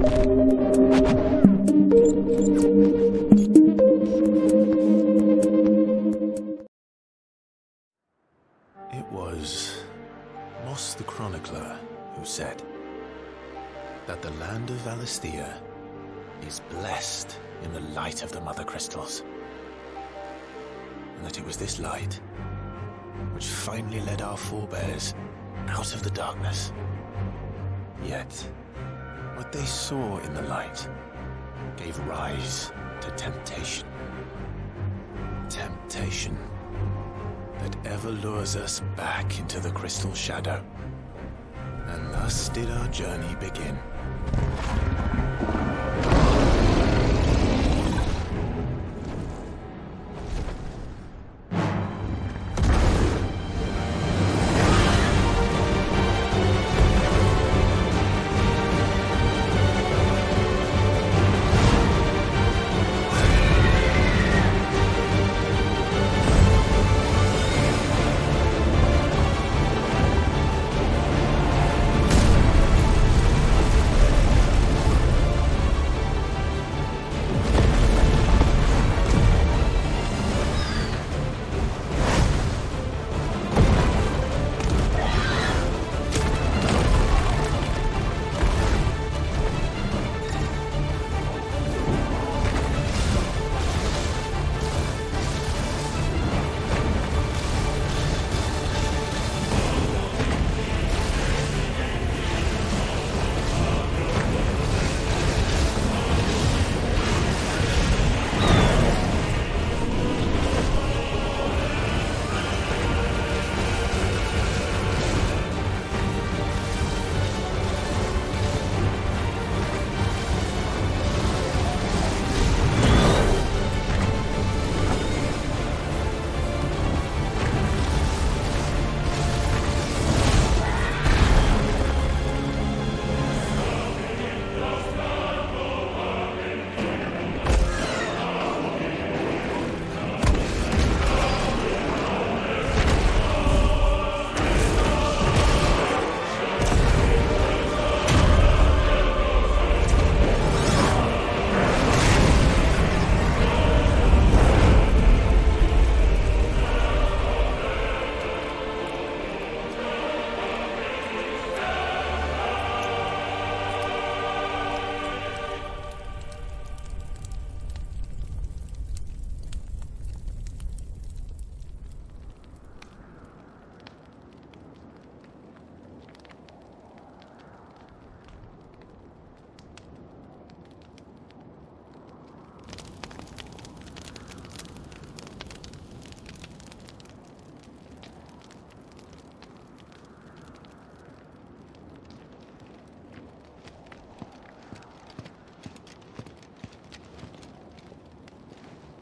It was Moss the Chronicler who said that the land of Valisthea is blessed in the light of the Mother Crystals, and that it was this light which finally led our forebears out of the darkness. Yet, what they saw in the light gave rise to temptation. Temptation that ever lures us back into the crystal shadow. And thus did our journey begin.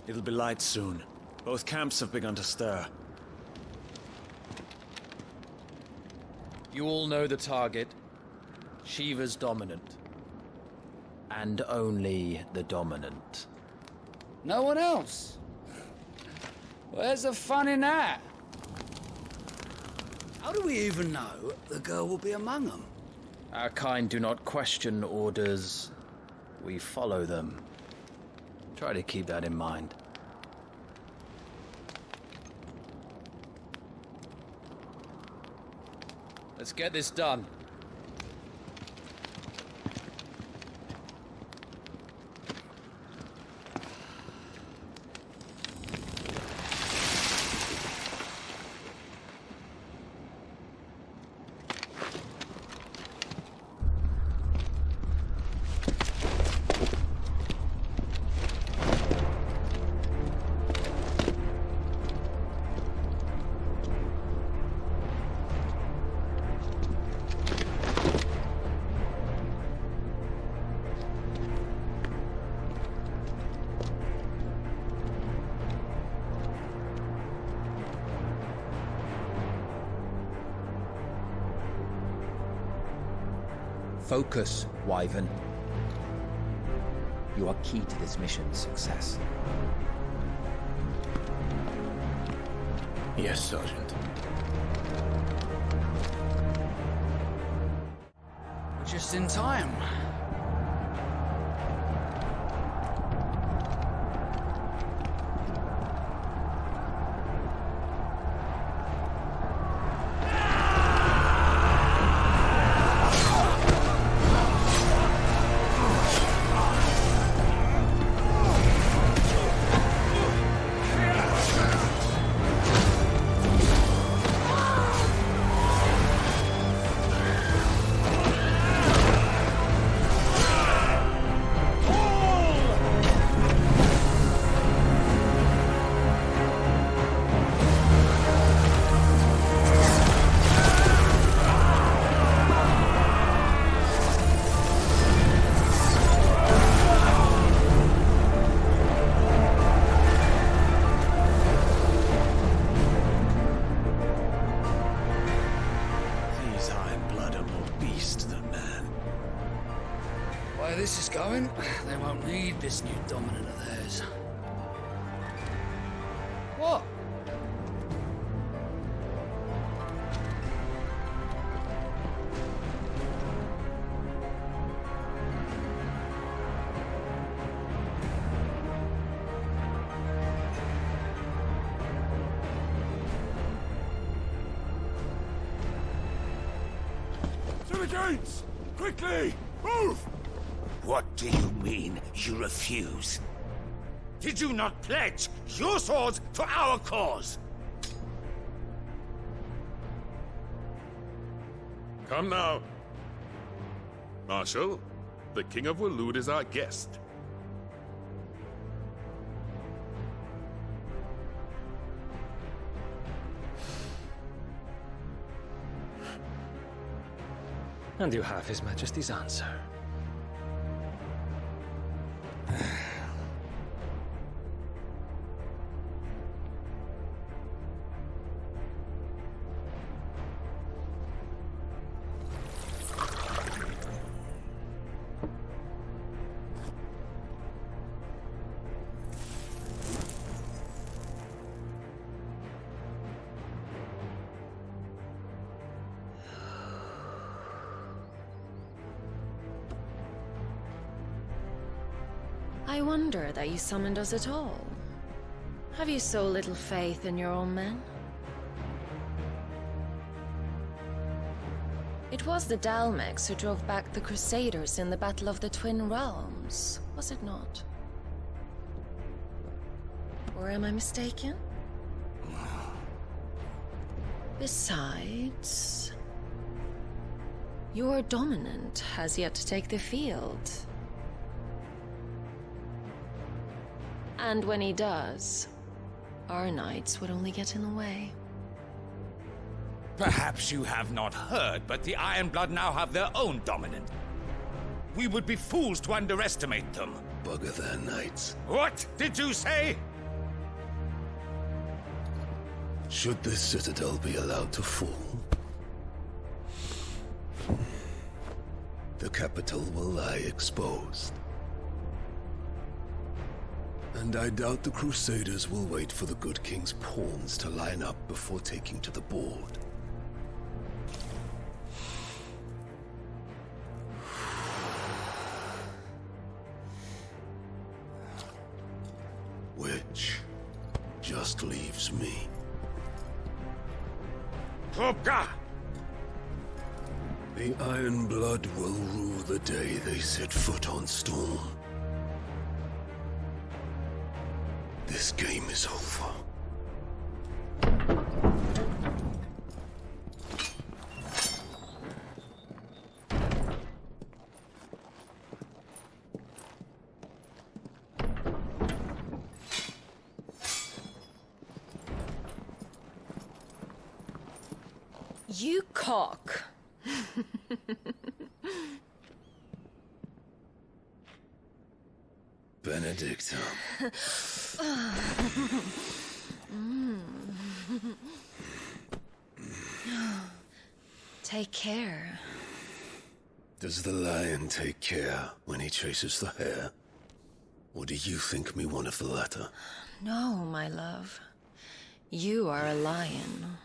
It'll be light soon. Both camps have begun to stir. You all know the target. Shiva's dominant. And only the dominant. No one else? Where's the fun in that? How do we even know the girl will be among them? Our kind do not question orders. We follow them. Try to keep that in mind. Let's get this done. Focus, Wyvern. You are key to this mission's success. Yes, Sergeant. Just in time. way this is going, they won't need this new dominant of theirs. What? To the gates! Quickly! Move! What do you mean, you refuse? Did you not pledge your swords for our cause? Come now. Marshal, the King of Waloed is our guest. And you have His Majesty's answer. I wonder that you summoned us at all. Have you so little faith in your own men? It was the Dalmex who drove back the Crusaders in the Battle of the Twin Realms, was it not? Or am I mistaken? Besides, your dominant has yet to take the field. And when he does, our knights would only get in the way. Perhaps you have not heard, but the Ironblood now have their own dominant. We would be fools to underestimate them. Bugger their knights. What did you say? Should this citadel be allowed to fall, the capital will lie exposed. And I doubt the Crusaders will wait for the good king's pawns to line up before taking to the board. Which just leaves me. Hopka! The Iron Blood will rue the day they set foot on Storm. This game is over. You cock. Benedicta. Take care. Does the lion take care when he chases the hare? Or do you think me one of the latter? No, my love. You are a lion.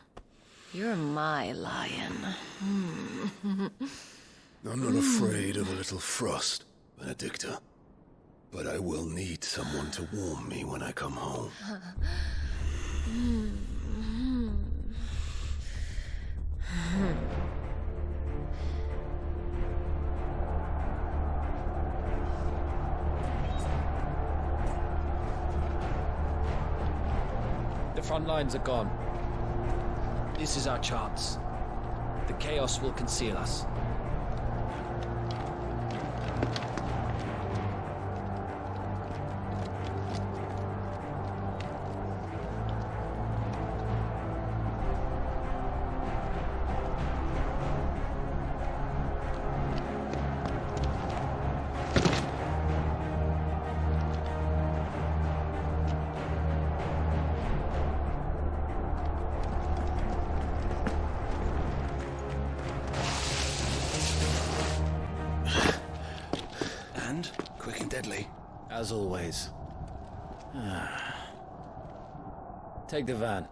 You're my lion. I'm not afraid of a little frost, Benedicta. But I will need someone to warm me when I come home. The front lines are gone. This is our chance. The chaos will conceal us. friend. Quick and deadly. As always. Take the van.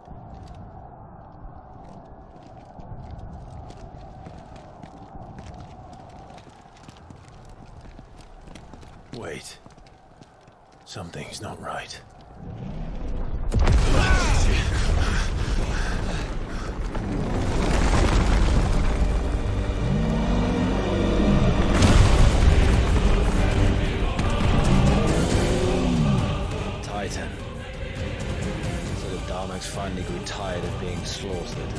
Wait. Something's not right. Titan. So the Darmax finally grew tired of being slaughtered.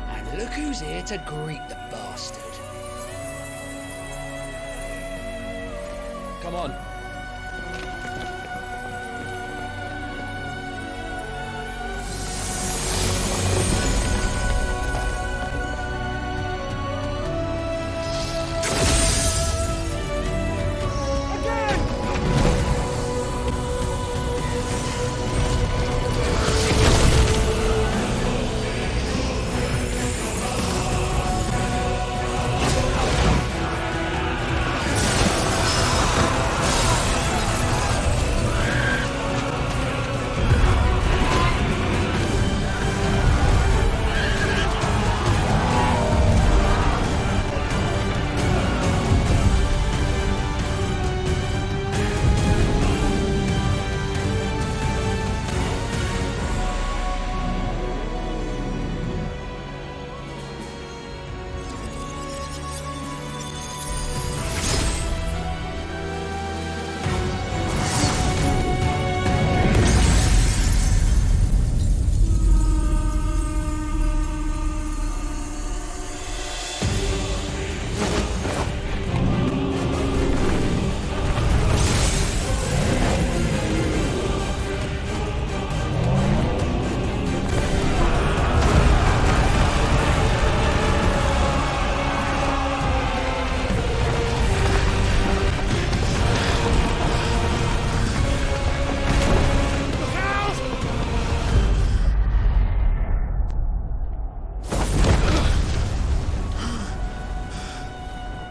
And look who's here to greet the bastard. Come on.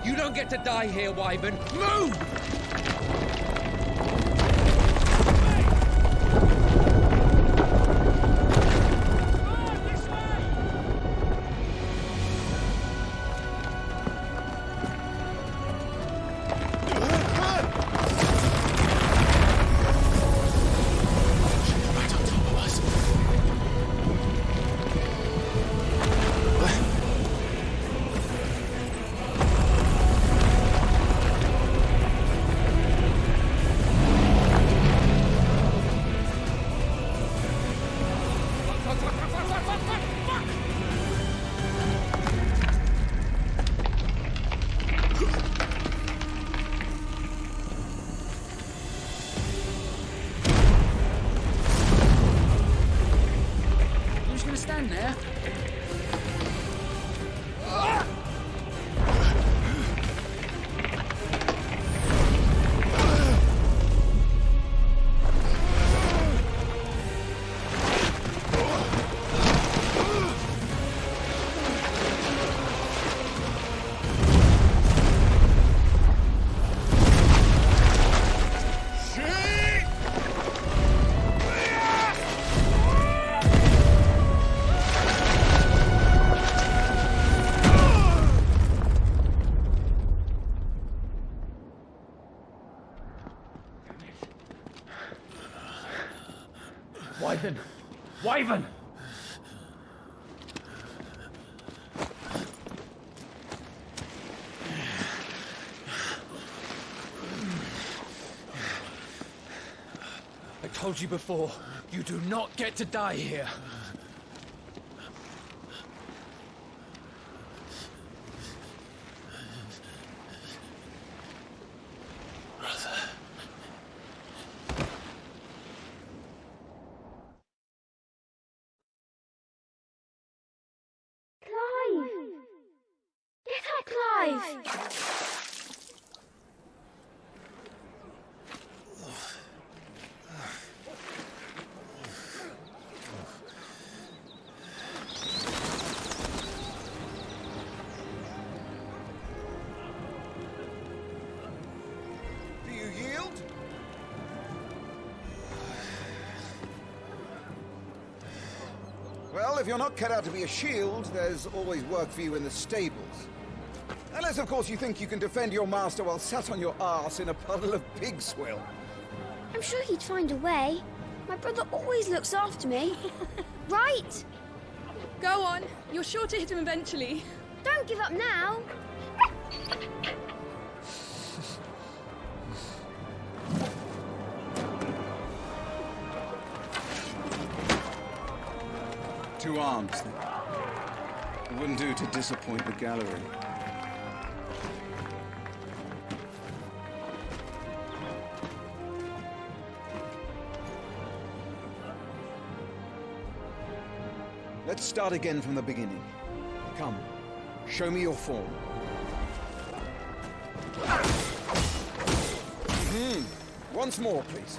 You don't get to die here, Wyvern. Move! Wyvern! Wyvern! I told you before, you do not get to die here. Well, if you're not cut out to be a shield, there's always work for you in the stables. Unless, of course, you think you can defend your master while sat on your arse in a puddle of pig swill. I'm sure he'd find a way. My brother always looks after me. Right? Go on. You're sure to hit him eventually. Don't give up now. Two arms, then. It wouldn't do to disappoint the gallery. Let's start again from the beginning. Come, show me your form. Once more, please.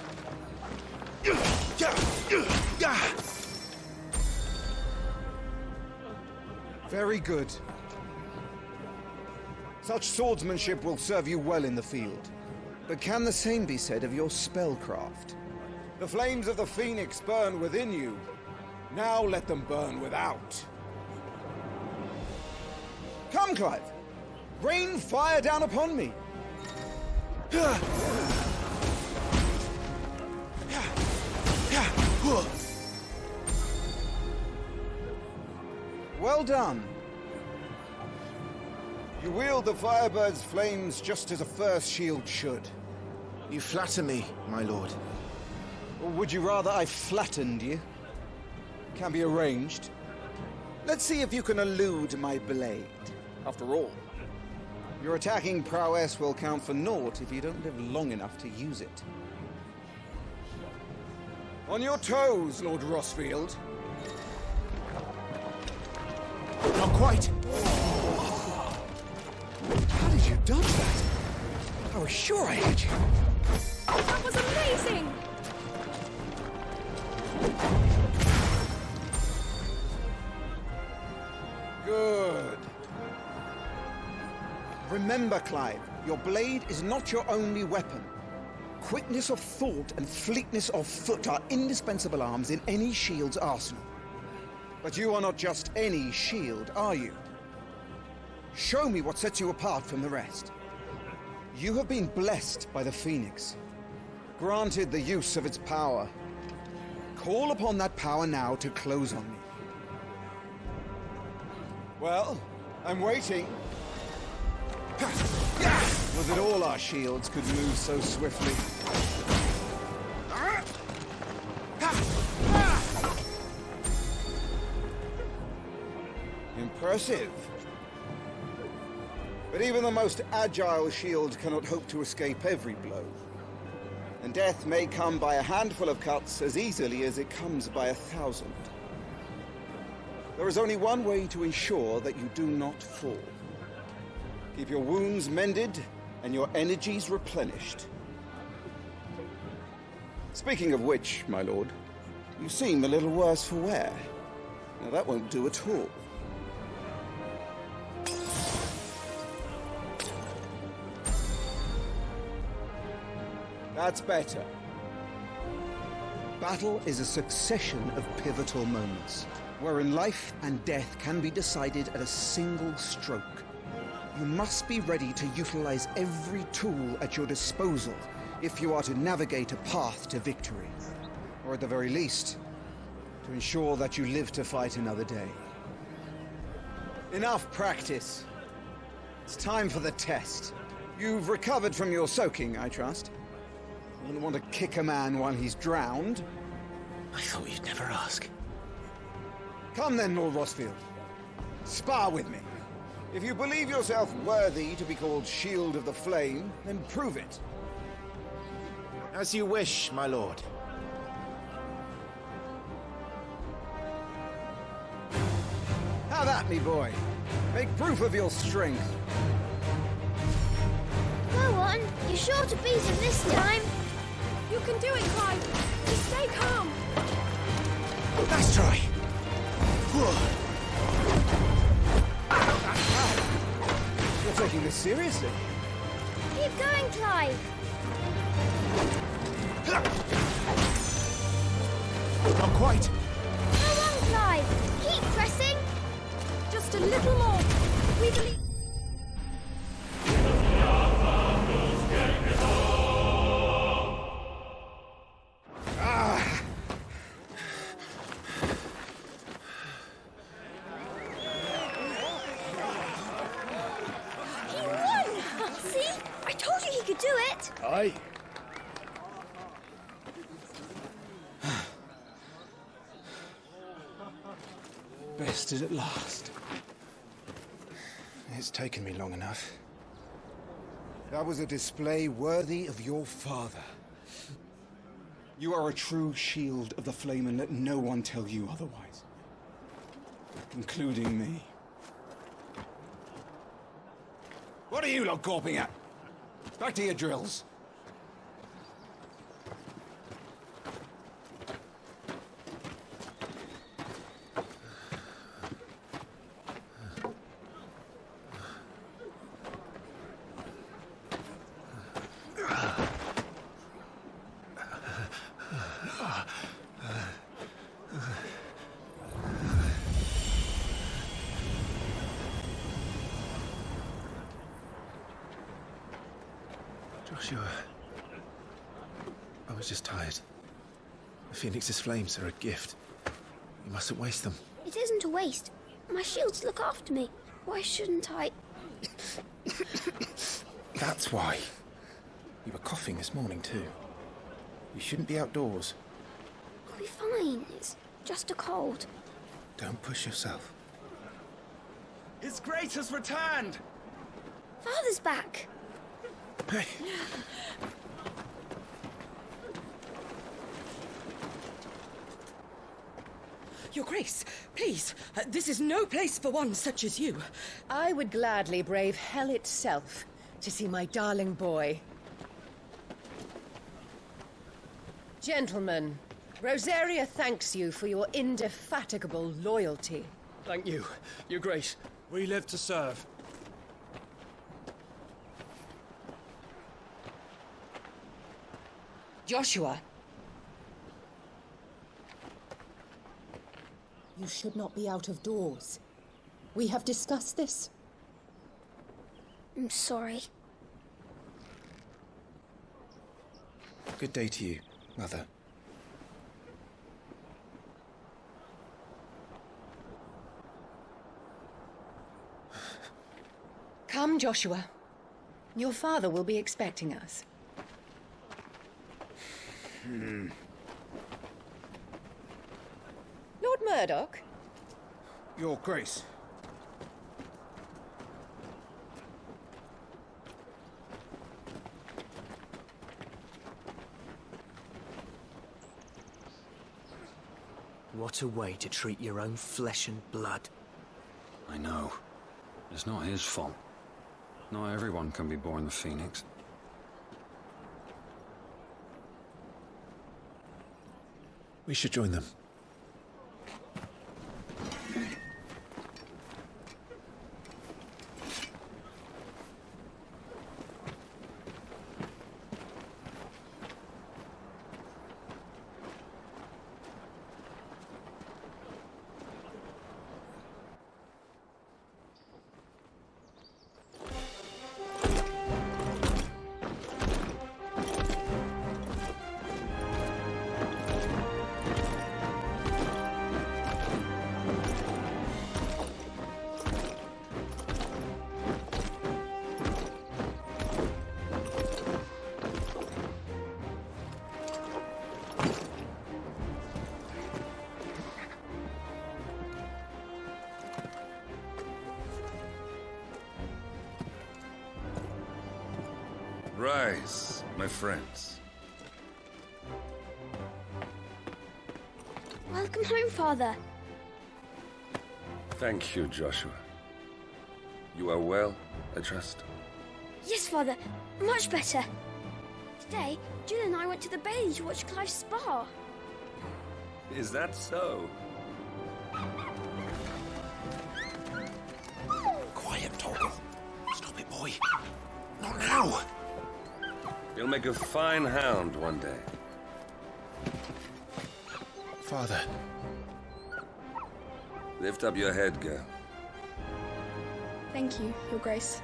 Very good. Such swordsmanship will serve you well in the field. But can the same be said of your spellcraft? The flames of the Phoenix burn within you. Now let them burn without. Come, Clive. Rain fire down upon me. Well done. You wield the Firebird's flames just as a first shield should. You flatter me, my lord. Or would you rather I flattened you? Can be arranged. Let's see if you can elude my blade. After all, your attacking prowess will count for naught if you don't live long enough to use it. On your toes, Lord Rossfield. Not quite. How did you dodge that? I was sure I had you. That was amazing! Good. Remember, Clive, your blade is not your only weapon. Quickness of thought and fleetness of foot are indispensable arms in any shield's arsenal. But you are not just any shield, are you? Show me what sets you apart from the rest. You have been blessed by the Phoenix, granted the use of its power. Call upon that power now to close on me. Well, I'm waiting. Was it all our shields could move so swiftly? Impressive. But even the most agile shield cannot hope to escape every blow. And death may come by a handful of cuts as easily as it comes by 1,000. There is only one way to ensure that you do not fall. Keep your wounds mended and your energies replenished. Speaking of which, my lord, you seem a little worse for wear. Now that won't do at all. That's better. Battle is a succession of pivotal moments, wherein life and death can be decided at a single stroke. You must be ready to utilize every tool at your disposal if you are to navigate a path to victory. Or at the very least, to ensure that you live to fight another day. Enough practice. It's time for the test. You've recovered from your soaking, I trust. You wouldn't want to kick a man while he's drowned. I thought you'd never ask. Come then, Lord Rossfield. Spar with me. If you believe yourself worthy to be called Shield of the Flame, then prove it. As you wish, my lord. Have at me, boy. Make proof of your strength. Go on. You're sure to beat him this time. You can do it, Clive. Just stay calm. Nice try. You're taking this seriously. Keep going, Clive. Not quite. Go on, Clive. Aye. Bested at last. It's taken me long enough. That was a display worthy of your father. You are a true shield of the flame, and let no one tell you otherwise. Including me. What are you lot gawping at? Back to your drills. Joshua, I was just tired. The Phoenix's flames are a gift. You mustn't waste them. It isn't a waste. My shields look after me. Why shouldn't I? That's why. You were coughing this morning too. You shouldn't be outdoors. I'll be fine. It's just a cold. Don't push yourself. His Grace has returned! Father's back. Hey. Your Grace, please, this is no place for one such as you. I would gladly brave hell itself to see my darling boy. Gentlemen, Rosaria thanks you for your indefatigable loyalty. Thank you, Your Grace. We live to serve. Joshua. You should not be out of doors. We have discussed this. I'm sorry. Good day to you, Mother. Come, Joshua. Your father will be expecting us. Lord Murdoch? Your Grace. What a way to treat your own flesh and blood. I know. It's not his fault. Not everyone can be born the Phoenix. We should join them. Rise, my friends. Welcome home, Father. Thank you, Joshua. You are well, I trust? Yes, Father. Much better. Today, Jill and I went to the Bailey to watch Clive spar. Is that so? Quiet, Torgal. Stop it, boy. Not now. You'll make a fine hound one day. Father. Lift up your head, girl. Thank you, Your Grace.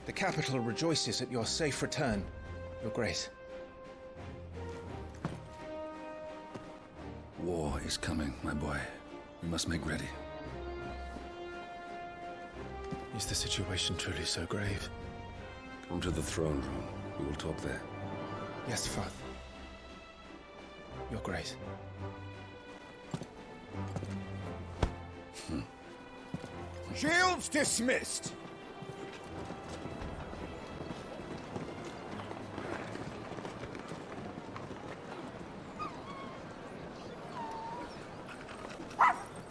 The capital rejoices at your safe return, Your Grace. War is coming, my boy. We must make ready. Is the situation truly so grave? Come to the throne room. We will talk there. Yes, Father. Your Grace. Shields dismissed!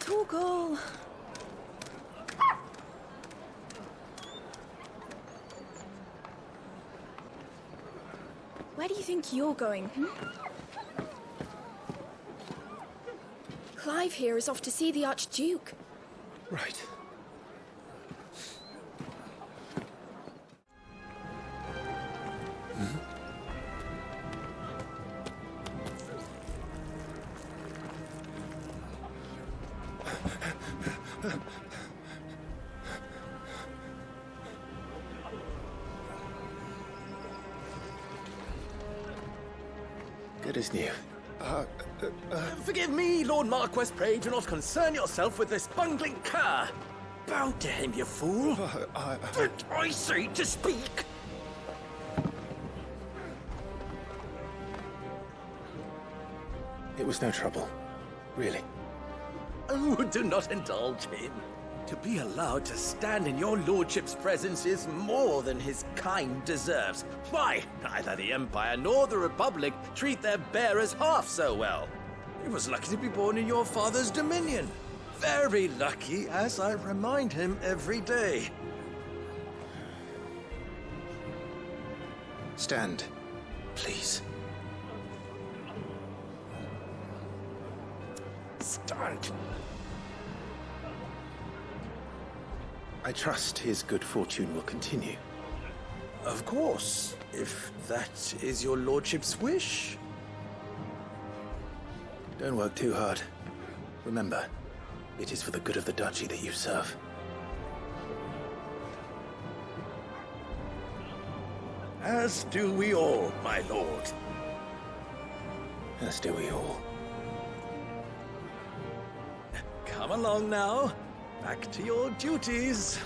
Torgal! Where do you think you're going, Clive here is off to see the Archduke. Right. Good as new. Forgive me, Lord Marquess, pray do not concern yourself with this bungling cur. Bow to him, you fool. But I say to speak. It was no trouble. Really. Oh, do not indulge him. To be allowed to stand in your lordship's presence is more than his kind deserves. Why, neither the Empire nor the Republic treat their bearers half so well. He was lucky to be born in your father's dominion. Very lucky, as I remind him every day. Stand, please. Stand. I trust his good fortune will continue. Of course, if that is your lordship's wish. Don't work too hard. Remember, it is for the good of the duchy that you serve. As do we all, my lord. As do we all. Come along now. Back to your duties.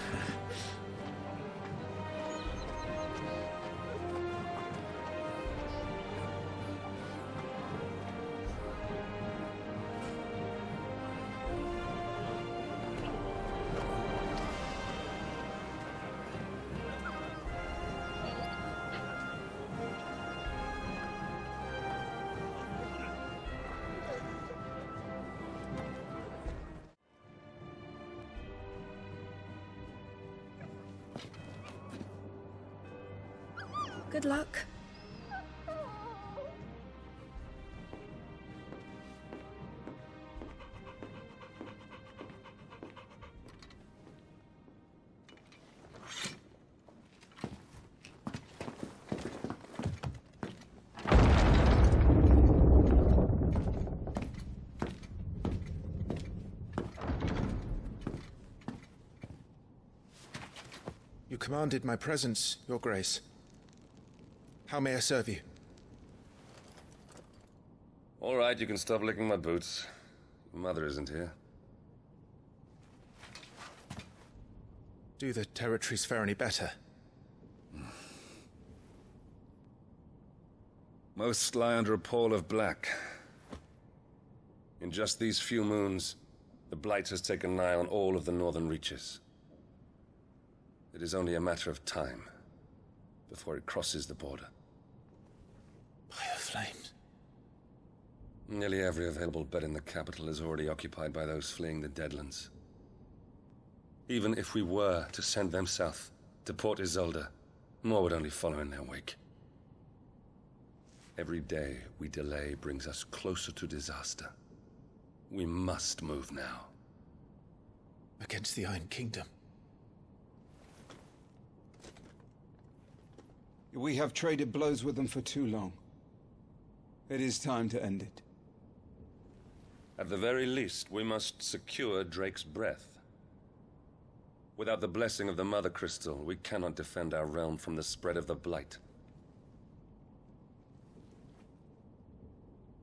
Good luck. You commanded my presence, Your Grace. How may I serve you? All right, you can stop licking my boots. Your mother isn't here. Do the territories fare any better? Most lie under a pall of black. In just these few moons, the Blight has taken nigh on all of the northern reaches. It is only a matter of time before it crosses the border. Fire flames. Nearly every available bed in the capital is already occupied by those fleeing the Deadlands. Even if we were to send them south, to Port Isolde, more would only follow in their wake. Every day we delay brings us closer to disaster. We must move now. Against the Iron Kingdom. We have traded blows with them for too long. It is time to end it. At the very least, we must secure Drake's breath. Without the blessing of the Mother Crystal, we cannot defend our realm from the spread of the Blight.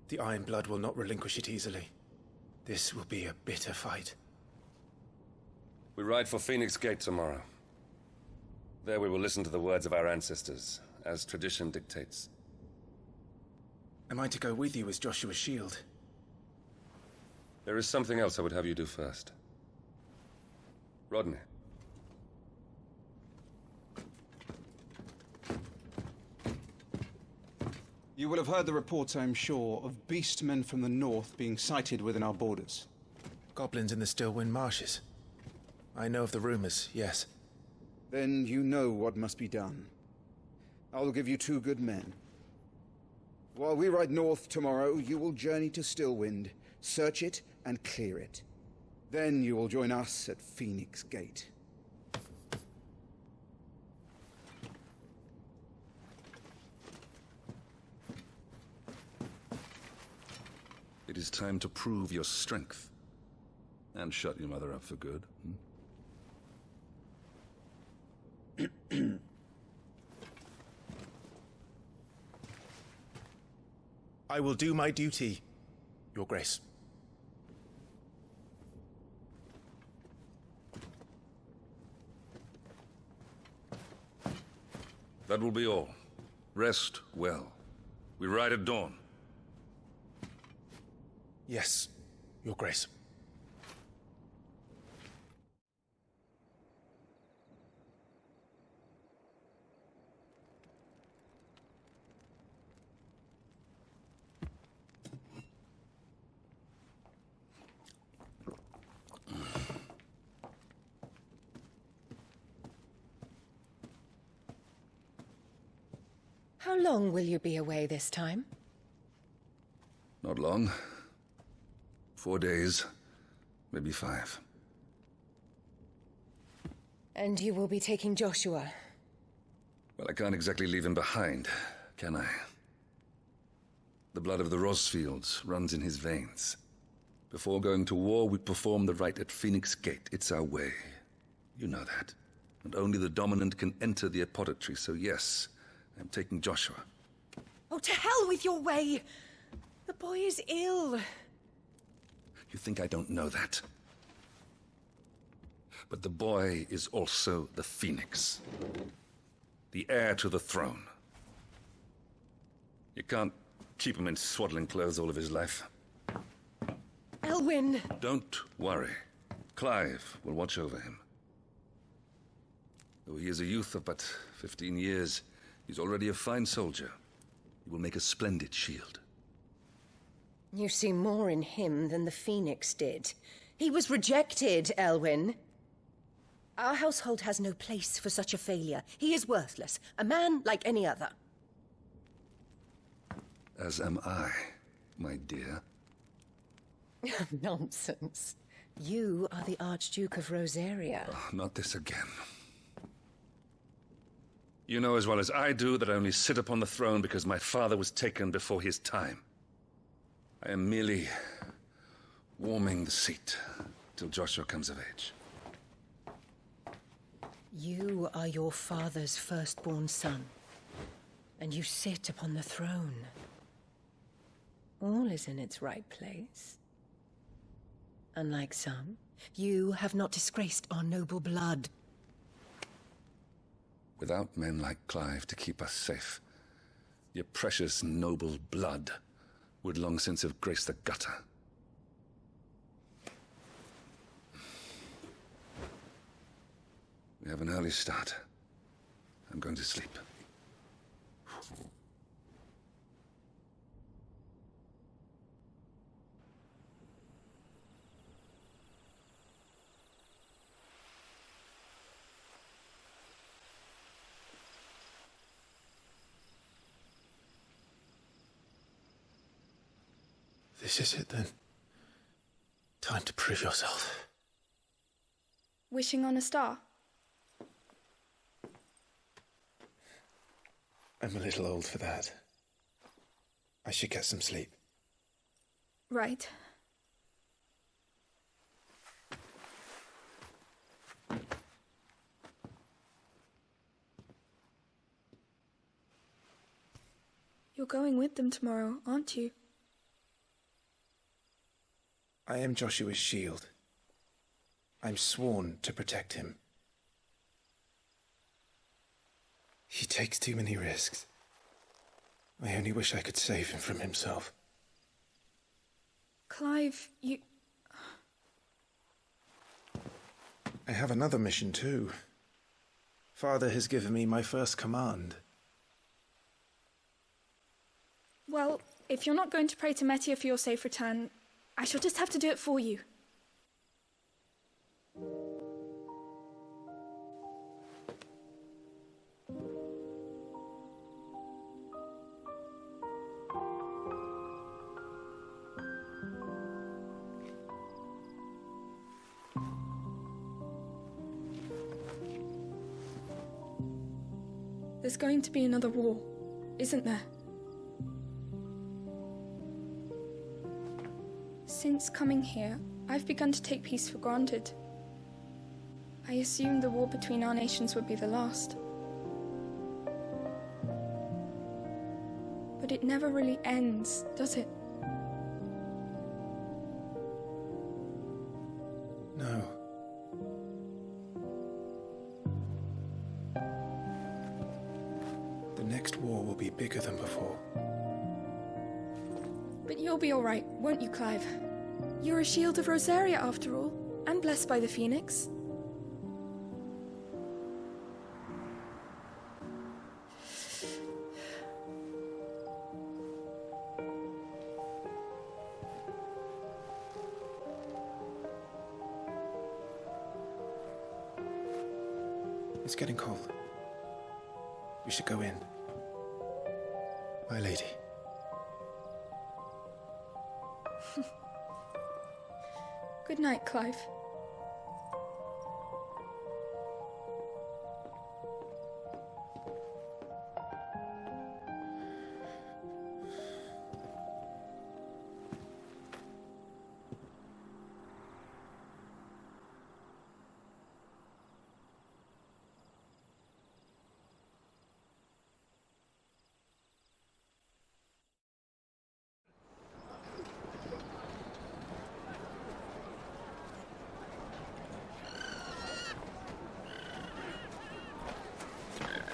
The Iron Blood will not relinquish it easily. This will be a bitter fight. We ride for Phoenix Gate tomorrow. There we will listen to the words of our ancestors, as tradition dictates. Am I to go with you as Joshua's shield? There is something else I would have you do first. Rodney. You will have heard the reports, I am sure, of beastmen from the north being sighted within our borders. Goblins in the Stillwind marshes. I know of the rumors, yes. Then you know what must be done. I will give you 2 good men. While we ride north tomorrow, you will journey to Stillwind, search it and clear it. Then you will join us at Phoenix Gate. It is time to prove your strength. And shut your mother up for good. I will do my duty, Your Grace. That will be all. Rest well. We ride at dawn. Yes, Your Grace. How long will you be away this time? Not long. 4 days, maybe 5. And you will be taking Joshua? Well, I can't exactly leave him behind, can I? The blood of the Rosfields runs in his veins. Before going to war, we perform the rite at Phoenix Gate. It's our way. You know that. And only the dominant can enter the apothecary, so yes, I'm taking Joshua. Oh, to hell with your way! The boy is ill. You think I don't know that? But the boy is also the Phoenix. The heir to the throne. You can't keep him in swaddling clothes all of his life. Elwyn! Don't worry. Clive will watch over him. Though he is a youth of but 15 years, he's already a fine soldier. He will make a splendid shield. You see more in him than the Phoenix did. He was rejected, Elwyn. Our household has no place for such a failure. He is worthless, a man like any other. As am I, my dear. Nonsense. You are the Archduke of Rosaria. Oh, not this again. You know as well as I do that I only sit upon the throne because my father was taken before his time. I am merely warming the seat till Joshua comes of age. You are your father's firstborn son, and you sit upon the throne. All is in its right place. Unlike some, you have not disgraced our noble blood. Without men like Clive to keep us safe, your precious noble blood would long since have graced the gutter. We have an early start. I'm going to sleep. This is it then. Time to prove yourself. Wishing on a star? I'm a little old for that. I should get some sleep. Right. You're going with them tomorrow, aren't you? I am Joshua's shield. I'm sworn to protect him. He takes too many risks. I only wish I could save him from himself. Clive, you... I have another mission too. Father has given me my first command. Well, if you're not going to pray to Metia for your safe return, I shall just have to do it for you. There's going to be another war, isn't there? Since coming here, I've begun to take peace for granted. I assumed the war between our nations would be the last. But it never really ends, does it? No. The next war will be bigger than before. But you'll be all right, won't you, Clive? You're a shield of Rosaria, after all, and blessed by the Phoenix. It's getting cold. We should go in. My lady. Good night, Clive.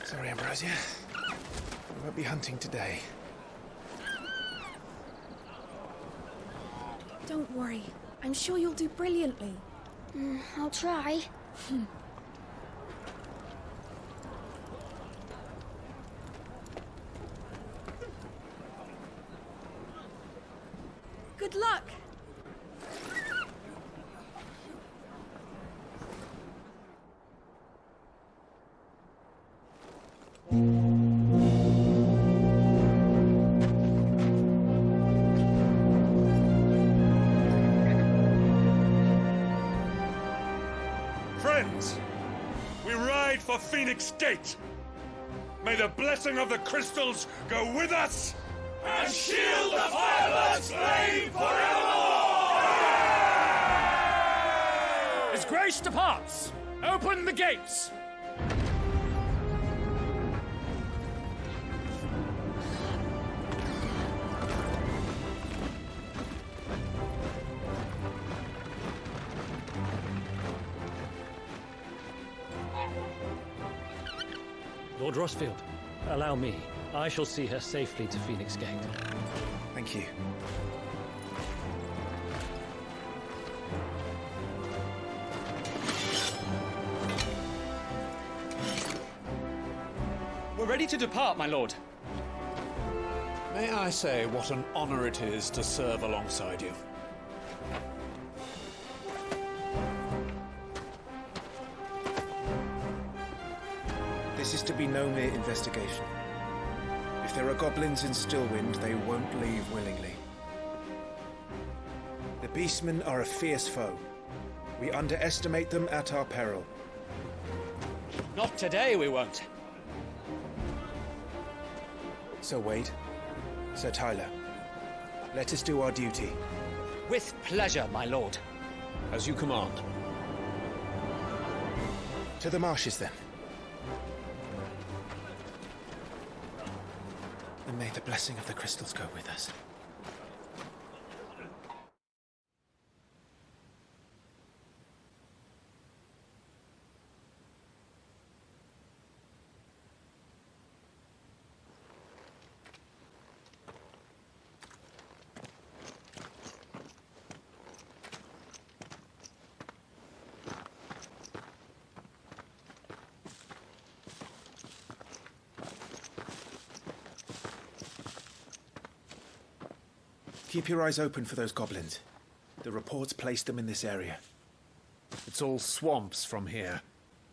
Sorry, Ambrosia. We won't be hunting today. Don't worry. I'm sure you'll do brilliantly. I'll try. Good luck! Friends, we ride for Phoenix Gate. May the blessing of the crystals go with us and shield the Firebird's flame forevermore! As grace departs, open the gates! Lord Rossfield, allow me. I shall see her safely to Phoenix Gate. Thank you. We're ready to depart, my lord. May I say what an honor it is to serve alongside you? This is to be no mere investigation. If there are goblins in Stillwind, they won't leave willingly. The Beastmen are a fierce foe. We underestimate them at our peril. Not today, we won't. Sir Wade, Sir Tyler, let us do our duty. With pleasure, my lord. As you command. To the marshes, then. And may the blessing of the crystals go with us. Keep your eyes open for those goblins. The reports placed them in this area. It's all swamps from here.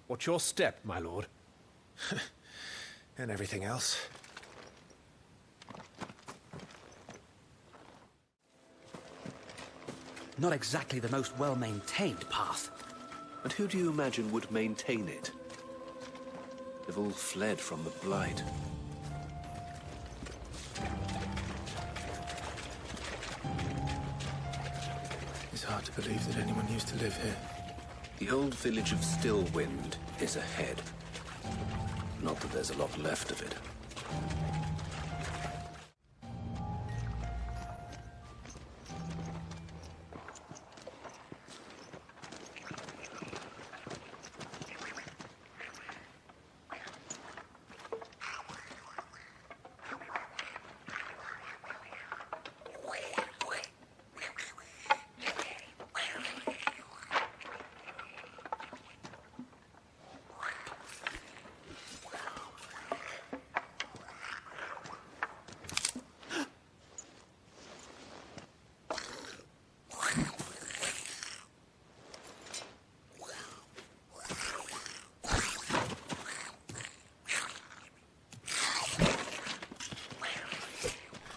What's your step, my lord? And everything else. Not exactly the most well-maintained path. And who do you imagine would maintain it? They've all fled from the Blight. It's hard to believe that anyone used to live here. The old village of Stillwind is ahead. Not that there's a lot left of it.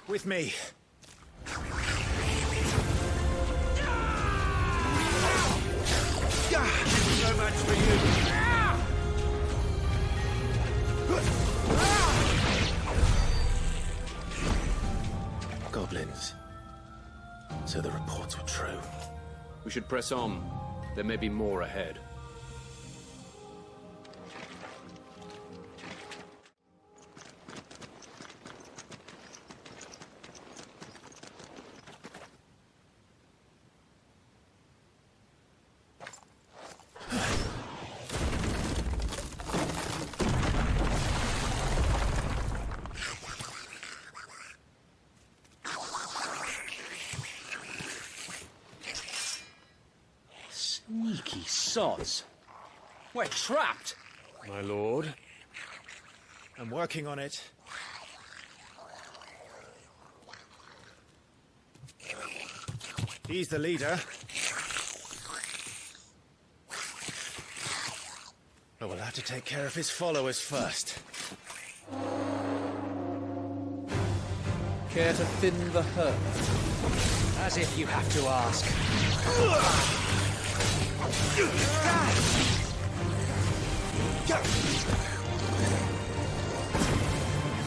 With me. So much for you. Goblins. So the reports were true. We should press on. There may be more ahead. Sneaky sods. We're trapped. My lord. I'm working on it. He's the leader. But we'll have to take care of his followers first. Care to thin the herd? As if you have to ask.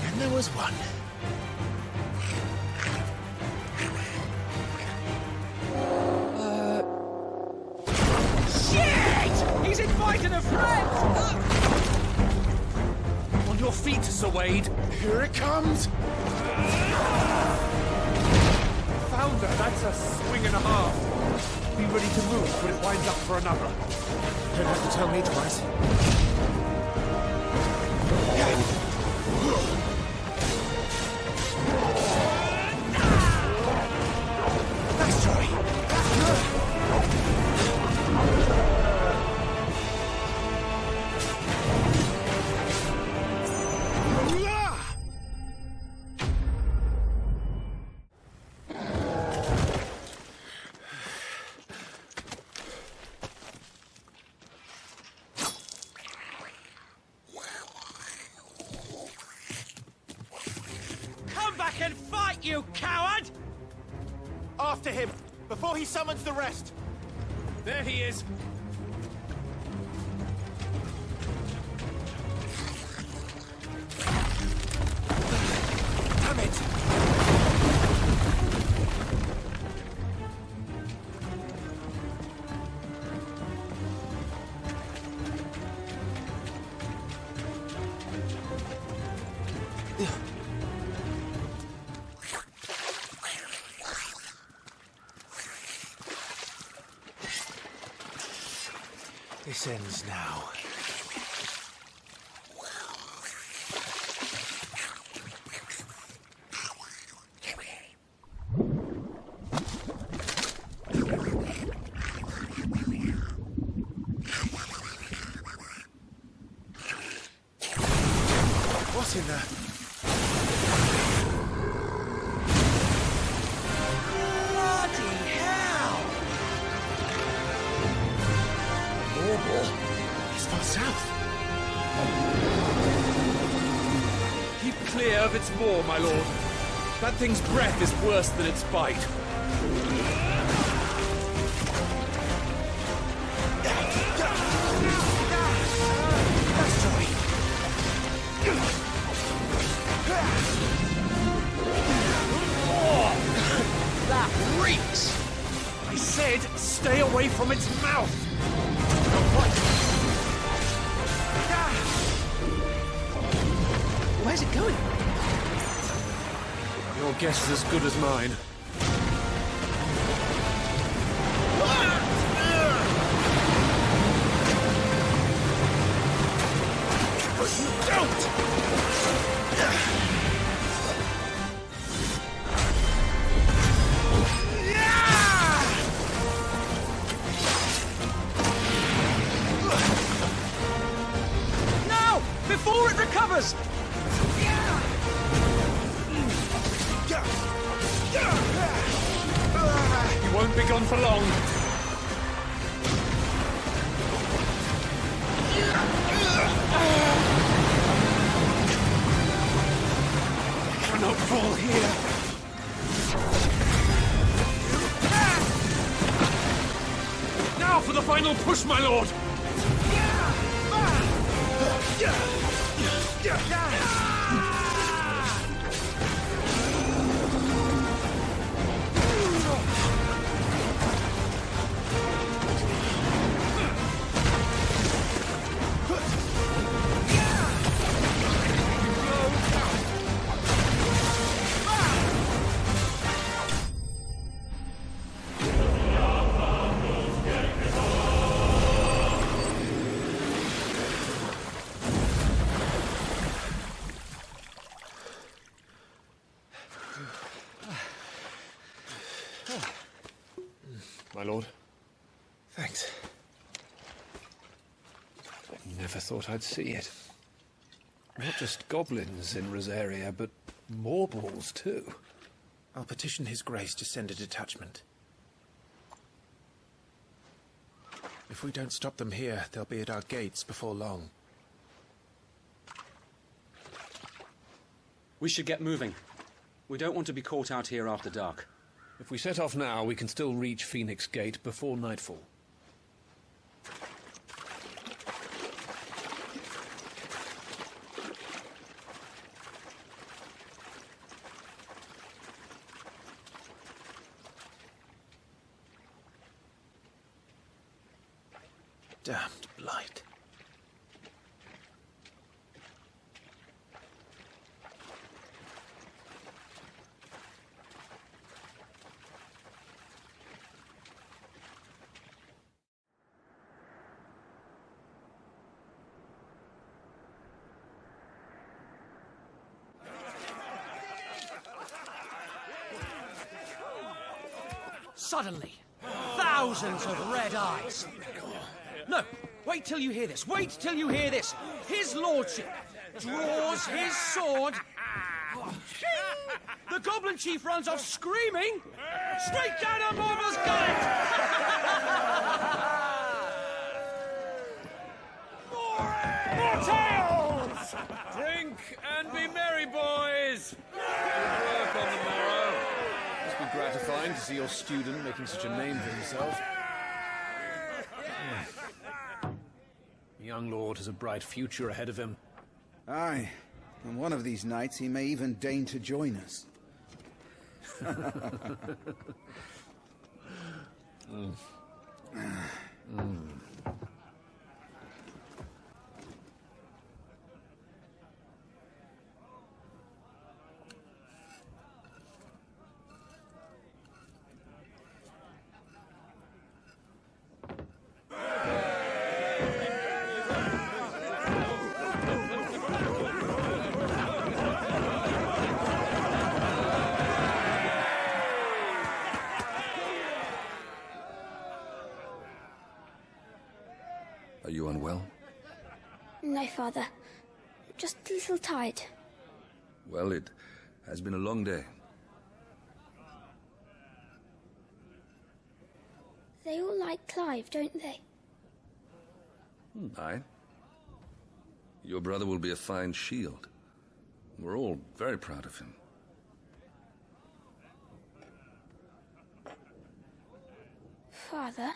And there was one. Shit! He's invited a friend! On your feet, Sir Wade. Here it comes! Founder, that's a swing and a half. Be ready to move when it winds up for another. Don't have to tell me twice. Nice try. And fight, you coward! After him, before he summons the rest. There he is. Damn it! This ends now. What's in there? deserve its more, my lord. That thing's breath is worse than its bite. That reeks! I said, stay away from its mouth! Where's it going? Your guess is as good as mine. Before it recovers! You won't be gone for long. Cannot fall here. Now for the final push, my lord! My lord. Thanks. I never thought I'd see it. Not just goblins in Rosaria, but morbals too. I'll petition His Grace to send a detachment. If we don't stop them here, they'll be at our gates before long. We should get moving. We don't want to be caught out here after dark. If we set off now, we can still reach Phoenix Gate before nightfall. Damned blight. Suddenly, thousands of red eyes. No, wait till you hear this. Wait till you hear this. His lordship draws his sword. The goblin chief runs off screaming straight down a mobber's gullet. More tales! Drink and be merry, boys! Good work on the morrow. Must be gratifying to see your student making such a name for himself. The young lord has a bright future ahead of him. Aye, and one of these nights he may even deign to join us. Are you unwell? No, Father. Just a little tired. Well, it has been a long day. They all like Clive, don't they? Aye. Your brother will be a fine shield. We're all very proud of him. Father,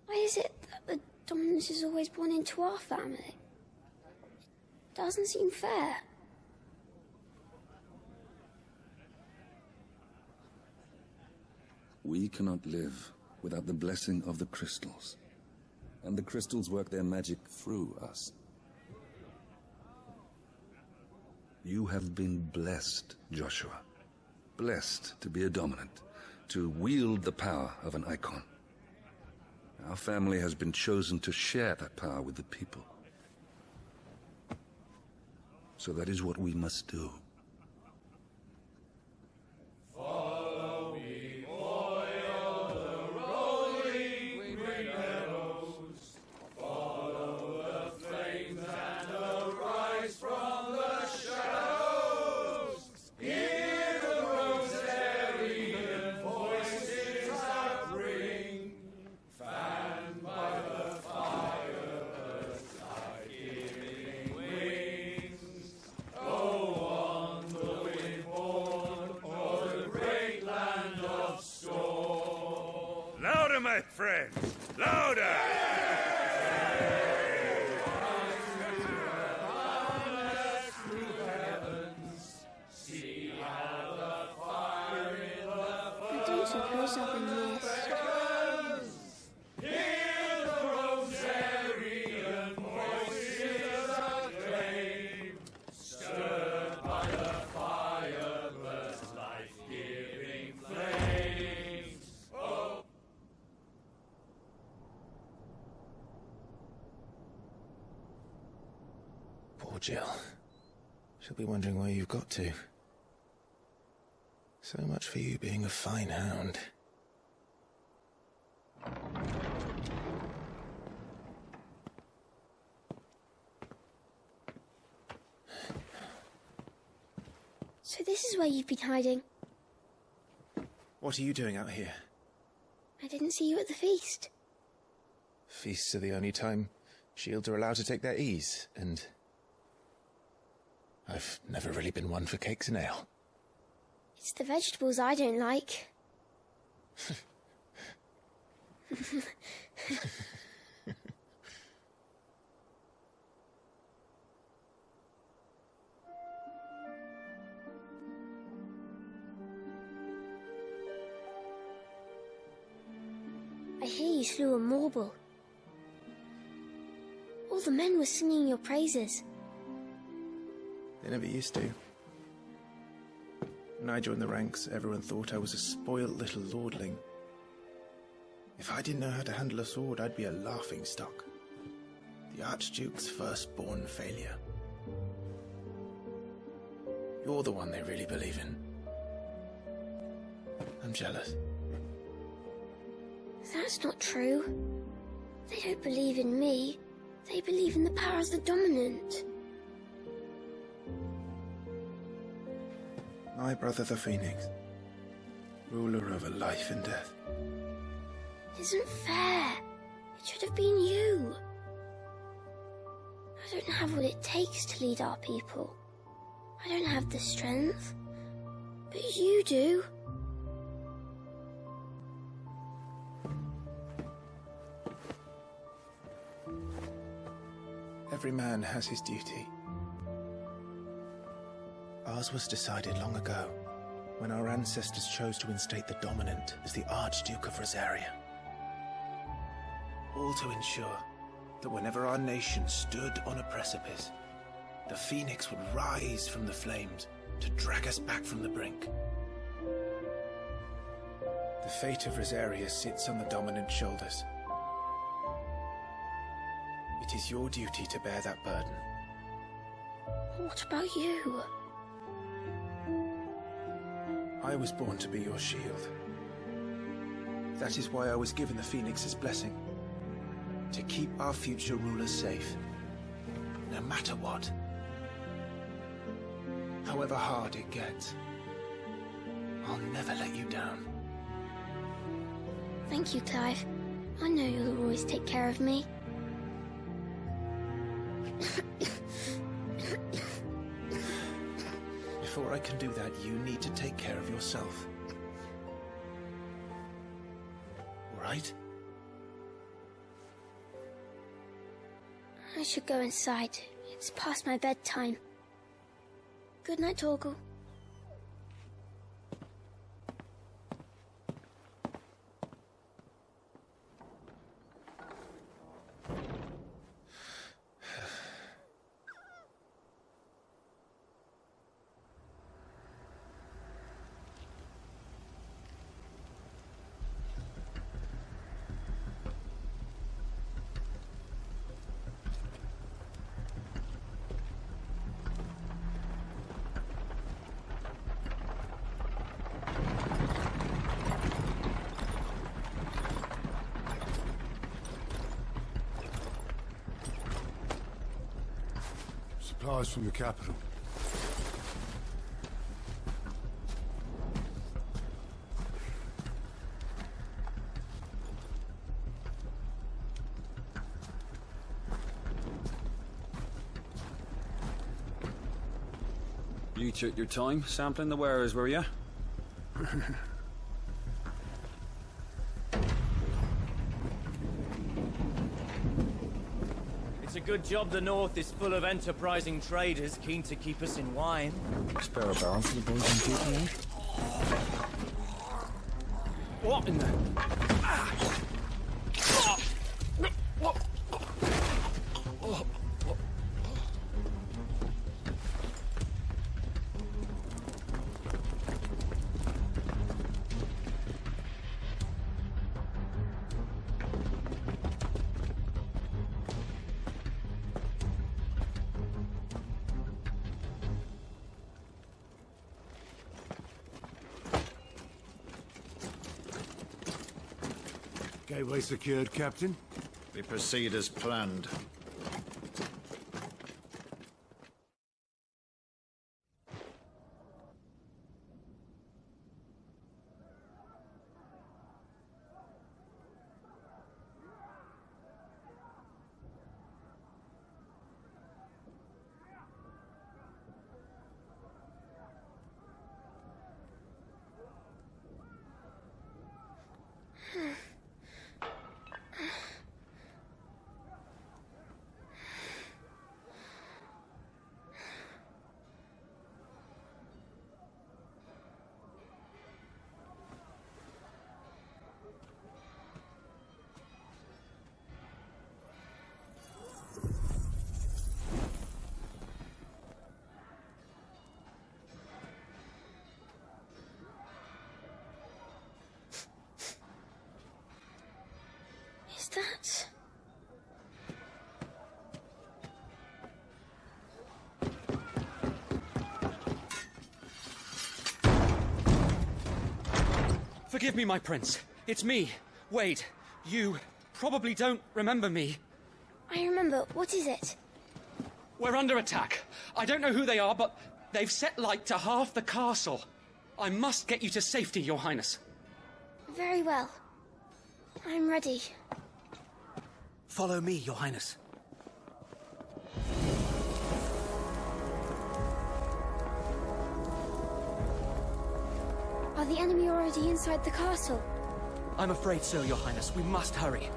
why is it that the dominance is always born into our family? It doesn't seem fair. We cannot live without the blessing of the crystals. And the crystals work their magic through us. You have been blessed, Joshua. Blessed to be a dominant, to wield the power of an icon. Our family has been chosen to share that power with the people. So that is what we must do. Louder, my friends! Louder! I don't suppose I've been missed. Poor Jill. She'll be wondering where you've got to. So much for you being a fine hound. So this is where you've been hiding. What are you doing out here? I didn't see you at the feast. Feasts are the only time shields are allowed to take their ease, and I've never really been one for cakes and ale. It's the vegetables I don't like. I hear you slew a Morble. All the men were singing your praises. They never used to. When I joined the ranks, everyone thought I was a spoiled little lordling. If I didn't know how to handle a sword, I'd be a laughingstock. The Archduke's firstborn failure. You're the one they really believe in. I'm jealous. That's not true. They don't believe in me. They believe in the power of the dominant. My brother the Phoenix. Ruler over life and death. Isn't fair. It should have been you. I don't have what it takes to lead our people. I don't have the strength. But you do. Every man has his duty. Ours was decided long ago, when our ancestors chose to instate the dominant as the Archduke of Rosaria. All to ensure that whenever our nation stood on a precipice, the Phoenix would rise from the flames to drag us back from the brink. The fate of Rosaria sits on the dominant's shoulders. It is your duty to bear that burden. What about you? I was born to be your shield. That is why I was given the Phoenix's blessing. To keep our future rulers safe. No matter what. However hard it gets. I'll never let you down. Thank you, Clive. I know you'll always take care of me. before I can do that, you need to take care of yourself. All right? I should go inside. It's past my bedtime. Good night, Torgal. Supplies from the capital. You took your time sampling the wares, were you? It's a good job the North is full of enterprising traders keen to keep us in wine. Spare a barrel for the boys and people, eh? What in the... Gateway secured, Captain. We proceed as planned. Is that... Forgive me, my prince. It's me, Wade. You probably don't remember me. I remember. What is it? We're under attack. I don't know who they are, but they've set light to half the castle. I must get you to safety, Your Highness. Very well. I'm ready. Follow me, Your Highness. Are the enemy already inside the castle? I'm afraid so, Your Highness. We must hurry.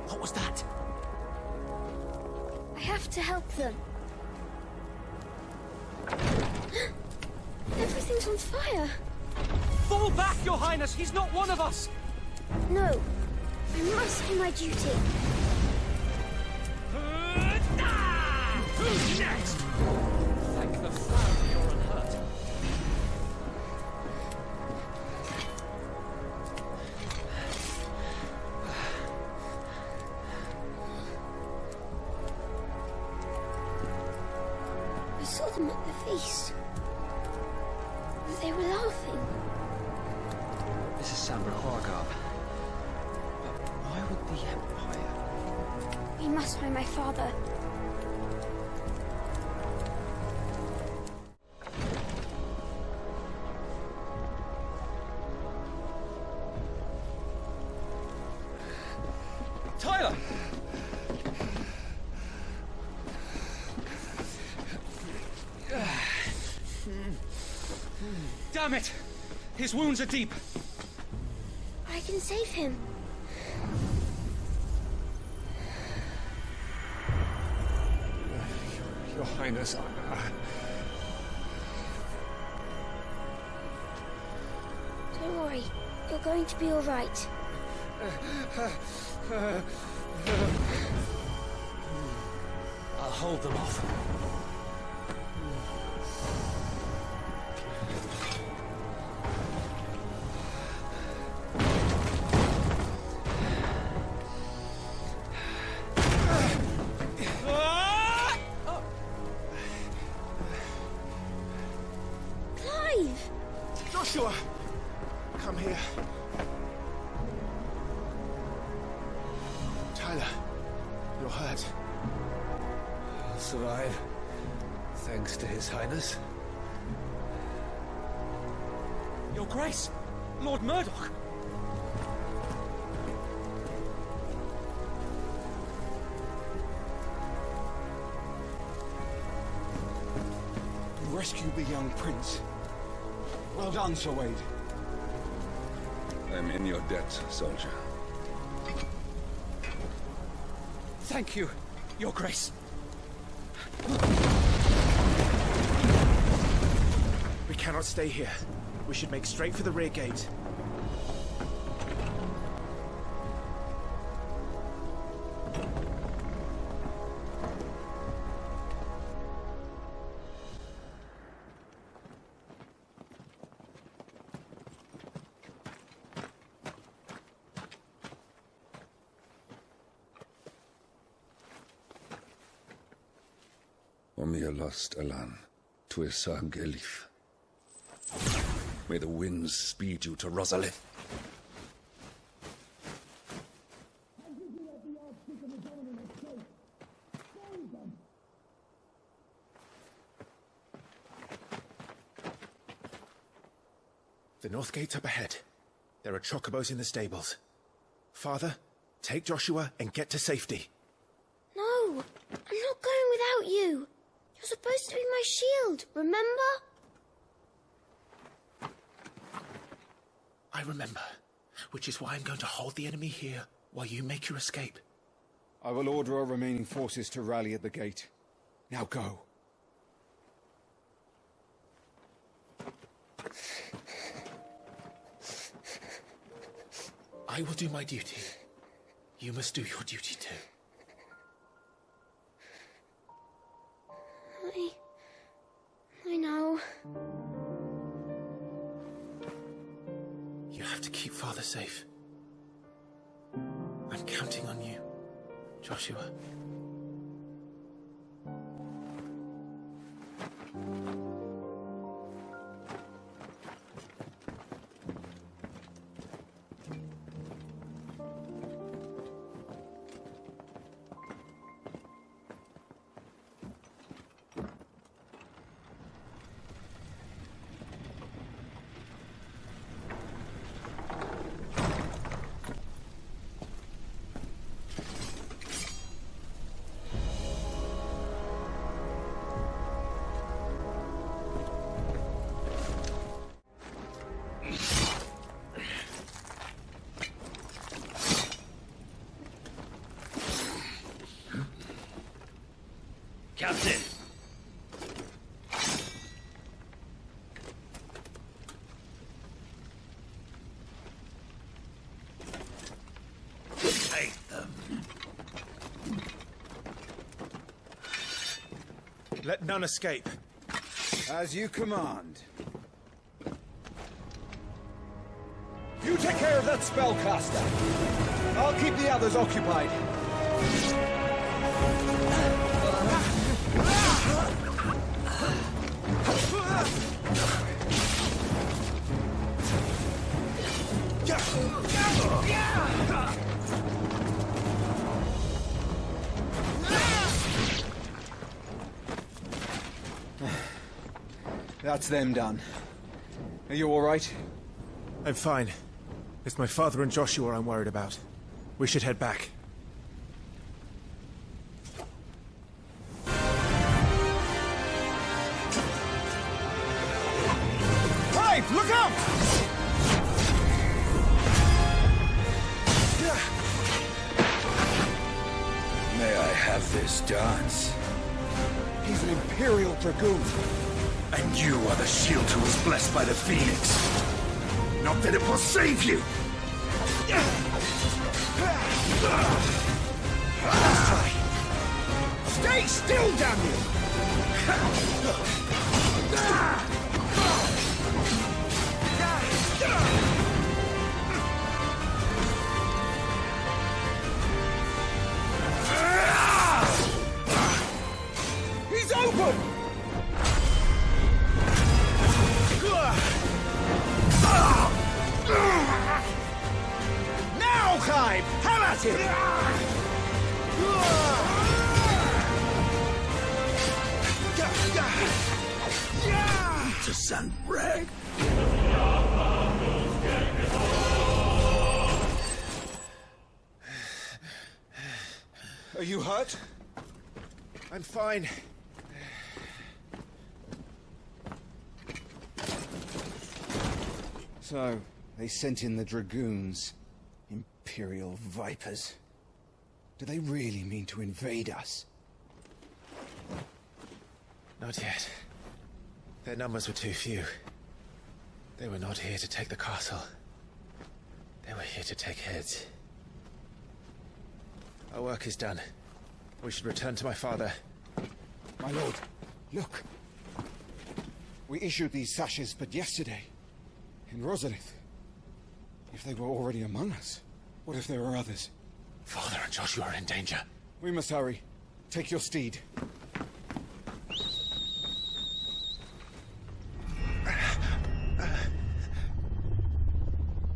What was that? I have to help them. Everything's on fire. Fall back, Your Highness! He's not one of us! No. I must do my duty. Who's next? Thank the fire you're unhurt. I saw them at the feast. They were laughing. This is Sambra Horgab. But why would the Empire... We must find my father. Tyler! Damn it! His wounds are deep. I can save him. Your Highness, Don't worry. You're going to be all right. I'll hold them off. Clive! Joshua! Come here. Tyler, you're hurt. I'll survive. Thanks to His Highness. Your Grace! Lord Murdoch! You rescued the young prince. Well done, Sir Wade. I'm in your debt, soldier. Thank you, Your Grace. We cannot stay here. We should make straight for the rear gate. Omia lost Alan, Tuesag Elif. May the winds speed you to Rosaria. The north gate's up ahead. There are chocobos in the stables. Father, take Joshua and get to safety. No, I'm not going without you. You're supposed to be my shield, remember? I remember, which is why I'm going to hold the enemy here while you make your escape. I will order our remaining forces to rally at the gate. Now go. I will do my duty. You must do your duty too. I know. You have to keep Father safe. I'm counting on you, Joshua. Captain! Take them. Let none escape. As you command. You take care of that spellcaster. I'll keep the others occupied. That's them done. Are you all right? I'm fine. It's my father and Joshua I'm worried about. We should head back. Clive, look out! May I have this dance? He's an Imperial Dragoon. And you are the shield who was blessed by the Phoenix. Not that it will save you! Let's try. Stay still, damn you! He's open! Now, Clive! Have at him! To send bread. Are you hurt? I'm fine. So, they sent in the Dragoons. Imperial vipers. Do they really mean to invade us? Not yet. Their numbers were too few. They were not here to take the castle. They were here to take heads. Our work is done. We should return to my father. My lord, look. We issued these sashes but yesterday. In Rosaria. If they were already among us, what if there were others? Father and Joshua are in danger. We must hurry. Take your steed.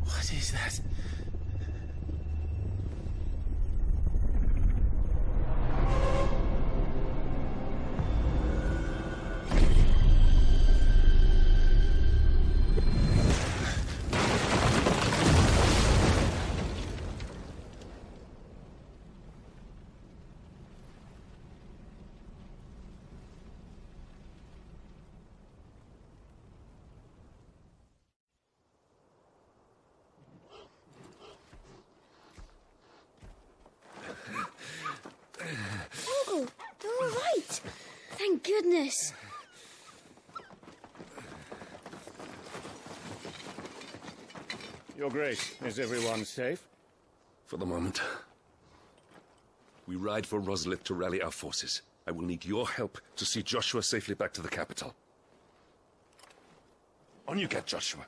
What is that? Uncle, you're all right. Thank goodness. Your Grace, is everyone safe? For the moment. We ride for Rosaria to rally our forces. I will need your help to see Joshua safely back to the capital. On you get, Joshua.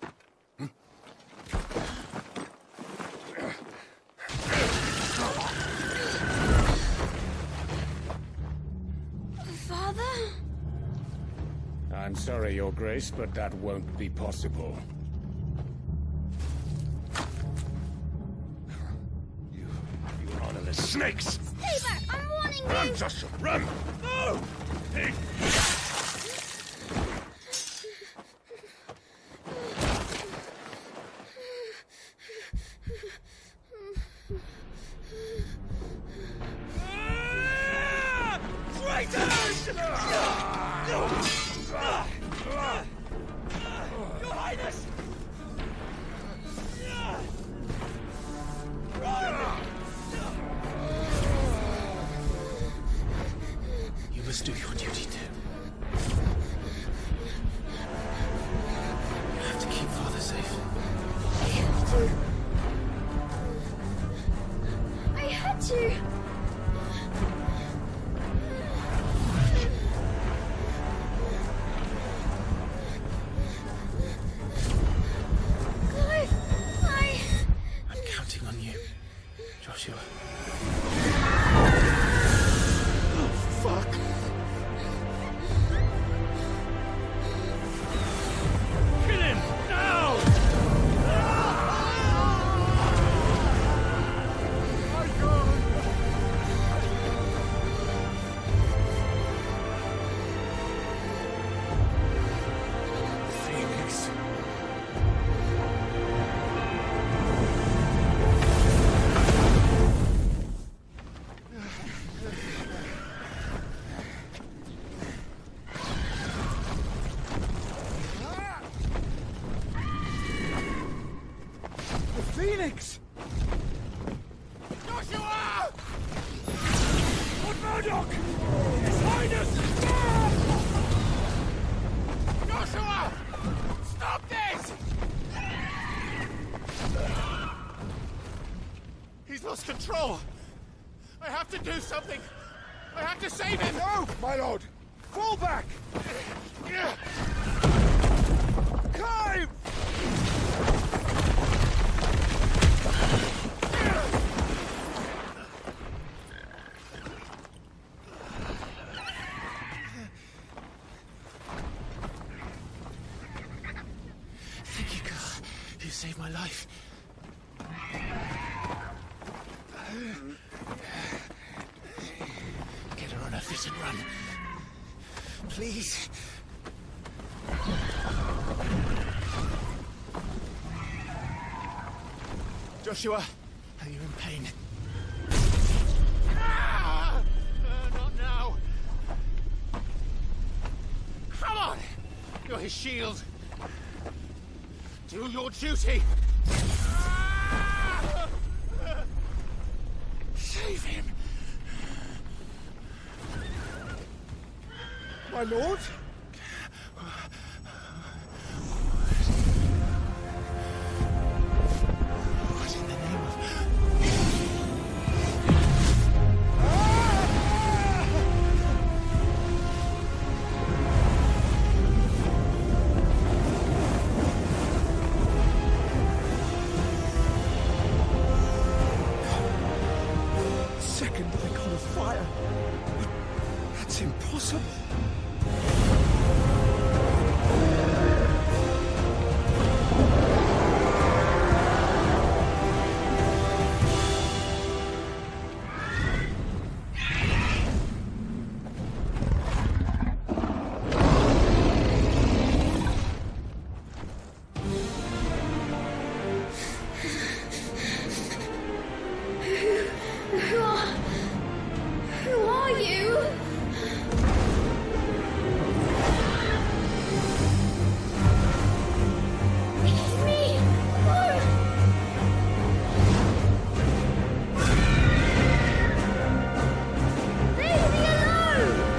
Father? I'm sorry, Your Grace, but that won't be possible. You honorless snakes! Stay back! I'm warning you! Run, Joshua, run! No! Hey. Traitors! Your Highness! You must do your duty too. Phoenix! Joshua! Lord Murdoch! His Highness! Joshua! Stop this! He's lost control. I have to do something. I have to save him. No, my lord. Fall back. Clive! Thank you, girl. You saved my life. Get her on her feet and run. Please. Joshua, are you in pain? Not now. Come on! You're his shield. Do your duty. Save him. My lord? What in the name of... Second icon of fire. That's impossible. Who are you? It's me! No! Leave me alone!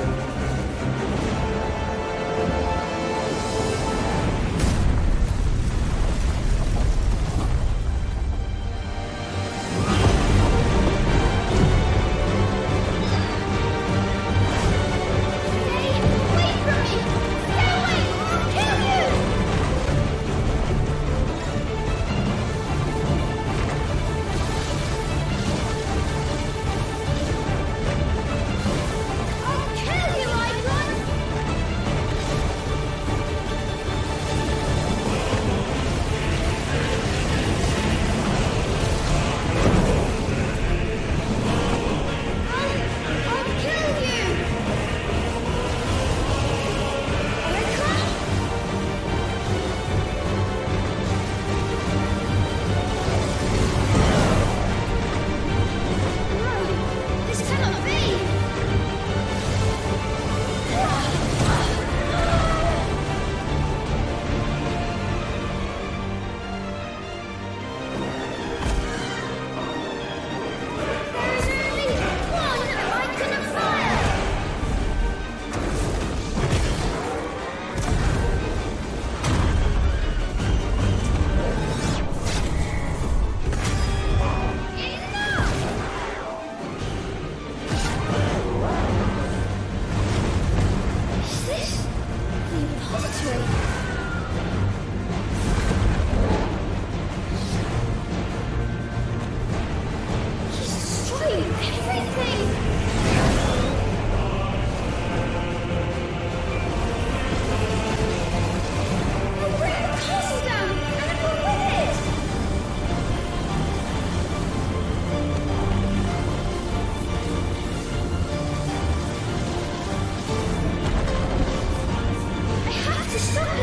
to stop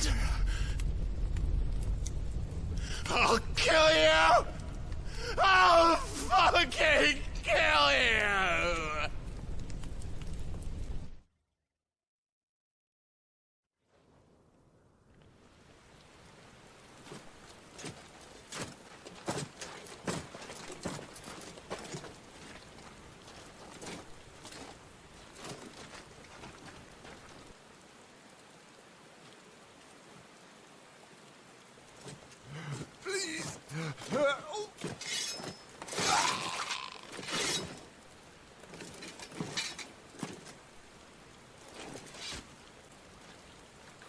it! I'll kill you! I'll fucking kill you!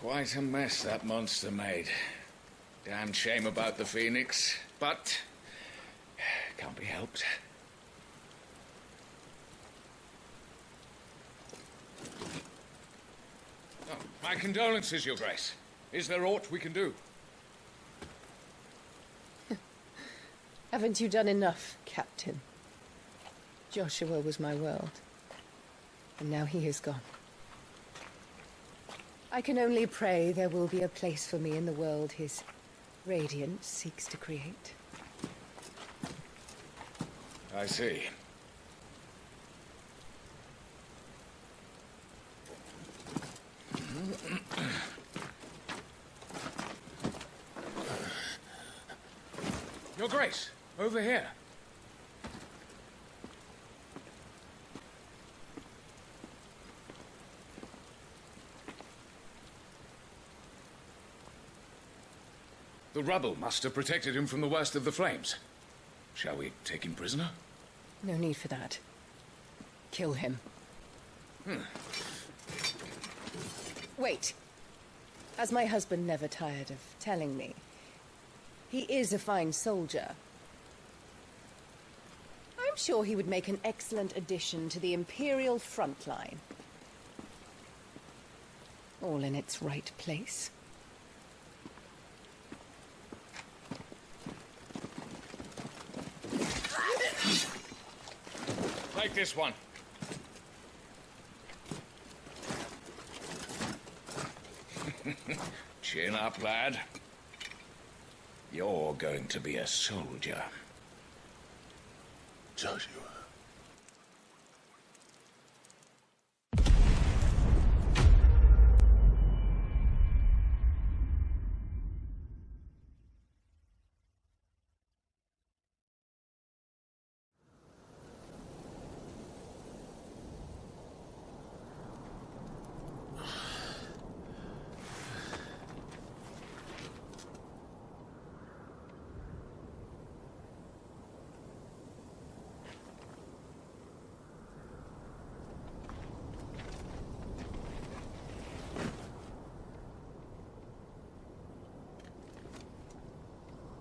Quite a mess that monster made. Damn shame about the Phoenix, but can't be helped. Oh, my condolences, Your Grace. Is there aught we can do? Haven't you done enough, Captain? Joshua was my world, and now he is gone. I can only pray there will be a place for me in the world his radiance seeks to create. I see. Your Grace, over here. The rubble must have protected him from the worst of the flames. Shall we take him prisoner? No need for that. Kill him. Wait. As my husband never tired of telling me, he is a fine soldier. I'm sure he would make an excellent addition to the Imperial front line. All in its right place. Take this one. Chin up, lad. You're going to be a soldier. Joshua.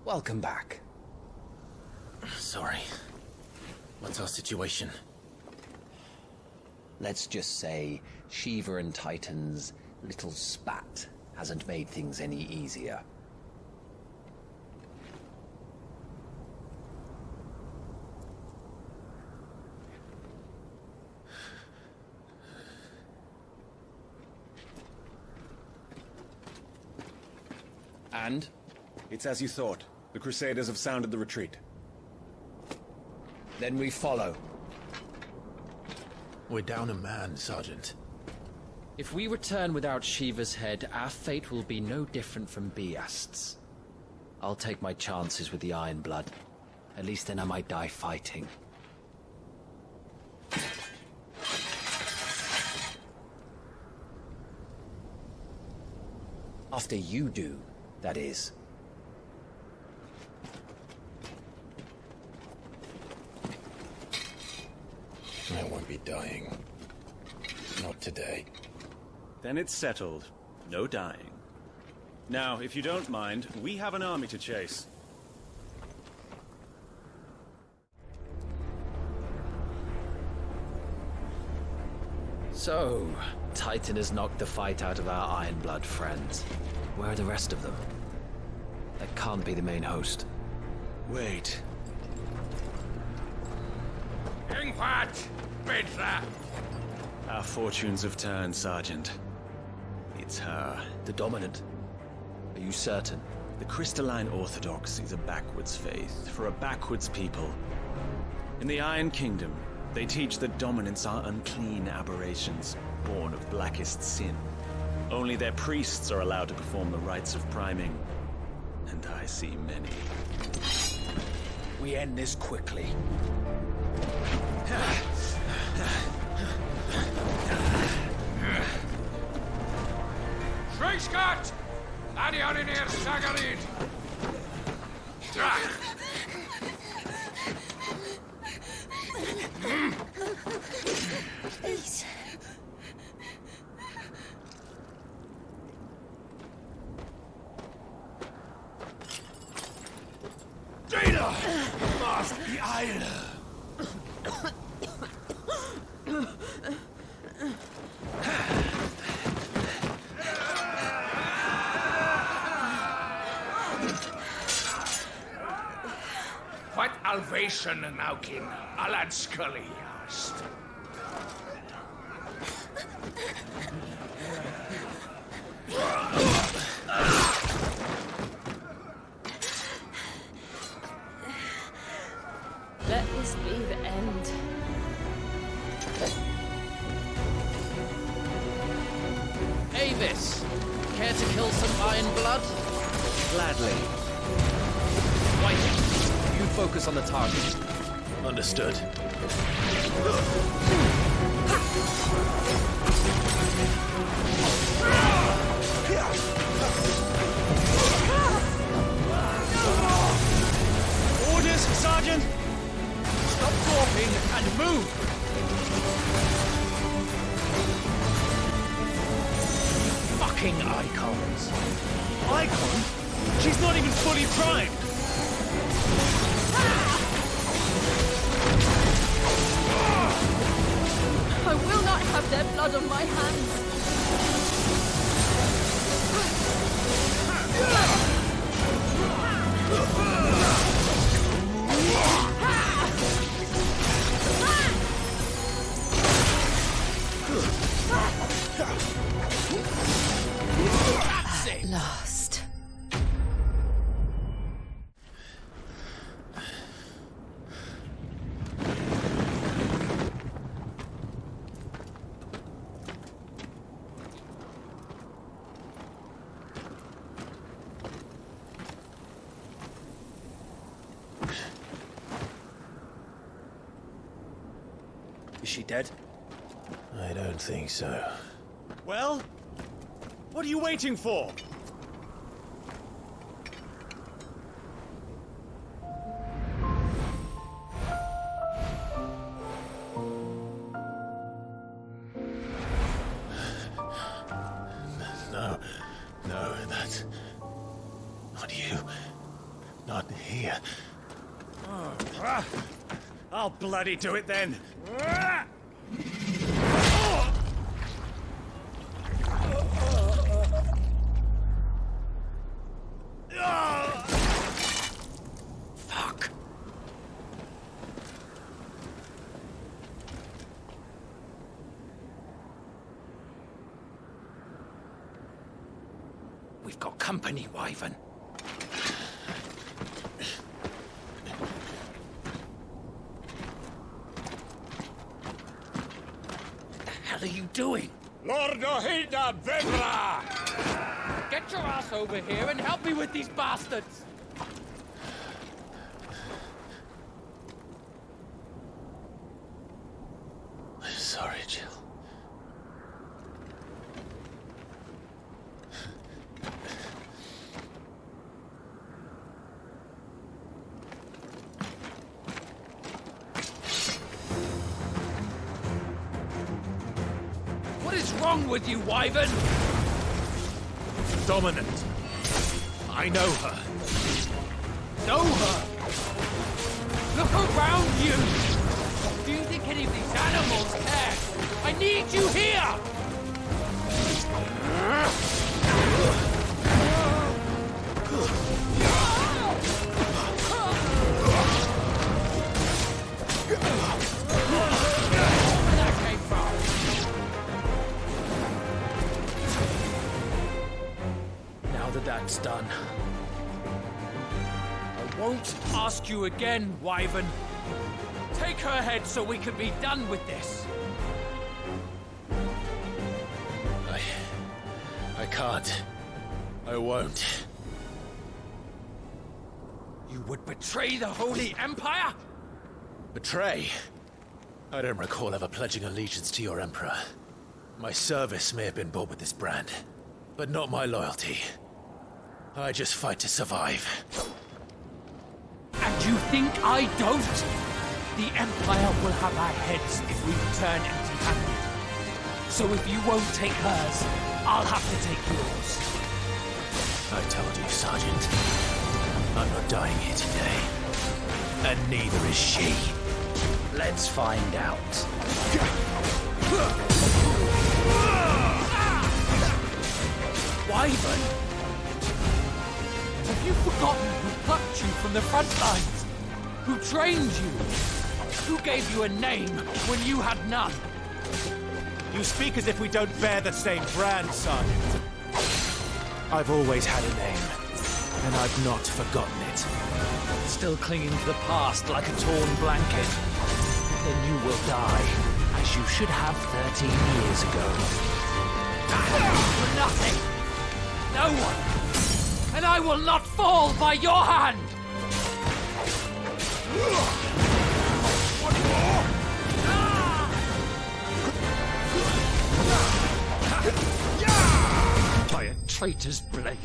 Welcome back. Sorry. What's our situation? Let's just say Shiva and Titan's little spat hasn't made things any easier. And? It's as you thought. The Crusaders have sounded the retreat. Then we follow. We're down a man, Sergeant. If we return without Shiva's head, our fate will be no different from Biast's. I'll take my chances with the Iron Blood. At least then I might die fighting. After you do, that is. I won't be dying. Not today. Then it's settled. No dying. Now, if you don't mind, we have an army to chase. So, Titan has knocked the fight out of our Iron Blood friends. Where are the rest of them? That can't be the main host. Wait. In what? Bidler? Our fortunes have turned, Sergeant. It's her. The Dominant. Are you certain? The Crystalline Orthodox is a backwards faith for a backwards people. In the Iron Kingdom, they teach that dominants are unclean aberrations, born of blackest sin. Only their priests are allowed to perform the rites of priming, and I see many. We end this quickly. Schreischgott! Adioninir Sagarid! Please. Data! Must be iron! What alvation naukin alad scully hast? Let this be the end. Avis, care to kill some iron blood? Gladly. White, you focus on the target. Understood. Orders, Sergeant! Stop talking and move! Fucking icons! Icon? She's not even fully primed! I will not have their blood on my hands. At last. Is she dead? I don't think so. Well? What are you waiting for? No, that's not you. Not here. I'll bloody do it then. Fuck. We've got company, Wyvern. What the hell are you doing? Lord Ohida Vedra! Get your ass over here and help me with these bastards! I'm sorry, Jill. What is wrong with you, Wyvern? Dominant. I know her. Know her? Look around you! Do you think any of these animals care? I need you here! Where that came from? Now Now that that's done, I won't ask you again, Wyvern. Take her head so we can be done with this. I can't. I won't. You would betray the Holy Empire? Betray? I don't recall ever pledging allegiance to your Emperor. My service may have been bought with this brand, but not my loyalty. I just fight to survive. And you think I don't? The Empire will have our heads if we return empty-handed. So if you won't take hers, I'll have to take yours. I told you, Sergeant. I'm not dying here today. And neither is she. let's find out. Wyvern? Have you forgotten who plucked you from the front lines? Who trained you? Who gave you a name when you had none? You speak as if we don't bear the same brand, Sergeant. I've always had a name, and I've not forgotten it. Still clinging to the past like a torn blanket. Then you will die, as you should have 13 years ago. For nothing! No one! And I will not fall by your hand! By a traitor's blade.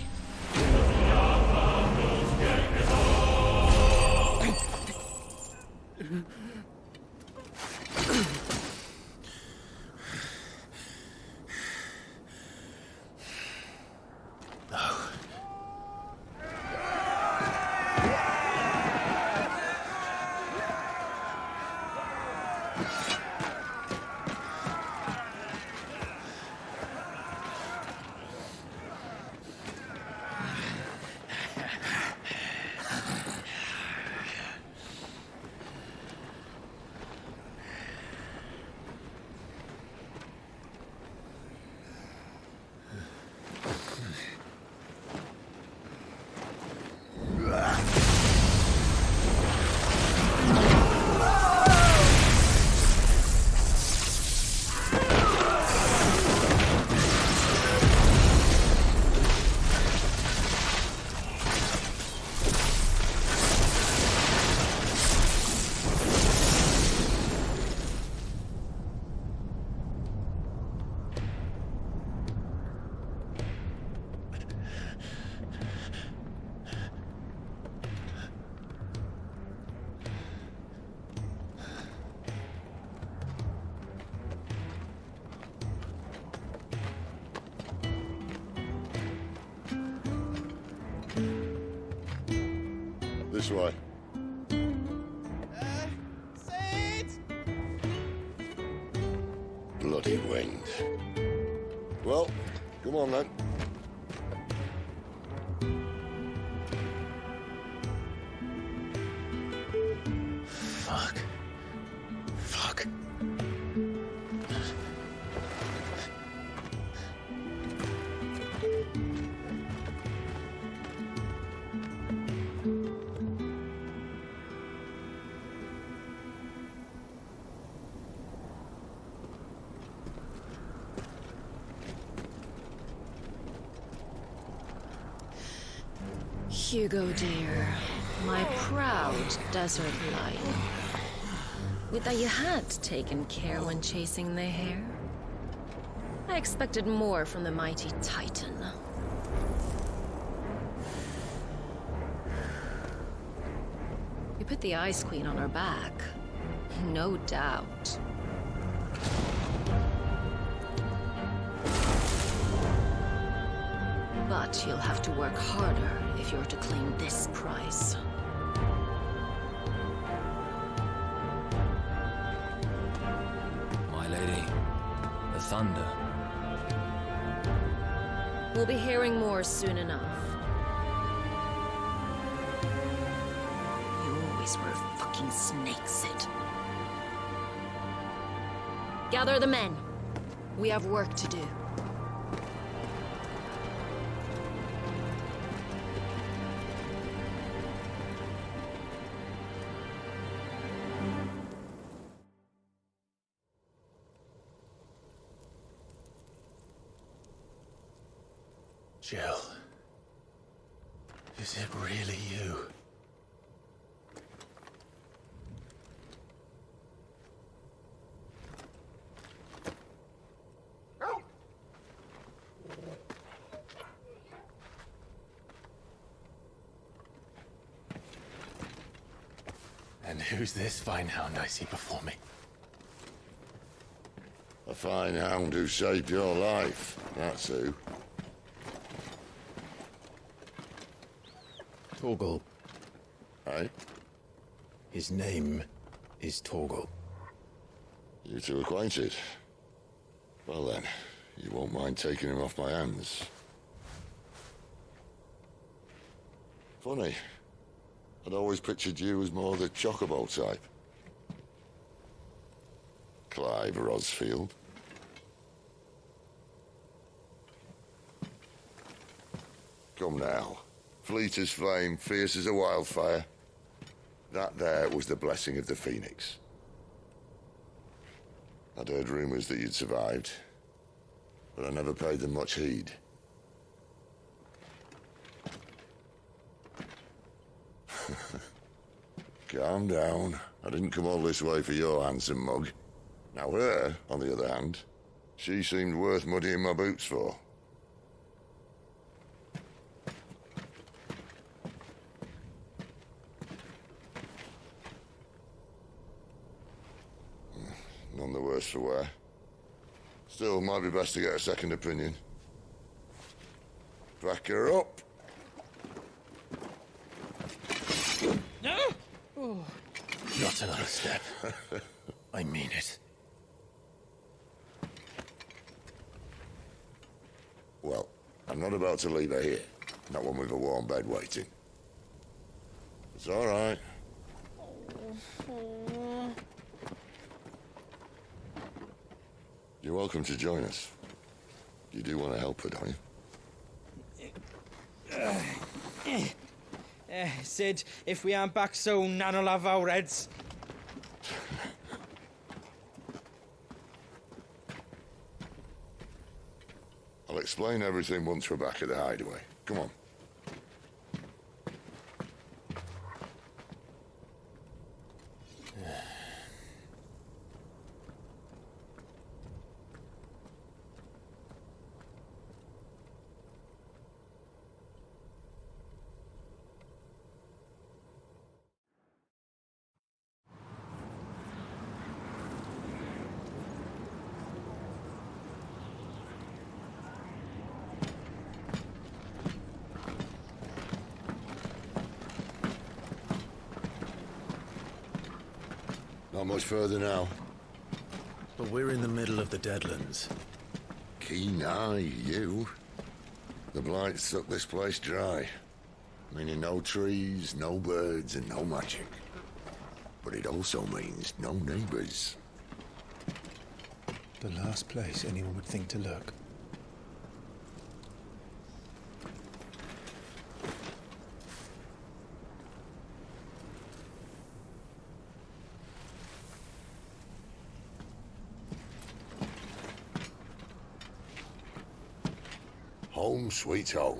This way. Bloody wind. Well, come on then. Fuck. Fuck. Hugo dear, my proud desert lion. Would that you had taken care when chasing the hare? I expected more from the mighty Titan. You put the Ice Queen on her back, no doubt. But you'll have to work harder if you're to claim this prize. My lady, the thunder. We'll be hearing more soon enough. You always were a fucking snake, Sid. Gather the men. We have work to do. Jill. Is it really you? And who's this fine hound I see before me? A fine hound who saved your life, that's who. Torgal. Aye? His name is Torgal. You two acquainted? Well then, you won't mind taking him off my hands. Funny. I'd always pictured you as more the chocobo type. Clive Rosfield. Come now. Fleet as flame, fierce as a wildfire. That there was the blessing of the Phoenix. I'd heard rumours that you'd survived, but I never paid them much heed. Calm down. I didn't come all this way for your handsome mug. Now her, on the other hand, she seemed worth muddying my boots for. None the worse for wear. Still, might be best to get a second opinion. Back her up. No! Oh. Not another step. I mean it. Well, I'm not about to leave her here. Not one with a warm bed waiting. It's all right. You're welcome to join us. You do want to help her, don't you? Sid, if we aren't back soon, Nan'll have our heads. I'll explain everything once we're back at the Hideaway. Come on. Not much further now. But we're in the middle of the Deadlands. Keen eye, you. The blight sucked this place dry. Meaning no trees, no birds, and no magic. But it also means no neighbors. The last place anyone would think to look. Home sweet home.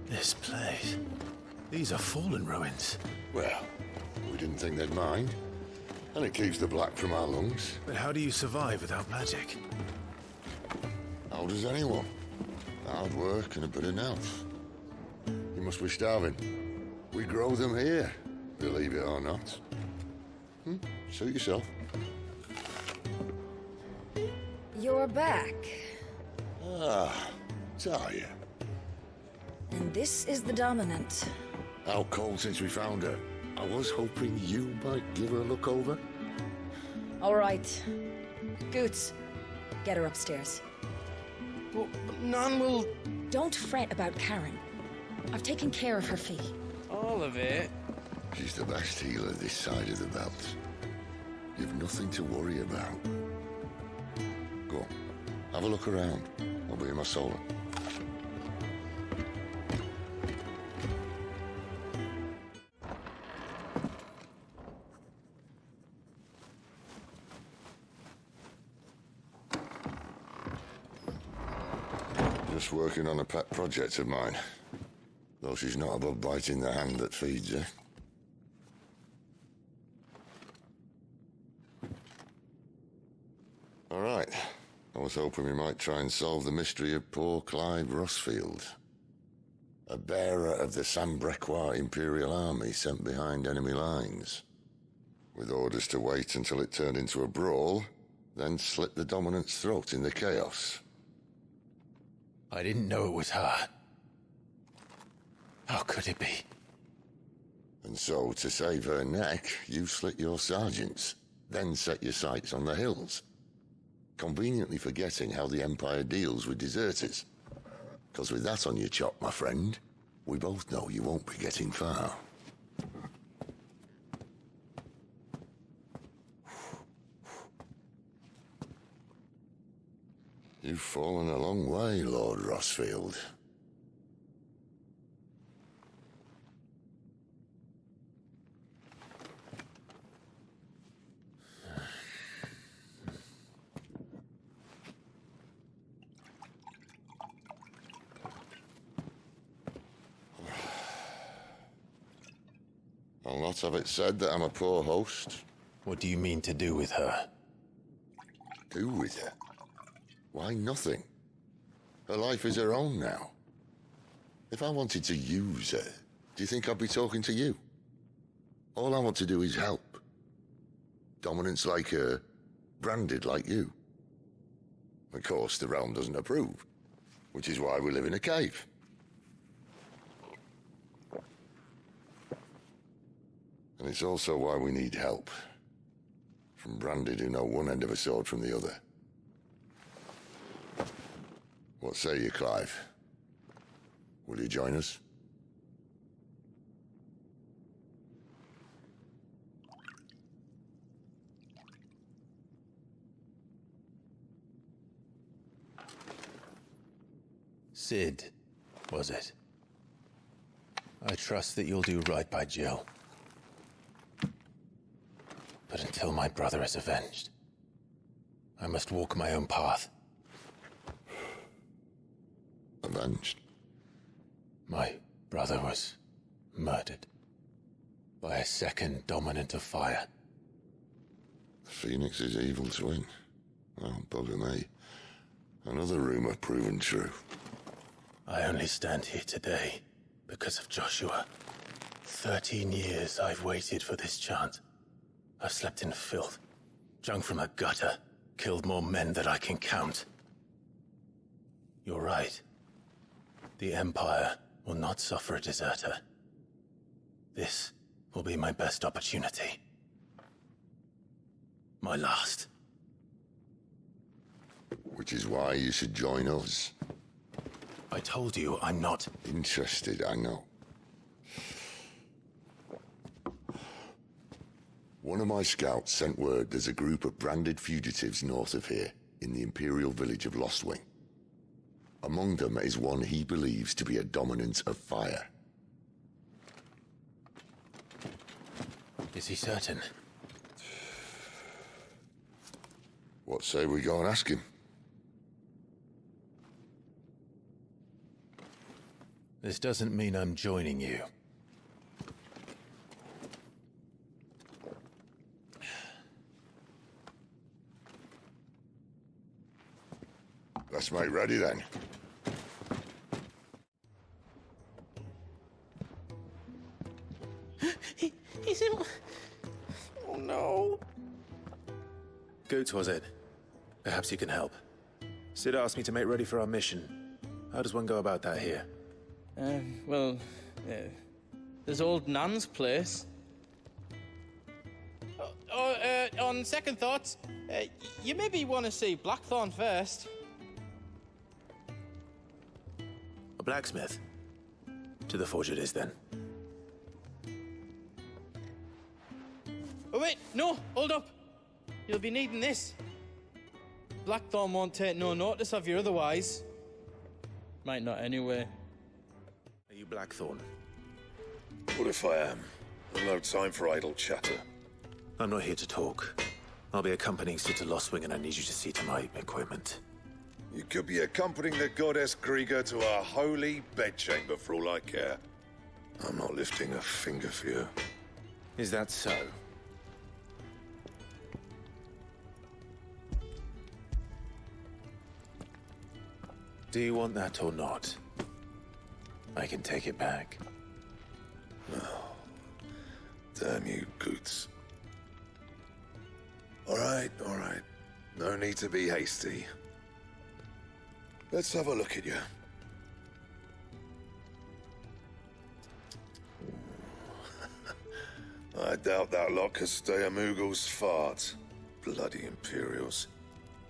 This place. These are fallen ruins. Well, we didn't think they'd mind. And it keeps the black from our lungs. But how do you survive without magic? How does anyone? Hard work and a bit of nous. You must be starving. We grow them here, believe it or not. Suit yourself. You're back. Ah, Talia. And this is the Dominant. How cold since we found her? I was hoping you might give her a look over. All right. Goots, get her upstairs. But Nan will... Don't fret about Karen. I've taken care of her fee. All of it? She's the best healer this side of the belt. You've nothing to worry about. Go on, have a look around. I'll be in my solo. Just working on a pet project of mine. Though she's not above biting the hand that feeds her. All right. I was hoping we might try and solve the mystery of poor Clive Rosfield. A bearer of the Sambrequois Imperial army sent behind enemy lines. With orders to wait until it turned into a brawl, then slit the dominant's throat in the chaos. I didn't know it was her. How could it be? And so, to save her neck, you slit your sergeants, then set your sights on the hills. Conveniently forgetting how the Empire deals with deserters. Because with that on your chop, my friend, we both know you won't be getting far. You've fallen a long way, Lord Rosfield. I'll not have it said that I'm a poor host. What do you mean to do with her? Do with her? Why, nothing. Her life is her own now. If I wanted to use her, do you think I'd be talking to you? All I want to do is help. Dominants like her, branded like you. Of course, the realm doesn't approve, which is why we live in a cave. And it's also why we need help. From branded who know one end of a sword from the other. What say you, Clive? Will you join us? Sid, was it? I trust that you'll do right by Jill. But until my brother is avenged, I must walk my own path. Avenged? My brother was murdered by a second dominant of fire. The Phoenix's evil twin. Oh, bugger me. Another rumor proven true. I only stand here today because of Joshua. 13 years I've waited for this chance. I've slept in filth, drunk from a gutter, killed more men than I can count. You're right. The Empire will not suffer a deserter. This will be my best opportunity. My last. Which is why you should join us. I told you I'm not interested, I know. One of my scouts sent word there's a group of branded fugitives north of here, in the Imperial village of Lostwing. Among them is one he believes to be a dominant of fire. Is he certain? What say we go and ask him? This doesn't mean I'm joining you. Let's make ready then. He's in... Oh no. Goots, was it? Perhaps you can help. Sid asked me to make ready for our mission. How does one go about that here? Well, there's old Nan's place. on second thoughts, you maybe want to see Blackthorn first. A blacksmith? To the forge it is, then. Oh wait, no, hold up. You'll be needing this. Blackthorn won't take no notice of you otherwise. Might not anyway. Are you Blackthorn? What if I am? I've no time for idle chatter. I'm not here to talk. I'll be accompanying Sister Lostwing, and I need you to see to my equipment. You could be accompanying the goddess Grieger to our holy bedchamber for all I care. I'm not lifting a finger for you. Is that so? Do you want that or not? I can take it back. Oh, damn you, Goots. All right. No need to be hasty. Let's have a look at you. I doubt that lot could stay a Moogle's fart. Bloody Imperials.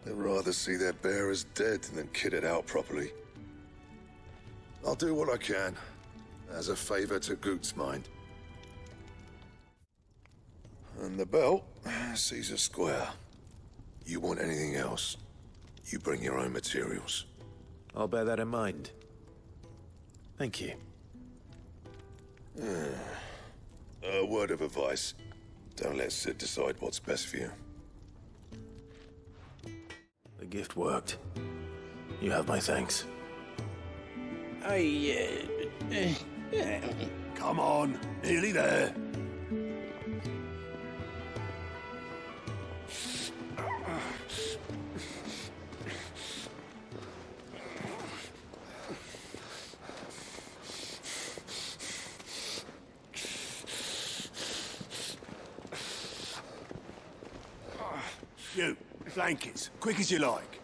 They'd rather see their bearers dead than kitted out properly. I'll do what I can, as a favor to Goot's mind. And the belt sees a square. You want anything else, you bring your own materials. I'll bear that in mind. Thank you. A word of advice. Don't let Sid decide what's best for you. The gift worked. You have my thanks. Come on, nearly there. You, blankets, quick as you like.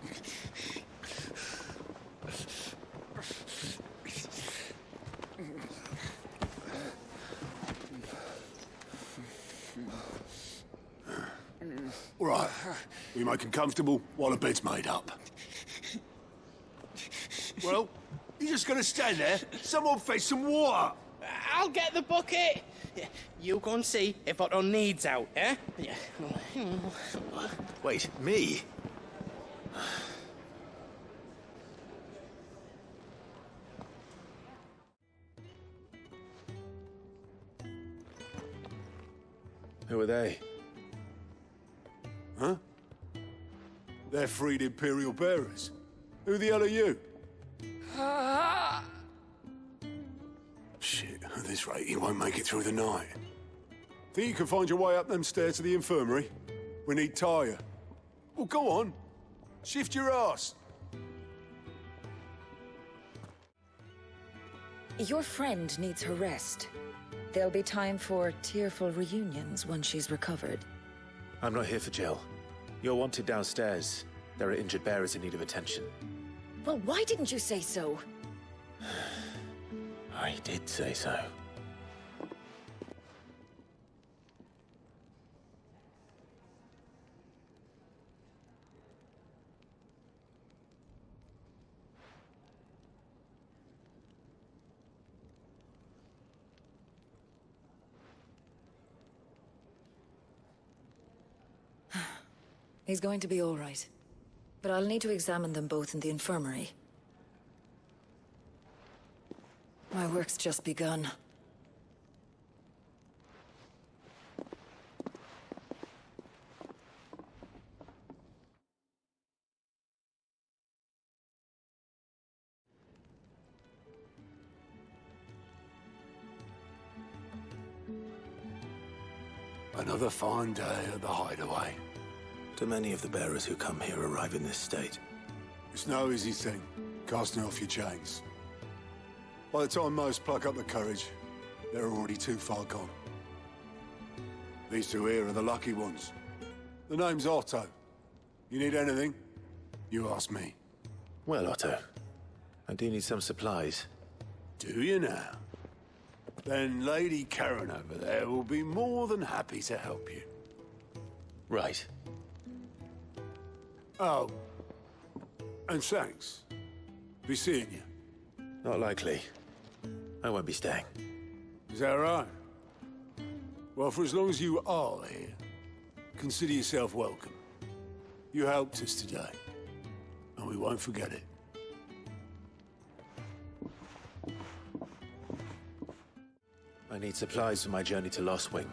All right, we make them comfortable while the bed's made up. Well, you just gonna stand there? Someone fetch some water. I'll get the bucket. You go and see if Otto needs out, eh? Wait, me? Who are they? Huh? They're freed Imperial bearers. Who the hell are you? Shit, at this rate, he won't make it through the night. Think you can find your way up them stairs to the infirmary? We need Taya. Well, go on. Shift your ass. Your friend needs her rest. There'll be time for tearful reunions once she's recovered. I'm not here for Jill. You're wanted downstairs. There are injured bearers in need of attention. Well, why didn't you say so? I did say so. He's going to be all right. But I'll need to examine them both in the infirmary. My work's just begun. Another fine day at the Hideaway. Do many of the bearers who come here arrive in this state? It's no easy thing, casting off your chains. By the time most pluck up the courage, they're already too far gone. These two here are the lucky ones. The name's Otto. You need anything, you ask me. Well, Otto, I do need some supplies. Do you now? Then Lady Karen over there will be more than happy to help you. Right. Oh. And thanks. Be seeing you. Not likely. I won't be staying. Is that right? Well, for as long as you are here, consider yourself welcome. You helped us today, and we won't forget it. I need supplies for my journey to Lostwing.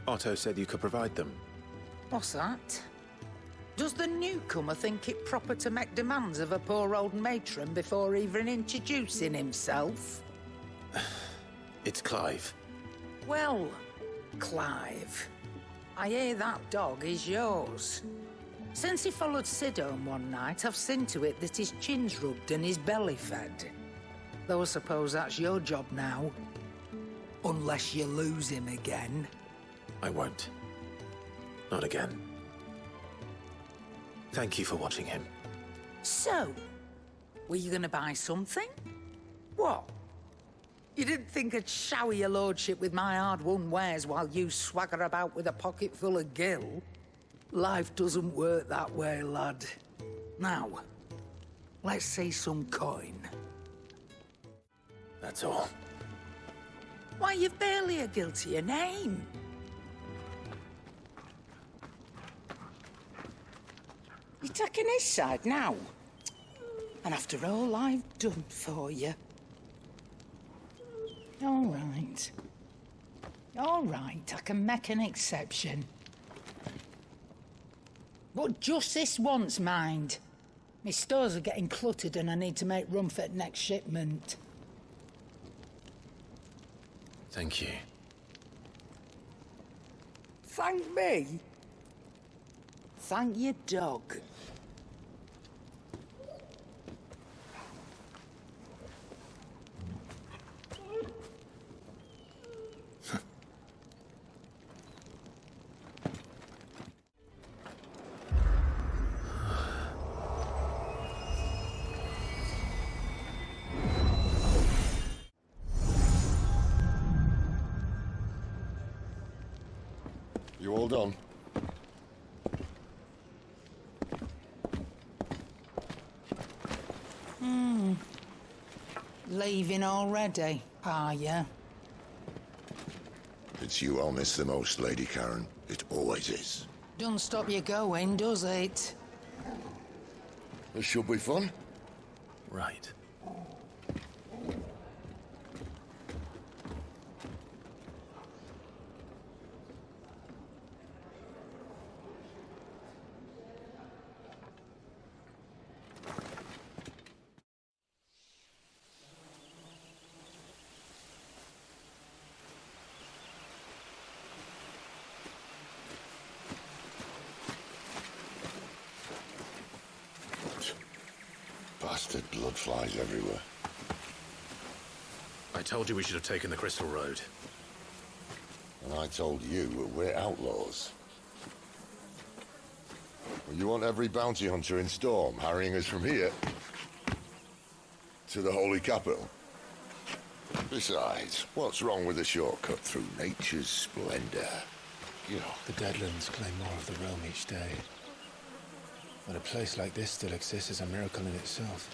Otto said you could provide them. What's that? Does the newcomer think it proper to make demands of a poor old matron before even introducing himself? It's Clive. Well, Clive, I hear that dog is yours. Since he followed Sid home one night, I've seen to it that his chin's rubbed and his belly fed. Though I suppose that's your job now. Unless you lose him again. I won't. Not again. Thank you for watching him. So, were you gonna buy something? What? You didn't think I'd shower your lordship with my hard-won wares while you swagger about with a pocket full of gil? Life doesn't work that way, lad. Now, let's see some coin. That's all. Why, you've barely a gil to your name. You're taking his side now? And after all I've done for you. All right. All right, I can make an exception. But just this once, mind. My stores are getting cluttered and I need to make room for the next shipment. Thank you. Thank me? Thank your dog. You all done? Leaving already, are you? It's you I'll miss the most, Lady Karen. It always is. Don't stop you going, does it? This should be fun. Right. Bastard blood flies everywhere. I told you we should have taken the Crystal Road. And I told you we're outlaws. Well, you want every bounty hunter in Storm harrying us from here to the Holy Capital? Besides, what's wrong with a shortcut through nature's splendor? You know, The Deadlands claim more of the realm each day. But a place like this still exists is a miracle in itself.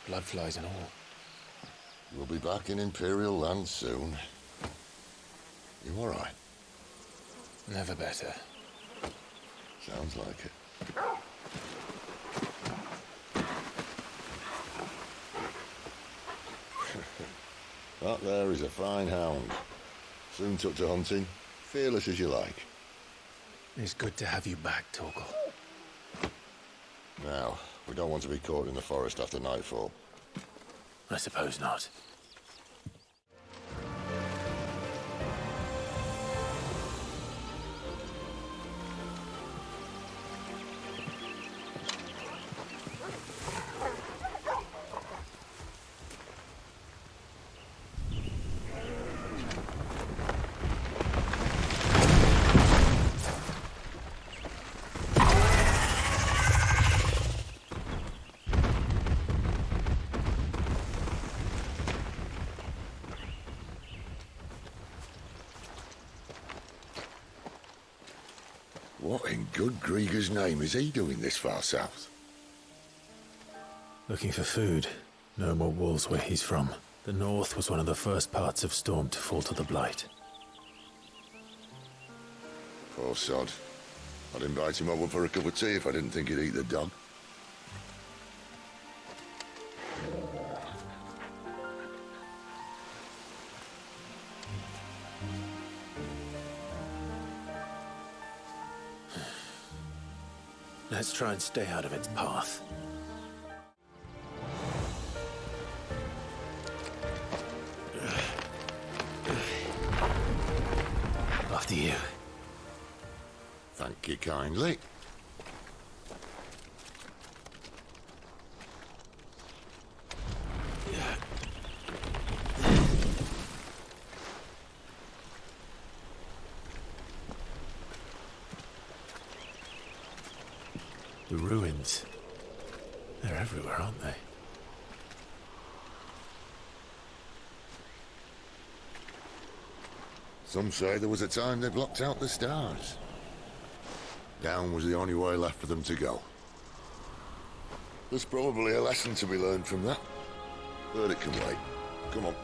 Bloodflies and all. we'll be back in Imperial land soon. You all right? Never better. Sounds like it. That there is a fine hound. Soon took to hunting. Fearless as you like. It's good to have you back, Torgal. Now, we don't want to be caught in the forest after nightfall. I suppose not. What in good Grieger's name is he doing this far south? Looking for food. No more wolves where he's from. The north was one of the first parts of Storm to fall to the Blight. Poor sod. I'd invite him over for a cup of tea if I didn't think he'd eat the dog. Let's try and stay out of its path. After you. Thank you kindly. The ruins. They're everywhere, aren't they? Some say there was a time they blocked out the stars. Down was the only way left for them to go. There's probably a lesson to be learned from that. But it can wait. Come on.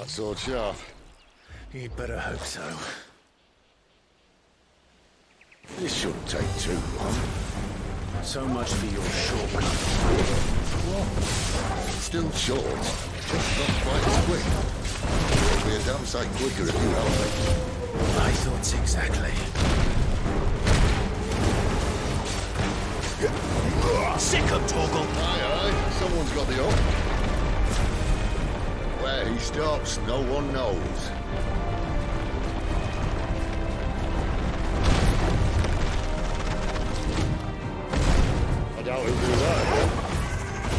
Sword sharp. You'd better hope so. This shouldn't take too long. So much for your shortcut. What? Still short. Just not quite as quick. It'll be a damn sight quicker if you help me. My thoughts exactly. Sick of Torgal! Aye, someone's got the up. Where he stops, no one knows. I doubt he'll do that.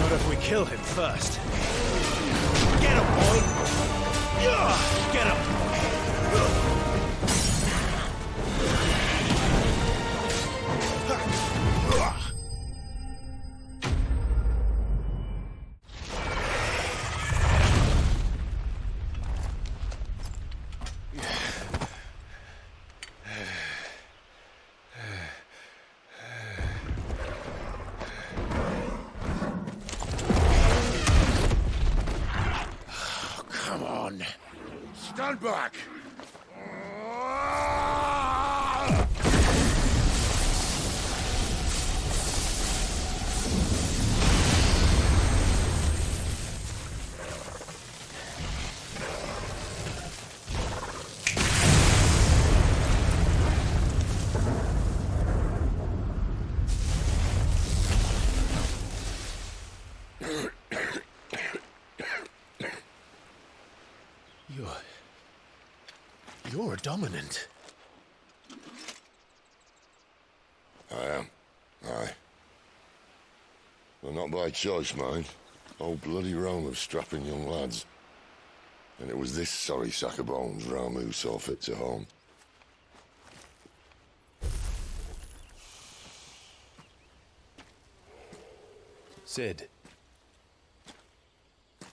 Not if we kill him first. Get him, boy! Get him! Stand back! You're a dominant. I am. Aye. But not by choice, mind. Oh, bloody realm of strapping young lads. And it was this sorry sack of bones Ramu saw fit to home. Sid.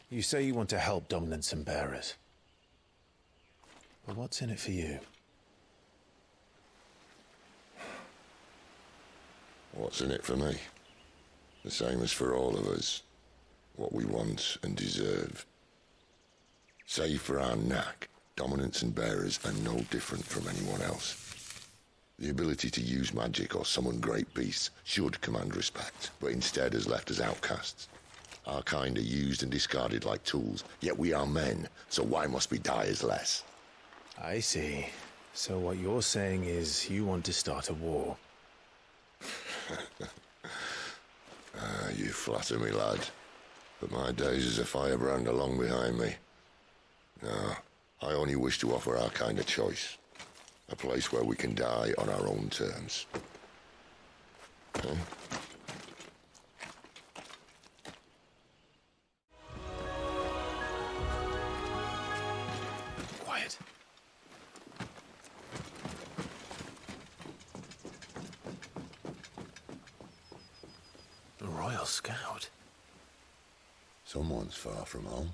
You say you want to help dominants and bearers. But what's in it for you? What's in it for me? The same as for all of us. What we want and deserve. Save for our knack, dominants and bearers are no different from anyone else. The ability to use magic or summon great beasts should command respect, but instead has left us outcasts. Our kind are used and discarded like tools, yet we are men, so why must we die as less? I see. So what you're saying is you want to start a war. You flatter me, lad. But my days as a firebrand are long behind me. No, I only wish to offer our kind of choice. A place where we can die on our own terms. Huh? Quiet. A Royal Scout. Someone's far from home.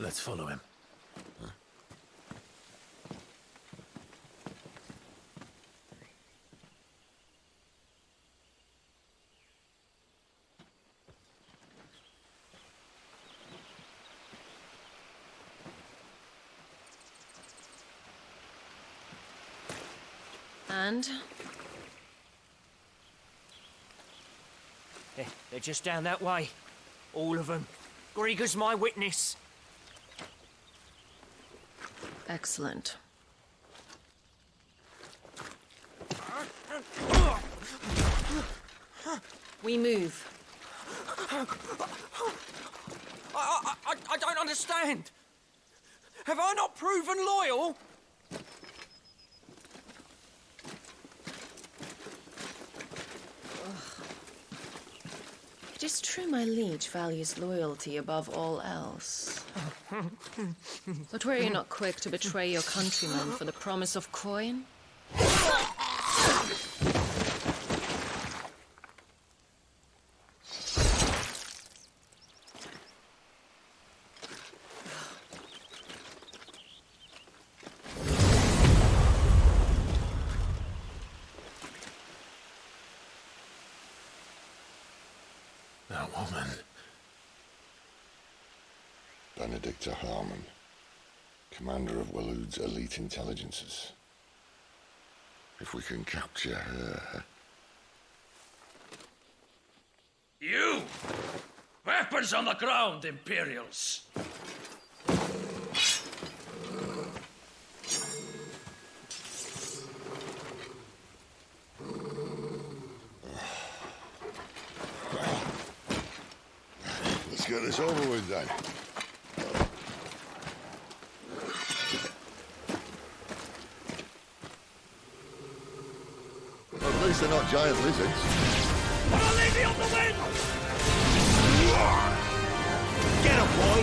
Let's follow him. Huh? And? They're just down that way. All of them. Grieger's my witness. Excellent. We move. I don't understand. Have I not proven loyal? It is true my liege values loyalty above all else. But were you not quick to betray your countrymen for the promise of coin? That woman. Benedicta Harmon, commander of Waloed's elite intelligences. If we can capture her... You! Weapons on the ground, Imperials! Let's get this over with then. At least they're not giant lizards. I'll leave you on the wind! Get him, boy!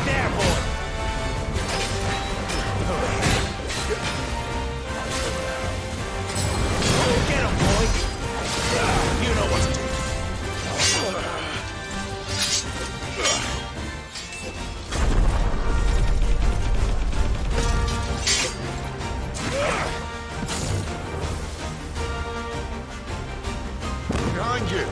There, boy! Get him, boy! You know what to do. Behind you!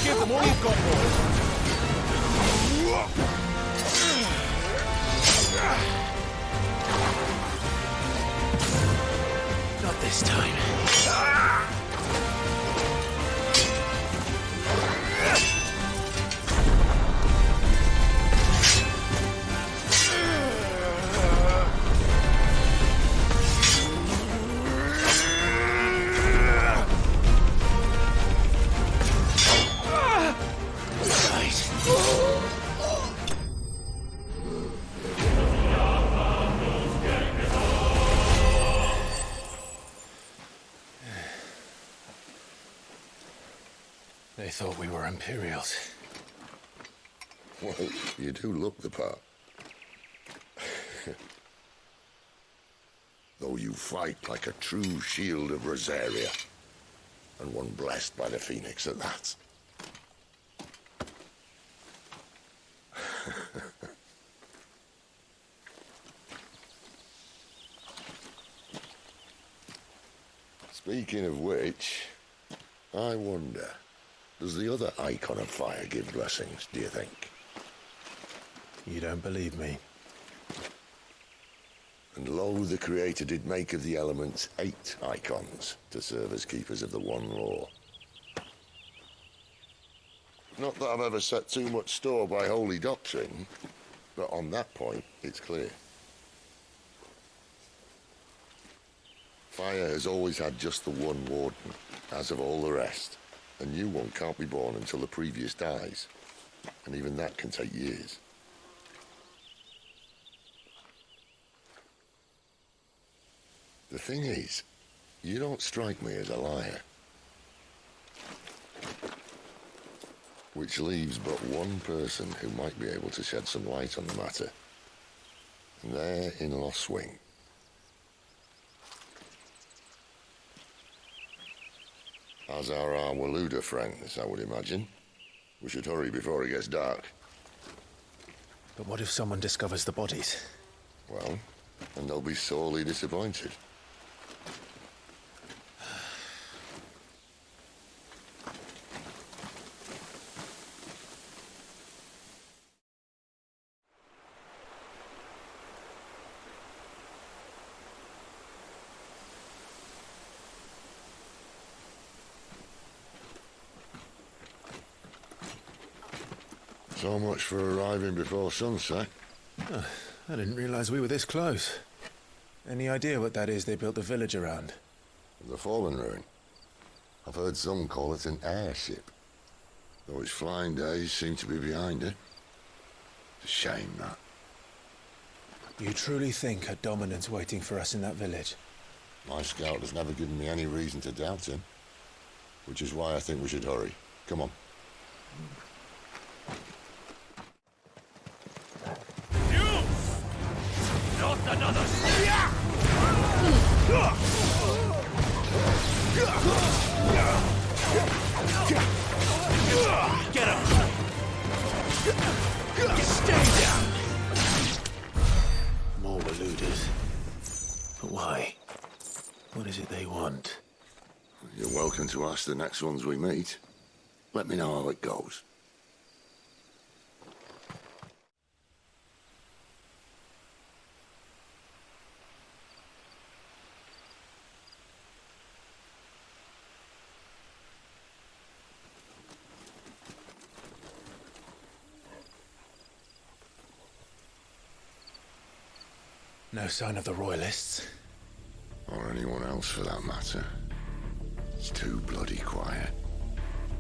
Give them all you've got, boys. Not this time. They thought we were Imperials. Well, you do look the part. Though you fight like a true shield of Rosaria. And one blessed by the Phoenix at that. Speaking of which, I wonder, does the other icon of fire give blessings, do you think? You don't believe me? And lo, the Creator did make of the elements 8 icons to serve as keepers of the one law. Not that I've ever set too much store by holy doctrine, but on that point, it's clear. Fire has always had just the one warden, as of all the rest. A new one can't be born until the previous dies, and even that can take years. The thing is, you don't strike me as a liar. Which leaves but one person who might be able to shed some light on the matter. And they're in Lostwing. As are our Waluda friends, I would imagine. We should hurry before it gets dark. But what if someone discovers the bodies? Well, and they'll be sorely disappointed. So much for arriving before sunset. Oh, I didn't realize we were this close. Any idea what that is they built the village around? The fallen ruin. I've heard some call it an airship. Though its flying days seem to be behind it. It's a shame, that. You truly think a dominant's waiting for us in that village? My scout has never given me any reason to doubt him. Which is why I think we should hurry. Come on. Not another. Get him! Stay down! More Waludas. But why? What is it they want? You're welcome to ask the next ones we meet. Let me know how it goes. No sign of the Royalists. Or anyone else for that matter. It's too bloody quiet.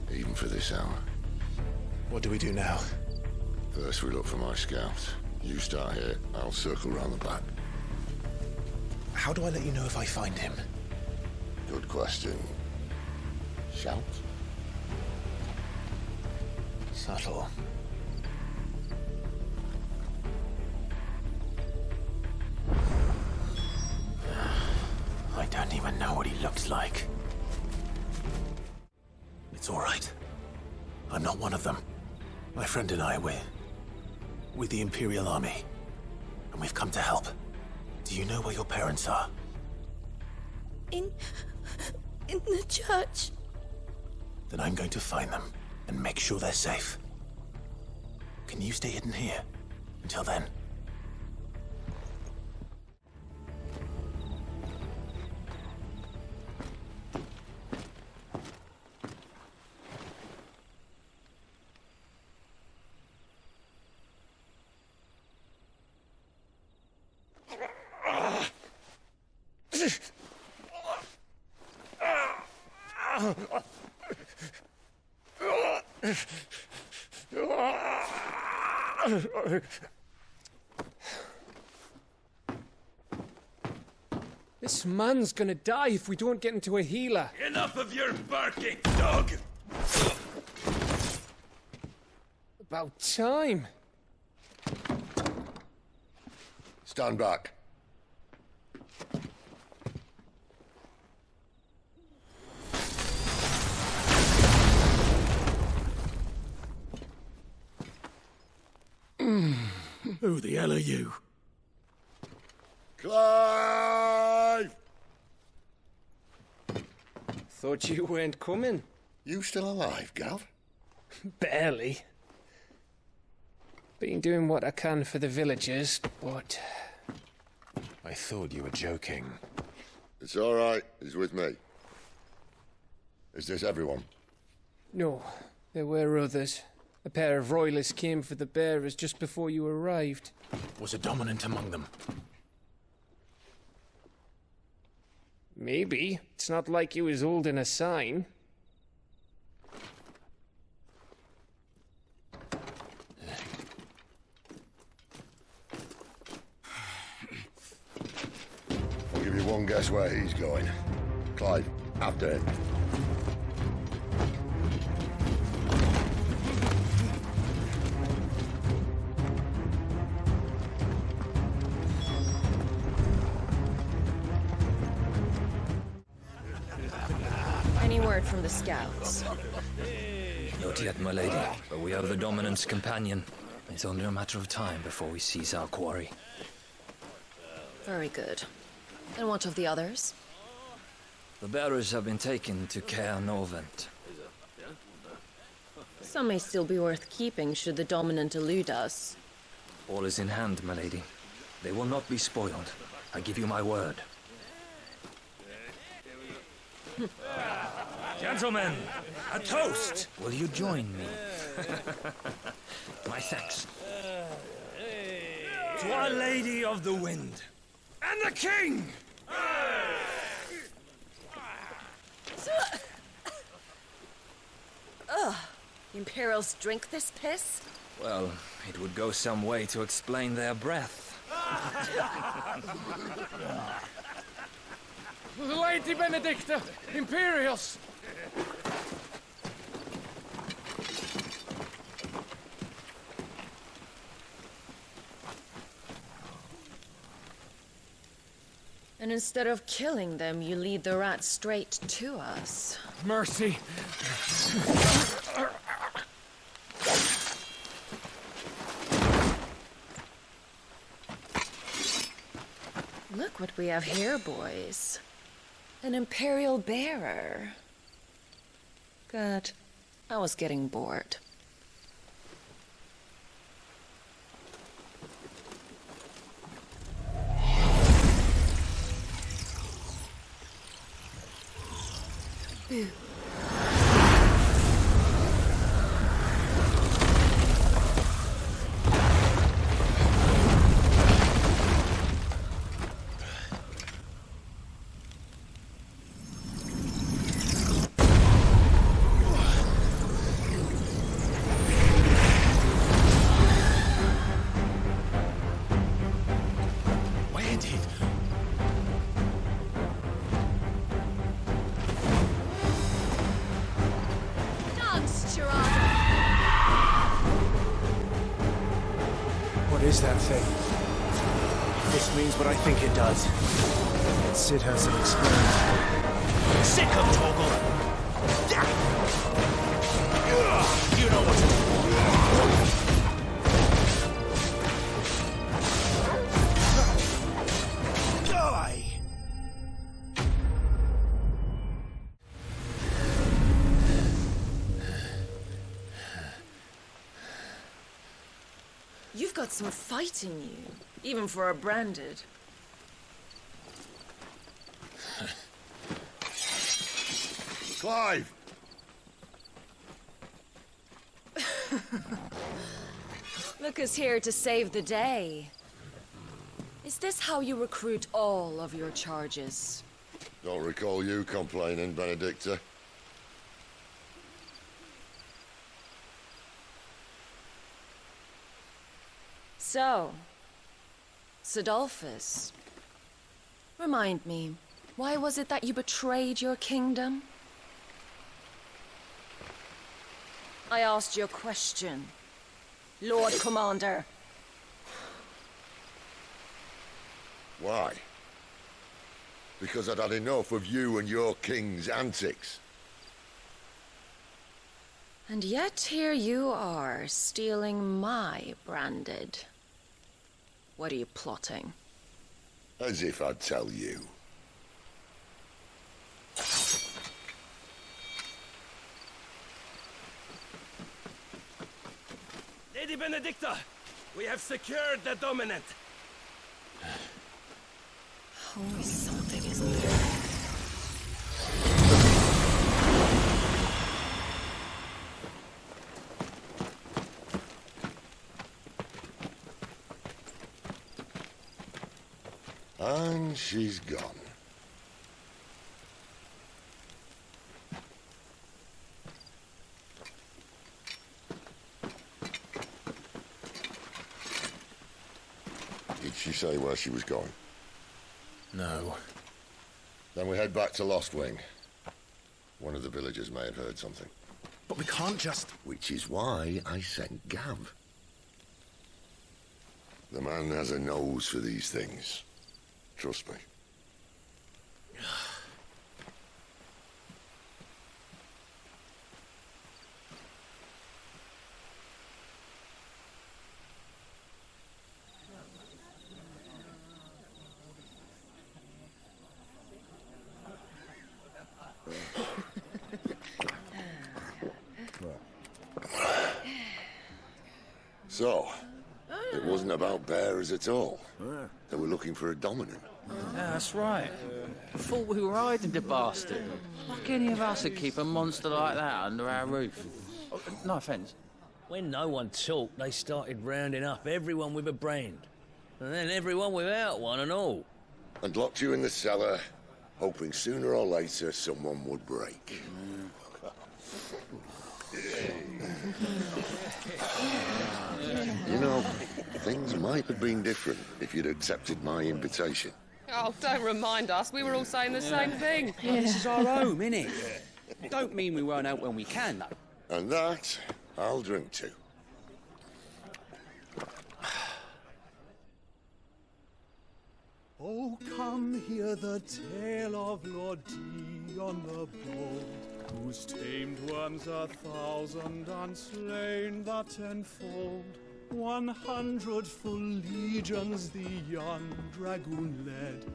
Even for this hour. What do we do now? First we look for my scout. You start here, I'll circle round the back. How do I let you know if I find him? Good question. Shout? Subtle. I don't even know what he looks like. It's all right. I'm not one of them. My friend and I, we're with the Imperial Army. And we've come to help. Do you know where your parents are? In the church. Then I'm going to find them and make sure they're safe. Can you stay hidden here until then? This man's gonna die if we don't get into a healer. Enough of your barking, dog! About time. Stand back. Who the hell are you? Clive! Thought you weren't coming. You still alive, Gav? Barely. Been doing what I can for the villagers, but... I thought you were joking. It's all right. He's with me. Is this everyone? No, there were others. A pair of royalists came for the bearers just before you arrived. Was a dominant among them? Maybe. It's not like he was holding a sign. I'll give you one guess where he's going. Clive, after him. Any word from the scouts? Not yet, my lady, but we have the Dominant's companion. It's only a matter of time before we seize our quarry. Very good. And what of the others? The bearers have been taken to Caer Norvent. Some may still be worth keeping should the Dominant elude us. All is in hand, my lady. They will not be spoiled. I give you my word. Gentlemen, a toast! Will you join me? My thanks. To Our Lady of the Wind. And the King! Ugh. Imperials drink this piss? Well, it would go some way to explain their breath. Lady Benedicta! Imperials! And instead of killing them, you lead the rats straight to us. Mercy! Look what we have here, boys. An Imperial bearer. Good. I was getting bored. Boo. What is that thing? This means what I think it does. Sid has some experience. Sick of Torgal! You know what to do. Die! You've got some fight in you, even for a branded. Clive! Look who's here to save the day. Is this how you recruit all of your charges? Don't recall you complaining, Benedicta. So, Sidolphus, remind me, why was it that you betrayed your kingdom? I asked you a question, Lord Commander. Why? Because I'd had enough of you and your king's antics. And yet here you are, stealing my branded. What are you plotting? As if I'd tell you. Lady Benedicta! We have secured the dominant. Always something, isn't there? And she's gone. Did she say where she was going? No. Then we head back to Lostwing. One of the villagers may have heard something. But we can't just... Which is why I sent Gav. The man has a nose for these things. Trust me. So, it wasn't about bearers at all. They were looking for a dominant. Yeah, that's right. Thought we were hiding the bastard. Like any of us would keep a monster like that under our roof. Oh, no offence. When no one talked, they started rounding up everyone with a brand. And then everyone without one and all. And locked you in the cellar, hoping sooner or later someone would break. You know, things might have been different if you'd accepted my invitation. Oh, don't remind us. We were all saying the same thing. This is our home, innit? Don't mean we won't out when we can, though. And that, I'll drink to. Oh, come hear the tale of Lord Dion the Bold, whose tamed worms 1,000 and slain the tenfold. 100 full legions the young dragoon led,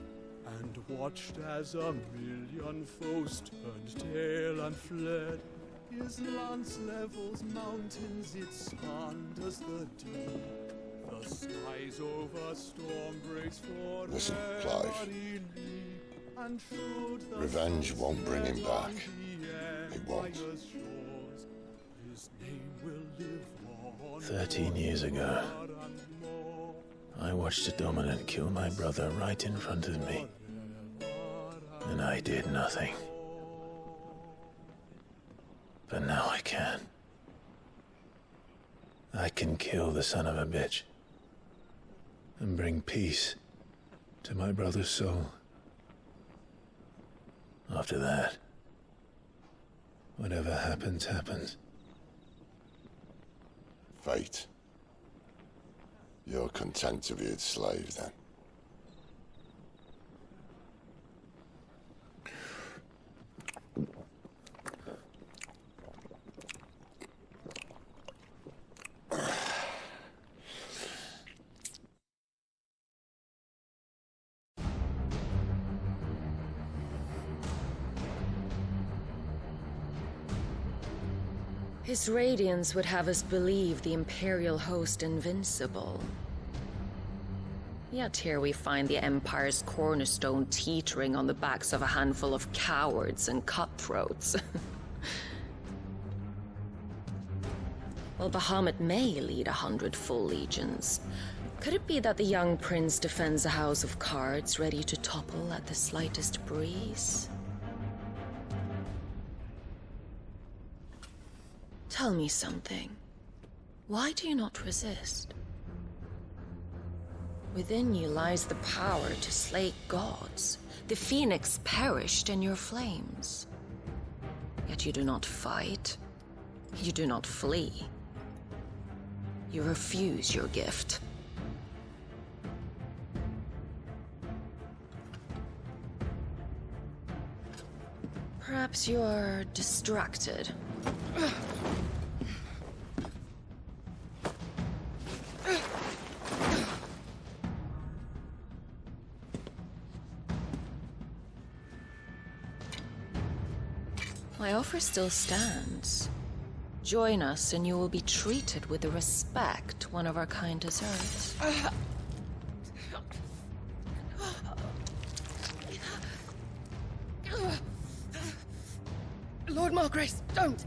and watched as 1,000,000 foes turned tail and fled. His lance levels mountains, it sanders the deep. The skies over storm breaks for Listen, Clive. and showed the Revenge won't bring him back. It won't. His name will live on. 13 years ago, I watched a dominant kill my brother right in front of me. And I did nothing. But now I can. I can kill the son of a bitch. And bring peace to my brother's soul. After that, whatever happens, happens. Fate. You're content to be its slave, then? His radiance would have us believe the Imperial host invincible. Yet here we find the Empire's cornerstone teetering on the backs of a handful of cowards and cutthroats. Well, Bahamut may lead 100 full legions. Could it be that the young prince defends a house of cards ready to topple at the slightest breeze? Tell me something. Why do you not resist? Within you lies the power to slay gods. The phoenix perished in your flames. Yet you do not fight. You do not flee. You refuse your gift. Perhaps you're distracted. My offer still stands. Join us and you will be treated with the respect one of our kind deserves. Lord Margrace, don't!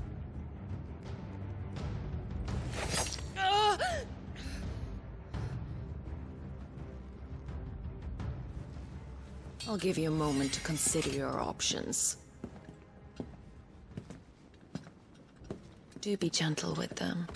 I'll give you a moment to consider your options. Do be gentle with them.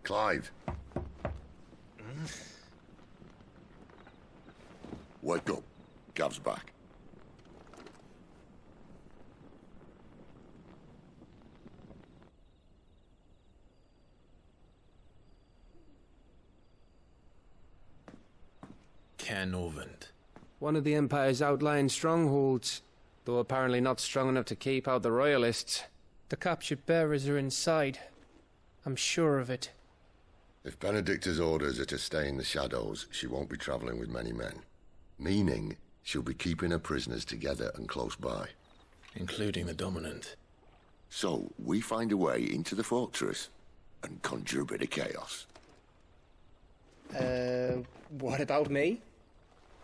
Clive. Wake up. Gav's back. One of the Empire's outlying strongholds, though apparently not strong enough to keep out the Royalists. The captured bearers are inside. I'm sure of it. If Benedicta's orders are to stay in the shadows, she won't be traveling with many men. Meaning, she'll be keeping her prisoners together and close by. Including the Dominant. So, we find a way into the fortress and conjure a bit of chaos. What about me?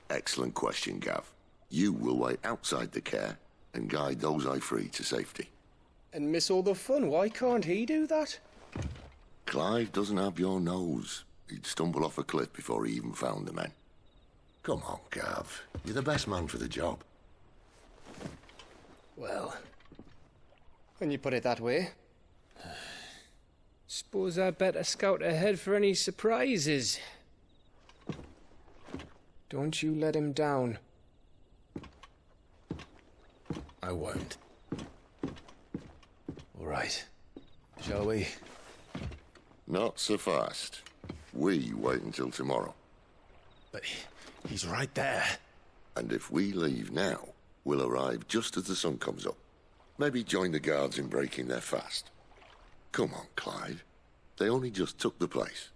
Excellent question, Gav. You will wait outside the care and guide those I free to safety. And miss all the fun. Why can't he do that? Clive doesn't have your nose. He'd stumble off a cliff before he even found the men. Come on, Gav. You're the best man for the job. Well, when you put it that way. Suppose I'd better scout ahead for any surprises. Don't you let him down. I won't. All right. Shall we? Not so fast. We wait until tomorrow. But he's right there. And if we leave now, we'll arrive just as the sun comes up. Maybe join the guards in breaking their fast. Come on, Clive. They only just took the place.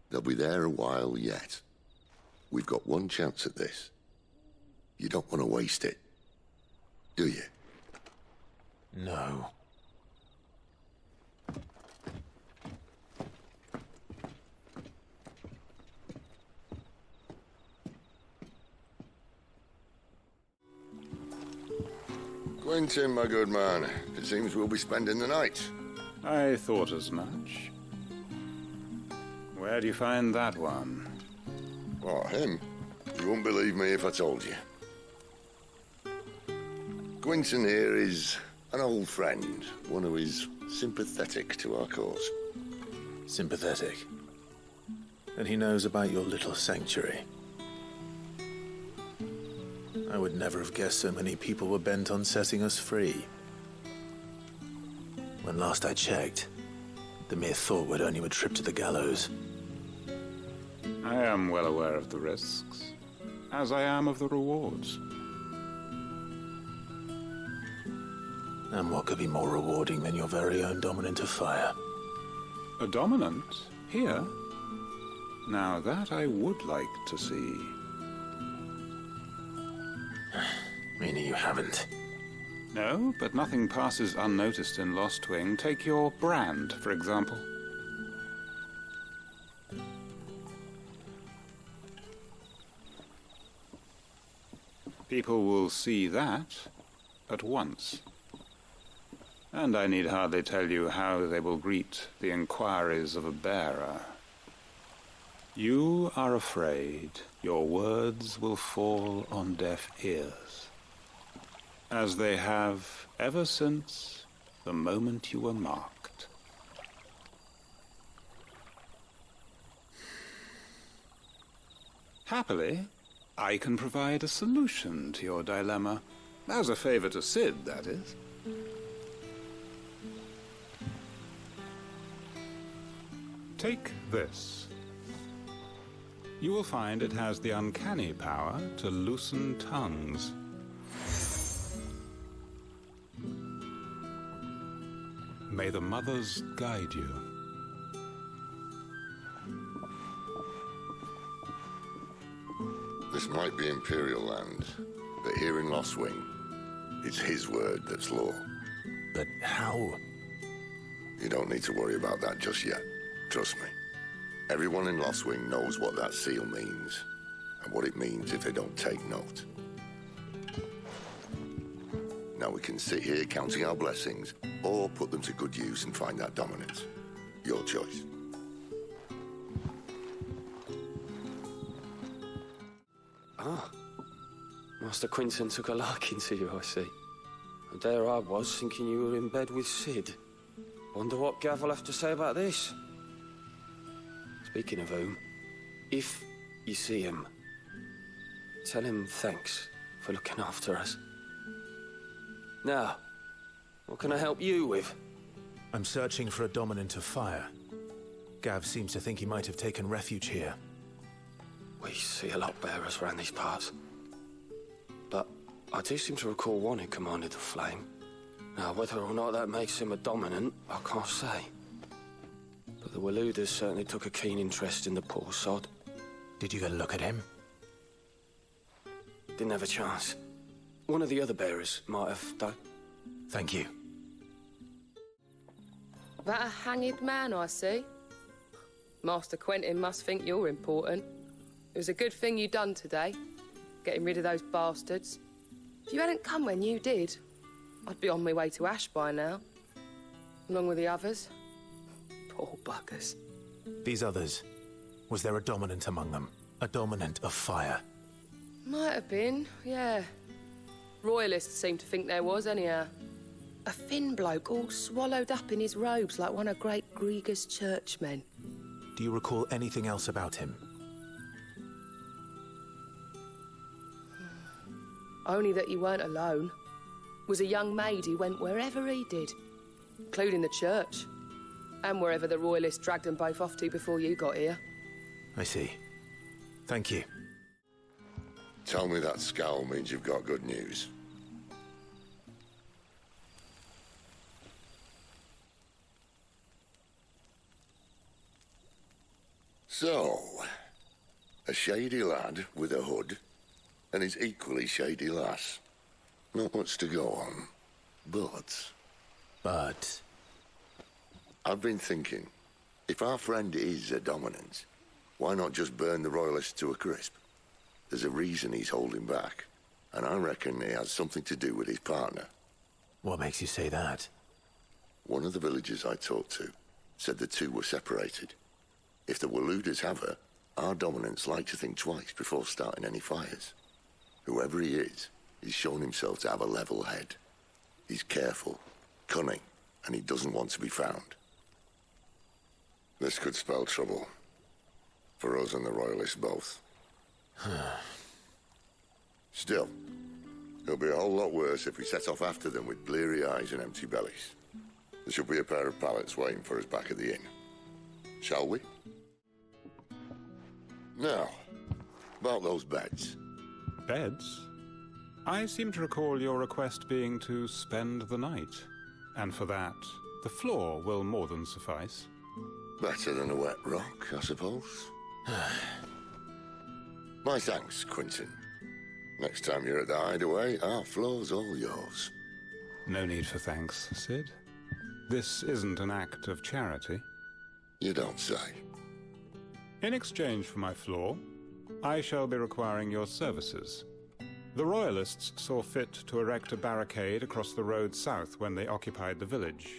They'll be there a while yet. We've got one chance at this. You don't want to waste it, do you? No. Quentin, my good man. It seems we'll be spending the night. I thought as much. Where do you find that one? Oh, him? You wouldn't believe me if I told you. Quentin here is an old friend, one who is sympathetic to our cause. Sympathetic? And he knows about your little sanctuary. I would never have guessed so many people were bent on setting us free. When last I checked, the mere thought would earn you a trip to the gallows. I am well aware of the risks, as I am of the rewards. And what could be more rewarding than your very own Dominant of Fire? A Dominant? Here? Now that I would like to see. Meaning you haven't? No, but nothing passes unnoticed in Lostwing. Take your brand, for example. People will see that at once. And I need hardly tell you how they will greet the inquiries of a bearer. You are afraid your words will fall on deaf ears, as they have ever since the moment you were marked. Happily, I can provide a solution to your dilemma. As a favor to Sid, that is. Take this. You will find it has the uncanny power to loosen tongues. May the mothers guide you. This might be Imperial land, but here in Lostwing, it's his word that's law. But how? You don't need to worry about that just yet. Trust me. Everyone in Lostwing knows what that seal means, and what it means if they don't take note. Now we can sit here counting our blessings, or put them to good use and find that dominance. Your choice. Ah. Master Quinton took a liking to you, I see. And there I was, thinking you were in bed with Sid. Wonder what Gav will have to say about this. Speaking of whom, if you see him, tell him thanks for looking after us. Now, what can I help you with? I'm searching for a dominant of fire. Gav seems to think he might have taken refuge here. We see a lot bearers around these parts. But I do seem to recall one who commanded the flame. Now, whether or not that makes him a dominant, I can't say. But the Waluders certainly took a keen interest in the poor sod. Did you get a look at him? Didn't have a chance. One of the other bearers might have, though. Thank you. That a hanged man, I see. Master Quentin must think you're important. It was a good thing you done today, getting rid of those bastards. If you hadn't come when you did, I'd be on my way to Ash by now, along with the others. Poor buggers. These others, was there a dominant among them? A dominant of fire? Might have been, yeah. Royalists seem to think there was, anyhow. A thin bloke all swallowed up in his robes like one of Great Grieger's churchmen. Do you recall anything else about him? Only that he weren't alone. Was a young maid who went wherever he did, including the church, and wherever the Royalists dragged them both off to before you got here. I see. Thank you. Tell me that scowl means you've got good news. So, a shady lad with a hood, and his equally shady lass. Not much to go on, but... I've been thinking, if our friend is a dominant, why not just burn the Royalists to a crisp? There's a reason he's holding back, and I reckon it has something to do with his partner. What makes you say that? One of the villagers I talked to said the two were separated. If the Waluders have her, our dominants like to think twice before starting any fires. Whoever he is, he's shown himself to have a level head. He's careful, cunning, and he doesn't want to be found. This could spell trouble. For us and the Royalists both. Still, it'll be a whole lot worse if we set off after them with bleary eyes and empty bellies. There should be a pair of pallets waiting for us back at the inn. Shall we? Now, about those beds. Beds? I seem to recall your request being to spend the night. And for that, the floor will more than suffice. Better than a wet rock, I suppose. My thanks, Quinton. Next time you're at the Hideaway, our floor's all yours. No need for thanks, Sid. This isn't an act of charity. You don't say. In exchange for my floor, I shall be requiring your services. The Royalists saw fit to erect a barricade across the road south when they occupied the village,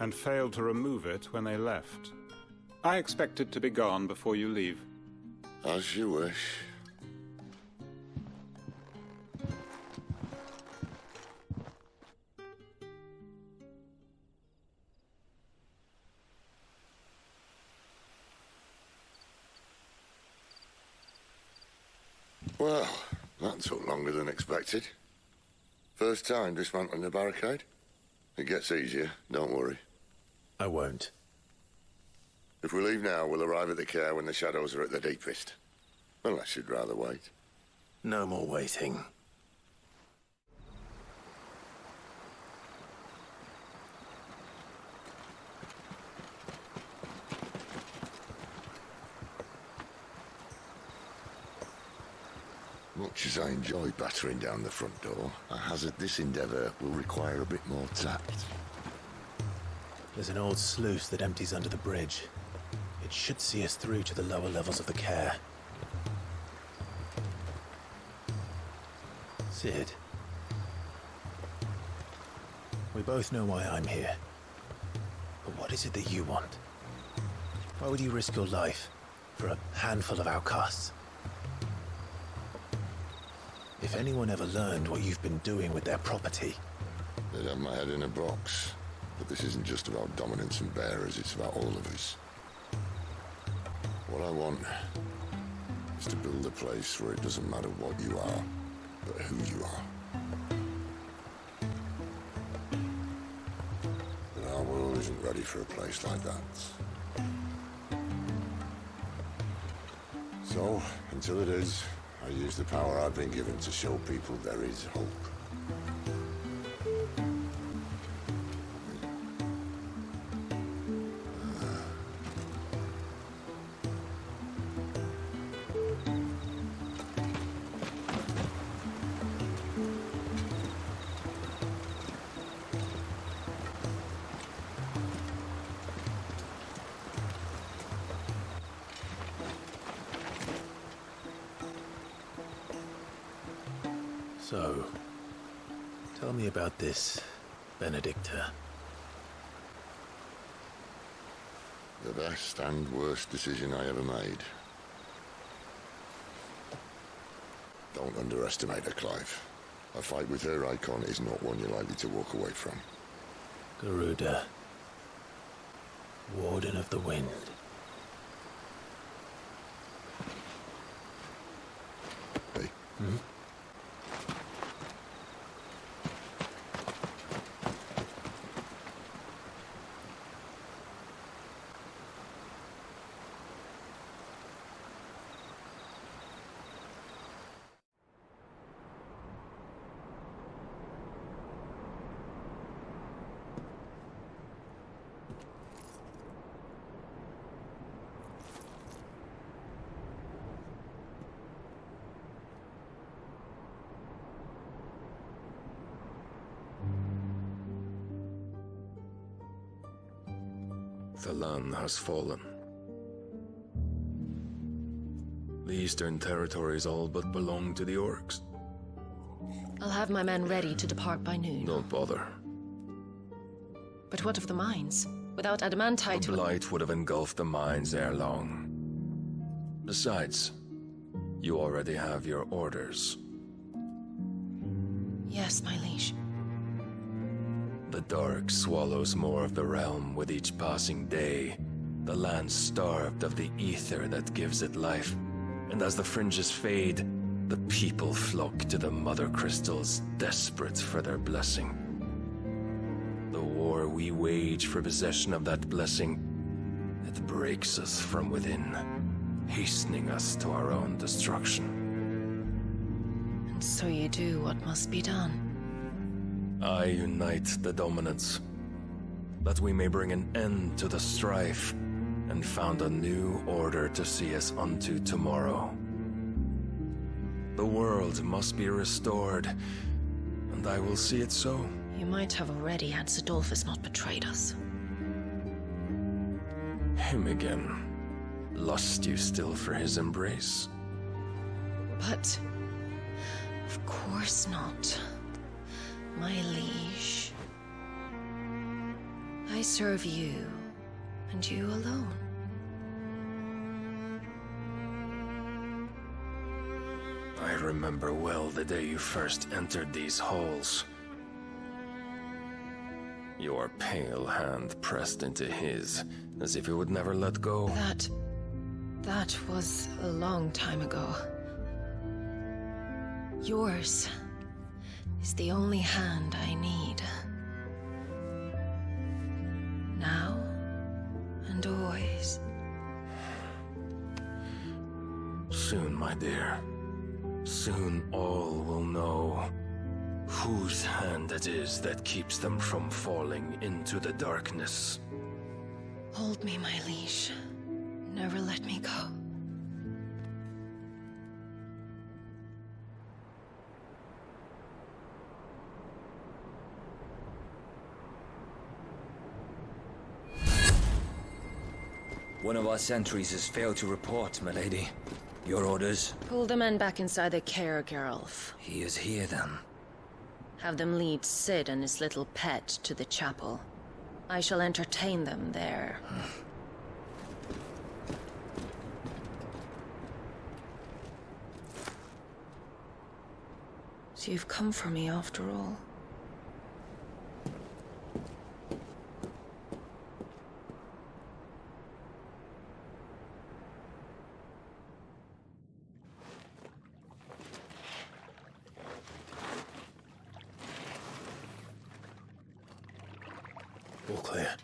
and failed to remove it when they left. I expect it to be gone before you leave. As you wish. Well, that took longer than expected. First time dismantling the barricade? It gets easier, don't worry. I won't. If we leave now, we'll arrive at the care when the shadows are at their deepest. Unless you'd rather wait. No more waiting. Much as I enjoy battering down the front door, I hazard this endeavour will require a bit more tact. There's an old sluice that empties under the bridge. It should see us through to the lower levels of the care. Sid. We both know why I'm here. But what is it that you want? Why would you risk your life for a handful of outcasts? If anyone ever learned what you've been doing with their property... They'd have my head in a box. But this isn't just about dominance and bearers, it's about all of us. What I want is to build a place where it doesn't matter what you are, but who you are. But our world isn't ready for a place like that. So, until it is, I use the power I've been given to show people there is hope. So, tell me about this Benedicta. The best and worst decision I ever made. Don't underestimate her, Clive. A fight with her icon is not one you're likely to walk away from. Garuda. Warden of the Wind. Hey. Hmm? The land has fallen. The Eastern territories all but belong to the orcs. I'll have my men ready to depart by noon. Don't bother. But what of the mines? Without adamantite... The blight would have engulfed the mines ere long. Besides, you already have your orders. Yes, my liege. The dark swallows more of the realm with each passing day. The land starved of the ether that gives it life. And as the fringes fade, the people flock to the mother crystals, desperate for their blessing. The war we wage for possession of that blessing, it breaks us from within, hastening us to our own destruction. And so you do what must be done. I unite the dominants, that we may bring an end to the strife, and found a new order to see us unto tomorrow. The world must be restored, and I will see it so. You might have already had Zidolphus not betrayed us. Him again. Lust you still for his embrace? But... of course not. My liege. I serve you, and you alone. I remember well the day you first entered these halls. Your pale hand pressed into his, as if you would never let go. That was a long time ago. Yours is the only hand I need. Now and always. Soon, my dear. Soon all will know whose hand it is that keeps them from falling into the darkness. Hold me, my liege. Never let me go. One of our sentries has failed to report, milady. Your orders? Pull the men back inside the care, Geralf. He is here, then. Have them lead Sid and his little pet to the chapel. I shall entertain them there. So you've come for me after all. All clear.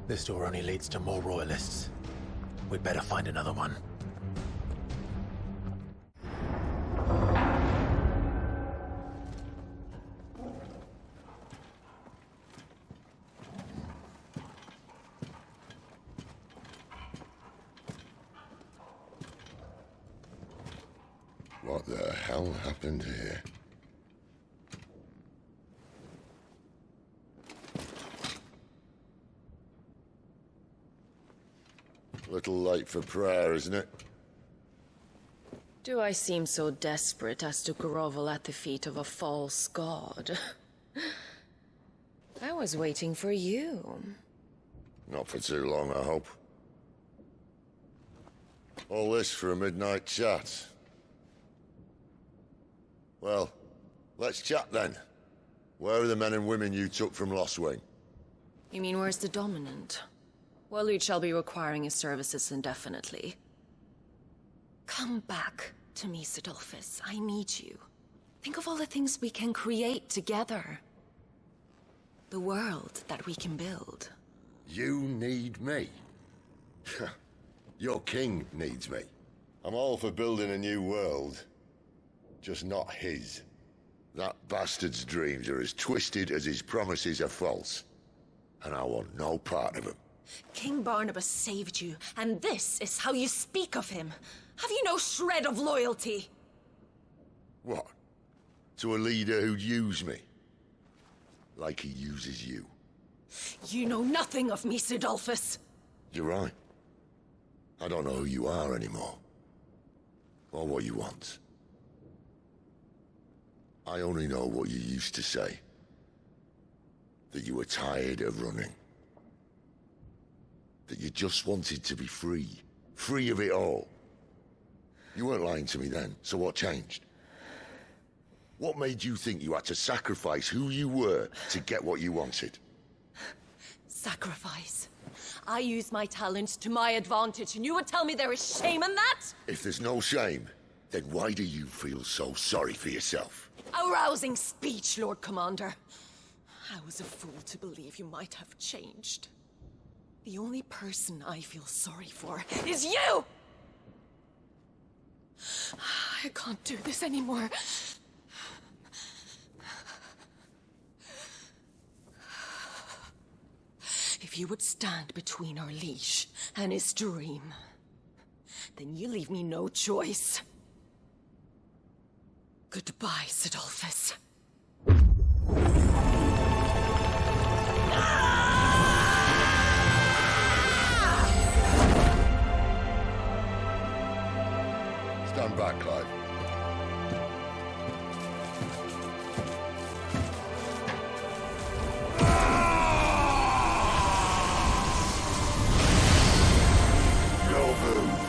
This door only leads to more royalists. We'd better find another one. What the hell happened here? Little late for prayer, isn't it? Do I seem so desperate as to grovel at the feet of a false god? I was waiting for you. Not for too long, I hope. All this for a midnight chat. Well, let's chat then. Where are the men and women you took from Lostwing? You mean where's the dominant? Well, you shall be requiring his services indefinitely. Come back to me, Sidolphus. I need you. Think of all the things we can create together. The world that we can build. You need me? Your king needs me. I'm all for building a new world. Just not his. That bastard's dreams are as twisted as his promises are false. And I want no part of them. King Barnabas saved you, and this is how you speak of him. Have you no shred of loyalty? What? To a leader who'd use me? Like he uses you? You know nothing of me, Sidolphus. You're right. I don't know who you are anymore. Or what you want. I only know what you used to say. That you were tired of running. That you just wanted to be free. Free of it all. You weren't lying to me then, so what changed? What made you think you had to sacrifice who you were to get what you wanted? Sacrifice. I use my talents to my advantage, and you would tell me there is shame in that? If there's no shame, then why do you feel so sorry for yourself? A rousing speech, Lord Commander. I was a fool to believe you might have changed. The only person I feel sorry for is you! I can't do this anymore. If you would stand between our liege and his dream, then you leave me no choice. Goodbye, Sidolphus. Stand back, Clive. No move.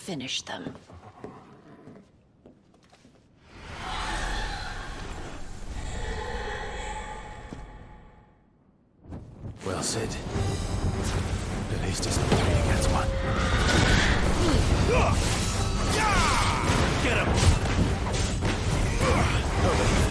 finish them. Well, Sid. At least it's not 3 against 1. Get him! Over here.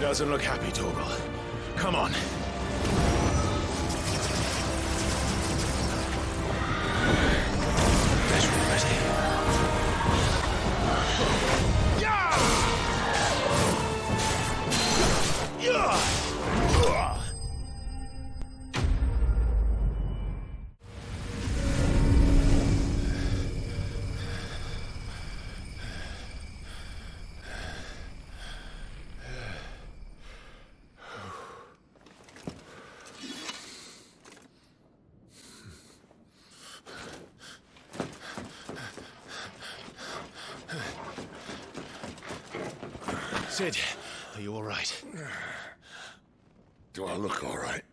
Doesn't look happy, Torgal. Come on. Better ready. Sid, are you all right? Do I look all right?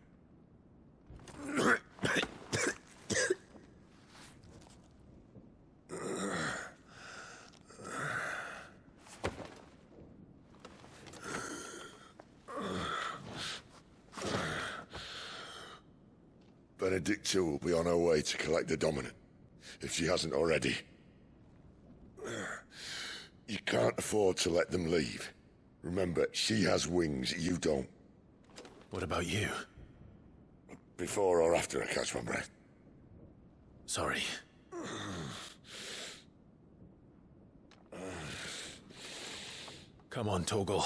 Benedicta will be on her way to collect the Dominant, if she hasn't already. You can't afford to let them leave. Remember, she has wings, you don't. What about you? Before or after I catch my breath? Sorry. Come on, Torgal.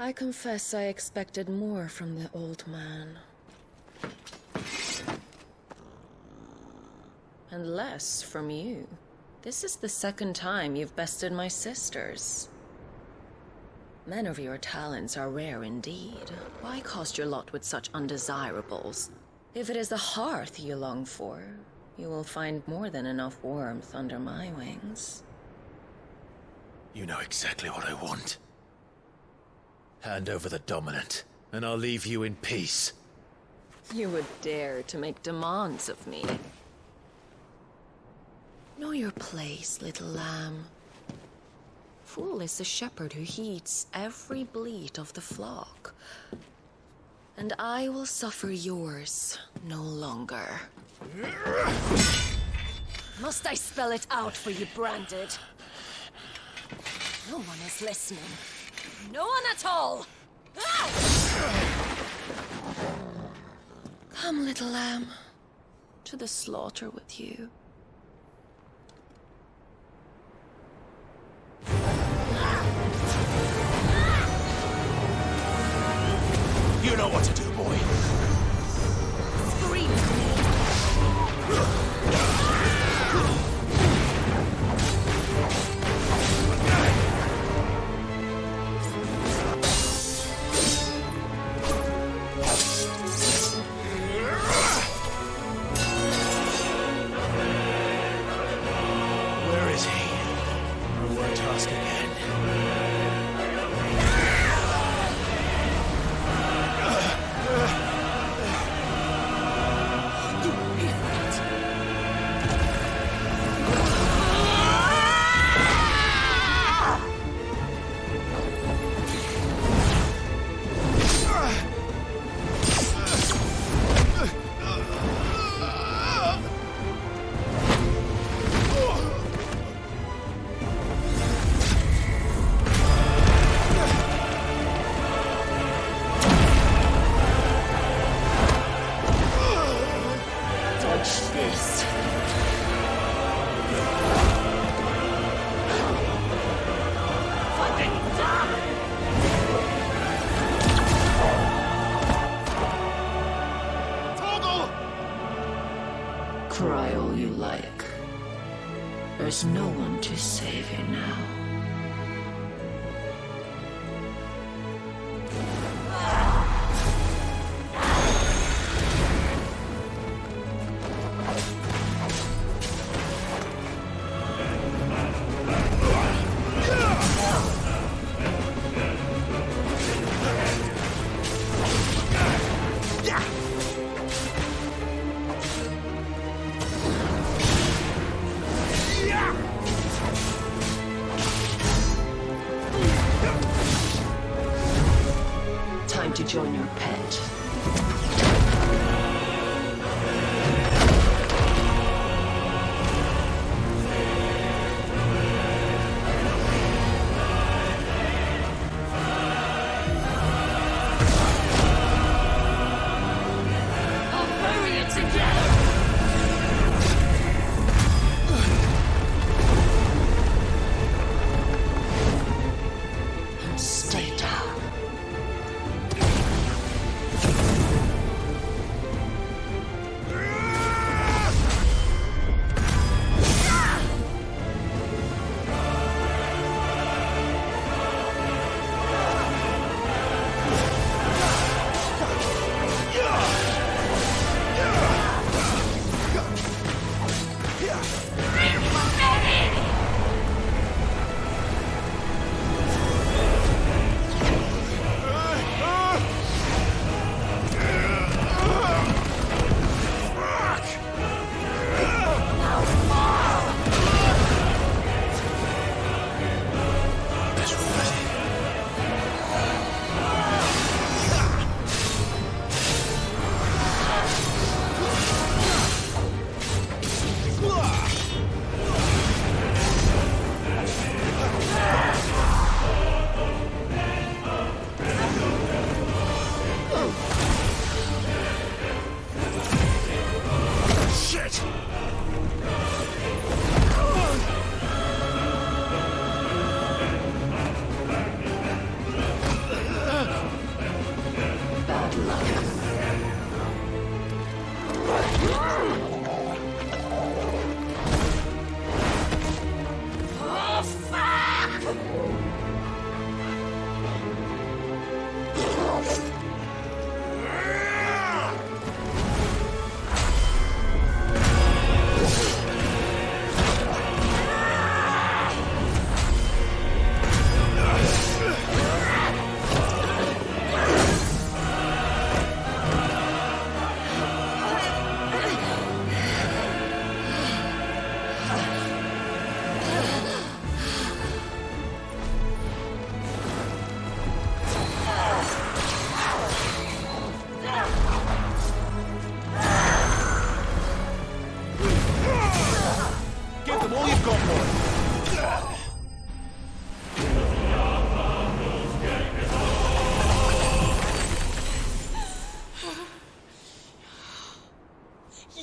I confess I expected more from the old man. And less from you. This is the second time you've bested my sisters. Men of your talents are rare indeed. Why cast your lot with such undesirables? If it is the hearth you long for, you will find more than enough warmth under my wings. You know exactly what I want. Hand over the Dominant, and I'll leave you in peace. You would dare to make demands of me. Know your place, little lamb. Fool is the shepherd who heeds every bleat of the flock. And I will suffer yours no longer. Must I spell it out for you, Branded? No one is listening. No one at all! Come, little lamb, to the slaughter with you. You know what to do, boy. Scream at me. like. There's no one to save you now. To join your pet. I'll bury it together! Stay down.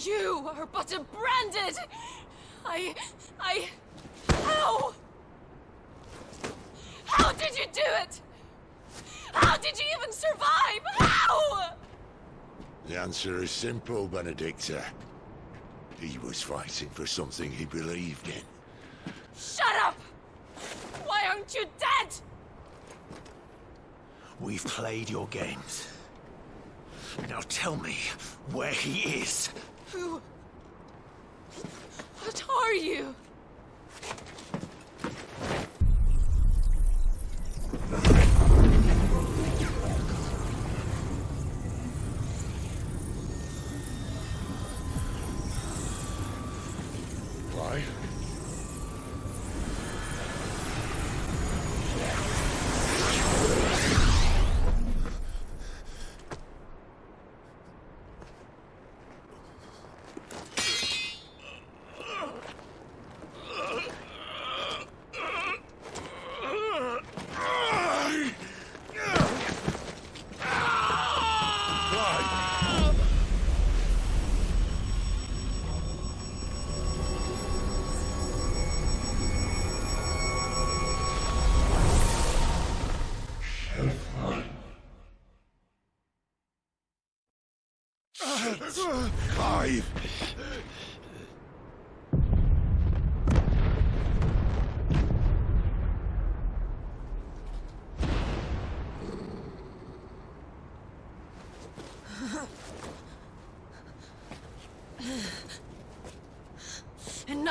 You are but a branded! How? How did you do it? How did you even survive? How? The answer is simple, Benedicta. He was fighting for something he believed in. Shut up! Why aren't you dead? We've played your games. Now tell me where he is. Who? What are you? Why? Clive!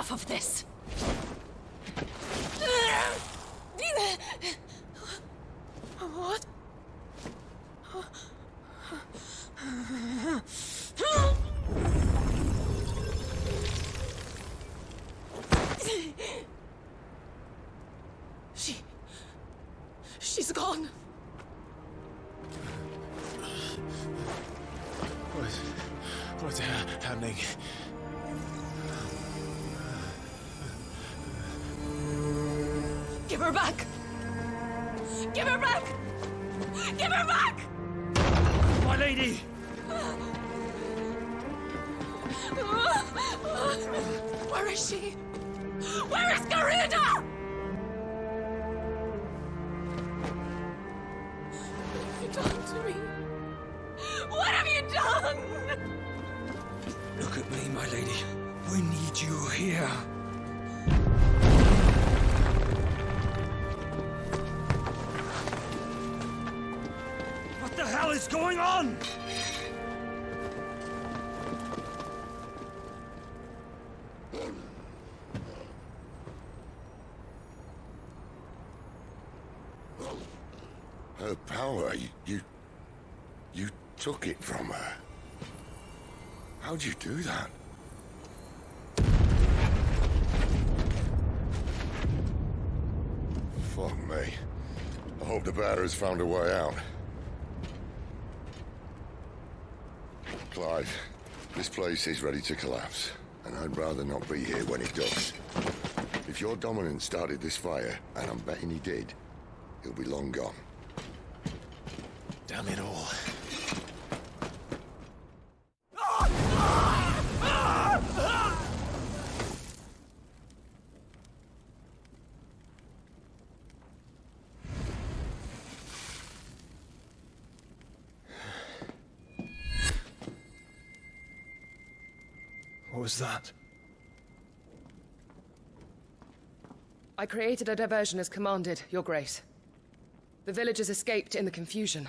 enough of this! What? She's gone. What's happening? Give her back! Give her back! Give her back! My lady! Where is she? Where is Garida? What have you done to me? What have you done? Look at me, my lady. We need you here. What the hell is going on? Her power, you took it from her. How'd you do that? Fuck me. I hope the bearer's found a way out. Clive, this place is ready to collapse, and I'd rather not be here when it does. If your dominant started this fire, and I'm betting he did, he'll be long gone. Damn it all. What was that? I created a diversion as commanded, Your Grace. The villagers escaped in the confusion.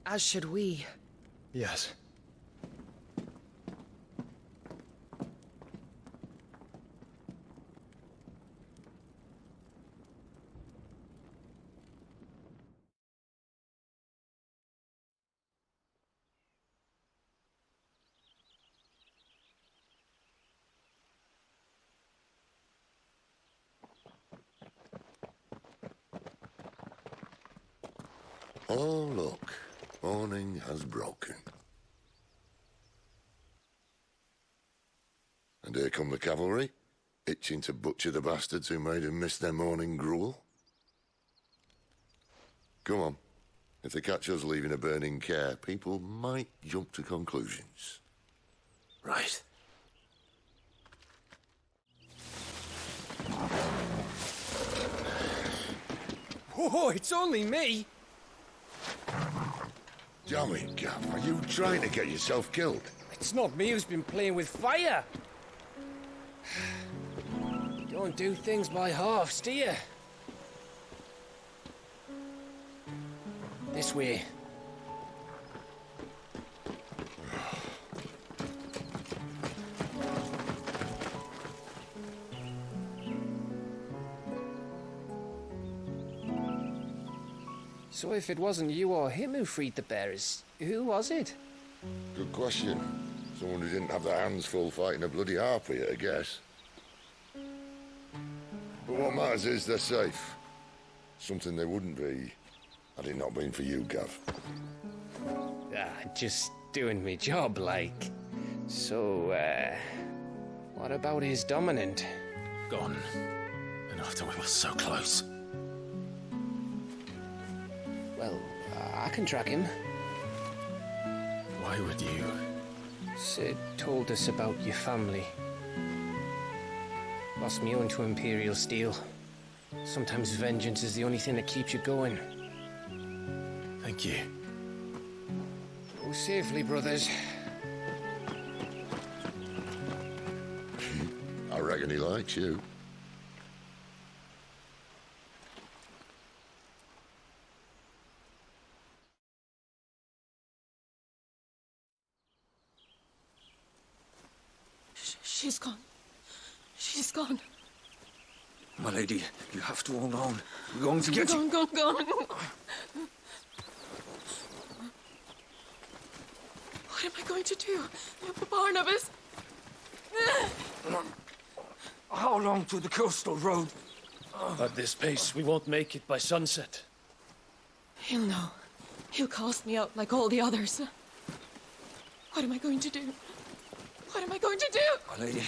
As should we. Yes. Oh, look. Morning has broken. And here come the cavalry, itching to butcher the bastards who made them miss their morning gruel. Come on. If they catch us leaving a burning care, people might jump to conclusions. Right. Whoa, it's only me! Damn it, Gav, are you trying to get yourself killed? It's not me who's been playing with fire! Don't do things by halves, do you? This way. So if it wasn't you or him who freed the bearers, who was it? Good question. Someone who didn't have their hands full fighting a bloody harpy, I guess. But what matters is they're safe. Something they wouldn't be had it not been for you, Gav. Just doing me job, like. So, what about his dominant? Gone. And after we were so close. Well, I can track him. Why would you? Sid told us about your family. Lost me own to Imperial steel. Sometimes vengeance is the only thing that keeps you going. Thank you. Go safely, brothers. I reckon he likes you. She's gone. He's gone. My lady, you have to hold on. We're going to get you. Gone. What am I going to do? Barnabas? How long to the coastal road? At this pace, we won't make it by sunset. He'll know. He'll cast me out like all the others. What am I going to do? What am I going to do? My lady.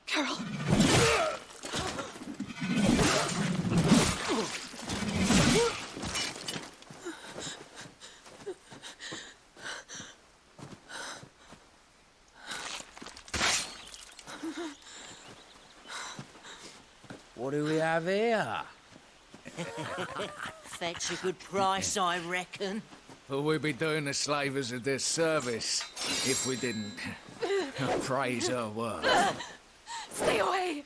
Carol. What do we have here? Fetch a good price, I reckon. But we'd be doing the slavers a disservice if we didn't praise her work. Stay away!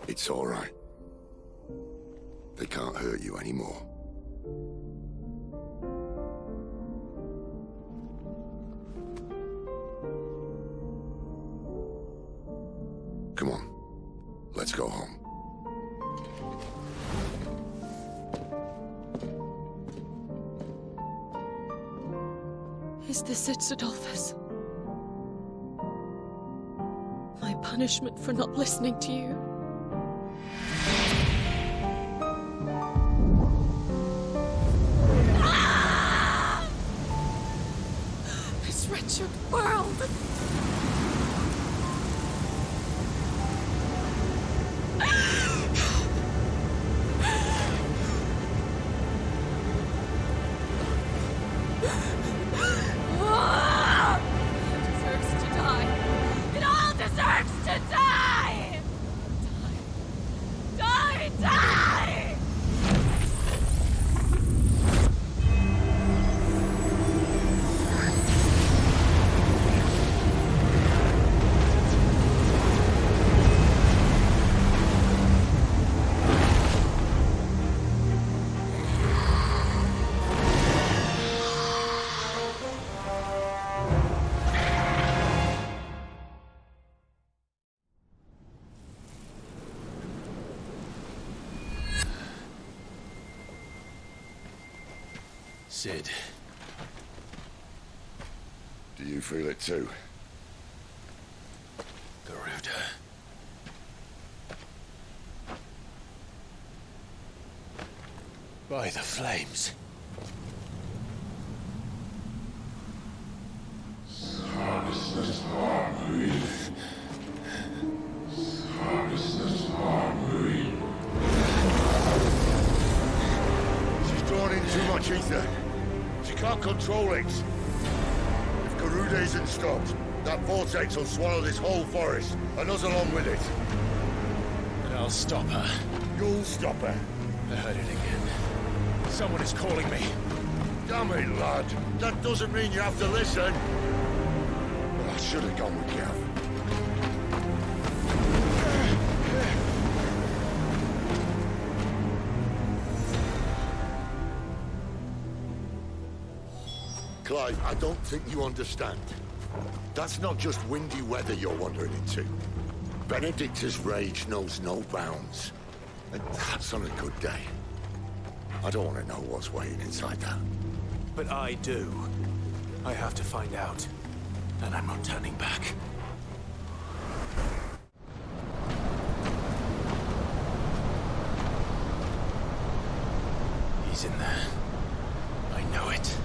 It's all right. They can't hurt you anymore. Come on. Let's go home. Is this it, Adolphus? My punishment for not listening to you? This wretched world! Sid. Do you feel it too? Garuda. By the flames. She's drawn in too much ether. She can't control it. If Garuda isn't stopped, that vortex will swallow this whole forest, and us along with it. And I'll stop her. You'll stop her. I heard it again. Someone is calling me. Damn it, lad. That doesn't mean you have to listen. Well, I should have gone with Gav. Clive, I don't think you understand. That's not just windy weather you're wandering into. Benedicta's rage knows no bounds. And that's on a good day. I don't want to know what's waiting inside that. But I do. I have to find out. And I'm not turning back. He's in there. I know it.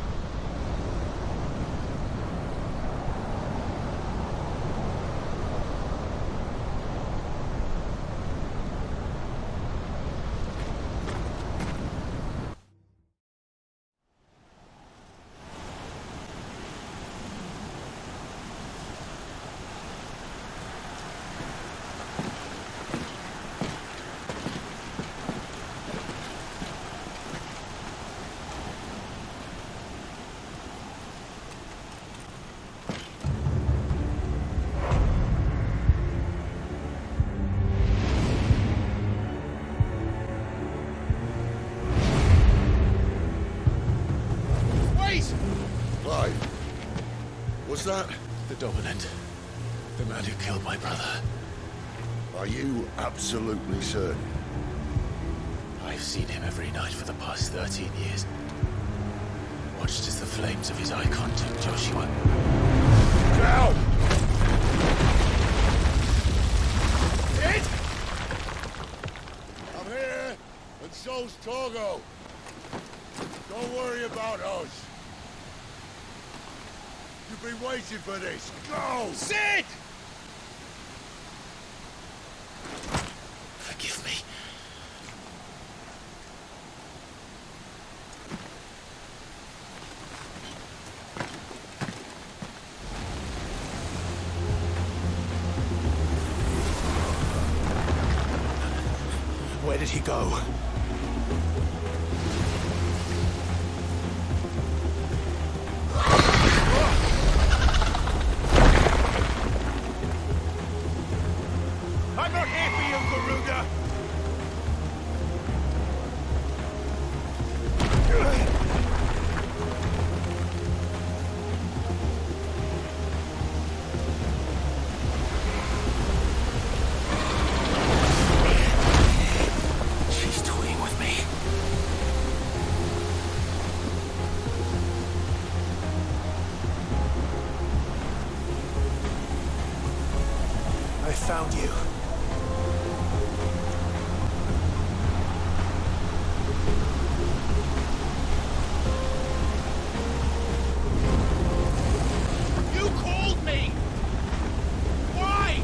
Clive, what's that? The Dominant. The man who killed my brother. Are you absolutely certain? I've seen him every night for the past 13 years. Watched as the flames of his icon took Joshua. Down! Hit! I'm here, and so's Torgo. Don't worry about us. You've been waiting for this. Go! Sid! Forgive me. Where did he go? I'm not here for you, Garuda! She's toying with me. I found you. You called me! Why?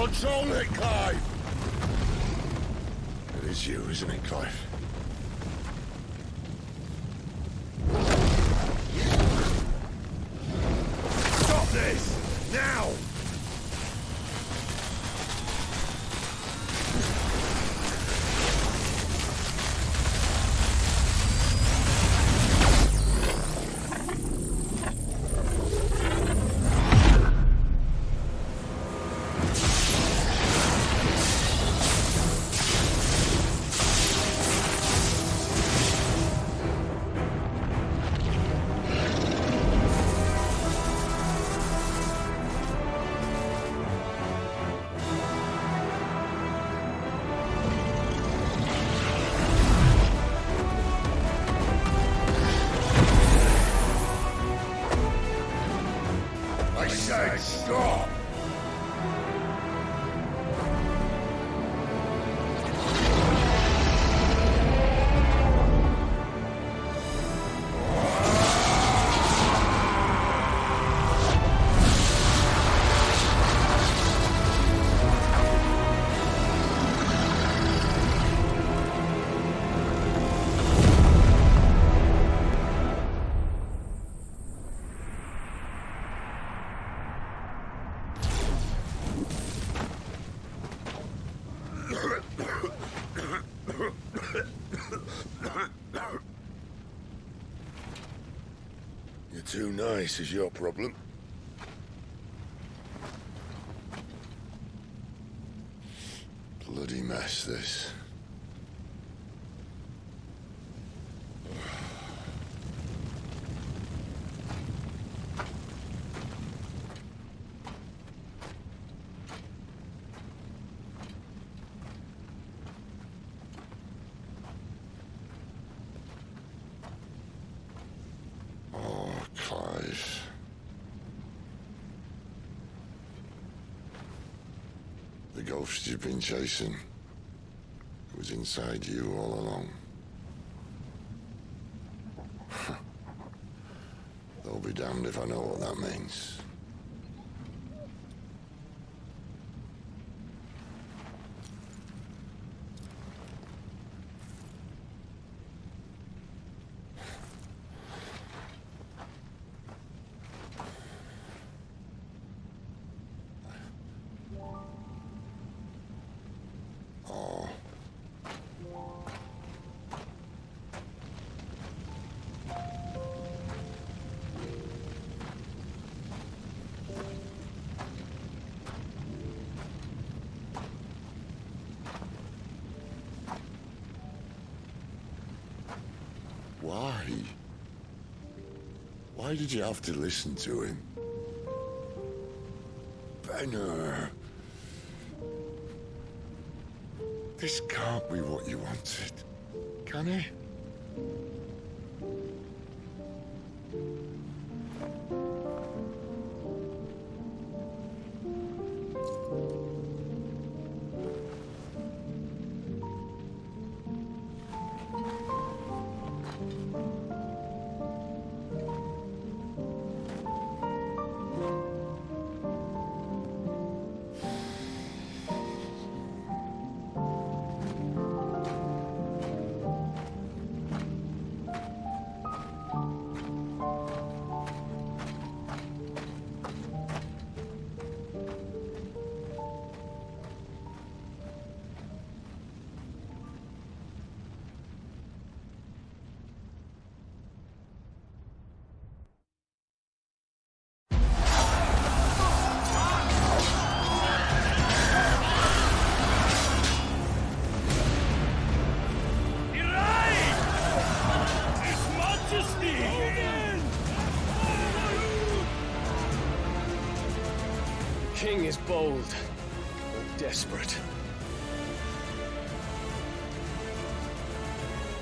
Control it, Clive! It is you, isn't it, Clive? Stop this! Now! Stop! You're too nice is your problem. Bloody mess, this. Clive. The ghost you've been chasing was inside you all along. They'll be damned if I know what that means. Why? Why did you have to listen to him? Benner. This can't be what you wanted, can it? King is bold, or desperate.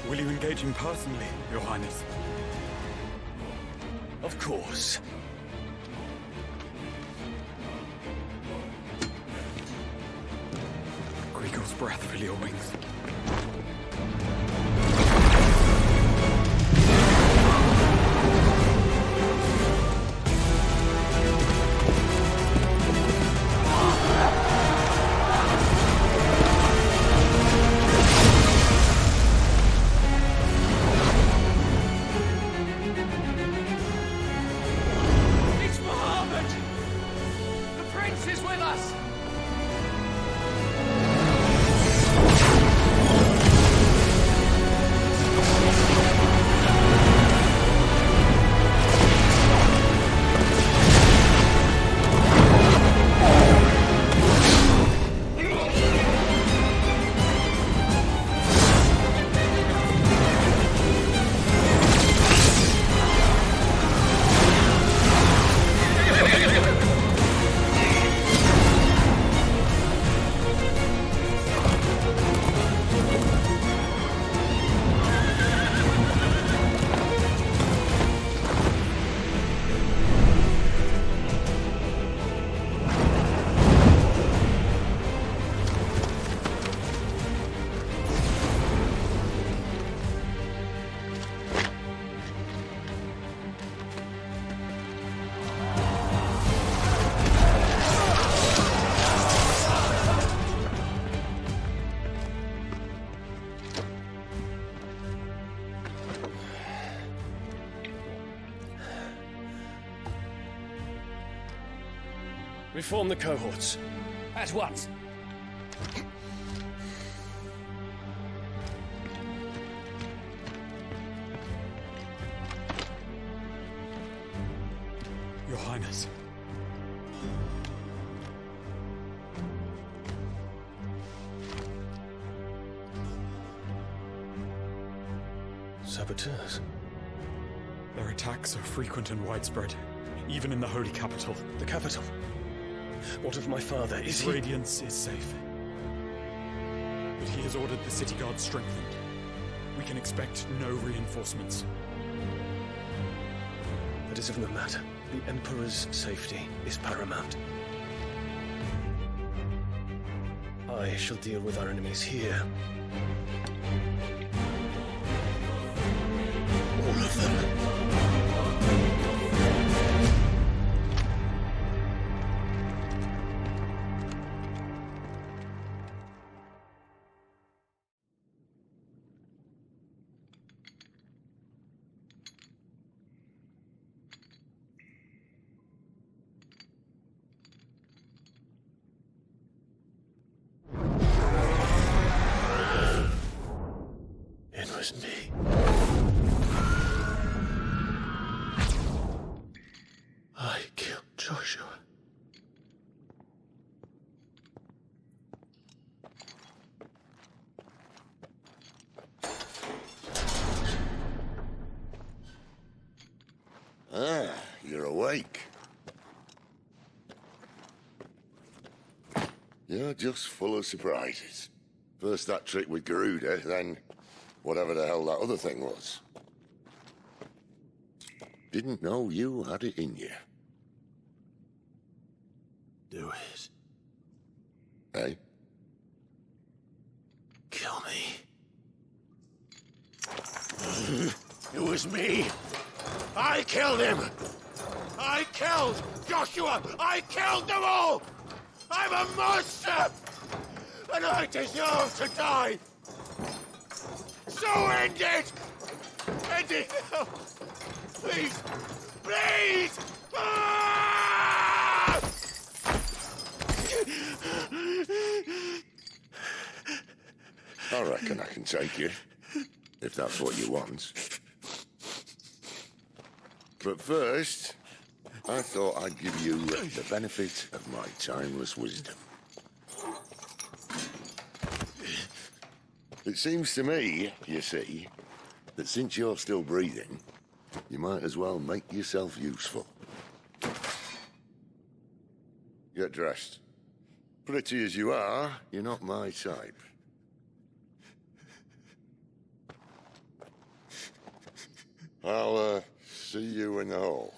Will you engage him personally, Your Highness? Of course. Griegel's breath fill your wings. us! Reform the cohorts. At once. Your Highness. Saboteurs. Their attacks are frequent and widespread, even in the Holy Capital. The capital? What of my father? Is he... Radiance is safe. But he has ordered the city guard strengthened. We can expect no reinforcements. That is of no matter. The Emperor's safety is paramount. I shall deal with our enemies here. All of them. It was me. I killed Joshua. Ah, you're awake. You're just full of surprises. First that trick with Garuda, then whatever the hell that other thing was. Didn't know you had it in you. Do it. Hey? Kill me. It was me. I killed him. I killed Joshua. I killed them all. I'm a monster. And I deserve to die. So end it. End it now. Please. Please. Ah! I reckon I can take you, if that's what you want. But first, I thought I'd give you the benefit of my timeless wisdom. It seems to me, you see, that since you're still breathing, you might as well make yourself useful. Get dressed. Pretty as you are, you're not my type. I'll, see you in the hall.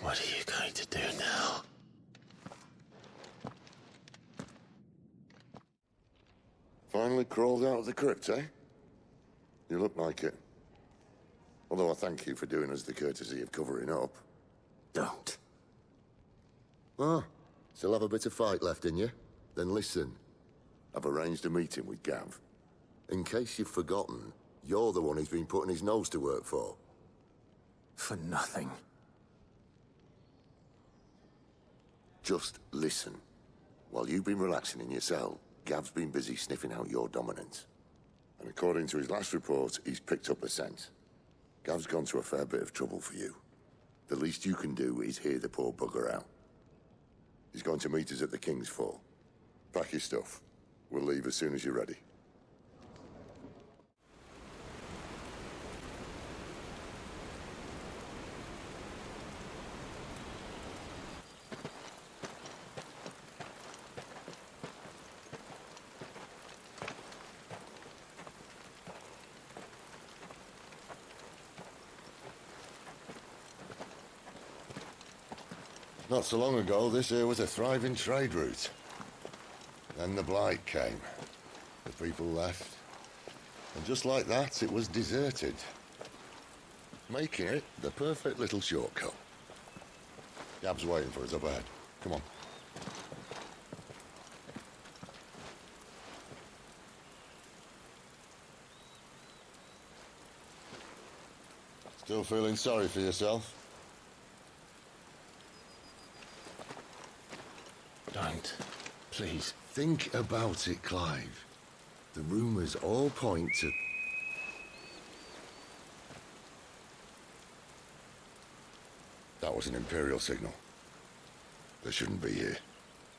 What are you going to do now? Finally crawled out of the crypt, eh? You look like it. Although I thank you for doing us the courtesy of covering up. Don't. Ah, still have a bit of fight left in you? Then listen. I've arranged a meeting with Gav. In case you've forgotten, you're the one he's been putting his nose to work for. For nothing. Just listen. While you've been relaxing in your cell, Gav's been busy sniffing out your dominance. And according to his last report, he's picked up the scent. Gav's gone to a fair bit of trouble for you. The least you can do is hear the poor bugger out. He's going to meet us at the King's Fall. Pack your stuff. We'll leave as soon as you're ready. Not so long ago, this here was a thriving trade route. Then the Blight came. The people left. And just like that, it was deserted. Making it the perfect little shortcut. Gab's waiting for us up ahead. Come on. Still feeling sorry for yourself? Don't. Please. Think about it, Clive. The rumors all point to... That was an Imperial signal. They shouldn't be here.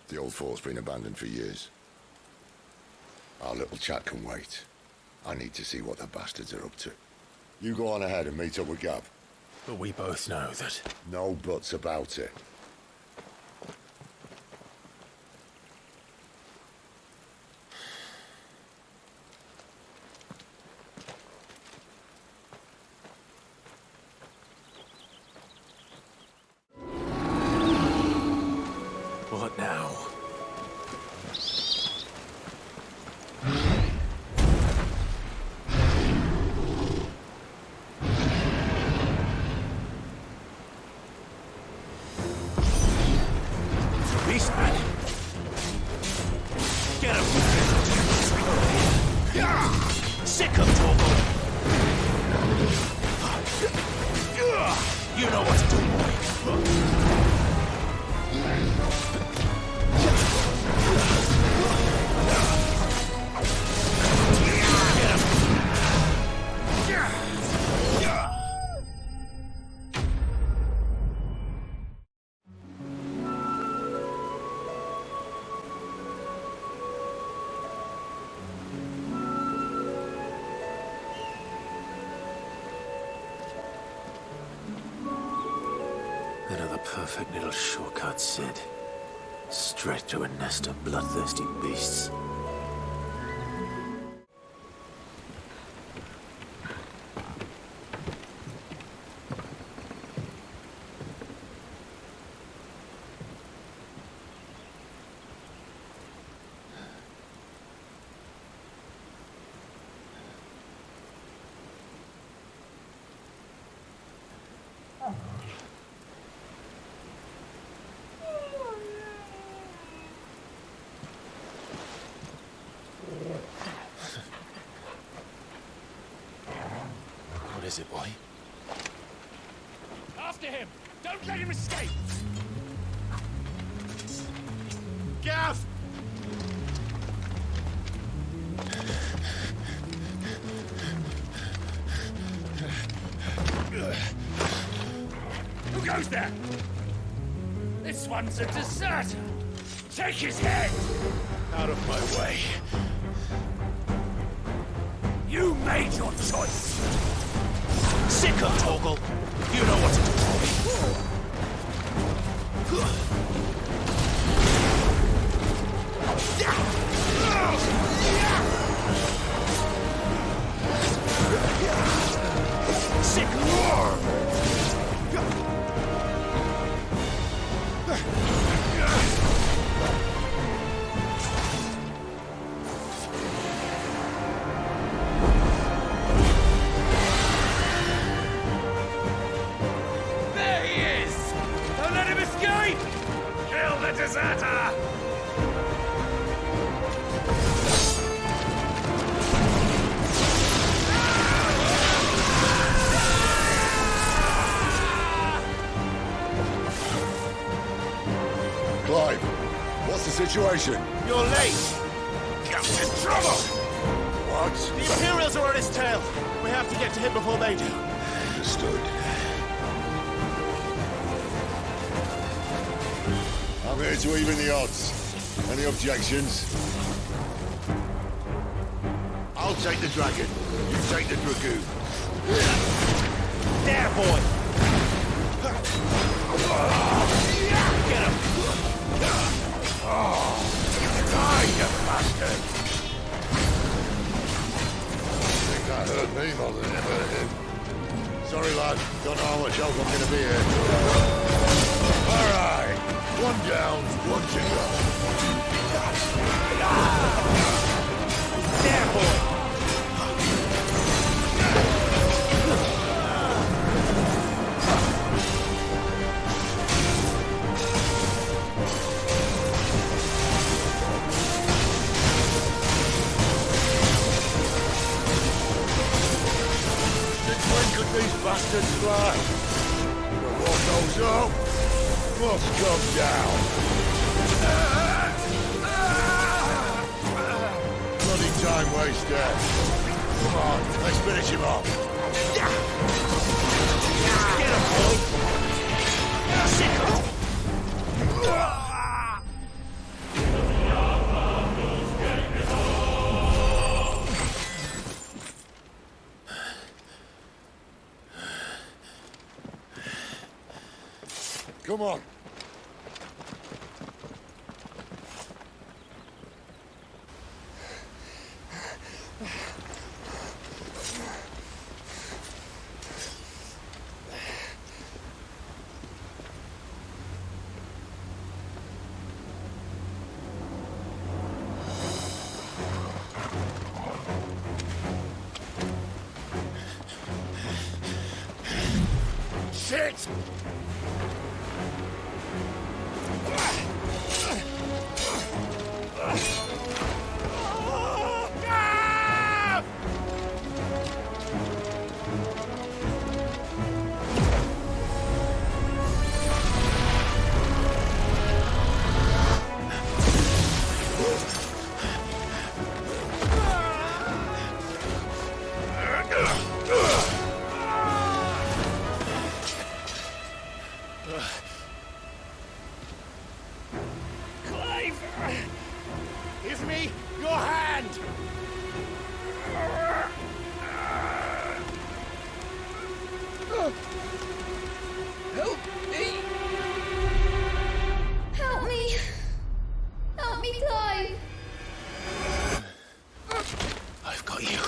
The old fort's been abandoned for years. Our little chat can wait. I need to see what the bastards are up to. You go on ahead and meet up with Gav. But we both know that... No buts about it. What now? Beastman! Get him! Sick of Torgal! You know what to do, boy! Another perfect little shortcut, Sid. Straight to a nest of bloodthirsty beasts. What is it, boy? After him! Don't let him escape! Gav! Who goes there? This one's a deserter! Take his head! Out of my way. You made your choice! Sick of Torgal! You know what to do for me! Sick of situation? You're late. Get in trouble! What? The Imperials are on his tail. We have to get to him before they do. Understood. I'm here to even the odds. Any objections? I'll take the dragon. You take the dragoon. There, boy! Get him! Die, you bastard! I think that hurt me more than it hurt him. Sorry, lad. Don't know how much help I'm gonna be here. Alright. One down, one to go. There, boy! These bastards fly. But what goes up must come down. Bloody time waster. Come on, let's finish him off. Get him, boy! Come on. Shit! Clive! Give me your hand! Help me! Help me! Help me, Clive! I've got you.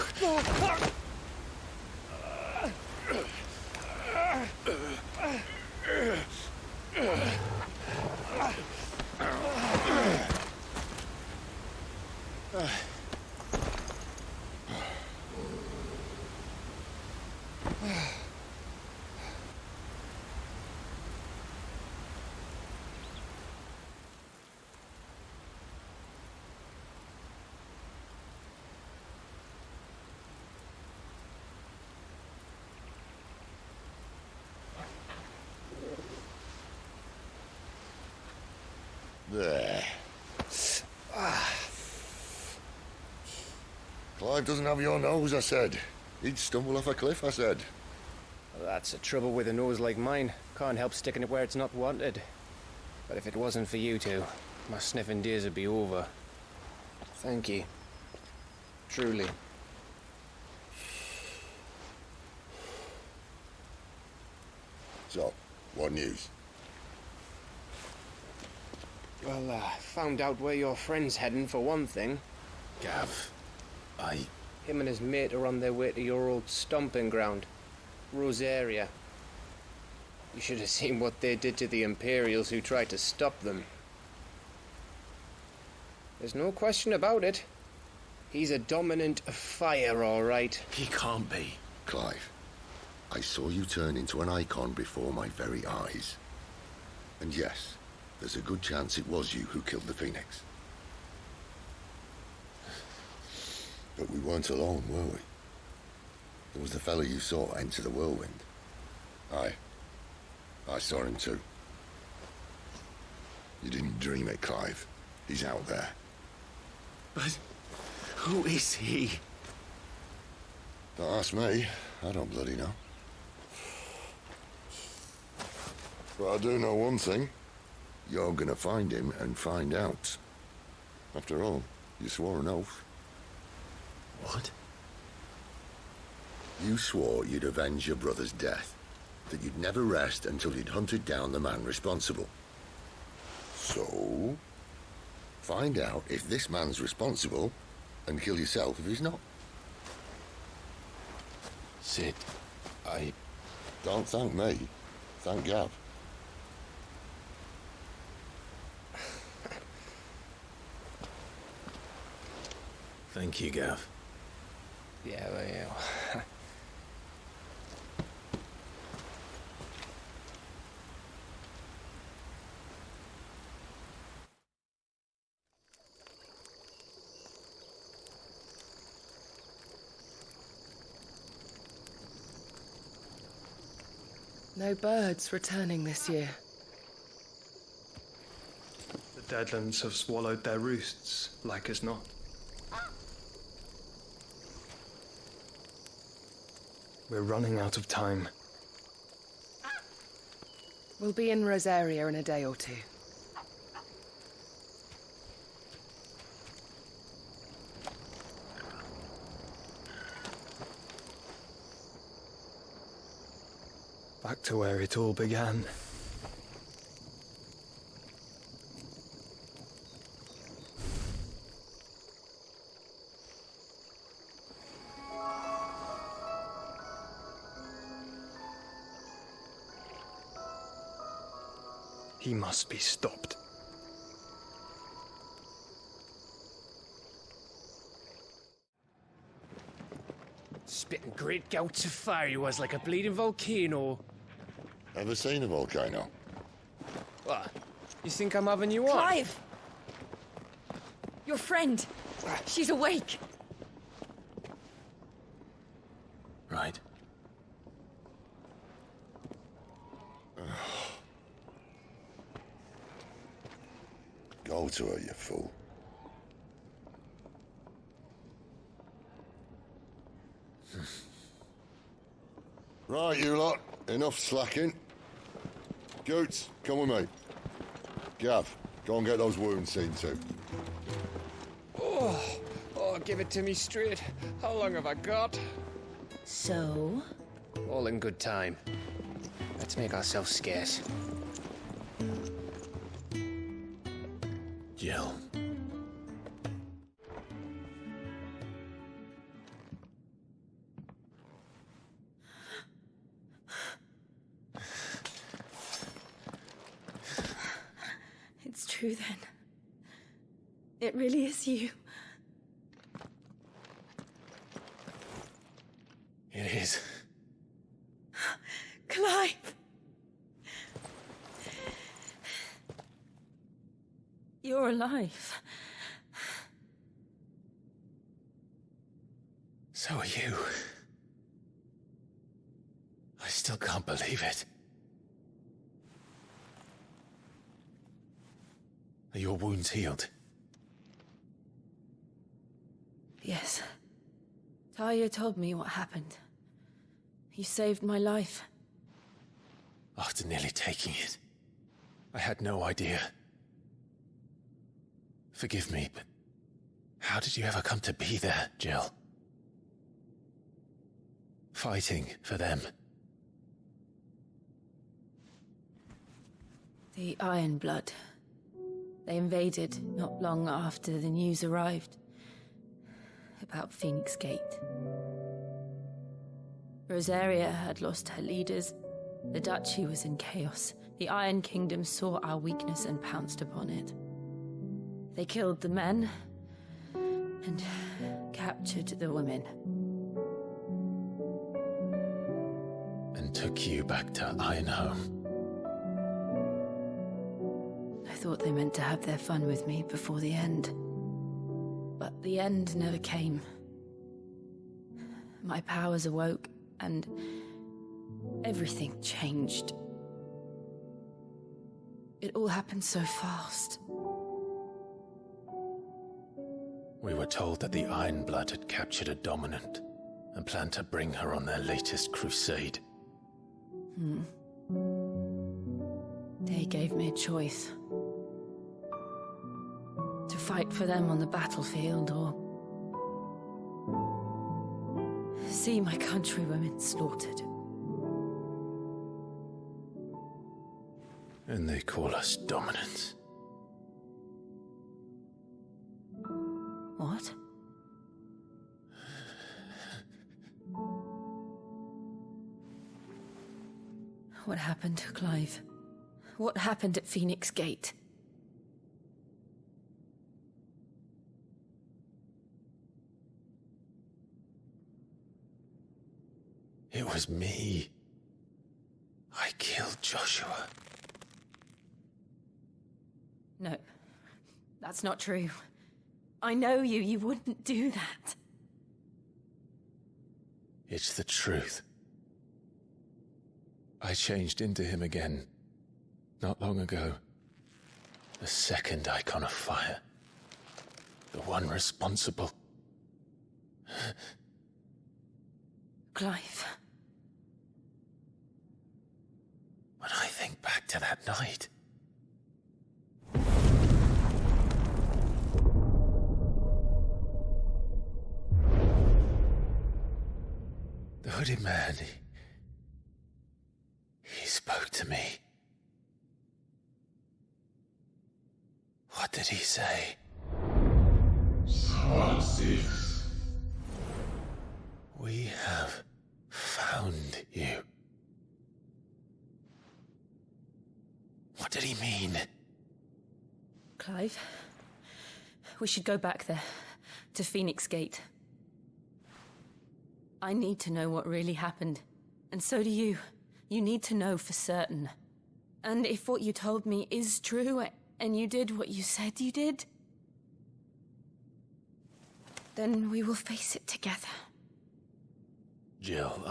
There. Clive doesn't have your nose, I said. He'd stumble off a cliff, I said. Well, that's the trouble with a nose like mine. Can't help sticking it where it's not wanted. But if it wasn't for you two, my sniffing days would be over. Thank you. Truly. So, what news? Well, found out where your friend's heading, for one thing. Gav, Him and his mate are on their way to your old stomping ground, Rosaria. You should have seen what they did to the Imperials who tried to stop them. There's no question about it. He's a dominant of fire, all right. He can't be. Clive, I saw you turn into an icon before my very eyes. And yes, there's a good chance it was you who killed the Phoenix. But we weren't alone, were we? There was the fellow you saw enter the whirlwind. I saw him too. You didn't dream it, Clive. He's out there. But who is he? Don't ask me. I don't bloody know. But I do know one thing. You're gonna find him and find out. After all, you swore an oath. What? You swore you'd avenge your brother's death. That you'd never rest until you'd hunted down the man responsible. So, find out if this man's responsible and kill yourself if he's not. Cid, I... Don't thank me. Thank Gav. Thank you, Gav. Yeah, well. No birds returning this year. The Deadlands have swallowed their roosts, like as not. We're running out of time. We'll be in Rosaria in a day or two. Back to where it all began. He must be stopped. Spitting great gouts of fire he was, like a bleeding volcano. Ever seen a volcano? What? You think I'm having you on? Clive! Your friend. She's awake. Right. Go to her, you fool. Right, you lot. Enough slacking. Goots, come with me. Gav, go and get those wounds seen to. Oh, give it to me straight. How long have I got? So? All in good time. Let's make ourselves scarce. Jill. It's true then. It really is you. It is. Clive! You're alive. So are you. I still can't believe it. Are your wounds healed? Yes. Talia told me what happened. You saved my life. After nearly taking it, I had no idea. Forgive me, but how did you ever come to be there, Jill? Fighting for them. The Iron Blood. They invaded not long after the news arrived about Phoenix Gate. Rosaria had lost her leaders. The Duchy was in chaos. The Iron Kingdom saw our weakness and pounced upon it. They killed the men and captured the women. And took you back to Ironhome. I thought they meant to have their fun with me before the end. But the end never came. My powers awoke, and everything changed. It all happened so fast. We were told that the Ironblood had captured a dominant and planned to bring her on their latest crusade. They gave me a choice. To fight for them on the battlefield, or see my countrywomen slaughtered. And they call us dominants. What? What happened, Clive? What happened at Phoenix Gate? It was me. I killed Joshua. No, that's not true. I know you. You wouldn't do that. It's the truth. I changed into him again, not long ago. The second icon of fire. The one responsible. Clive. When I think back to that night... The hooded man, he spoke to me. What did he say? Francis. We have found you. What did he mean? Clive, we should go back there, to Phoenix Gate. I need to know what really happened, and so do you. You need to know for certain. And if what you told me is true, and you did what you said you did, then we will face it together. Jill,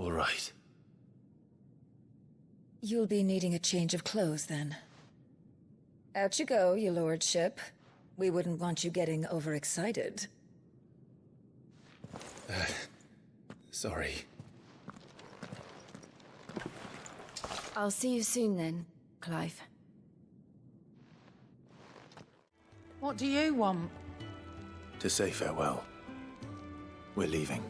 All right. You'll be needing a change of clothes, then. Out you go, your lordship. We wouldn't want you getting overexcited. Sorry. I'll see you soon then, Clive. What do you want? To say farewell. We're leaving.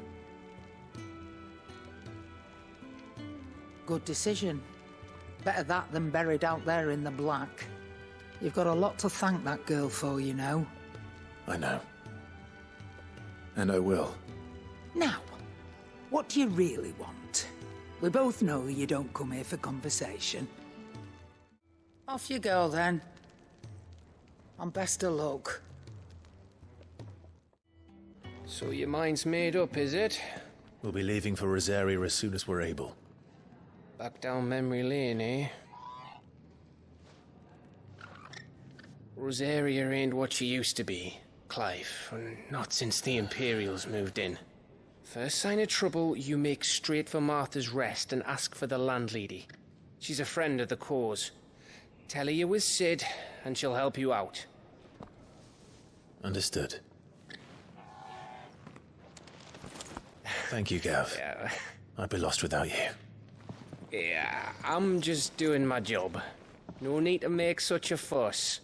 Good decision. Better that than buried out there in the black. You've got a lot to thank that girl for, you know. I know. And I will. Now, what do you really want? We both know you don't come here for conversation. Off you go, then. And best of luck. So your mind's made up, is it? We'll be leaving for Rosaria as soon as we're able. Back down memory lane, eh? Rosaria ain't what she used to be, Clive. Not since the Imperials moved in. First sign of trouble, you make straight for Martha's Rest and ask for the landlady. She's a friend of the cause. Tell her you was Sid, and she'll help you out. Understood. Thank you, Gav. Yeah. I'd be lost without you. Yeah, I'm just doing my job. No need to make such a fuss.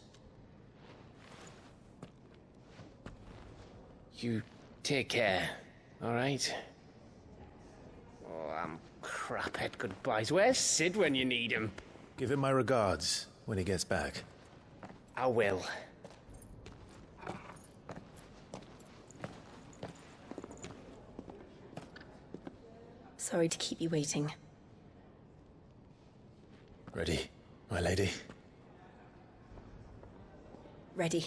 You take care, alright? Oh, I'm crap at goodbyes. Where's Sid when you need him? Give him my regards when he gets back. I will. Sorry to keep you waiting. Ready, my lady? Ready.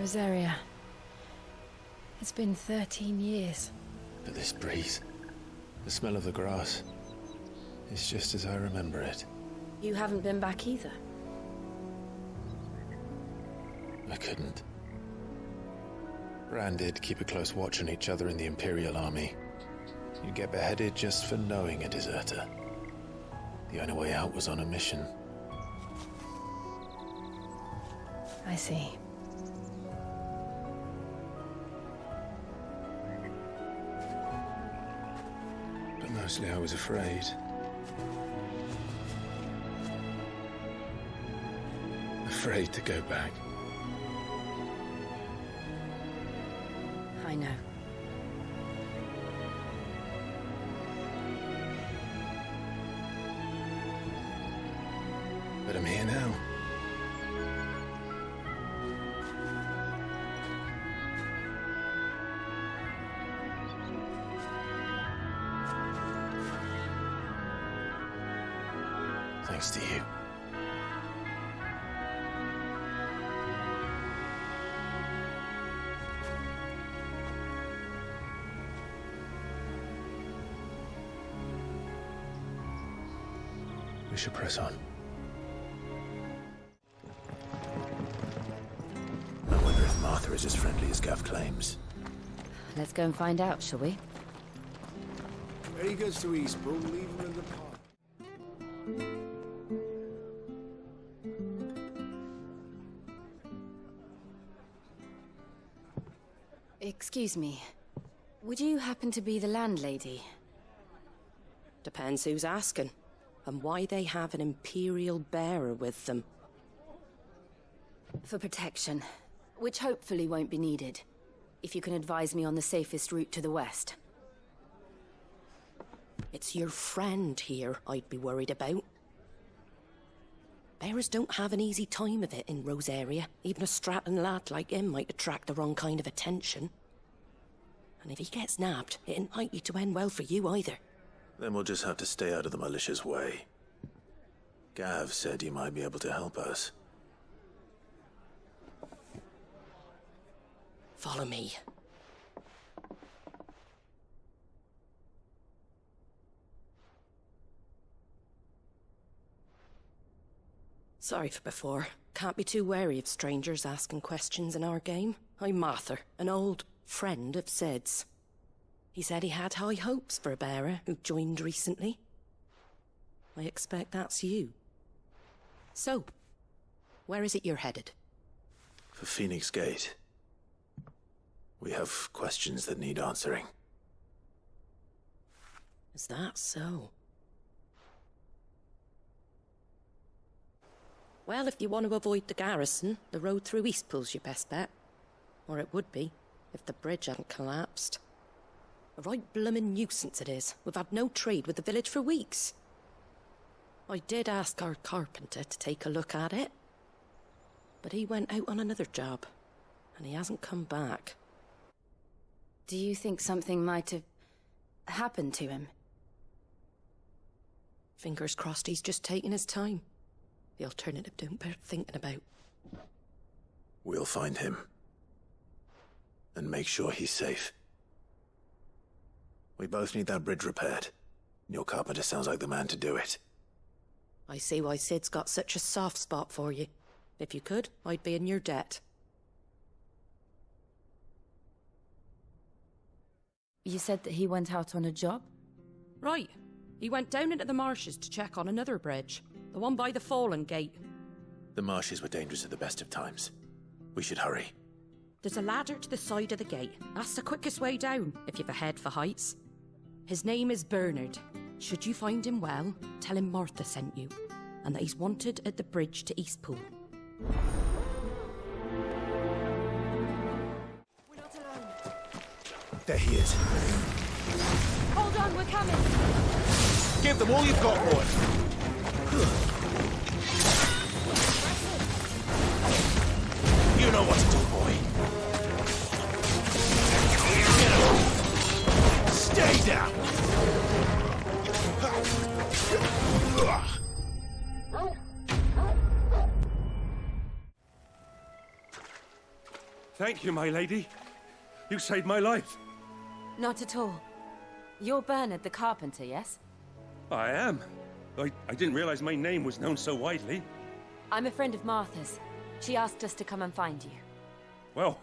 Rosaria. It's been 13 years. But this breeze, the smell of the grass, it's just as I remember it. You haven't been back either. I couldn't. Bran did keep a close watch on each other in the Imperial army. You get beheaded just for knowing a deserter. The only way out was on a mission. I see. But mostly I was afraid. Afraid to go back. I know. But I'm here now. Thanks to you. We should press on. I wonder if Martha is as friendly as Gav claims. Let's go and find out, shall we? When he gets to Eastpool, leave him in the park. Excuse me. Would you happen to be the landlady? Depends who's asking, and why they have an Imperial bearer with them. For protection, which hopefully won't be needed. If you can advise me on the safest route to the west. It's your friend here I'd be worried about. Bearers don't have an easy time of it in Rosaria. Even a strapping lad like him might attract the wrong kind of attention. And if he gets nabbed, it ain't likely to end well for you either. Then we'll just have to stay out of the malicious way. Gav said you might be able to help us. Follow me. Sorry for before. Can't be too wary of strangers asking questions in our game. I'm Martha, an old friend of Sid's. He said he had high hopes for a bearer who joined recently. I expect that's you. So, where is it you're headed? For Phoenix Gate. We have questions that need answering. Is that so? Well, if you want to avoid the garrison, the road through Eastpool's your best bet. Or it would be, if the bridge hadn't collapsed. A right bloomin' nuisance it is. We've had no trade with the village for weeks. I did ask our carpenter to take a look at it. But he went out on another job, and he hasn't come back. Do you think something might have happened to him? Fingers crossed he's just taking his time. The alternative don't bear thinking about. We'll find him. And make sure he's safe. We both need that bridge repaired. Your carpenter sounds like the man to do it. I see why Sid's got such a soft spot for you. If you could, I'd be in your debt. You said that he went out on a job? Right. He went down into the marshes to check on another bridge. The one by the Fallen Gate. The marshes were dangerous at the best of times. We should hurry. There's a ladder to the side of the gate. That's the quickest way down, if you've a head for heights. His name is Bernard. Should you find him well, tell him Martha sent you, and that he's wanted at the bridge to Eastpool. We're not alone. There he is. Hold on, we're coming. Give them all you've got, boy. You know what to do, boy. Stay down. Thank you, my lady. You saved my life. Not at all. You're Bernard the carpenter, yes? I am. I didn't realize my name was known so widely. I'm a friend of Martha's. She asked us to come and find you. Well,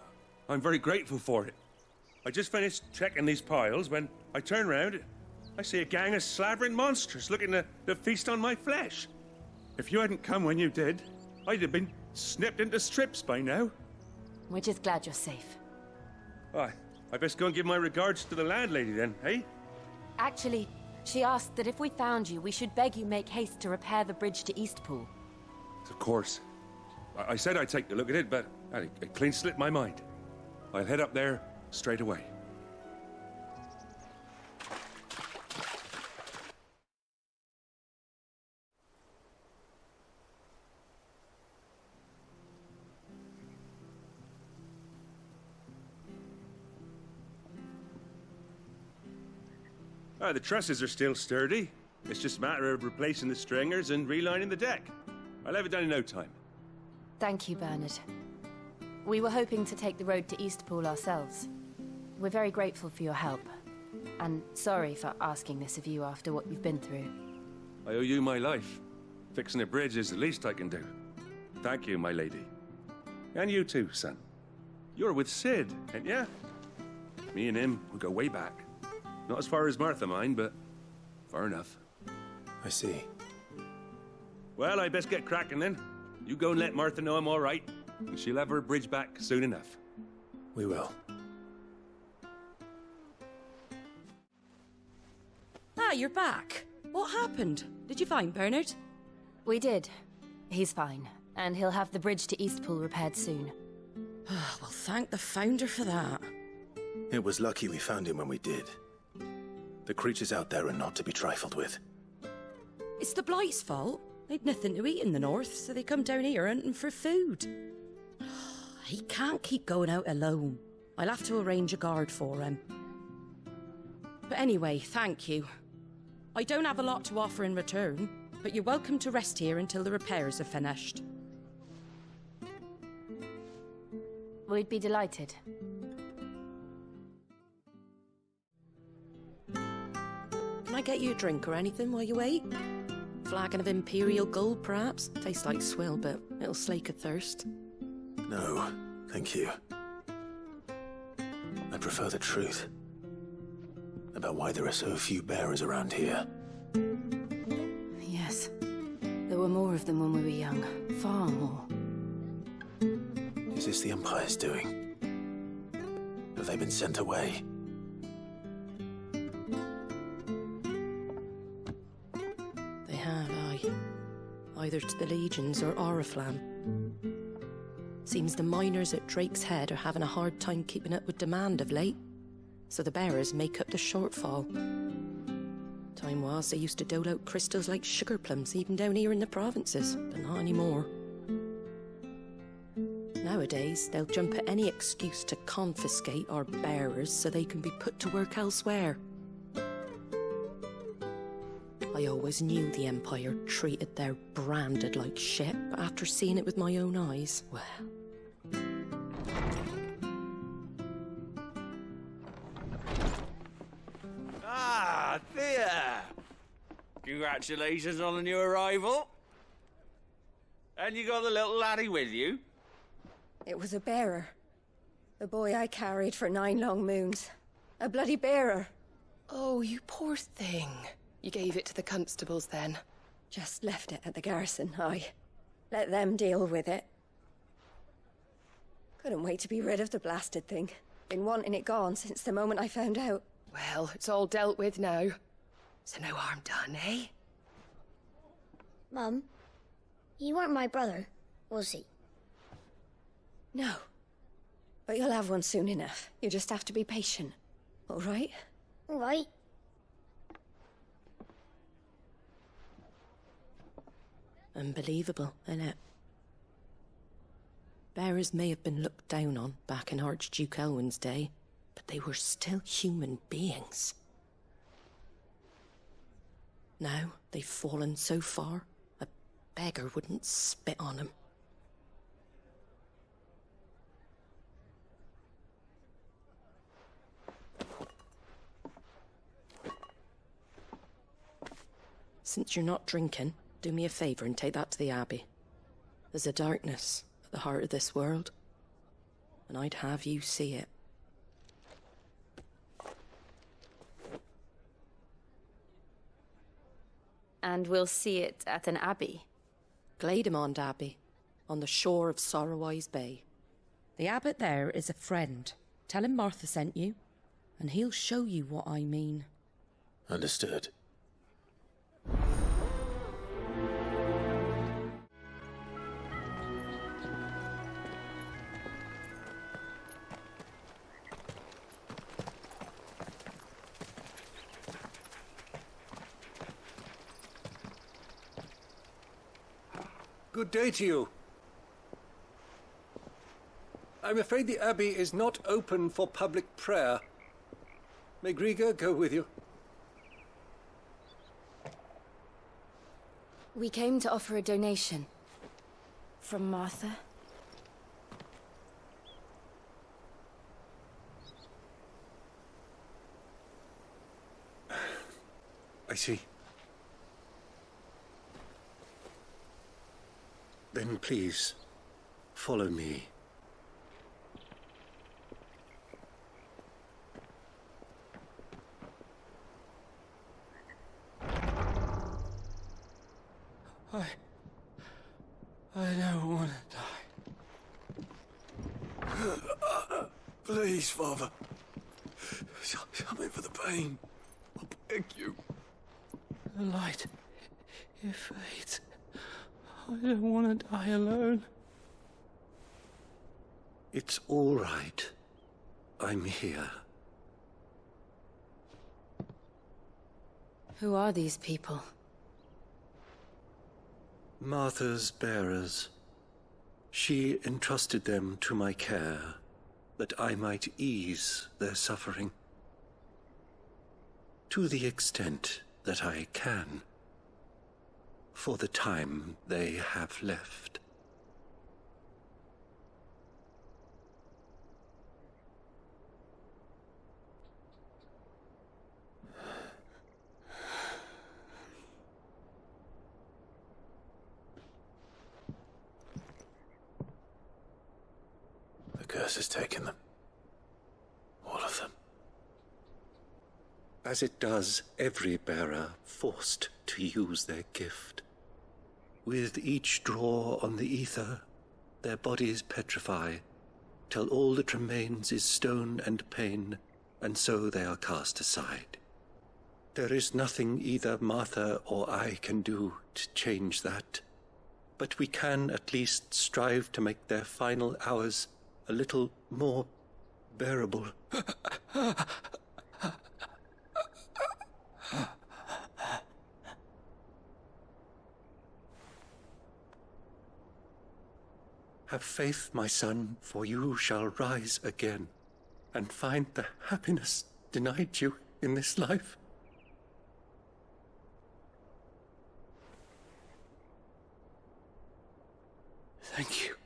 I'm very grateful for it. I just finished checking these piles when I turn around. I see a gang of slavering monsters looking to feast on my flesh. If you hadn't come when you did, I'd have been snipped into strips by now. We're just glad you're safe. I best go and give my regards to the landlady then, eh? Actually, she asked that if we found you, we should beg you make haste to repair the bridge to Eastpool. Of course. I said I'd take a look at it, but it clean slipped my mind. I'll head up there straight away. The trusses are still sturdy. It's just a matter of replacing the stringers and relining the deck. I'll have it done in no time. Thank you, Bernard. We were hoping to take the road to Eastpool ourselves. We're very grateful for your help. And sorry for asking this of you after what you've been through. I owe you my life. Fixing a bridge is the least I can do. Thank you, my lady. And you too, son. You're with Sid, ain't ya? Me and him, we go way back. Not as far as Martha, mind, but far enough. I see. Well, I best get cracking then. You go and let Martha know I'm all right, and she'll have her bridge back soon enough. We will. Ah, you're back. What happened? Did you find Bernard? We did. He's fine, and he'll have the bridge to Eastpool repaired soon. Well, thank the Founder for that. It was lucky we found him when we did. The creatures out there are not to be trifled with. It's the Blight's fault. They'd nothing to eat in the north, so they come down here hunting for food. He can't keep going out alone. I'll have to arrange a guard for him. But anyway, thank you. I don't have a lot to offer in return, but you're welcome to rest here until the repairs are finished. We'd be delighted. Can I get you a drink or anything while you wait? Flagon of Imperial gold, perhaps? Tastes like swill, but it'll slake a thirst. No, thank you. I prefer the truth. About why there are so few bearers around here. Yes. There were more of them when we were young. Far more. Is this the Empire's doing? Have they been sent away? They have, aye. Either to the Legions or Oriflamme. Seems the miners at Drake's Head are having a hard time keeping up with demand of late, so the bearers make up the shortfall. Time was they used to dole out crystals like sugar plums even down here in the provinces, but not anymore. Nowadays, they'll jump at any excuse to confiscate our bearers so they can be put to work elsewhere. I always knew the Empire treated their branded like shit, but after seeing it with my own eyes, well... Ah, Thea! Congratulations on the new arrival. And you got the little laddie with you? It was a bearer. The boy I carried for 9 long moons. A bloody bearer. Oh, you poor thing. You gave it to the constables then? Just left it at the garrison, aye. Let them deal with it. Couldn't wait to be rid of the blasted thing. Been wanting it gone since the moment I found out. Well, it's all dealt with now. So no harm done, eh? Mum, you weren't my brother, was he? No. But you'll have one soon enough. You just have to be patient. All right? All right. Unbelievable, innit? Bearers may have been looked down on back in Archduke Elwin's day, but they were still human beings. Now they've fallen so far, a beggar wouldn't spit on them. Since you're not drinking, do me a favour and take that to the Abbey. There's a darkness at the heart of this world, and I'd have you see it. And we'll see it at an abbey? Glademond Abbey, on the shore of Sorrowise Bay. The abbot there is a friend. Tell him Martha sent you, and he'll show you what I mean. Understood. Good day to you. I'm afraid the Abbey is not open for public prayer. May Griga go with you? We came to offer a donation. From Martha. I see. Then please, follow me. I don't want to die. Please, Father. Help me for the pain. I beg you. The light, it fades. I don't want to die alone. It's all right. I'm here. Who are these people? Martha's bearers. She entrusted them to my care, that I might ease their suffering. To the extent that I can. For the time they have left. The curse has taken them. All of them. As it does every bearer forced to use their gift. With each draw on the ether, their bodies petrify, till all that remains is stone and pain, and so they are cast aside. There is nothing either Martha or I can do to change that, but we can at least strive to make their final hours a little more bearable. Have faith, my son, for you shall rise again, and find the happiness denied you in this life. Thank you,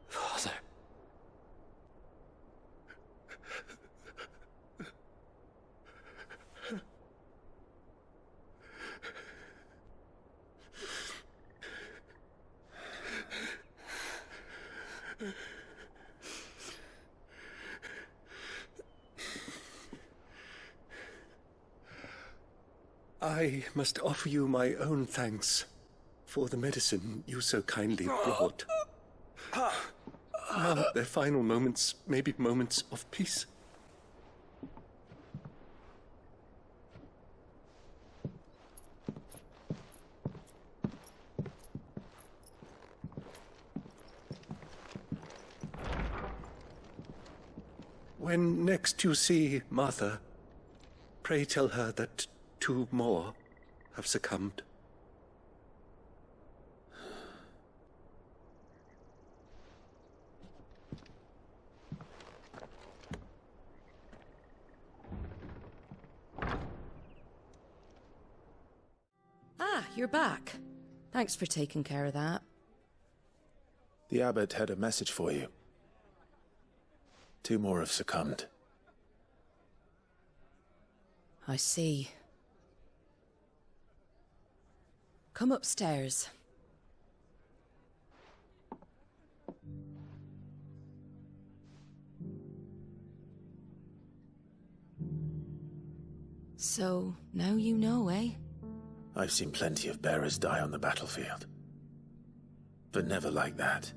Father. I must offer you my own thanks for the medicine you so kindly brought. Now their final moments may be moments of peace. When next you see Martha, pray tell her that 2 more have succumbed. Ah, you're back. Thanks for taking care of that. The abbot had a message for you. 2 more have succumbed. I see. Come upstairs. So, now you know, eh? I've seen plenty of bearers die on the battlefield. But never like that.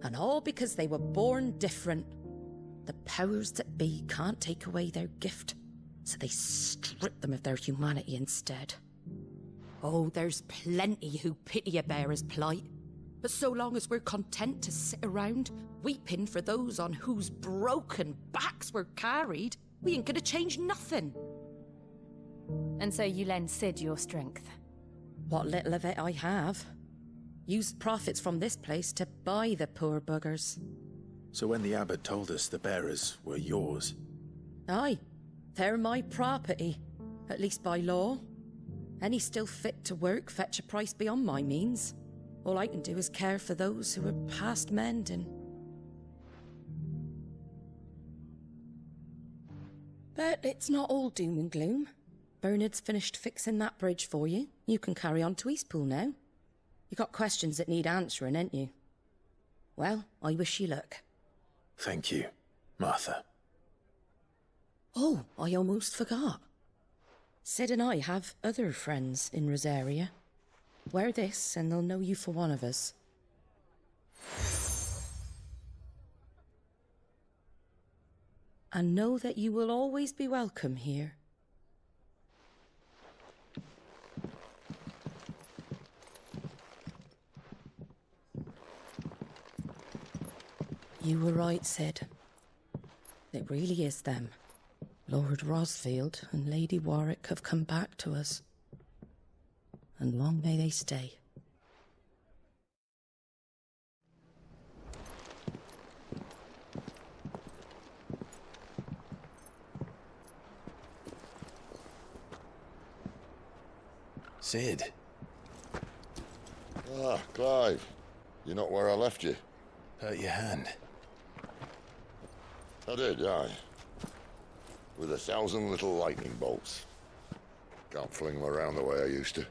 And all because they were born different. The powers that be can't take away their gift, so they strip them of their humanity instead. Oh, there's plenty who pity a bearer's plight. But so long as we're content to sit around, weeping for those on whose broken backs we're carried, we ain't gonna change nothing. And so you lend Cid your strength? What little of it I have. Used profits from this place to buy the poor buggers. So when the abbot told us the bearers were yours... Aye, they're my property, at least by law. Any still fit to work fetch a price beyond my means. All I can do is care for those who are past mending. But it's not all doom and gloom. Bernard's finished fixing that bridge for you. You can carry on to Eastpool now. You got questions that need answering, ain't you? Well, I wish you luck. Thank you, Martha. Oh, I almost forgot. Cid and I have other friends in Rosaria. Wear this and they'll know you for one of us. And know that you will always be welcome here. You were right, Cid. It really is them. Lord Rosfield and Lady Warwick have come back to us. And long may they stay. Cid. Ah, Clive. You're not where I left you. Hurt your hand. I did, aye. With 1,000 little lightning bolts. Can't fling them around the way I used to.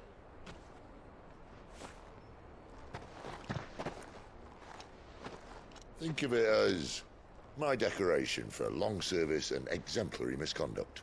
Think of it as my decoration for long service and exemplary misconduct.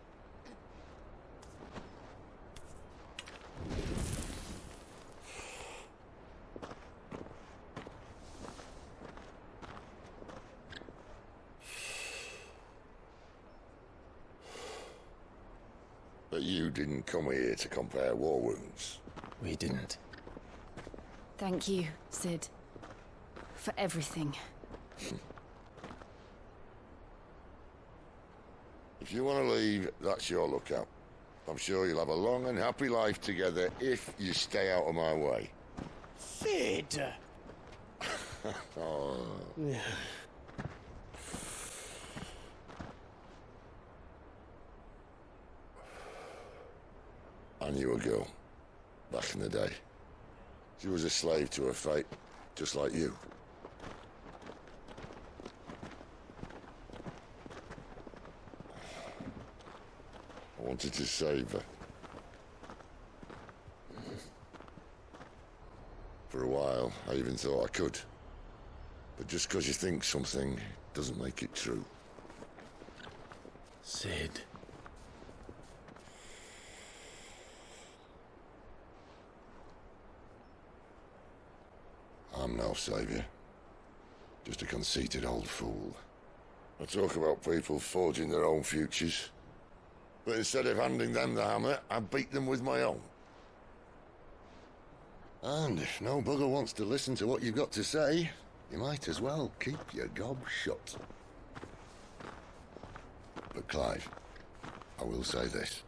But you didn't come here to compare war wounds. We didn't. Thank you, Cid. For everything. If you want to leave, that's your lookout. I'm sure you'll have a long and happy life together if you stay out of my way. Cid! Oh. I knew a girl, back in the day. She was a slave to her fate, just like you. I wanted to save her. For a while, I even thought I could. But just because you think something doesn't make it true. Cid. I'm no savior. Just a conceited old fool. I talk about people forging their own futures. But instead of handing them the hammer, I beat them with my own. And if no bugger wants to listen to what you've got to say, you might as well keep your gob shut. But Clive, I will say this.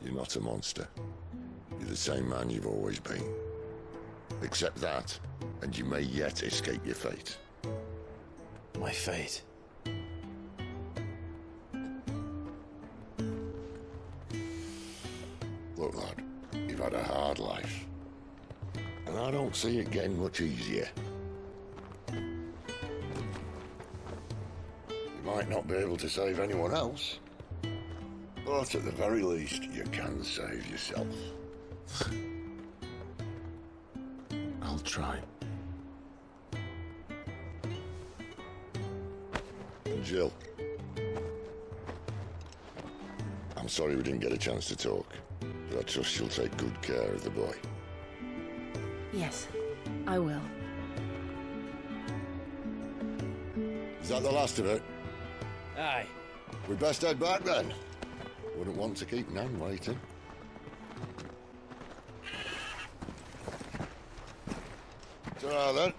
You're not a monster. You're the same man you've always been. Accept that, and you may yet escape your fate. My fate? Look, lad, you've had a hard life. And I don't see it getting much easier. might not be able to save anyone else, but at the very least, you can save yourself. I'll try. And Jill, I'm sorry we didn't get a chance to talk, but I trust you'll take good care of the boy. Yes, I will. Is that the last of it? Aye. We'd best head back then. Wouldn't want to keep Nan waiting. Ta-ra then.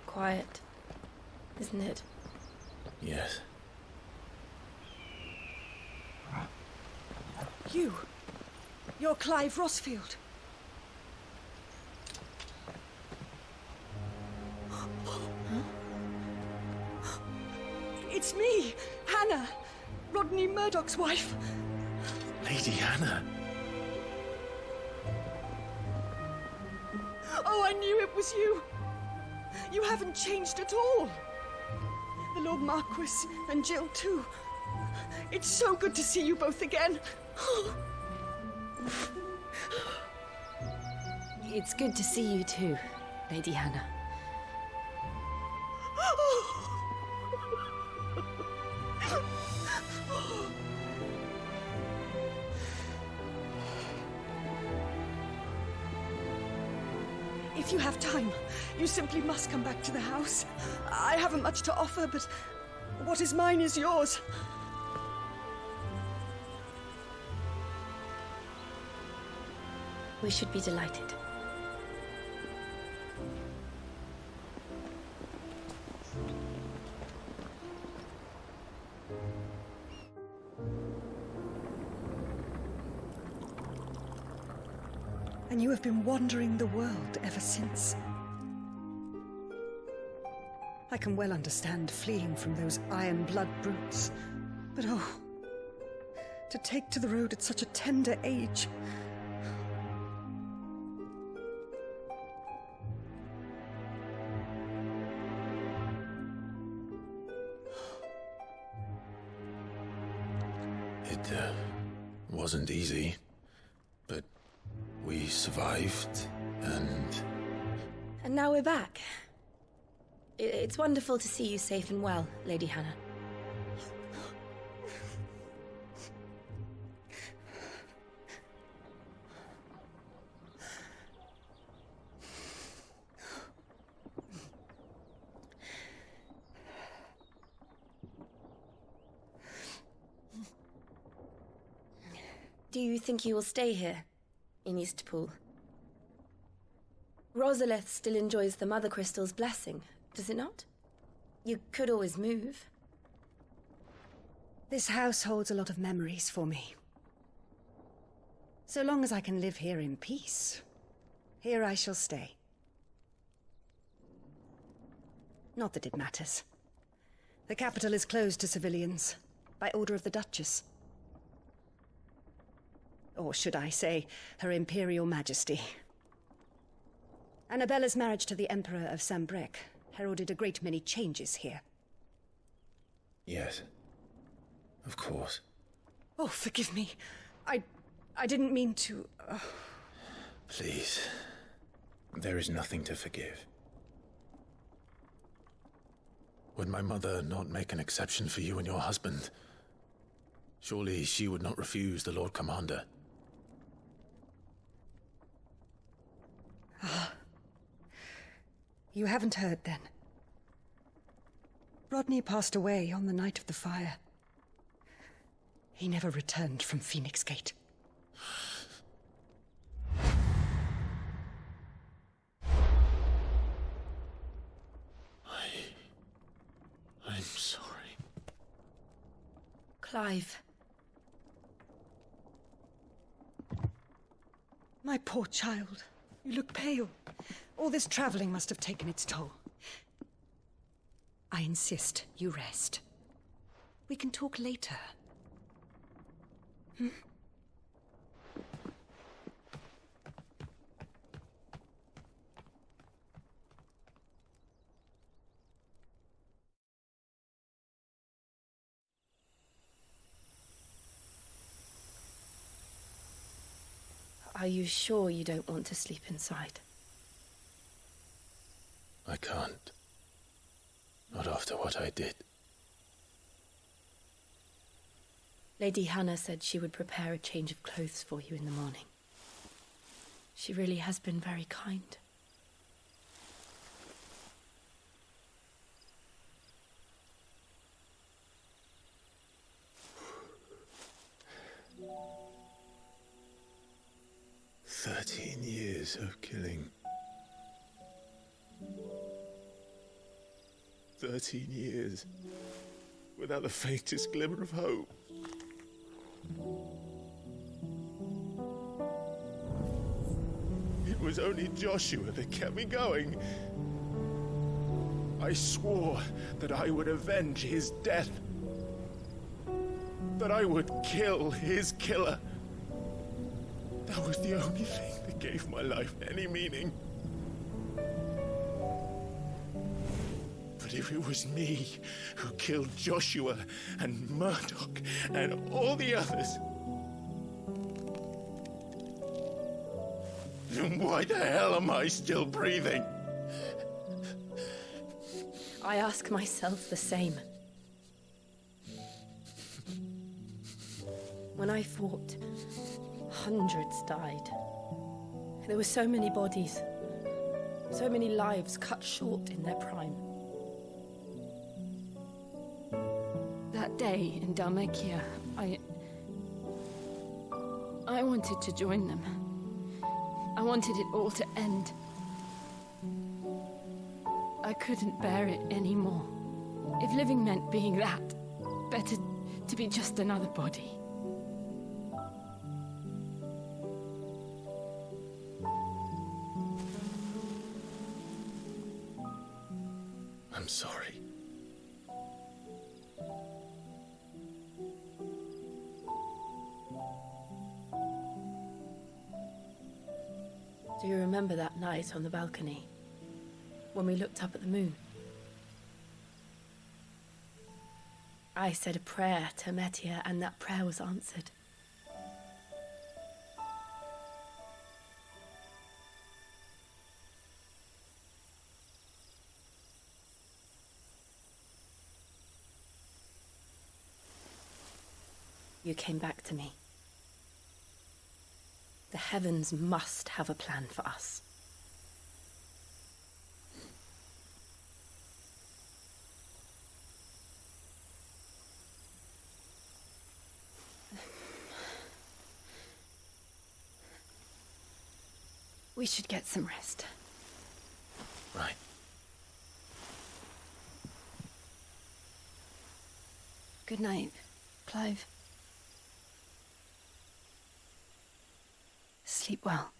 Quiet, isn't it? Yes. You're Clive Rosfield. It's me, Hannah, Rodney Murdoch's wife. Lady Hannah. Oh, I knew it was you. You haven't changed at all. The Lord Marquis and Jill too. It's so good to see you both again. It's good to see you too, Lady Hannah. If you have time, you simply must come back to the house. I haven't much to offer, but what is mine is yours. We should be delighted. And you have been wandering the world ever since. I can well understand fleeing from those iron blood brutes, but oh, to take to the road at such a tender age. It wasn't easy, but we survived, and now we're back. It's wonderful to see you safe and well, Lady Hannah. Do you think you will stay here, in Eastpool? Rosalith still enjoys the Mother Crystal's blessing, does it not? You could always move. This house holds a lot of memories for me. So long as I can live here in peace, here I shall stay. Not that it matters. The capital is closed to civilians, by order of the Duchess. Or should I say, Her Imperial Majesty. Annabella's marriage to the Emperor of Sambrec heralded a great many changes here. yes, of course. Oh, forgive me. I didn't mean to... Please, there is nothing to forgive. Would my mother not make an exception for you and your husband? Surely she would not refuse the Lord Commander. You haven't heard, then. Rodney passed away on the night of the fire. He never returned from Phoenix Gate. I'm sorry. Clive. My poor child. You look pale. All this traveling must have taken its toll. I insist you rest. We can talk later. Hmm? Are you sure you don't want to sleep inside? I can't. Not after what I did. Lady Hannah said she would prepare a change of clothes for you in the morning. She really has been very kind. Years of killing. 13 years without the faintest glimmer of hope. It was only Joshua that kept me going. I swore that I would avenge his death. That I would kill his killer. That was the only thing that gave my life any meaning. But if it was me who killed Joshua and Murdoch and all the others, then why the hell am I still breathing? I ask myself the same. When I fought, hundreds died. There were so many bodies, so many lives cut short in their prime. That day in Dalmekia, I wanted to join them. I wanted it all to end. I couldn't bear it anymore. If living meant being that, better to be just another body. I'm sorry. Do you remember that night on the balcony, when we looked up at the moon? I said a prayer to Metia, and that prayer was answered. You came back to me. The heavens must have a plan for us. We should get some rest. Right. Good night, Clive. Sleep well.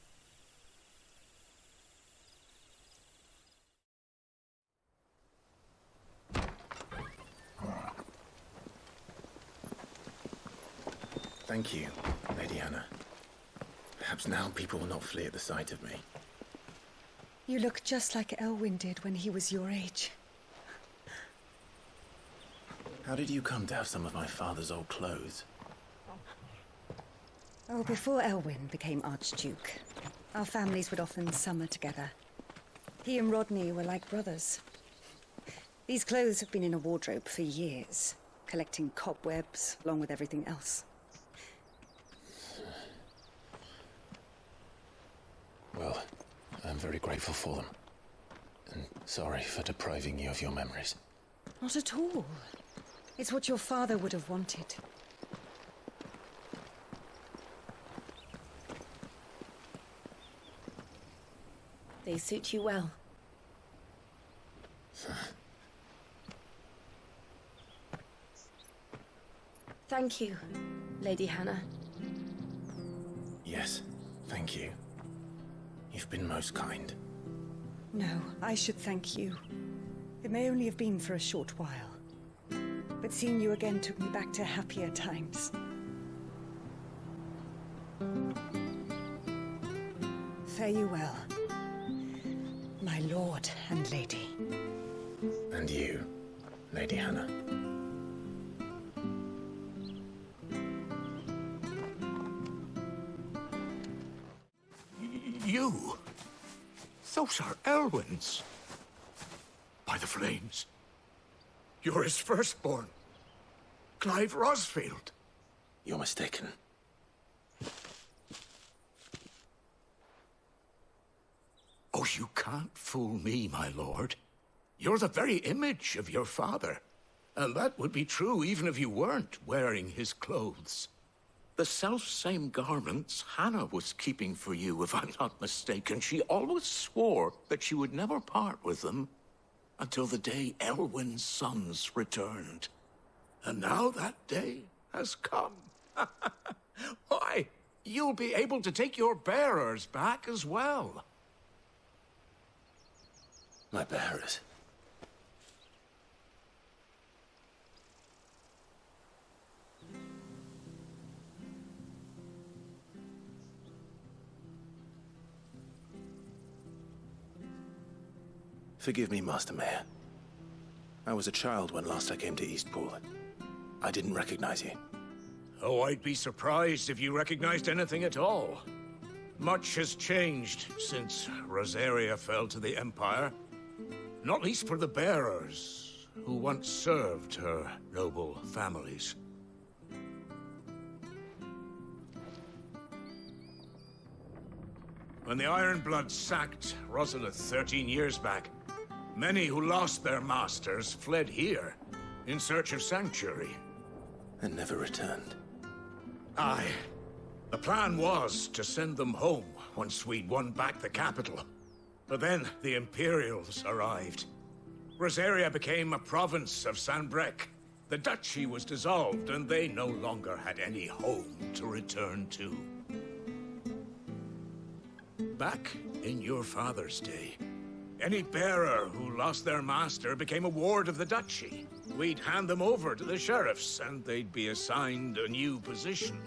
Thank you, Lady Hannah. Perhaps now people will not flee at the sight of me. You look just like Elwyn did when he was your age. How did you come to have some of my father's old clothes? Oh, before Elwyn became Archduke, our families would often summer together. He and Rodney were like brothers. These clothes have been in a wardrobe for years, collecting cobwebs along with everything else. Well, I'm very grateful for them. And sorry for depriving you of your memories. Not at all. It's what your father would have wanted. They suit you well. Thank you, Lady Hannah. Yes, thank you. You've been most kind. No, I should thank you. It may only have been for a short while, but seeing you again took me back to happier times. Fare you well, my lord and lady. And you, Lady Hannah. You? Those are Elwyn's. By the flames. You're his firstborn. Clive Rosfield. You're mistaken. Oh, you can't fool me, my lord. You're the very image of your father. And that would be true even if you weren't wearing his clothes. The self-same garments Hannah was keeping for you, if I'm not mistaken. She always swore that she would never part with them until the day Elwyn's sons returned. And now that day has come. Why, you'll be able to take your bearers back as well. My bearers? Forgive me, Master Mayor. I was a child when last I came to Eastpool. I didn't recognize you. Oh, I'd be surprised if you recognized anything at all. Much has changed since Rosaria fell to the Empire. Not least for the bearers, who once served her noble families. When the Ironbloods sacked Rosalith 13 years back, many who lost their masters fled here in search of sanctuary. And never returned. Aye. The plan was to send them home once we'd won back the capital. But then the Imperials arrived. Rosaria became a province of Sanbreque. The duchy was dissolved, and they no longer had any home to return to. Back in your father's day, any bearer who lost their master became a ward of the duchy. We'd hand them over to the sheriffs, and they'd be assigned a new position.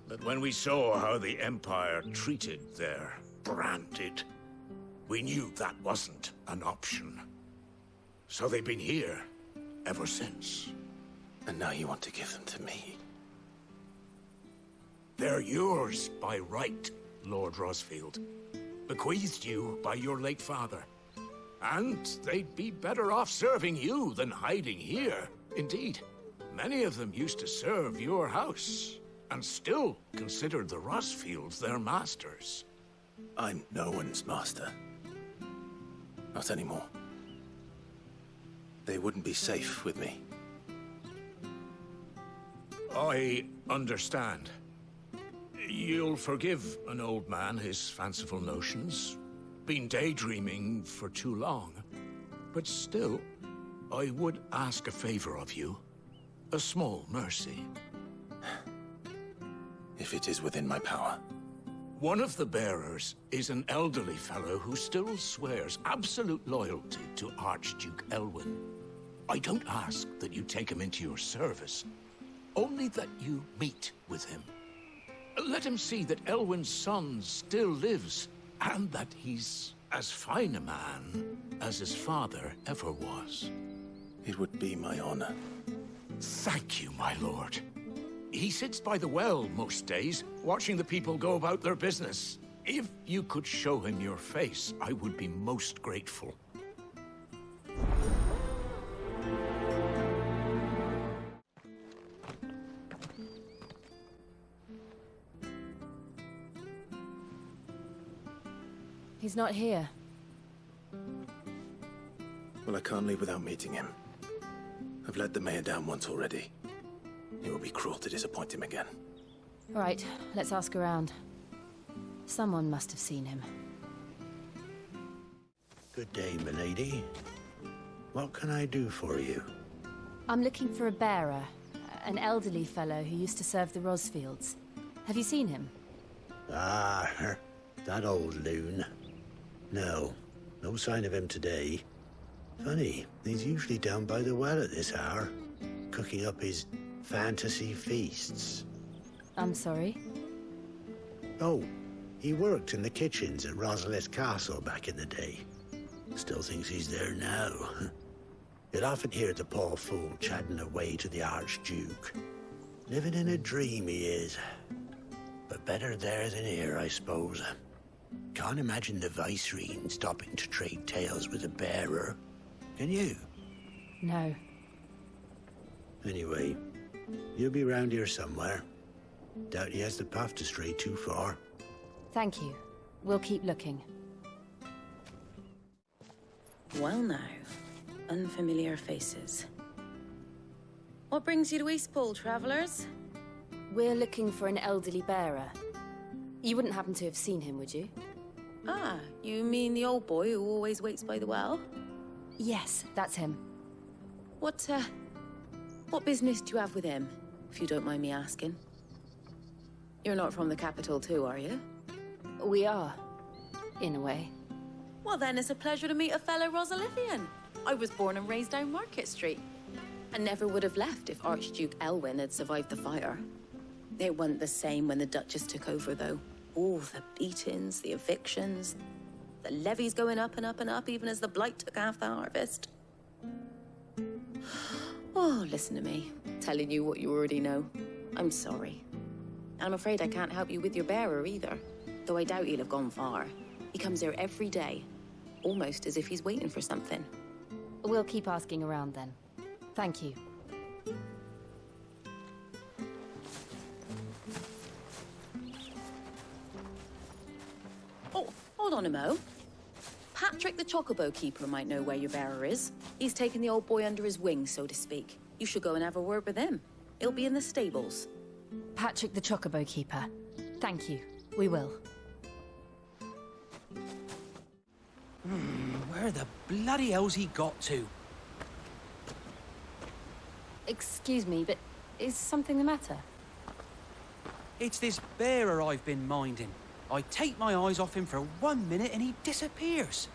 But when we saw how the Empire treated their branded, we knew that wasn't an option. So they've been here ever since. And now you want to give them to me? They're yours by right, Lord Rosfield. Bequeathed you by your late father. And they'd be better off serving you than hiding here. Indeed, many of them used to serve your house, and still considered the Rosfields their masters. I'm no one's master. Not anymore. They wouldn't be safe with me. I understand. You'll forgive an old man his fanciful notions. Been daydreaming for too long. But still, I would ask a favor of you. A small mercy. If it is within my power. One of the bearers is an elderly fellow who still swears absolute loyalty to Archduke Elwyn. I don't ask that you take him into your service, only that you meet with him. Let him see that Elwyn's son still lives, and that he's as fine a man as his father ever was. It would be my honor. Thank you, my lord. He sits by the well most days, watching the people go about their business. If you could show him your face, I would be most grateful. He's not here. Well, I can't leave without meeting him. I've let the mayor down once already. It would be cruel to disappoint him again. All right, let's ask around. Someone must have seen him. Good day, milady. What can I do for you? I'm looking for a bearer, an elderly fellow who used to serve the Rosfields. Have you seen him? Ah, that old loon. No sign of him today. Funny, he's usually down by the well at this hour, cooking up his fantasy feasts. I'm sorry? Oh, he worked in the kitchens at Rosalia's castle back in the day. Still thinks he's there now. You'd often hear the poor fool chatting away to the Archduke. Living in a dream he is. But better there than here, I suppose. Can't imagine the Vicereine stopping to trade tales with a bearer. Can you? No. Anyway, you'll be round here somewhere. Doubt he has the path to stray too far. Thank you. We'll keep looking. Well now, unfamiliar faces. What brings you to Eastpool, travellers? We're looking for an elderly bearer. You wouldn't happen to have seen him, would you? Ah, you mean the old boy who always waits by the well? Yes, that's him. What business do you have with him, if you don't mind me asking? You're not from the capital too, are you? We are, in a way. Well then, it's a pleasure to meet a fellow Rosalifian. I was born and raised down Market Street. And never would have left if Archduke Elwyn had survived the fire. It wasn't the same when the Duchess took over, though. Oh, the beatings, the evictions, the levies going up and up and up, even as the blight took half the harvest. Oh, listen to me, telling you what you already know. I'm sorry. I'm afraid I can't help you with your bearer either, though I doubt he'll have gone far. He comes here every day, almost as if he's waiting for something. We'll keep asking around then. Thank you. Oh, hold on a mo. Patrick the Chocobo Keeper might know where your bearer is. He's taken the old boy under his wing, so to speak. You should go and have a word with him. He'll be in the stables. Patrick the Chocobo Keeper. Thank you. We will. Where the bloody hell's he got to? Excuse me, but is something the matter? It's this bearer I've been minding. I take my eyes off him for 1 minute and he disappears.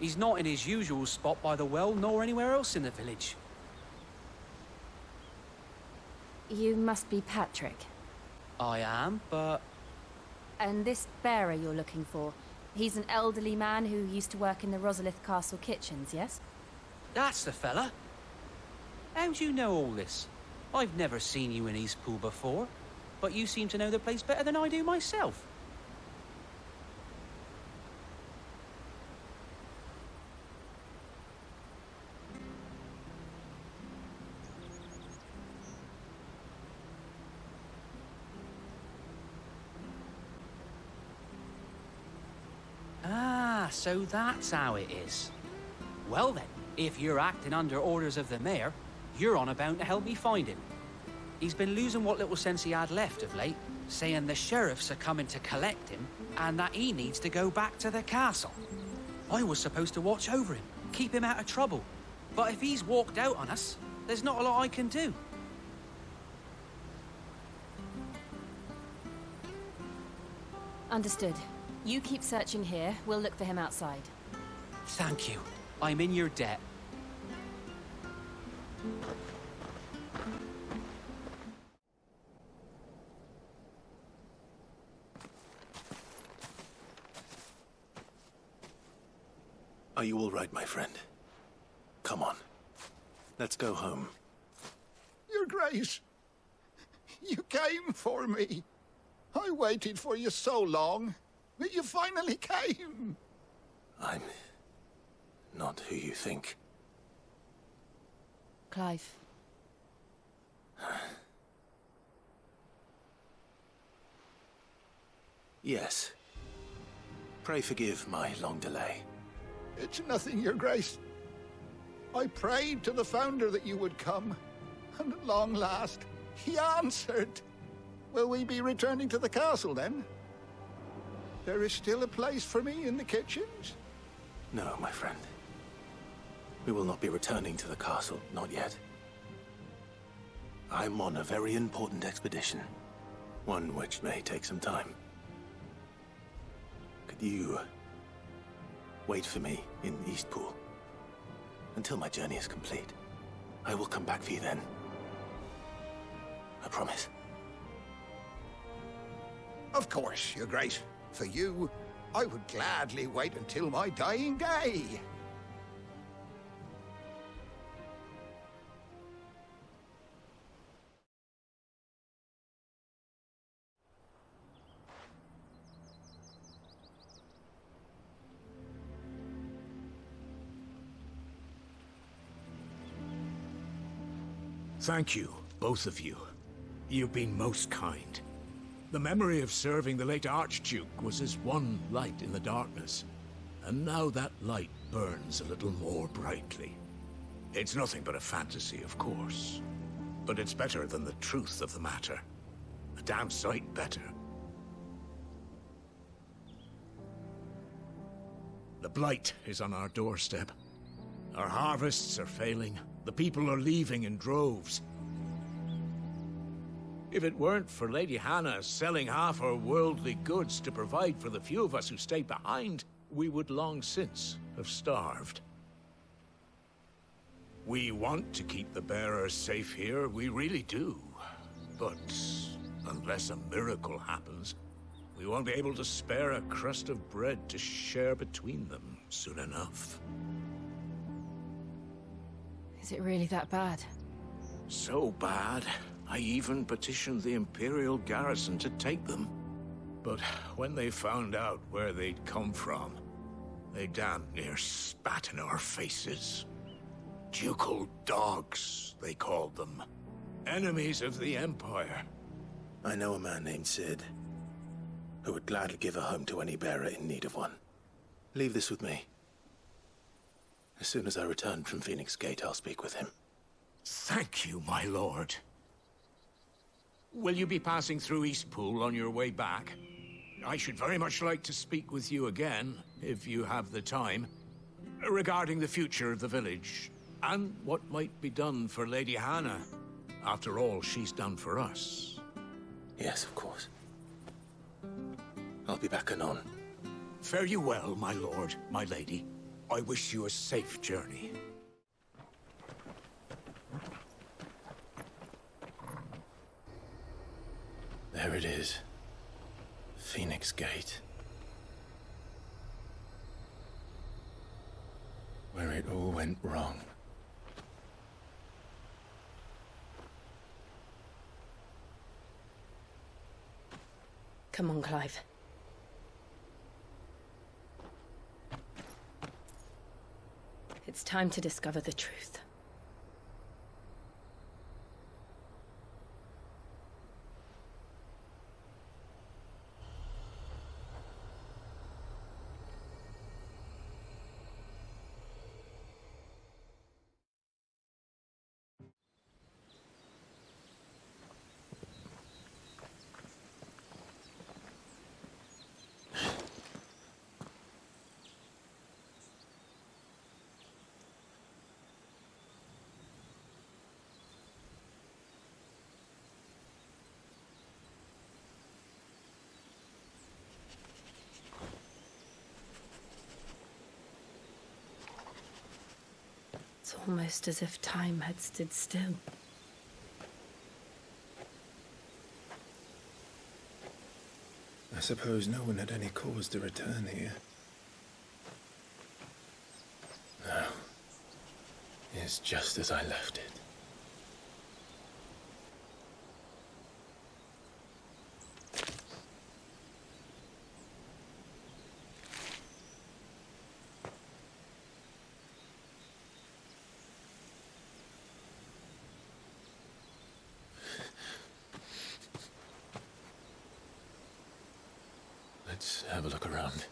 He's not in his usual spot by the well, nor anywhere else in the village. You must be Patrick. I am, but... And this bearer you're looking for, he's an elderly man who used to work in the Rosalith Castle kitchens, yes? That's the fella. How'd you know all this? I've never seen you in Eastpool before, but you seem to know the place better than I do myself. Ah, so that's how it is. Well then, if you're acting under orders of the mayor, you're on about to help me find him. He's been losing what little sense he had left of late, saying the sheriffs are coming to collect him and that he needs to go back to the castle. I was supposed to watch over him, keep him out of trouble. But if he's walked out on us, there's not a lot I can do. Understood. You keep searching here, we'll look for him outside. Thank you. I'm in your debt. Are you all right, my friend? Come on. Let's go home. Your Grace, you came for me. I waited for you so long, but you finally came. I'm not who you think. Clive. Yes. Pray forgive my long delay. It's nothing, Your Grace. I prayed to the Founder that you would come, and at long last, he answered. Will we be returning to the castle, then? There is still a place for me in the kitchens? No, my friend. We will not be returning to the castle, not yet. I'm on a very important expedition, one which may take some time. Could you wait for me in Eastpool? Until my journey is complete. I will come back for you then. I promise. Of course, Your Grace. For you, I would gladly wait until my dying day. Thank you, both of you. You've been most kind. The memory of serving the late Archduke was as one light in the darkness, and now that light burns a little more brightly. It's nothing but a fantasy, of course, but it's better than the truth of the matter. A damn sight better. The blight is on our doorstep. Our harvests are failing. The people are leaving in droves. If it weren't for Lady Hannah selling half her worldly goods to provide for the few of us who stay behind, we would long since have starved. We want to keep the bearers safe here, we really do. But unless a miracle happens, we won't be able to spare a crust of bread to share between them soon enough. Is it really that bad? So bad, I even petitioned the Imperial garrison to take them. But when they found out where they'd come from, they damn near spat in our faces. Ducal dogs, they called them. Enemies of the Empire. I know a man named Sid, who would gladly give a home to any bearer in need of one. Leave this with me. As soon as I return from Phoenix Gate, I'll speak with him. Thank you, my lord. Will you be passing through Eastpool on your way back? I should very much like to speak with you again, if you have the time, regarding the future of the village, and what might be done for Lady Hannah, after all she's done for us. Yes, of course. I'll be back anon. Fare you well, my lord, my lady. I wish you a safe journey. There it is. Phoenix Gate. Where it all went wrong. Come on, Clive. It's time to discover the truth. It's almost as if time had stood still. I suppose no one had any cause to return here. No. It's just as I left it. Let's have a look around.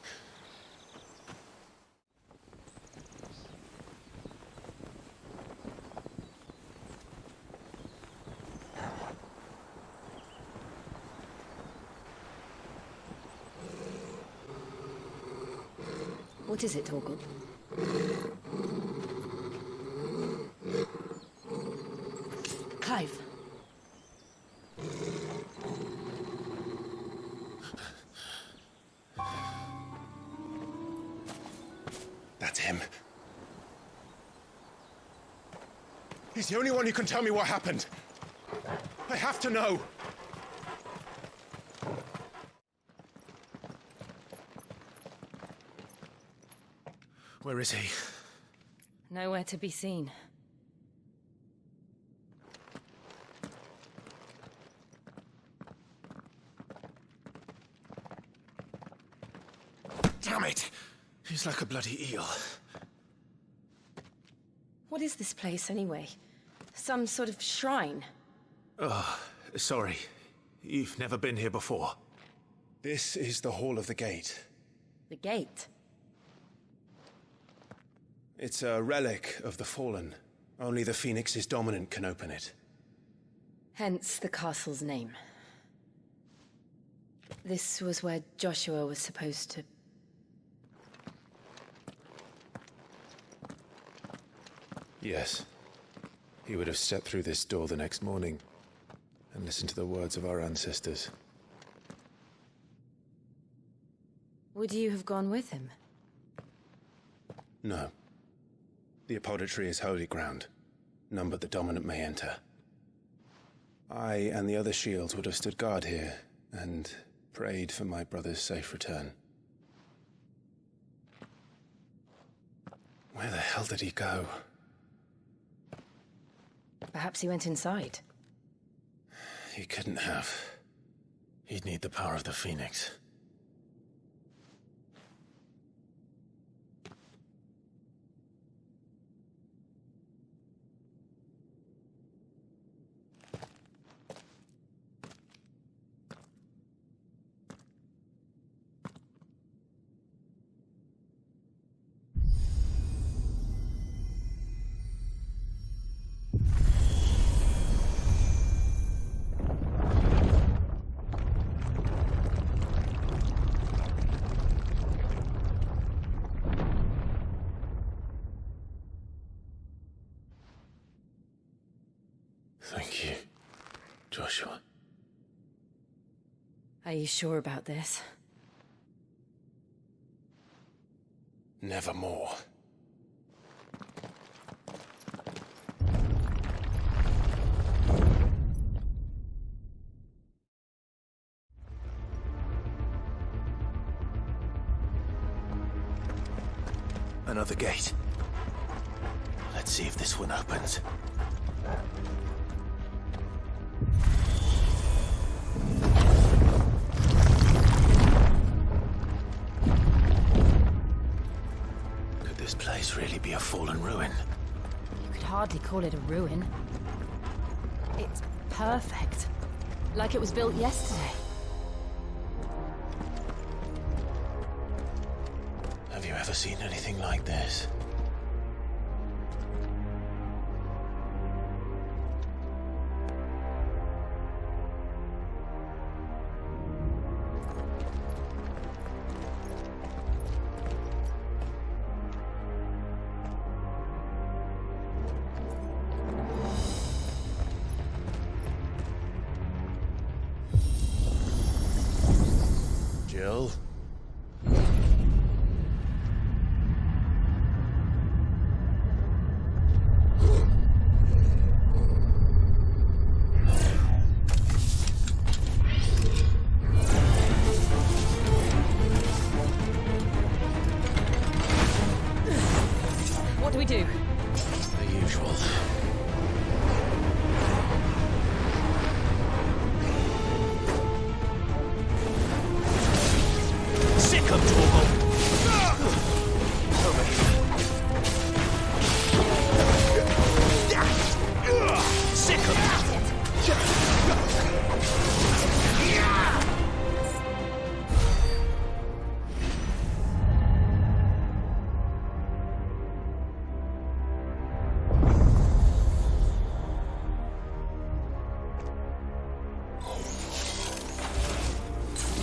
What is it, Torgal? Clive. That's him. He's the only one who can tell me what happened. I have to know. Where is he? Nowhere to be seen. Damn it! He's like a bloody eel. What is this place, anyway? Some sort of shrine? Oh, sorry. You've never been here before. This is the Hall of the Gate. The gate? It's a relic of the Fallen. Only the Phoenix's dominant can open it. Hence the castle's name. This was where Joshua was supposed to... Yes. He would have stepped through this door the next morning and listened to the words of our ancestors. Would you have gone with him? No. The apodatory is holy ground. None but the dominant may enter. I and the other shields would have stood guard here and prayed for my brother's safe return. Where the hell did he go? Perhaps he went inside. He couldn't have. He'd need the power of the Phoenix. Thank you, Joshua. Are you sure about this? Nevermore. Another gate. Let's see if this one opens. Could this place really be a fallen ruin? You could hardly call it a ruin. It's perfect. Like it was built yesterday. Have you ever seen anything like this? Jill? What do we do? The usual. Sick of Torgal! Over here. Sick of it!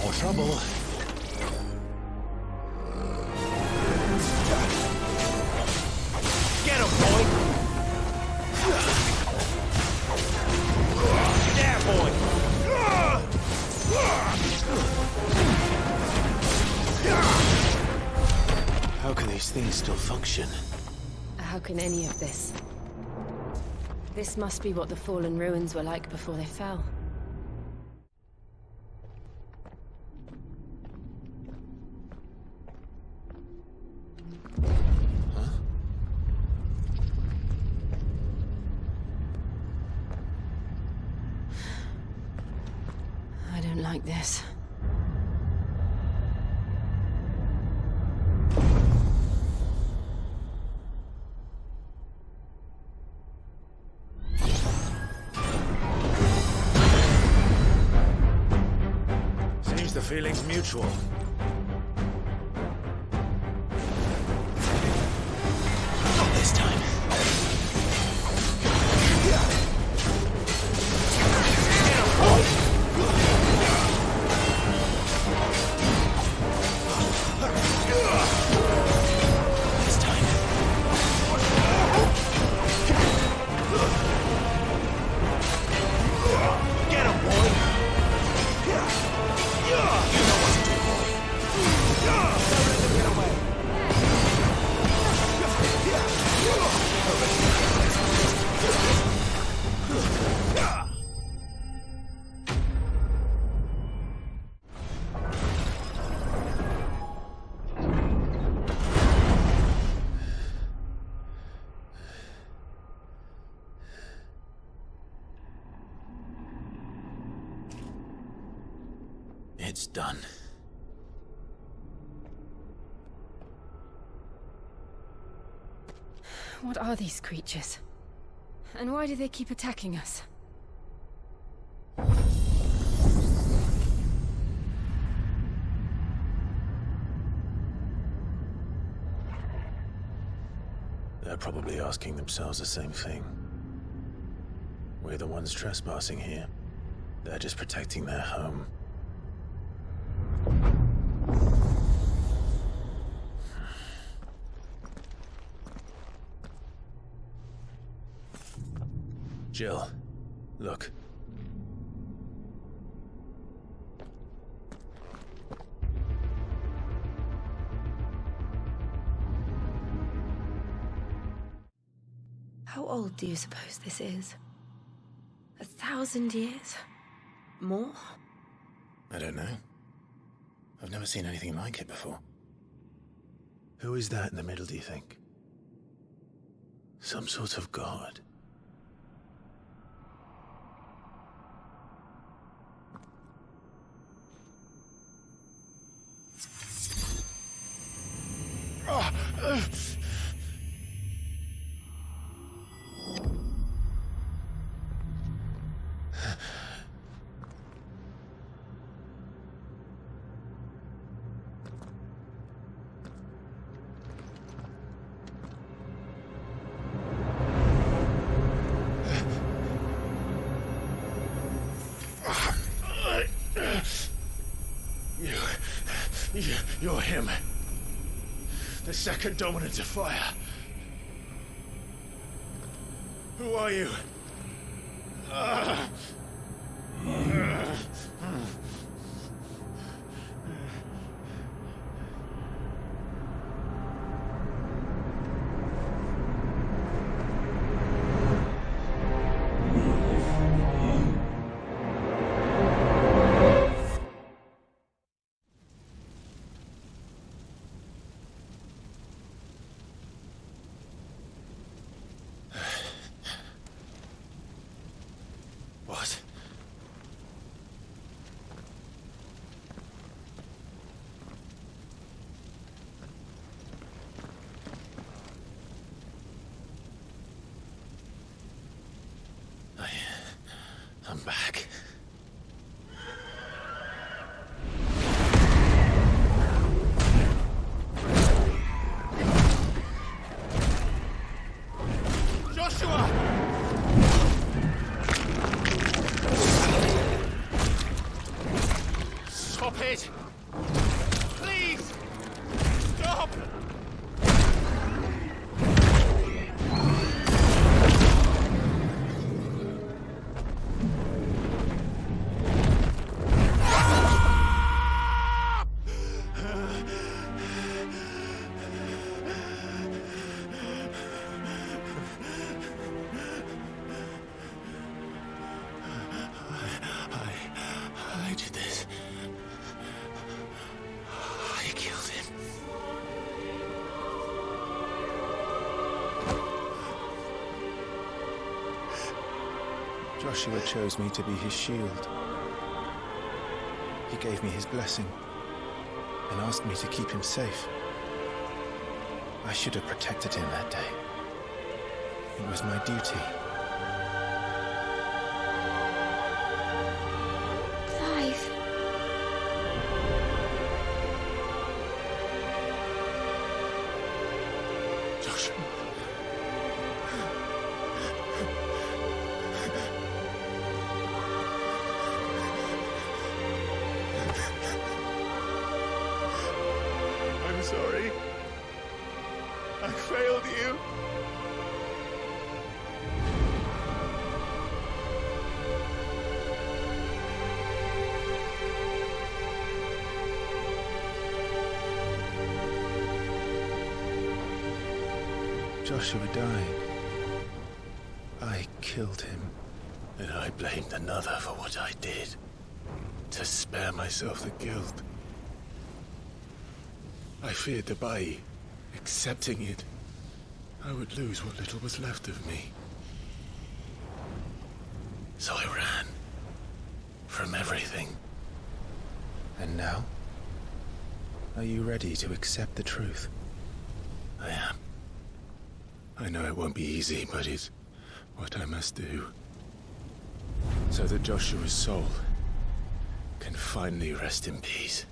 More trouble. Get him, boy! There, boy! How can these things still function? How can any of this? This must be what the fallen ruins were like before they fell. I don't like this. Seems the feeling's mutual. Not this time. It's done. What are these creatures? And why do they keep attacking us? They're probably asking themselves the same thing. We're the ones trespassing here. They're just protecting their home. Jill, look. How old do you suppose this is? 1,000 years? More? I don't know. I've never seen anything like it before. Who is that in the middle, do you think? Some sort of god? You're him. The second dominant of fire. Who are you? Joshua chose me to be his shield. He gave me his blessing and asked me to keep him safe. I should have protected him that day. It was my duty. Clive. Joshua. I'm sorry. I failed you. Joshua died. I killed him. And I blamed another for what I did, to spare myself the guilt. I feared that by accepting it, I would lose what little was left of me. So I ran. From everything. And now? Are you ready to accept the truth? I am. I know it won't be easy, but it's what I must do. So that Joshua's soul can finally rest in peace.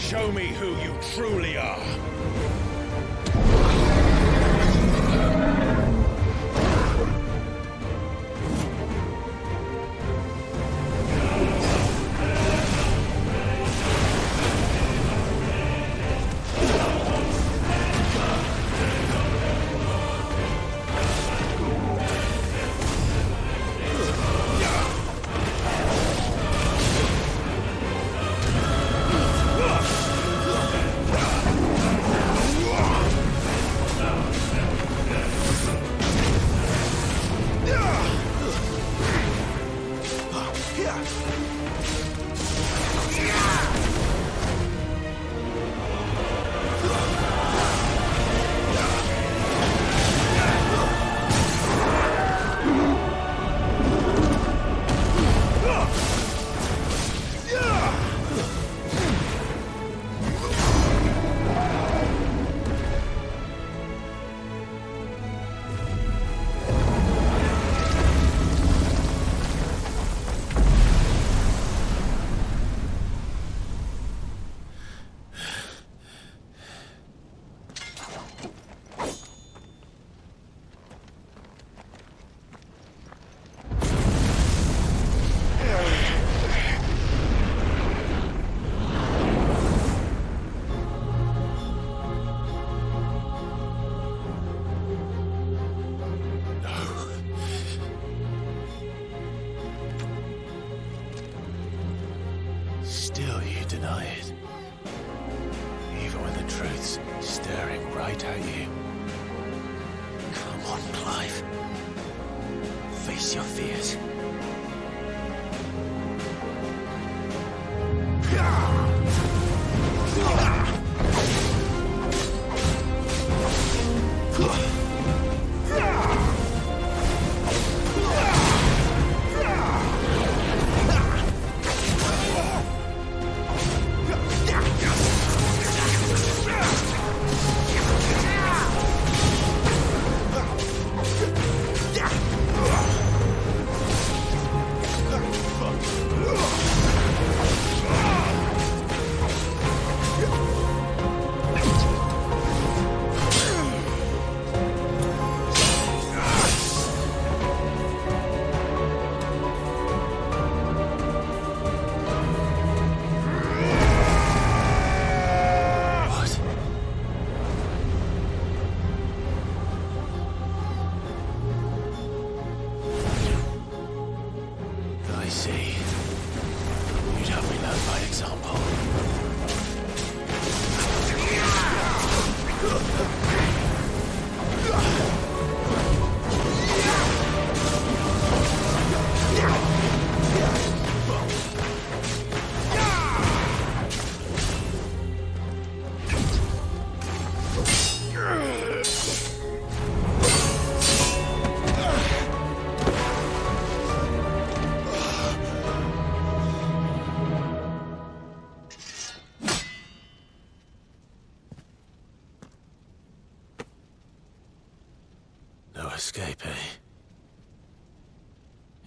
Show me who you truly are. Still you deny it. Even when the truth's staring right at you. Come on, Clive. Face your fears. Yeah! escape, eh?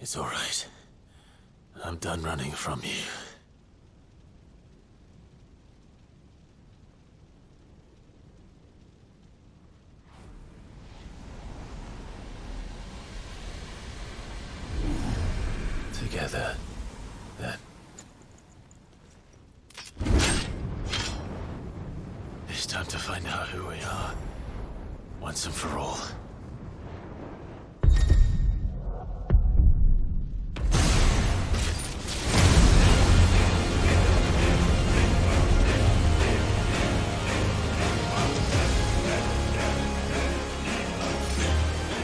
It's all right. I'm done running from you. Together, then. It's time to find out who we are, once and for all.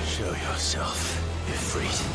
Show yourself, Ifrit.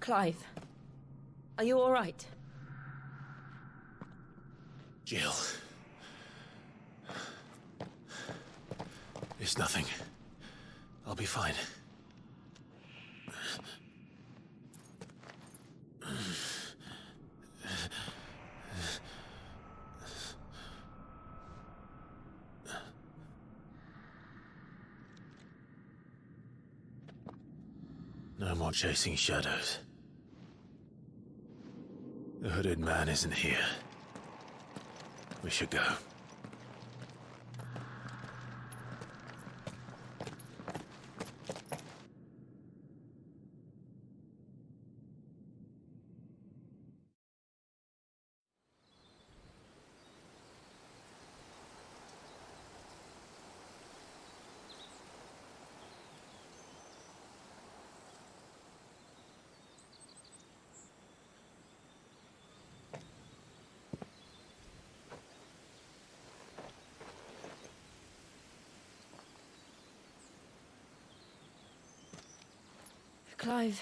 Clive, are you all right? Jill. It's nothing. I'll be fine. No more chasing shadows. The hooded man isn't here. We should go. Clive,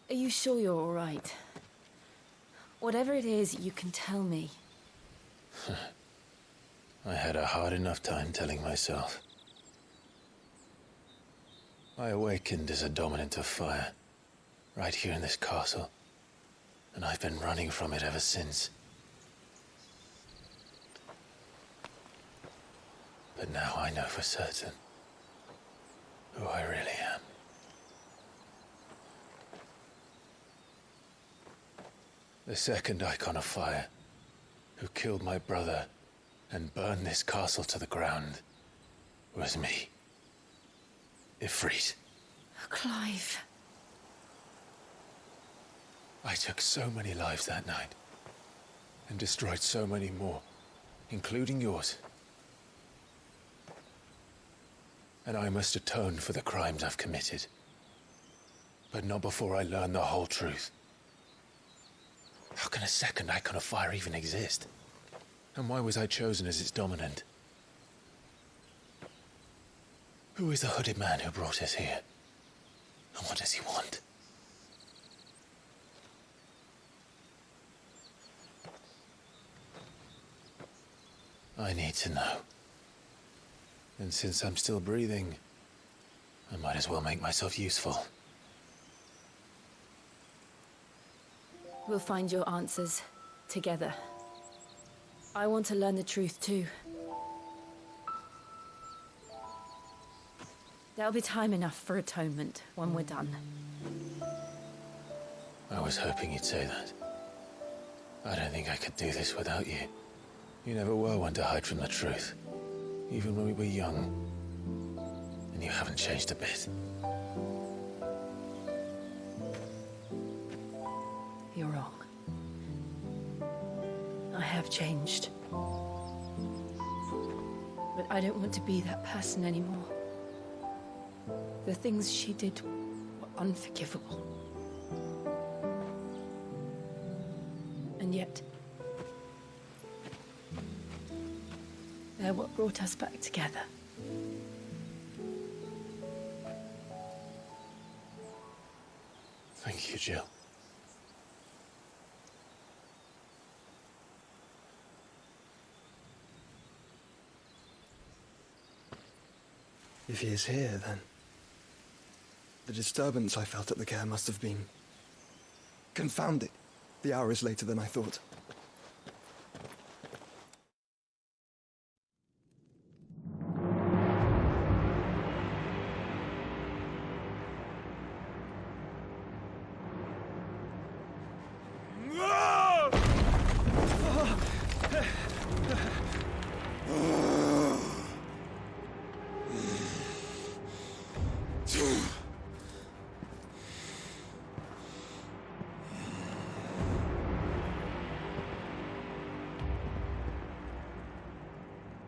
are you sure you're all right? Whatever it is, you can tell me. I had a hard enough time telling myself. I awakened as a dominant of fire, right here in this castle, and I've been running from it ever since. But now I know for certain who I really am. The second icon of fire, who killed my brother and burned this castle to the ground, was me. Ifrit. Clive. I took so many lives that night, and destroyed so many more, including yours. And I must atone for the crimes I've committed. But not before I learn the whole truth. How can a second icon of fire even exist? And why was I chosen as its dominant? Who is the hooded man who brought us here? And what does he want? I need to know. And since I'm still breathing, I might as well make myself useful. We'll find your answers together. I want to learn the truth too. There'll be time enough for atonement when we're done. I was hoping you'd say that. I don't think I could do this without you. You never were one to hide from the truth. Even when we were young. And you haven't changed a bit. You're wrong. I have changed. But I don't want to be that person anymore. The things she did were unforgivable. And yet, they're what brought us back together. Thank you, Jill. If he is here, then the disturbance I felt at the care must have been... Confound it! The hour is later than I thought.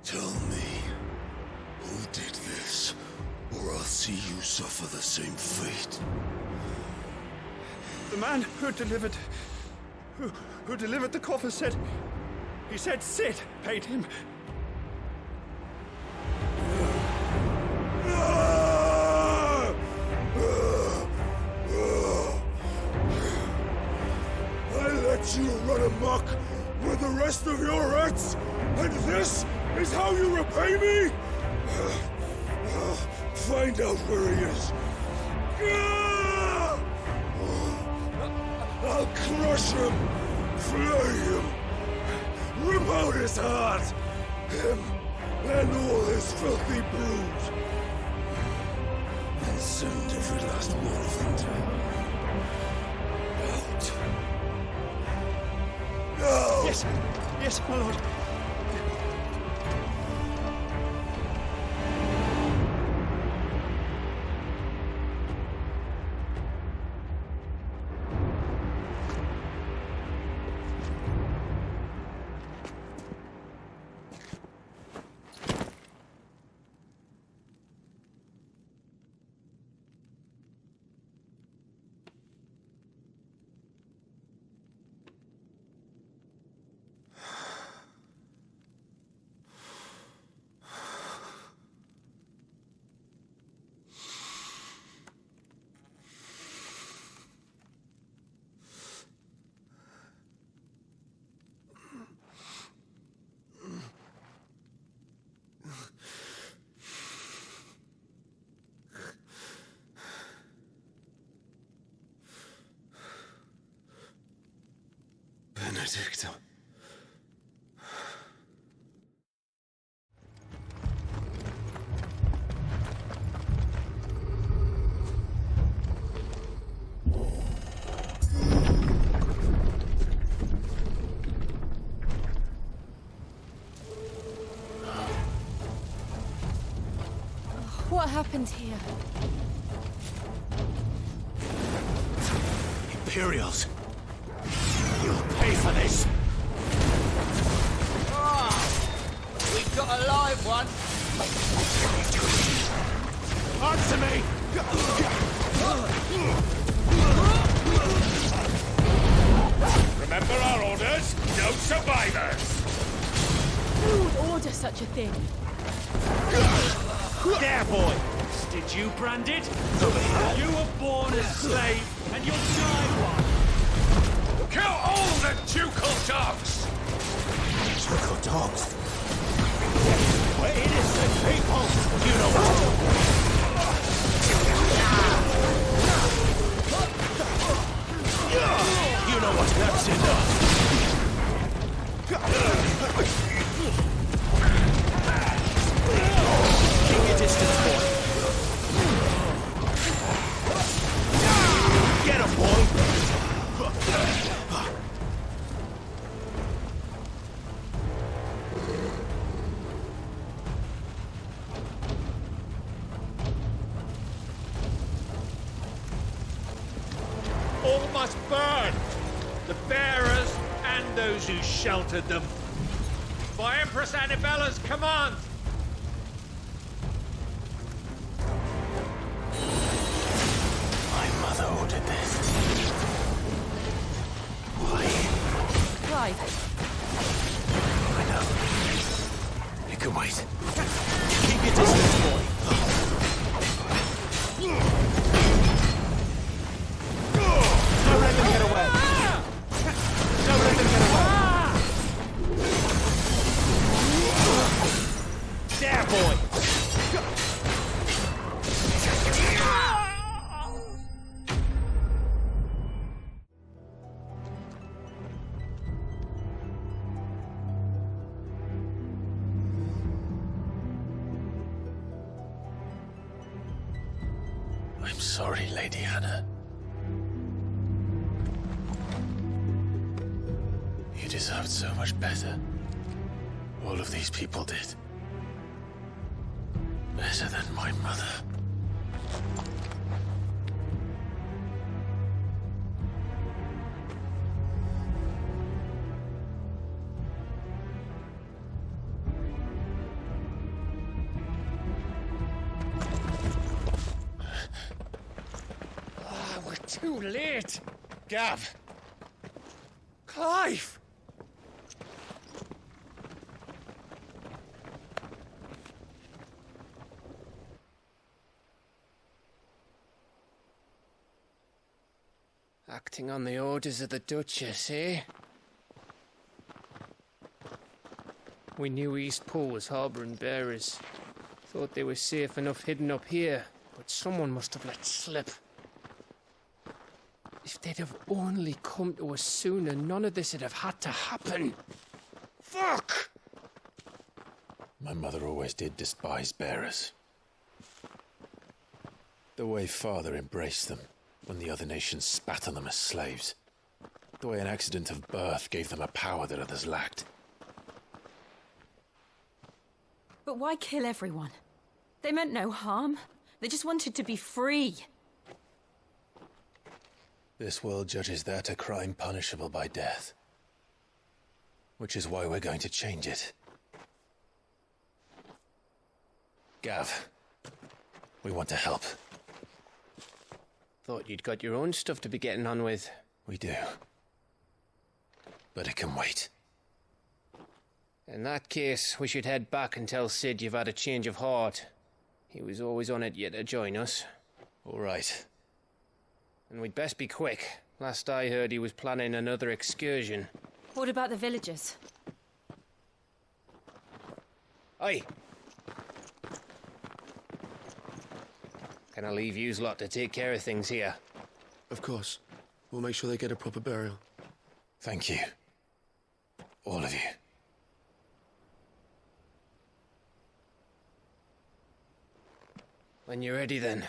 Tell me, who did this, or I'll see you suffer the same fate. The man who delivered the coffer said... He said Sid paid him. I let you run amok with the rest of your rats, and this is how you repay me? Find out where he is. I'll crush him, flay him, rip out his heart, him and all his filthy brood, and send every last one of them to hell. Out. No! Yes, yes, my lord. Benedicto. What happened here? Imperials. You'll pay for this. We've got a live one. Answer me! Remember our orders? No survivors! Who would order such a thing? There, boy! Did you brand it? You were born a slave, and you'll die one! Kill all the ducal dogs! Ducal dogs? We're innocent people! You know what? You know what? That's enough! Keep your distance, boy. Get him, boy! All must burn! The bearers and those who sheltered them. By Empress Annabella's command! My mother ordered this. Why? Clive. I know. You can wait. Keep your distance, boy. Don't let them get away. Don't let them get away. There, boy. I'm sorry, Lady Hannah. You deserved so much better. All of these people did. Better than my mother. We're too late! Gav! Clive! Acting on the orders of the Duchess, eh? We knew East Pool was harbouring bearers. Thought they were safe enough hidden up here, but someone must have let slip. If they'd have only come to us sooner, none of this would have had to happen. Fuck! My mother always did despise bearers. The way Father embraced them when the other nations spat on them as slaves. The way an accident of birth gave them a power that others lacked. But why kill everyone? They meant no harm. They just wanted to be free. This world judges that a crime punishable by death. Which is why we're going to change it. Gav, we want to help. Thought you'd got your own stuff to be getting on with. We do. But it can wait. In that case, we should head back and tell Sid you've had a change of heart. He was always on it yet to join us. All right. And we'd best be quick. Last I heard, he was planning another excursion. What about the villagers? Aye. Can I leave yous lot to take care of things here? Of course. We'll make sure they get a proper burial. Thank you. All of you. When you're ready, then.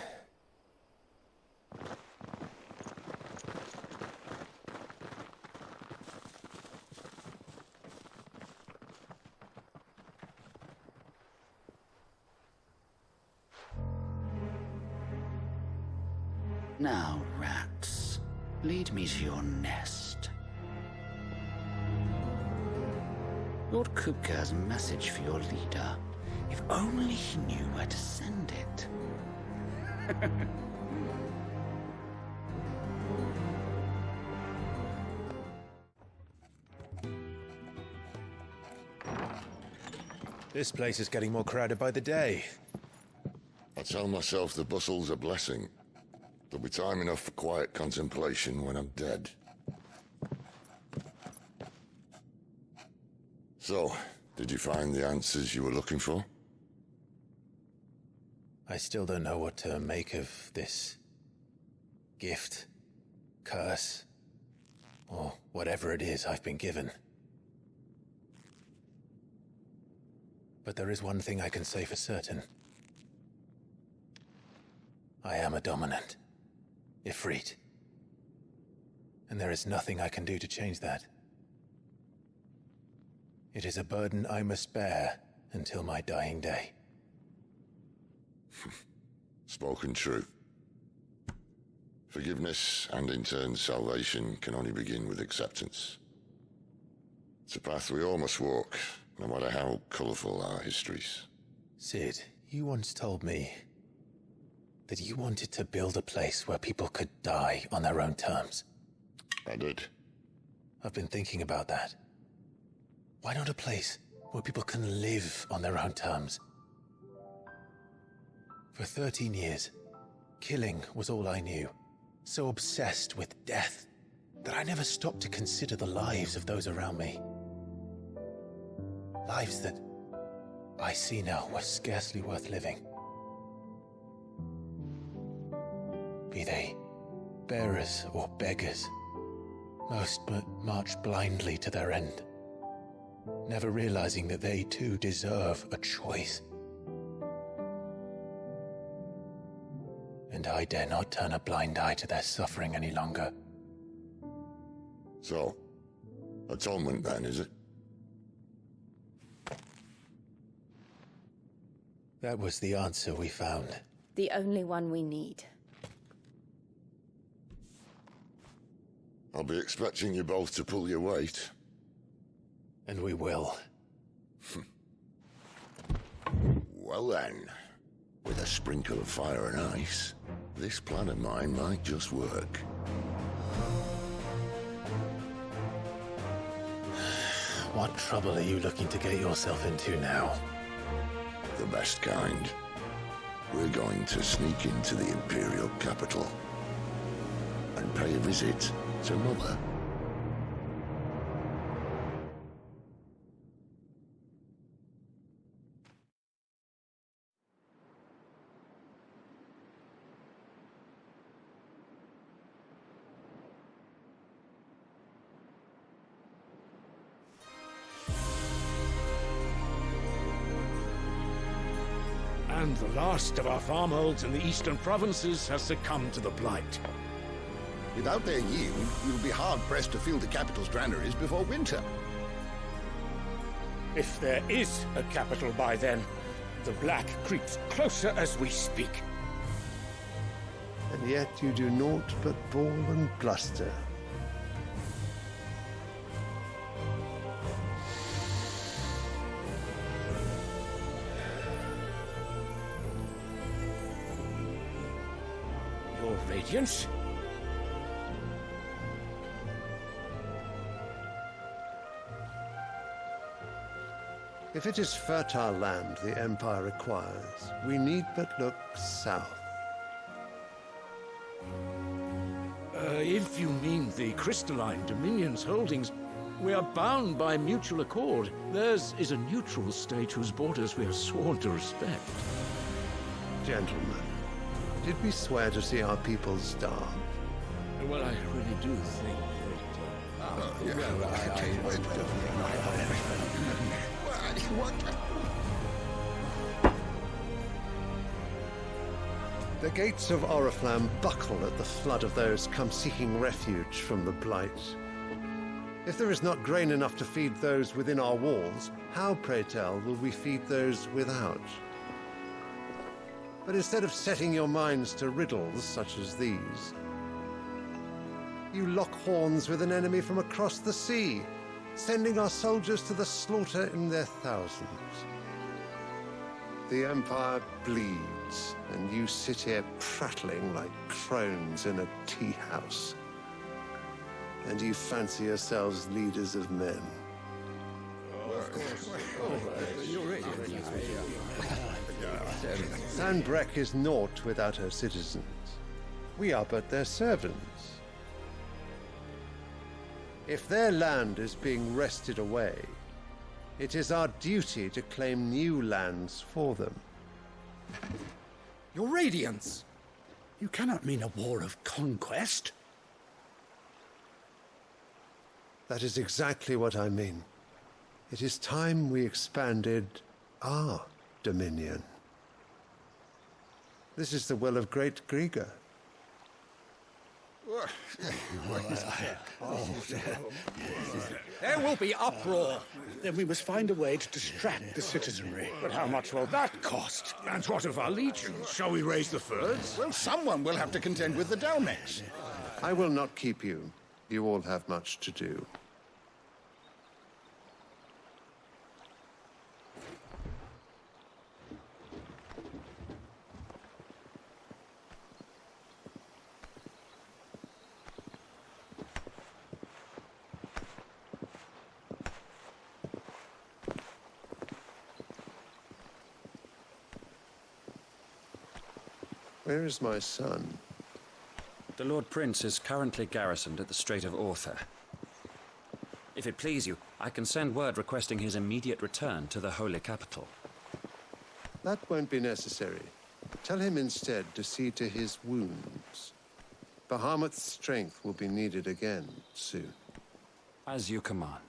Now, rats, lead me to your nest. Lord Kupka has a message for your leader. If only he knew where to send it. This place is getting more crowded by the day. I tell myself the bustle's a blessing. There'll be time enough for quiet contemplation when I'm dead. So, did you find the answers you were looking for? I still don't know what to make of this gift, curse, or whatever it is I've been given. But there is one thing I can say for certain. I am a dominant, Ifrit. And there is nothing I can do to change that. It is a burden I must bear until my dying day. Spoken true. Forgiveness and in turn salvation can only begin with acceptance. It's a path we all must walk, no matter how colourful our histories. Sid, you once told me that you wanted to build a place where people could die on their own terms. I did. I've been thinking about that. Why not a place where people can live on their own terms? For 13 years, killing was all I knew. So obsessed with death that I never stopped to consider the lives of those around me. Lives that I see now were scarcely worth living. Be they bearers or beggars, most march blindly to their end, never realizing that they too deserve a choice. And I dare not turn a blind eye to their suffering any longer. So, atonement then, is it? That was the answer we found. The only one we need. I'll be expecting you both to pull your weight. And we will. Well then, with a sprinkle of fire and ice, this plan of mine might just work. What trouble are you looking to get yourself into now? The best kind. We're going to sneak into the Imperial capital and pay a visit to Mother. And the last of our farmholds in the eastern provinces has succumbed to the blight. Without their yield, you'll be hard-pressed to fill the capital's granaries before winter. If there is a capital by then, the black creeps closer as we speak. And yet you do naught but bawl and bluster. Your Radiance? If it is fertile land the Empire requires, we need but look south. If you mean the crystalline Dominion's holdings, we are bound by mutual accord. Theirs is a neutral state whose borders we are sworn to respect. Gentlemen, did we swear to see our people starve? Well, I really do think that... The gates of Oriflamme buckle at the flood of those come seeking refuge from the Blight. If there is not grain enough to feed those within our walls, how, pray tell, will we feed those without? But instead of setting your minds to riddles such as these, you lock horns with an enemy from across the sea, sending our soldiers to the slaughter in their thousands. The Empire bleeds, and you sit here prattling like crones in a tea house. And you fancy yourselves leaders of men. Sandbreck is naught without her citizens. We are but their servants. If their land is being wrested away, it is our duty to claim new lands for them. Your Radiance! You cannot mean a war of conquest. That is exactly what I mean. It is time we expanded our dominion. This is the will of great Grieger. There will be uproar. Then we must find a way to distract the citizenry. But how much will that cost? And what of our legions? Shall we raise the furs? Well, someone will have to contend with the Dalmex. I will not keep you. You all have much to do. Where is my son? The Lord Prince is currently garrisoned at the Strait of Author. If it please you, I can send word requesting his immediate return to the Holy Capital. That won't be necessary. Tell him instead to see to his wounds. Bahamut's strength will be needed again soon. As you command.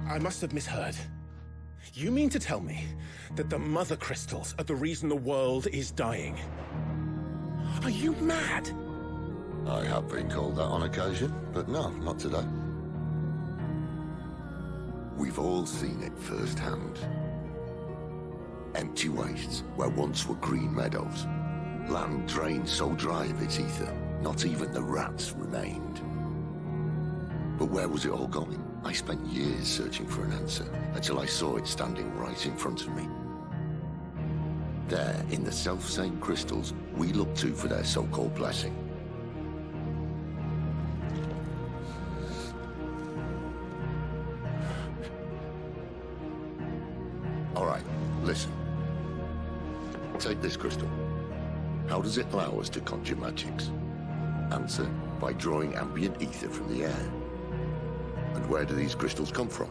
I must have misheard. You mean to tell me that the Mother Crystals are the reason the world is dying? Are you mad? I have been called that on occasion, but no, not today. We've all seen it firsthand. Empty wastes where once were green meadows. Land drained so dry of its ether, not even the rats remained. But where was it all going? I spent years searching for an answer, until I saw it standing right in front of me. There, in the self-same crystals, we look to for their so-called blessing. All right, listen. Take this crystal. How does it allow us to conjure magics? Answer, by drawing ambient ether from the air. And where do these crystals come from?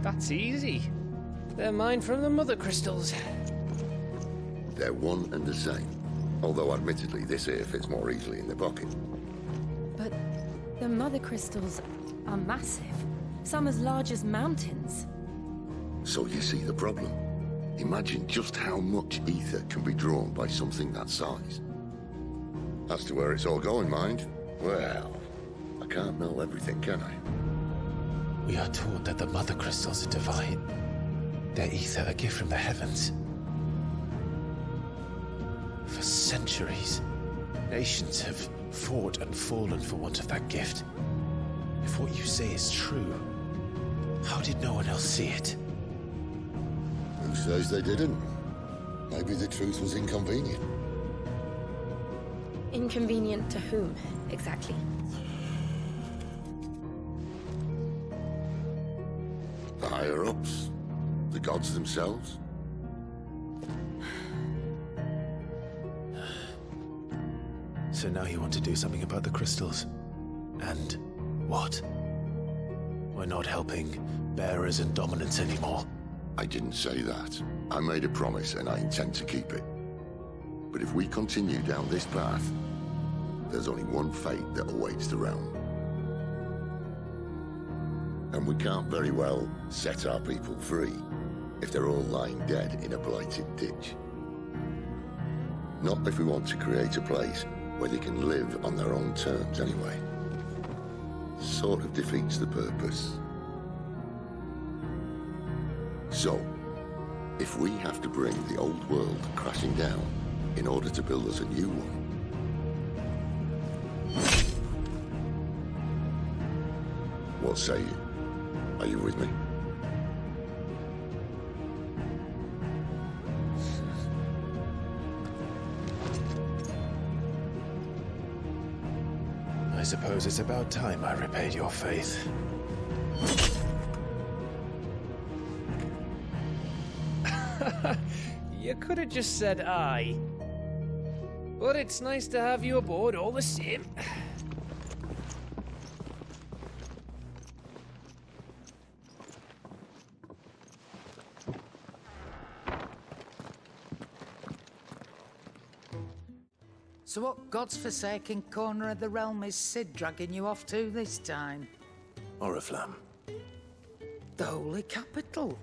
That's easy. They're mined from the Mother Crystals. They're one and the same. Although admittedly this here fits more easily in the pocket. But the Mother Crystals are massive. Some as large as mountains. So you see the problem. Imagine just how much ether can be drawn by something that size. As to where it's all going, mind, well, I can't know everything, can I? We are taught that the Mother Crystals are divine. Their ether a gift from the heavens. For centuries, nations have fought and fallen for want of that gift. If what you say is true, how did no one else see it? Who says they didn't? Maybe the truth was inconvenient. Inconvenient to whom, exactly? The higher-ups? The gods themselves? So now you want to do something about the crystals. And what? Why We're not helping bearers and dominants anymore. I didn't say that. I made a promise and I intend to keep it. But if we continue down this path, there's only one fate that awaits the realm. And we can't very well set our people free if they're all lying dead in a blighted ditch. Not if we want to create a place where they can live on their own terms anyway. Sort of defeats the purpose. So, if we have to bring the old world crashing down in order to build us a new one, what say you? Are you with me? I suppose it's about time I repaid your faith. You could have just said aye. But it's nice to have you aboard all the same. So what god's-forsaken corner of the realm is Sid dragging you off to this time? Oriflamme. The holy capital.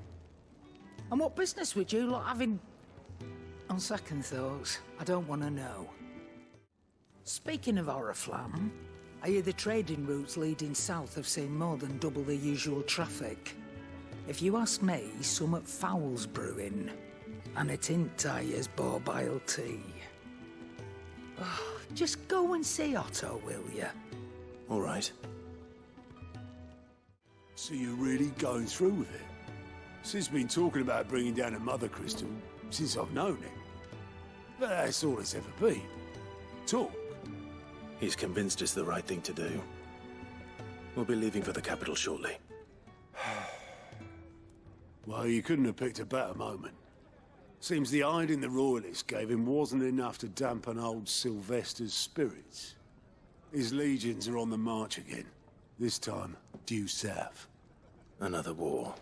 And what business would you lot having? On second thoughts, I don't want to know. Speaking of Oriflamme, I hear the trading routes leading south have seen more than double the usual traffic. If you ask me, summat foul's brewing. And it ain't Tyre's borbile tea. Oh, just go and see Otto, will you? All right. So you're really going through with it? Sid's been talking about bringing down a mother crystal since I've known him. But that's all it's ever been. Talk. He's convinced it's the right thing to do. We'll be leaving for the capital shortly. Well, you couldn't have picked a better moment. Seems the hiding the Royalists gave him wasn't enough to dampen old Sylvester's spirits. His legions are on the march again, this time due south. Another war.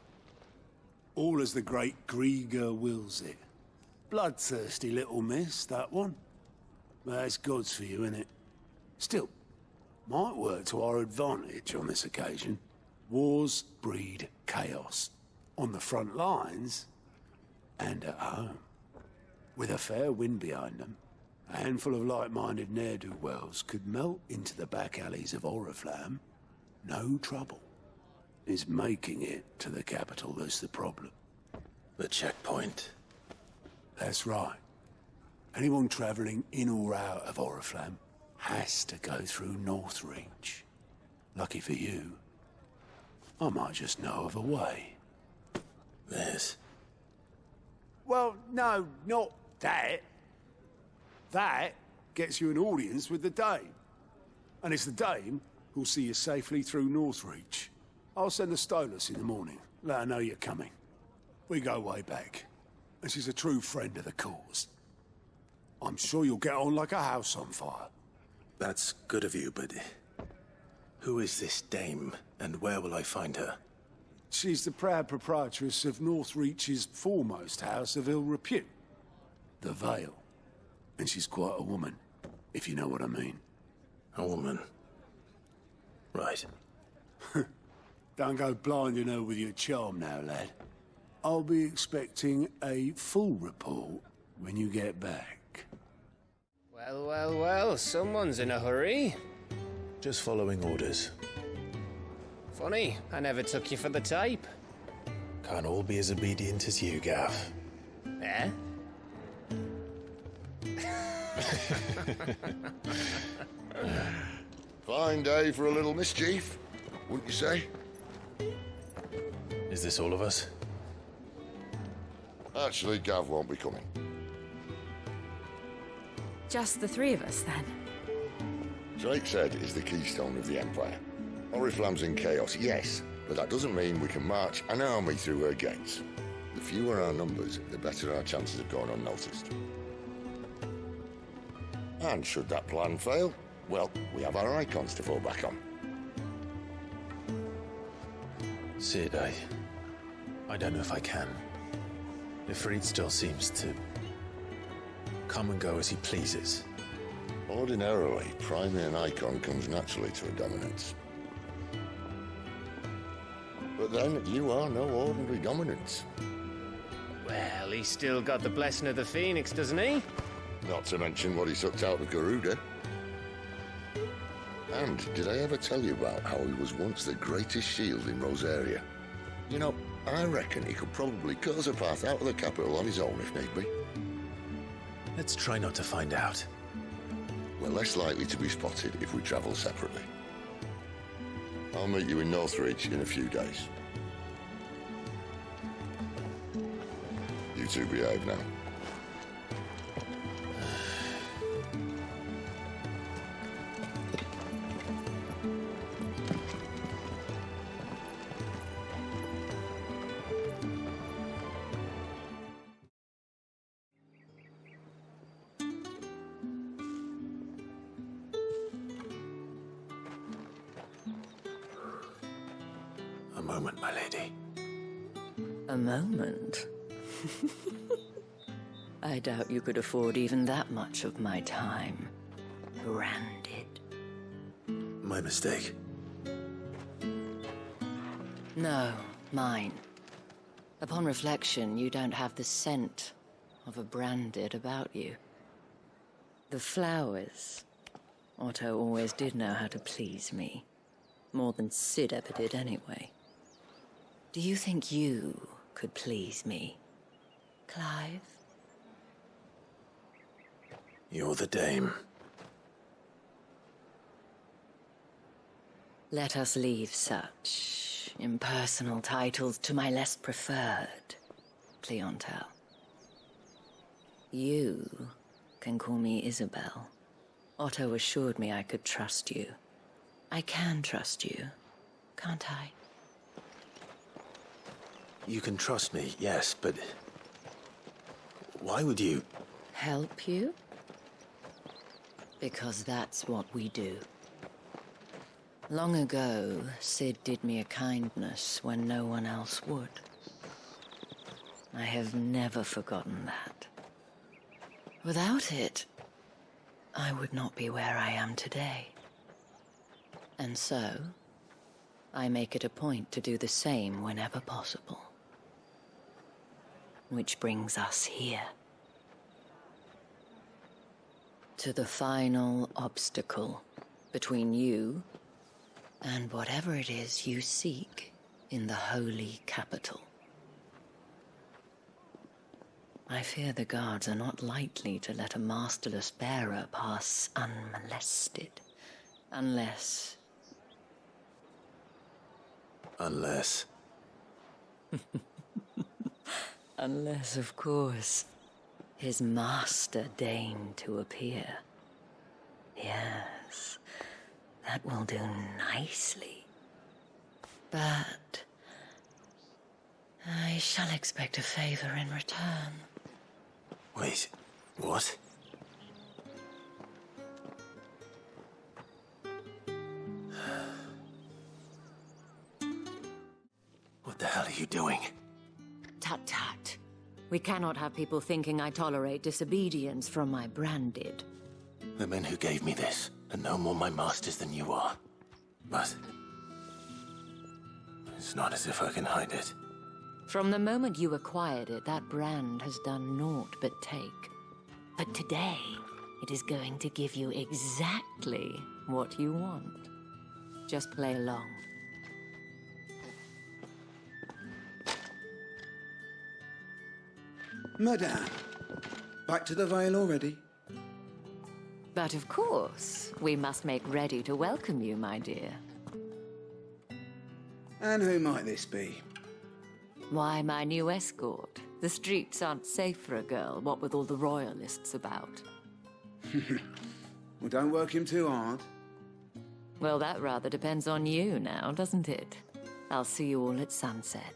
All as the great Grieger wills it. Bloodthirsty little miss, that one. But that's God's for you, innit? Still, might work to our advantage on this occasion. Wars breed chaos. On the front lines, and at home. With a fair wind behind them, a handful of like-minded ne'er-do-wells could melt into the back alleys of Oriflamme. No trouble. It's making it to the capital that's the problem. The checkpoint. That's right. Anyone travelling in or out of Oriflamme has to go through Northreach. Lucky for you, I might just know of a way. There's... Well, no, not that. That gets you an audience with the Dame. And it's the Dame who'll see you safely through Northreach. I'll send the Stolas in the morning. Let her know you're coming. We go way back. And she's a true friend of the cause. I'm sure you'll get on like a house on fire. That's good of you, but... who is this Dame, and where will I find her? She's the proud proprietress of Northreach's foremost house of ill repute, the Vale. And she's quite a woman, if you know what I mean. A woman? Right. Don't go blinding her with your charm now, lad. I'll be expecting a full report when you get back. Well, well, well, someone's in a hurry. Just following orders. Funny, I never took you for the type. Can't all be as obedient as you, Gav. Eh? Fine day for a little mischief, wouldn't you say? Is this all of us? Actually, Gav won't be coming. Just the three of us, then? Drake said is the keystone of the Empire. Oriflamme's in chaos, yes, but that doesn't mean we can march an army through her gates. The fewer our numbers, the better our chances of going unnoticed. And should that plan fail, well, we have our icons to fall back on. Sid, I don't know if I can. Ifrit still seems to come and go as he pleases. Ordinarily, priming an icon comes naturally to a dominance. But then, you are no ordinary dominance. Well, he's still got the blessing of the Phoenix, doesn't he? Not to mention what he sucked out of Garuda. And did I ever tell you about how he was once the greatest shield in Rosaria? You know, I reckon he could probably cut us a path out of the capital on his own if need be. Let's try not to find out. We're less likely to be spotted if we travel separately. I'll meet you in Northridge in a few days. You two behave now. A moment, my lady. A moment? I doubt you could afford even that much of my time. Branded. My mistake. No, mine. Upon reflection, you don't have the scent of a branded about you. The flowers. Otto always did know how to please me. More than Sid ever did anyway. Do you think you could please me, Clive? You're the dame. Let us leave such impersonal titles to my less preferred clientele. You can call me Isabel. Otto assured me I could trust you. I can trust you, can't I? You can trust me, yes, but why would you? Help you? Because that's what we do. Long ago, Sid did me a kindness when no one else would. I have never forgotten that. Without it, I would not be where I am today. And so, I make it a point to do the same whenever possible. Which brings us here. To the final obstacle between you and whatever it is you seek in the holy capital. I fear the guards are not likely to let a masterless bearer pass unmolested, unless... Unless... Unless, of course, his master deigned to appear. Yes, that will do nicely. But I shall expect a favor in return. Wait, what? What the hell are you doing? Tut-tut. We cannot have people thinking I tolerate disobedience from my branded. The men who gave me this are no more my masters than you are. But it's not as if I can hide it. From the moment you acquired it, that brand has done naught but take. But today, it is going to give you exactly what you want. Just play along. Madame, back to the Vale already? But of course, we must make ready to welcome you, my dear. And who might this be? Why, my new escort. The streets aren't safe for a girl, what with all the royalists about. Well, don't work him too hard. Well, that rather depends on you now, doesn't it? I'll see you all at sunset.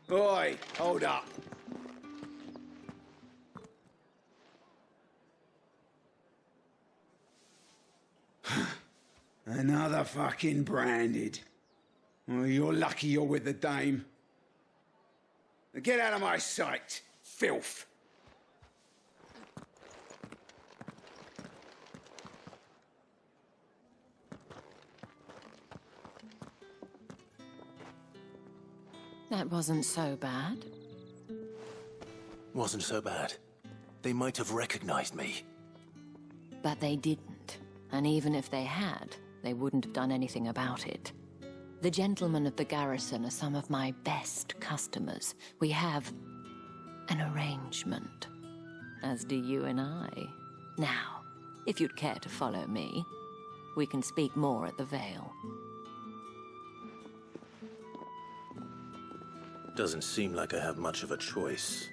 Boy, hold up. Another fucking branded. Well, you're lucky you're with the dame. Now get out of my sight, filth! That wasn't so bad. Wasn't so bad. They might have recognized me. But they didn't. And even if they had, they wouldn't have done anything about it. The gentlemen of the garrison are some of my best customers. We have an arrangement, as do you and I. Now, if you'd care to follow me, we can speak more at the Vale. Doesn't seem like I have much of a choice.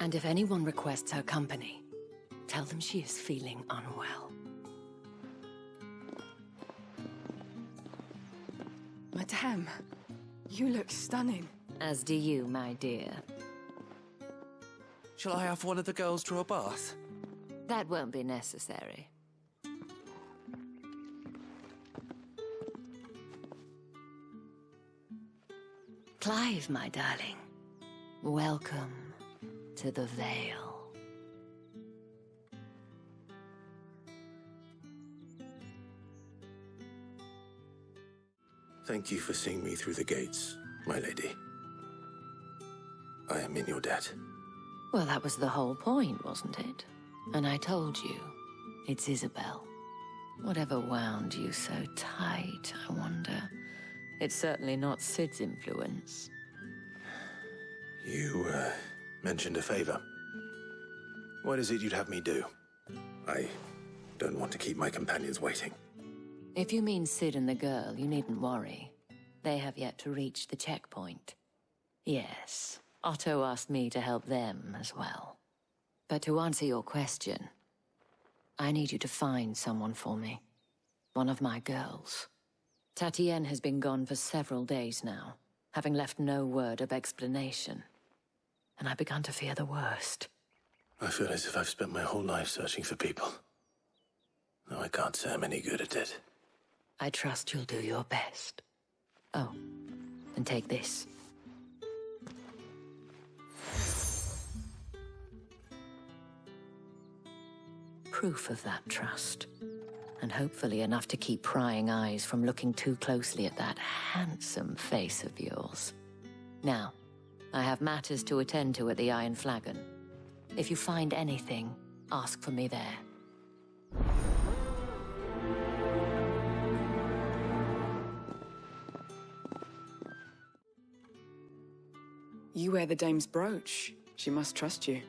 And if anyone requests her company, tell them she is feeling unwell. Madame, you look stunning. As do you, my dear. Shall I have one of the girls draw a bath? That won't be necessary. Clive, my darling. Welcome to the Vale. Thank you for seeing me through the gates, my lady. I am in your debt. Well, that was the whole point, wasn't it? And I told you, it's Isabel. Whatever wound you so tight, I wonder. It's certainly not Sid's influence. You, mentioned a favor. What is it you'd have me do? I don't want to keep my companions waiting. If you mean Sid and the girl, you needn't worry. They have yet to reach the checkpoint. Yes, Otto asked me to help them as well. But to answer your question, I need you to find someone for me. One of my girls. Tatienne has been gone for several days now, having left no word of explanation. And I began to fear the worst. I feel as if I've spent my whole life searching for people. Though I can't say I'm any good at it. I trust you'll do your best. Oh, and take this. Proof of that trust. And hopefully enough to keep prying eyes from looking too closely at that handsome face of yours. Now, I have matters to attend to at the Iron Flagon. If you find anything, ask for me there. You wear the dame's brooch. She must trust you.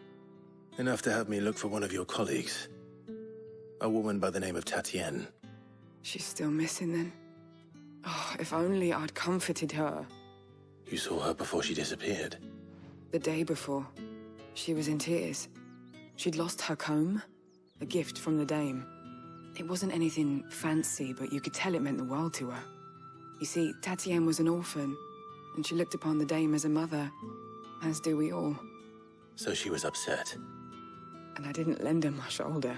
Enough to have me look for one of your colleagues. A woman by the name of Tatienne. She's still missing then. Oh, if only I'd comforted her. You saw her before she disappeared? The day before. She was in tears. She'd lost her comb, a gift from the dame. It wasn't anything fancy, but you could tell it meant the world to her. You see, Tatienne was an orphan, and she looked upon the dame as a mother, as do we all. So she was upset. And I didn't lend her my shoulder.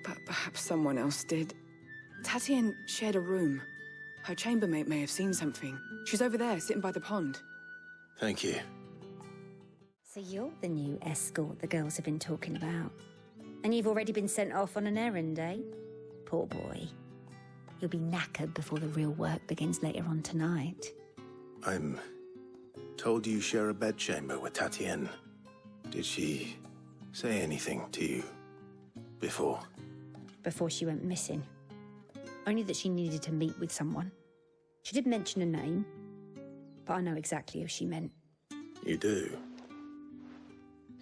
But perhaps someone else did. Tatienne shared a room. Her chambermaid may have seen something. She's over there, sitting by the pond. Thank you. So you're the new escort the girls have been talking about. And you've already been sent off on an errand, eh? Poor boy. You'll be knackered before the real work begins later on tonight. I'm told you share a bedchamber with Tatienne. Did she say anything to you before? Before she went missing. Only that she needed to meet with someone. She did mention a name, but I know exactly who she meant. You do?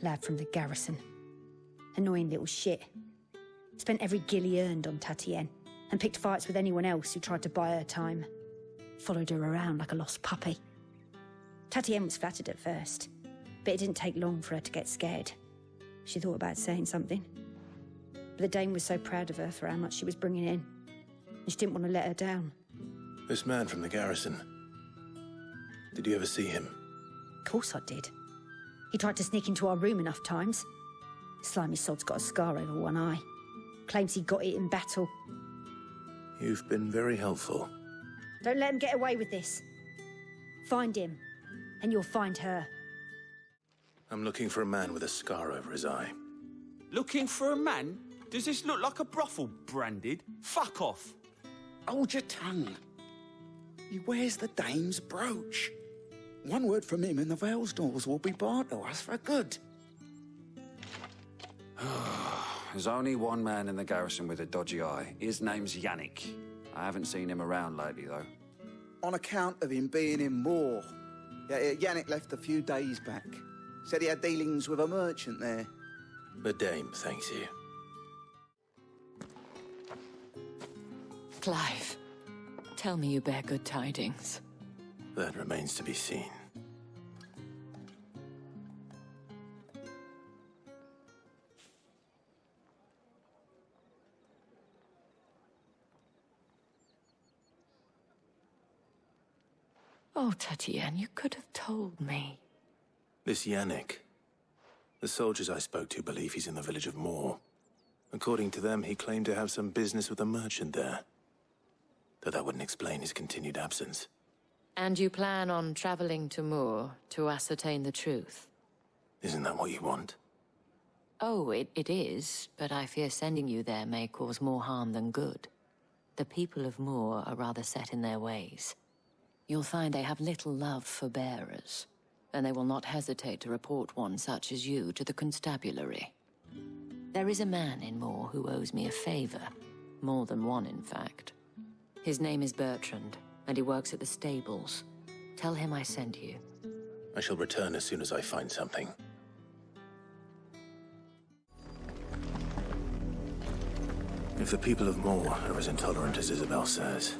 Lad from the garrison. Annoying little shit. Spent every guil he earned on Tatienne, and picked fights with anyone else who tried to buy her time. Followed her around like a lost puppy. Tatienne was flattered at first, but it didn't take long for her to get scared. She thought about saying something. But the dame was so proud of her for how much she was bringing in, and she didn't want to let her down. This man from the garrison. Did you ever see him? Of course I did. He tried to sneak into our room enough times. Slimy sod's got a scar over one eye. Claims he got it in battle. You've been very helpful. Don't let him get away with this. Find him, and you'll find her. I'm looking for a man with a scar over his eye. Looking for a man? Does this look like a brothel, Branded? Fuck off. Hold your tongue. He wears the dame's brooch. One word from him and the Vale's doors will be barred to us for good. There's only one man in the garrison with a dodgy eye. His name's Yic. I haven't seen him around lately, though. On account of him being in war. Yeah, Yic left a few days back. Said he had dealings with a merchant there. The dame thanks you. Clive, tell me you bear good tidings. That remains to be seen. Oh, Tatienne, you could have told me. This Yic. The soldiers I spoke to believe he's in the village of Moor. According to them, he claimed to have some business with a merchant there. Though that wouldn't explain his continued absence. And you plan on traveling to Moor to ascertain the truth? Isn't that what you want? Oh, it is, but I fear sending you there may cause more harm than good. The people of Moor are rather set in their ways. You'll find they have little love for bearers, and they will not hesitate to report one such as you to the constabulary. There is a man in Moor who owes me a favor. More than one, in fact. His name is Bertrand, and he works at the stables. Tell him I sent you. I shall return as soon as I find something. If the people of Moor are as intolerant as Isabel says,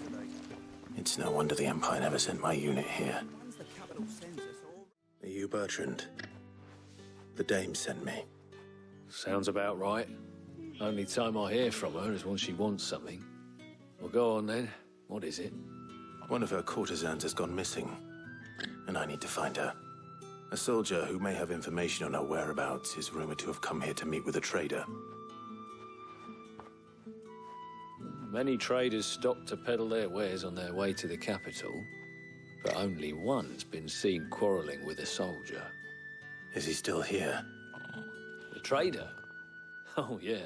it's no wonder the Empire never sent my unit here. Are you Bertrand? The dame sent me. Sounds about right. Only time I hear from her is when she wants something. Well, go on then. What is it? One of her courtesans has gone missing, and I need to find her. A soldier who may have information on her whereabouts is rumored to have come here to meet with a trader. Many traders stop to peddle their wares on their way to the capital, but only one's been seen quarrelling with a soldier. Is he still here? The trader? Oh, yeah.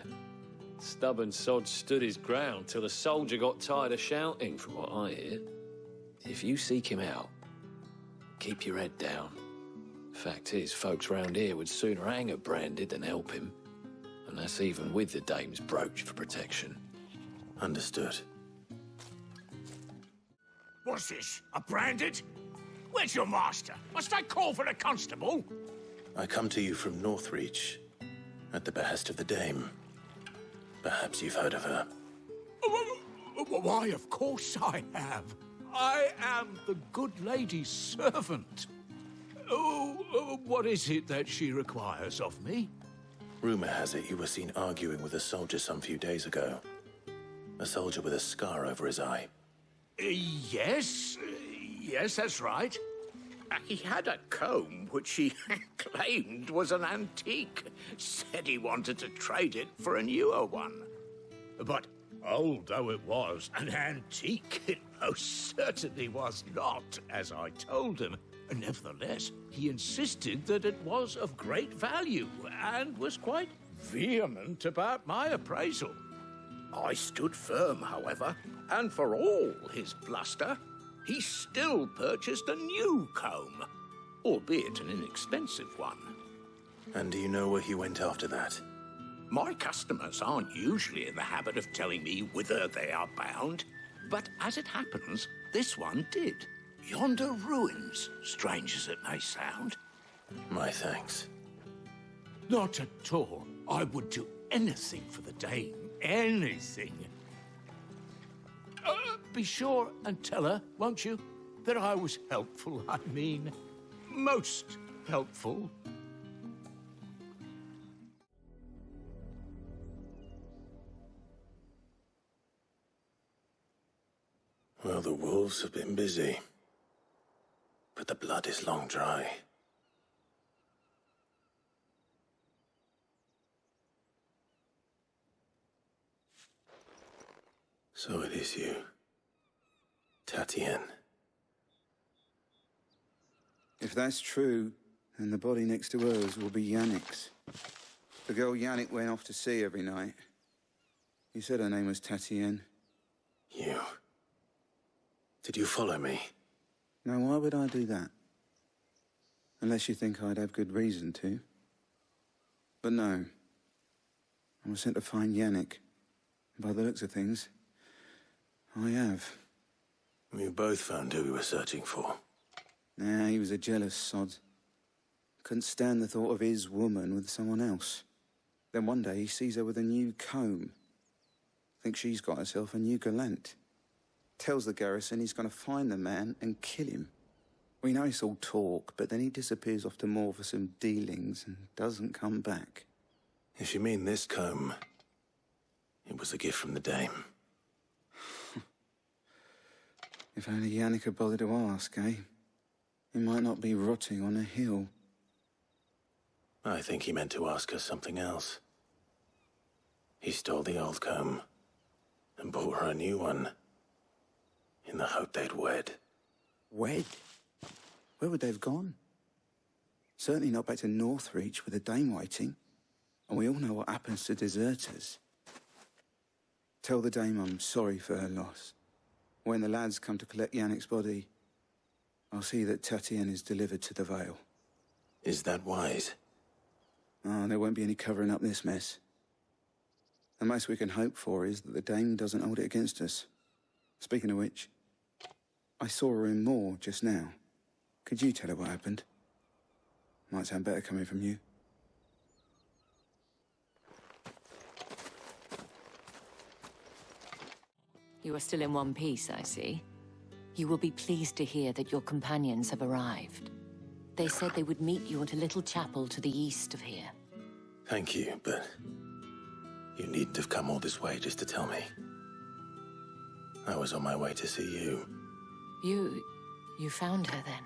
Stubborn sod stood his ground till the soldier got tired of shouting, from what I hear. If you seek him out, keep your head down. Fact is, folks round here would sooner hang a Branded than help him. And that's even with the dame's brooch for protection. Understood. What's this? A Branded? Where's your master? Must I call for the constable? I come to you from Northreach, at the behest of the dame. Perhaps you've heard of her. Why, of course I have. I am the good lady's servant. Oh, what is it that she requires of me? Rumor has it you were seen arguing with a soldier some few days ago. A soldier with a scar over his eye. Yes, that's right. He had a comb which he claimed was an antique. Said he wanted to trade it for a newer one. But old though it was, an antique it most certainly was not, as I told him. Nevertheless, he insisted that it was of great value and was quite vehement about my appraisal. I stood firm, however, and for all his bluster, he still purchased a new comb, albeit an inexpensive one. And do you know where he went after that? My customers aren't usually in the habit of telling me whither they are bound, but as it happens, this one did. Yonder ruins, strange as it may sound. My thanks. Not at all. I would do anything for the dame. Anything. Be sure and tell her, won't you, that I was helpful. I mean, most helpful. Well, the wolves have been busy, but the blood is long dry. So it is you, Tatien. If that's true, then the body next to hers will be Yannick's. The girl Yannick went off to see every night. You said her name was Tatien. You... Did you follow me? Now, why would I do that? Unless you think I'd have good reason to. But no. I was sent to find Yannick. By the looks of things, I have. We both found who we were searching for. Nah, he was a jealous sod. Couldn't stand the thought of his woman with someone else. Then one day he sees her with a new comb. Thinks she's got herself a new gallant. Tells the garrison he's going to find the man and kill him. We know it's all talk, but then he disappears off to Moor for some dealings and doesn't come back. If you mean this comb, it was a gift from the dame. If only Yannick had bothered to ask, eh? He might not be rotting on a hill. I think he meant to ask her something else. He stole the old comb and bought her a new one in the hope they'd wed. Wed? Where would they have gone? Certainly not back to Northreach with a dame waiting. And we all know what happens to deserters. Tell the dame I'm sorry for her loss. When the lads come to collect Yannick's body, I'll see that Tatien is delivered to the Vale. Is that wise? Oh, there won't be any covering up this mess. The most we can hope for is that the dame doesn't hold it against us. Speaking of which, I saw her in Moor just now. Could you tell her what happened? Might sound better coming from you. You are still in one piece, I see. You will be pleased to hear that your companions have arrived. They said they would meet you at a little chapel to the east of here. Thank you, but you needn't have come all this way just to tell me. I was on my way to see you. You found her then?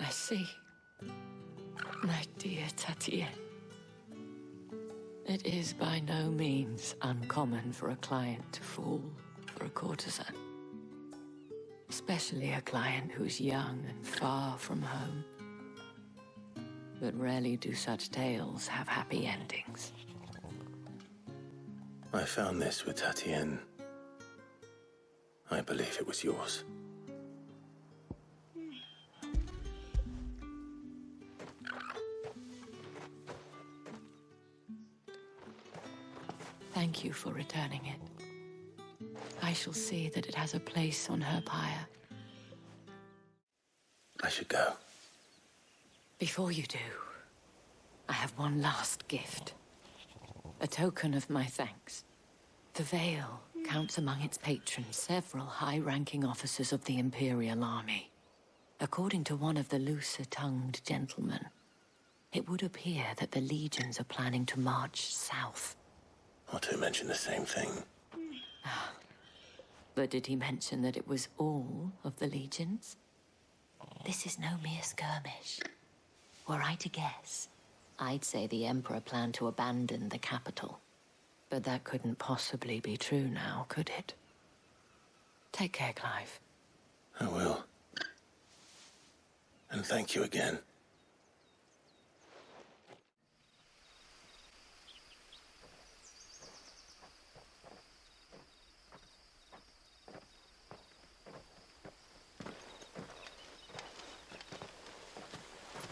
I see. My dear Tatien. It is by no means uncommon for a client to fall for a courtesan. Especially a client who's young and far from home. But rarely do such tales have happy endings. I found this with Tatien. I believe it was yours. Thank you for returning it. I shall see that it has a place on her pyre. I should go. Before you do, I have one last gift. A token of my thanks. The Vale counts among its patrons several high-ranking officers of the Imperial army. According to one of the looser-tongued gentlemen, it would appear that the legions are planning to march south. Not to mention the same thing. But did he mention that it was all of the legions? This is no mere skirmish. Were I to guess, I'd say the Emperor planned to abandon the capital. But that couldn't possibly be true now, could it? Take care, Clive. I will. And thank you again.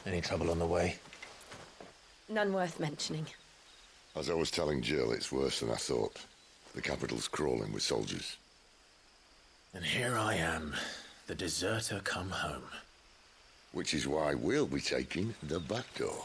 Any trouble on the way? None worth mentioning. As I was telling Jill, it's worse than I thought. The capital's crawling with soldiers. And here I am, the deserter come home. Which is why we'll be taking the back door.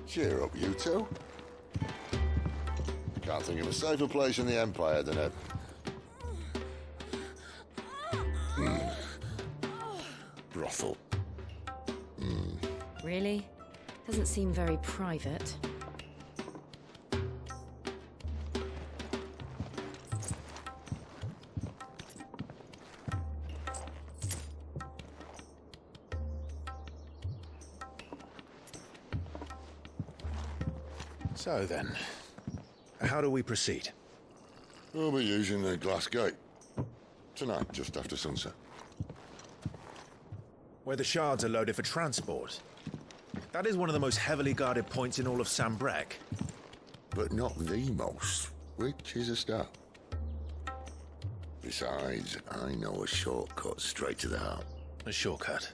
Cheer up, you two. Can't think of a safer place in the Empire than a... brothel. Really? Doesn't seem very private. So then, how do we proceed? We'll be using the glass gate. Tonight, just after sunset. Where the shards are loaded for transport. That is one of the most heavily guarded points in all of Sambrek. But not the most, which is a start. Besides, I know a shortcut straight to the heart. A shortcut?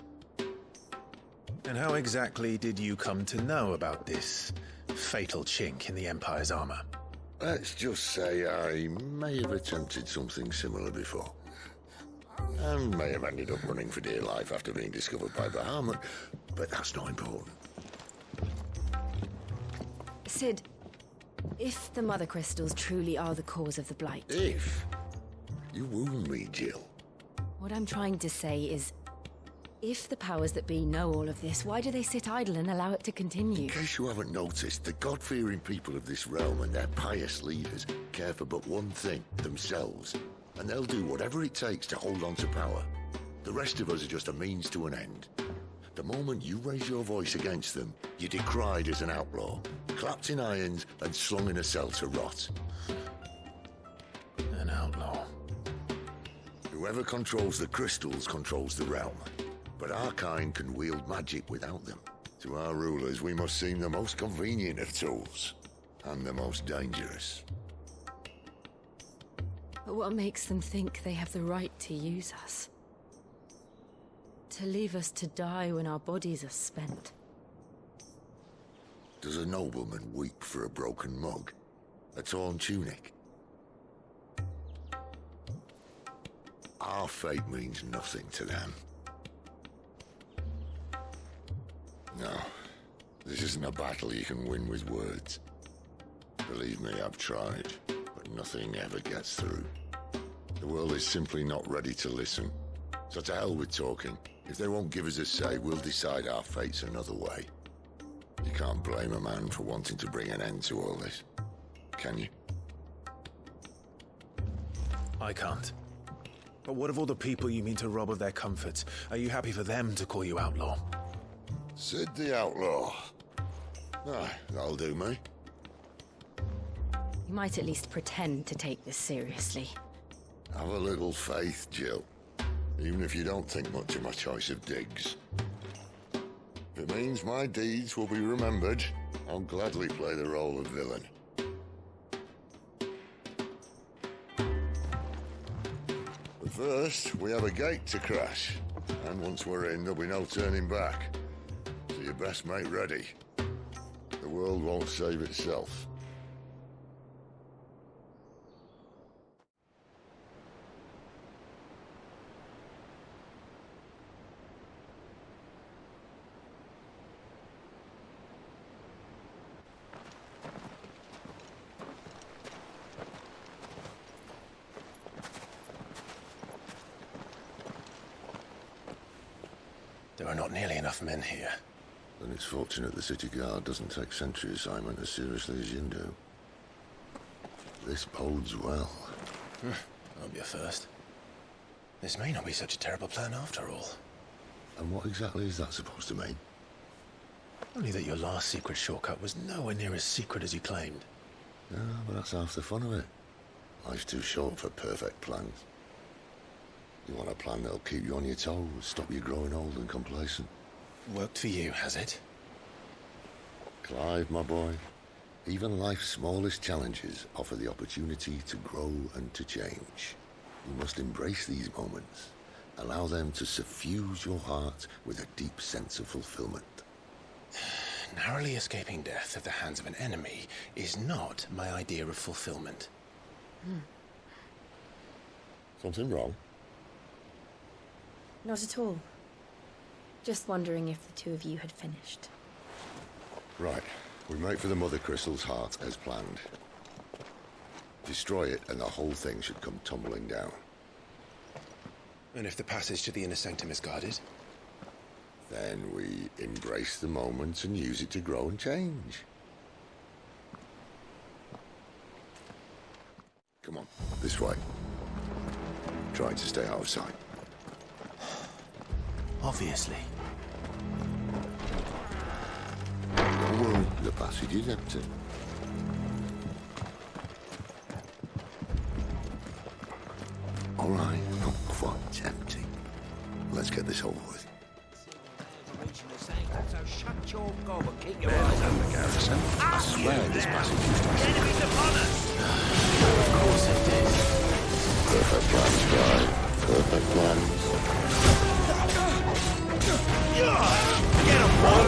And how exactly did you come to know about this fatal chink in the Empire's armor? Let's just say I may have attempted something similar before. And may have ended up running for dear life after being discovered by Bahamut, but that's not important. Sid, if the Mother Crystals truly are the cause of the Blight... If? You wound me, Jill. What I'm trying to say is, if the powers that be know all of this, why do they sit idle and allow it to continue? In case you haven't noticed, the God-fearing people of this realm and their pious leaders care for but one thing, themselves. And they'll do whatever it takes to hold on to power. The rest of us are just a means to an end. The moment you raise your voice against them, you're decried as an outlaw, clapped in irons and slung in a cell to rot. An outlaw. Whoever controls the crystals controls the realm. But our kind can wield magic without them. To our rulers, we must seem the most convenient of tools. And the most dangerous. But what makes them think they have the right to use us? To leave us to die when our bodies are spent? Does a nobleman weep for a broken mug? A torn tunic? Our fate means nothing to them. No, this isn't a battle you can win with words. Believe me, I've tried, but nothing ever gets through. The world is simply not ready to listen. So to hell with talking. If they won't give us a say, we'll decide our fates another way. You can't blame a man for wanting to bring an end to all this, can you? I can't. But what of all the people you mean to rob of their comforts? Are you happy for them to call you outlaw? Sid the Outlaw. Ah, that'll do me. You might at least pretend to take this seriously. Have a little faith, Jill. Even if you don't think much of my choice of digs. If it means my deeds will be remembered, I'll gladly play the role of villain. But first, we have a gate to crash. And once we're in, there'll be no turning back. So you best make ready. The world won't save itself. There are not nearly enough men here. Then it's fortunate the city guard doesn't take sentry assignment as seriously as you do. This bodes well. That'll be a first. This may not be such a terrible plan after all. And what exactly is that supposed to mean? Only that your last secret shortcut was nowhere near as secret as you claimed. Yeah, but that's half the fun of it. Life's too short for perfect plans. You want a plan that'll keep you on your toes, stop you growing old and complacent. Worked for you, has it? Clive, my boy, even life's smallest challenges offer the opportunity to grow and to change. You must embrace these moments. Allow them to suffuse your heart with a deep sense of fulfillment. Narrowly escaping death at the hands of an enemy is not my idea of fulfillment. Something wrong? Not at all. Just wondering if the two of you had finished. Right. We make for the Mother Crystal's heart as planned. Destroy it and the whole thing should come tumbling down. And if the passage to the inner sanctum is guarded? Then we embrace the moment and use it to grow and change. Come on, this way. Trying to stay out of sight. Obviously. Don't worry, the passage is empty. All right, not quite empty. Let's get this over with. So shut your gob and keep your eyes on the garrison. I swear this passage used to be... Enemies upon us! Of course it did. Perfect plans, Clive. Perfect plans. Get him, boy!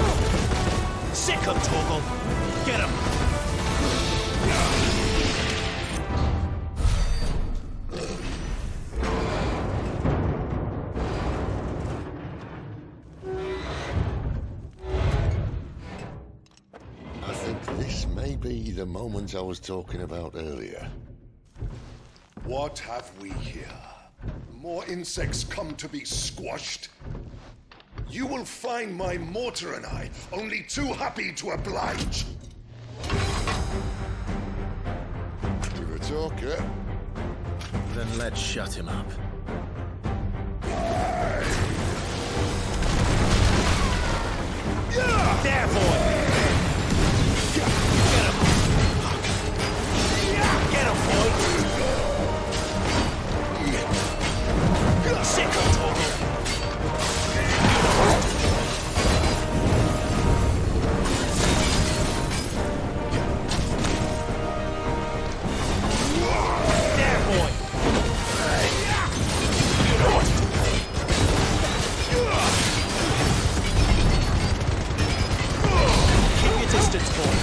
Sick of Torgal! Get him! I think this may be the moment I was talking about earlier. What have we here? More insects come to be squashed? You will find my mortar and I only too happy to oblige. You're a talker. Then let's shut him up. There, boy! Get him! Get him, boy! Sick of Torgal! There, boy! Keep your distance, boy.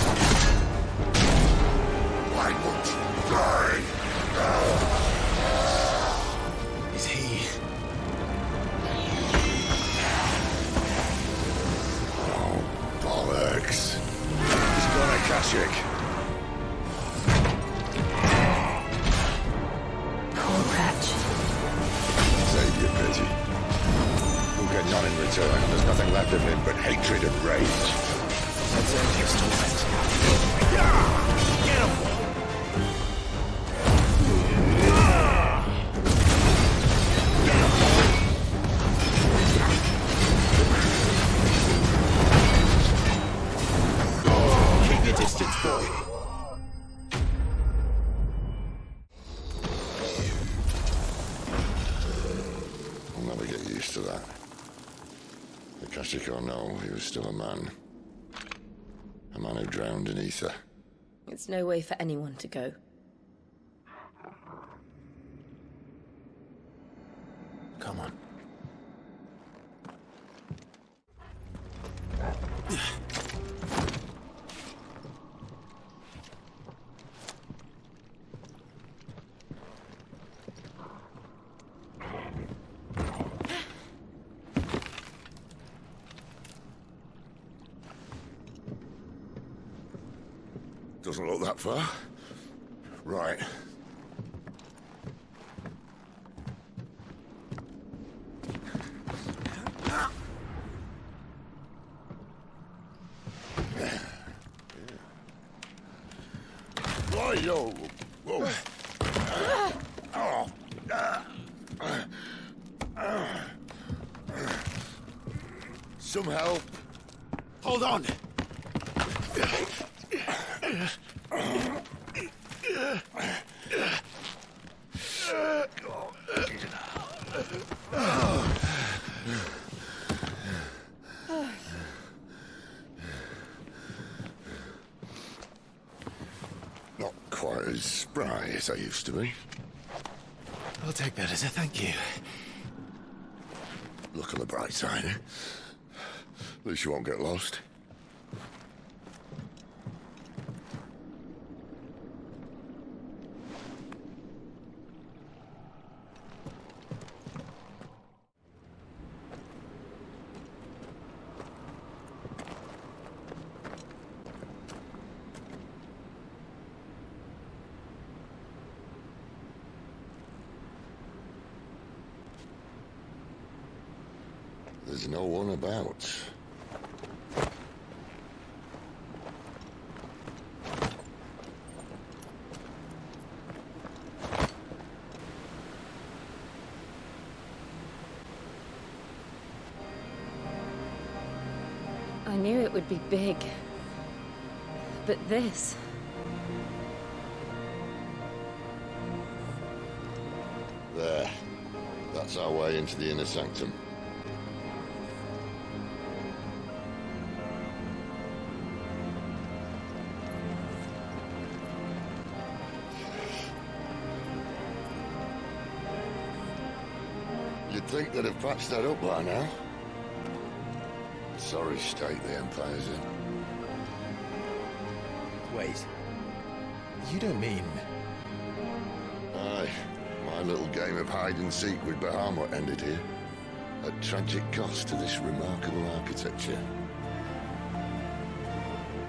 I won't die. Is he... Oh, bollocks. He's got a Kashyyyk. Poor wretch. Save your pity. We'll get none in return. There's nothing left of him but hatred and rage. Let's end his torment. Get him! Keep your distance, boy. I'll never get used to that. The Kashyyyk or no, he was still a man. A man who drowned in ether. It's no way for anyone to go. Come on. Doesn't look that far. Right. Yo. Whoa. Some help. Hold on. Not quite as spry as I used to be. I'll take that as a thank you. Look on the bright side, eh? At least you won't get lost. There's no one about. I knew it would be big. But this... There. That's our way into the inner sanctum. You'd think they'd have patched that up by now. Sorry state the Empire's in. Wait. You don't mean... Aye. My little game of hide-and-seek with Bahamut ended here. At tragic cost to this remarkable architecture.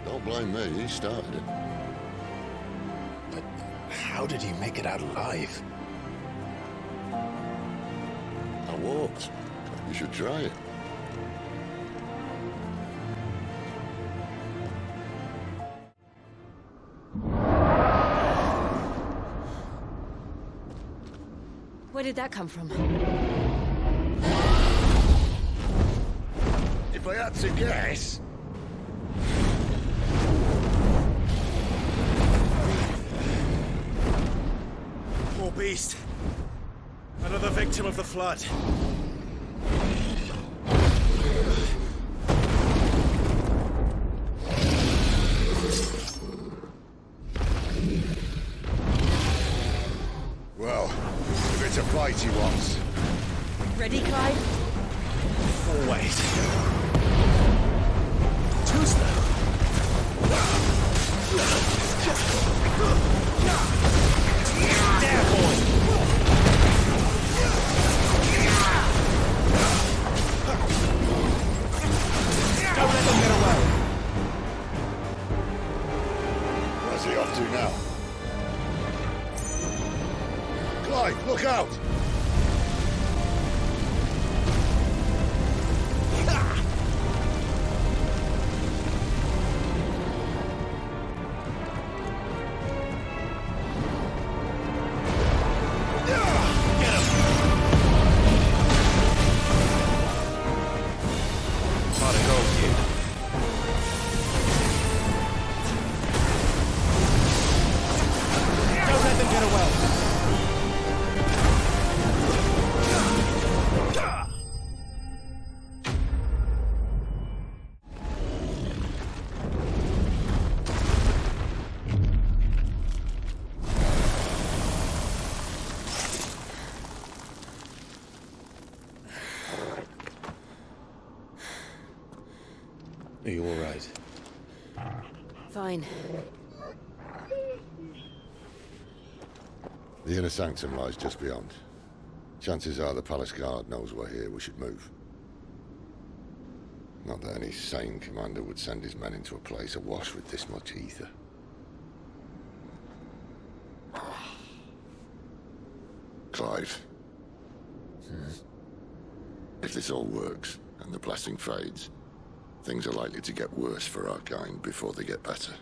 Don't blame me, he started it. But how did he make it out alive? I walked. You should try it. Where did that come from? If I had to guess... Poor beast. Another victim of the flood. Well, if it's a fight he wants. Ready, Clive? Oh, wait. Tuesday. There, boy! Don't let them get away! Where's he off to now? Clive, look out! Are you all right? Fine. The inner sanctum lies just beyond. Chances are the palace guard knows we're here. We should move. Not that any sane commander would send his men into a place awash with this much ether. Clive. If this all works, and the blessing fades, things are likely to get worse for our kind before they get better.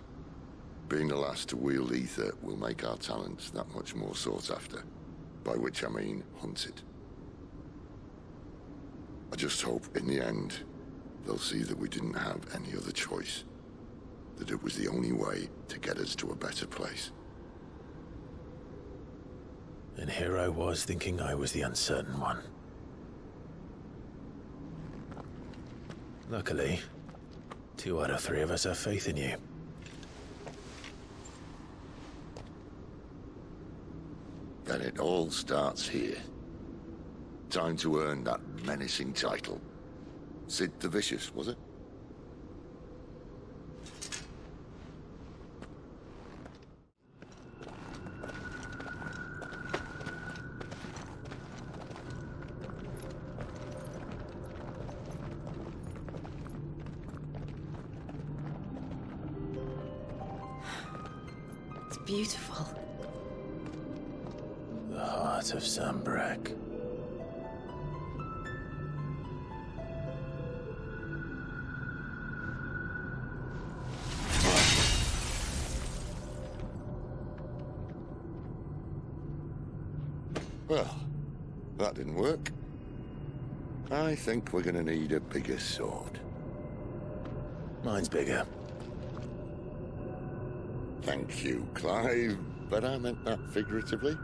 Being the last to wield ether will make our talents that much more sought after, by which I mean hunted. I just hope, in the end, they'll see that we didn't have any other choice, that it was the only way to get us to a better place. And here I was thinking I was the uncertain one. Luckily, 2 out of 3 of us have faith in you. Then it all starts here. Time to earn that menacing title. Sid the Vicious, was it? It's beautiful. The heart of Sambrek. Well, that didn't work. I think we're gonna need a bigger sword. Mine's bigger. Thank you, Clive, but I meant that figuratively.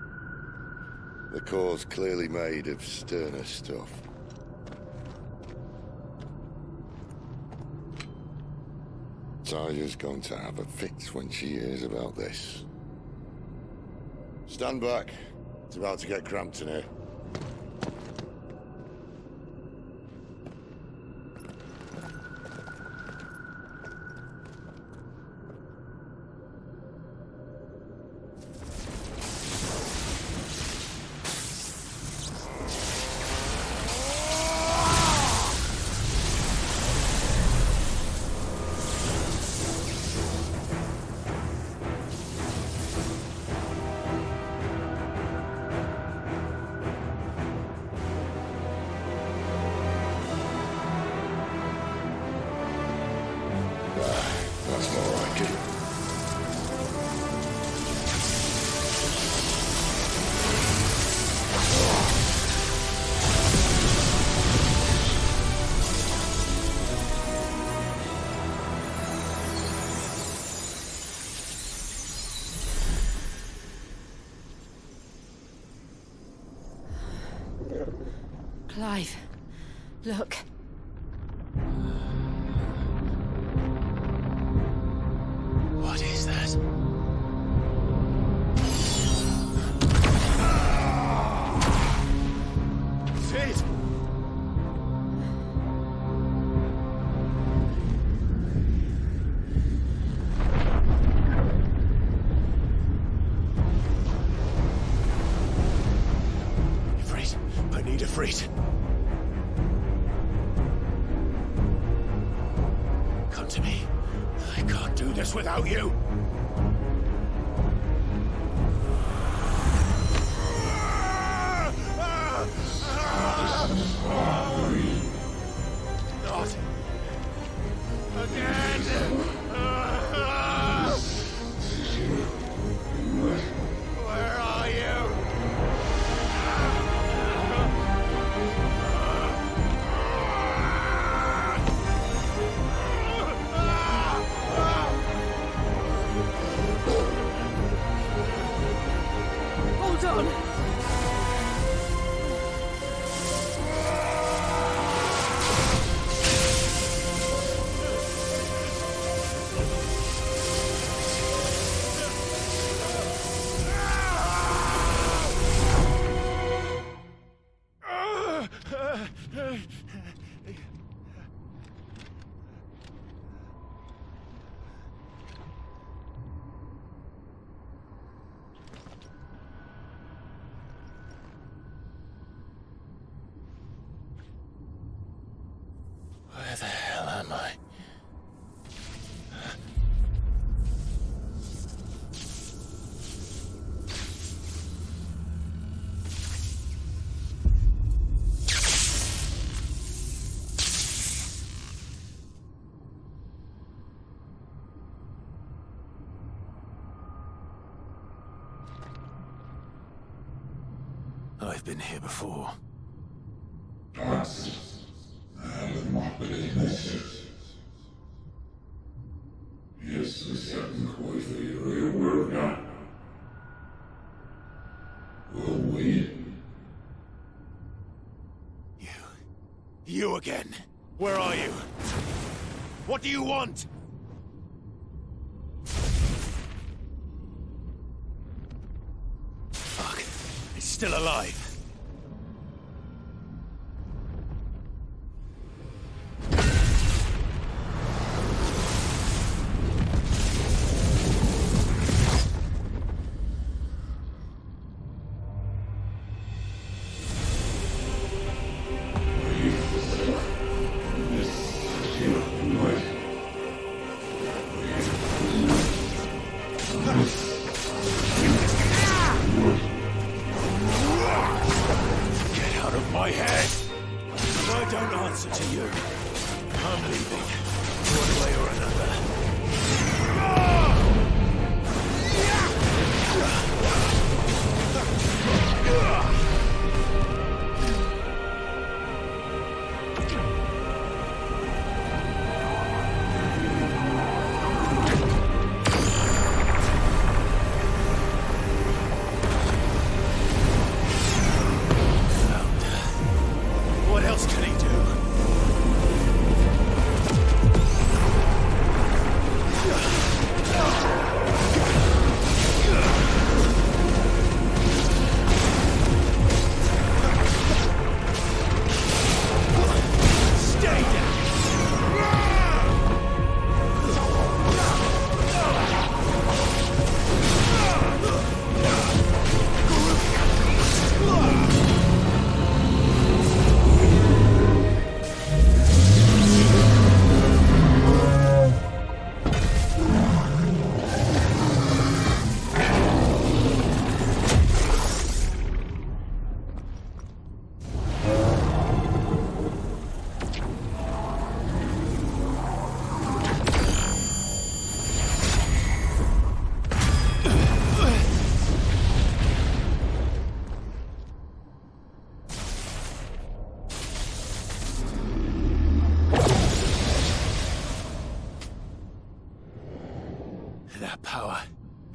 The core's clearly made of sterner stuff. Taya's going to have a fit when she hears about this. Stand back. It's about to get cramped in here. That's more like it. Clive, look. What is that? Sid! Ifrit, I need Ifrit. Come to me. I can't do this without you. Not again. Where are you? Hold on. Where the hell am I? I've been here before. You again? Where are you? What do you want? Fuck. It's still alive.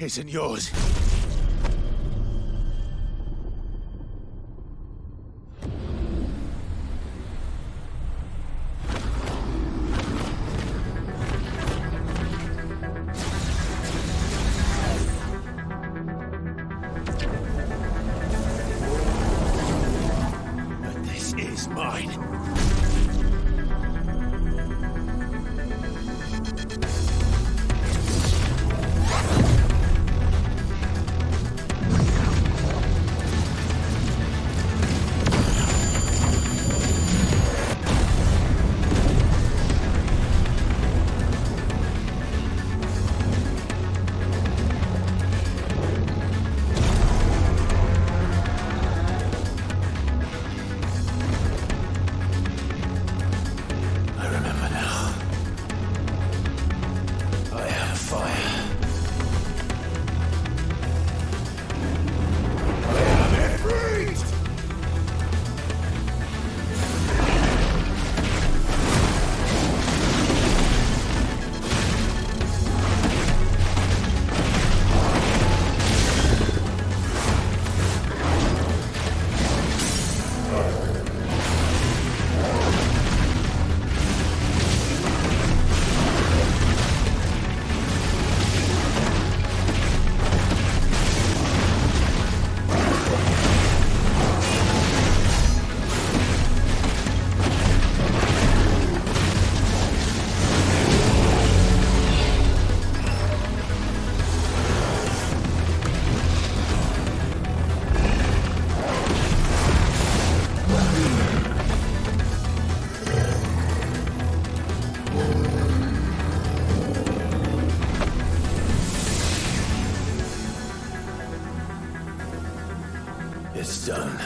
isn't yours. But this is mine. It's done.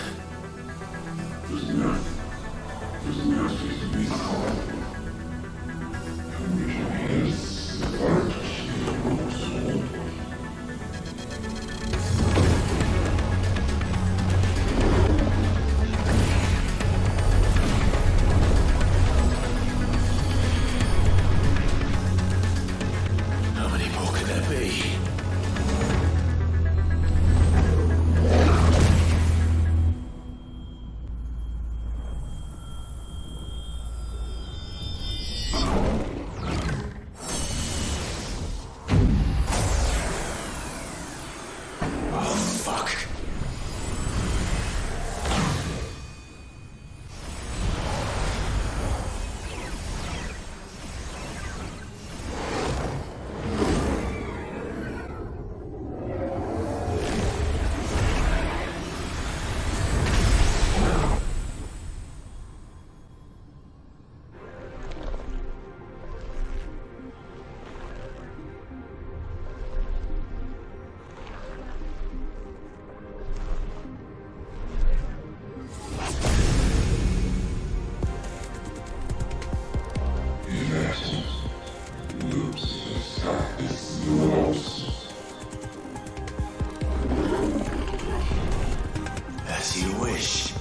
How many more can there be? As you wish.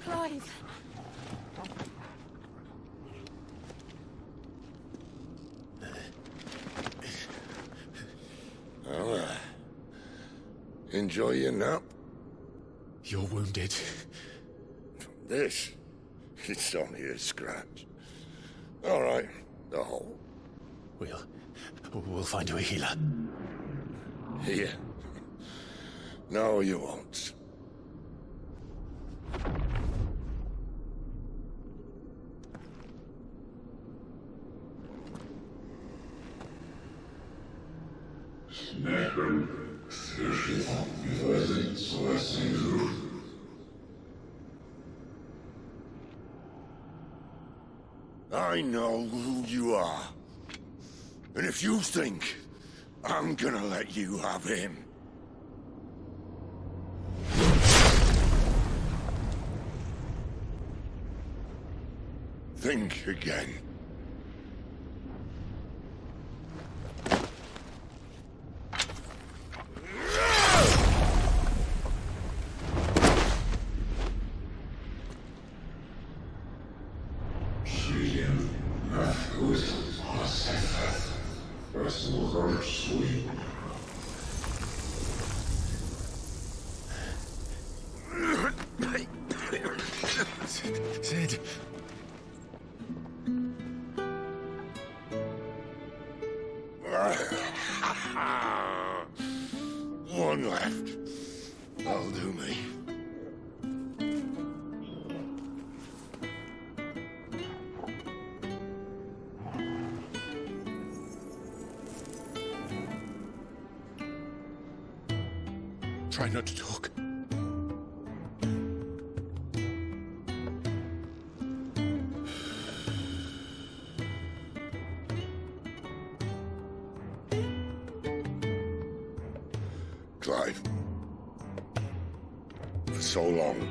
Clive! Well, enjoy your nap. You're wounded. This? It's only a scratch. All right, the hole. We'll find you a healer. Here. No, you won't. I know who you are. And if you think I'm gonna let you have him... think again. Sid. One left. That'll do me. Try not to talk. Clive. For so long,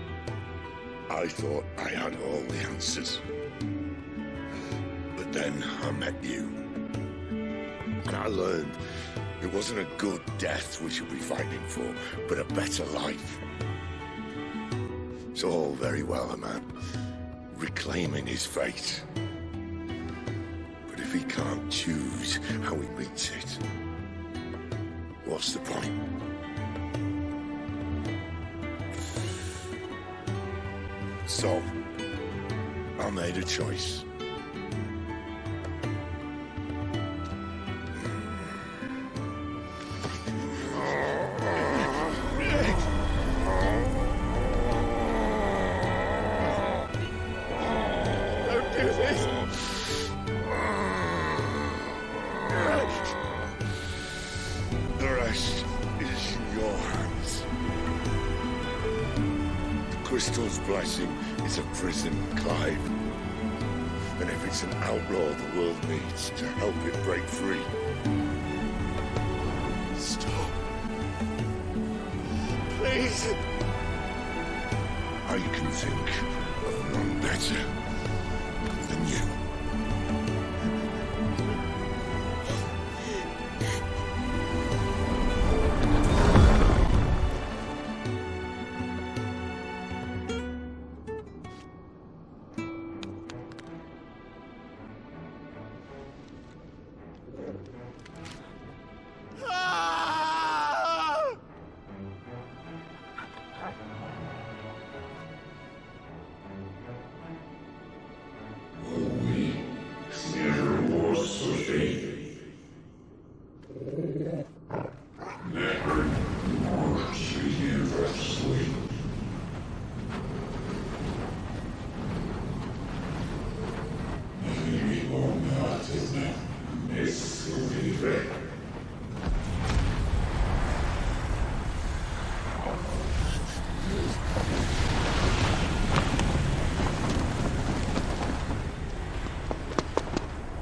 I thought I had all the answers. But then I met you. And I learned it wasn't a good death we should be fighting for, but a better life. It's all very well, a man reclaiming his fate. But if he can't choose how he meets it, what's the point? So, I made a choice. Don't do this! The rest is in your hands. The crystal's blessing is a prison, Clive. And if it's an outlaw the world needs to help it break free. Stop. Please. I can think of none better than you.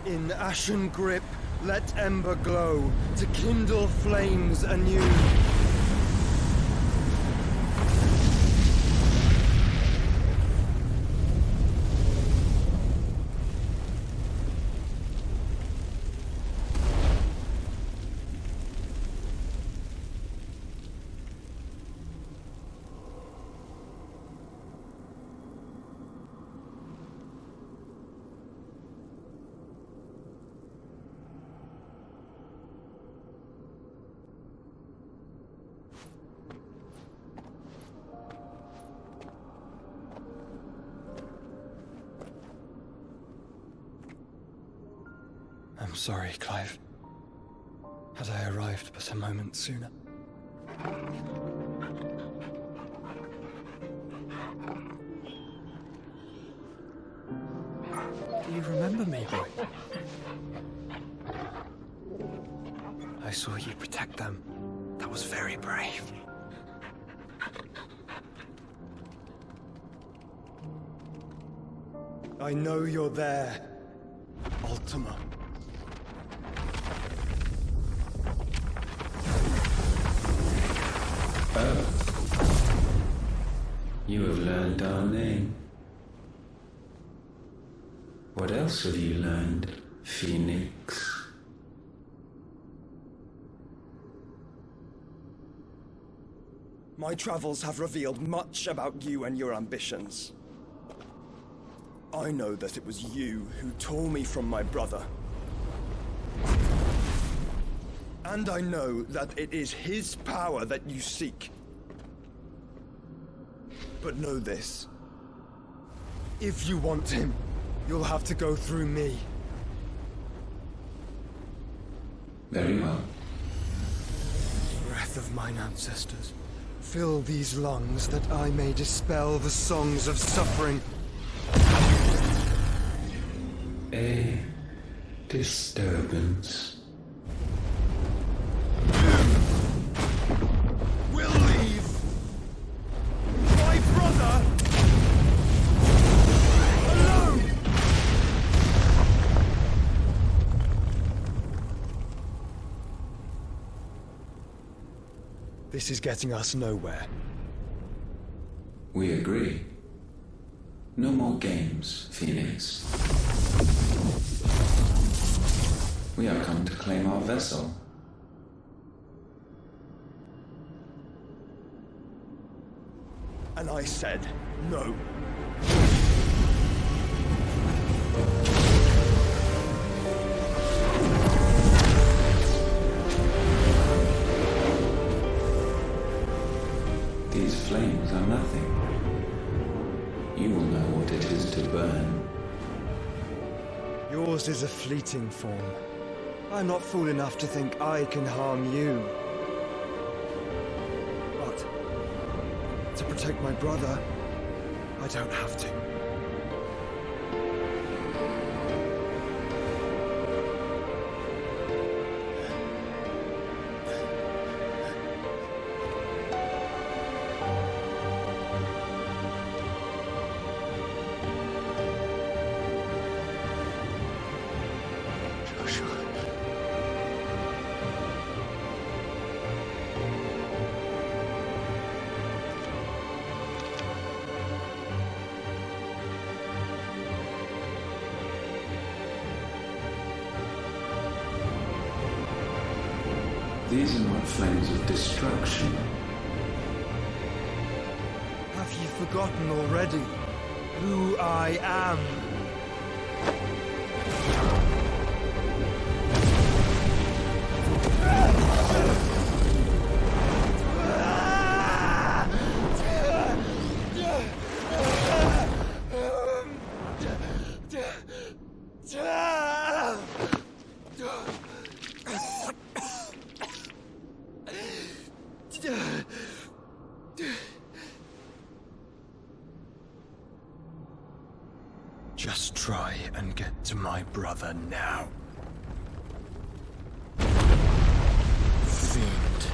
In ashen grip, let ember glow, to kindle flames anew. sorry, Clive. Had I arrived but a moment sooner. Do you remember me, boy? I saw you protect them. That was very brave. I know you're there, Ultima. Oh. You have learned our name. What else have you learned, Phoenix? My travels have revealed much about you and your ambitions. I know that it was you who tore me from my brother. And I know that it is his power that you seek. But know this. If you want him, you'll have to go through me. Very well. Breath of mine ancestors, fill these lungs that I may dispel the songs of suffering. A disturbance. We'll leave! My brother! Alone! This is getting us nowhere. We agree. No more games, Phoenix. We are come to claim our vessel. And I said no. These flames are nothing. You will know what it is to burn. Yours is a fleeting form. I'm not fool enough to think I can harm you. But to protect my brother, I don't have to. These are not flames of destruction. Have you forgotten already who I am? Just try and get to my brother now. Fiend.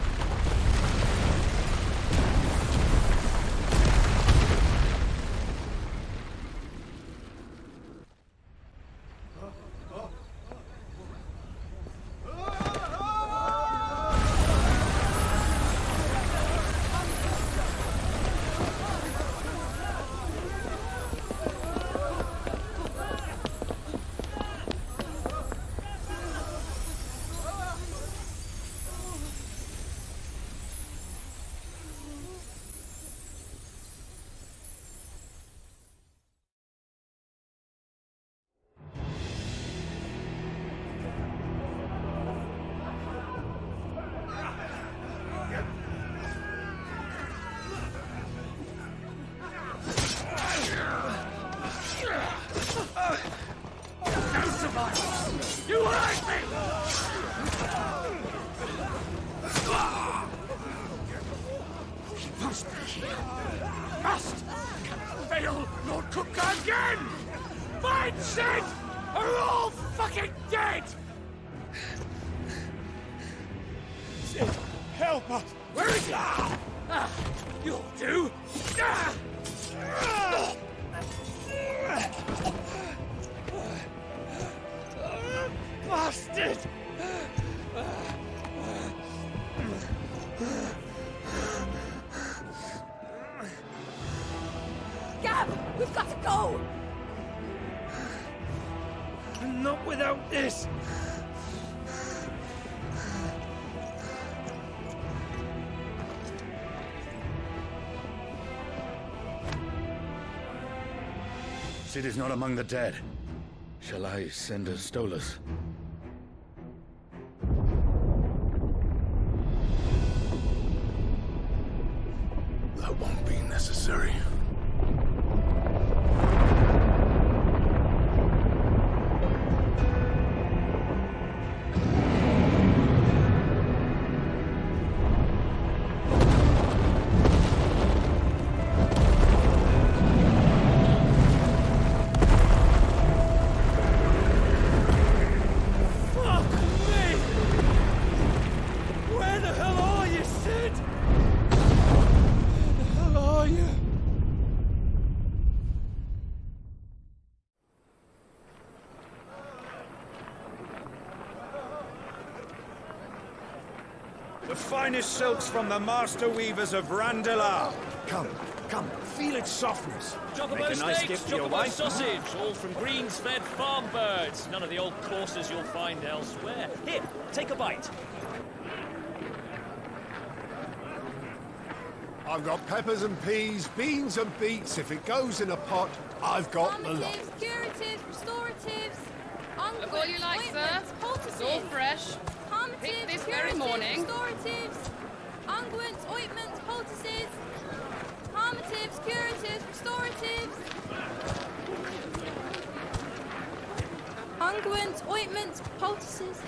must be here. Must! Fail, Lord Cook again! Find Sid! Are all fucking dead! Sid, help us! Where is he? You'll do! Bastard! Gab! We've got to go! Not without this! Sid is not among the dead. Shall I send a Stolas? That won't be necessary. The finest silks from the master weavers of Randalar. Come, feel its softness. Chocobo Make a nice steaks, gift for your chocobo wife. sausage, all from greens-fed farm birds. None of the old courses you'll find elsewhere. Here, take a bite. I've got peppers and peas, beans and beets. If it goes in a pot, I've got the lot. Calmatives, curatives, restoratives, Look all you like, sir. It's all fresh. Picked this very morning. Restoratives, unguents, ointments, poultices, calmatives, curatives, restoratives, unguents, ointments, poultices.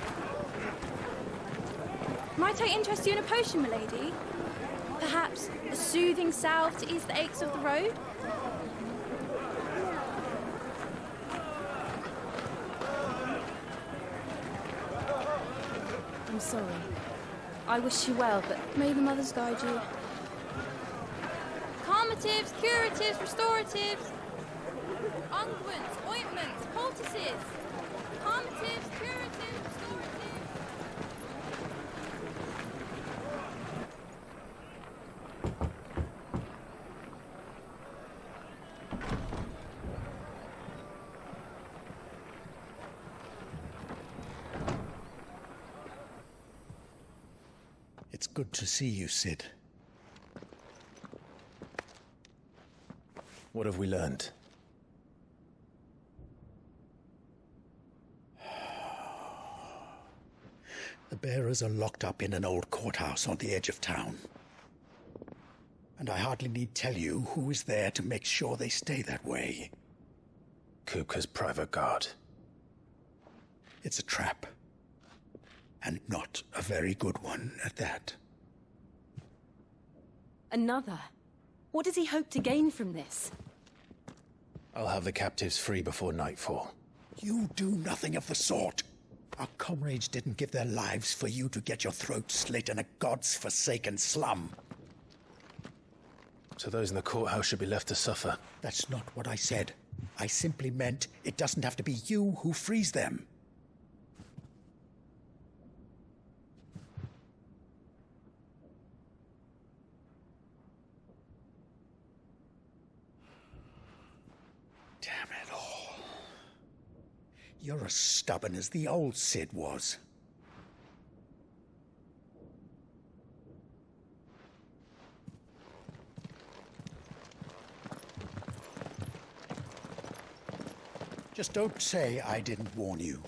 Might I interest you in a potion, milady? Perhaps a soothing salve to ease the aches of the road? I'm sorry. I wish you well, but may the mothers guide you. Calmatives, curatives, restoratives, unguents, ointments, poultices. Calmatives, curatives, restoratives. It's good to see you, Sid. What have we learned? The bearers are locked up in an old courthouse on the edge of town. And I hardly need tell you who is there to make sure they stay that way. Kupka's private guard. It's a trap. And not a very good one at that. Another? What does he hope to gain from this? I'll have the captives free before nightfall. You do nothing of the sort. Our comrades didn't give their lives for you to get your throat slit in a god's forsaken slum. So those in the courthouse should be left to suffer. That's not what I said. I simply meant it doesn't have to be you who frees them. Damn it all. You're as stubborn as the old Sid was. Just don't say I didn't warn you.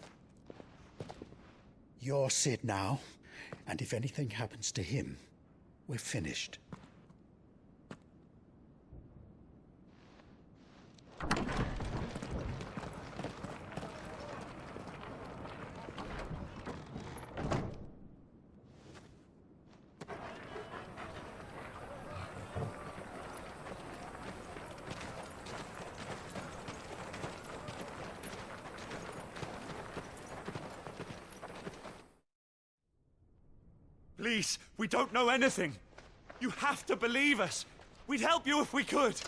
You're Sid now, and if anything happens to him, we're finished. Please, we don't know anything. You have to believe us. We'd help you if we could.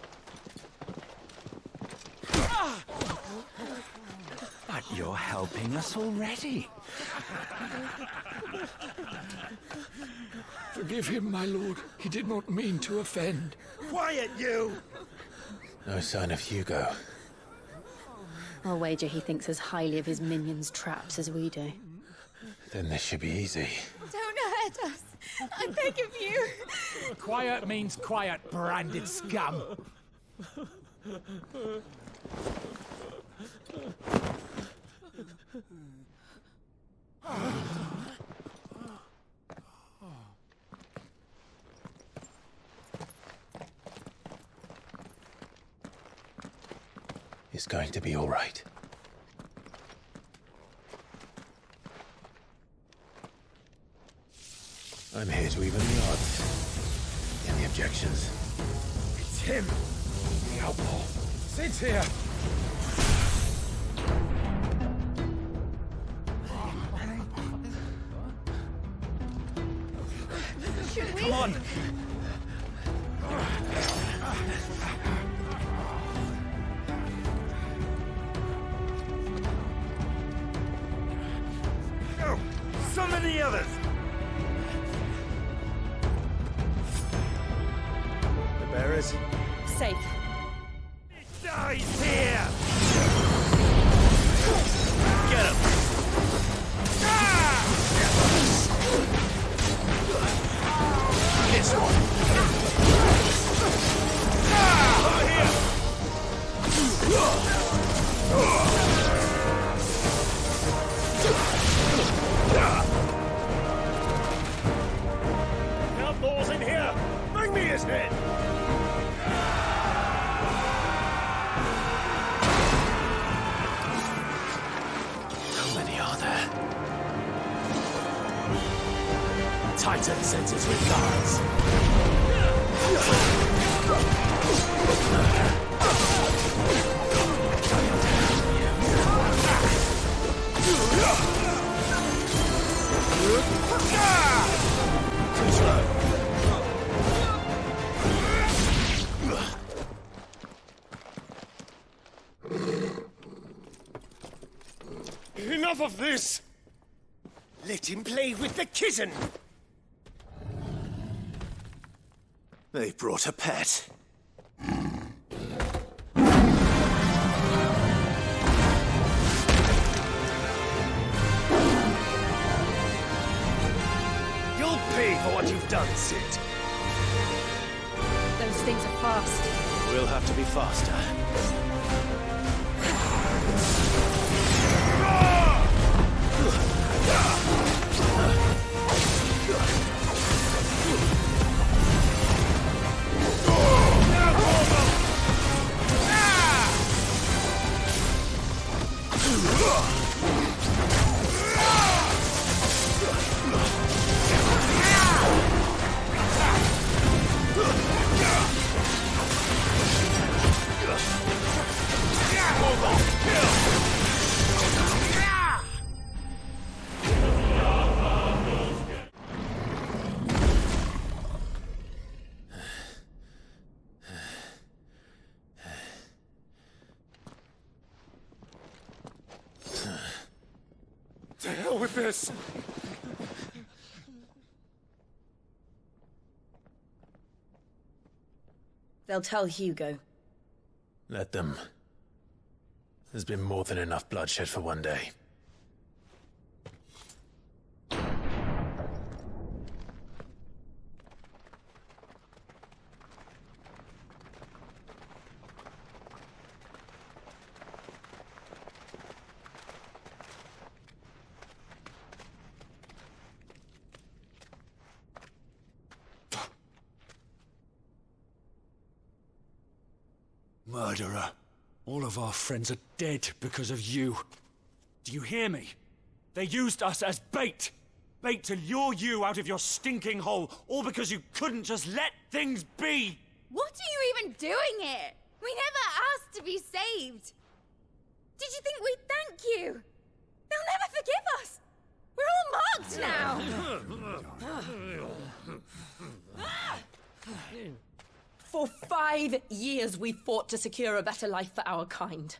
But you're helping us already. Forgive him, my lord. He did not mean to offend. Quiet, you! No sign of Hugo. I'll wager he thinks as highly of his minions' traps as we do. Then this should be easy. Don't hurt us. I beg of you. Quiet means quiet, branded scum. It's going to be all right. I'm here to even the odds. Any objections? It's him, the outlaw. Sid's here. Should we? Come on. Go! Summon the others! The bearers? Safe. It dies here! Get him! This one! Over here! Outlaws in here! Bring me his head! How many are there? Titan sends his regards. Too slow. Enough of this! Let him play with the kitten! They brought a pet. You'll pay for what you've done, Sid. Those things are fast. We'll have to be faster. To hell with this! They'll tell Hugo. Let them. There's been more than enough bloodshed for one day. Murderer. All of our friends are dead because of you. Do you hear me? They used us as bait. Bait to lure you out of your stinking hole, all because you couldn't just let things be. What are you even doing here? We never asked to be saved. Did you think we'd thank you? They'll never forgive us. We're all marked now! For 5 years we fought to secure a better life for our kind.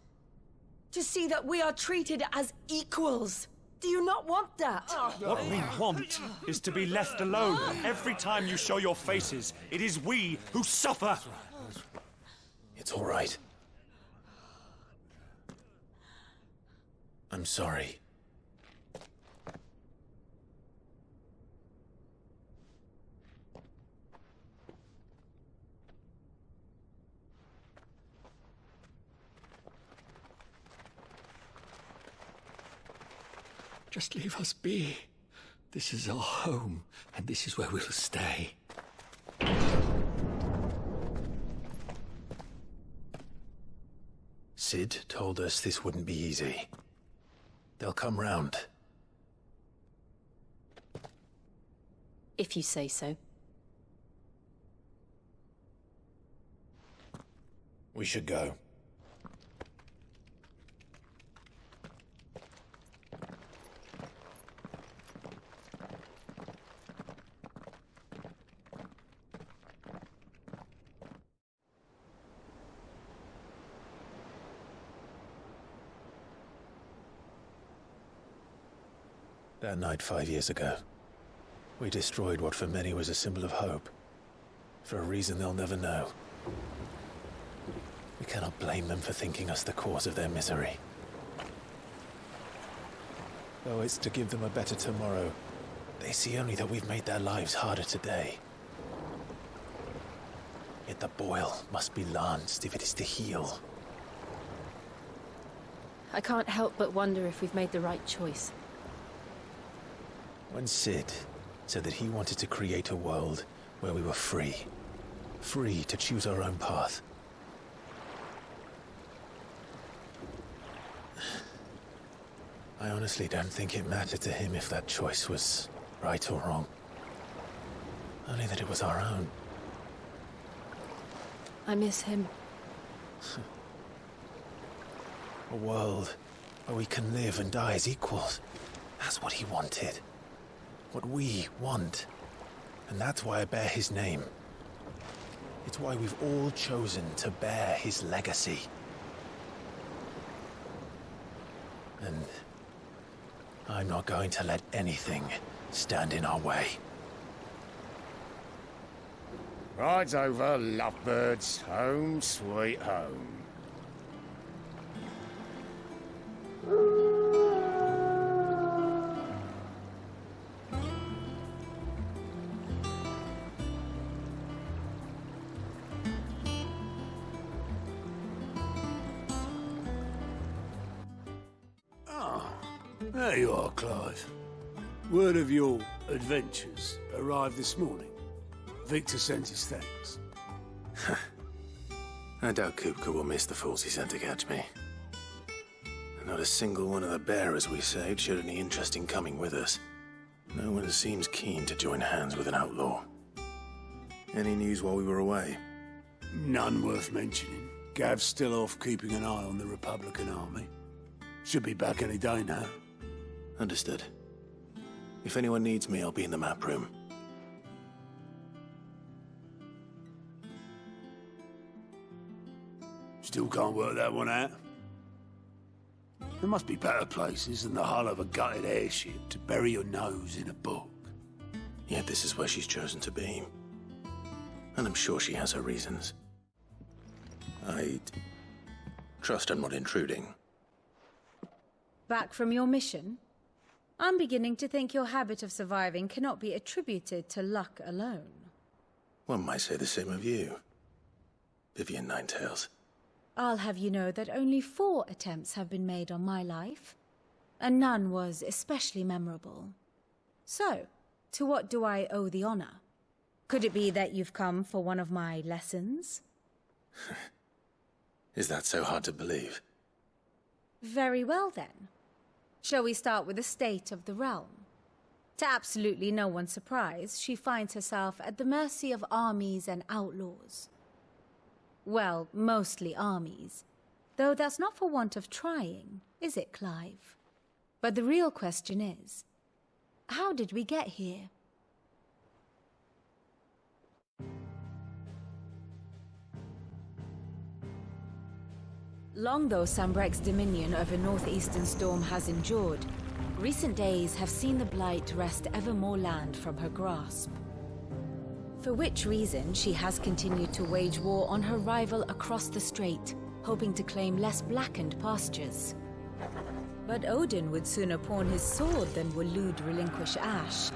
To see that we are treated as equals. Do you not want that? What we want is to be left alone. Every time you show your faces, it is we who suffer. It's all right. I'm sorry. Just leave us be. This is our home, and this is where we'll stay. Cid told us this wouldn't be easy. They'll come round. If you say so. We should go. That night 5 years ago, we destroyed what for many was a symbol of hope. For a reason they'll never know. We cannot blame them for thinking us the cause of their misery. Though it's to give them a better tomorrow, they see only that we've made their lives harder today. Yet the boil must be lanced if it is to heal. I can't help but wonder if we've made the right choice. When Cid said that he wanted to create a world where we were free. Free to choose our own path. I honestly don't think it mattered to him if that choice was right or wrong. Only that it was our own. I miss him. A world where we can live and die as equals. That's what he wanted. What we want. And that's why I bear his name. It's why we've all chosen to bear his legacy. And I'm not going to let anything stand in our way. Rides over, lovebirds, home sweet home. There you are, Clive. Word of your adventures arrived this morning. Victor sent his thanks. I doubt Kupka will miss the fools he sent to catch me. Not a single one of the bearers we saved showed any interest in coming with us. No one seems keen to join hands with an outlaw. Any news while we were away? None worth mentioning. Gav's still off keeping an eye on the Republican army. Should be back any day now. Understood. If anyone needs me, I'll be in the map room. Still can't work that one out. There must be better places than the hull of a gutted airship to bury your nose in a book. Yet this is where she's chosen to be. And I'm sure she has her reasons. I trust I'm not intruding. Back from your mission? I'm beginning to think your habit of surviving cannot be attributed to luck alone. One might say the same of you, Vivian Ninetails. I'll have you know that only 4 attempts have been made on my life, and none was especially memorable. So, to what do I owe the honor? Could it be that you've come for one of my lessons? Is that so hard to believe? Very well then. Shall we start with the state of the realm? To absolutely no one's surprise, she finds herself at the mercy of armies and outlaws. Well, mostly armies. Though that's not for want of trying, is it, Clive? But the real question is, how did we get here? Long though Sambrek's dominion over northeastern Storm has endured, recent days have seen the Blight wrest ever more land from her grasp. For which reason she has continued to wage war on her rival across the strait, hoping to claim less blackened pastures. But Odin would sooner pawn his sword than Waloed relinquish Ash.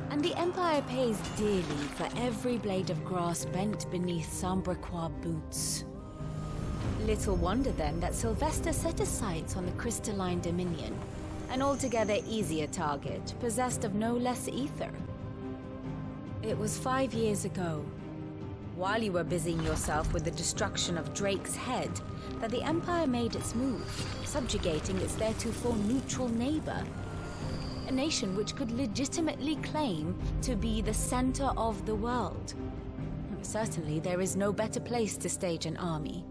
And the Empire pays dearly for every blade of grass bent beneath Sambrequois boots. Little wonder then that Sylvester set his sights on the crystalline dominion, an altogether easier target, possessed of no less ether. It was 5 years ago, while you were busying yourself with the destruction of Drake's head, that the Empire made its move, subjugating its theretofore neutral neighbor. A nation which could legitimately claim to be the center of the world. Certainly, there is no better place to stage an army.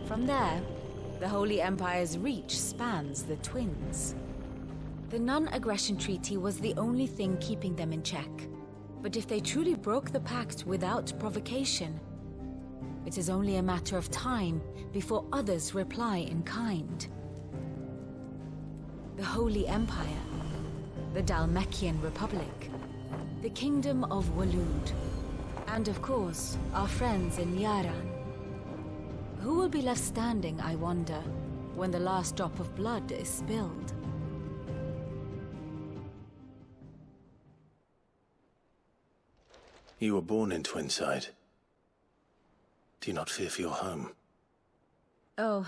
From there, the Holy Empire's reach spans the Twins. The non-aggression treaty was the only thing keeping them in check. But if they truly broke the pact without provocation, it is only a matter of time before others reply in kind. The Holy Empire, the Dhalmekian Republic, the Kingdom of Waloed, and of course, our friends in Yaran. Who will be left standing, I wonder, when the last drop of blood is spilled? You were born in Twinside. Do you not fear for your home? Oh,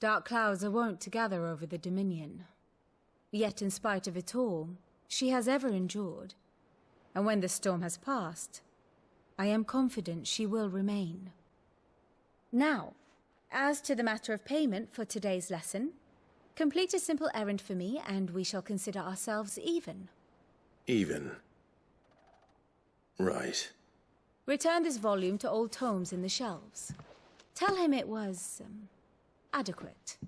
dark clouds are wont to gather over the Dominion. Yet in spite of it all, she has ever endured. And when the storm has passed, I am confident she will remain. Now, as to the matter of payment for today's lesson, complete a simple errand for me and we shall consider ourselves even. Even? Right. Return this volume to old tomes in the shelves. Tell him it was, adequate.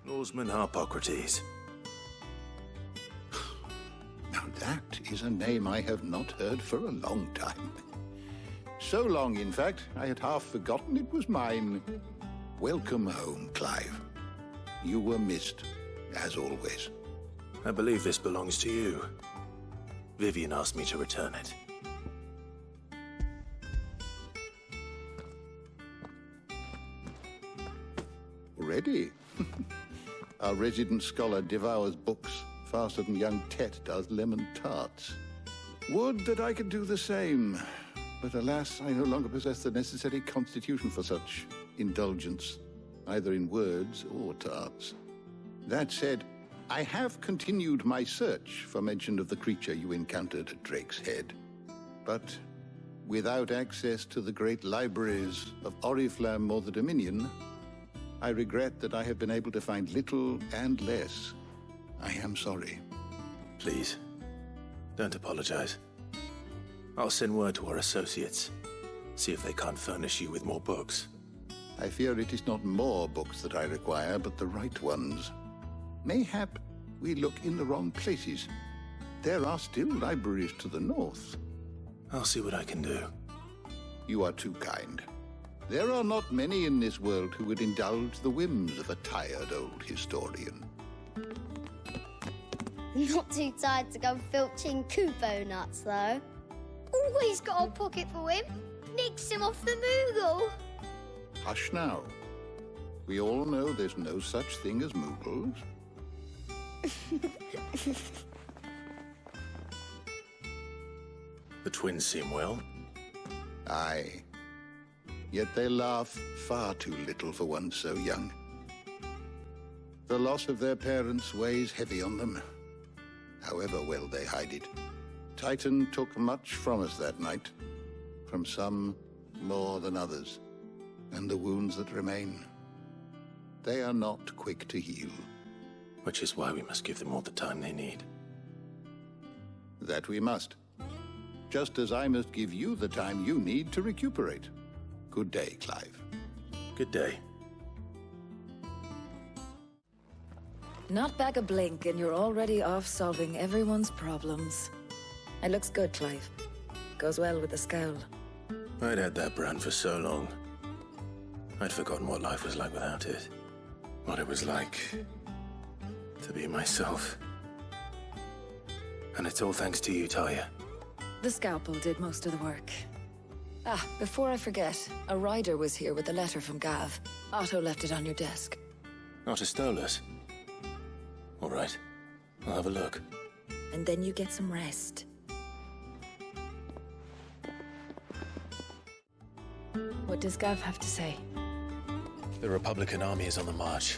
Norseman Harpocrates. Now that is a name I have not heard for a long time. So long, in fact, I had half forgotten it was mine. Welcome home, Clive. You were missed, as always. I believe this belongs to you. Vivian asked me to return it. Ready? Our resident scholar devours books faster than young Tet does lemon tarts. Would that I could do the same. But alas, I no longer possess the necessary constitution for such indulgence, either in words or tarts. That said, I have continued my search for mention of the creature you encountered at Drake's Head. But without access to the great libraries of Oriflamme or the Dominion, I regret that I have been able to find little and less. I am sorry. Please, don't apologize. I'll send word to our associates. See if they can't furnish you with more books. I fear it is not more books that I require, but the right ones. Mayhap we look in the wrong places. There are still libraries to the north. I'll see what I can do. You are too kind. There are not many in this world who would indulge the whims of a tired old historian. Not too tired to go filching Kupo nuts, though. Always got a pocket for him. Nicks him off the Moogle. Hush now. We all know there's no such thing as Moogles. The twins seem well. Aye. Yet they laugh far too little for one so young. The loss of their parents weighs heavy on them, however well they hide it. Titan took much from us that night, from some more than others, and the wounds that remain, they are not quick to heal. Which is why we must give them all the time they need. That we must. Just as I must give you the time you need to recuperate. Good day, Clive. Good day. Not back a blink and you're already off solving everyone's problems. It looks good, Clive. Goes well with the scowl. I'd had that brand for so long. I'd forgotten what life was like without it. What it was like to be myself. And it's all thanks to you, Talia. The scalpel did most of the work. Ah, before I forget, a rider was here with a letter from Gav. Otto left it on your desk. Otto stole us. All right, I'll have a look. And then you get some rest. What does Gav have to say? The Republican army is on the march,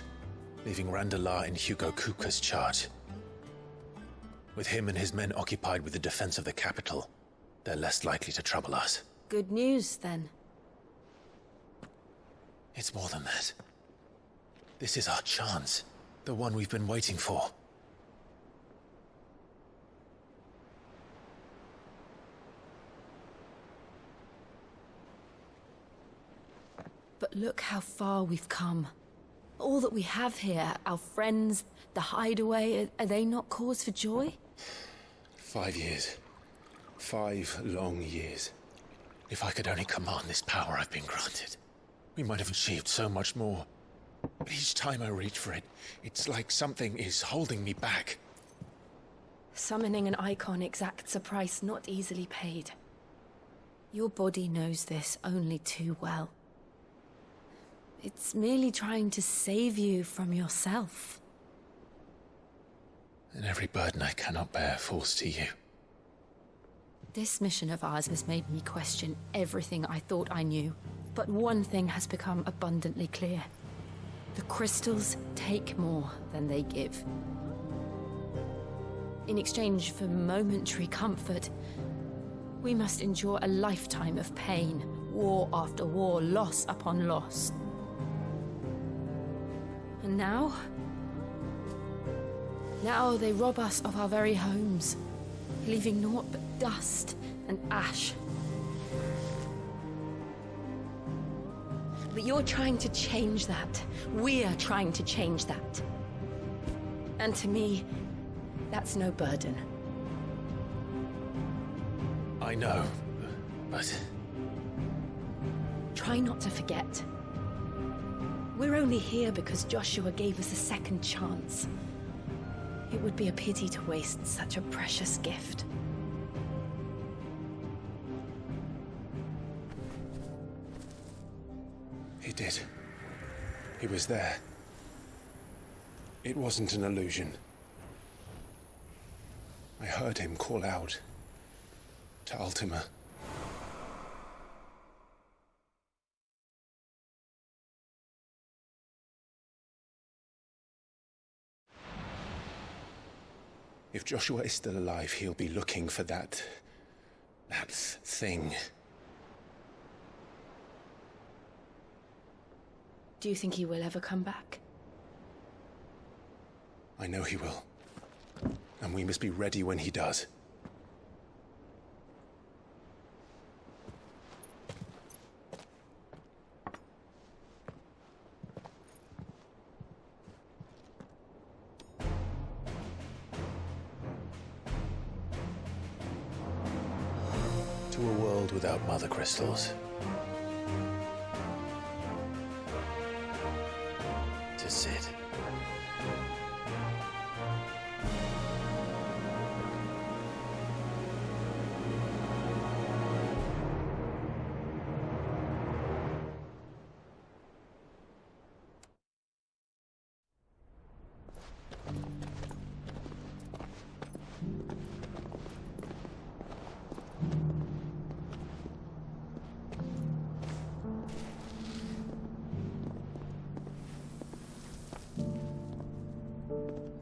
leaving Randalar in Hugo Kuka's charge. With him and his men occupied with the defense of the capital, they're less likely to trouble us. Good news, then. It's more than that. This is our chance. The one we've been waiting for. But look how far we've come. All that we have here, our friends, the Hideaway, are they not cause for joy? 5 years. 5 long years. If I could only command this power I've been granted, we might have achieved so much more. But each time I reach for it, it's like something is holding me back. Summoning an icon exacts a price not easily paid. Your body knows this only too well. It's merely trying to save you from yourself. And every burden I cannot bear falls to you. This mission of ours has made me question everything I thought I knew. But one thing has become abundantly clear. The crystals take more than they give. In exchange for momentary comfort, we must endure a lifetime of pain, war after war, loss upon loss. And now they rob us of our very homes, leaving naught but dust and ash. But you're trying to change that. We're trying to change that. And to me, that's no burden. I know, but... Try not to forget. We're only here because Joshua gave us a second chance. It would be a pity to waste such a precious gift. He did. He was there. It wasn't an illusion. I heard him call out to Ultima. If Joshua is still alive, he'll be looking for that thing. Do you think he will ever come back? I know he will. And we must be ready when he does. To a world without mother crystals. To Sid.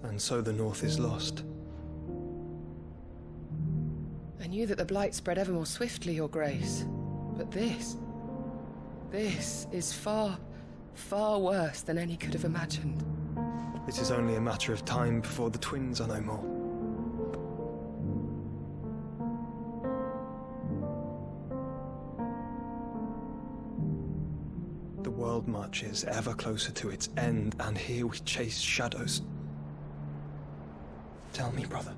And so the North is lost. I knew that the Blight spread ever more swiftly, Your Grace. But this is far, far worse than any could have imagined. It is only a matter of time before the twins are no more. The world marches ever closer to its end, and here we chase shadows. Tell me, brother.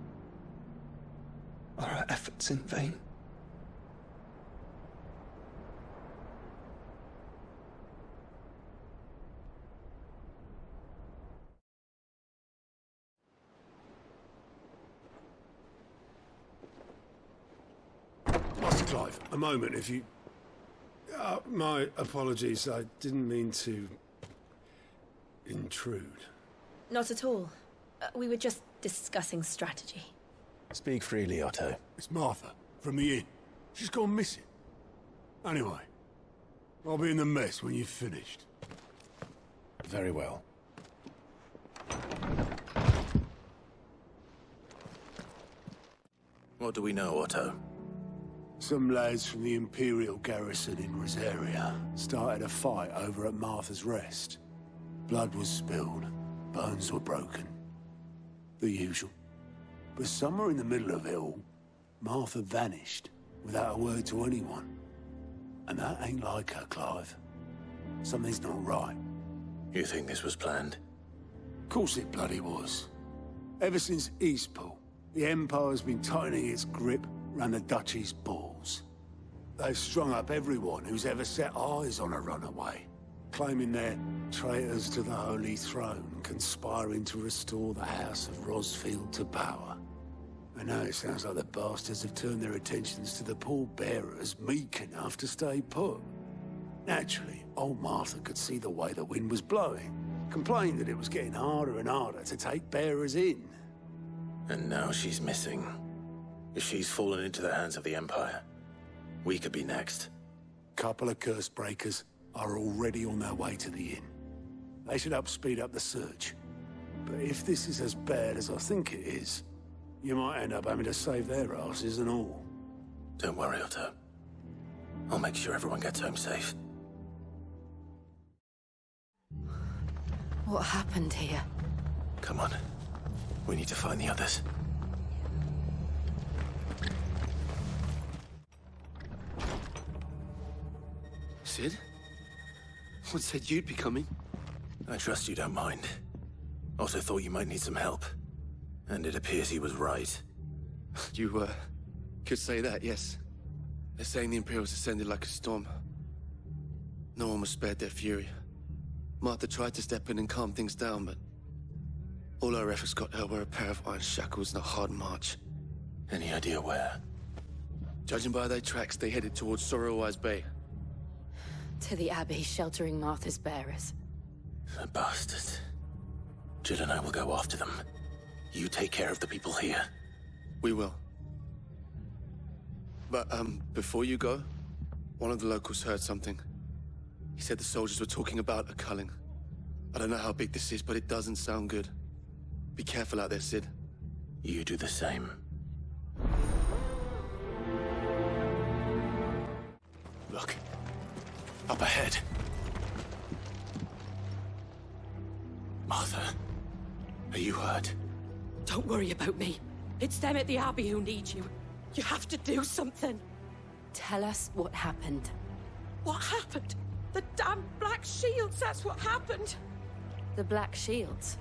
Are our efforts in vain? Master Clive, a moment, if you... my apologies, I didn't mean to... intrude. Not at all. We were just discussing strategy. Speak freely, Otto. It's Martha, from the inn. She's gone missing. Anyway, I'll be in the mess when you've finished. Very well. What do we know, Otto? Some lads from the Imperial garrison in Rosaria started a fight over at Martha's Rest. Blood was spilled, bones were broken. The usual. But somewhere in the middle of it all, Martha vanished without a word to anyone. And that ain't like her, Clive. Something's not right. You think this was planned? Of course it bloody was. Ever since Eastpool, the Empire's been tightening its grip round the Duchy's balls. They've strung up everyone who's ever set eyes on a runaway, claiming they're traitors to the Holy Throne, conspiring to restore the House of Rosfield to power. And now it sounds like the bastards have turned their attentions to the pallbearers meek enough to stay put. Naturally, old Martha could see the way the wind was blowing, complained that it was getting harder and harder to take bearers in. And now she's missing. If she's fallen into the hands of the Empire, we could be next. Couple of curse breakers are already on their way to the inn. They should help speed up the search. But if this is as bad as I think it is, you might end up having to save their asses and all. Don't worry, Otto. I'll make sure everyone gets home safe. What happened here? Come on. We need to find the others. Sid? What said you'd be coming? I trust you don't mind. Also thought you might need some help. And it appears he was right. You, could say that, yes. They're saying the Imperials descended like a storm. No one was spared their fury. Martha tried to step in and calm things down, but all our efforts got her were a pair of iron shackles and a hard march. Any idea where? Judging by their tracks, they headed towards Sorrowwise Bay. To the Abbey, sheltering Martha's bearers. The bastards. Jill and I will go after them. You take care of the people here. We will. But, before you go, one of the locals heard something. He said the soldiers were talking about a culling. I don't know how big this is, but it doesn't sound good. Be careful out there, Sid. You do the same. Look. Up ahead. Martha, are you hurt? Don't worry about me. It's them at the Abbey who need you. You have to do something. Tell us what happened. What happened? The damn Black Shields, that's what happened. The Black Shields?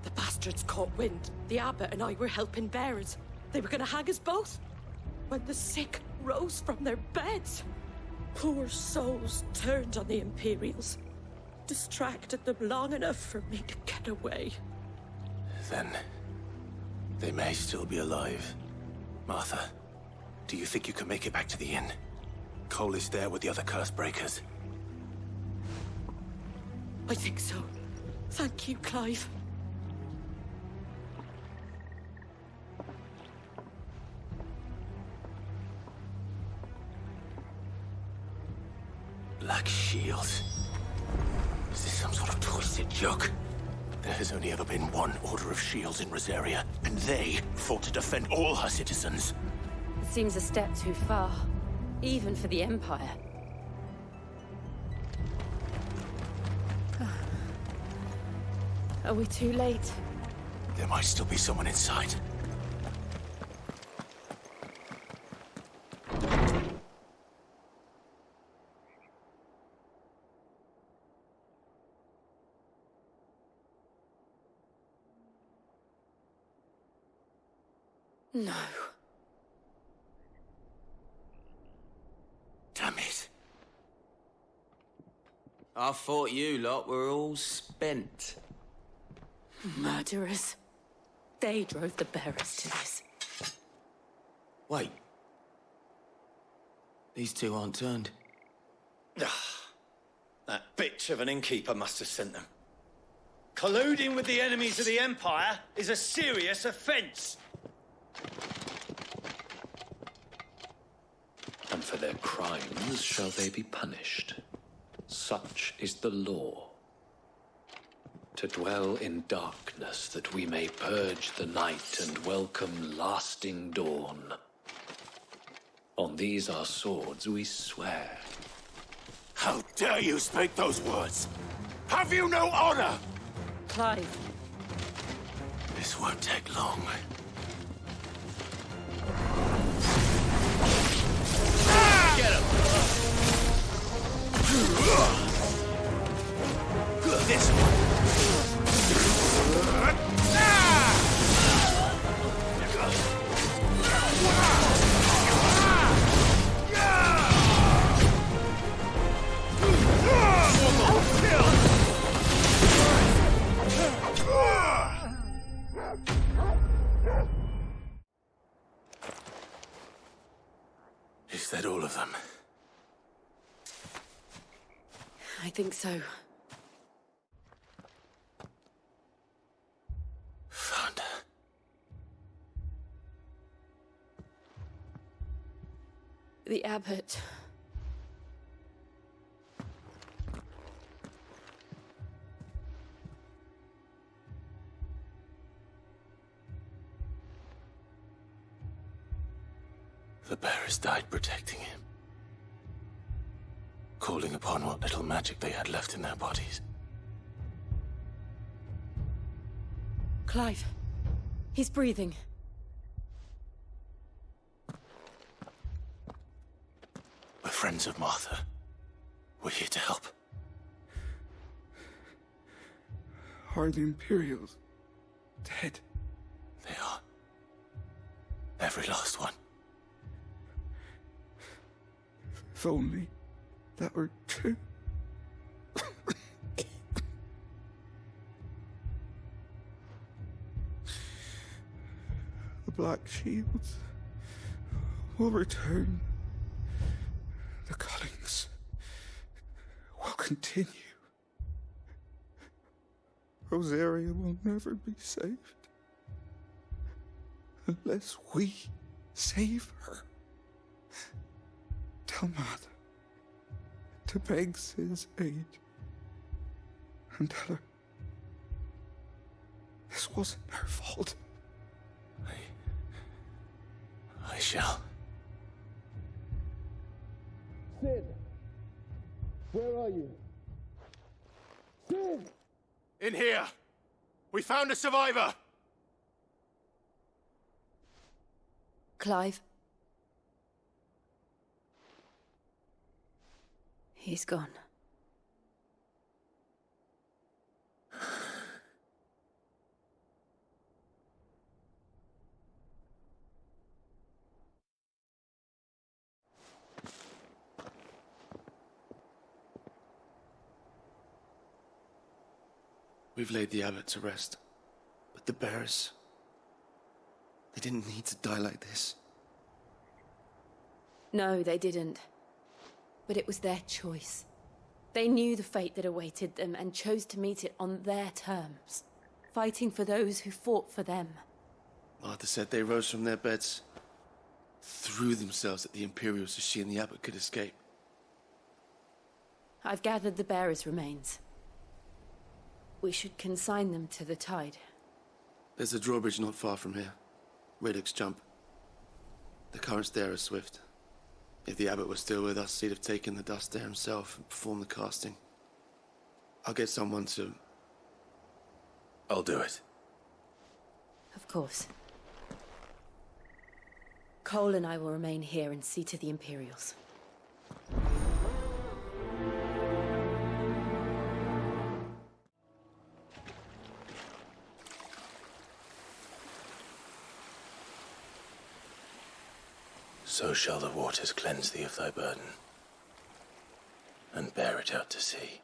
The bastards caught wind. The abbot and I were helping bearers. They were gonna hang us both. When the sick rose from their beds, poor souls turned on the Imperials. Distracted them long enough for me to get away. Then they may still be alive. Martha, do you think you can make it back to the inn? Cole is there with the other curse breakers. I think so. Thank you, Clive. Black Shields. Is this some sort of twisted joke? There has only ever been one Order of Shields in Rosaria, and they fought to defend all her citizens. It seems a step too far, even for the Empire. Are we too late? There might still be someone inside. No. Damn it. I thought you lot were all spent. Murderers. They drove the bearers to this. Wait. These two aren't turned. That bitch of an innkeeper must have sent them. Colluding with the enemies of the Empire is a serious offence. And for their crimes shall they be punished. Such is the law. To dwell in darkness that we may purge the night and welcome lasting dawn. On these our swords we swear. How dare you speak those words? Have you no honor? Clive. This won't take long. Get him! This one. Is that all of them? I think so. Found her. The abbot. The bearers died protecting him. Calling upon what little magic they had left in their bodies. Clive. He's breathing. We're friends of Martha. We're here to help. Are the Imperials dead? They are. Every last one. If only that were true. The Black Shields will return. The cuttings will continue. Rosaria will never be saved unless we save her. Tell Mother to beg Sid's aid and tell her this wasn't her fault. I shall. Sid! Where are you? Sid! In here! We found a survivor! Clive. He's gone. We've laid the abbot to rest. But the bearers... they didn't need to die like this. No, they didn't. But it was their choice. They knew the fate that awaited them and chose to meet it on their terms, fighting for those who fought for them. Martha said they rose from their beds, threw themselves at the Imperial so she and the abbot could escape. I've gathered the bearers' remains. We should consign them to the tide. There's a drawbridge not far from here. Radix jump. The currents there are swift. If the abbot was still with us, he'd have taken the dust there himself and performed the casting. I'll get someone to... I'll do it. Of course. Cole and I will remain here and see to the Imperials. So shall the waters cleanse thee of thy burden, and bear it out to sea.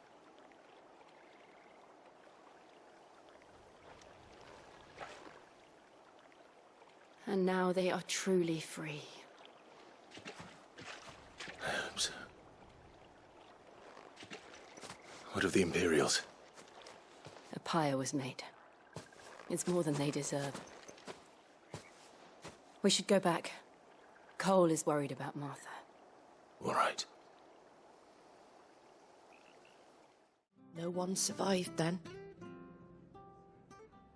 And now they are truly free. I hope so. What of the Imperials? A pyre was made. It's more than they deserve. We should go back. Cole is worried about Martha. All right. No one survived then.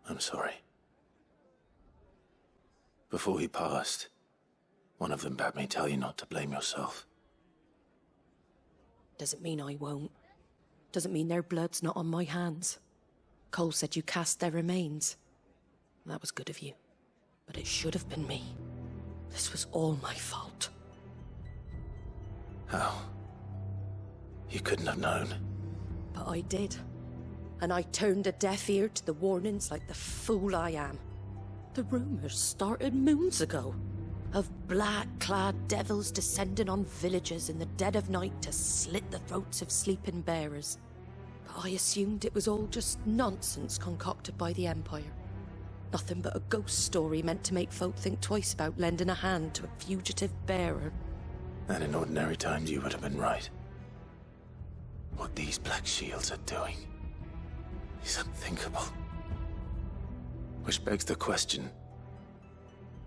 I'm sorry. Before he passed, one of them bade me tell you not to blame yourself. Doesn't mean I won't. Doesn't mean their blood's not on my hands. Cole said you cast their remains. That was good of you. But it should have been me. This was all my fault. How? You couldn't have known. But I did. And I turned a deaf ear to the warnings like the fool I am. The rumours started moons ago. Of black-clad devils descending on villages in the dead of night to slit the throats of sleeping bearers. But I assumed it was all just nonsense concocted by the Empire. Nothing but a ghost story meant to make folk think twice about lending a hand to a fugitive bearer. And in ordinary times you would have been right. What these Black Shields are doing is unthinkable. Which begs the question,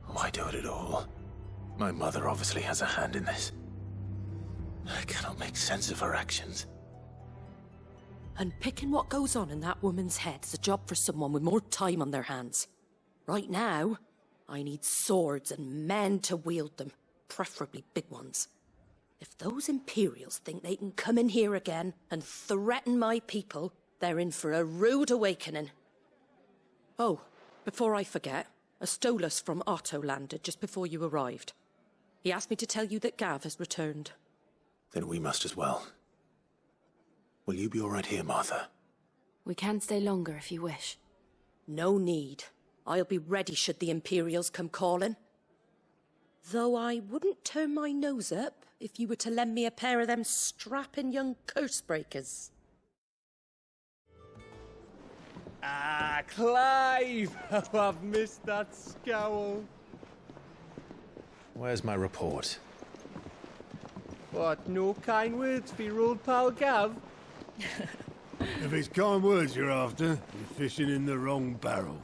why do it at all? My mother obviously has a hand in this. I cannot make sense of her actions. And picking what goes on in that woman's head is a job for someone with more time on their hands. Right now, I need swords and men to wield them, preferably big ones. If those Imperials think they can come in here again and threaten my people, they're in for a rude awakening. Oh, before I forget, a Stolas from Otto landed just before you arrived. He asked me to tell you that Gav has returned. Then we must as well. Will you be all right here, Martha? We can stay longer if you wish. No need. I'll be ready should the Imperials come calling. Though I wouldn't turn my nose up if you were to lend me a pair of them strapping young curse-breakers. Ah, Clive! Oh, I've missed that scowl. Where's my report? What, no kind words for your old pal Gav? If it's kind words you're after, you're fishing in the wrong barrel.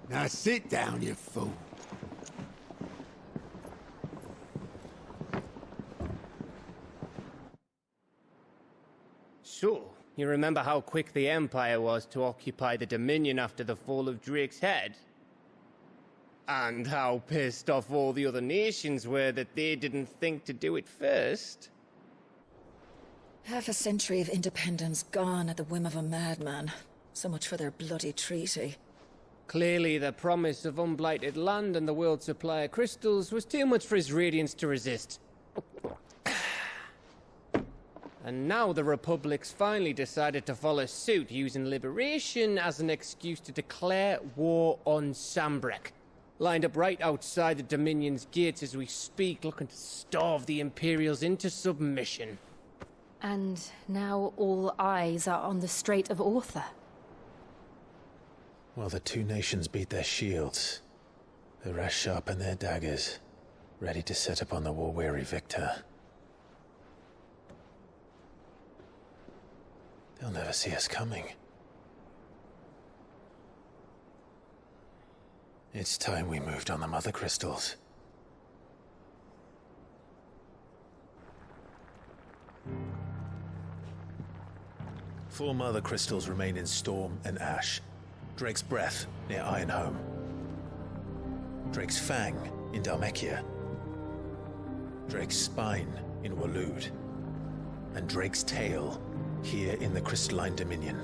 Now sit down, you fool. So, you remember how quick the Empire was to occupy the Dominion after the fall of Drake's head? And how pissed off all the other nations were that they didn't think to do it first? Half a century of independence gone at the whim of a madman. So much for their bloody treaty. Clearly, the promise of unblighted land and the world's supply of crystals was too much for his radiance to resist. And now the Republic's finally decided to follow suit, using liberation as an excuse to declare war on Sambrek. Lined up right outside the Dominion's gates as we speak, looking to starve the Imperials into submission. And now all eyes are on the Strait of Author. While the two nations beat their shields, the rest sharpen their daggers, ready to set upon the war-weary victor. They'll never see us coming. It's time we moved on the Mother Crystals. Four Mother Crystals remain in Storm and Ash. Drake's Breath near Ironhome. Drake's Fang in Dhalmekia. Drake's Spine in Waloed. And Drake's Tail here in the Crystalline Dominion.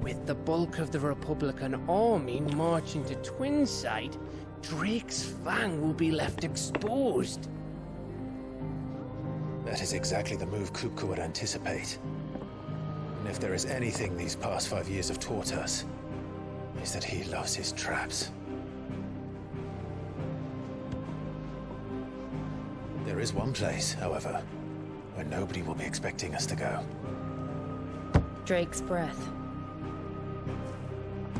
With the bulk of the Republican army marching to Twinside, Drake's Fang will be left exposed. That is exactly the move Kupka would anticipate. And if there is anything these past 5 years have taught us, is that he loves his traps. There is one place, however, where nobody will be expecting us to go. Drake's breath.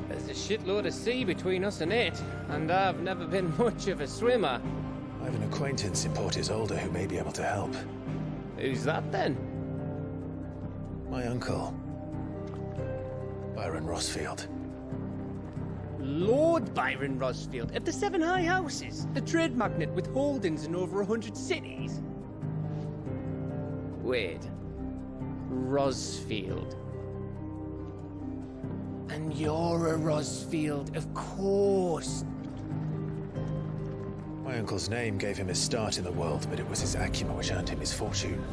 There's a shitload of sea between us and it, and I've never been much of a swimmer. I have an acquaintance in Port Isolde who may be able to help. Who's that then? My uncle, Byron Rosfield. Lord Byron Rosfield of the Seven High Houses, the trade magnate with holdings in over 100 cities. Wait, Rosfield. And you're a Rosfield, of course. My uncle's name gave him his start in the world, but it was his acumen which earned him his fortune,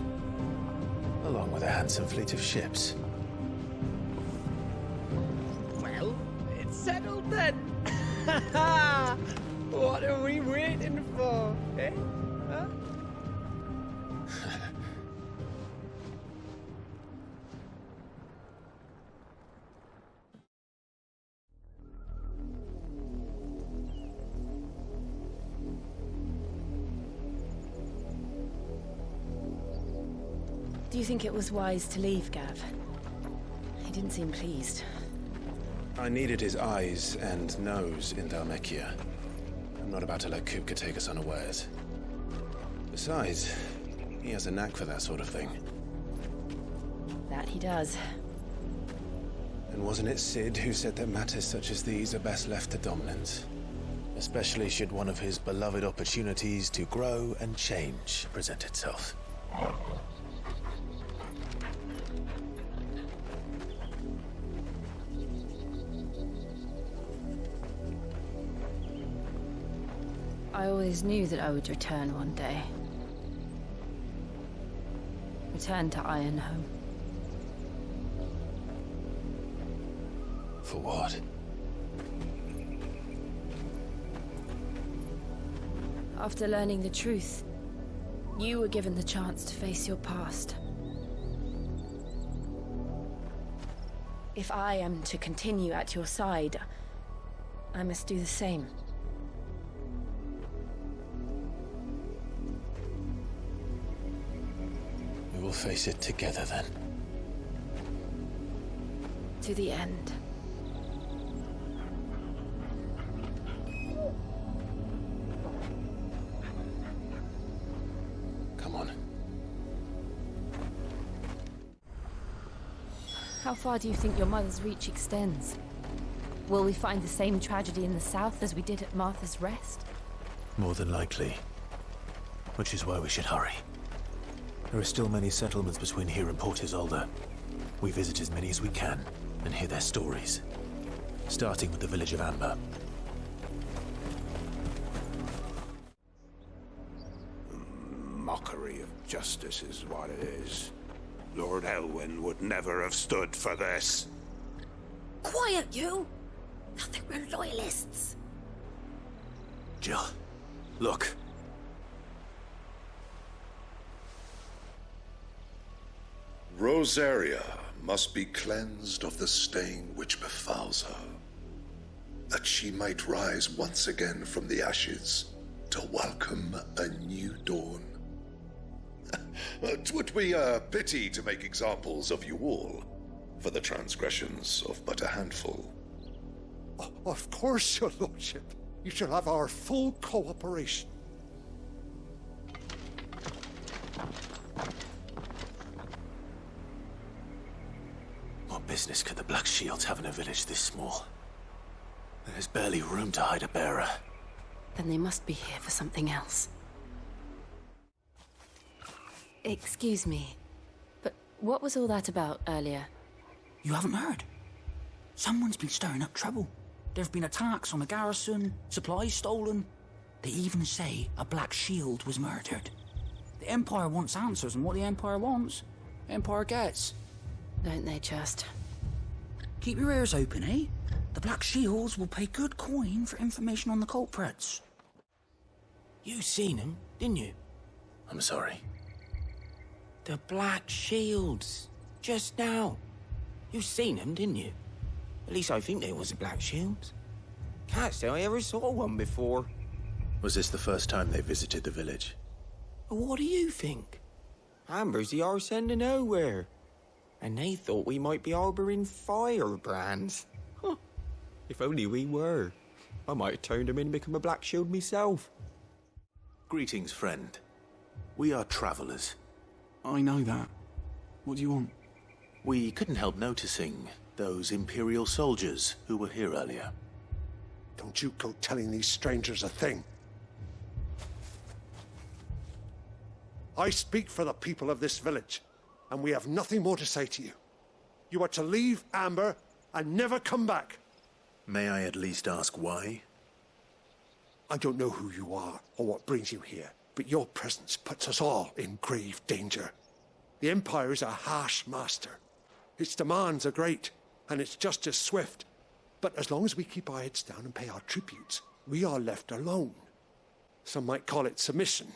along with a handsome fleet of ships. Well, it's settled then. What are we waiting for, eh? Huh? Do you think it was wise to leave, Gav? He didn't seem pleased. I needed his eyes and nose in Dhalmekia. I'm not about to let Kupka take us unawares. Besides, he has a knack for that sort of thing. That he does. And wasn't it Sid who said that matters such as these are best left to dominance? Especially should one of his beloved opportunities to grow and change present itself. I always knew that I would return one day. Return to Ironhome. For what? After learning the truth, you were given the chance to face your past. If I am to continue at your side, I must do the same. We will face it together then. To the end. Come on. How far do you think your mother's reach extends? Will we find the same tragedy in the south as we did at Martha's Rest? More than likely. Which is why we should hurry. There are still many settlements between here and Port Isolde. We visit as many as we can and hear their stories. Starting with the village of Amber. Mockery of justice is what it is. Lord Elwyn would never have stood for this. Quiet, you! I think we're loyalists. Jill, look. Rosaria must be cleansed of the stain which befouls her, that she might rise once again from the ashes to welcome a new dawn. 'Twould be a pity to make examples of you all, for the transgressions of but a handful. Of course, your lordship. You shall have our full cooperation. What business could the Black Shields have in a village this small? There's barely room to hide a bearer. Then they must be here for something else. Excuse me, but what was all that about earlier? You haven't heard? Someone's been stirring up trouble. There've been attacks on the garrison, supplies stolen. They even say a Black Shield was murdered. The Empire wants answers, and what the Empire wants, the Empire gets. Don't they just? Keep your ears open, eh? The Black Shields will pay good coin for information on the culprits. You seen him, didn't you? I'm sorry. The Black Shields. Just now. You seen them, didn't you? At least I think there was a Black Shield. Can't say I ever saw one before. Was this the first time they visited the village? What do you think? Amber's the arse end of nowhere. And they thought we might be harbouring firebrands. Huh. If only we were. I might have turned them in and become a Black Shield myself. Greetings, friend. We are travelers. I know that. What do you want? We couldn't help noticing those Imperial soldiers who were here earlier. Don't you go telling these strangers a thing. I speak for the people of this village, and we have nothing more to say to you. You are to leave Amber and never come back. May I at least ask why? I don't know who you are or what brings you here, but your presence puts us all in grave danger. The Empire is a harsh master. Its demands are great, and its justice swift. But as long as we keep our heads down and pay our tributes, we are left alone. Some might call it submission.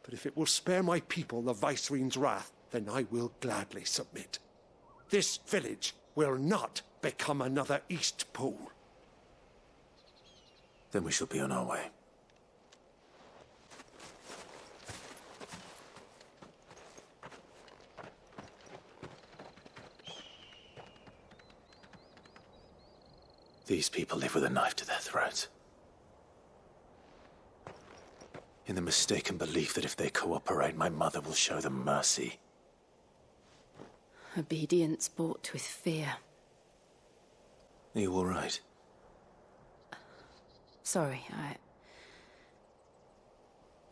But if it will spare my people the Viceroy's wrath, then I will gladly submit. This village will not become another East Pole. Then we shall be on our way. These people live with a knife to their throats. In the mistaken belief that if they cooperate, my mother will show them mercy. Obedience bought with fear. Are you all right? Sorry,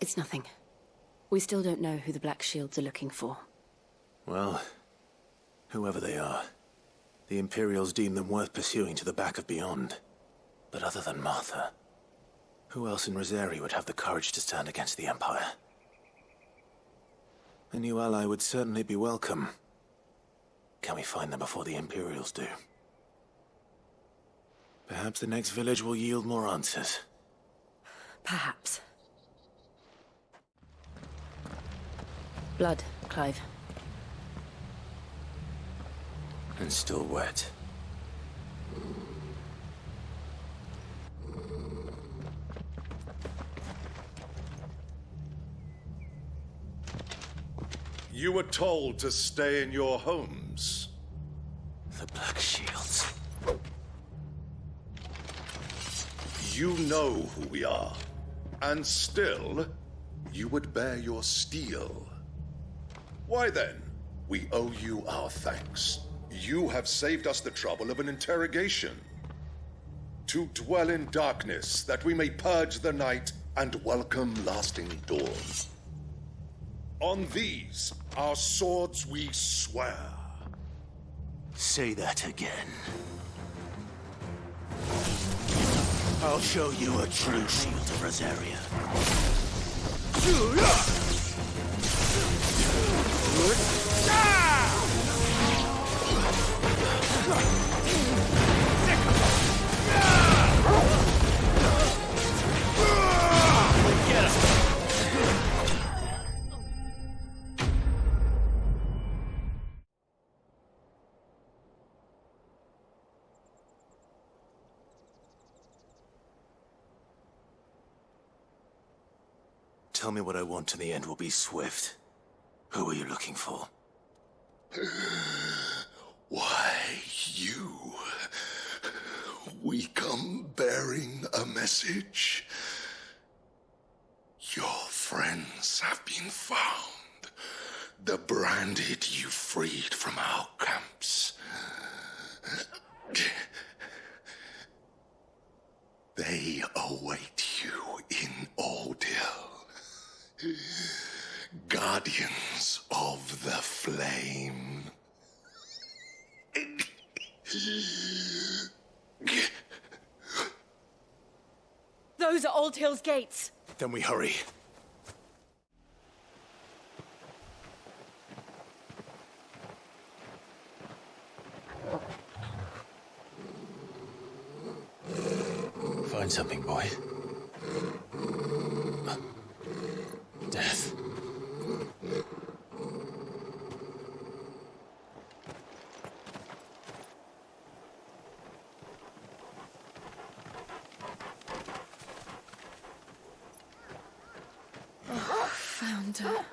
It's nothing. We still don't know who the Black Shields are looking for. Well, whoever they are, the Imperials deem them worth pursuing to the back of beyond. But other than Martha, who else in Rosaria would have the courage to stand against the Empire? A new ally would certainly be welcome. Can we find them before the Imperials do? Perhaps the next village will yield more answers. Perhaps. Blood, Clive. And still wet. You were told to stay in your homes. The Black Shields. You know who we are. And still, you would bear your steel. Why then, we owe you our thanks. You have saved us the trouble of an interrogation. To dwell in darkness, that we may purge the night and welcome lasting dawn. On these, our swords we swear. Say that again. I'll show you a true shield of Rosaria. Tell me what I want and the end will be swift. Who are you looking for? Why, you. We come bearing a message. Your friends have been found. The branded you freed from our camps. They await you in Ordeal. Guardians of the Flame. Those are Old Hill's gates. Then we hurry. Find something, boy. Death. Found Thunder.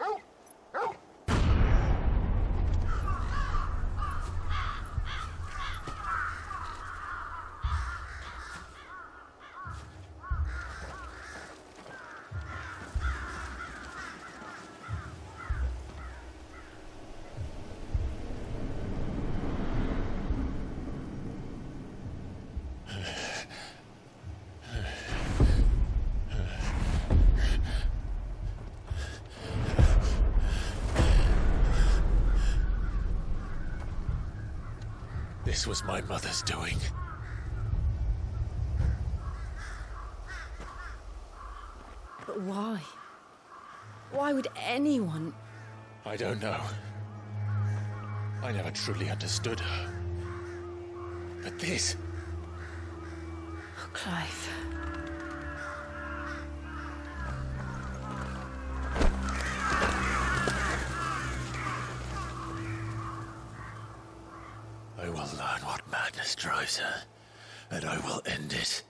This was my mother's doing. But why? Why would anyone... I don't know. I never truly understood her. But this... Oh, Clive. I will learn what madness drives her, and I will end it.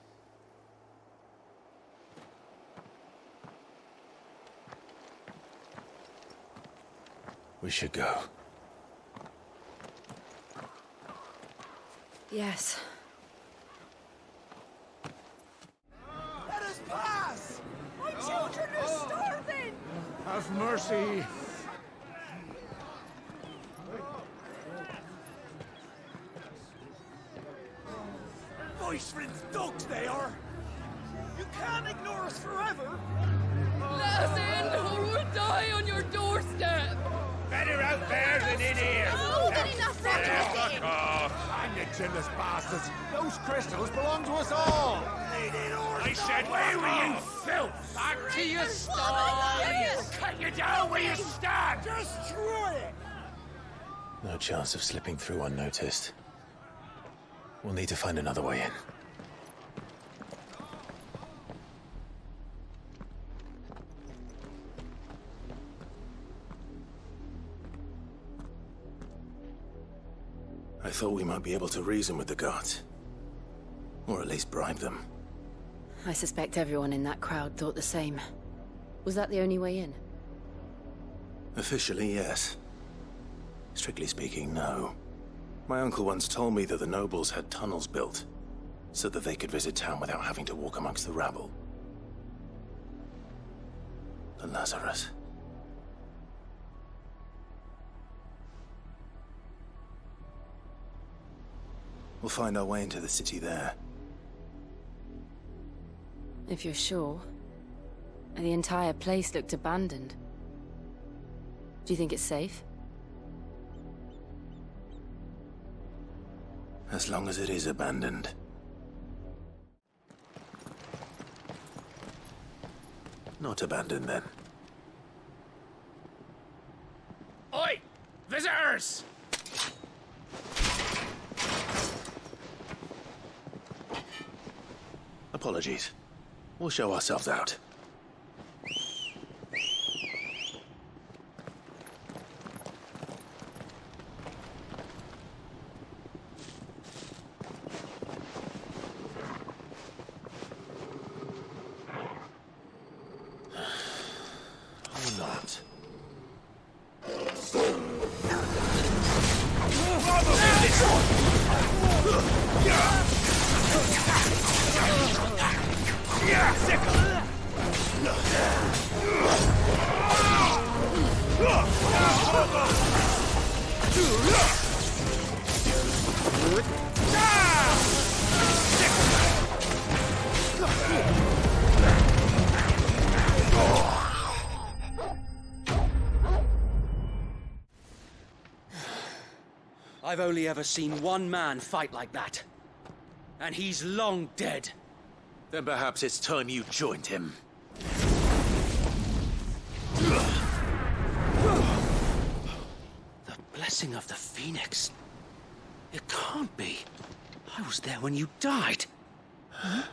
We should go. Yes. Let us pass! My children are starving! Have mercy. Voice-rinsed dogs they are! You can't ignore us forever! Let us in, or we'll die on your doorstep! Better out there than in here! Oh, good enough for Fuck off! Hang it, chinless bastards! Those crystals belong to us all! I said, where were you, filth? Back to your style! Cut you down where you stand! Destroy it! No chance of slipping through unnoticed. We'll need to find another way in. I thought we might be able to reason with the guards. Or at least bribe them. I suspect everyone in that crowd thought the same. Was that the only way in? Officially, yes. Strictly speaking, no. My uncle once told me that the nobles had tunnels built, so that they could visit town without having to walk amongst the rabble. The Lazarus. We'll find our way into the city there. If you're sure. The entire place looked abandoned. Do you think it's safe? As long as it is abandoned. Not abandoned, then. Oi! Visitors! Apologies. We'll show ourselves out. Or not. I've only ever seen one man fight like that. And he's long dead. Then perhaps it's time you joined him. The blessing of the Phoenix. It can't be. I was there when you died. Huh?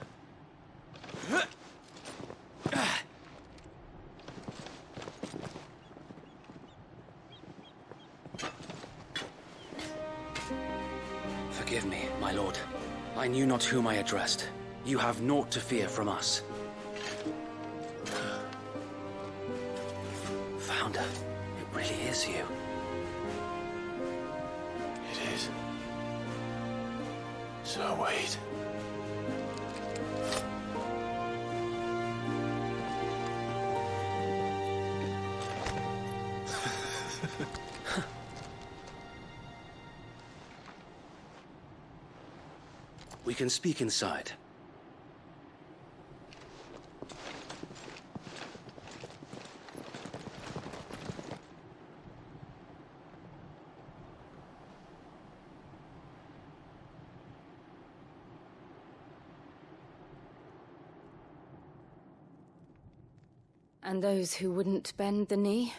Forgive me, my lord. I knew not whom I addressed. You have naught to fear from us. wonder, it really is you. It is. So wait. We can speak inside. And those who wouldn't bend the knee?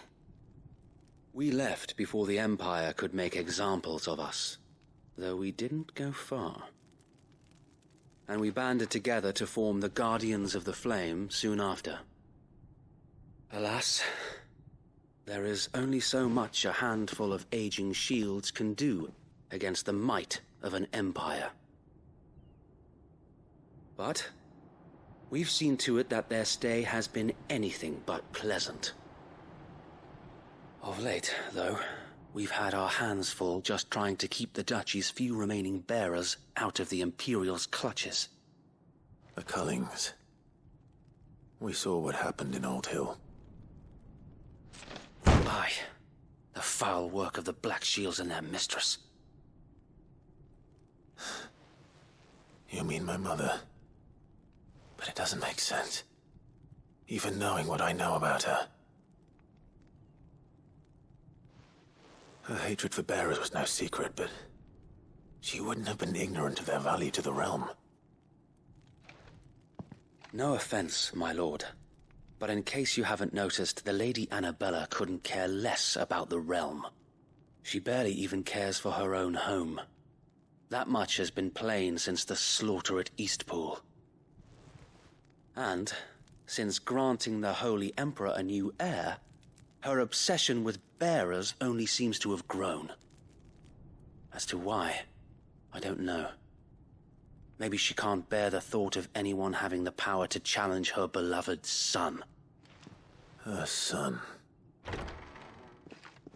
We left before the Empire could make examples of us, though we didn't go far. And we banded together to form the Guardians of the Flame soon after. Alas, there is only so much a handful of aging shields can do against the might of an empire. But we've seen to it that their stay has been anything but pleasant. Of late, though, we've had our hands full just trying to keep the Duchy's few remaining bearers out of the Imperial's clutches. The Cullings. We saw what happened in Old Hill. Aye. The foul work of the Black Shields and their mistress. You mean my mother? But it doesn't make sense. Even knowing what I know about her. Her hatred for bearers was no secret, but she wouldn't have been ignorant of their value to the realm. No offense, my lord, but in case you haven't noticed, the Lady Annabella couldn't care less about the realm. She barely even cares for her own home. That much has been plain since the slaughter at Eastpool. And, since granting the Holy Emperor a new heir, her obsession with bearers only seems to have grown. As to why, I don't know. Maybe she can't bear the thought of anyone having the power to challenge her beloved son. Her son.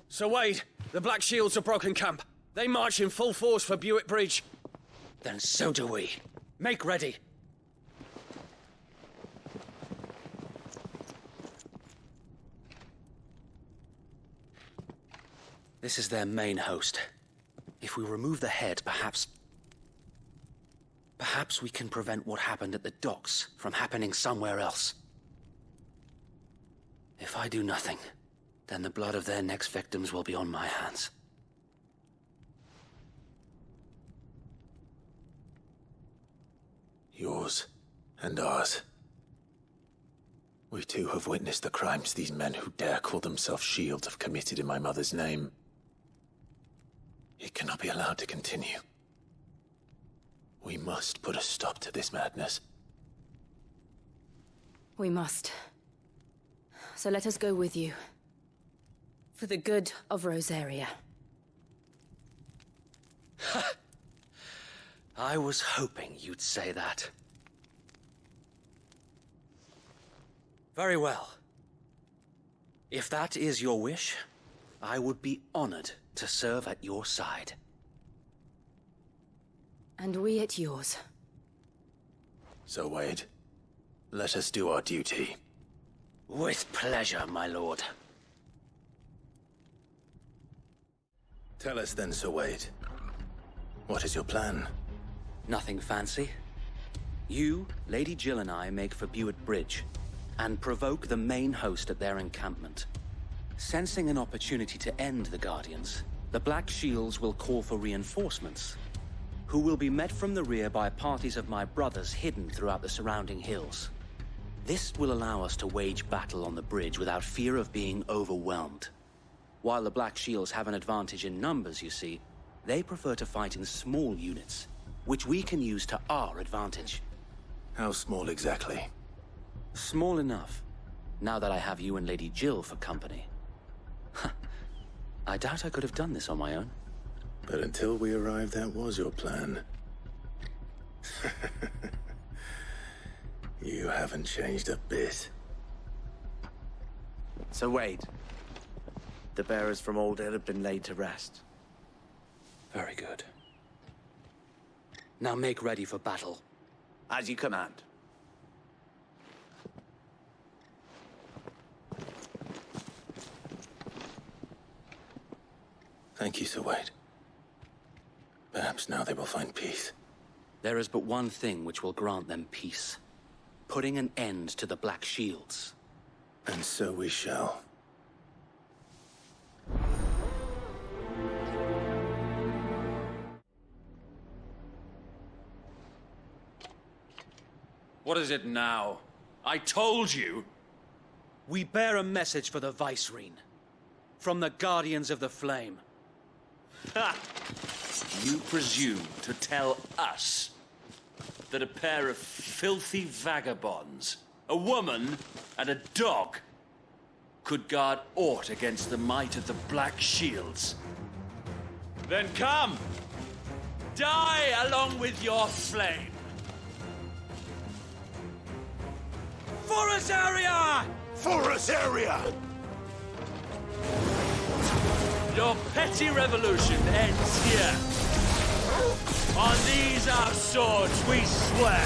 Sir Wade, the Black Shields have broken camp. They march in full force for Buick Bridge. Then so do we. Make ready. This is their main host. If we remove the head, perhaps we can prevent what happened at the docks from happening somewhere else. If I do nothing, then the blood of their next victims will be on my hands. Yours and ours. We too have witnessed the crimes these men who dare call themselves shields have committed in my mother's name. It cannot be allowed to continue. We must put a stop to this madness. We must. So let us go with you. For the good of Rosaria. I was hoping you'd say that. Very well. If that is your wish, I would be honored to serve at your side. And we at yours. So, Wade, let us do our duty. With pleasure, my lord. Tell us then, Sir Wade. What is your plan? Nothing fancy. You, Lady Jill and I make for Buick Bridge, and provoke the main host at their encampment. Sensing an opportunity to end the Guardians, the Black Shields will call for reinforcements, who will be met from the rear by parties of my brothers hidden throughout the surrounding hills. This will allow us to wage battle on the bridge without fear of being overwhelmed. While the Black Shields have an advantage in numbers, you see, they prefer to fight in small units, which we can use to our advantage. How small exactly? Small enough, now that I have you and Lady Jill for company. I doubt I could have done this on my own. But until we arrived, that was your plan. You haven't changed a bit. So Wade, The bearers from Old Hill have been laid to rest. Very good. Now make ready for battle. As you command. Thank you, Sir Wade. Perhaps now they will find peace. There is but one thing which will grant them peace. Putting an end to the Black Shields. And so we shall. What is it now? I told you! We bear a message for the Vicereine. From the Guardians of the Flame. Ha! You presume to tell us that a pair of filthy vagabonds, a woman and a dog, could guard aught against the might of the Black Shields? Then come! Die along with your flame! For Rosaria! For Rosaria! Your petty revolution ends here. On these our swords we swear.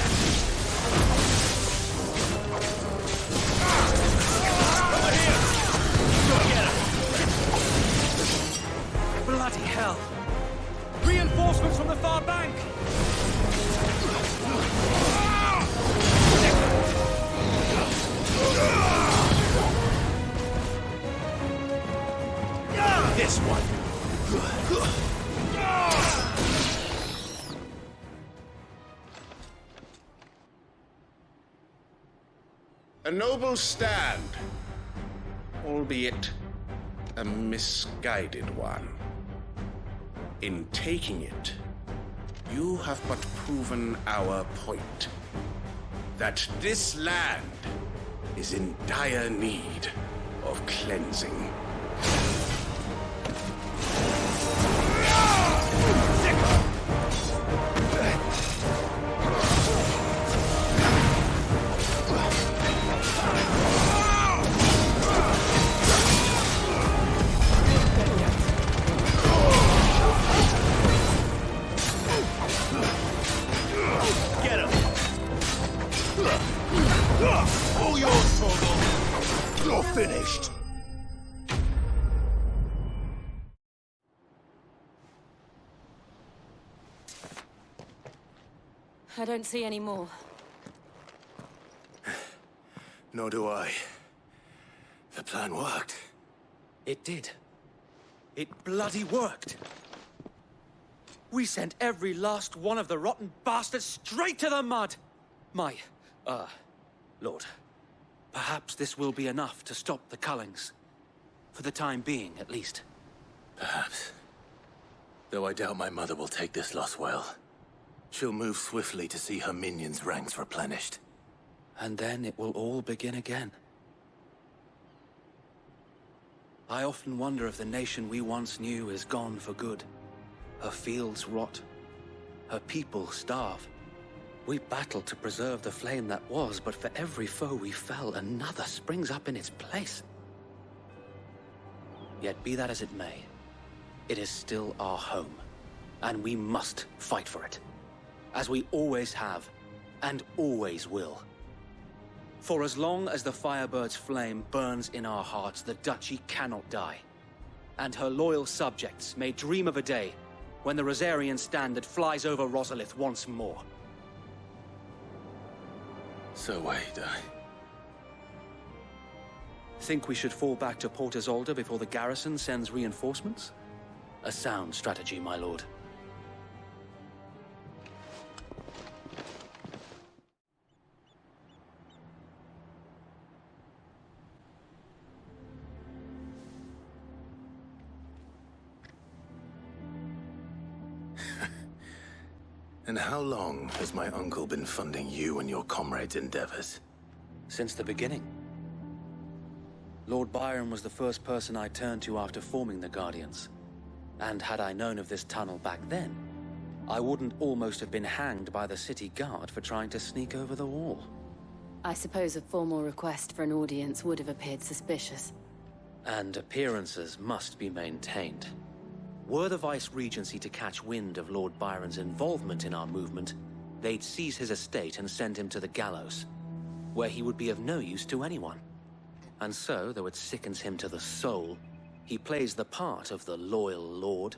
Over here! Get him! Bloody hell! Reinforcements from the far bank! This one. A noble stand, albeit a misguided one. In taking it, you have but proven our point. That this land is in dire need of cleansing. Get him! All yours, Torgal! You're finished! I don't see any more. Nor do I. The plan worked. It did. It bloody worked. We sent every last one of the rotten bastards straight to the mud! Lord. Perhaps this will be enough to stop the Cullings. For the time being, at least. Perhaps. Though I doubt my mother will take this loss well. She'll move swiftly to see her minions' ranks replenished. And then it will all begin again. I often wonder if the nation we once knew is gone for good. Her fields rot. Her people starve. We battled to preserve the flame that was, but for every foe we fell, another springs up in its place. Yet be that as it may, it is still our home, and we must fight for it. As we always have, and always will. For as long as the Firebird's flame burns in our hearts, the Duchy cannot die. And her loyal subjects may dream of a day when the Rosarian standard flies over Rosalith once more. So wait, Think we should fall back to Port Isolde before the garrison sends reinforcements? A sound strategy, my lord. And how long has my uncle been funding you and your comrades' endeavors? Since the beginning. Lord Byron was the first person I turned to after forming the Guardians. And had I known of this tunnel back then, I wouldn't almost have been hanged by the city guard for trying to sneak over the wall. I suppose a formal request for an audience would have appeared suspicious. And appearances must be maintained. Were the Vice-Regency to catch wind of Lord Byron's involvement in our movement, they'd seize his estate and send him to the gallows, where he would be of no use to anyone. And so, though it sickens him to the soul, he plays the part of the loyal lord,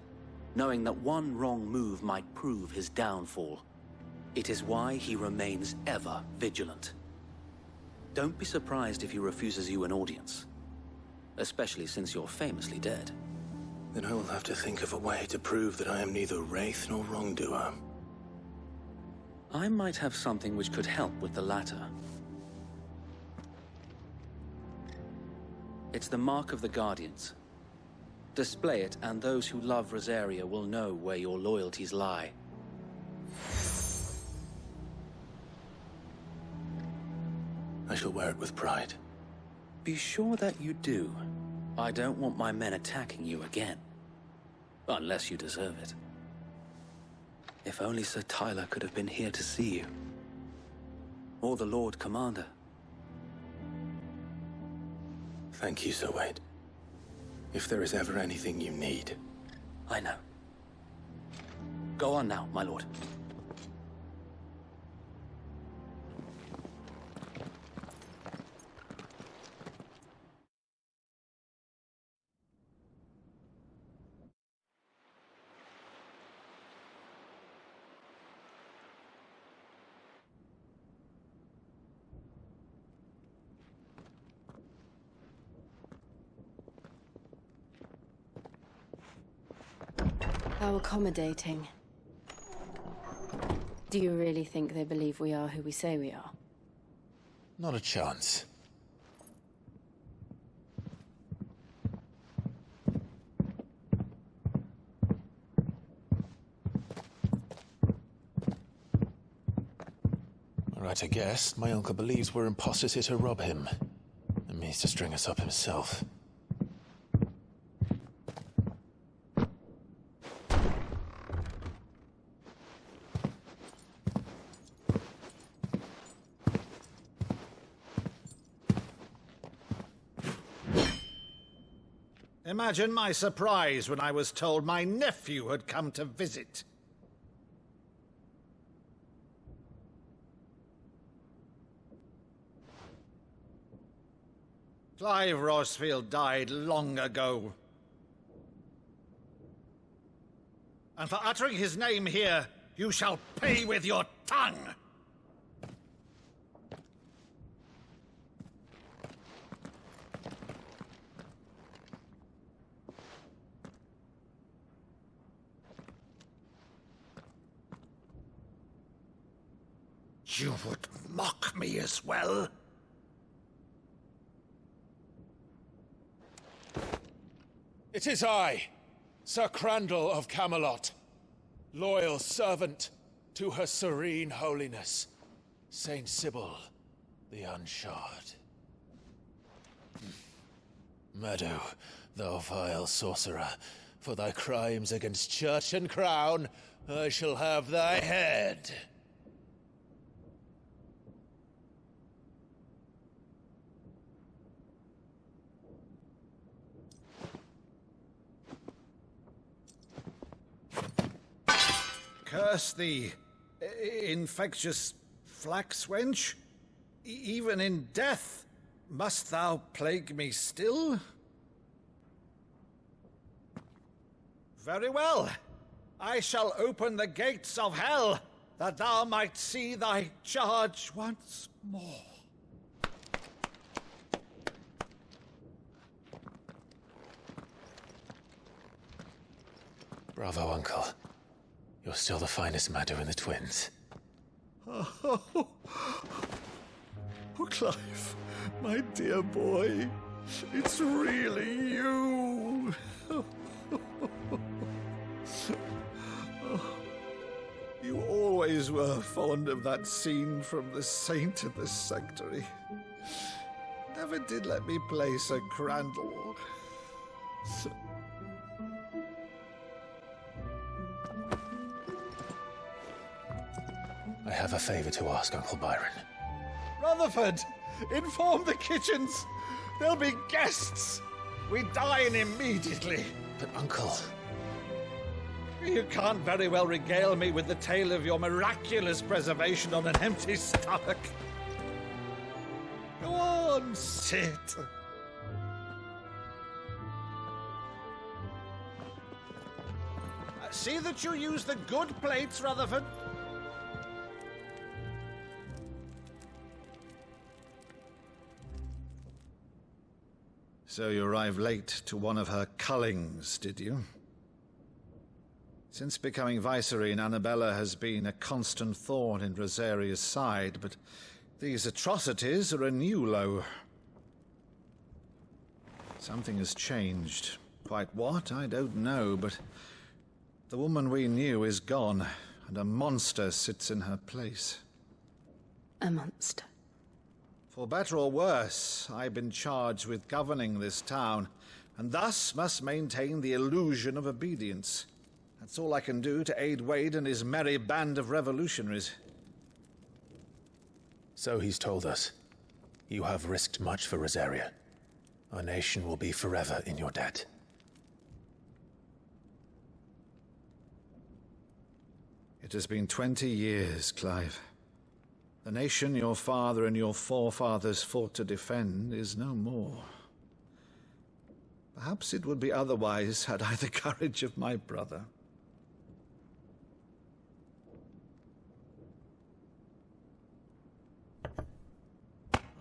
knowing that one wrong move might prove his downfall. It is why he remains ever vigilant. Don't be surprised if he refuses you an audience, especially since you're famously dead. Then I will have to think of a way to prove that I am neither wraith nor wrongdoer. I might have something which could help with the latter. It's the mark of the Guardians. Display it, and those who love Rosaria will know where your loyalties lie. I shall wear it with pride. Be sure that you do. I don't want my men attacking you again. Unless you deserve it. If only Sir Tyler could have been here to see you. Or the Lord Commander. Thank you, Sir Wade. If there is ever anything you need. I know. Go on now, my lord. How accommodating. Do you really think they believe we are who we say we are? Not a chance. Right, I guess. My uncle believes we're imposters here to rob him. And means to string us up himself. Imagine my surprise when I was told my nephew had come to visit. Clive Rosfield died long ago. And for uttering his name here, you shall pay with your tongue! You would mock me as well? It is I, Sir Crandall of Camelot, loyal servant to Her Serene Holiness, Saint Sybil the Unshod. Meadow, thou vile sorcerer, for thy crimes against church and crown, I shall have thy head. Curse thee, infectious flax wench. Even in death, must thou plague me still? Very well. I shall open the gates of hell, that thou might see thy charge once more. Bravo, Uncle. You're still the finest Maddo in the twins. Oh, Clive, my dear boy, it's really you. You always were fond of that scene from The Saint of the Sanctuary. Never did let me play Sir Crandall. I have a favor to ask, Uncle Byron. Rutherford, inform the kitchens. There'll be guests. We dine immediately. But, Uncle... You can't very well regale me with the tale of your miraculous preservation on an empty stomach. Go on, sit. See that you use the good plates, Rutherford. So you arrived late to one of her cullings, did you? Since becoming Vicereine, Annabella has been a constant thorn in Rosaria's side, but these atrocities are a new low. Something has changed. Quite what, I don't know, but the woman we knew is gone, and a monster sits in her place. A monster? For better or worse, I've been charged with governing this town, and thus must maintain the illusion of obedience. That's all I can do to aid Wade and his merry band of revolutionaries. So he's told us. You have risked much for Rosaria. Our nation will be forever in your debt. It has been 20 years, Clive. The nation your father and your forefathers fought to defend is no more. Perhaps it would be otherwise had I the courage of my brother.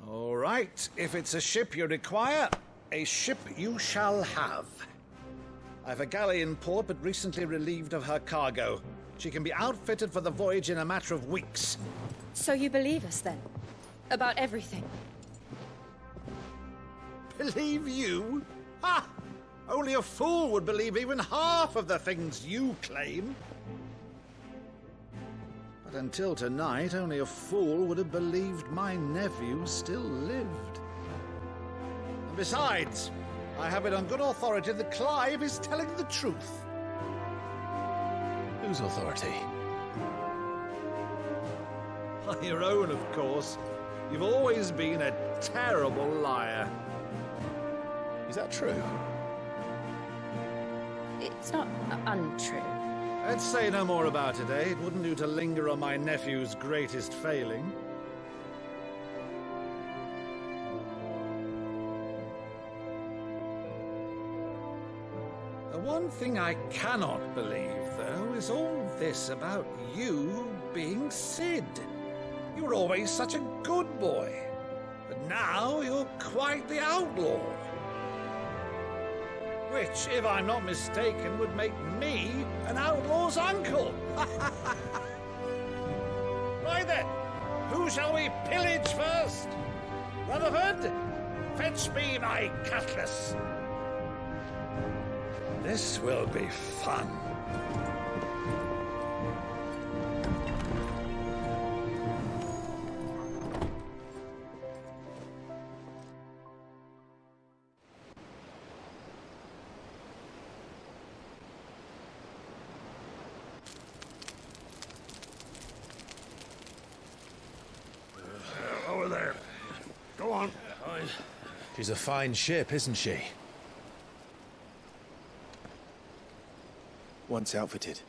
All right, if it's a ship you require, a ship you shall have. I've a galley in port, but recently relieved of her cargo. She can be outfitted for the voyage in a matter of weeks. So you believe us, then? About everything? Believe you? Ha! Only a fool would believe even half of the things you claim. But until tonight, only a fool would have believed my nephew still lived. And besides, I have it on good authority that Clive is telling the truth. Whose authority? Your own, of course. You've always been a terrible liar. Is that true? It's not untrue. Let's say no more about it, eh? It wouldn't do to linger on my nephew's greatest failing. The one thing I cannot believe, though, is all this about you being Sid. You were always such a good boy, but now you're quite the outlaw. Which, if I'm not mistaken, would make me an outlaw's uncle. Right then, who shall we pillage first? Rutherford, fetch me my cutlass. This will be fun. Over there. Go on. She's a fine ship, isn't she? Once outfitted,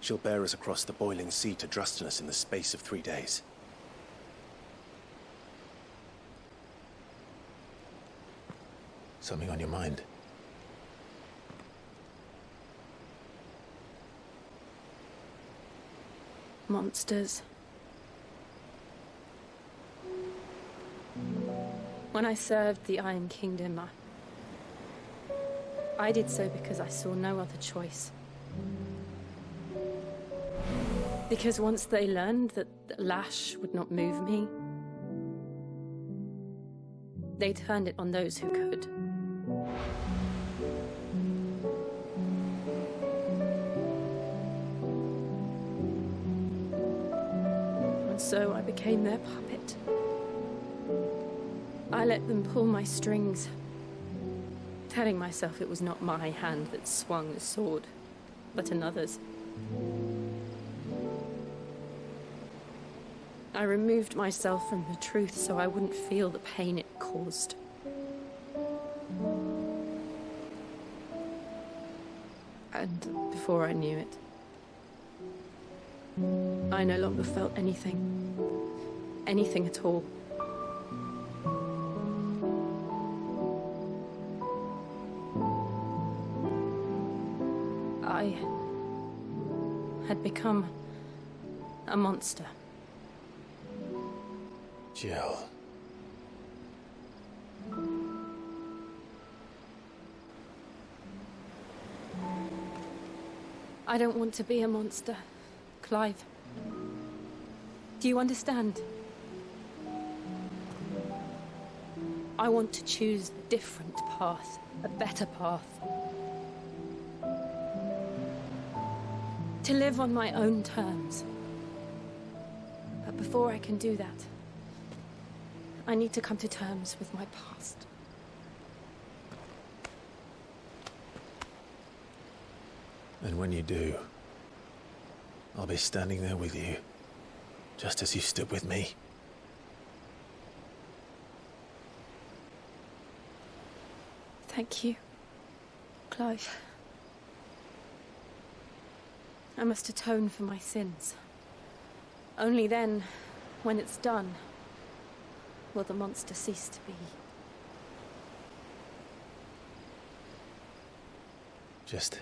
she'll bear us across the boiling sea to Drustinus in the space of 3 days. Something on your mind? Monsters. When I served the Iron Kingdom, I did so because I saw no other choice. Because once they learned that the lash would not move me, they turned it on those who could. And so I became their puppet. I let them pull my strings, telling myself it was not my hand that swung the sword, but another's. I removed myself from the truth so I wouldn't feel the pain it caused. And before I knew it, I no longer felt anything. Anything at all. I had become a monster. Jill. I don't want to be a monster, Clive. Do you understand? I want to choose a different path, a better path. To live on my own terms. But before I can do that, I need to come to terms with my past. And when you do, I'll be standing there with you, just as you stood with me. Thank you, Clive. I must atone for my sins. Only then, when it's done, will the monster cease to be. Just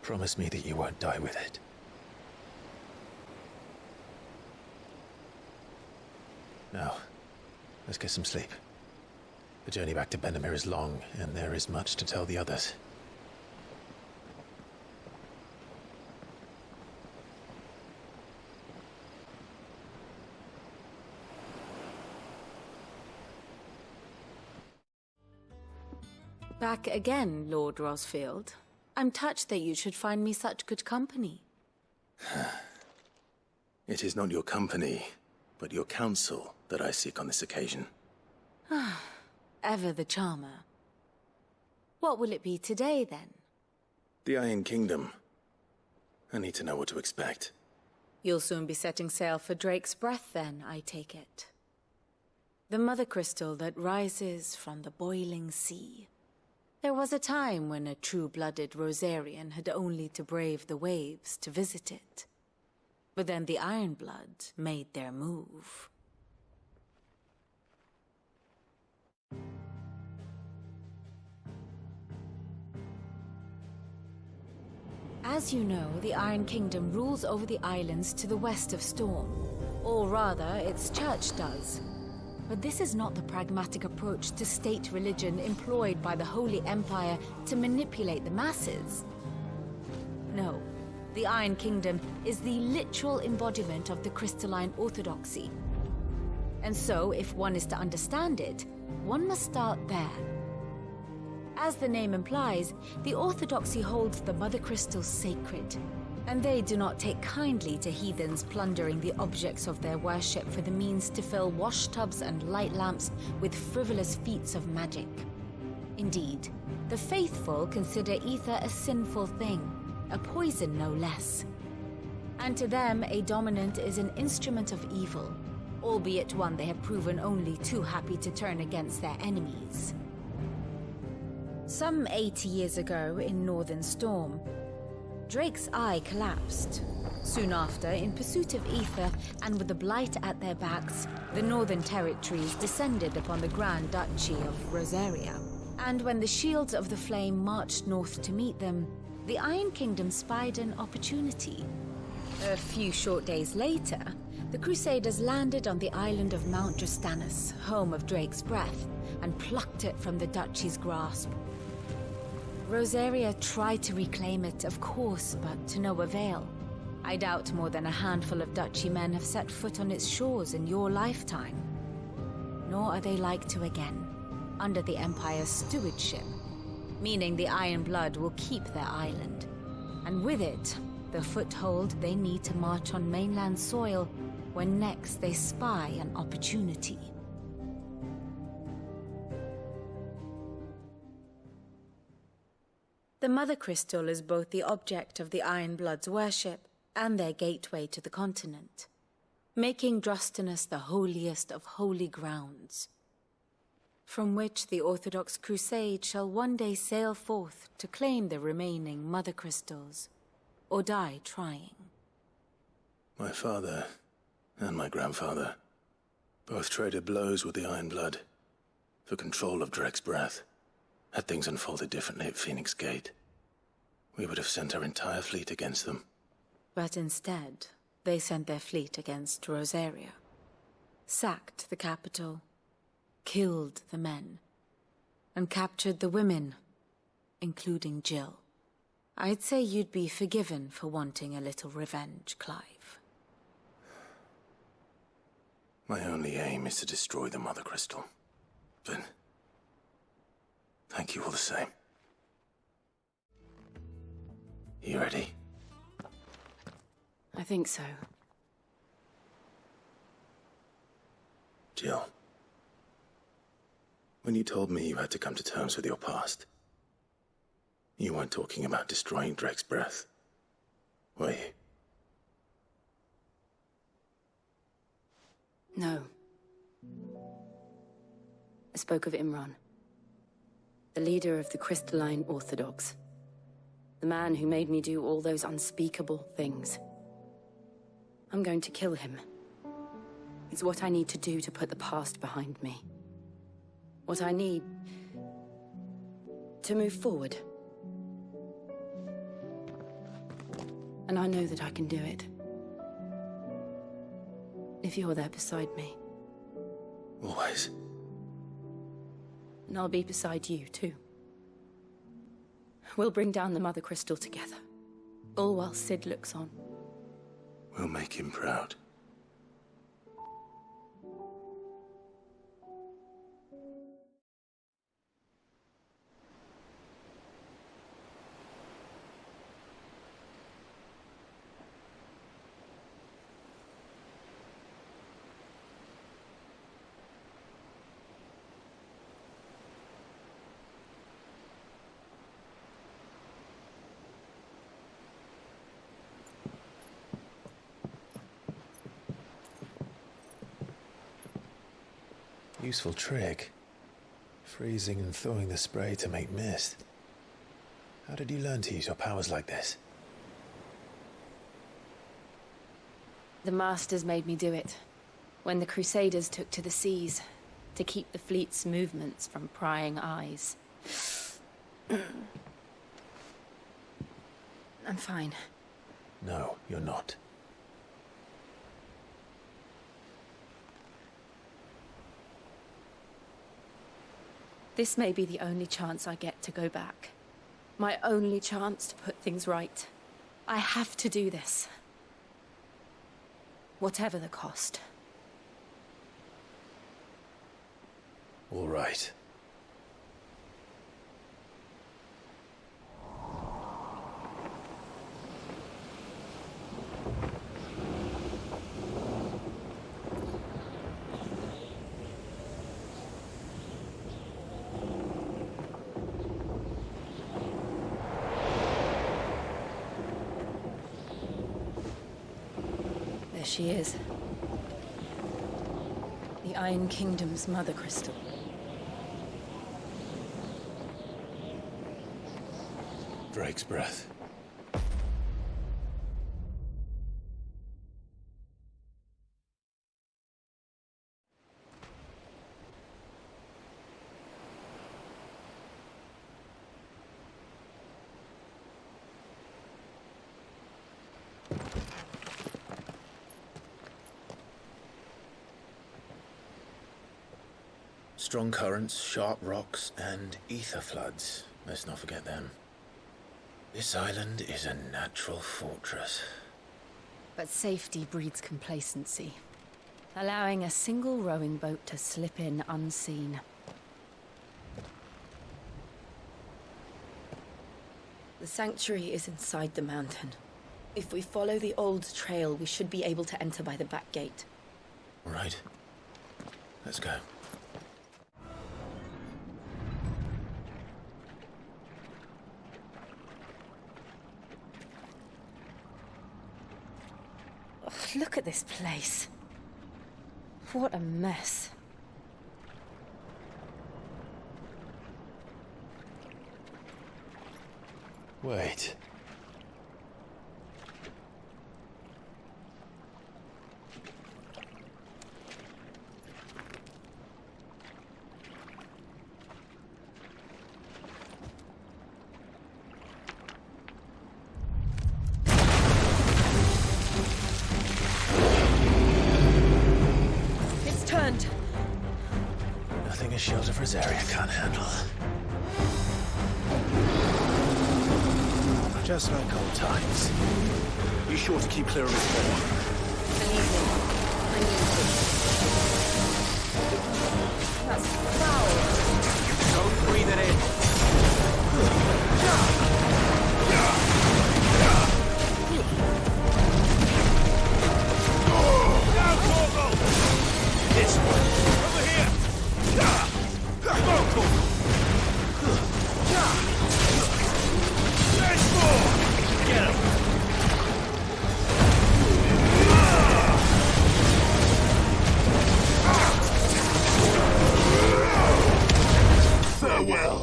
promise me that you won't die with it. Now, let's get some sleep. The journey back to Benamir is long, and there is much to tell the others. Back again, Lord Rosfield. I'm touched that you should find me such good company. It is not your company, but your counsel that I seek on this occasion. Ever the charmer. What will it be today, then? The Iron Kingdom. I need to know what to expect. You'll soon be setting sail for Drake's Breath, then, I take it. The mother crystal that rises from the boiling sea. There was a time when a true-blooded Rosarian had only to brave the waves to visit it. But then the Ironblood made their move. As you know, the Iron Kingdom rules over the islands to the west of Storm. Or rather, its church does. But this is not the pragmatic approach to state religion employed by the Holy Empire to manipulate the masses. No, the Iron Kingdom is the literal embodiment of the crystalline orthodoxy. And so, if one is to understand it, one must start there. As the name implies, the orthodoxy holds the Mother Crystal sacred, and they do not take kindly to heathens plundering the objects of their worship for the means to fill washtubs and light lamps with frivolous feats of magic. Indeed, the faithful consider ether a sinful thing, a poison no less. And to them, a dominant is an instrument of evil, albeit one they have proven only too happy to turn against their enemies. Some 80 years ago, in Northern Storm, Drake's eye collapsed. Soon after, in pursuit of ether, and with the Blight at their backs, the Northern Territories descended upon the Grand Duchy of Rosaria. And when the Shields of the Flame marched north to meet them, the Iron Kingdom spied an opportunity. A few short days later, the Crusaders landed on the island of Mount Drastanus, home of Drake's Breath, and plucked it from the Duchy's grasp. Rosaria tried to reclaim it, of course, but to no avail. I doubt more than a handful of Duchy men have set foot on its shores in your lifetime. Nor are they like to again, under the Empire's stewardship, meaning the Iron Blood will keep their island, and with it, the foothold they need to march on mainland soil when next they spy an opportunity. The Mother Crystal is both the object of the Iron Blood's worship and their gateway to the continent, making Drastanus the holiest of holy grounds. from which the Orthodox Crusade shall one day sail forth to claim the remaining Mother Crystals, or die trying. My father and my grandfather both traded blows with the Iron Blood for control of Drek's breath. Had things unfolded differently at Phoenix Gate, we would have sent our entire fleet against them. But instead, they sent their fleet against Rosaria, sacked the capital, killed the men, and captured the women, including Jill. I'd say you'd be forgiven for wanting a little revenge, Clive. My only aim is to destroy the Mother Crystal. But thank you all the same. You ready? I think so. Jill, when you told me you had to come to terms with your past, you weren't talking about destroying Drek's breath, were you? No. I spoke of Imran, the leader of the Crystalline Orthodox. The man who made me do all those unspeakable things. I'm going to kill him. It's what I need to do to put the past behind me. What I need to move forward. And I know that I can do it. If you're there beside me. Always. And I'll be beside you, too. We'll bring down the Mother Crystal together. All while Sid looks on. We'll make him proud. Useful trick. Freezing and thawing the spray to make mist. How did you learn to use your powers like this? The Masters made me do it. When the Crusaders took to the seas, to keep the fleet's movements from prying eyes. I'm fine. No, you're not. This may be the only chance I get to go back. My only chance to put things right. I have to do this. Whatever the cost. All right. She is. The Iron Kingdom's Mother Crystal. Drake's breath. Strong currents, sharp rocks, and ether floods. Let's not forget them. This island is a natural fortress. But safety breeds complacency, allowing a single rowing boat to slip in unseen. The sanctuary is inside the mountain. If we follow the old trail, we should be able to enter by the back gate. All right. Let's go. Look at this place. What a mess. Wait. It's turned. Nothing a shield of Rosaria can't handle. Just like old times. Be sure to keep clear of his wall. Believe me, I need to. That's foul. Don't breathe it in. Down, Corporal! This one. Over here! Go, Corporal! There's more! Get him! Farewell.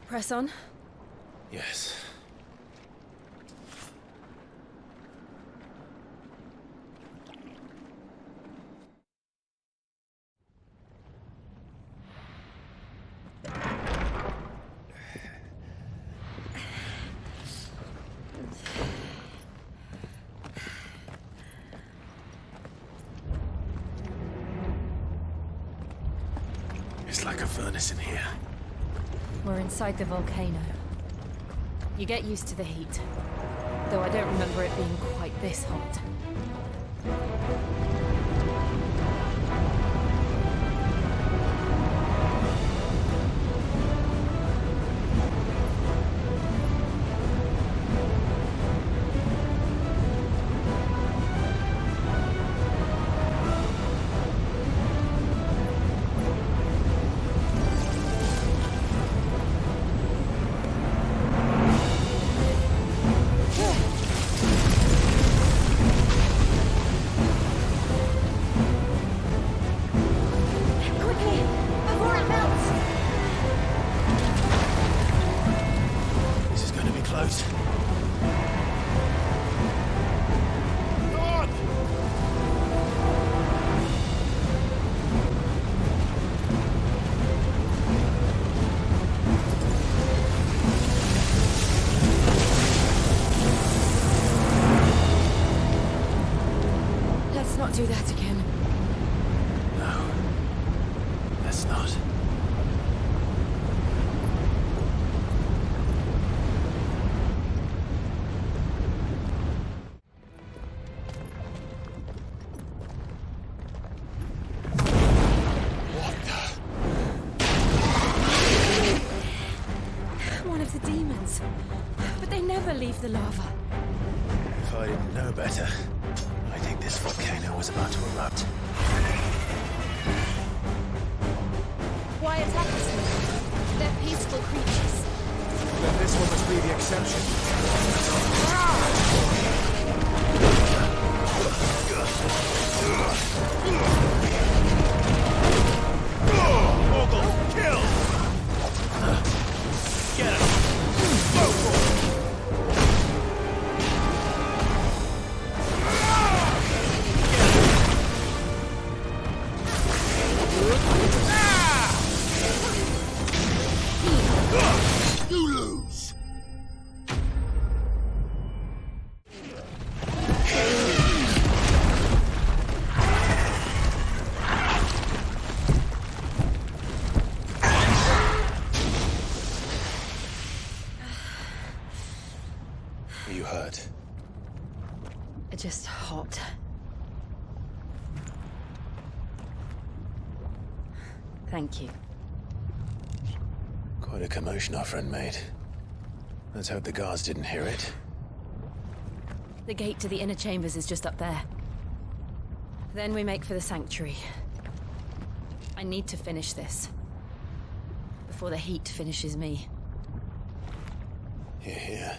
Press on. Yes. It's like a furnace in here. We're inside the volcano. You get used to the heat, though I don't remember it being quite this hot. Do that again. No. Let's not. One of the demons. But they never leave the lava. If I didn't know better, I think this volcano was about to erupt. Why attack us? They're peaceful creatures. Then this one must be the exception. Mogul, kill! Get him! Go for it! You lose. Are you hurt? Just hot. Thank you. Quite a commotion our friend made. Let's hope the guards didn't hear it. The gate to the inner chambers is just up there. Then we make for the sanctuary. I need to finish this. Before the heat finishes me. Here, here.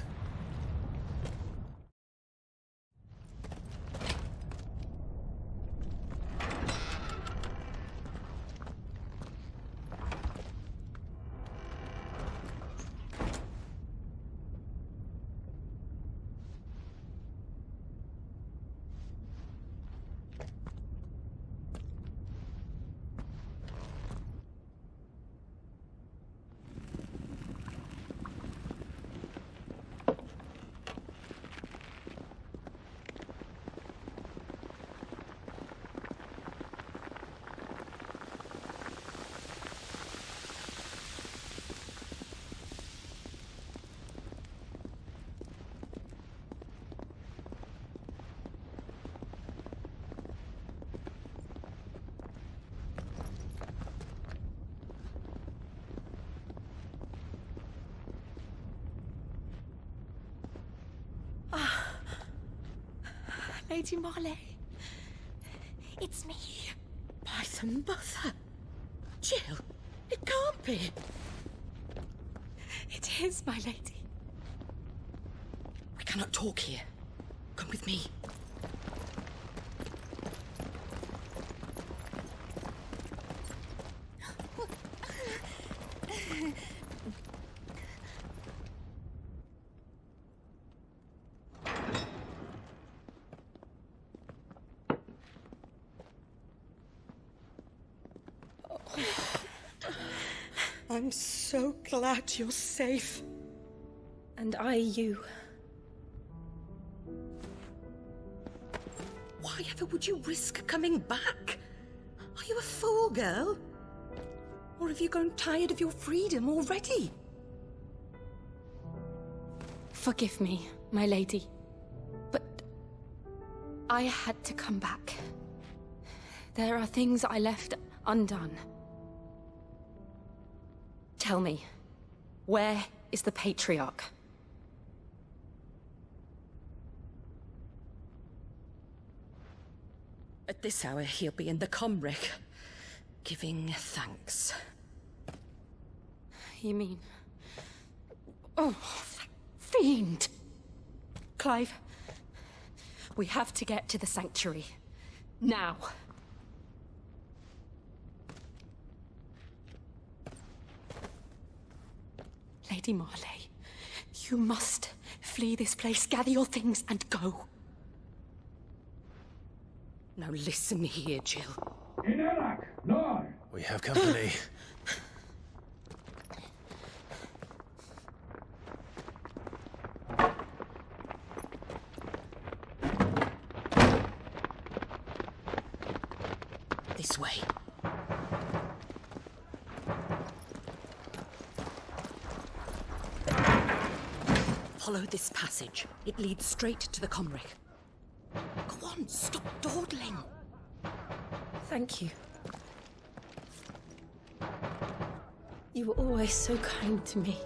Lady Marley. It's me. By the mother. Jill, it can't be. It is, my lady. We cannot talk here. Come with me. I'm so glad you're safe. And I you. Why ever would you risk coming back? Are you a fool, girl? Or have you grown tired of your freedom already? Forgive me, my lady. But I had to come back. There are things I left undone. Tell me, where is the Patriarch? At this hour, he'll be in the Comric, giving thanks. You mean... Oh, fiend! Clive, we have to get to the sanctuary. Now. Lady Marley, you must flee this place, gather your things, and go. Now listen here, Jill. We have company. This way. Follow this passage. It leads straight to the Comric. Go on, stop dawdling. Thank you. You were always so kind to me.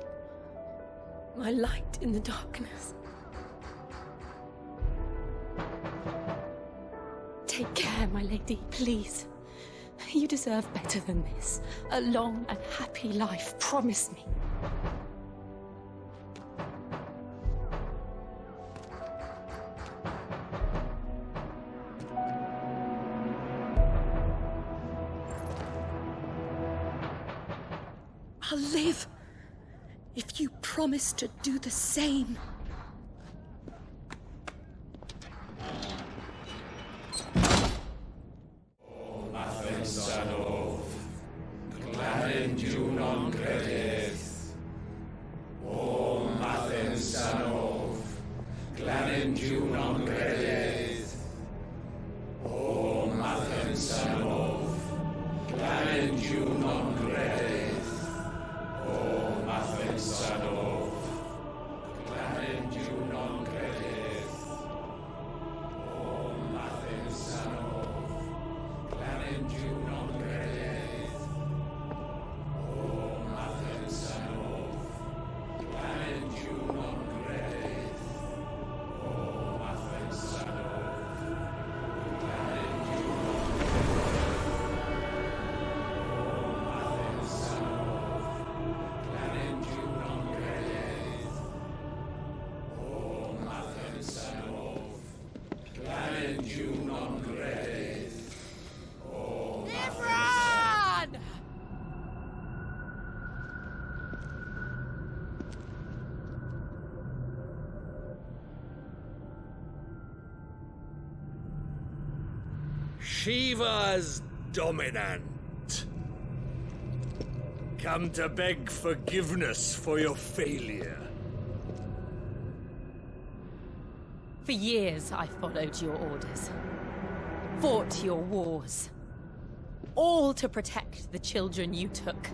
My light in the darkness. Take care, my lady, please. You deserve better than this. A long and happy life, promise me. I'll live if you promise to do the same. Shiva's dominant. Come to beg forgiveness for your failure. For years I followed your orders. Fought your wars. All to protect the children you took.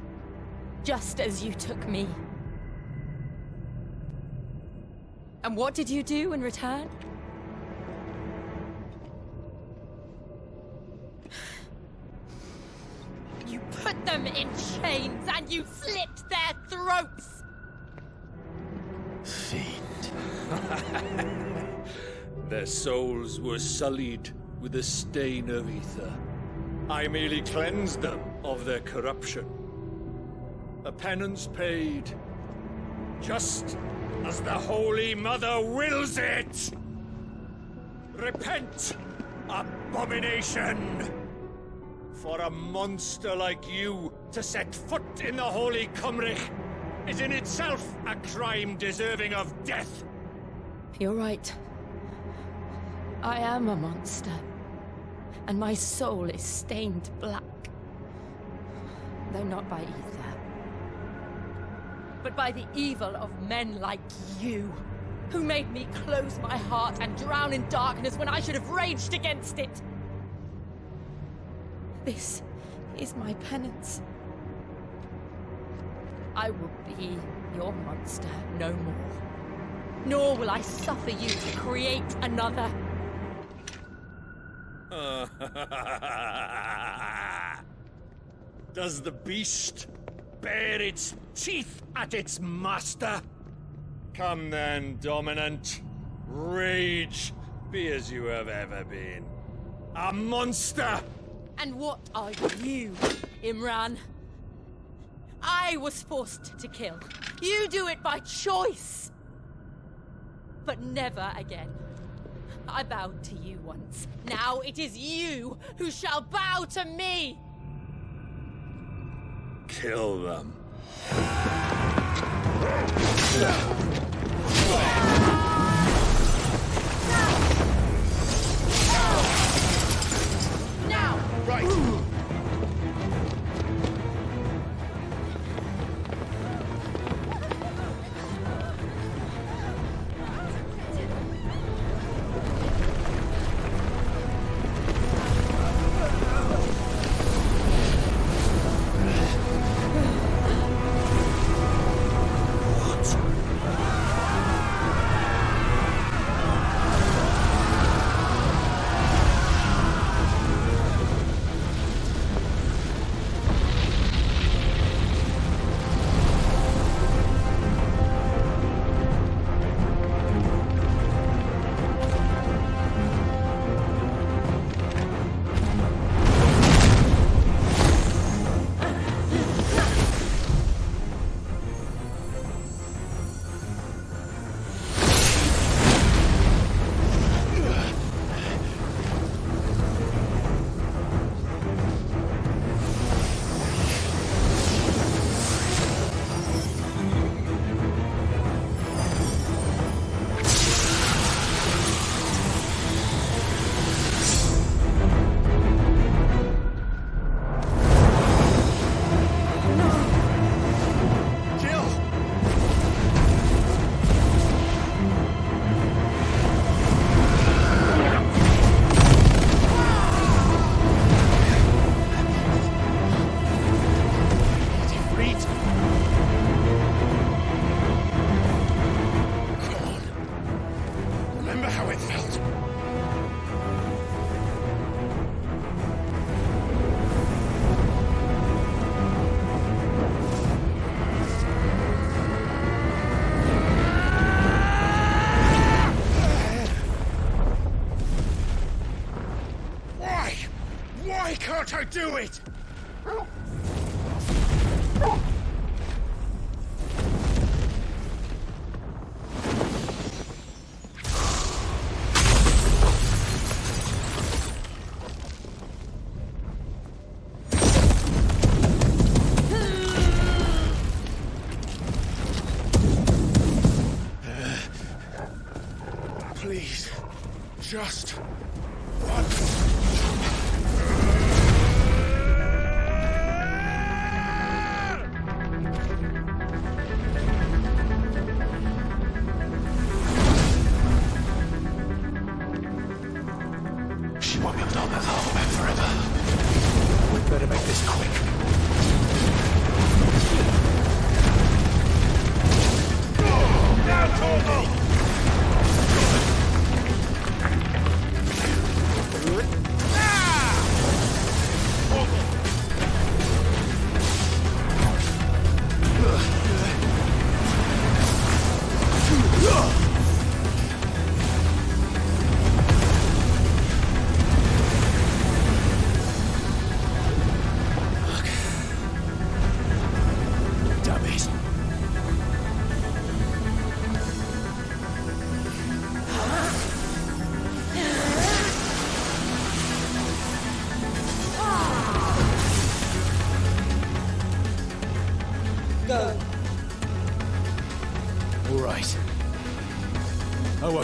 Just as you took me. And what did you do in return? You put them in chains and you slit their throats! Fiend. Their souls were sullied with the stain of ether. I merely cleansed them of their corruption. A penance paid, just as the Holy Mother wills it! Repent, abomination! For a monster like you to set foot in the Holy Cymric is in itself a crime deserving of death. You're right. I am a monster. And my soul is stained black. Though not by ether. But by the evil of men like you, who made me close my heart and drown in darkness when I should have raged against it. This is my penance. I will be your monster no more. Nor will I suffer you to create another. Does the beast bare its teeth at its master? Come then, Dominant. Rage, be as you have ever been. A monster! And what are you, Imran? I was forced to kill. You do it by choice. But never again. I bowed to you once. Now it is you who shall bow to me! Kill them. Now! Right! Can't I do it? Please, just once.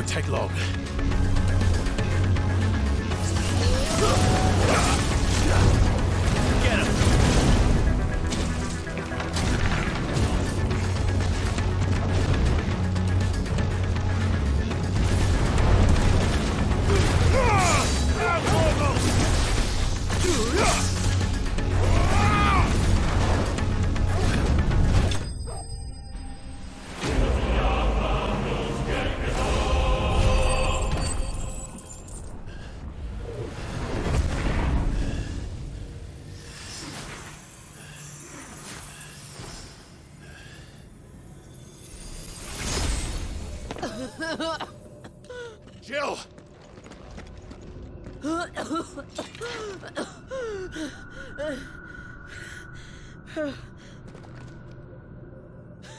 won't take long. Get him! Jill!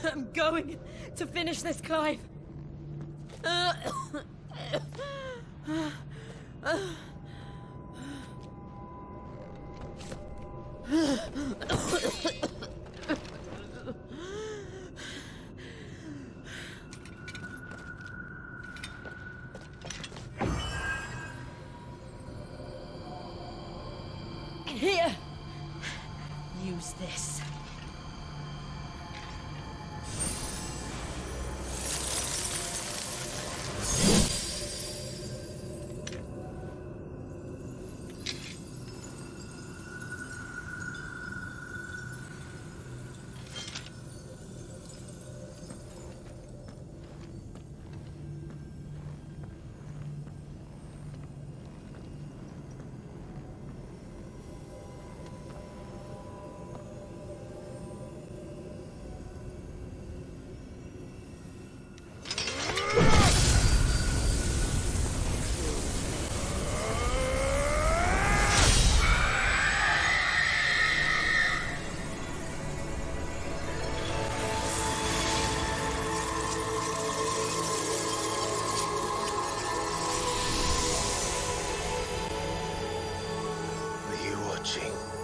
I'm going to finish this, Clive. Here. Use this.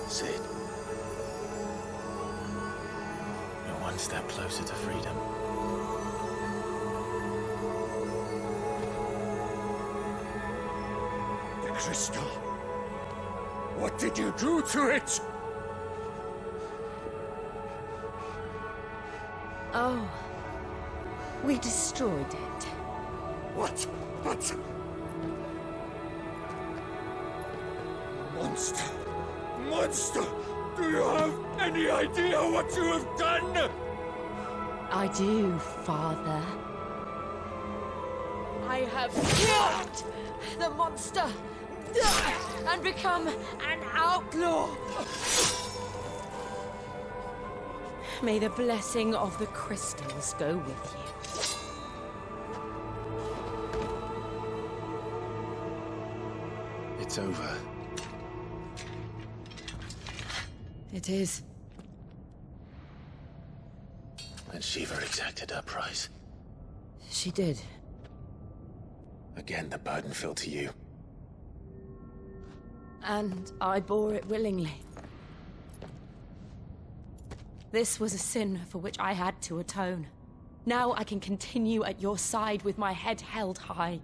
Sid. You're one step closer to freedom. The crystal. What did you do to it? Oh. We destroyed it. What? But... Monster! Monster! Do you have any idea what you have done? I do, Father. I have killed the monster and become an outlaw. May the blessing of the crystals go with you. It's over. It is. And Shiva exacted her price. She did. Again, the burden fell to you. And I bore it willingly. This was a sin for which I had to atone. Now I can continue at your side with my head held high.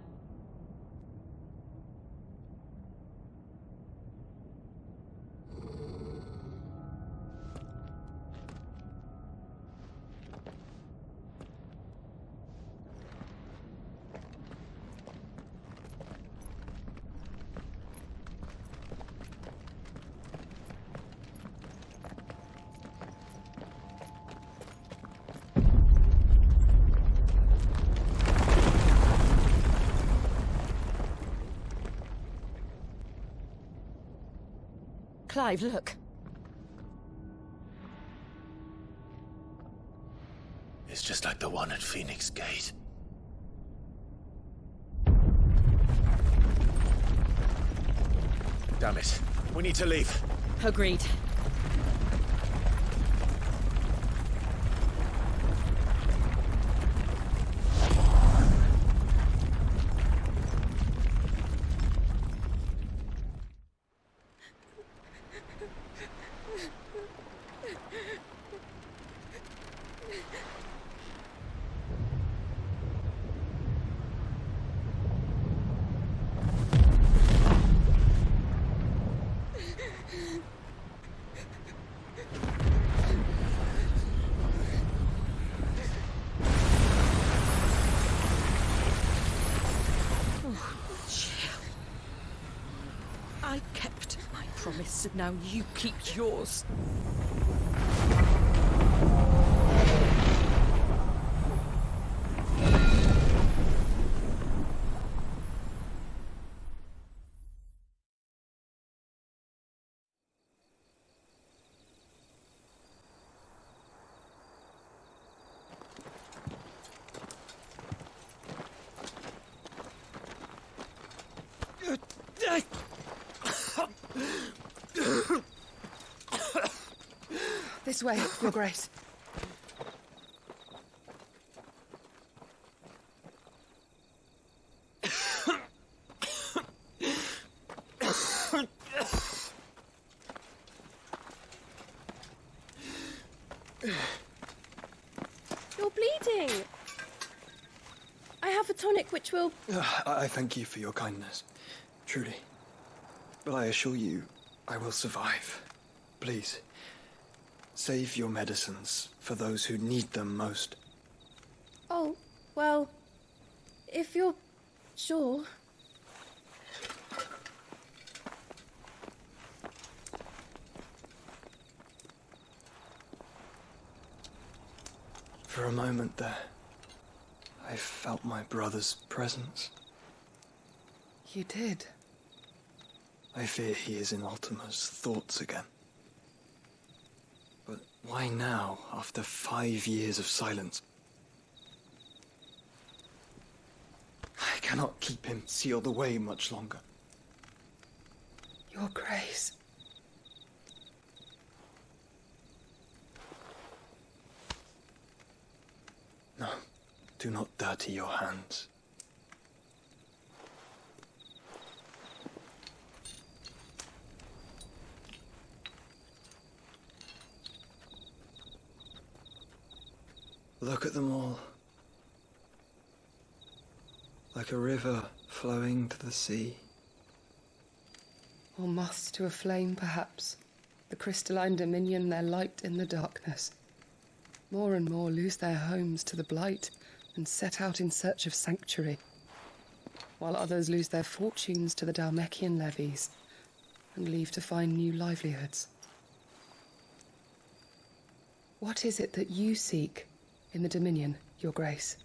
Clive, look. It's just like the one at Phoenix Gate. Damn it. We need to leave. Agreed. promise, and now you keep yours. This way, Your Grace. You're bleeding. I have a tonic which will... I thank you for your kindness, truly. But I assure you, I will survive. Please, save your medicines for those who need them most. Oh, well, if you're sure. For a moment there, I felt my brother's presence. You did? I fear he is in Ultima's thoughts again. But why now, after 5 years of silence? I cannot keep him sealed away much longer. Your Grace. No, do not dirty your hands. Look at them all. Like a river flowing to the sea. Or moths to a flame, perhaps. The crystalline dominion their light in the darkness. More and more lose their homes to the blight and set out in search of sanctuary, while others lose their fortunes to the Dhalmekian levies and leave to find new livelihoods. What is it that you seek in the Dominion, Your Grace?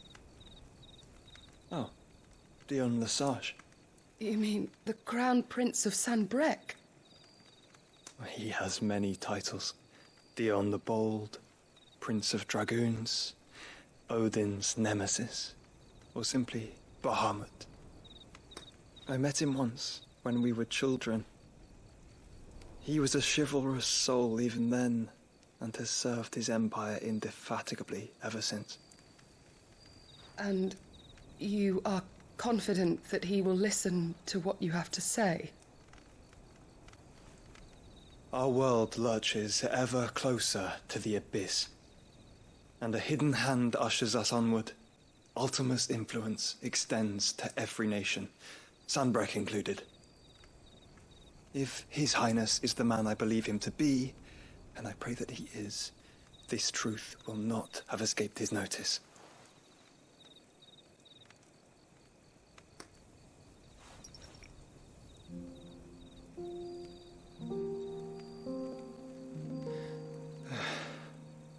Oh, Dion Lesage. You mean the Crown Prince of Sanbreque? He has many titles. Dion the Bold, Prince of Dragoons, Odin's Nemesis, or simply Bahamut. I met him once, when we were children. He was a chivalrous soul even then, and has served his empire indefatigably ever since. And you are confident that he will listen to what you have to say? Our world lurches ever closer to the abyss, and a hidden hand ushers us onward. Ultima's influence extends to every nation, Sanbreque included. If His Highness is the man I believe him to be, and I pray that he is, this truth will not have escaped his notice.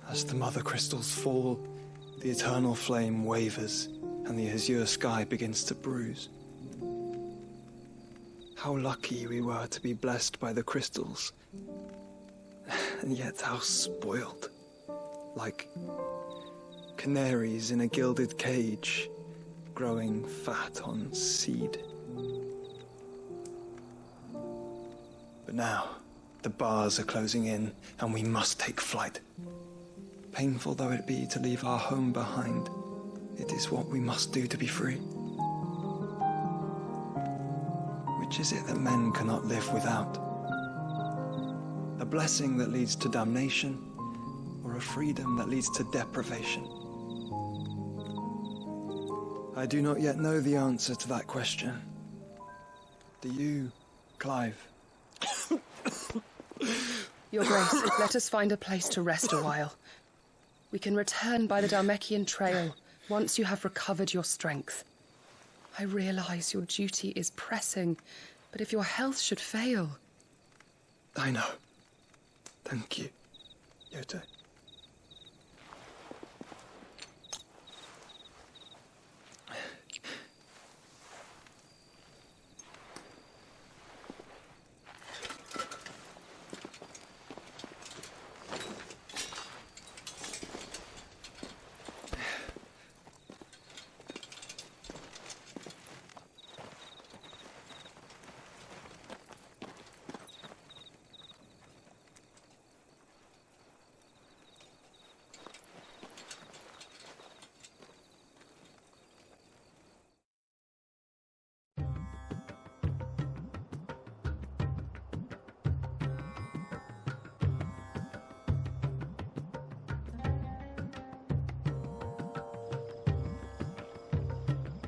As the mother crystals fall, the eternal flame wavers, and the azure sky begins to bruise. How lucky we were to be blessed by the crystals, and yet how spoiled. Like canaries in a gilded cage, growing fat on seed. But now, the bars are closing in, and we must take flight. Painful though it be to leave our home behind, it is what we must do to be free. Which is it that men cannot live without? A blessing that leads to damnation, or a freedom that leads to deprivation? I do not yet know the answer to that question. Do you, Clive? Your Grace, let us find a place to rest a while. We can return by the Dhalmekian trail once you have recovered your strength. I realize your duty is pressing, but if your health should fail... I know. Thank you, Yote.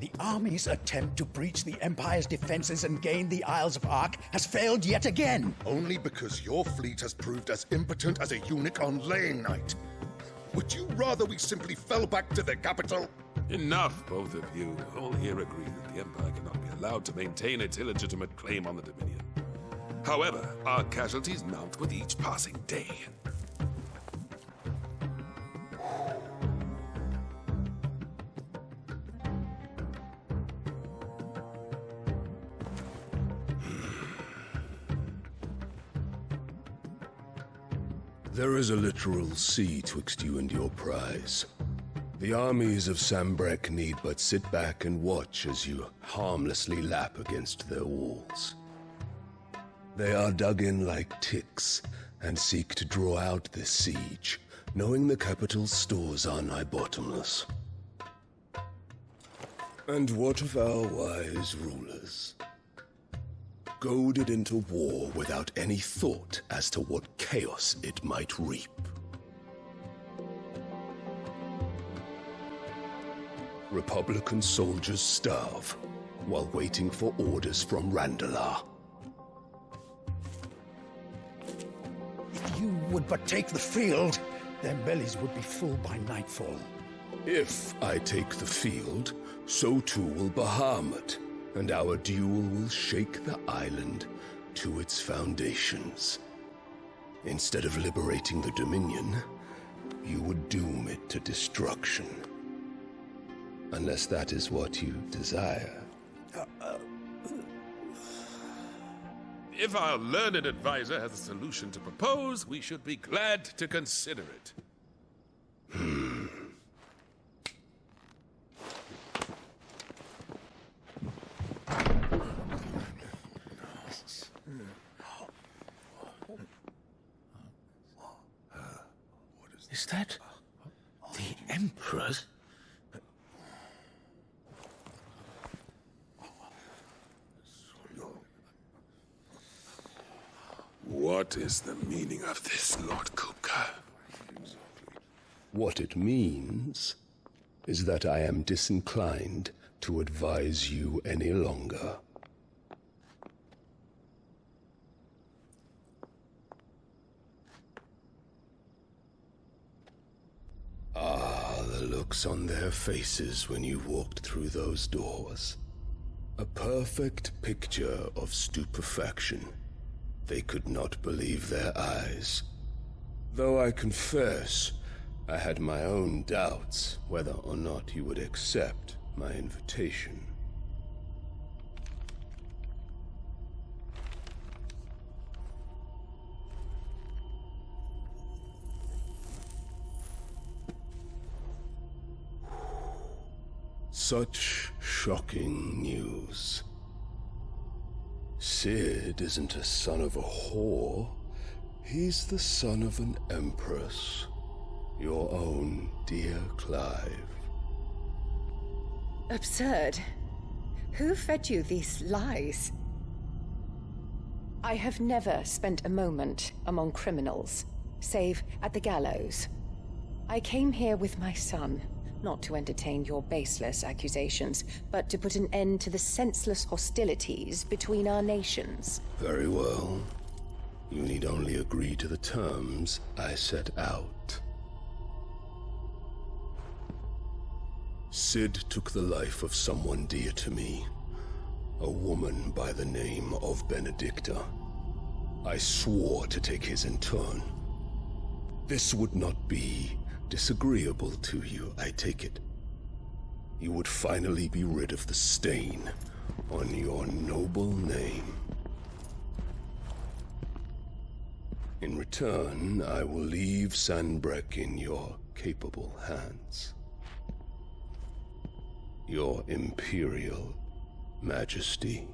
The army's attempt to breach the Empire's defenses and gain the Isles of Ark has failed yet again. Only because your fleet has proved as impotent as a eunuch on laying night. Would you rather we simply fell back to the capital? Enough, both of you. All here agree that the Empire cannot be allowed to maintain its illegitimate claim on the Dominion. However, our casualties mount with each passing day. There is a literal sea twixt you and your prize. The armies of Sambrek need but sit back and watch as you harmlessly lap against their walls. They are dug in like ticks and seek to draw out this siege, knowing the capital's stores are nigh bottomless. And what of our wise rulers? Goaded into war without any thought as to what chaos it might reap. Republican soldiers starve while waiting for orders from Randalar. If you would but take the field, their bellies would be full by nightfall. If I take the field, so too will Bahamut, and our duel will shake the island to its foundations. Instead of liberating the Dominion, you would doom it to destruction. Unless that is what you desire. If our learned advisor has a solution to propose, we should be glad to consider it. Is that the Emperor's? What is the meaning of this, Lord Kupka? What it means is that I am disinclined to advise you any longer. Ah, the looks on their faces when you walked through those doors. A perfect picture of stupefaction. They could not believe their eyes. Though I confess, I had my own doubts whether or not you would accept my invitation. Such shocking news. Sid isn't a son of a whore. He's the son of an empress. Your own dear Clive. Absurd. Who fed you these lies? I have never spent a moment among criminals, save at the gallows. I came here with my son, not to entertain your baseless accusations, but to put an end to the senseless hostilities between our nations. Very well. You need only agree to the terms I set out. Sid took the life of someone dear to me, a woman by the name of Benedicta. I swore to take his in turn. This would not be disagreeable to you, I take it. You would finally be rid of the stain on your noble name. In return, I will leave Sanbreque in your capable hands. Your Imperial Majesty.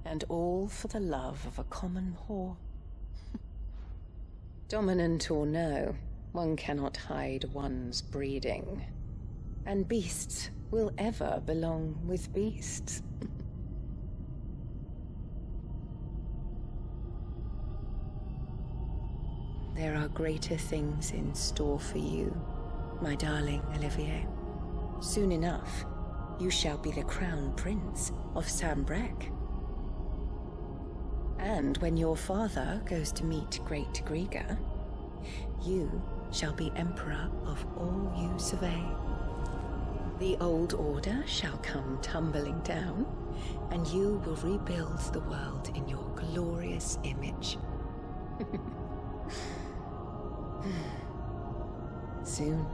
And all for the love of a common whore. Dominant or no, one cannot hide one's breeding. And beasts will ever belong with beasts. There are greater things in store for you, my darling Olivier. Soon enough, you shall be the crown prince of Sanbreque. And when your father goes to meet Great Griga, you shall be emperor of all you survey. The old order shall come tumbling down, and you will rebuild the world in your glorious image. Soon.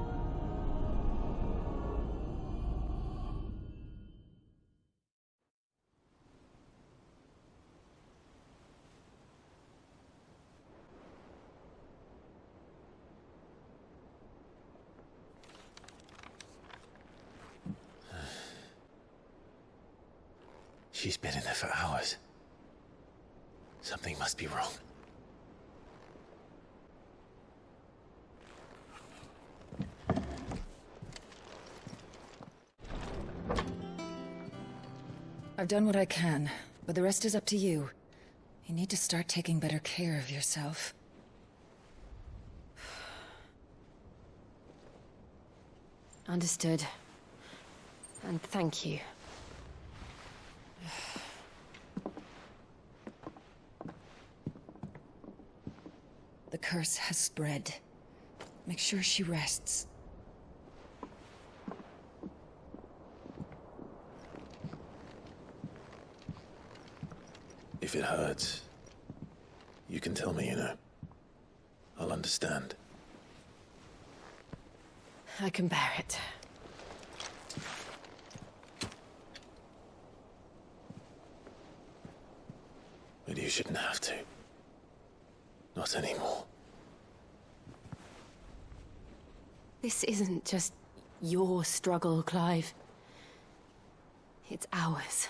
She's been in there for hours. Something must be wrong. I've done what I can, but the rest is up to you. You need to start taking better care of yourself. Understood. And thank you. The curse has spread. Make sure she rests. If it hurts, you can tell me, you know. I'll understand. I can bear it. But you shouldn't have to. Not anymore. This isn't just your struggle, Clive. It's ours.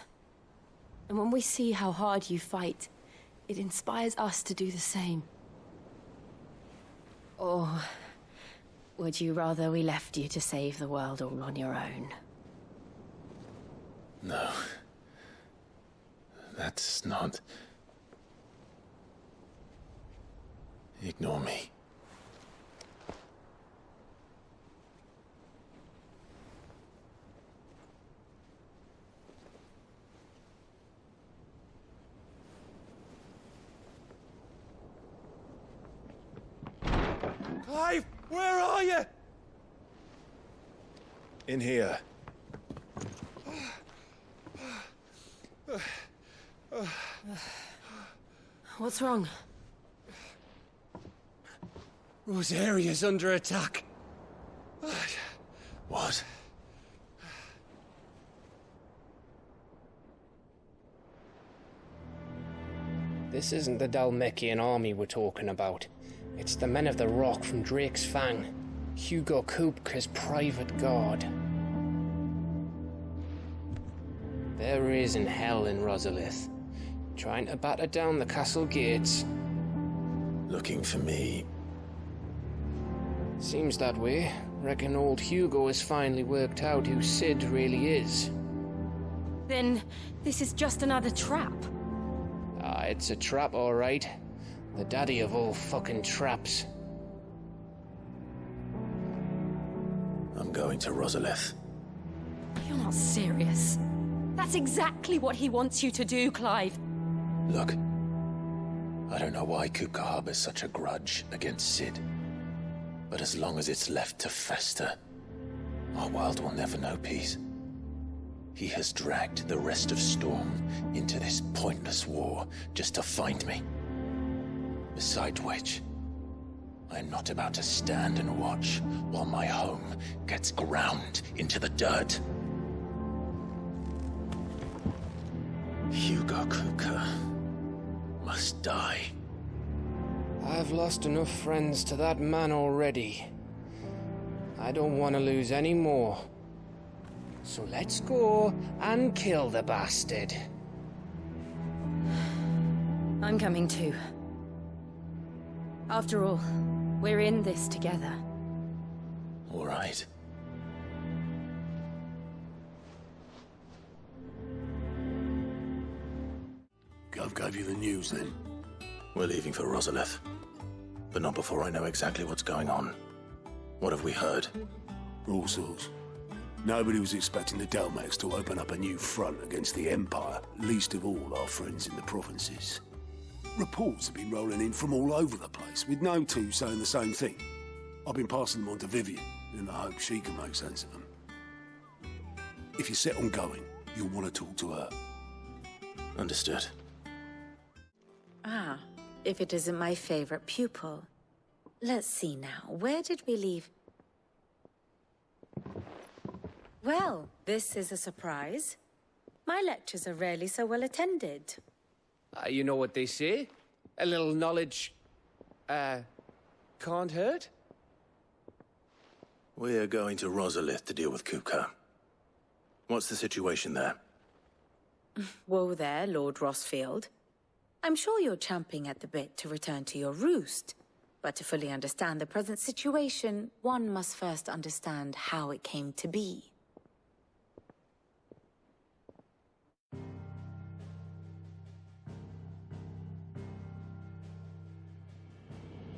And when we see how hard you fight, it inspires us to do the same. Or would you rather we left you to save the world all on your own? No. That's not... Ignore me. Clive, where are you? In here. What's wrong? Rosaria's under attack. What? This isn't the Dalmekian army we're talking about. It's the men of the Rock from Drake's Fang. Hugo Kupka's private guard. There is in hell in Rosalith, trying to batter down the castle gates. Looking for me. Seems that way. Reckon old Hugo has finally worked out who Sid really is. Then this is just another trap. Ah, it's a trap, all right. The daddy of all fucking traps. I'm going to Rosalith. You're not serious. That's exactly what he wants you to do, Clive. Look, I don't know why Kupka harbors such a grudge against Cid. But as long as it's left to fester, our world will never know peace. He has dragged the rest of Storm into this pointless war just to find me. Besides which, I am not about to stand and watch while my home gets ground into the dirt. Hugo Kupka must die. I've lost enough friends to that man already. I don't want to lose any more. So let's go and kill the bastard. I'm coming too. After all, we're in this together. All right. Gov gave you the news then? We're leaving for Rosalith. But not before I know exactly what's going on. What have we heard? All sorts. Nobody was expecting the Dalmex to open up a new front against the Empire, least of all our friends in the provinces. Reports have been rolling in from all over the place, with no two saying the same thing. I've been passing them on to Vivian, in the hope she can make sense of them. If you're set on going, you'll want to talk to her. Understood. Ah, if it isn't my favorite pupil. Let's see now, where did we leave? Well, this is a surprise. My lectures are rarely so well attended. You know what they say? A little knowledge, can't hurt? We're going to Rosalith to deal with Kupka. What's the situation there? Whoa there, Lord Rossfield. I'm sure you're champing at the bit to return to your roost. But to fully understand the present situation, one must first understand how it came to be.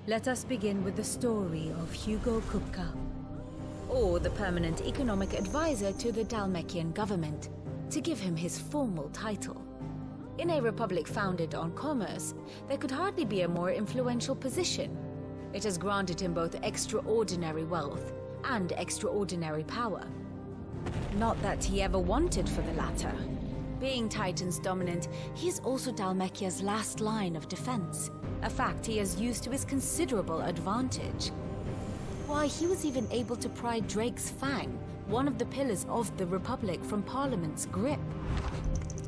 Let us begin with the story of Hugo Kupka, or the permanent economic advisor to the Dalmekian government, to give him his formal title. In a republic founded on commerce, there could hardly be a more influential position. It has granted him both extraordinary wealth and extraordinary power. Not that he ever wanted for the latter. Being Titan's dominant, he is also Dalmekia's last line of defense, a fact he has used to his considerable advantage. Why, he was even able to pry Drake's Fang, one of the pillars of the Republic, from Parliament's grip.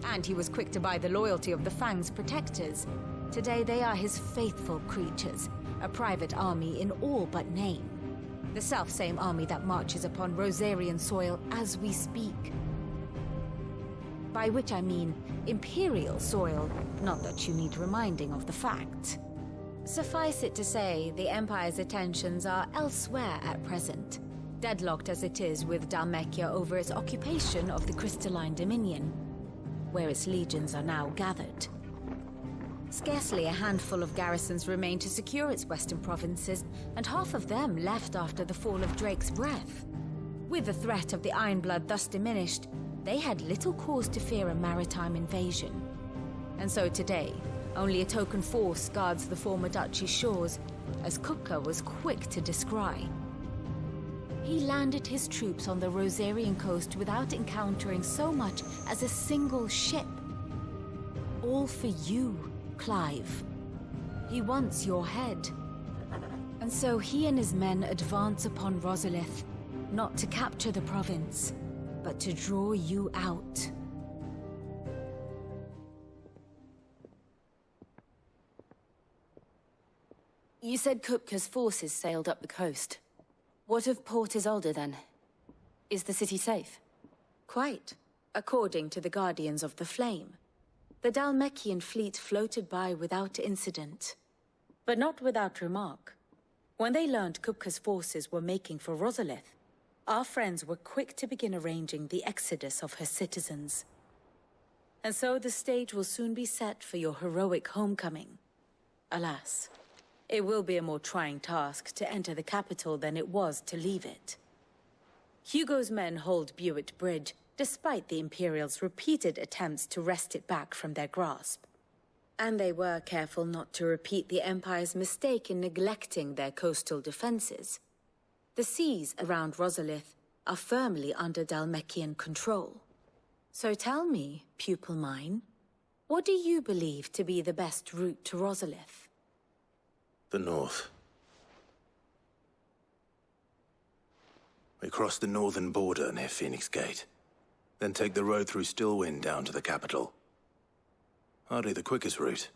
And he was quick to buy the loyalty of the Fang's protectors. Today they are his faithful creatures, a private army in all but name. The self-same army that marches upon Rosarian soil as we speak. By which I mean Imperial soil, not that you need reminding of the fact. Suffice it to say, the Empire's attentions are elsewhere at present, deadlocked as it is with Dalmekia over its occupation of the Crystalline Dominion, where its legions are now gathered. Scarcely a handful of garrisons remain to secure its western provinces, and half of them left after the fall of Drake's Breath. With the threat of the Ironblood thus diminished, they had little cause to fear a maritime invasion. And so today, only a token force guards the former duchy's shores, as Kupka was quick to descry. He landed his troops on the Rosarian coast without encountering so much as a single ship. All for you, Clive. He wants your head. And so he and his men advance upon Rosalith, not to capture the province, but to draw you out. You said Kupka's forces sailed up the coast. What of Port Isolde, then? Is the city safe? Quite, according to the Guardians of the Flame. The Dalmekian fleet floated by without incident. But not without remark. When they learned Kupka's forces were making for Rosalith, our friends were quick to begin arranging the exodus of her citizens. And so the stage will soon be set for your heroic homecoming. Alas, it will be a more trying task to enter the capital than it was to leave it. Hugo's men hold Bewitt Bridge, despite the Imperial's repeated attempts to wrest it back from their grasp. And they were careful not to repeat the Empire's mistake in neglecting their coastal defenses. The seas around Rosaria are firmly under Dhalmekian control. So tell me, pupil mine, what do you believe to be the best route to Rosaria? The north. We cross the northern border near Phoenix Gate, then take the road through Stillwind down to the capital. Hardly the quickest route,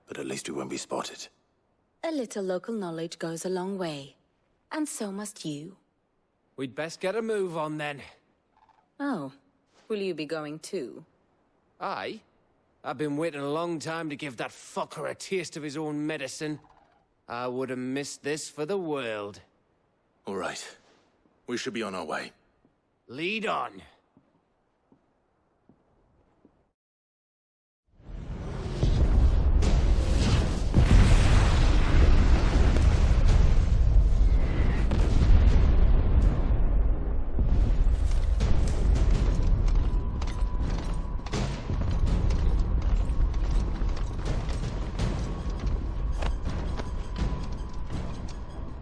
but at least we won't be spotted. A little local knowledge goes a long way, and so must you. We'd best get a move on then. Oh, will you be going too? Aye. I've been waiting a long time to give that fucker a taste of his own medicine. I would have missed this for the world. All right. We should be on our way. Lead on.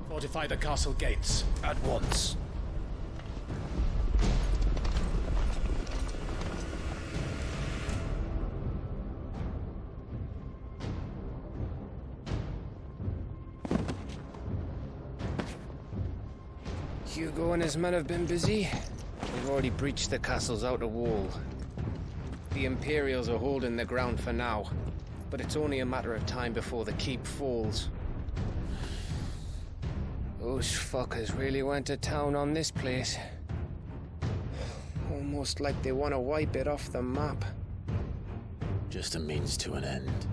Fortify the castle gates at once. Hugo and his men have been busy. They've already breached the castle's outer wall. The Imperials are holding the ground for now, but it's only a matter of time before the keep falls. Those fuckers really went to town on this place. Almost like they want to wipe it off the map. Just a means to an end.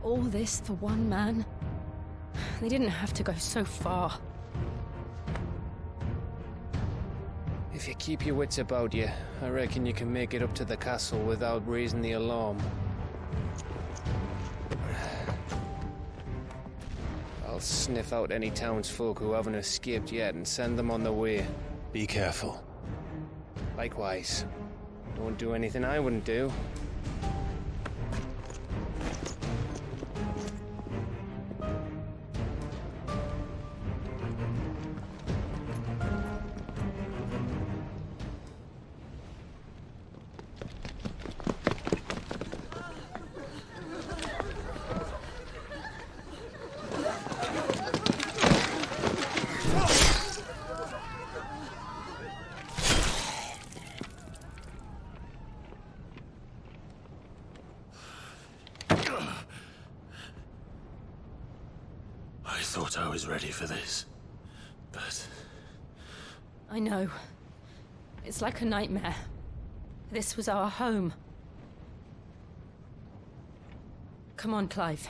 All this for one man? They didn't have to go so far. If you keep your wits about you, I reckon you can make it up to the castle without raising the alarm. I'll sniff out any townsfolk who haven't escaped yet and send them on their way. Be careful. Likewise. Don't do anything I wouldn't do. I thought I was ready for this, but... I know. It's like a nightmare. This was our home. Come on, Clive.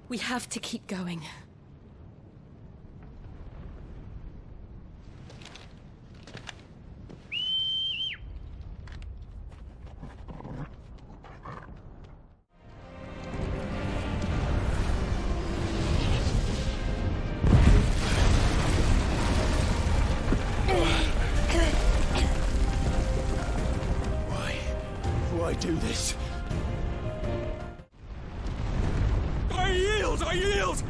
We have to keep going. Why do this? I yield! I yield!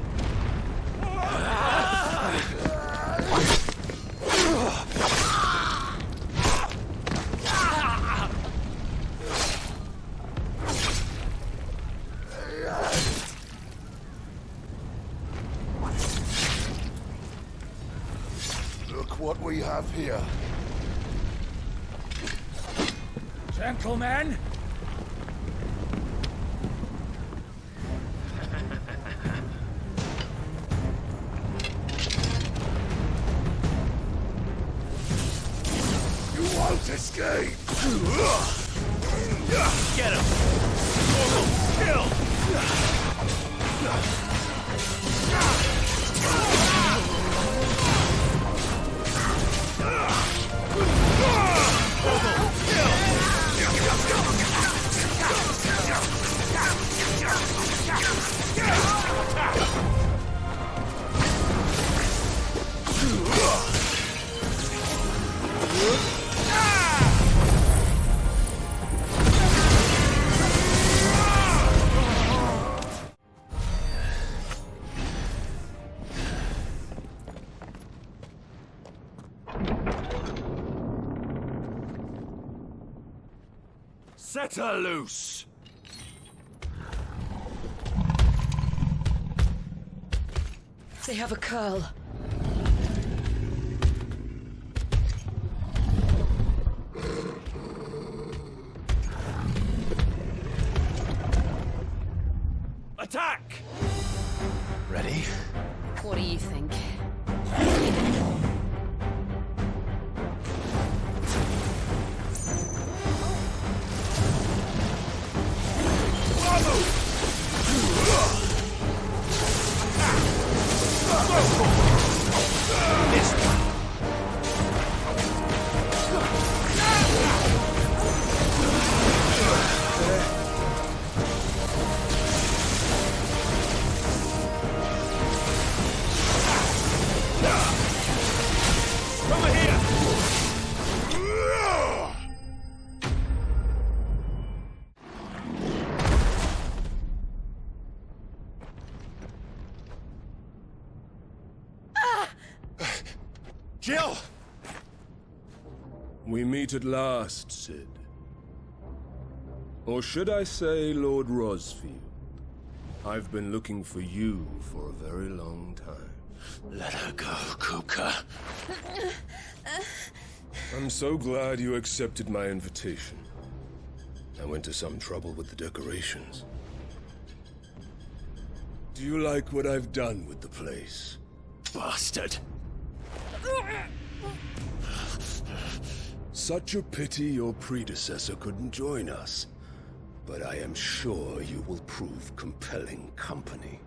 Look what we have here. Gentlemen! You won't escape! Get him! Kill! Set her loose! They have a curl. Attack! Ready? What do you think? Jill! We meet at last, Sid. Or should I say, Lord Rosfield? I've been looking for you for a very long time. Let her go, Kuka. I'm so glad you accepted my invitation. I went to some trouble with the decorations. Do you like what I've done with the place? Bastard! Such a pity your predecessor couldn't join us. But I am sure you will prove compelling company.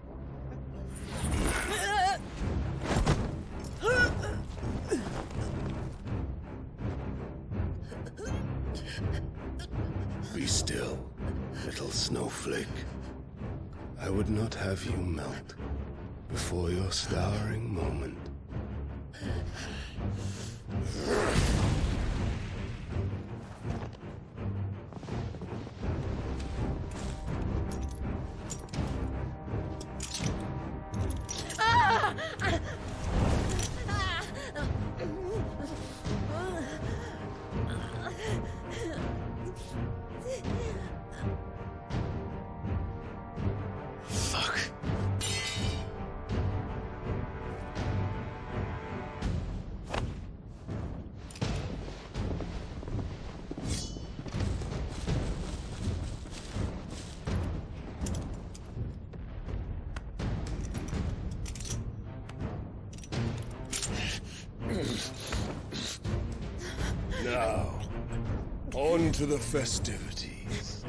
Be still, little snowflake. I would not have you melt before your starring moment. Now, on to the festivities.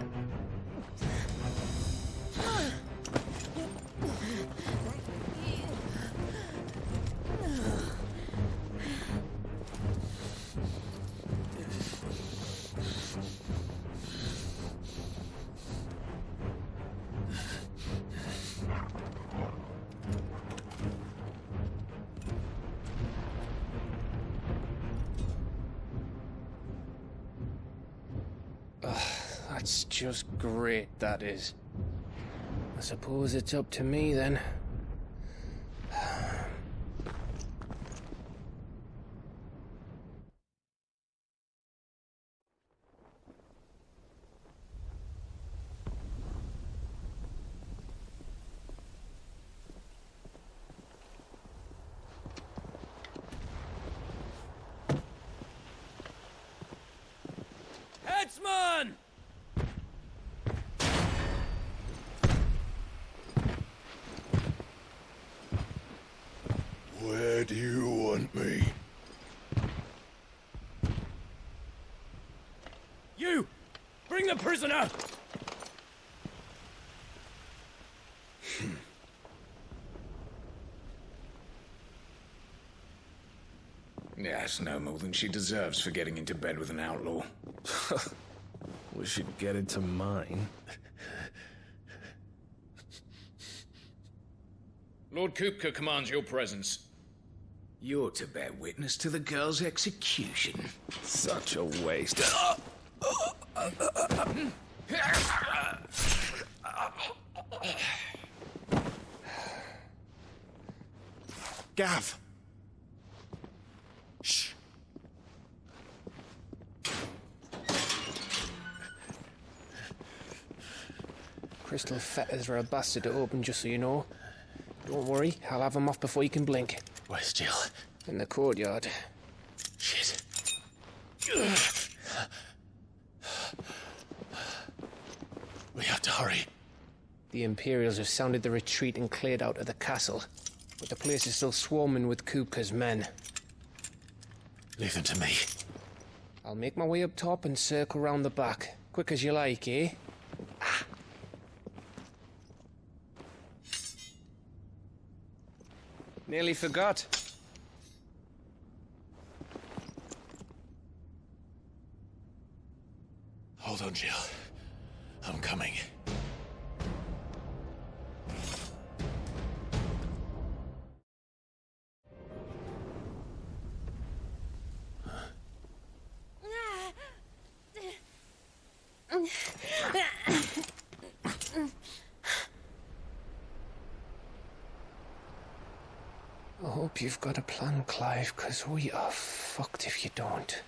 That's just great, that is. I suppose it's up to me then. Headsman! Where do you want me? You! Bring the prisoner! Yes, no more than she deserves for getting into bed with an outlaw. Well, she'd get into mine. Lord Kupka commands your presence. You're to bear witness to the girl's execution. Such a waste. Gav! Shh. Crystal fetters are a bastard to open, just so you know. Don't worry, I'll have them off before you can blink. Where's Jill? In the courtyard. Shit. We have to hurry. The Imperials have sounded the retreat and cleared out of the castle, but the place is still swarming with Kupka's men. Leave them to me. I'll make my way up top and circle round the back. Quick as you like, eh? Nearly forgot. Hold on, Jill. I'm coming. I hope you've got a plan, Clive, because we are fucked if you don't.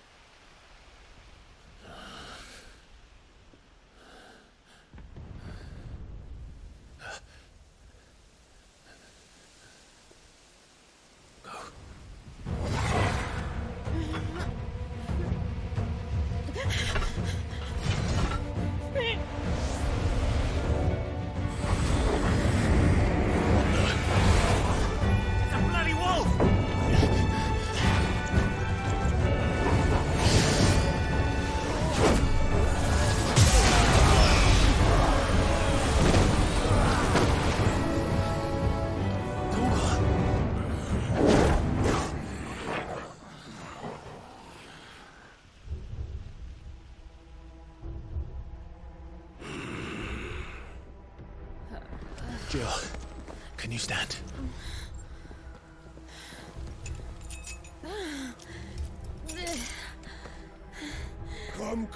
Jill, can you stand?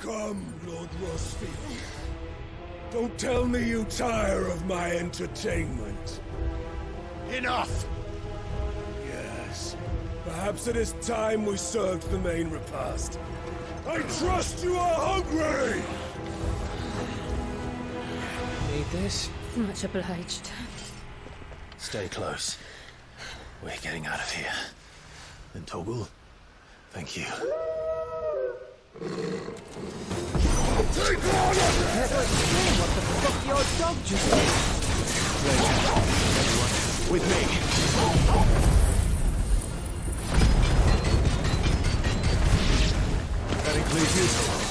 Come, Lord Rosfield. Don't tell me you tire of my entertainment. Enough! Yes. Perhaps it is time we served the main repast. I trust you are hungry! Need this? Much obliged. Stay close. We're getting out of here. And Toggle, thank you. Take on it! What the fuck your dog just did? Everyone, with me. That includes you, Toggle.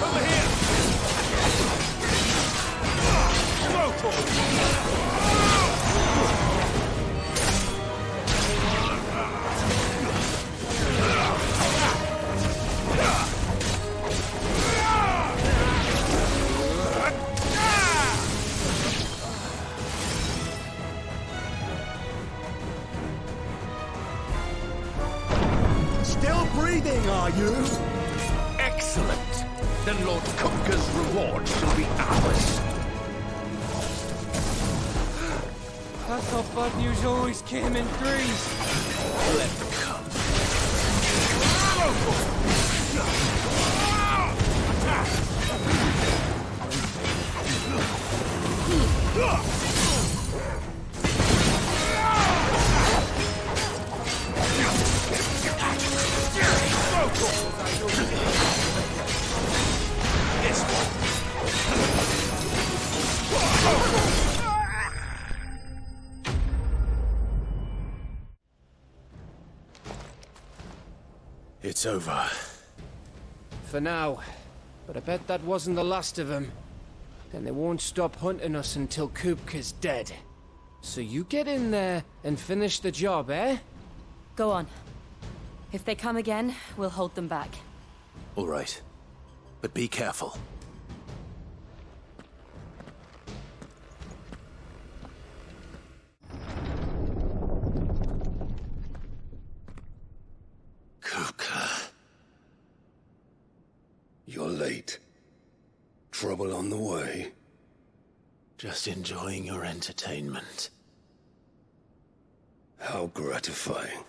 Over here! Still breathing, are you? Excellent! Then Lord Kupka's reward shall be ours. I thought bad news always came in threes. Let them come. It's over. For now. But I bet that wasn't the last of them. Then they won't stop hunting us until Kupka's dead. So you get in there and finish the job, eh? Go on. If they come again, we'll hold them back. All right. But be careful. Kupka. You're late. Trouble on the way? Just enjoying your entertainment. How gratifying.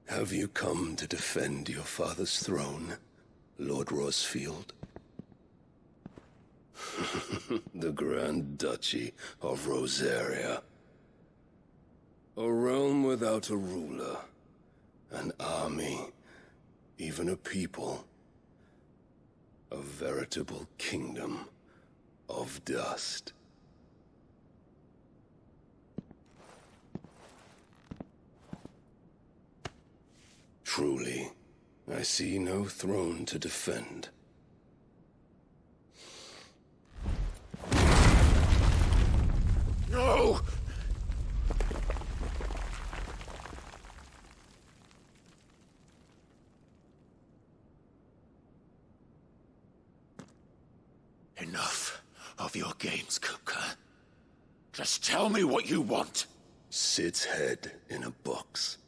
Have you come to defend your father's throne, Lord Rosfield? The Grand Duchy of Rosaria. A realm without a ruler, an army, even a people. A veritable kingdom of dust. Truly, I see no throne to defend. No! Enough of your games, Kupka. Just tell me what you want. Sid's head in a box.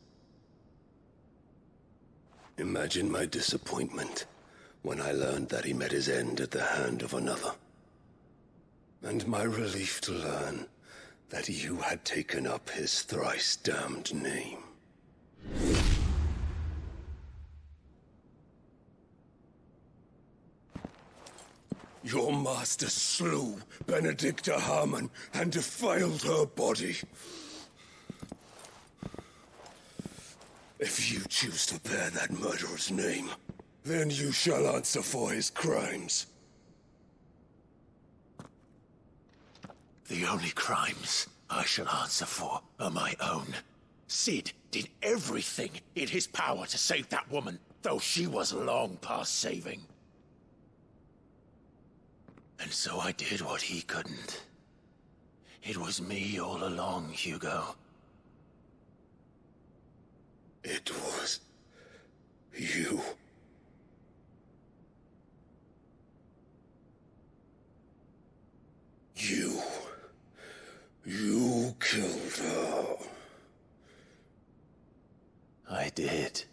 Imagine my disappointment when I learned that he met his end at the hand of another. And my relief to learn that you had taken up his thrice-damned name. Your master slew Benedicta Harmon and defiled her body. If you choose to bear that murderer's name, then you shall answer for his crimes. The only crimes I shall answer for are my own. Sid did everything in his power to save that woman, though she was long past saving. And so I did what he couldn't. It was me all along, Hugo. It was you. You killed her. I did.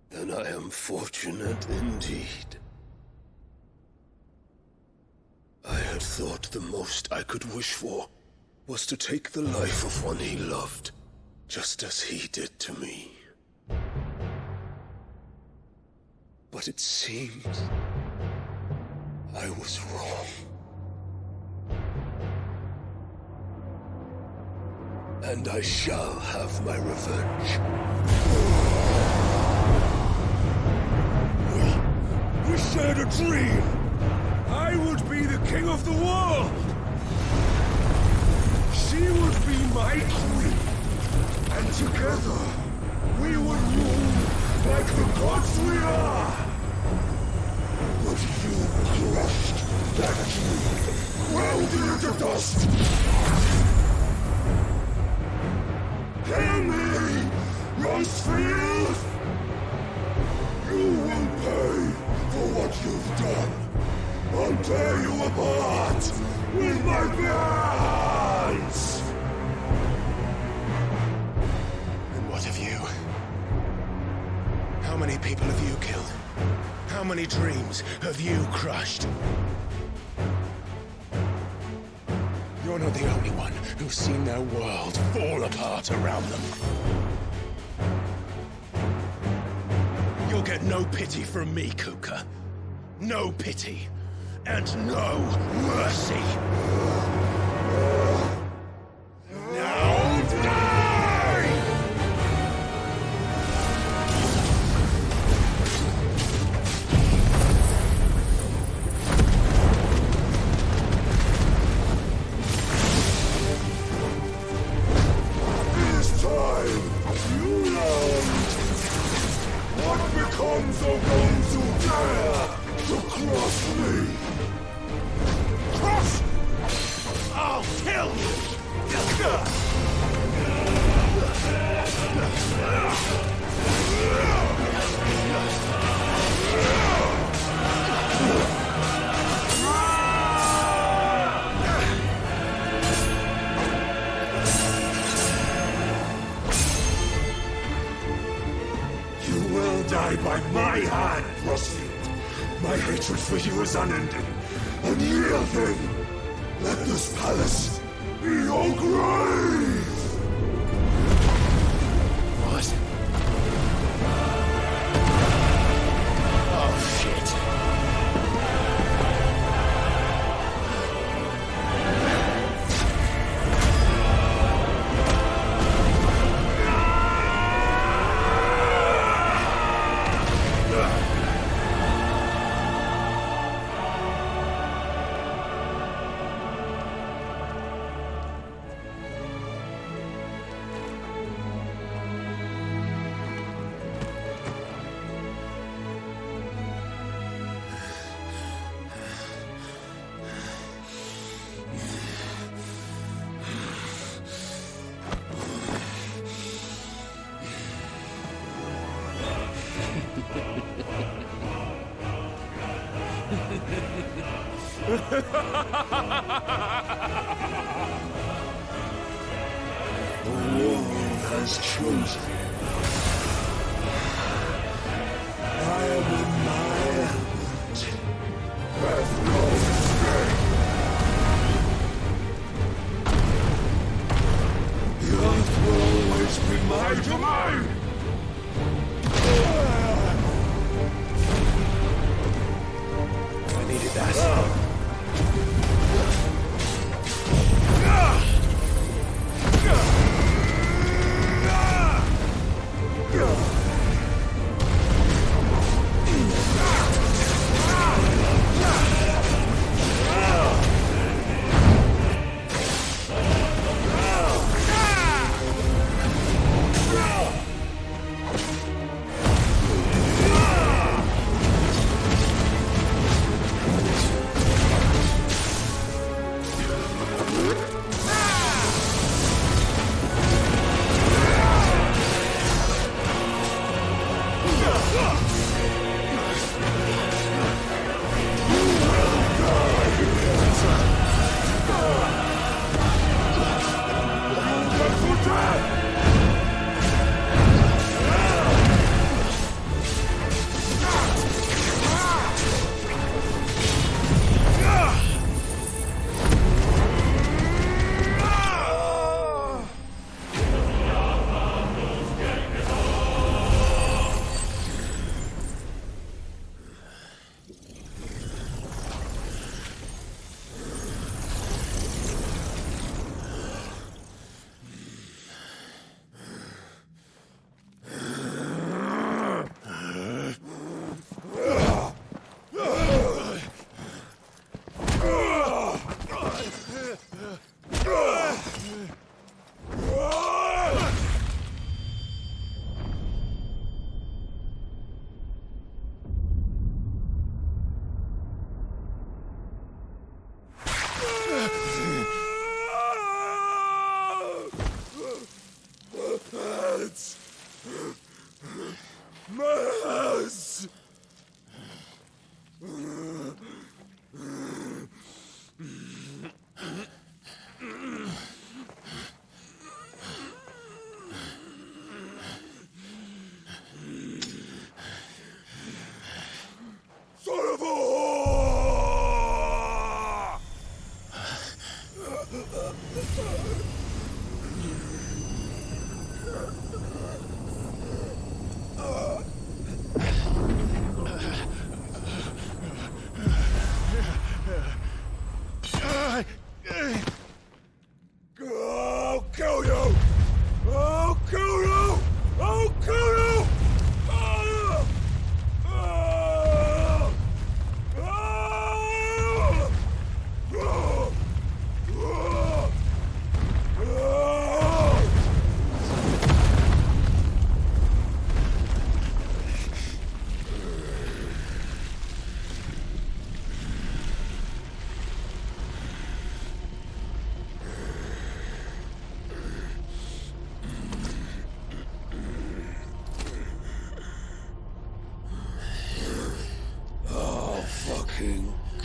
Then I am fortunate indeed. I had thought the most I could wish for was to take the life of one he loved, just as he did to me. But it seems I was wrong. And I shall have my revenge. We shared a dream! I would be the king of the world! She would be my queen! And together, we would rule like the gods we are! But you crushed that dream, ground it into dust! Hear me, Rosfield! You will pay for what you've done. I'll tear you apart with my bare hands! And what of you? How many people have you killed? How many dreams have you crushed? You're not the only one who's seen their world fall apart around them. You'll get no pity from me, Kuka. No pity. And no mercy. Now die! This time, you learned what becomes of those who dare to cross me. Cross! I'll kill you! die by my hand, Frostfield. My hatred for you is unending, unyielding. Let this palace be your grave! What? Oh, shit. The world has chosen. I am in my element. Have no escape. The earth will always be my domain. I needed that.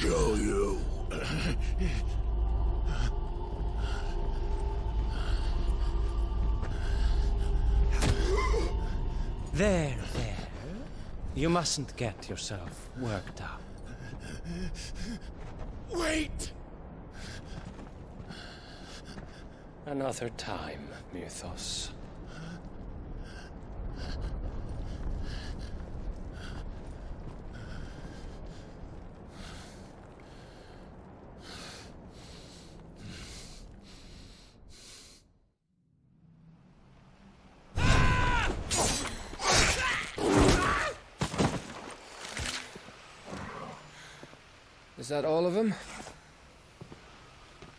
Kill you. There. You mustn't get yourself worked up. Wait! Another time, Mythos. Is that all of them?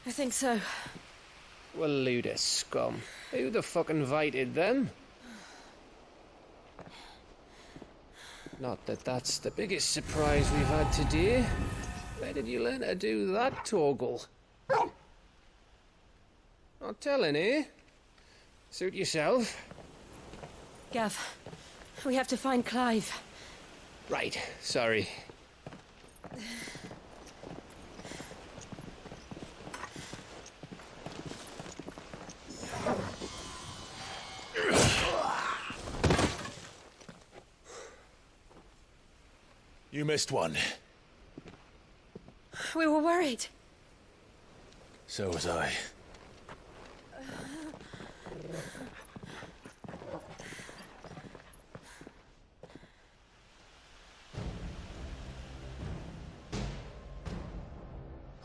I think so. Well, load of scum. Who the fuck invited them? Not that that's the biggest surprise we've had today. Where did you learn to do that, Torgal? Not telling, eh? Suit yourself. Gav, we have to find Clive. Right, sorry. You missed one. We were worried. So was I.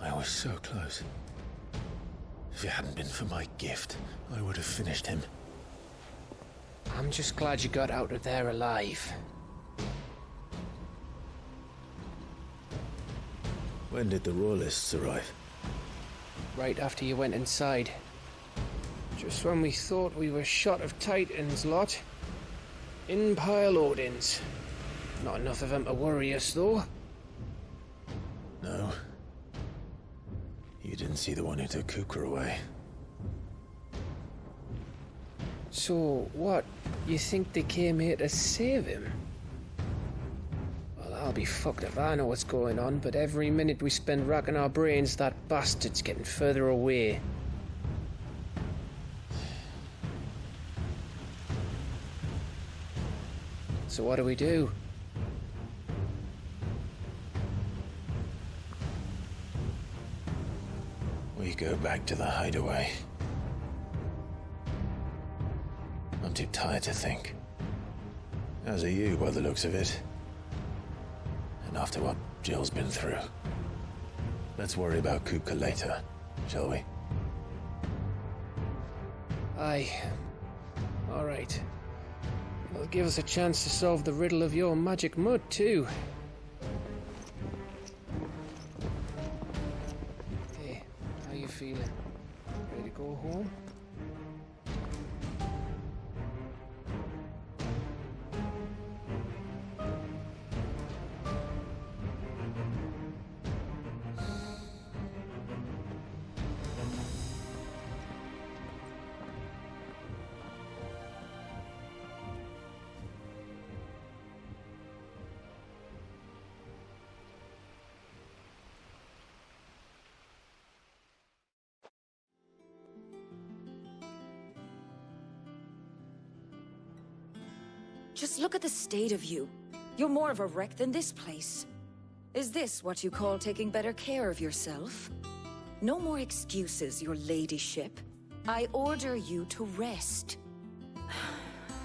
I was so close. If it hadn't been for my gift, I would have finished him. I'm just glad you got out of there alive. When did the Royalists arrive? Right after you went inside. Just when we thought we were shot of Titans, lot. In pile Odins. Not enough of them to worry us, though. No. You didn't see the one who took Kukra away. So, what? You think they came here to save him? Well, I'll be fucked if I know what's going on, but every minute we spend racking our brains, that bastard's getting further away. So what do we do? We go back to the Hideaway. I'm too tired to think. As are you, by the looks of it. And after what Jill's been through. Let's worry about Kupka later, shall we? Aye. All right. It'll give us a chance to solve the riddle of your magic mud, too. Hey, how you feeling? Ready to go home? Just look at the state of you. You're more of a wreck than this place. Is this what you call taking better care of yourself? No more excuses, your ladyship. I order you to rest.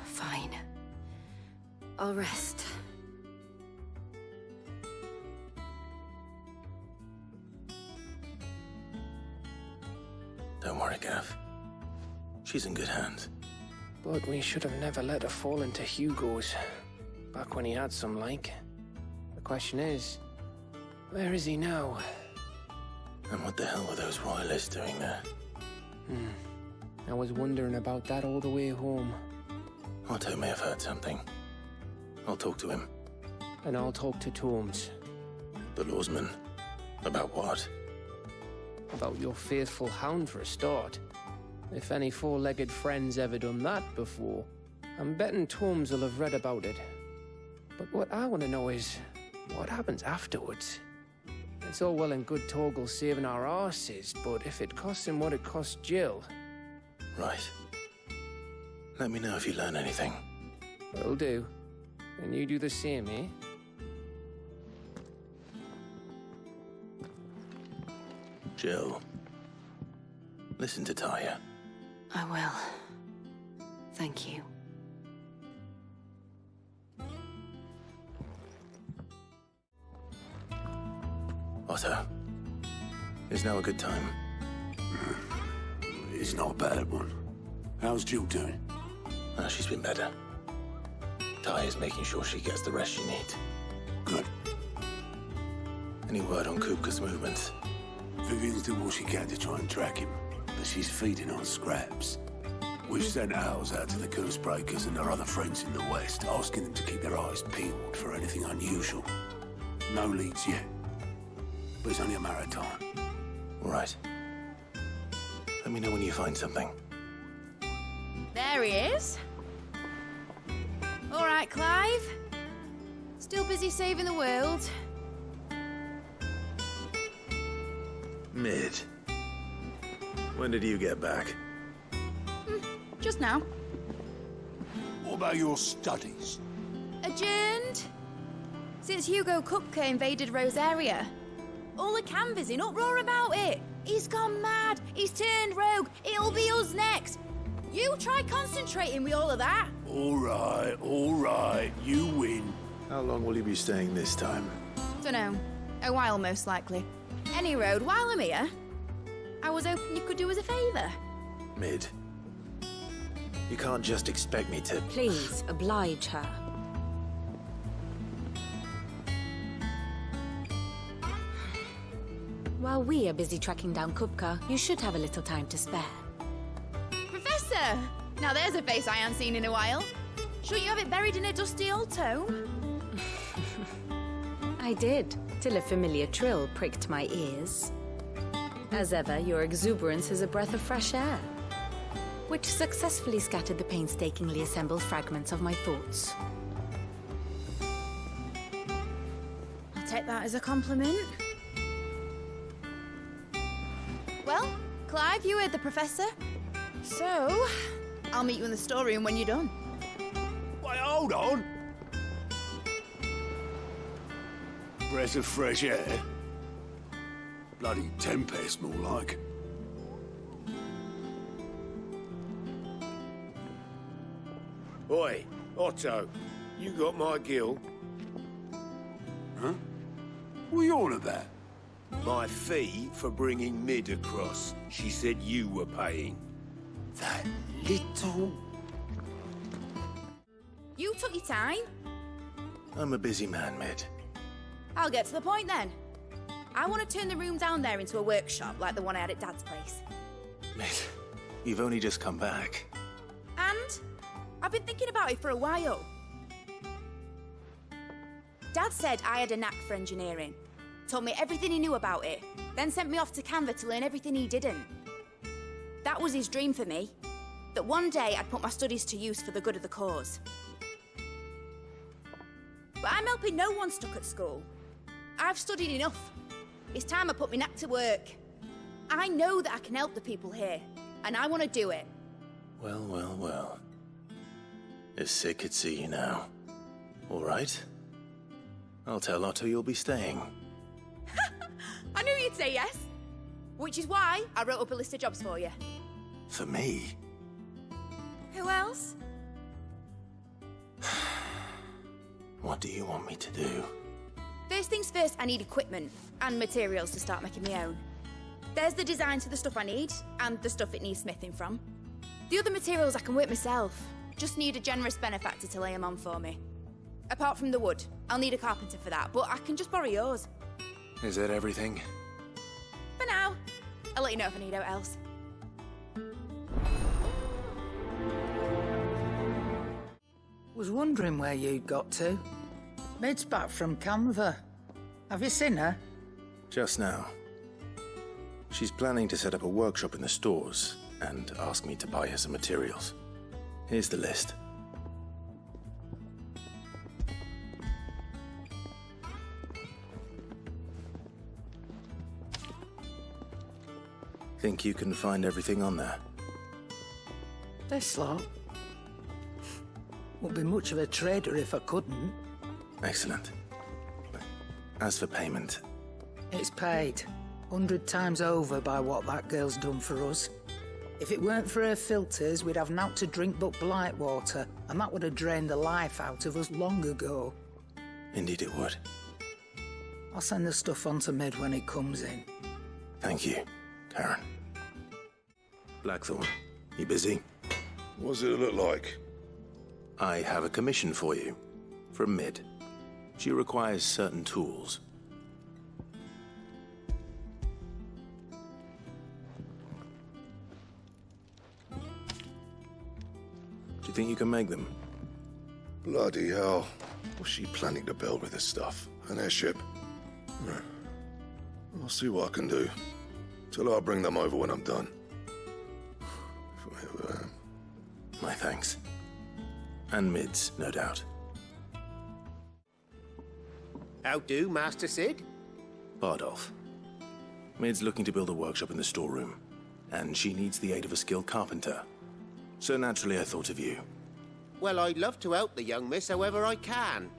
Fine. I'll rest. Don't worry, Gav. She's in good hands. But we should have never let her fall into Hugo's. Back when he had some like. The question is, where is he now? And what the hell were those royalists doing there? I was wondering about that all the way home. Otto may have heard something. I'll talk to him. And I'll talk to Tomes. The lawsman? About what? About your faithful hound for a start. If any four-legged friend's ever done that before, I'm betting Tomes will have read about it. But what I want to know is, what happens afterwards? It's all well and good Torgal saving our arses, but if it costs him what it cost Jill... Right. Let me know if you learn anything. Will do. And you do the same, eh? Jill, listen to Taya. I will. Thank you. Otto, is now a good time? It's not a bad one. How's Jill doing? She's been better. Taya's making sure she gets the rest she needs. Good. Any word on Kupka's movements? Vivian's doing all she can to try and track him, but she's feeding on scraps. We've sent ours out to the curse breakers and our other friends in the west, asking them to keep their eyes peeled for anything unusual. No leads yet, but it's only a matter of time. All right. Let me know when you find something. There he is. All right, Clive. Still busy saving the world. Mid. When did you get back? Just now. What about your studies? Adjourned. Since Hugo Kupka invaded Rosaria. All the canvass in uproar about it. He's gone mad. He's turned rogue. It'll be us next. You try concentrating with all of that. All right. You win. How long will you be staying this time? Dunno. A while, most likely. Any road, while I'm here, I was hoping you could do us a favour. Mid. You can't just expect me to... Please, oblige her. While we are busy tracking down Kupka, you should have a little time to spare. Professor! Now there's a face I haven't seen in a while. Shouldn't you have it buried in a dusty old tome? I did, till a familiar trill pricked my ears. As ever, your exuberance is a breath of fresh air, which successfully scattered the painstakingly assembled fragments of my thoughts. I'll take that as a compliment. Well, Clive, you heard the professor. So, I'll meet you in the storeroom when you're done. Wait, hold on. Breath of fresh air? Bloody tempest, more like. Oi, Otto, you got my gill? Huh? What are you on about? My fee for bringing Mid across. She said you were paying. That little... You took your time. I'm a busy man, Mid. I'll get to the point then. I want to turn the room down there into a workshop like the one I had at Dad's place. Mid, you've only just come back. And I've been thinking about it for a while. Dad said I had a knack for engineering. Told me everything he knew about it, then sent me off to Canva to learn everything he didn't. That was his dream for me. That one day I'd put my studies to use for the good of the cause. But I'm helping no one stuck at school. I've studied enough. It's time I put my knack to work. I know that I can help the people here, and I want to do it. Well. If Sid could see you now. All right. I'll tell Otto you'll be staying. I knew you'd say yes. Which is why I wrote up a list of jobs for you. For me? Who else? What do you want me to do? First things first, I need equipment and materials to start making my own. There's the designs for the stuff I need, and the stuff it needs smithing from. The other materials I can work myself. Just need a generous benefactor to lay them on for me. Apart from the wood, I'll need a carpenter for that, but I can just borrow yours. Is that everything? For now. I'll let you know if I need out else. Was wondering where you'd got to. Mid's back from Canva. Have you seen her? Just now. She's planning to set up a workshop in the stores and ask me to buy her some materials. Here's the list. Think you can find everything on there? This lot. Wouldn't be much of a trader if I couldn't. Excellent. As for payment... It's paid. 100 times over by what that girl's done for us. If it weren't for her filters, we'd have naught to drink but blight water, and that would have drained the life out of us long ago. Indeed it would. I'll send the stuff on to Mid when it comes in. Thank you, Karen. Blackthorn, you busy? What does it look like? I have a commission for you. From Mid. She requires certain tools. Do you think you can make them? Bloody hell. What's she planning to build with this stuff? An airship? I'll see what I can do. Tell her I'll bring them over when I'm done. If I ever am. My thanks. And Mid's, no doubt. How do, Master Sid? Bardolph. Mid's looking to build a workshop in the storeroom, and she needs the aid of a skilled carpenter. So naturally I thought of you. Well, I'd love to help the young miss however I can.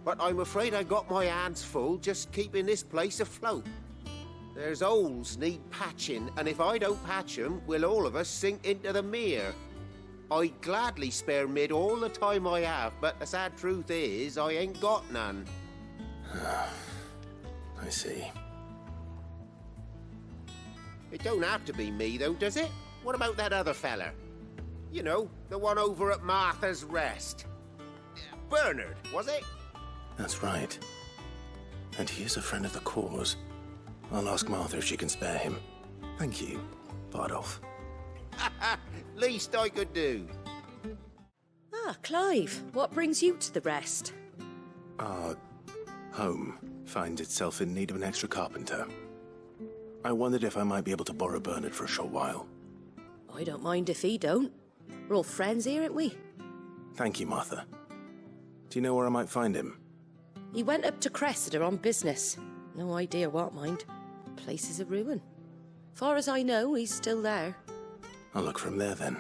But I'm afraid I got my hands full just keeping this place afloat. There's holes need patching, and if I don't patch them, we'll all of us sink into the mere. I'd gladly spare Mid all the time I have, but the sad truth is, I ain't got none. I see. It don't have to be me, though, does it? What about that other fella? You know, the one over at Martha's Rest. Bernard, was it? That's right. And he is a friend of the cause. I'll ask Martha if she can spare him. Thank you, Bardolph. Least I could do. Ah, Clive, what brings you to the Rest? Our home finds itself in need of an extra carpenter. I wondered if I might be able to borrow Bernard for a short while. I don't mind if he don't. We're all friends here, aren't we? Thank you, Martha. Do you know where I might find him? He went up to Cressida on business. No idea what, mind. Place is a ruin. Far as I know, he's still there. I'll look for him there, then.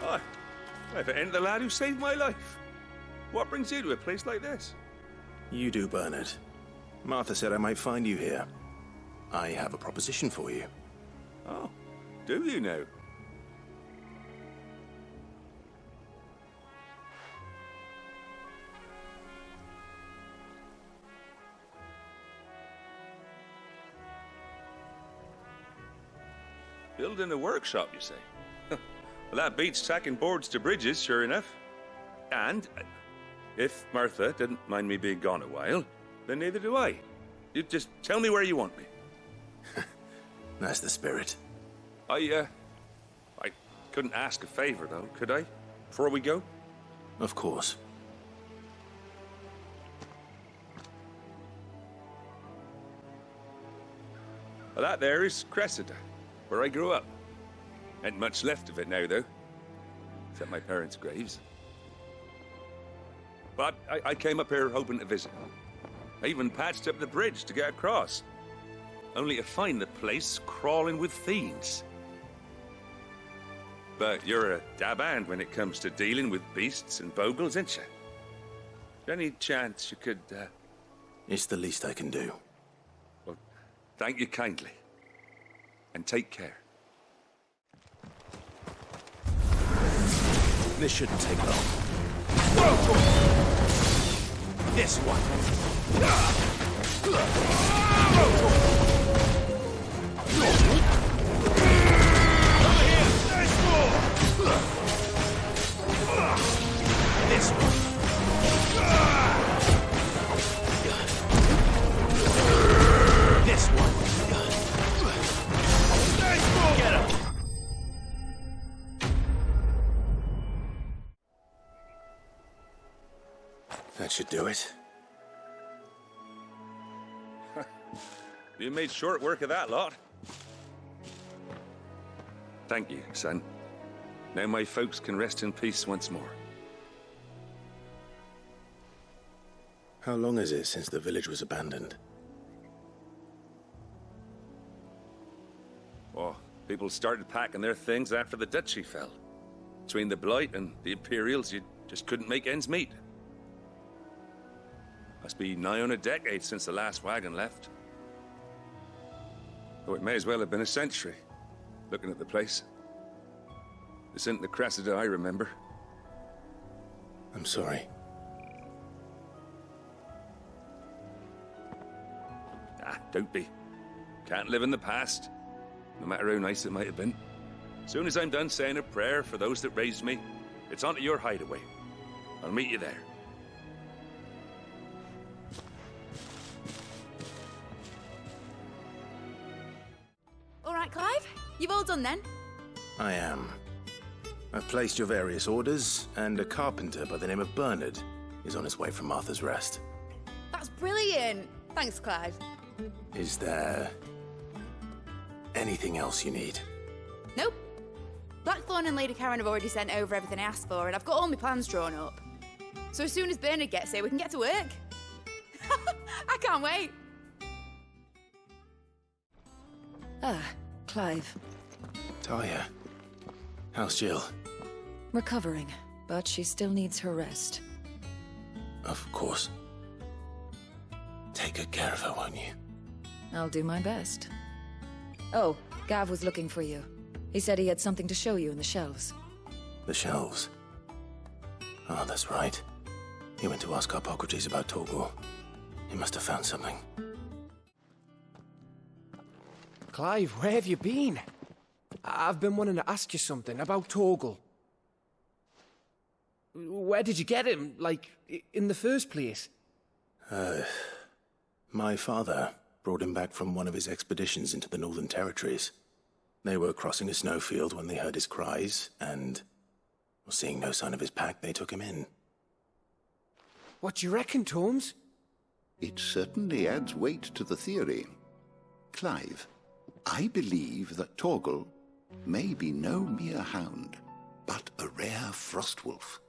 Hi. If it ain't the lad who saved my life. What brings you to a place like this? You do, Bernard. Martha said I might find you here. I have a proposition for you. Oh, do you now? Building a workshop, you say? Well, that beats tacking boards to bridges, sure enough. And if Martha didn't mind me being gone a while, then neither do I. You just tell me where you want me. That's the spirit. I couldn't ask a favor, though, could I? Before we go? Of course. Well, that there is Cressida, where I grew up. Ain't much left of it now, though. Except my parents' graves. But I came up here hoping to visit. I even patched up the bridge to get across. Only to find the place crawling with fiends. But you're a dab hand when it comes to dealing with beasts and bogles, ain't you? Any chance you could, It's the least I can do. Well, thank you kindly. And take care. This shouldn't take long. This one. This one. This one. Get him. That should do it. You made short work of that lot. Thank you, son. Now my folks can rest in peace once more. How long is it since the village was abandoned? Oh, people started packing their things after the duchy fell. Between the Blight and the Imperials, you just couldn't make ends meet. Must be nigh on a decade since the last wagon left. Oh, it may as well have been a century, looking at the place. This isn't the Cressida I remember. I'm sorry. Don't be. Can't live in the past, no matter how nice it might have been. Soon as I'm done saying a prayer for those that raised me, it's on to your hideaway. I'll meet you there. All right, Clive. You've all done then? I am. I've placed your various orders, and a carpenter by the name of Bernard is on his way from Arthur's Rest. That's brilliant. Thanks, Clive. Is there anything else you need? Nope. Blackthorn and Lady Karen have already sent over everything I asked for, and I've got all my plans drawn up. So as soon as Bernard gets here, we can get to work. I can't wait. Ah, Clive. Talia, how's Jill? Recovering, but she still needs her rest. Of course. Take good care of her, won't you? I'll do my best. Oh, Gav was looking for you. He said he had something to show you in the shelves. The shelves? Oh, that's right. He went to ask Hippocrates about Torgal. He must have found something. Clive, where have you been? I've been wanting to ask you something about Torgal. Where did you get him, like, in the first place? My father brought him back from one of his expeditions into the Northern Territories. They were crossing a snowfield when they heard his cries, and, seeing no sign of his pack, they took him in. What do you reckon, Tomes? It certainly adds weight to the theory. Clive, I believe that Torgal may be no mere hound, but a rare frostwolf,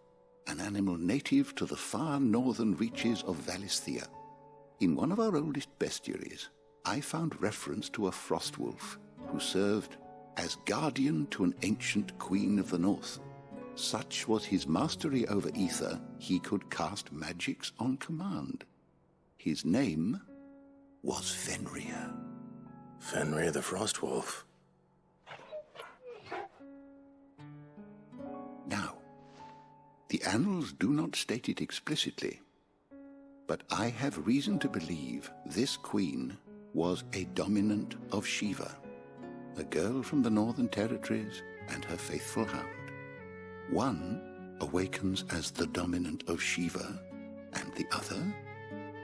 an animal native to the far northern reaches of Valisthea. In one of our oldest bestiaries, I found reference to a frostwolf who served as guardian to an ancient queen of the north. Such was his mastery over ether, he could cast magics on command. His name was Fenrir. Fenrir the Frostwolf. Now, the annals do not state it explicitly, but I have reason to believe this queen was a dominant of Shiva, a girl from the Northern Territories and her faithful hound. One awakens as the dominant of Shiva, and the other...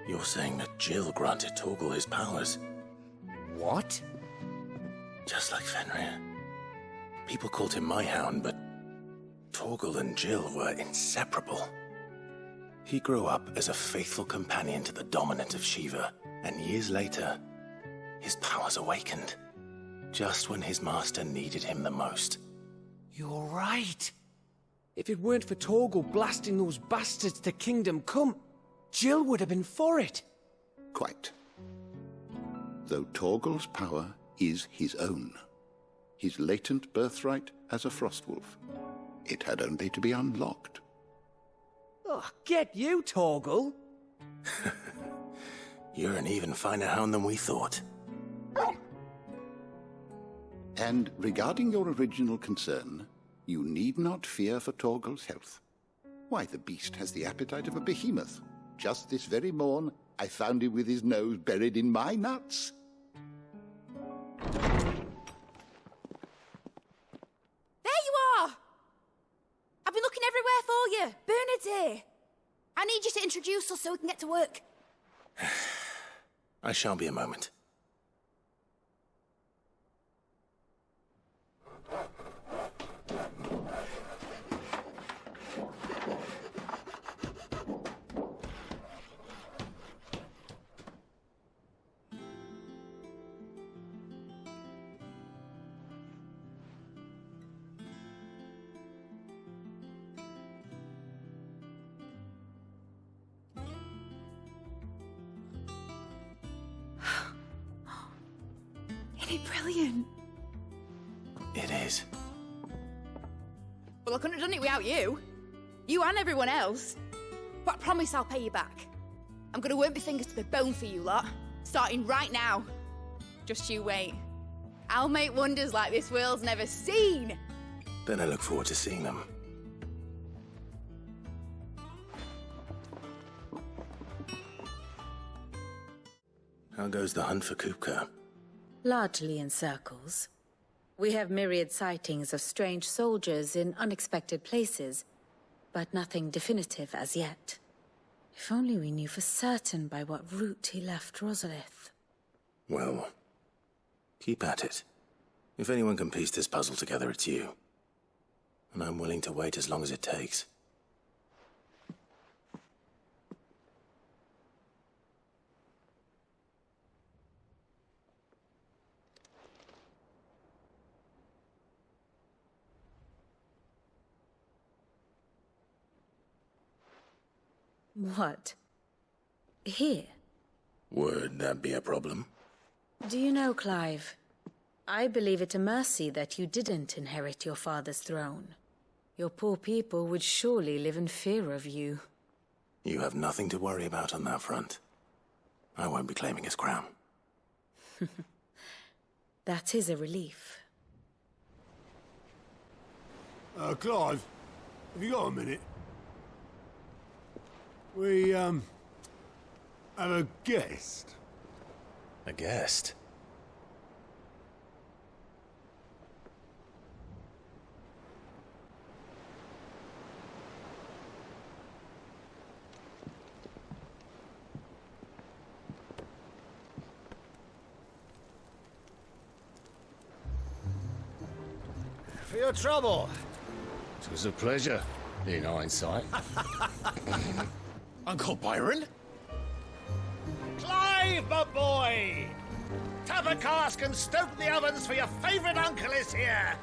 You're saying that Jill granted Torgal his powers? What? Just like Fenrir. People called him my hound, but Torgal and Jill were inseparable. He grew up as a faithful companion to the dominant of Shiva, and years later, his powers awakened, just when his master needed him the most. You're right. If it weren't for Torgal blasting those bastards to Kingdom Come, Jill would have been for it. Quite. Though Torgal's power is his own, his latent birthright as a Frostwolf. It had only to be unlocked. Oh, get you, Torgal! You're an even finer hound than we thought. And regarding your original concern, you need not fear for Torgal's health. Why, the beast has the appetite of a behemoth. Just this very morn, I found him with his nose buried in my nuts. There you are! I've been looking everywhere for you. Bernard's here. I need you to introduce us so we can get to work. I shall be a moment. Isn't it brilliant? It is. Well, I couldn't have done it without you. You and everyone else. But I promise I'll pay you back. I'm gonna work my fingers to the bone for you lot, starting right now. Just you wait. I'll make wonders like this world's never seen. Then I look forward to seeing them. How goes the hunt for Kupka? Largely in circles. We have myriad sightings of strange soldiers in unexpected places, but nothing definitive as yet. If only we knew for certain by what route he left Rosaria. Well, keep at it. If anyone can piece this puzzle together, it's you. And I'm willing to wait as long as it takes. What? Here? Would that be a problem? Do you know, Clive? I believe it a mercy that you didn't inherit your father's throne. Your poor people would surely live in fear of you. You have nothing to worry about on that front. I won't be claiming his crown. That is a relief. Clive, have you got a minute? We, have a guest. A guest? For your trouble. It was a pleasure, in hindsight. Uncle Byron? Clive, my boy! Tap a cask and stoke the ovens, for your favourite uncle is here!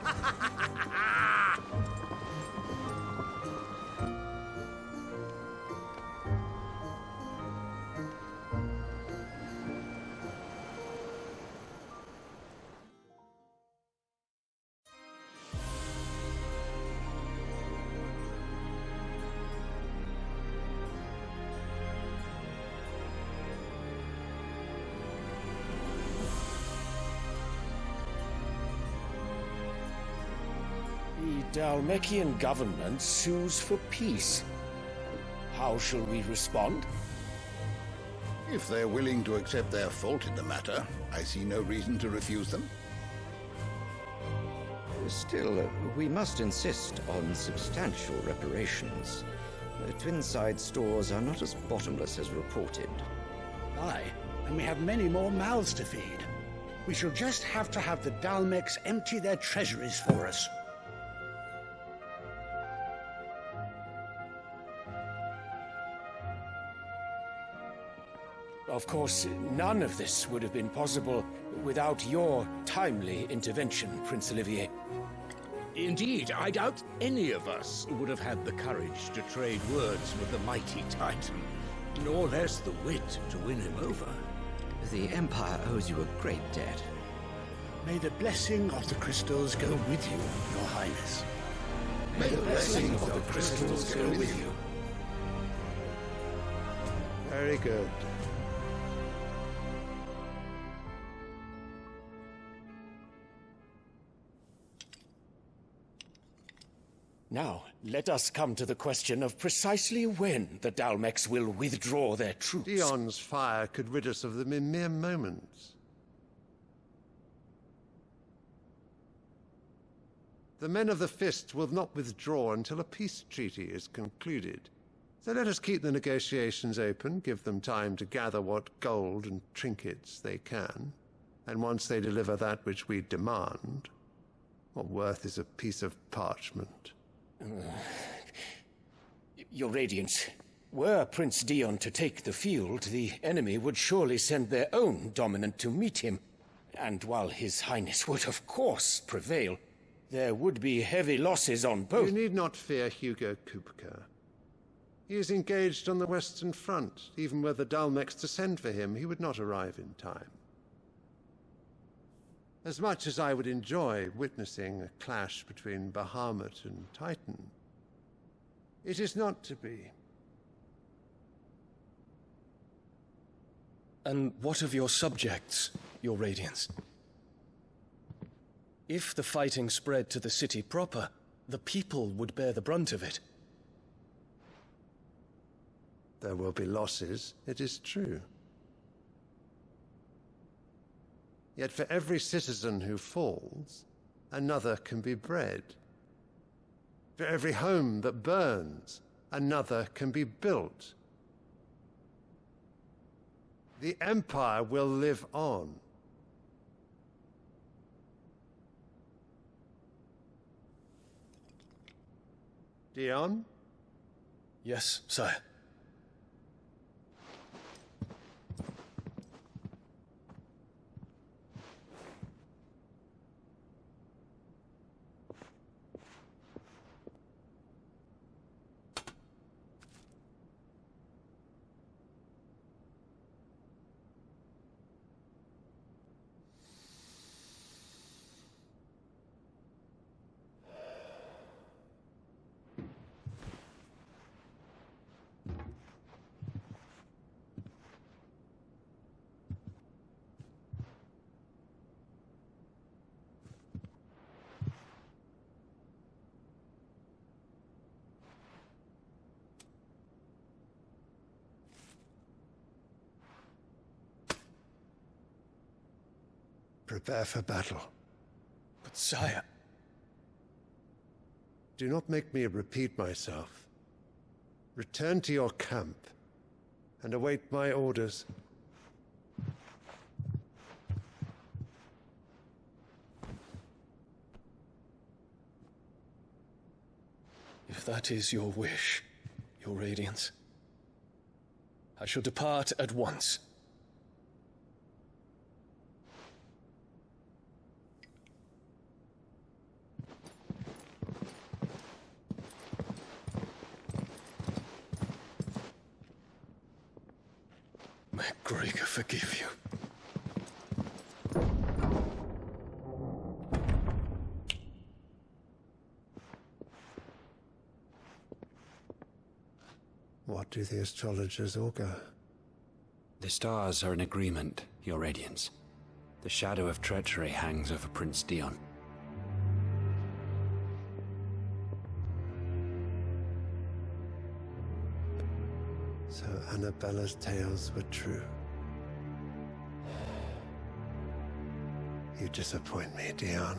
The Dalmekian government sues for peace. How shall we respond? If they're willing to accept their fault in the matter, I see no reason to refuse them. Still, we must insist on substantial reparations. Twinside stores are not as bottomless as reported. Aye, and we have many more mouths to feed. We shall just have to have the Dalmecs empty their treasuries for us. Of course, none of this would have been possible without your timely intervention, Prince Olivier. Indeed, I doubt any of us would have had the courage to trade words with the mighty Titan, nor less the wit to win him over. The Empire owes you a great debt. May the blessing of the crystals go with you, Your Highness. May the blessing of the crystals go with you. Very good. Now, let us come to the question of precisely when the Dalmecs will withdraw their troops. Dion's fire could rid us of them in mere moments. The men of the Fist will not withdraw until a peace treaty is concluded. So let us keep the negotiations open, give them time to gather what gold and trinkets they can, and once they deliver that which we demand, what worth is a piece of parchment? Your Radiance, were Prince Dion to take the field, the enemy would surely send their own dominant to meet him. And while His Highness would of course prevail, there would be heavy losses on both. You need not fear Hugo Kupka. He is engaged on the Western Front. Even were the Dalmecs to send for him, he would not arrive in time. As much as I would enjoy witnessing a clash between Bahamut and Titan, it is not to be. And what of your subjects, your Radiance? If the fighting spread to the city proper, the people would bear the brunt of it. There will be losses, it is true. Yet for every citizen who falls, another can be bred. For every home that burns, another can be built. The Empire will live on. Dion? Yes, sire. Prepare for battle. But sire... Do not make me repeat myself. Return to your camp and await my orders. If that is your wish, your Radiance, I shall depart at once. May Gregor forgive you. What do the astrologers augur? The stars are in agreement, your Radiance. The shadow of treachery hangs over Prince Dion. So Annabella's tales were true. You disappoint me, Dion.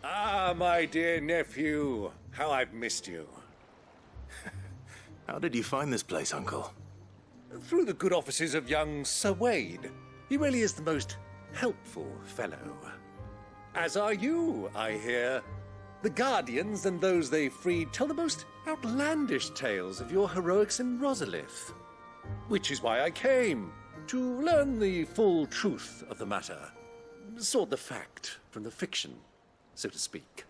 Ah, my dear nephew. How I've missed you. How did you find this place, Uncle? Through the good offices of young Sir Wade. He really is the most helpful fellow. As are you, I hear. The Guardians and those they freed tell the most outlandish tales of your heroics in Rosalith. Which is why I came, to learn the full truth of the matter. Sort the fact from the fiction, so to speak.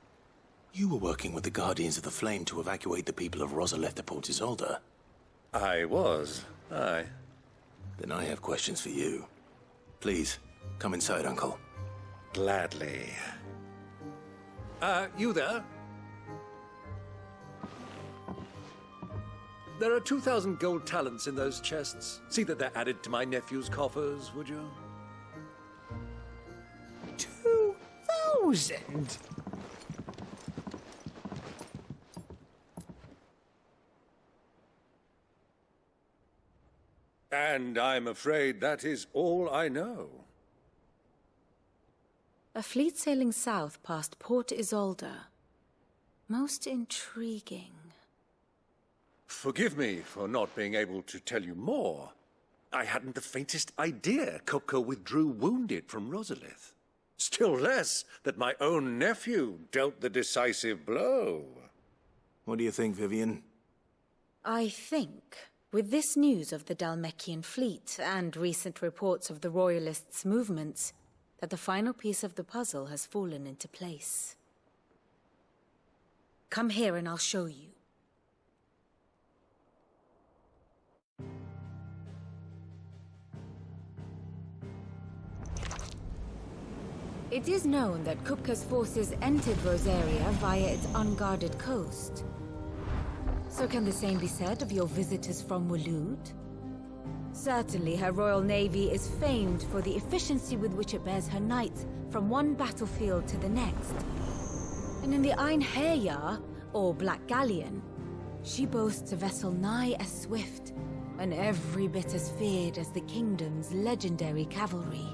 You were working with the Guardians of the Flame to evacuate the people of Rosalith to Port Isolde. I was, aye. Then I have questions for you. Please, come inside, Uncle. Gladly. You there? There are 2,000 gold talents in those chests. See that they're added to my nephew's coffers, would you? 2,000? And I'm afraid that is all I know. A fleet sailing south past Port Isolde. Most intriguing. Forgive me for not being able to tell you more. I hadn't the faintest idea Coco withdrew wounded from Rosalith. Still less that my own nephew dealt the decisive blow. What do you think, Vivian? I think, with this news of the Dhalmekian fleet and recent reports of the Royalists' movements, but the final piece of the puzzle has fallen into place. Come here and I'll show you. It is known that Kupka's forces entered Rosaria via its unguarded coast. So can the same be said of your visitors from Waloed? Certainly her Royal Navy is famed for the efficiency with which it bears her knights from one battlefield to the next. And in the Einherjar, or Black Galleon, she boasts a vessel nigh as swift and every bit as feared as the kingdom's legendary cavalry.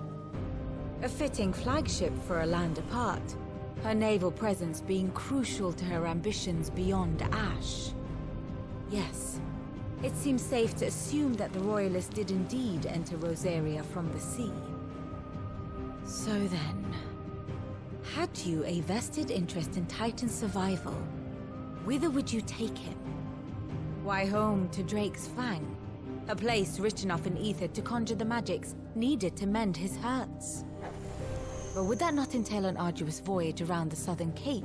A fitting flagship for a land apart, her naval presence being crucial to her ambitions beyond Ash. Yes, it seems safe to assume that the Royalists did indeed enter Rosaria from the sea. So then, had you a vested interest in Titan's survival, whither would you take him? Why, home to Drake's Fang, a place rich enough in ether to conjure the magics needed to mend his hurts. But would that not entail an arduous voyage around the southern cape?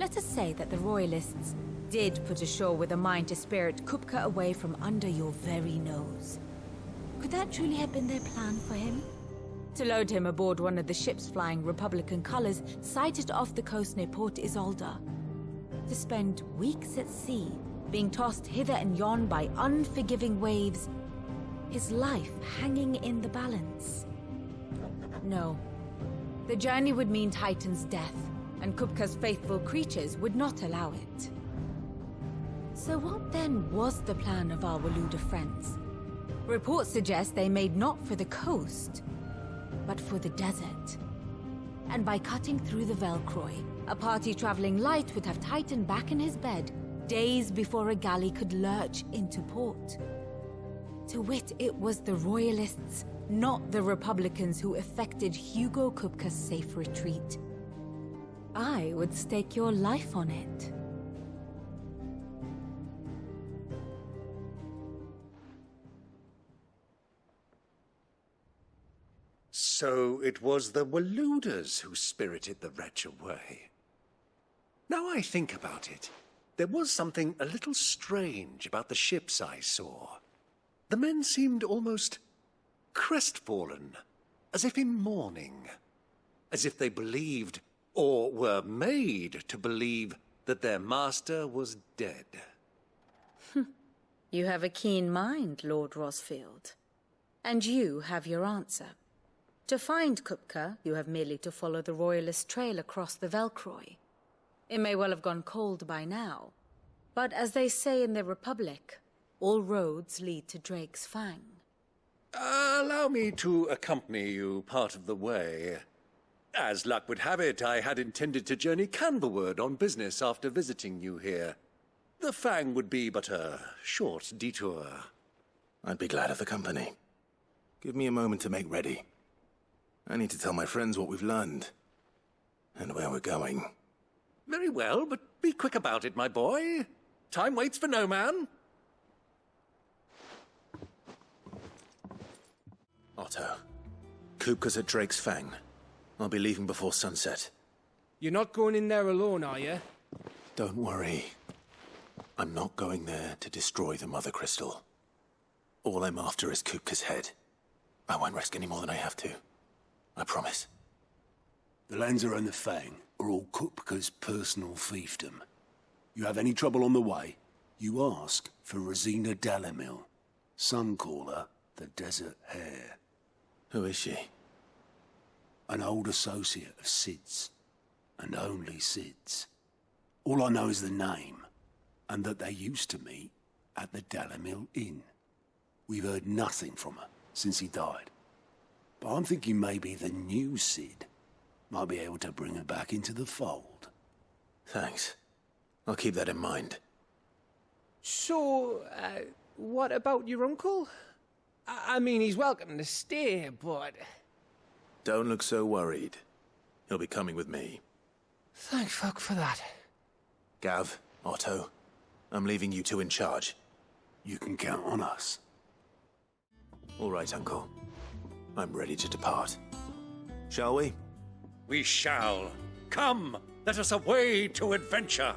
Let us say that the Royalists did put ashore with a mind to spirit Kupka away from under your very nose. Could that truly have been their plan for him? To load him aboard one of the ships flying Republican colors sighted off the coast near Port Isolde. To spend weeks at sea, being tossed hither and yon by unforgiving waves, his life hanging in the balance. No. The journey would mean Titan's death, and Kupka's faithful creatures would not allow it. So what then was the plan of our Waloed friends? Reports suggest they made not for the coast, but for the desert. And by cutting through the Velcroy, a party traveling light would have Titan back in his bed days before a galley could lurch into port. To wit, it was the Royalists, not the Republicans, who effected Hugo Kupka's safe retreat. I would stake your life on it. So it was the Waloeders who spirited the wretch away. Now I think about it, there was something a little strange about the ships I saw. The men seemed almost crestfallen, as if in mourning, as if they believed, or were made to believe, that their master was dead. You have a keen mind, Lord Rosfield. And you have your answer. To find Kupka, you have merely to follow the Royalist trail across the Velcroy. It may well have gone cold by now, but as they say in the Republic, all roads lead to Drake's Fang. Allow me to accompany you part of the way. As luck would have it, I had intended to journey Canverward on business after visiting you here. The Fang would be but a short detour. I'd be glad of the company. Give me a moment to make ready. I need to tell my friends what we've learned, and where we're going. Very well, but be quick about it, my boy. Time waits for no man. Otto, Kupka's at Drake's Fang. I'll be leaving before sunset. You're not going in there alone, are you? Don't worry. I'm not going there to destroy the Mother Crystal. All I'm after is Kupka's head. I won't risk any more than I have to. I promise. The Lancer and the Fang are all Kupka's personal fiefdom. You have any trouble on the way, you ask for Rosina Dalamil, Suncaller, the Desert Hare. Who is she? An old associate of Sid's, and only Sid's. All I know is the name, and that they used to meet at the Dalamil Inn. We've heard nothing from her since he died. But I'm thinking maybe the new Sid might be able to bring her back into the fold. Thanks. I'll keep that in mind. So, what about your uncle? I mean, he's welcome to stay, but... Don't look so worried. He'll be coming with me. Thank fuck for that. Gav, Otto, I'm leaving you two in charge. You can count on us. All right, Uncle. I'm ready to depart. Shall we? We shall. Come, let us away to adventure.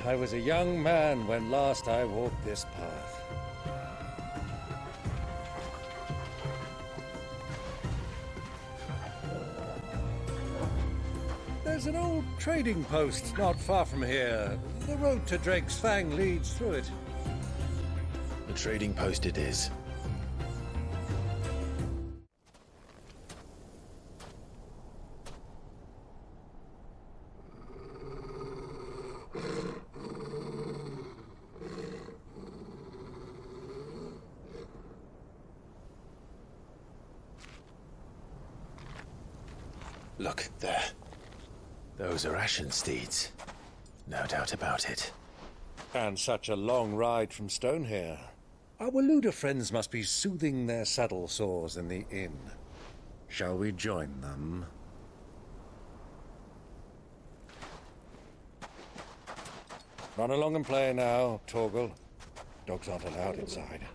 I was a young man when last I walked this path. There's an old trading post not far from here. The road to Drake's Fang leads through it. The trading post it is. Look, there. Those are Ashen steeds. No doubt about it. And such a long ride from Stonehair. Our Luda friends must be soothing their saddle sores in the inn. Shall we join them? Run along and play now, Torgal. Dogs aren't allowed inside.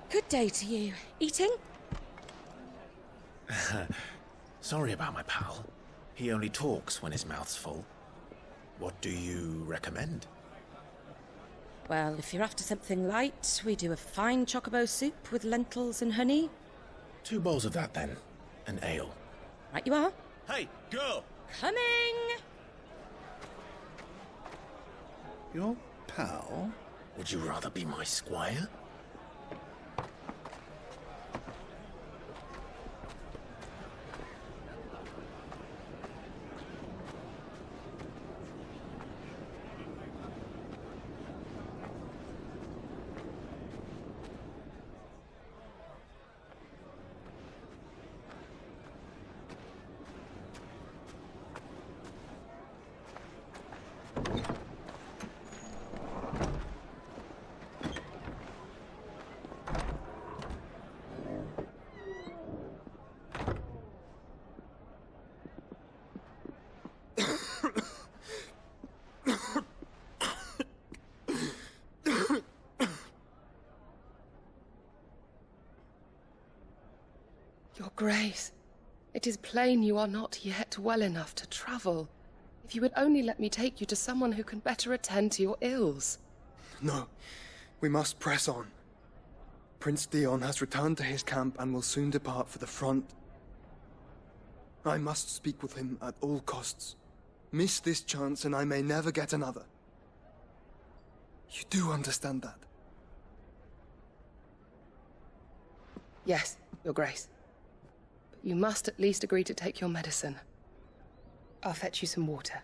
Good day to you. Eating? Sorry about my pal. He only talks when his mouth's full. What do you recommend? Well, if you're after something light, we do a fine chocobo soup with lentils and honey. 2 bowls of that, then. An ale. Right you are. Hey, girl! Coming! Your pal? Would you rather be my squire? Your Grace, it is plain you are not yet well enough to travel. If you would only let me take you to someone who can better attend to your ills. No, we must press on. Prince Dion has returned to his camp and will soon depart for the front. I must speak with him at all costs. Miss this chance and I may never get another. You do understand that? Yes, Your Grace. But you must at least agree to take your medicine. I'll fetch you some water.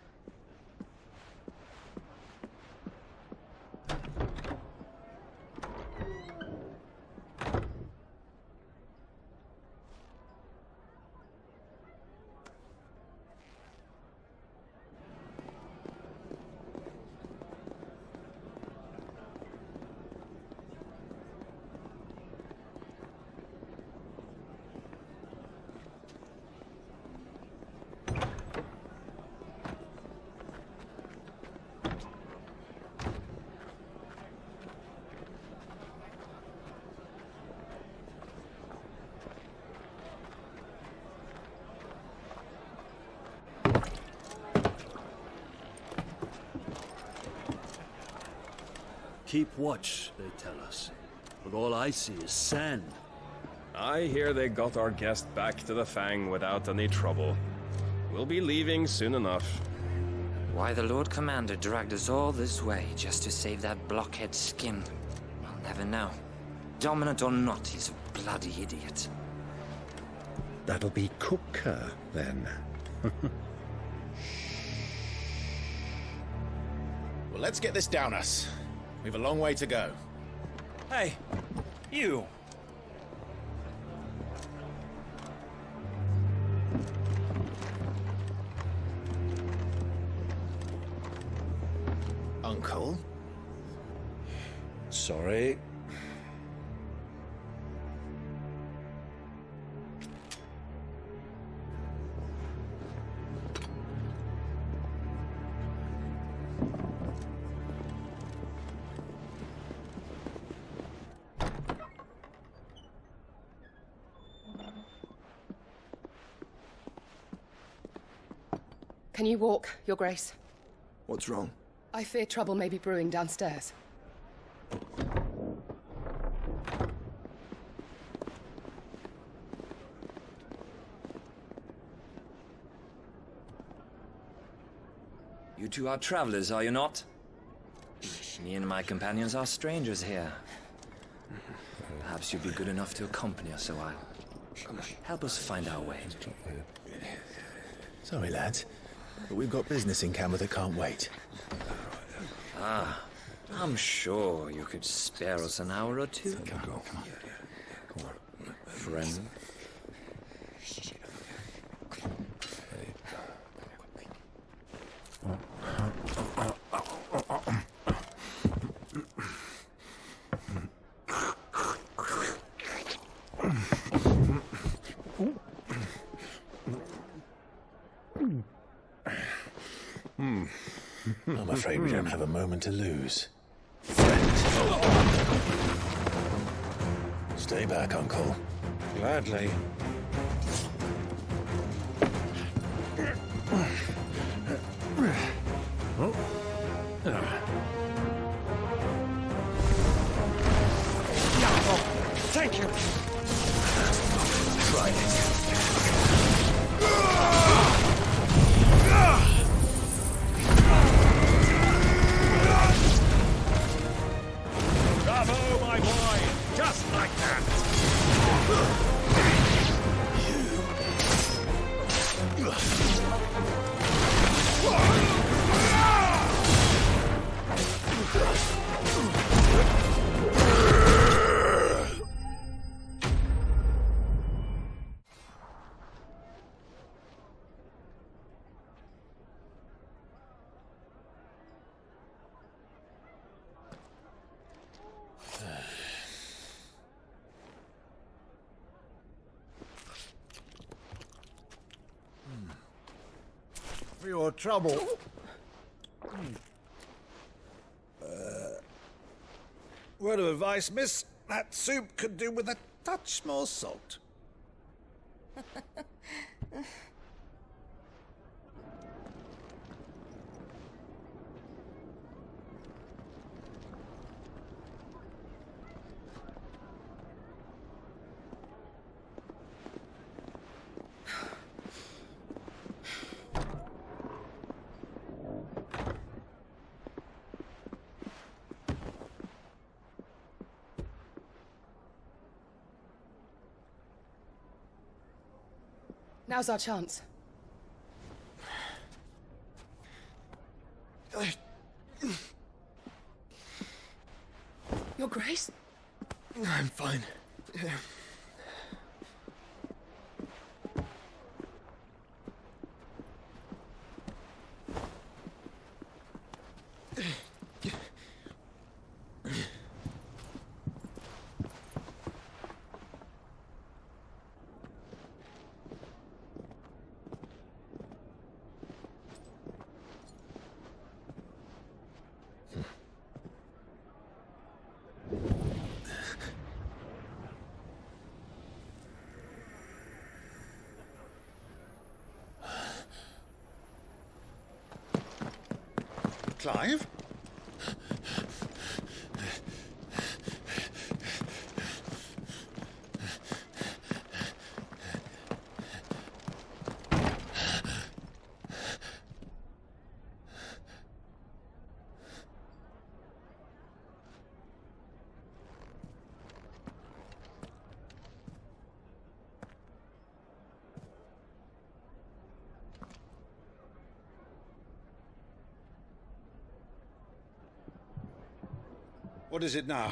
Keep watch, they tell us. But all I see is sand. I hear they got our guest back to the Fang without any trouble. We'll be leaving soon enough. Why the Lord Commander dragged us all this way just to save that blockhead skin, I'll never know. Dominant or not, he's a bloody idiot. That'll be Cooker, then. Well, let's get this down us. We've a long way to go. Hey, you! Uncle? Sorry. Can you walk, Your Grace? What's wrong? I fear trouble may be brewing downstairs. You two are travelers, are you not? Me and my companions are strangers here. Perhaps you'd be good enough to accompany us a while. Help us find our way. Sorry, lads, but we've got business in camera that can't wait. Ah, I'm sure you could spare us an hour or two. Come on. Friend. I'm afraid we don't have a moment to lose. Stay back, Uncle. Gladly. Thank you! Try it. Bravo, my boy! Just like that! For your trouble. Word of advice, miss. That soup could do with a touch more salt. Now's our chance. Your Grace? I'm fine. Clive? What is it now?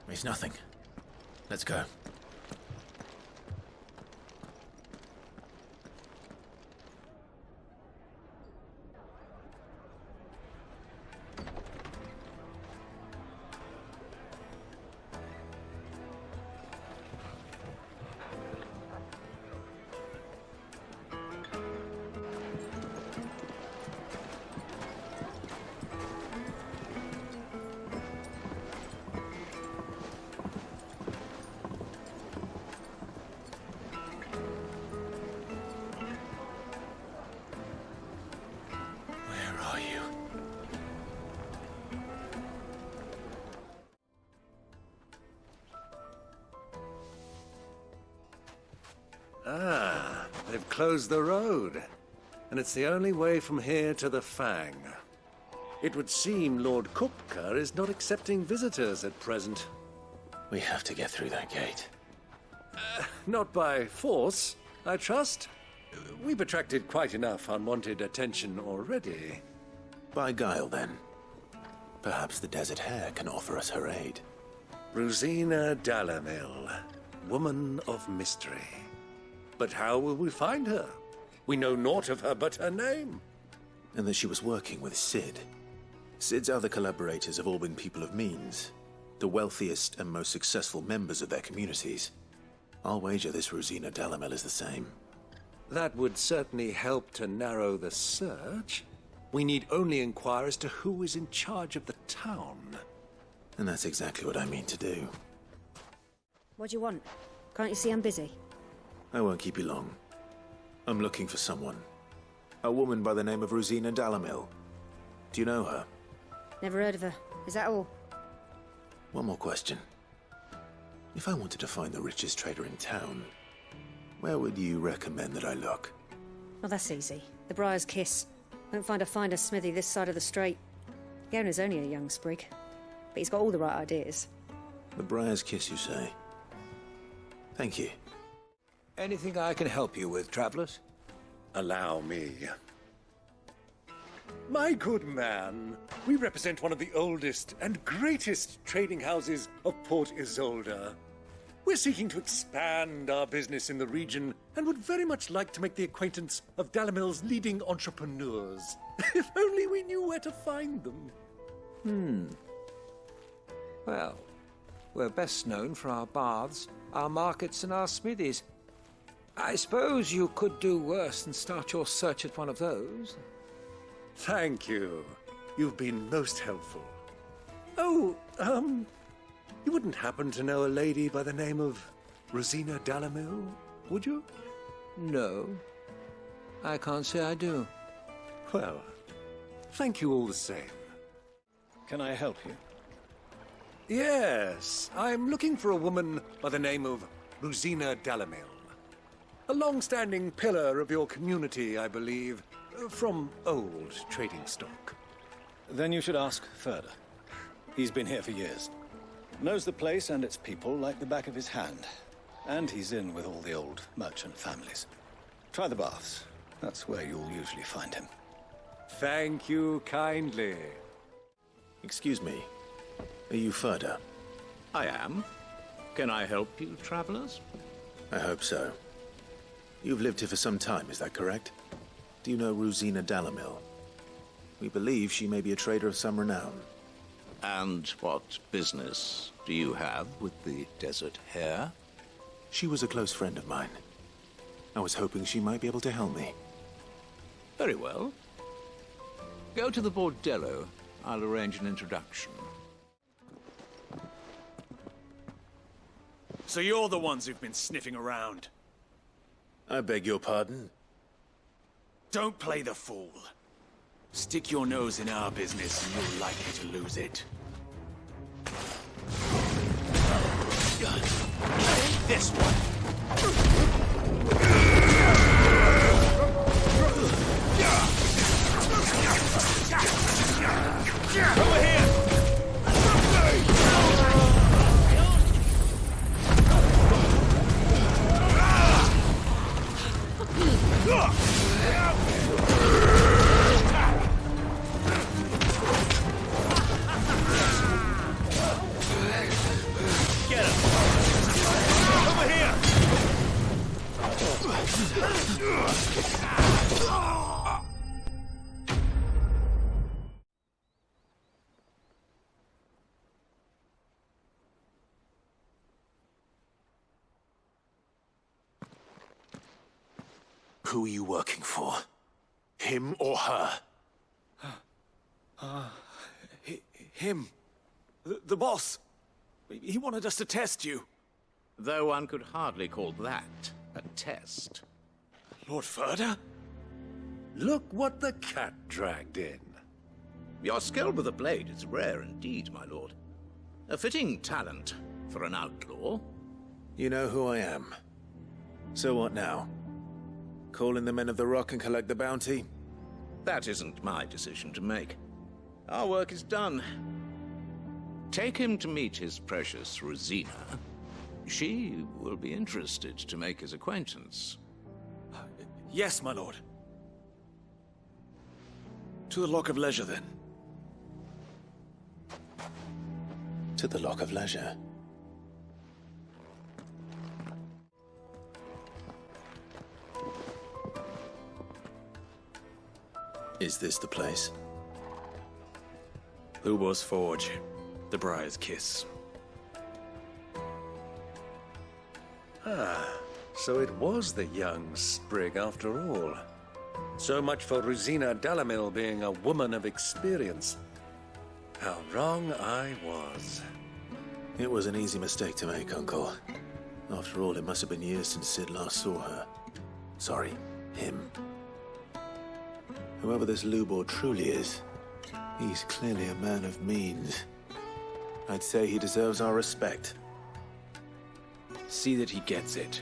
It's nothing. Let's go. Ah, they've closed the road. And it's the only way from here to the Fang. It would seem Lord Kupka is not accepting visitors at present. We have to get through that gate. Not by force, I trust. We've attracted quite enough unwanted attention already. By guile, then. Perhaps the Desert Hare can offer us her aid. Rosina Dalamil, woman of mystery. But how will we find her? We know naught of her but her name. And that she was working with Cid. Cid's other collaborators have all been people of means, the wealthiest and most successful members of their communities. I'll wager this Rosina Dalamil is the same. That would certainly help to narrow the search. We need only inquire as to who is in charge of the town. And that's exactly what I mean to do. What do you want? Can't you see I'm busy? I won't keep you long. I'm looking for someone. A woman by the name of Rosina Dalamil. Do you know her? Never heard of her. Is that all? One more question. If I wanted to find the richest trader in town, where would you recommend that I look? Well, that's easy. The Briar's Kiss. Won't find a finer smithy this side of the strait. The owner's only a young sprig, but he's got all the right ideas. The Briar's Kiss, you say? Thank you. Anything I can help you with, travelers? Allow me. My good man, we represent one of the oldest and greatest trading houses of Port Isolde. We're seeking to expand our business in the region and would very much like to make the acquaintance of Dalamil's leading entrepreneurs. If only we knew where to find them. Well, we're best known for our baths, our markets, and our smithies. I suppose you could do worse than start your search at one of those. Thank you. You've been most helpful. Oh, you wouldn't happen to know a lady by the name of Rosina Dalamil, would you? No. I can't say I do. Well, thank you all the same. Can I help you? Yes, I'm looking for a woman by the name of Rosina Dalamil. A long-standing pillar of your community, I believe, from old trading stock. Then you should ask Ferda. He's been here for years. Knows the place and its people like the back of his hand. And he's in with all the old merchant families. Try the baths. That's where you'll usually find him. Thank you kindly. Excuse me. Are you Ferda? I am. Can I help you, travelers? I hope so. You've lived here for some time, is that correct? Do you know Rosina Dalamil? We believe she may be a trader of some renown. And what business do you have with the Desert Hare? She was a close friend of mine. I was hoping she might be able to help me. Very well. Go to the bordello. I'll arrange an introduction. So you're the ones who've been sniffing around? I beg your pardon? Don't play the fool. Stick your nose in our business and you're likely to lose it. This one. Over here! Who are you working for? Him or her? Him. The boss. He wanted us to test you. Though one could hardly call that a test. Lord Furder? Look what the cat dragged in. Your skill with a blade is rare indeed, my lord. A fitting talent for an outlaw. You know who I am. So what now? Call in the Men of the Rock and collect the bounty? That isn't my decision to make. Our work is done. Take him to meet his precious Rosina. She will be interested to make his acquaintance. Yes, my lord. To the Lock of Leisure, then. To the Lock of Leisure. Is this the place? Lubor's Forge. The Briar's Kiss. Ah, so it was the young sprig after all. So much for Rosina Dalamil being a woman of experience. How wrong I was. It was an easy mistake to make, Uncle. After all, it must have been years since Sid last saw her. Sorry, him. Whoever this Lubor truly is, he's clearly a man of means. I'd say he deserves our respect. See that he gets it.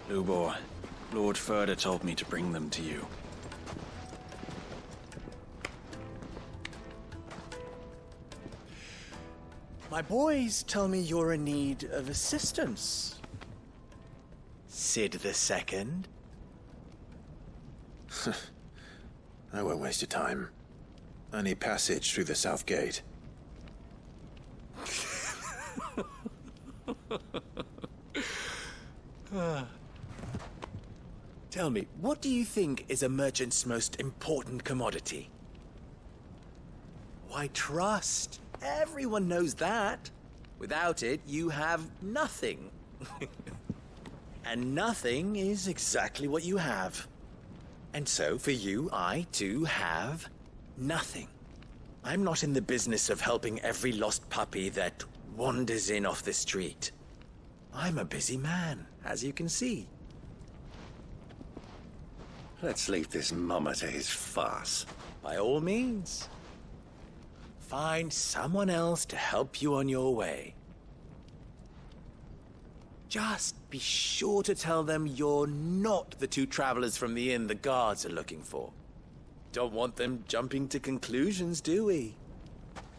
Lubor, Lord Furder told me to bring them to you. My boys tell me you're in need of assistance. Sid II? I won't waste your time. I need passage through the south gate. Tell me, what do you think is a merchant's most important commodity? Why, trust. Everyone knows that. Without it, you have nothing. And nothing is exactly what you have. And so, for you, I, too, have nothing. I'm not in the business of helping every lost puppy that wanders in off the street. I'm a busy man, as you can see. Let's leave this mummer to his farce. By all means. Find someone else to help you on your way. Just be sure to tell them you're not the two travelers from the inn the guards are looking for. Don't want them jumping to conclusions, do we?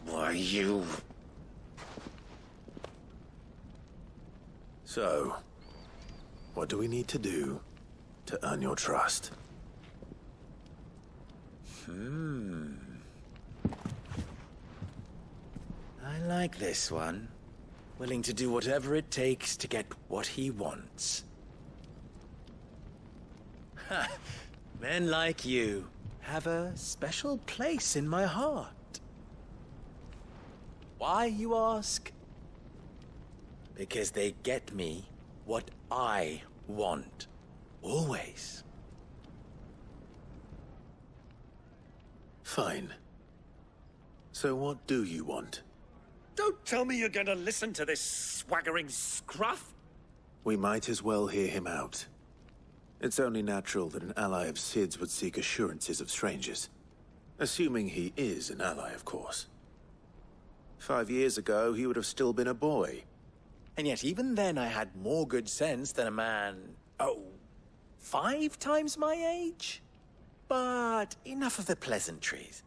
Why, you... So, what do we need to do to earn your trust? I like this one. Willing to do whatever it takes to get what he wants. Ha! Men like you have a special place in my heart. Why, you ask? Because they get me what I want. Always. Fine. So what do you want? Don't tell me you're going to listen to this swaggering scruff! We might as well hear him out. It's only natural that an ally of Sid's would seek assurances of strangers. Assuming he is an ally, of course. 5 years ago, he would have still been a boy. And yet even then I had more good sense than a man, 5 times my age? But enough of the pleasantries.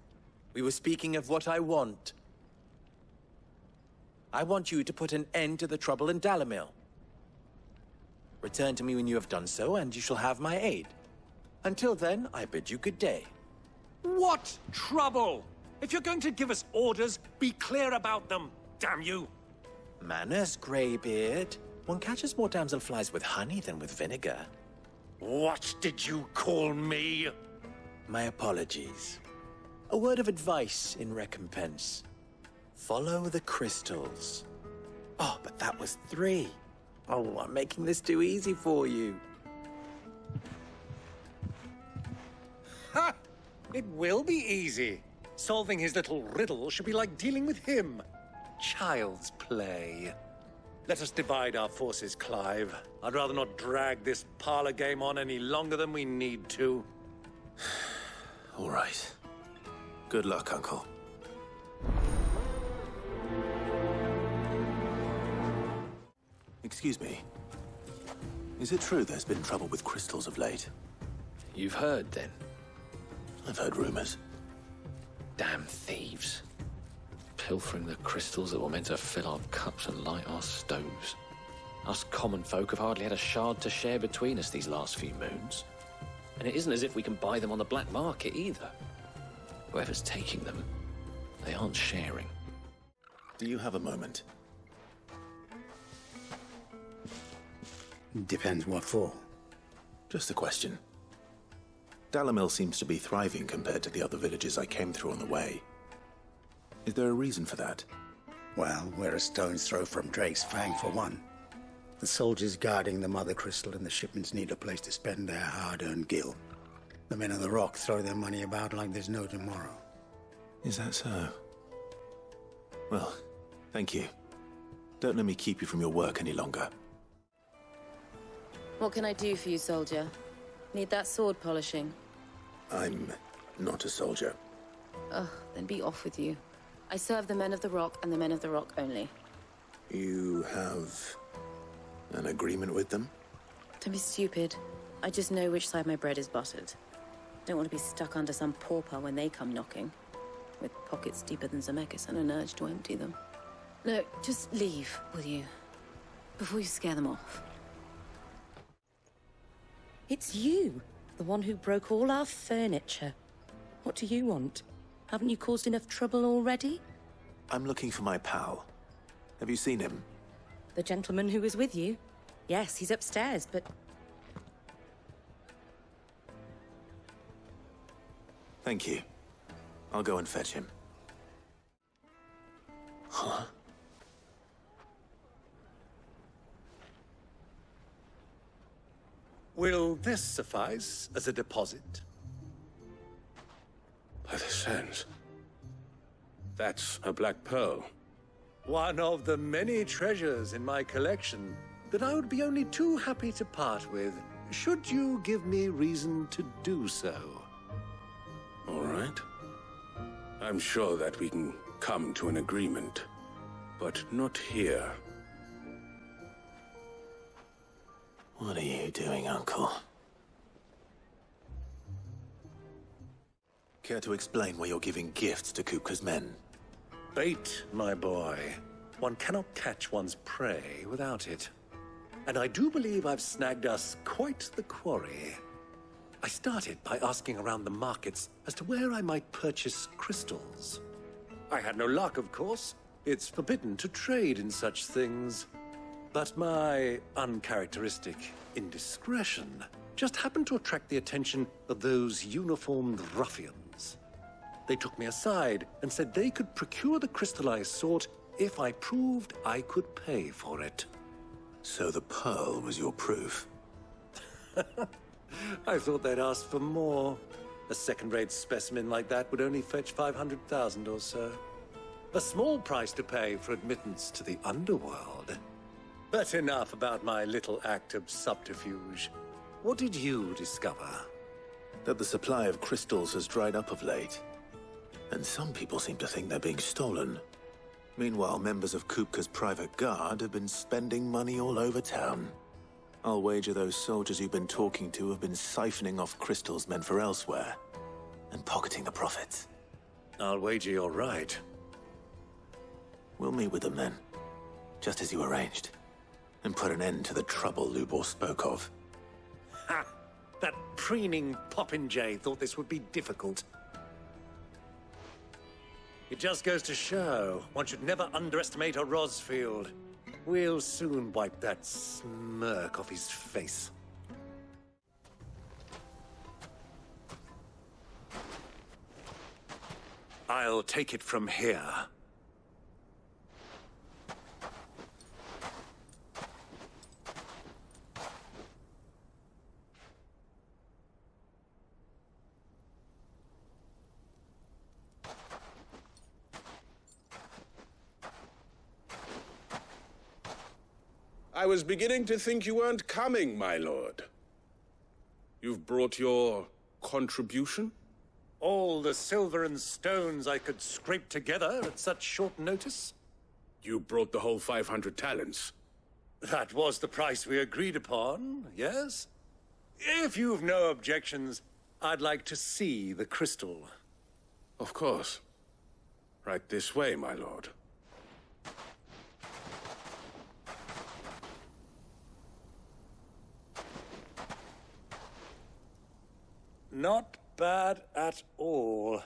We were speaking of what I want. I want you to put an end to the trouble in Dalamil. Return to me when you have done so, and you shall have my aid. Until then, I bid you good day. What trouble? If you're going to give us orders, be clear about them, damn you! Manners, Greybeard. One catches more damselflies with honey than with vinegar. What did you call me? My apologies. A word of advice in recompense. Follow the crystals. Oh, but that was 3. Oh, I'm making this too easy for you. Ha! It will be easy. Solving his little riddle should be like dealing with him. Child's play. Let us divide our forces, Clive. I'd rather not drag this parlor game on any longer than we need to. All right. Good luck, Uncle. Excuse me. Is it true there's been trouble with crystals of late? You've heard, then? I've heard rumors. Damn thieves. Pilfering the crystals that were meant to fill our cups and light our stoves. Us common folk have hardly had a shard to share between us these last few moons. And it isn't as if we can buy them on the black market either. Whoever's taking them, they aren't sharing. Do you have a moment? Depends what for. Just a question. Dalamil seems to be thriving compared to the other villages I came through on the way. Is there a reason for that? Well, we're a stone's throw from Drake's Fang, for one. The soldiers guarding the Mother Crystal and the shipments need a place to spend their hard-earned gil. The men of the Rock throw their money about like there's no tomorrow. Is that so? Well, thank you. Don't let me keep you from your work any longer. What can I do for you, soldier? Need that sword polishing? I'm not a soldier. Ugh, then be off with you. I serve the men of the Rock and the men of the Rock only. You have an agreement with them? Don't be stupid. I just know which side my bread is buttered. Don't want to be stuck under some pauper when they come knocking. With pockets deeper than Zemeckis and an urge to empty them. No, just leave, will you? Before you scare them off. It's you, the one who broke all our furniture. What do you want? Haven't you caused enough trouble already? I'm looking for my pal. Have you seen him? The gentleman who was with you? Yes, he's upstairs, but... Thank you. I'll go and fetch him. Huh? Will this suffice as a deposit? By the sands. That's a black pearl. One of the many treasures in my collection that I would be only too happy to part with, should you give me reason to do so. All right. I'm sure that we can come to an agreement, but not here. What are you doing, Uncle? Care to explain why you're giving gifts to Kupka's men? Bait, my boy. One cannot catch one's prey without it. And I do believe I've snagged us quite the quarry. I started by asking around the markets as to where I might purchase crystals. I had no luck, of course. It's forbidden to trade in such things. But my uncharacteristic indiscretion just happened to attract the attention of those uniformed ruffians. They took me aside and said they could procure the crystal I sought if I proved I could pay for it. So the pearl was your proof? I thought they'd ask for more. A second-rate specimen like that would only fetch 500,000 or so. A small price to pay for admittance to the underworld. But enough about my little act of subterfuge. What did you discover? That the supply of crystals has dried up of late. And some people seem to think they're being stolen. Meanwhile, members of Kupka's private guard have been spending money all over town. I'll wager those soldiers you've been talking to have been siphoning off crystals meant for elsewhere, and pocketing the profits. I'll wager you're right. We'll meet with them then, just as you arranged, and put an end to the trouble Lubor spoke of. Ha! That preening popinjay thought this would be difficult. It just goes to show one should never underestimate a Rosfield. We'll soon wipe that smirk off his face. I'll take it from here. I was beginning to think you weren't coming, my lord. You've brought your contribution? All the silver and stones I could scrape together at such short notice? You brought the whole 500 talents. That was the price we agreed upon, yes? If you've no objections, I'd like to see the crystal. Of course. Right this way, my lord. Not bad at all.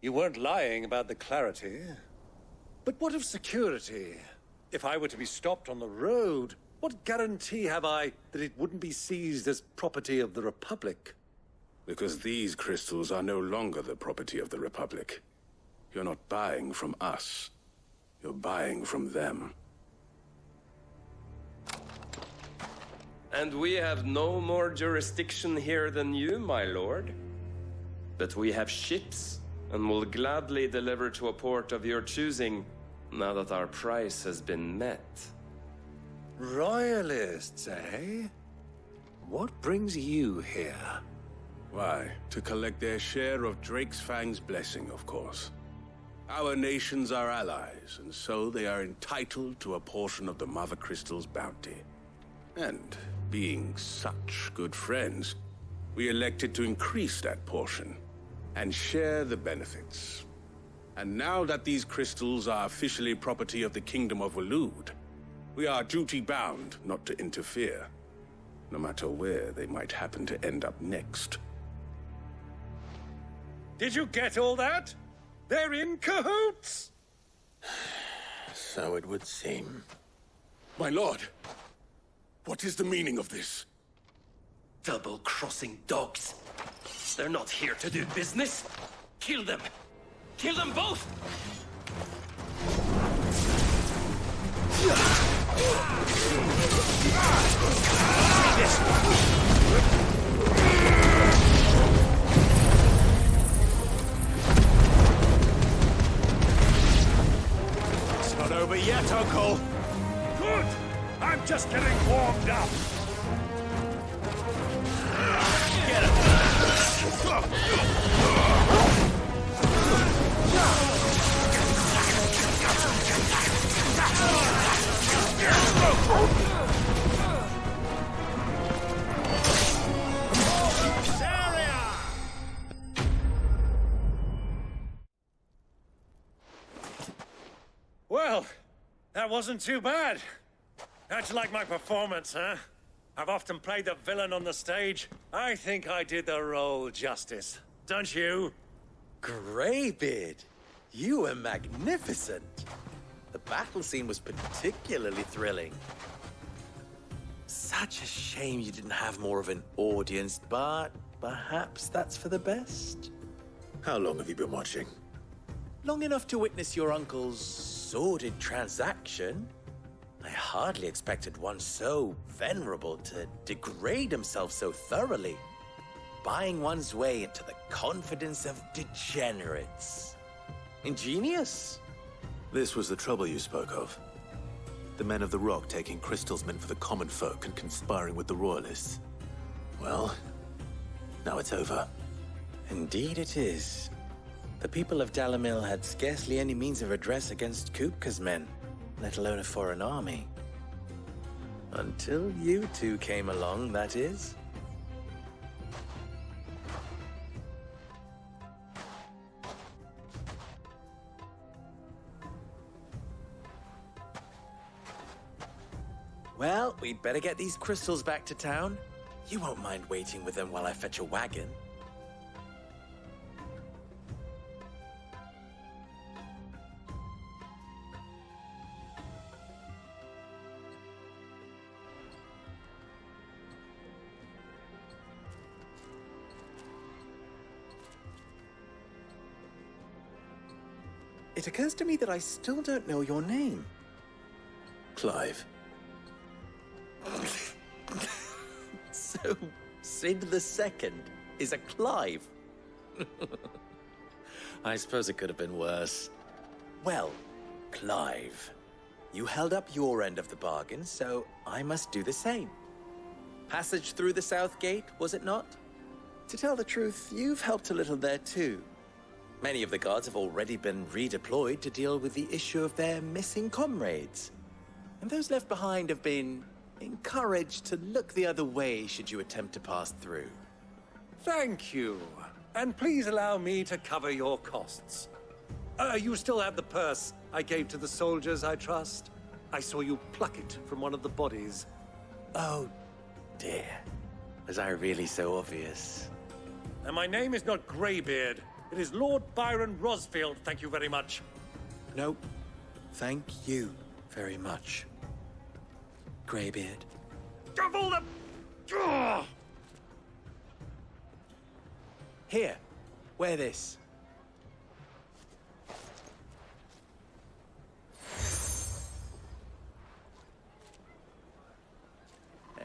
You weren't lying about the clarity. But what of security? If I were to be stopped on the road, what guarantee have I that it wouldn't be seized as property of the Republic? Because these crystals are no longer the property of the Republic. You're not buying from us. You're buying from them. And we have no more jurisdiction here than you, my lord. But we have ships, and will gladly deliver to a port of your choosing, now that our price has been met. Royalists, eh? What brings you here? Why, to collect their share of Drake's Fang's blessing, of course. Our nations are allies, and so they are entitled to a portion of the Mother Crystal's bounty. And being such good friends, we elected to increase that portion and share the benefits. And now that these crystals are officially property of the Kingdom of Waloed, we are duty-bound not to interfere, no matter where they might happen to end up next. Did you get all that? They're in cahoots! So it would seem. My lord, what is the meaning of this? Double-crossing dogs. They're not here to do business. Kill them! Kill them both! It's not over yet, Uncle. Good! I'm just getting warmed up. Get him! Well, that wasn't too bad. How'd you like my performance, huh? I've often played the villain on the stage. I think I did the role justice. Don't you? Greybeard, you were magnificent. The battle scene was particularly thrilling. Such a shame you didn't have more of an audience, but perhaps that's for the best. How long have you been watching? Long enough to witness your uncle's sordid transaction. I hardly expected one so venerable to degrade himself so thoroughly. Buying one's way into the confidence of degenerates. Ingenious. This was the trouble you spoke of. The men of the Rock taking crystals meant for the common folk and conspiring with the Royalists. Well, now it's over. Indeed it is. The people of Dalamil had scarcely any means of redress against Kupka's men, let alone a foreign army. Until you two came along, that is. Well, we'd better get these crystals back to town. You won't mind waiting with them while I fetch a wagon. It occurs to me that I still don't know your name. Clive. So, Sid the Second is a Clive. I suppose it could have been worse. Well, Clive, you held up your end of the bargain, so I must do the same. Passage through the South Gate, was it not? To tell the truth, you've helped a little there too. Many of the guards have already been redeployed to deal with the issue of their missing comrades. And those left behind have been encouraged to look the other way should you attempt to pass through. Thank you. And please allow me to cover your costs. You still have the purse I gave to the soldiers, I trust? I saw you pluck it from one of the bodies. Oh, dear. Was I really so obvious? And my name is not Greybeard. It is Lord Byron Rosfield, thank you very much. No, thank you very much, Greybeard. Of all the... Ugh! Here, wear this.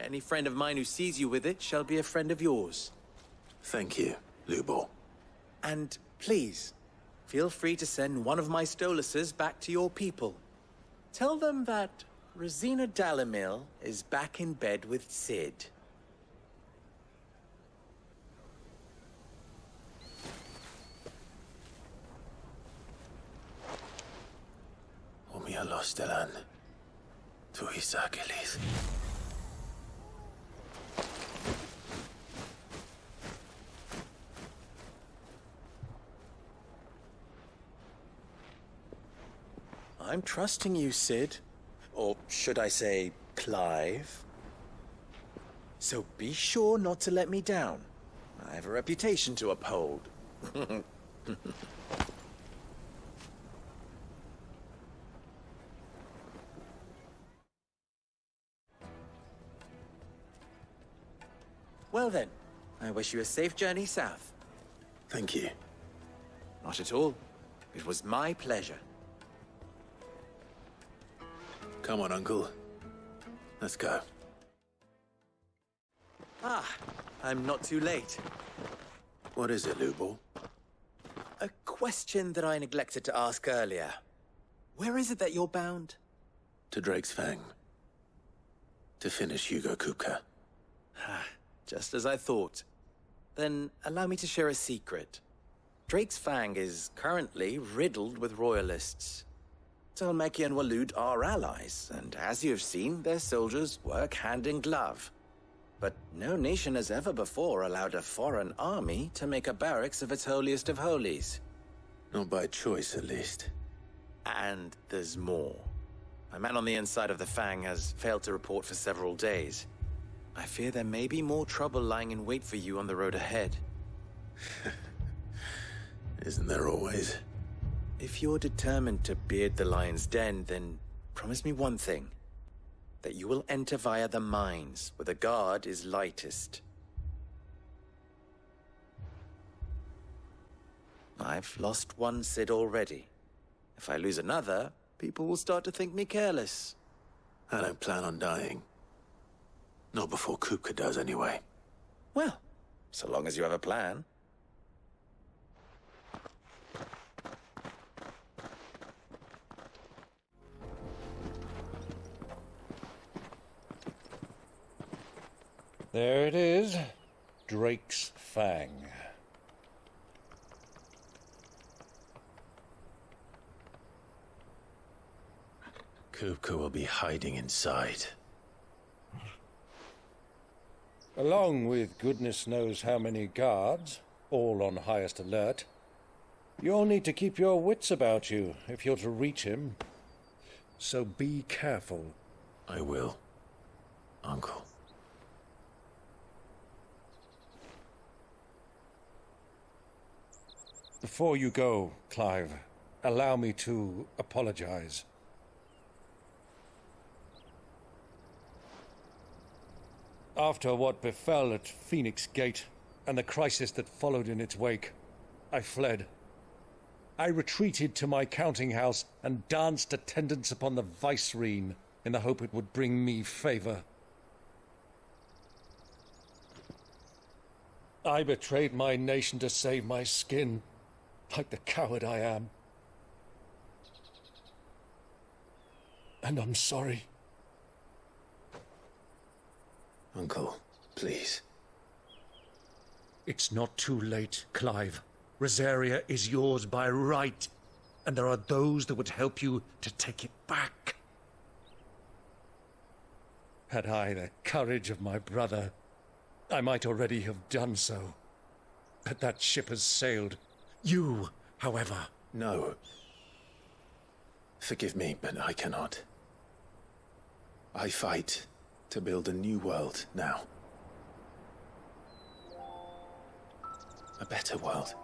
Any friend of mine who sees you with it shall be a friend of yours. Thank you, Lubor. And please, feel free to send one of my Stoluses back to your people. Tell them that Rosina Dalamil is back in bed with Sid. Omia Lostelan. Tuis Achilles. I'm trusting you, Sid. Or should I say, Clive? So be sure not to let me down. I have a reputation to uphold. Well then, I wish you a safe journey south. Thank you. Not at all. It was my pleasure. Come on, Uncle. Let's go. Ah, I'm not too late. What is it, Lubor? A question that I neglected to ask earlier. Where is it that you're bound? To Drake's Fang. To finish Hugo Kupka. Just as I thought. Then allow me to share a secret. Drake's Fang is currently riddled with royalists. Talmeki and Walud are allies, and as you've seen, their soldiers work hand in glove. But no nation has ever before allowed a foreign army to make a barracks of its holiest of holies. Not by choice, at least. And there's more. A man on the inside of the Fang has failed to report for several days. I fear there may be more trouble lying in wait for you on the road ahead. Isn't there always? If you're determined to beard the lion's den, then promise me one thing. That you will enter via the mines, where the guard is lightest. I've lost one Sid already. If I lose another, people will start to think me careless. I don't plan on dying. Not before Kupka does, anyway. Well, so long as you have a plan. There it is. Drake's Fang. Kupka will be hiding inside. Along with goodness knows how many guards, all on highest alert. You'll need to keep your wits about you if you're to reach him. So be careful. I will, Uncle. Before you go, Clive, allow me to apologize. After what befell at Phoenix Gate and the crisis that followed in its wake, I fled. I retreated to my counting house and danced attendance upon the vicereine in the hope it would bring me favor. I betrayed my nation to save my skin, like the coward I am. And I'm sorry. Uncle, please. It's not too late, Clive. Rosaria is yours by right, and there are those that would help you to take it back. Had I the courage of my brother, I might already have done so. But that ship has sailed. You, however... No. Forgive me, but I cannot. I fight to build a new world now. A better world.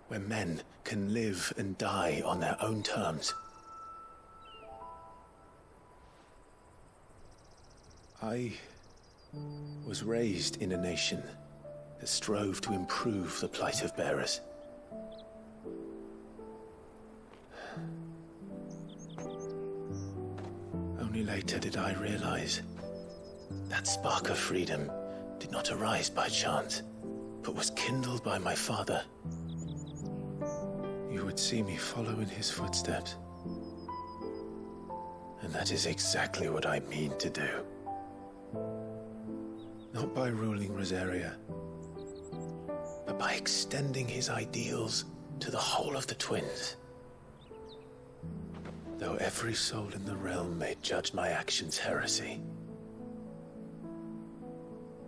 Where men can live and die on their own terms. I was raised in a nation that strove to improve the plight of bearers. Only later did I realize that spark of freedom did not arise by chance, but was kindled by my father. You would see me follow in his footsteps. And that is exactly what I mean to do. Not by ruling Rosaria, but by extending his ideals to the whole of the twins. Though every soul in the realm may judge my actions heresy,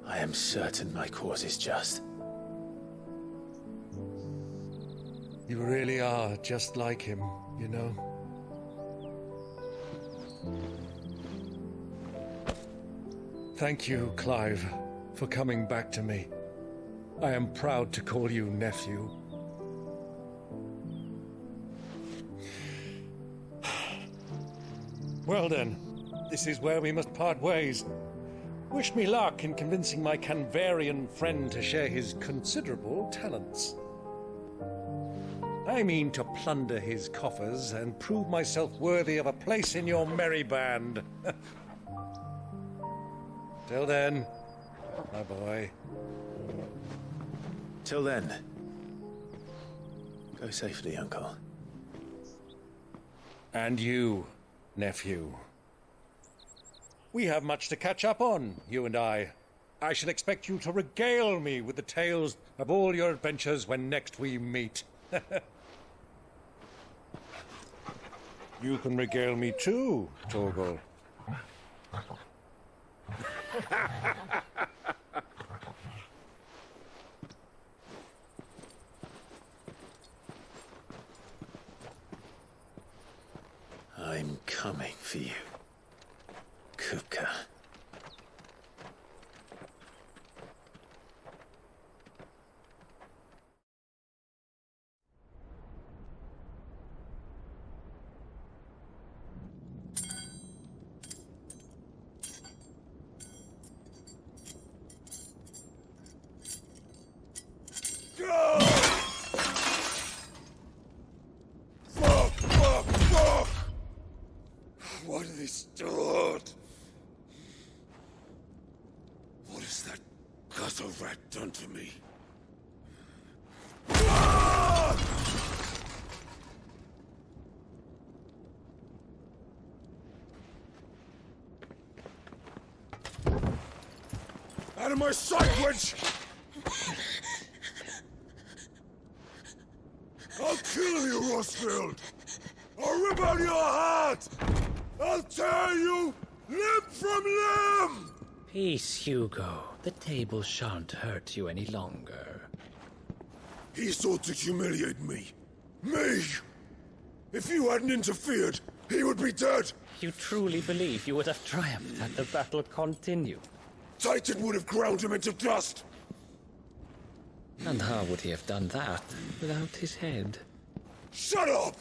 I am certain my cause is just. You really are just like him, you know? Thank you, Clive, for coming back to me. I am proud to call you nephew. Well then, this is where we must part ways. Wish me luck in convincing my Canvarian friend to share his considerable talents. I mean to plunder his coffers and prove myself worthy of a place in your merry band. Till then, my boy. Till then, go safely, Uncle. And you, nephew. We have much to catch up on, you and I. I shall expect you to regale me with the tales of all your adventures when next we meet. You can regale me too, Torgal. I'm coming for you, Kupka. What have they stored? What has that gutter rat done to me? Out of my sight, witch! I'll kill you, Rosfield! I'll rip out your heart! I'll tear you limb from limb! Peace, Hugo. The table shan't hurt you any longer. He sought to humiliate me. Me! If you hadn't interfered, he would be dead! You truly believe you would have triumphed had the battle continued? Titan would have ground him into dust! And how would he have done that without his head? Shut up!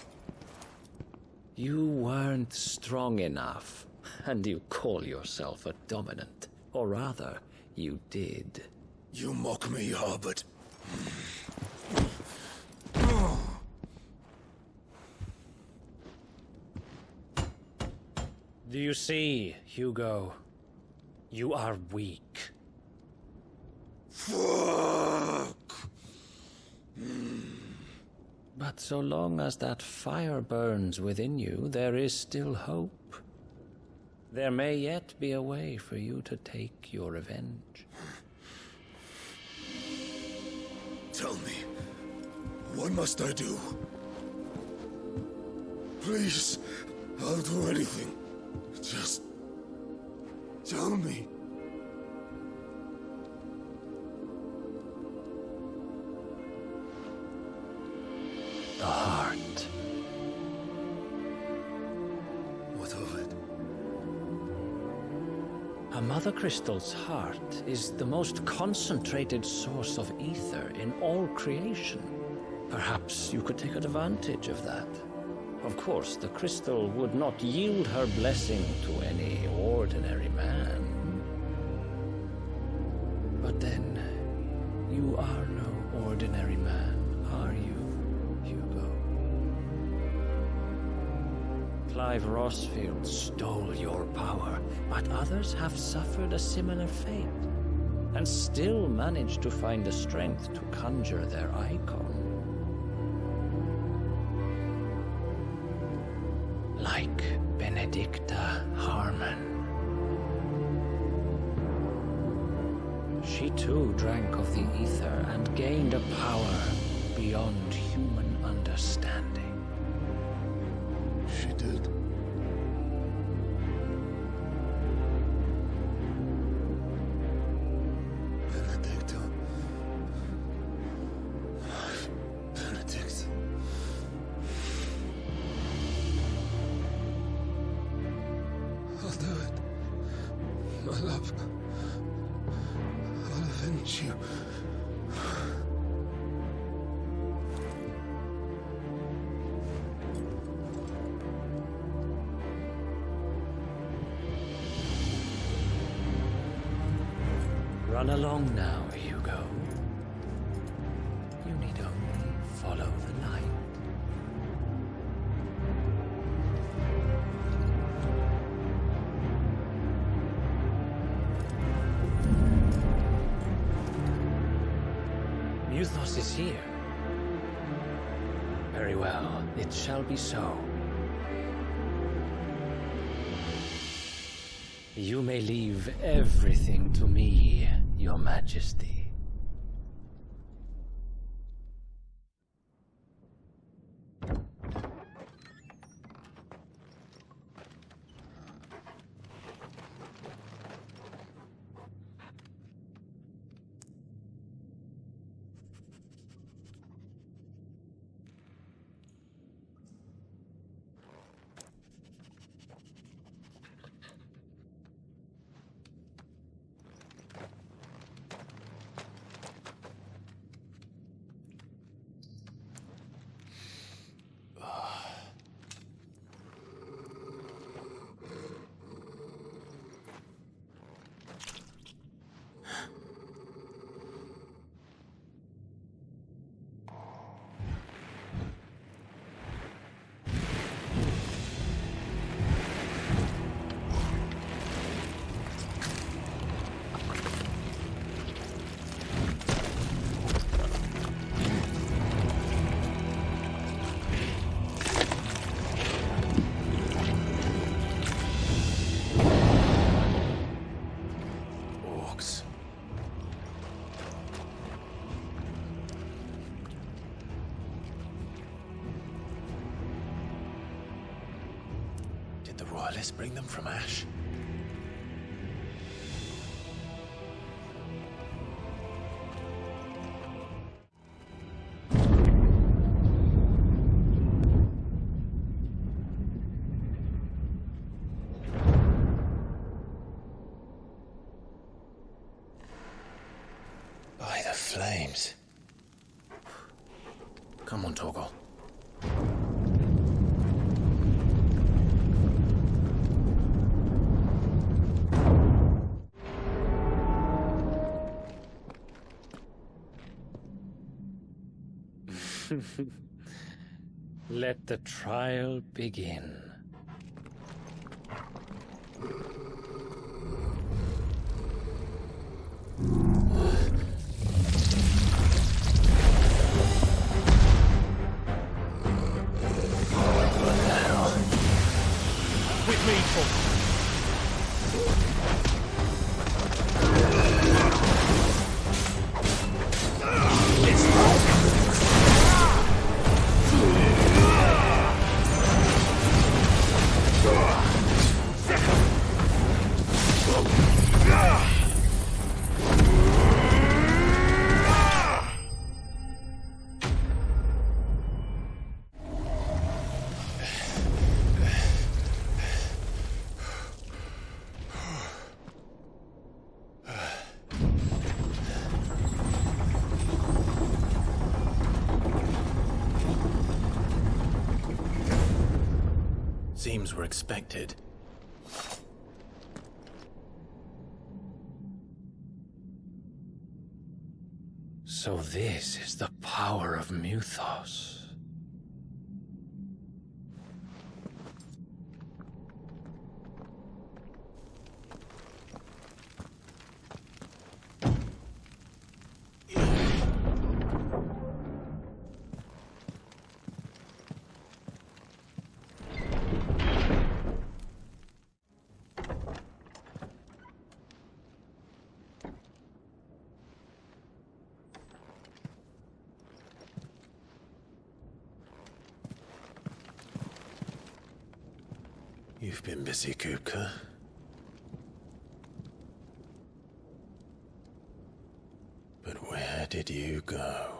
You weren't strong enough, and you call yourself a dominant. Or rather, you did. You mock me, Harbert. Do you see, Hugo? You are weak. Fuck! But so long as that fire burns within you, there is still hope. There may yet be a way for you to take your revenge. Tell me, what must I do? Please, I'll do anything. Just tell me. The heart. What of it? A Mother Crystal's heart is the most concentrated source of ether in all creation. Perhaps you could take advantage of that. Of course, the crystal would not yield her blessing to any ordinary man. But then, you are no ordinary man, are you, Hugo? Clive Rosfield stole your power, but others have suffered a similar fate, and still managed to find the strength to conjure their icon. Like Benedicta Harmon. She too drank of the ether and gained a power beyond human understanding. She did. Benedicta. Benedict. I'll do it. My love. I'll avenge you. Run along now, Hugo. You need only follow the light. Muthos is here. Very well, it shall be so. You may leave everything to me, Your Majesty. Bring them from Ash. By the flames. Come on, Torgal. Let the trial begin. Seems we're expected. So this is the power of Mythos. You've been busy, Kupka. But where did you go?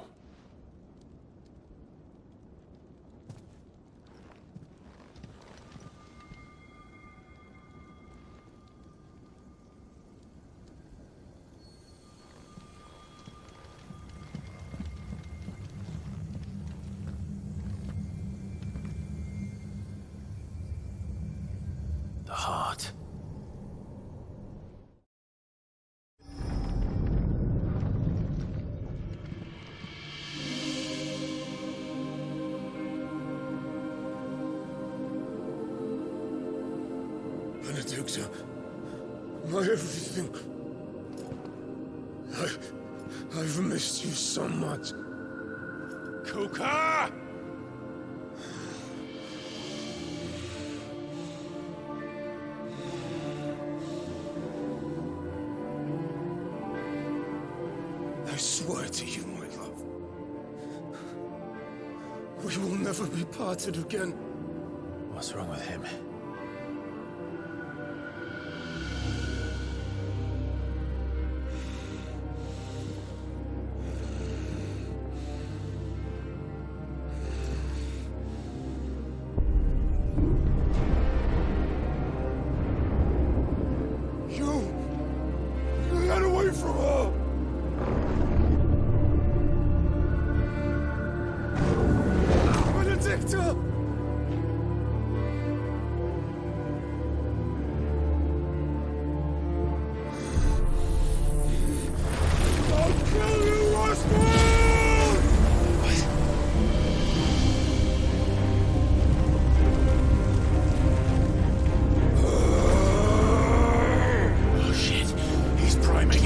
The heart. Benedicta, my everything. I've missed you so much. Kuka! I swear to you, my love, we will never be parted again. What's wrong with him? You got away from her! Benedicta! I'll kill you, Lostwing! Oh shit, he's priming.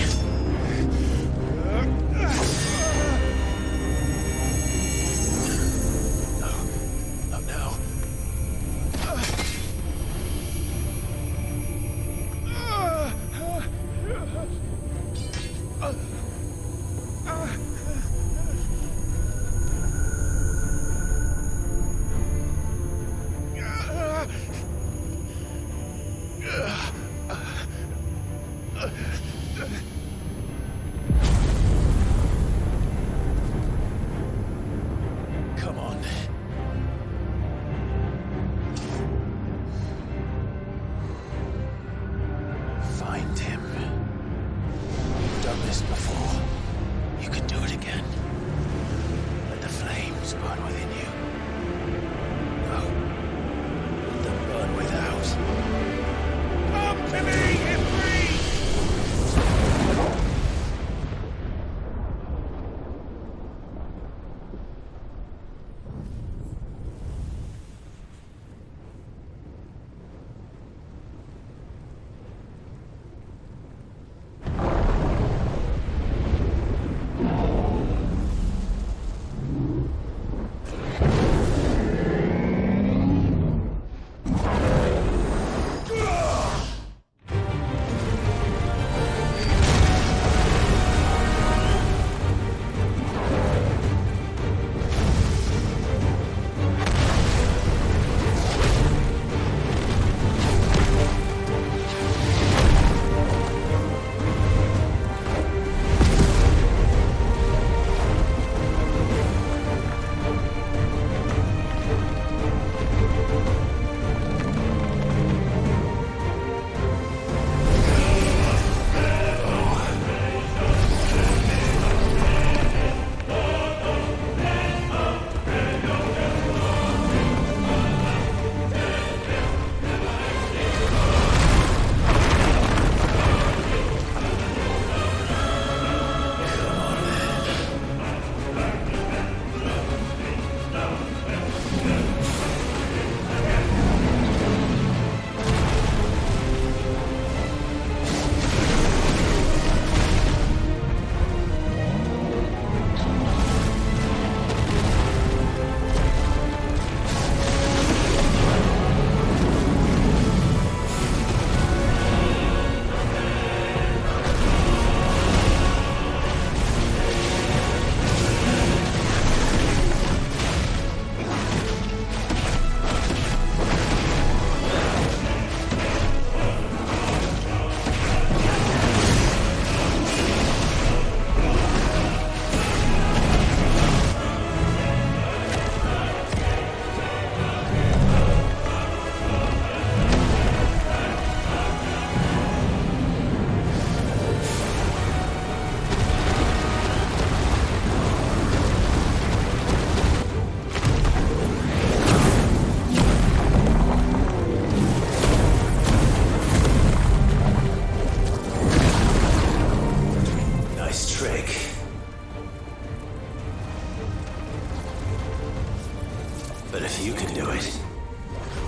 But if you can do it,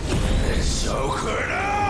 then so could I!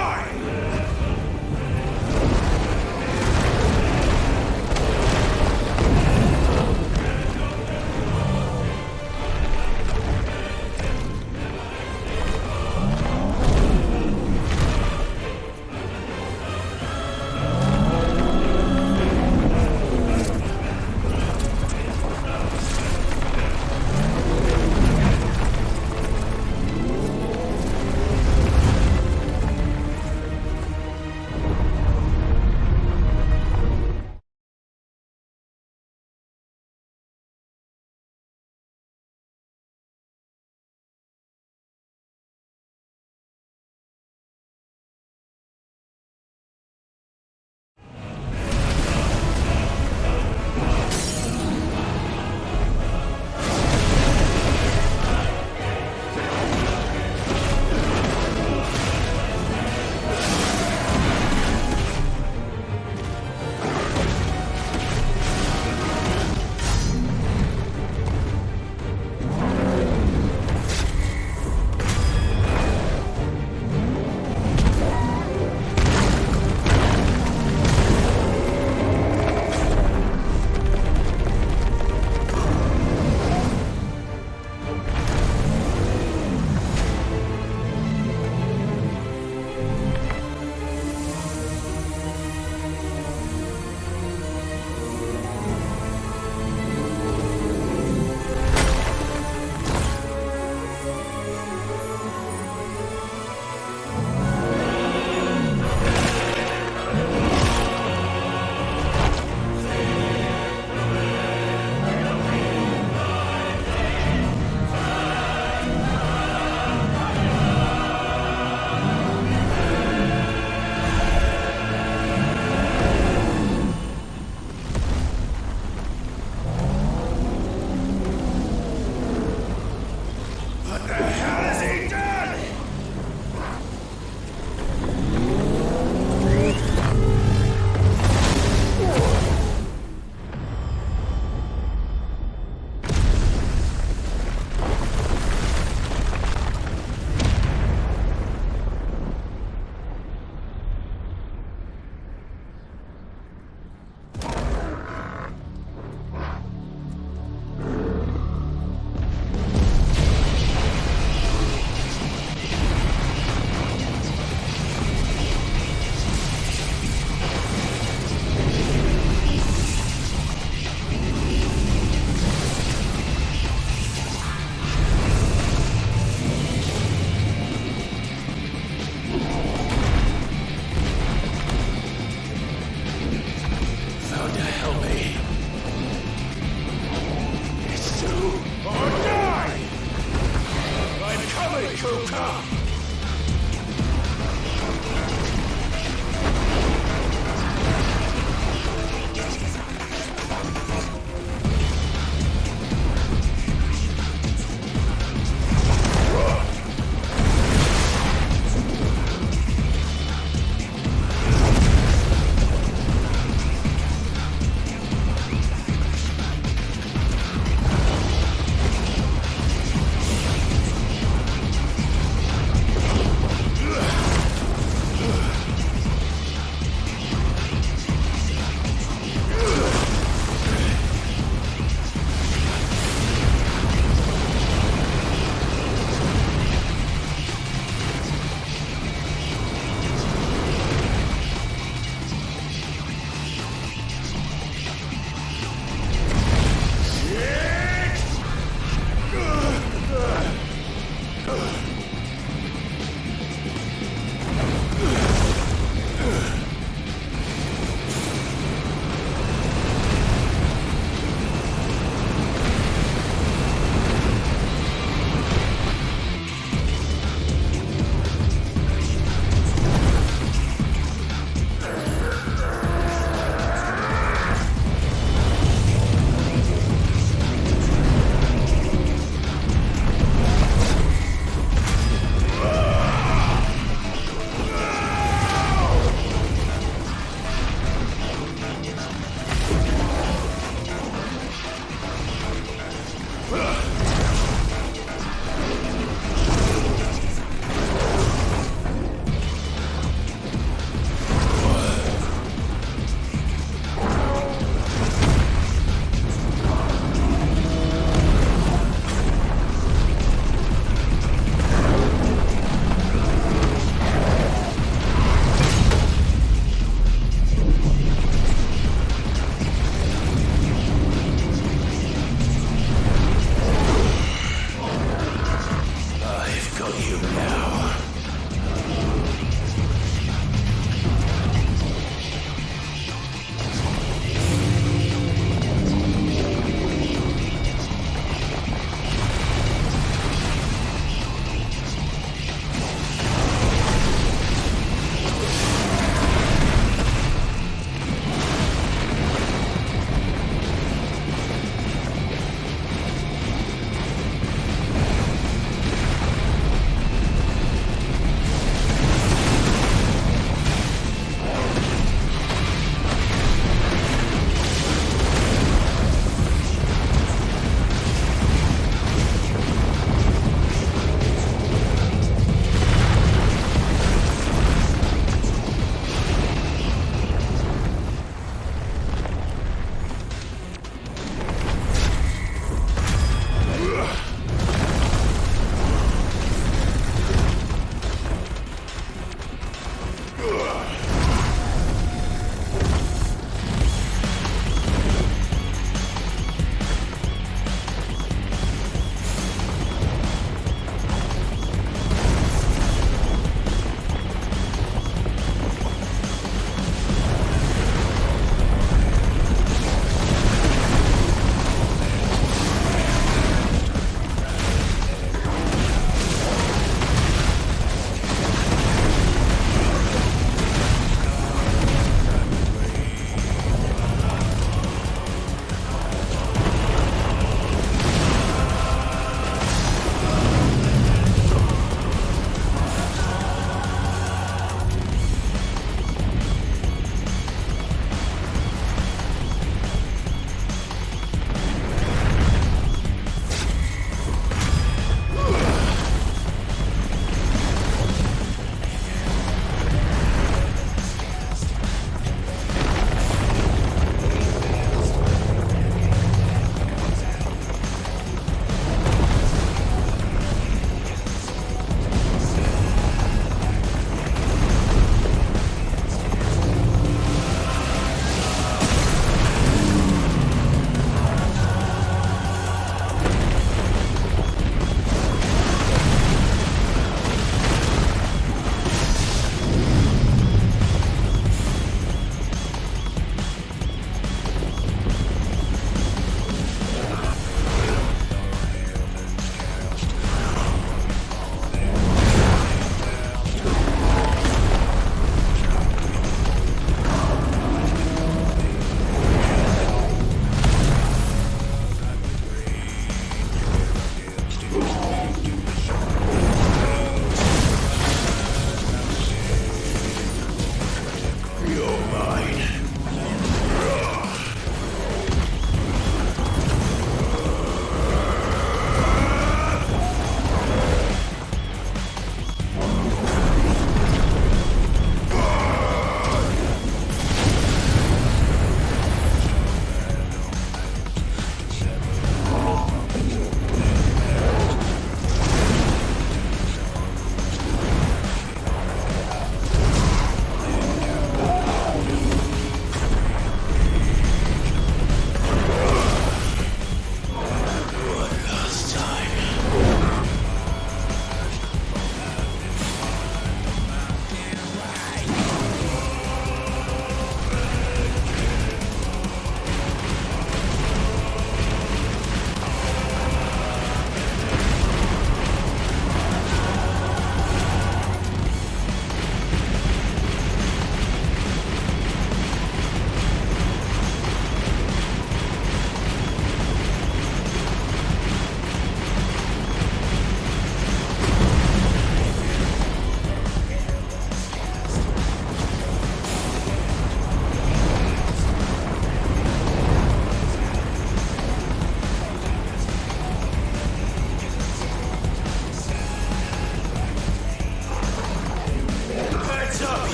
show you now.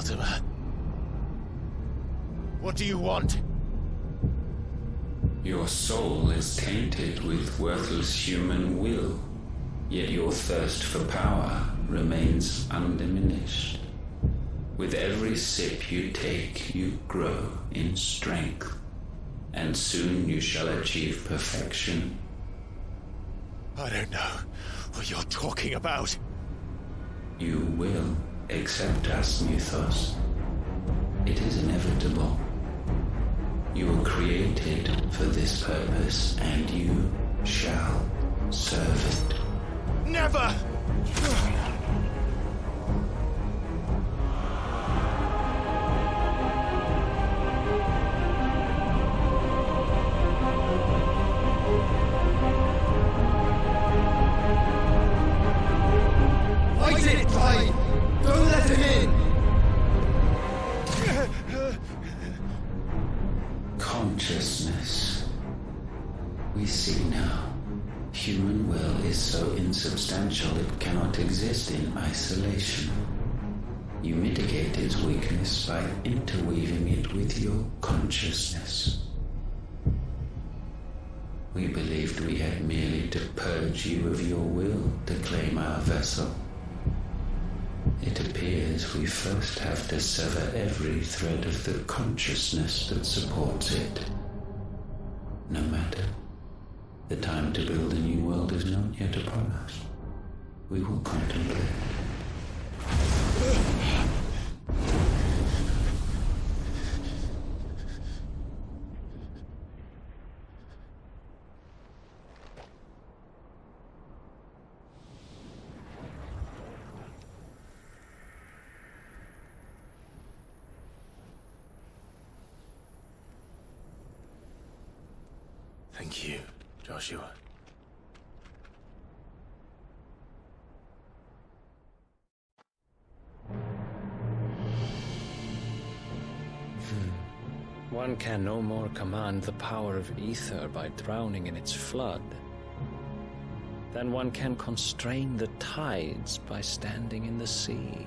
Mortimer. What do you want? Your soul is tainted with worthless human will, yet your thirst for power remains undiminished. With every sip you take, you grow in strength, and soon you shall achieve perfection. I don't know what you're talking about. You will accept us, Mythos. It is inevitable. You were created for this purpose, and you shall serve it. Never! Fight it, Clive! Don't let him in! Consciousness. We see now. Human will is so insubstantial it cannot exist in isolation. You mitigate its weakness by interweaving it with your consciousness. We believed we had merely to purge you of your will to claim our vessel. It appears we first have to sever every thread of the consciousness that supports it. No matter. The time to build a new world is not yet upon us. We will contemplate. Thank you, Joshua. One can no more command the power of ether by drowning in its flood than one can constrain the tides by standing in the sea.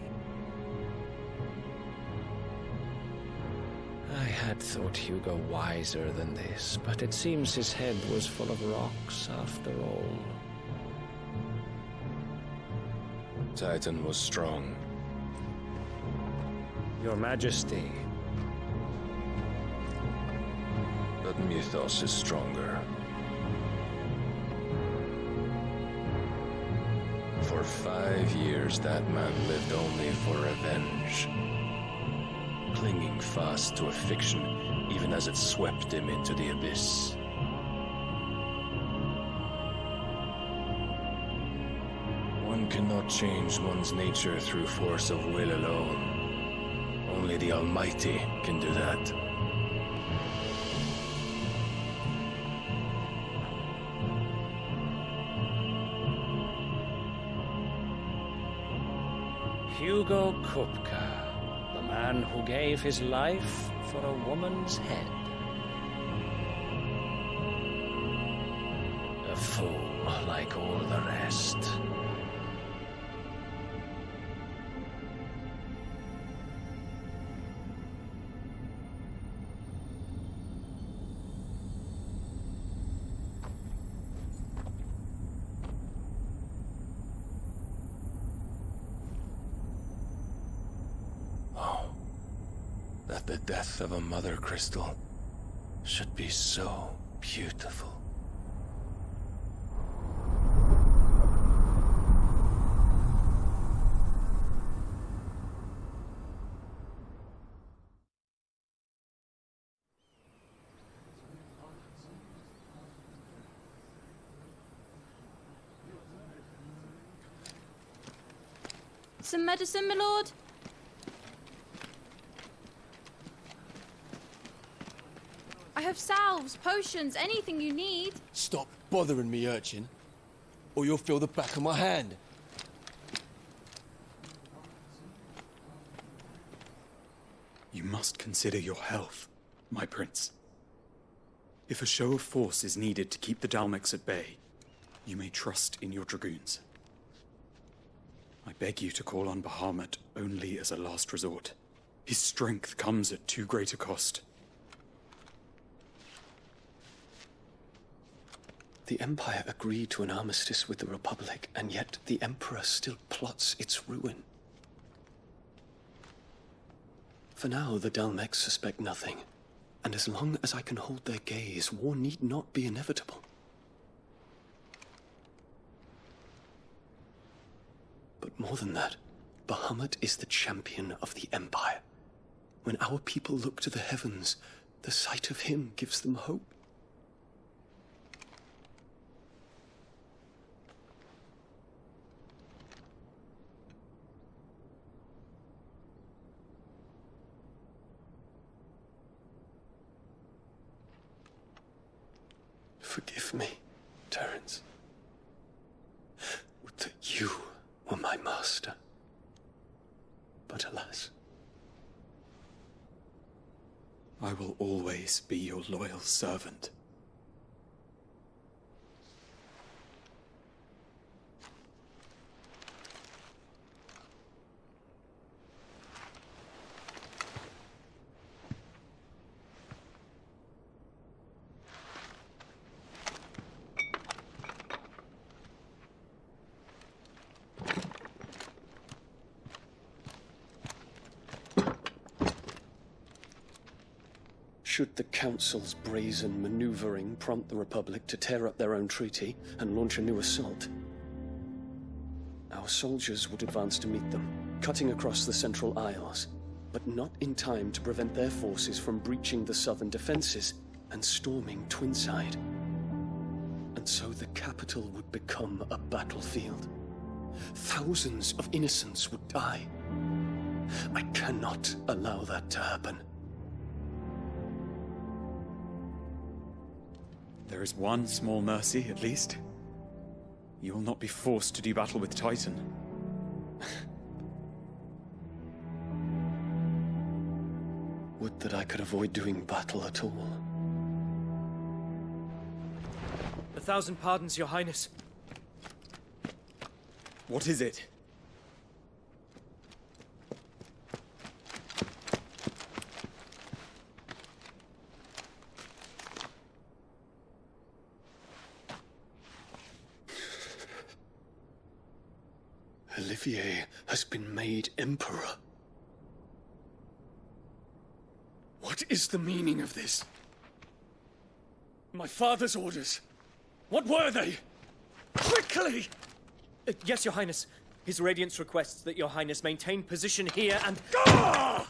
I had thought Hugo wiser than this, but it seems his head was full of rocks after all. Titan was strong. Your Majesty. But Mythos is stronger. For 5 years, that man lived only for revenge. Clinging fast to a fiction, even as it swept him into the abyss. One cannot change one's nature through force of will alone. Only the Almighty can do that. Hugo Kupka. The man who gave his life for a woman's head. A fool like all the rest. That the death of a mother crystal should be so beautiful. Some medicine, my lord? I have salves, potions, anything you need. Stop bothering me, urchin, or you'll feel the back of my hand. You must consider your health, my prince. If a show of force is needed to keep the Dalmex at bay, you may trust in your dragoons. I beg you to call on Bahamut only as a last resort. His strength comes at too great a cost. The Empire agreed to an armistice with the Republic, and yet the Emperor still plots its ruin. For now, the Dalmex suspect nothing, and as long as I can hold their gaze, war need not be inevitable. But more than that, Bahamut is the champion of the Empire. When our people look to the heavens, the sight of him gives them hope. Forgive me, Terence. Would that you were my master. But alas. I will always be your loyal servant. Should the Council's brazen maneuvering prompt the Republic to tear up their own treaty and launch a new assault, our soldiers would advance to meet them, cutting across the Central Isles, but not in time to prevent their forces from breaching the southern defenses and storming Twinside. And so the capital would become a battlefield. Thousands of innocents would die. I cannot allow that to happen. There is one small mercy, at least. You will not be forced to do battle with Titan. Would that I could avoid doing battle at all. 1,000 pardons, Your Highness. What is it? Olivier has been made Emperor. What is the meaning of this? My father's orders. What were they? Quickly! Yes, Your Highness. His Radiance requests that Your Highness maintain position here and... Ah!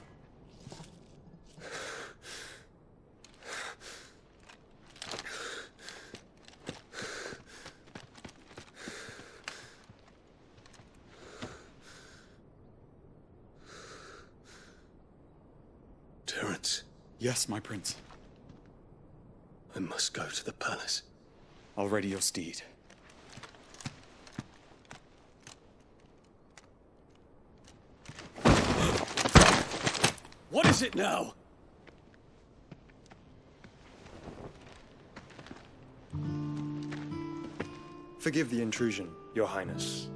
Terence. Yes, my prince. I must go to the palace. I'll ready your steed. What is it now? Forgive the intrusion, Your Highness.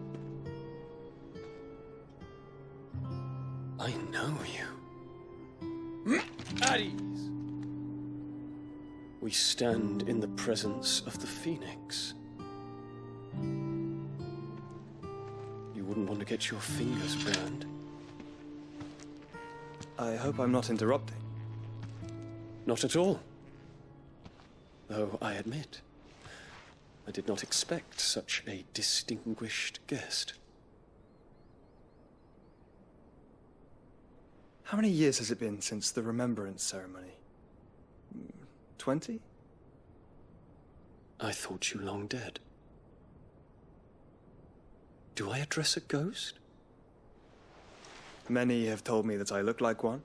I know you. At ease. We stand in the presence of the Phoenix. You wouldn't want to get your fingers burned. I hope I'm not interrupting. Not at all. Though I admit, I did not expect such a distinguished guest. How many years has it been since the Remembrance ceremony? 20? I thought you long dead. Do I address a ghost? Many have told me that I look like one.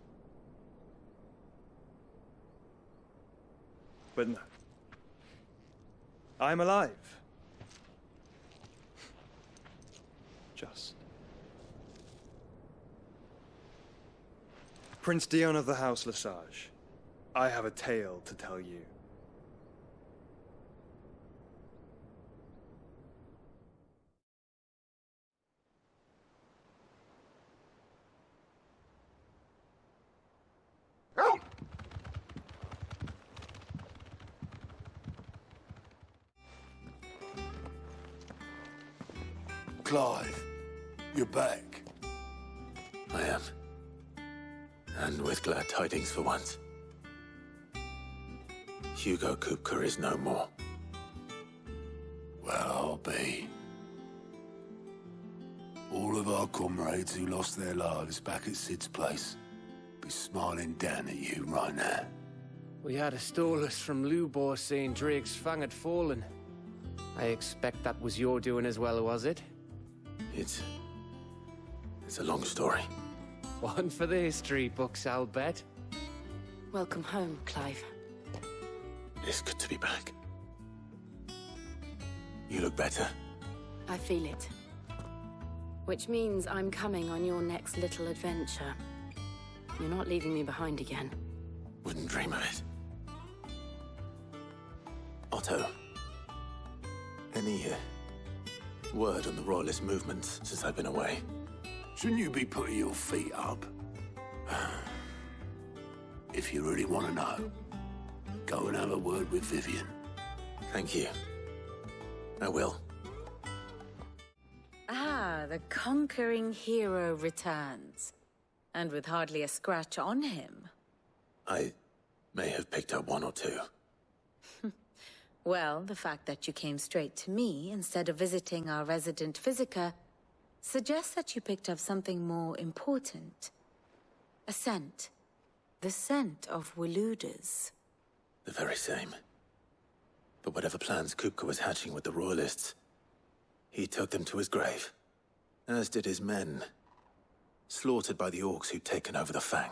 But no. I'm alive. Just. Prince Dion of the House Lesage, I have a tale to tell you. Clive, you're back. I am. And with glad tidings for once. Hugo Kupka is no more. Well, I'll be. All of our comrades who lost their lives back at Sid's place be smiling down at you right now. We had a stolus from Lubor saying Drake's Fang had fallen. I expect that was your doing as well, was it? It's a long story. One for the history books, I'll bet. Welcome home, Clive. It's good to be back. You look better. I feel it. Which means I'm coming on your next little adventure. You're not leaving me behind again. Wouldn't dream of it. Otto, any word on the Royalist movements since I've been away? Shouldn't you be putting your feet up? If you really want to know, go and have a word with Vivian. Thank you. I will. Ah, the conquering hero returns. And with hardly a scratch on him. I may have picked up one or two. Well, the fact that you came straight to me instead of visiting our resident Physica suggests that you picked up something more important. A scent. The scent of Waludas. The very same. But whatever plans Kupka was hatching with the Royalists, he took them to his grave. As did his men. Slaughtered by the orcs who'd taken over the Fang.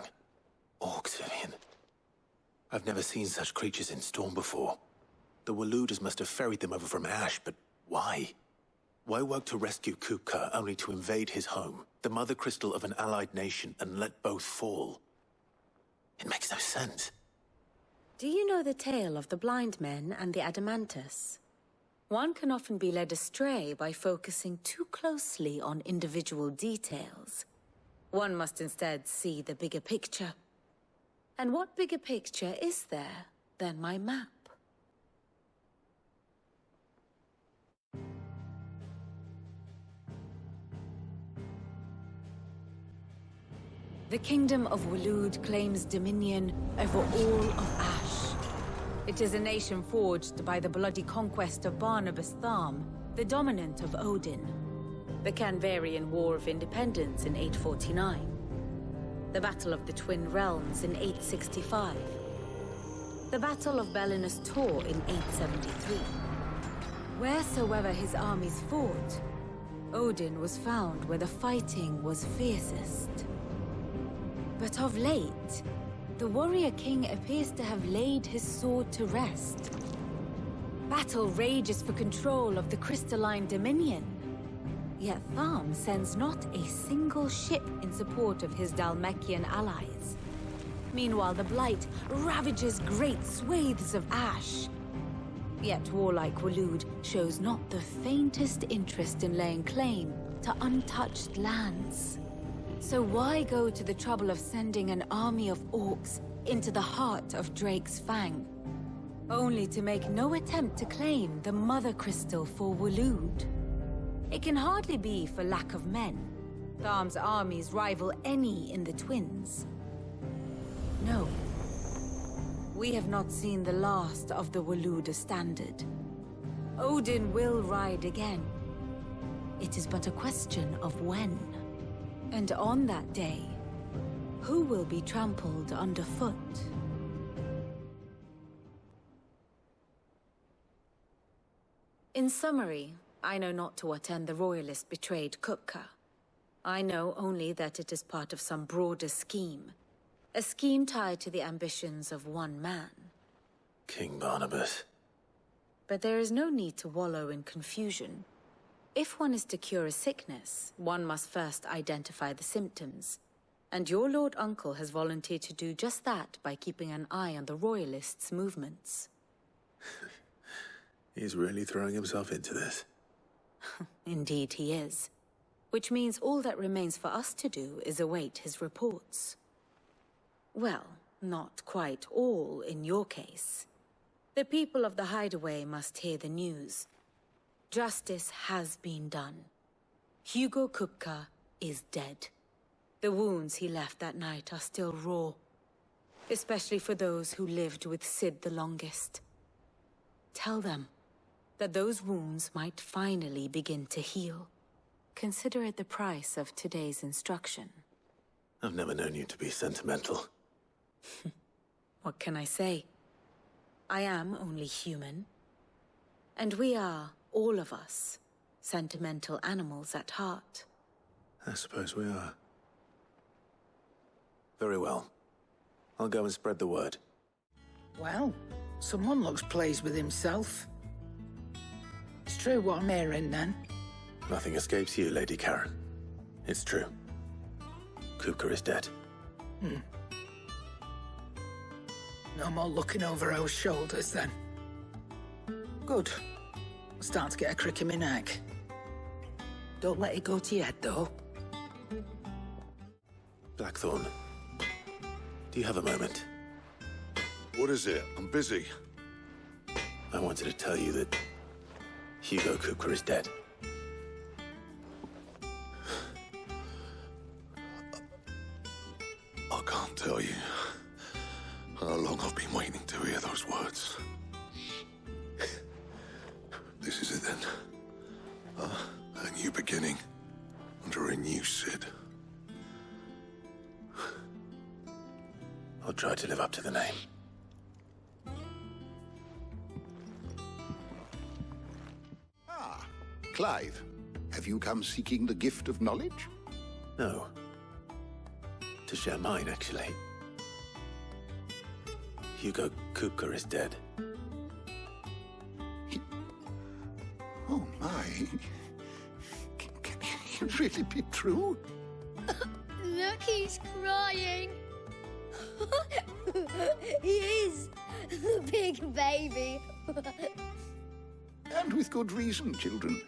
Orcs, Vivian. I've never seen such creatures in Storm before. The Waludas must have ferried them over from Ash, but why? Why work to rescue Kupka only to invade his home, the mother crystal of an allied nation, and let both fall? It makes no sense. Do you know the tale of the blind men and the Adamantus? One can often be led astray by focusing too closely on individual details. One must instead see the bigger picture. And what bigger picture is there than my map? The Kingdom of Waloed claims dominion over all of Ash. It is a nation forged by the bloody conquest of Barnabas Tharm, the dominant of Odin. The Canvarian War of Independence in 849. The Battle of the Twin Realms in 865. The Battle of Belinus Tor in 873. Wheresoever his armies fought, Odin was found where the fighting was fiercest. But of late, the warrior king appears to have laid his sword to rest. Battle rages for control of the crystalline dominion. Yet Tharm sends not a single ship in support of his Dhalmekian allies. Meanwhile, the Blight ravages great swathes of Ash. Yet warlike Waloed shows not the faintest interest in laying claim to untouched lands. So why go to the trouble of sending an army of orcs into the heart of Drake's Fang, only to make no attempt to claim the Mother Crystal for Waloed? It can hardly be for lack of men. Tharm's armies rival any in the Twins. No. We have not seen the last of the Waluda standard. Odin will ride again. It is but a question of when. And on that day, who will be trampled underfoot? In summary, I know not to what end the Royalist betrayed Kupka. I know only that it is part of some broader scheme. A scheme tied to the ambitions of one man. King Barnabas. But there is no need to wallow in confusion. If one is to cure a sickness, one must first identify the symptoms. And your Lord Uncle has volunteered to do just that by keeping an eye on the Royalists' movements. He's really throwing himself into this. Indeed he is. Which means all that remains for us to do is await his reports. Well, not quite all in your case. The people of the Hideaway must hear the news. Justice has been done. Hugo Kupka is dead. The wounds he left that night are still raw, especially for those who lived with Sid the longest. Tell them that those wounds might finally begin to heal. Consider it the price of today's instruction. I've never known you to be sentimental. What can I say? I am only human. And we are, all of us, sentimental animals at heart. I suppose we are. Very well. I'll go and spread the word. Well, someone looks pleased with himself. It's true what I'm hearing, then. Nothing escapes you, Lady Karen. It's true. Kupka is dead. No more looking over our shoulders, then. Good. I'm starting to get a crick in my neck. Don't let it go to your head, though. Blackthorn, do you have a moment? What is it? I'm busy. I wanted to tell you that Hugo Kupka is dead. I can't tell you how long I've been waiting to hear those words. This is it then. A new beginning under a new Sid. I'll try to live up to the name. Clive, have you come seeking the gift of knowledge? No. To share mine, actually. Hugo Kupka is dead. Oh my. Can it really be true? Look, he's crying. He is. The big baby. And with good reason, children.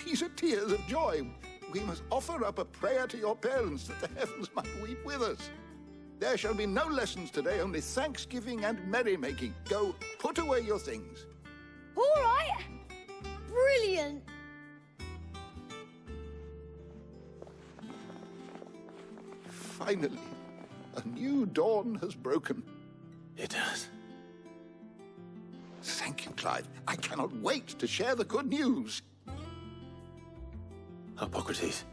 These are tears of joy. We must offer up a prayer to your parents that the heavens might weep with us. There shall be no lessons today, only thanksgiving and merrymaking. Go, put away your things. All right. Brilliant. Finally, a new dawn has broken. It has. Thank you, Clive. I cannot wait to share the good news. Hippocrates.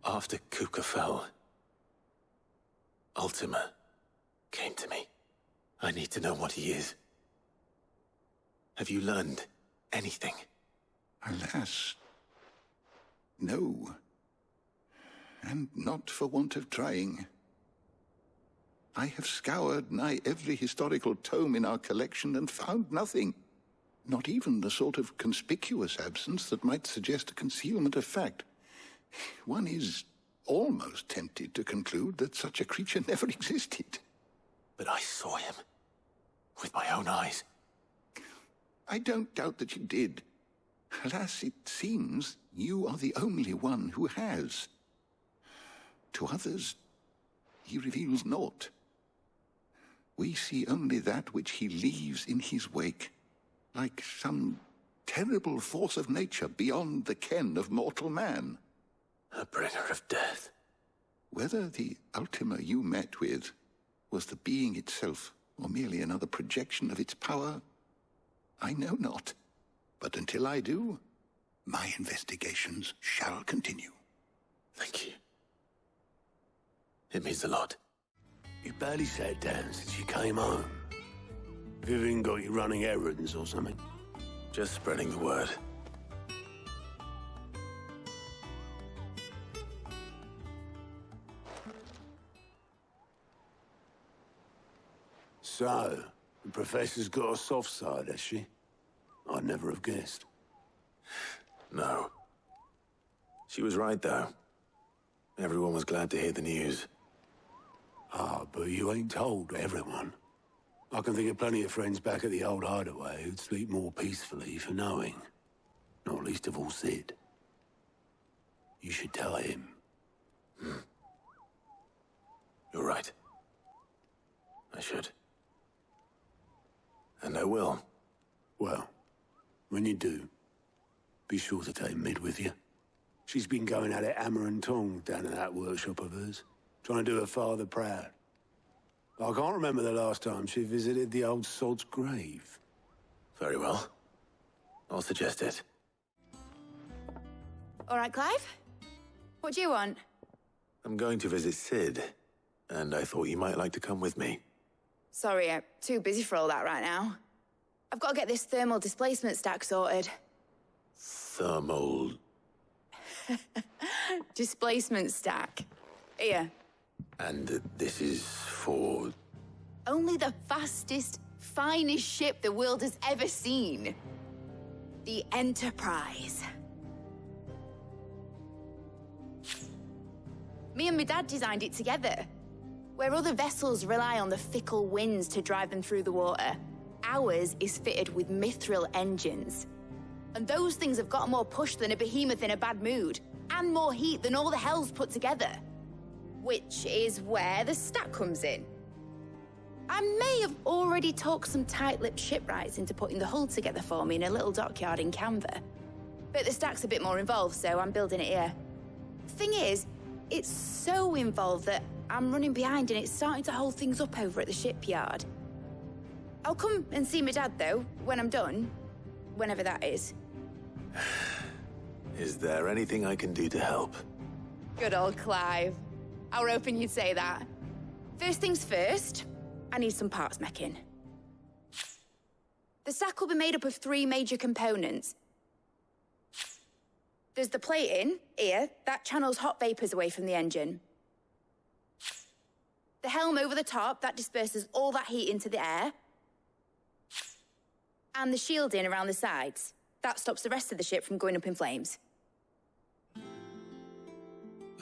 After Kupka fell, Ultima came to me. I need to know what he is. Have you learned anything? Alas, no. And not for want of trying. I have scoured nigh every historical tome in our collection and found nothing. Not even the sort of conspicuous absence that might suggest a concealment of fact. One is almost tempted to conclude that such a creature never existed. But I saw him. With my own eyes. I don't doubt that you did. Alas, it seems you are the only one who has. To others, he reveals naught. We see only that which he leaves in his wake, like some terrible force of nature beyond the ken of mortal man. A bringer of death. Whether the Ultima you met with was the being itself, or merely another projection of its power, I know not. But until I do, my investigations shall continue. Thank you. It means a lot. You barely sat down since you came home. Vivian got you running errands or something? Just spreading the word. So, the Professor's got a soft side, has she? I'd never have guessed. No. She was right, though. Everyone was glad to hear the news. Ah, but you ain't told everyone. I can think of plenty of friends back at the old Hideaway who'd sleep more peacefully for knowing. Not least of all Sid. You should tell him. You're right. I should. And I will. Well, when you do, Be sure to take Mid with you. She's been going at it hammer and tong down in that workshop of hers, trying to do her father proud. I can't remember the last time she visited the old sod's grave. Very well. I'll suggest it. All right, Clive? What do you want? I'm going to visit Sid, and I thought you might like to come with me. Sorry, I'm too busy for all that right now. I've got to get this thermal displacement stack sorted. Thermal... Displacement stack. Here. And this is for... Only the fastest, finest ship the world has ever seen. The Enterprise. Me and my dad designed it together. Where other vessels rely on the fickle winds to drive them through the water, ours is fitted with mithril engines. And those things have got more push than a behemoth in a bad mood, and more heat than all the hells put together. Which is where the stack comes in. I may have already talked some tight-lipped shipwrights into putting the hull together for me in a little dockyard in Canva. But the stack's a bit more involved, so I'm building it here. Thing is, it's so involved that I'm running behind and it's starting to hold things up over at the shipyard. I'll come and see my dad, though, when I'm done. Whenever that is. Is there anything I can do to help? Good old Clive. I were hoping you'd say that. First things first, I need some parts meching. The stack will be made up of 3 major components. There's the plating, here, that channels hot vapors away from the engine. The helm over the top, that disperses all that heat into the air. And the shielding around the sides. That stops the rest of the ship from going up in flames.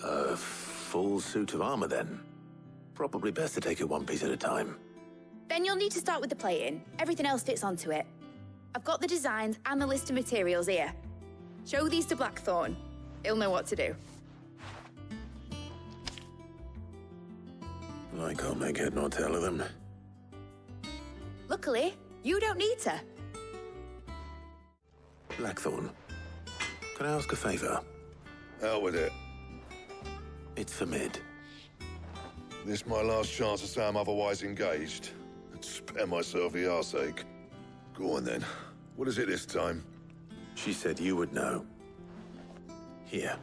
A full suit of armor, then. Probably best to take it one piece at a time. Then you'll need to start with the plating. Everything else fits onto it. I've got the designs and the list of materials here. Show these to Blackthorn. He'll know what to do. I can't make head nor tail of them. Luckily, you don't need to. Blackthorn, can I ask a favor? Out with it. It's for Mid. This my last chance to say I'm otherwise engaged. And spare myself the arseache. Go on then. What is it this time? She said you would know. Here.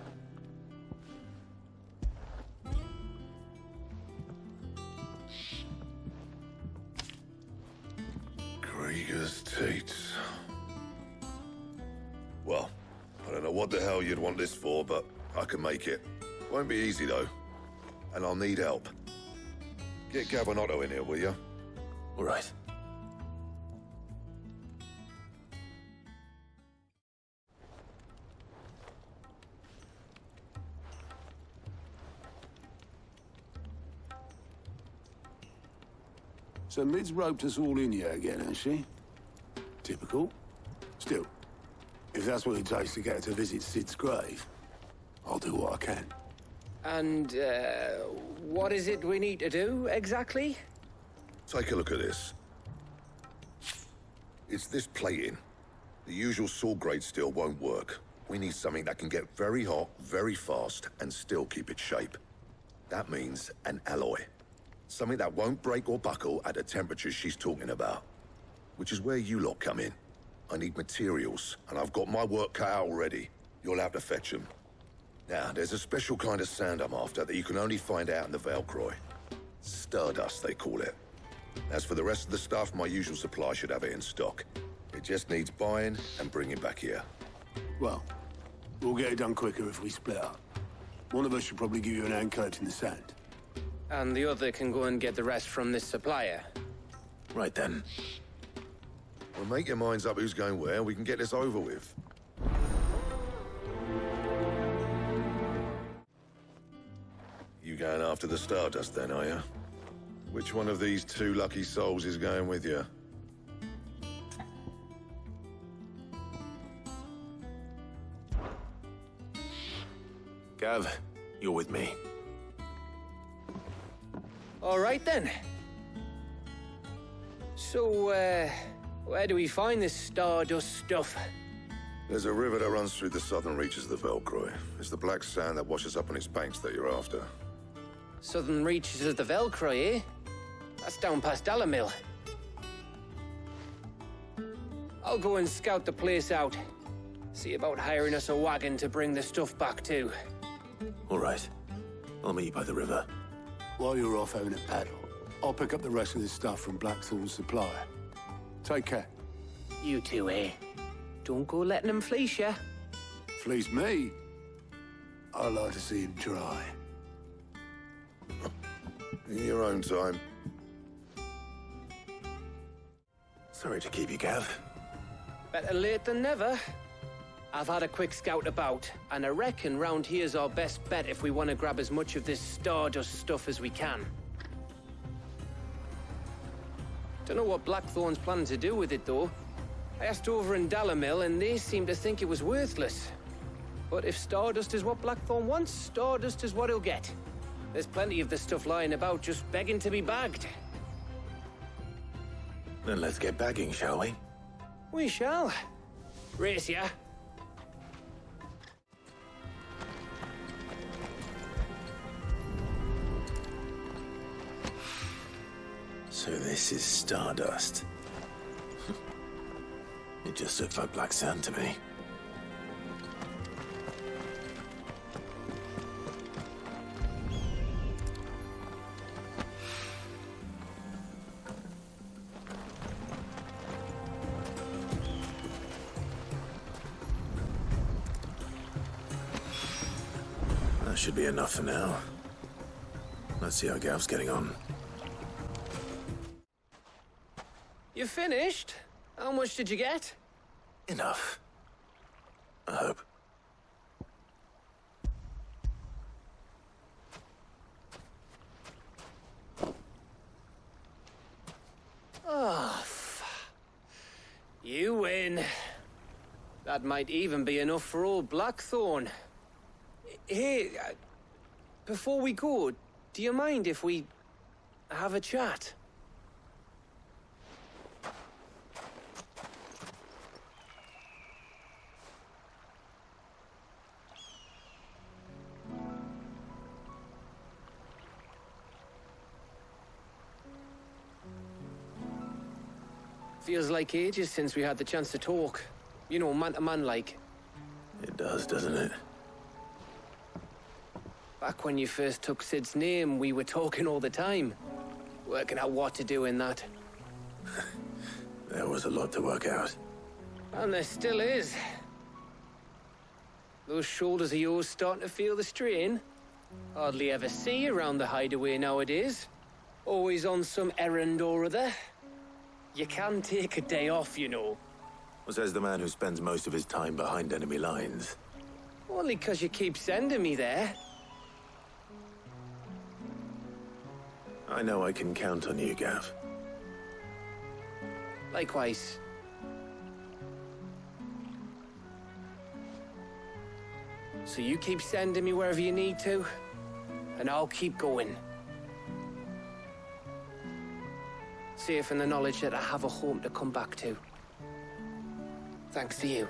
Krieger's Tates. Well, I don't know what the hell you'd want this for, but I can make it. Won't be easy, though. And I'll need help. Get Gavin in here, will you? All right. So Mid's roped us all in here again, has she? Typical. Still, if that's what it takes to get her to visit Sid's grave, I'll do what I can. And, what is it we need to do, exactly? Take a look at this. It's this plating. The usual saw grade steel won't work. We need something that can get very hot, very fast, and still keep its shape. That means an alloy. Something that won't break or buckle at the temperatures she's talking about. Which is where you lot come in. I need materials, and I've got my work cut out already. You'll have to fetch them. Now, there's a special kind of sand I'm after that you can only find out in the Valcroy. Stardust, they call it. As for the rest of the stuff, my usual supply should have it in stock. It just needs buying and bringing back here. Well, we'll get it done quicker if we split up. One of us should probably give you an hand collecting the sand. And the other can go and get the rest from this supplier. Right then. Well, make your minds up who's going where, we can get this over with. You going after the Stardust then, are you? Which one of these 2 lucky souls is going with you? Gav, you're with me. All right, then. So, where do we find this Stardust stuff? There's a river that runs through the southern reaches of the Velcroy. It's the black sand that washes up on its banks that you're after. Southern reaches of the Velcroy, eh? That's down past Dalamil. I'll go and scout the place out. See about hiring us a wagon to bring the stuff back to. All right. I'll meet you by the river. While you're off having a paddle, I'll pick up the rest of this stuff from Blackthorn's supply. Take care. You two, eh? Don't go letting them fleece ya. Fleece me? I like to see him try. In your own time. Sorry to keep you, Gav. Better late than never. I've had a quick scout about, and I reckon round here's our best bet if we want to grab as much of this Stardust stuff as we can. Don't know what Blackthorn's planning to do with it, though. I asked over in Dalamil, and they seem to think it was worthless. But if Stardust is what Blackthorn wants, Stardust is what he'll get. There's plenty of the stuff lying about, just begging to be bagged. Then let's get bagging, shall we? We shall. Race ya. So this is Stardust. It just looks like black sand to me. That should be enough for now. Let's see how Gav's getting on. You finished? How much did you get? Enough. I hope. Oh, you win. That might even be enough for old Blackthorn. Hey, before we go, do you mind if we have a chat? Feels like ages since we had the chance to talk. You know, man to man like. It does, doesn't it? Back when you first took Sid's name, we were talking all the time. Working out what to do in that. There was a lot to work out. And there still is. Those shoulders of yours starting to feel the strain. Hardly ever see you around the Hideaway nowadays. Always on some errand or other. You can take a day off, you know. Well, says the man who spends most of his time behind enemy lines. Only 'cause you keep sending me there. I know I can count on you, Gav. Likewise. So you keep sending me wherever you need to, and I'll keep going. Safe in the knowledge that I have a home to come back to. Thanks to you.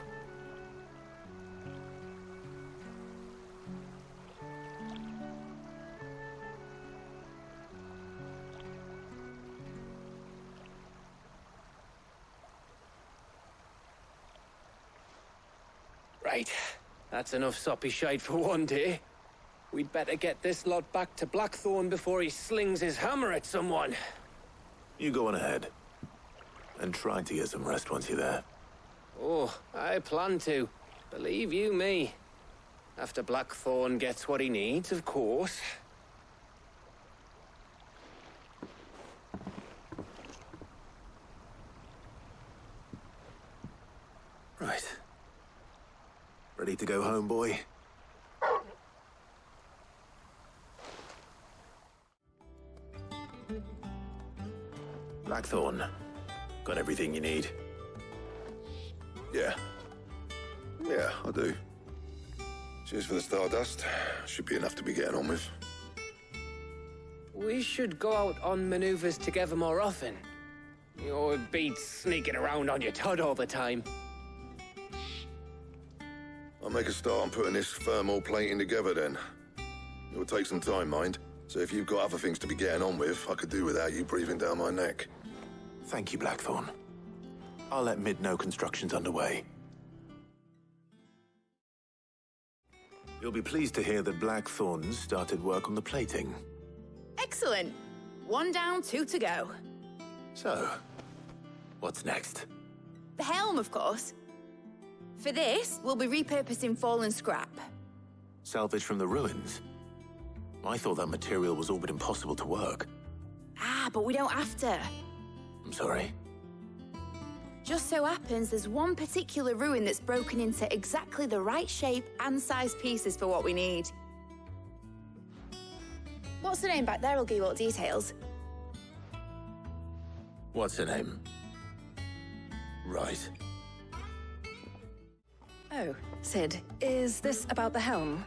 Right. That's enough soppy shite for one day. We'd better get this lot back to Blackthorn before he slings his hammer at someone. You go on ahead. And try to get some rest once you're there. Oh, I plan to. Believe you me. After Blackthorn gets what he needs, of course. Right. Ready to go home, boy? Blackthorn, got everything you need? Yeah. Yeah, I do. Cheers for the Stardust. Should be enough to be getting on with. We should go out on maneuvers together more often. You know, it beats sneaking around on your Todd all the time. make a start on putting this thermal plating together then. It will take some time, mind. So if you've got other things to be getting on with, I could do without you breathing down my neck. Thank you, Blackthorn. I'll let Mid know construction's underway. You'll be pleased to hear that Blackthorn's started work on the plating. Excellent. 1 down, 2 to go. So, what's next? The helm, of course. For this, we'll be repurposing fallen scrap. Salvage from the ruins? I thought that material was all but impossible to work. Ah, but we don't have to. I'm sorry. Just so happens there's one particular ruin that's broken into exactly the right shape and size pieces for what we need. What's the name back there? I'll give you all the details. What's her name? Right. Oh, Sid, is this about the helm?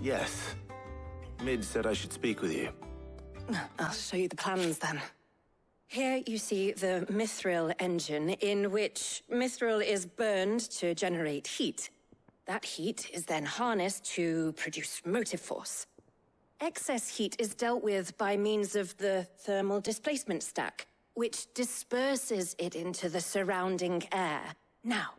Yes. Mid said I should speak with you. I'll show you the plans then. Here you see the mithril engine, in which mithril is burned to generate heat. That heat is then harnessed to produce motive force. Excess heat is dealt with by means of the thermal displacement stack, which disperses it into the surrounding air. Now,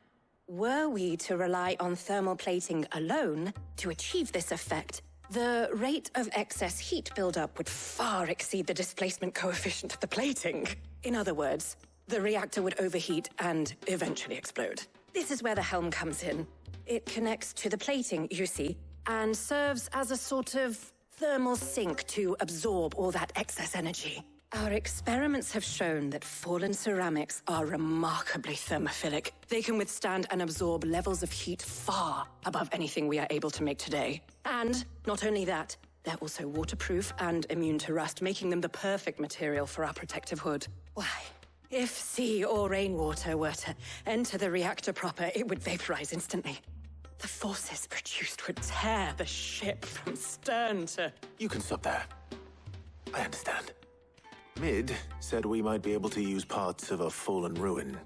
were we to rely on thermal plating alone to achieve this effect, the rate of excess heat buildup would far exceed the displacement coefficient of the plating. In other words, the reactor would overheat and eventually explode. This is where the helm comes in. It connects to the plating, you see, and serves as a sort of thermal sink to absorb all that excess energy. Our experiments have shown that fallen ceramics are remarkably thermophilic. They can withstand and absorb levels of heat far above anything we are able to make today. And not only that, they're also waterproof and immune to rust, making them the perfect material for our protective hood. Why, if sea or rainwater were to enter the reactor proper, it would vaporize instantly. The forces produced would tear the ship from stern to... You can stop there. I understand. Mid said we might be able to use parts of a fallen ruin.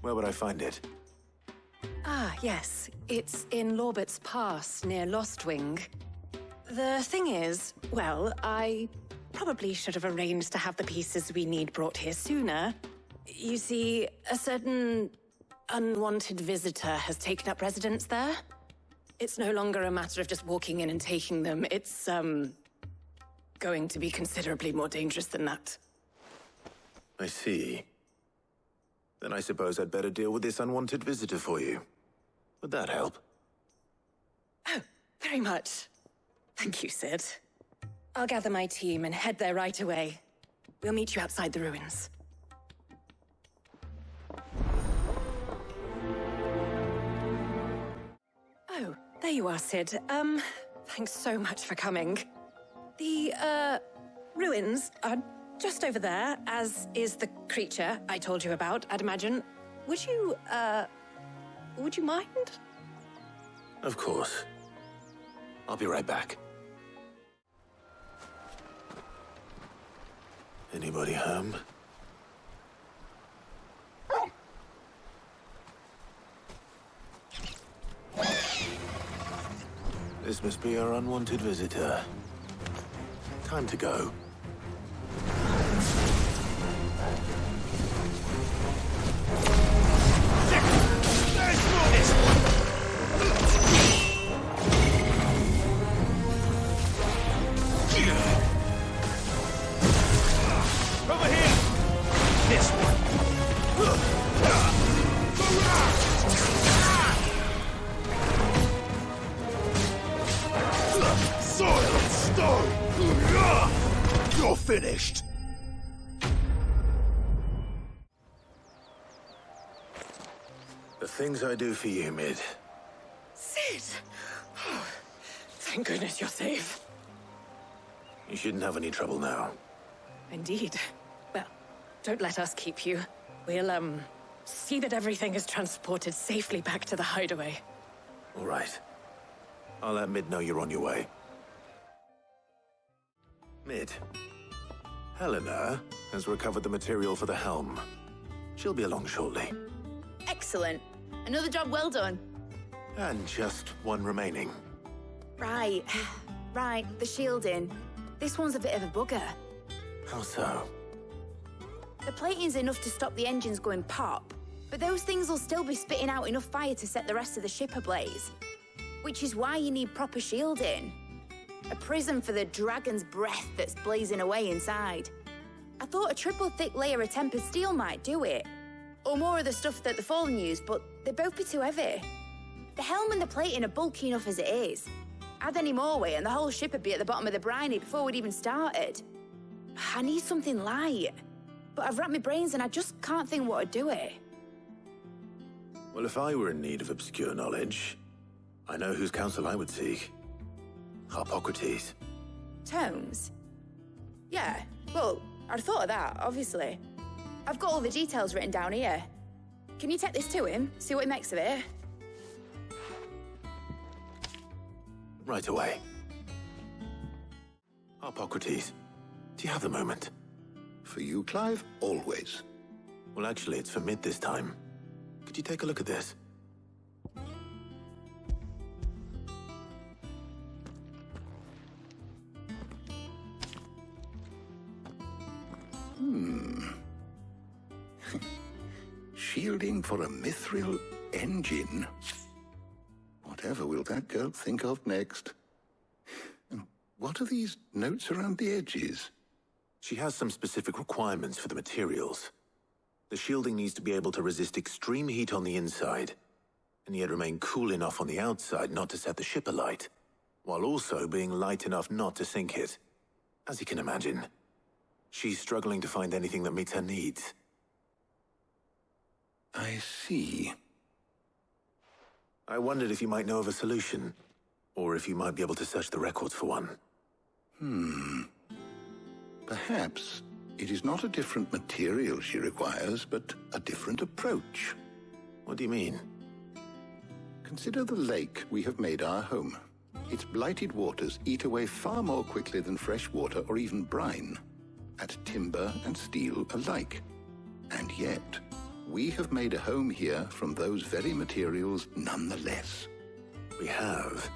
Where would I find it? Ah, yes. It's in Lorbert's Pass, near Lostwing. The thing is, well, I probably should have arranged to have the pieces we need brought here sooner. You see, a certain unwanted visitor has taken up residence there. It's no longer a matter of just walking in and taking them. It's, going to be considerably more dangerous than that. I see. Then I suppose I'd better deal with this unwanted visitor for you. Would that help? Oh, very much. Thank you, Sid. I'll gather my team and head there right away. We'll meet you outside the ruins. Oh, there you are, Sid. Thanks so much for coming. The, ruins are just over there, as is the creature I told you about, I'd imagine. Would you mind? Of course. I'll be right back. Anybody home? This must be our unwanted visitor. Time to go. Over here! This one! Soil and stone! You're finished! The things I do for you, Mid. Sid! Oh, thank goodness you're safe. You shouldn't have any trouble now. Indeed. Well, don't let us keep you. We'll, see that everything is transported safely back to the Hideaway. All right. I'll let Mid know you're on your way. Mid. Helena has recovered the material for the helm. She'll be along shortly. Excellent. Another job well done. And just one remaining. Right. Right, the shielding. This one's a bit of a bugger. How so? The plating's enough to stop the engines going pop, but those things will still be spitting out enough fire to set the rest of the ship ablaze. Which is why you need proper shielding. A prison for the dragon's breath that's blazing away inside. I thought a triple thick layer of tempered steel might do it. Or more of the stuff that the Fallen use, but they'd both be too heavy. The helm and the plating are bulky enough as it is. Add any more weight and the whole ship would be at the bottom of the briny before we'd even started. I need something light. But I've racked my brains and I just can't think what would do it. Well, if I were in need of obscure knowledge, I know whose counsel I would seek. Harpocrates. Tomes? Yeah, well, I'd thought of that, obviously. I've got all the details written down here. Can you take this to him, see what he makes of it? Right away. Harpocrates, do you have the moment? For you, Clive, always. Well, actually, it's for mid this time. Could you take a look at this? Shielding for a mithril engine. Whatever will that girl think of next? And what are these notes around the edges? She has some specific requirements for the materials. The shielding needs to be able to resist extreme heat on the inside, and yet remain cool enough on the outside not to set the ship alight, while also being light enough not to sink it. As you can imagine, she's struggling to find anything that meets her needs. I see. I wondered if you might know of a solution, or if you might be able to search the records for one. Perhaps it is not a different material she requires, but a different approach. What do you mean? Consider the lake we have made our home. Its blighted waters eat away far more quickly than fresh water or even brine, at timber and steel alike. And yet, we have made a home here from those very materials nonetheless. We have.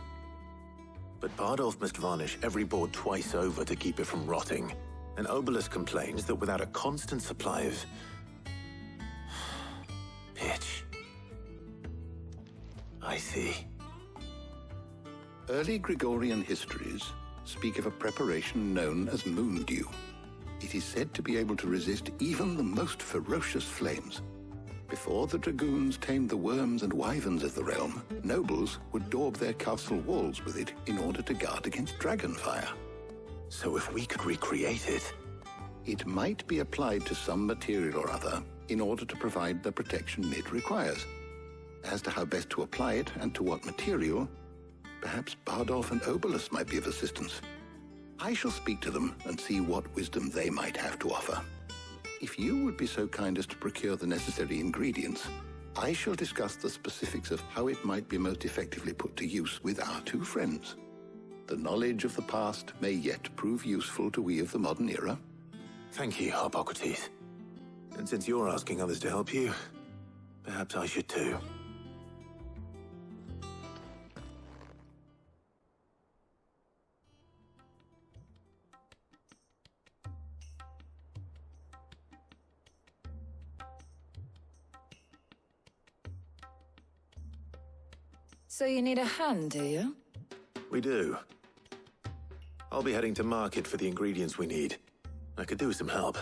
But Bardolph must varnish every board twice over to keep it from rotting. And Obelisk complains that without a constant supply of pitch. I see. Early Gregorian histories speak of a preparation known as moon dew. It is said to be able to resist even the most ferocious flames. Before the dragoons tamed the worms and wyverns of the realm, nobles would daub their castle walls with it in order to guard against dragon fire. So if we could recreate it... It might be applied to some material or other in order to provide the protection it requires. As to how best to apply it and to what material, perhaps Bardolph and Obelisk might be of assistance. I shall speak to them and see what wisdom they might have to offer. If you would be so kind as to procure the necessary ingredients, I shall discuss the specifics of how it might be most effectively put to use with our two friends. The knowledge of the past may yet prove useful to we of the modern era. Thank you, Harpocrates. And since you're asking others to help you, perhaps I should too. So you need a hand, do you? We do. I'll be heading to market for the ingredients we need. I could do with some help.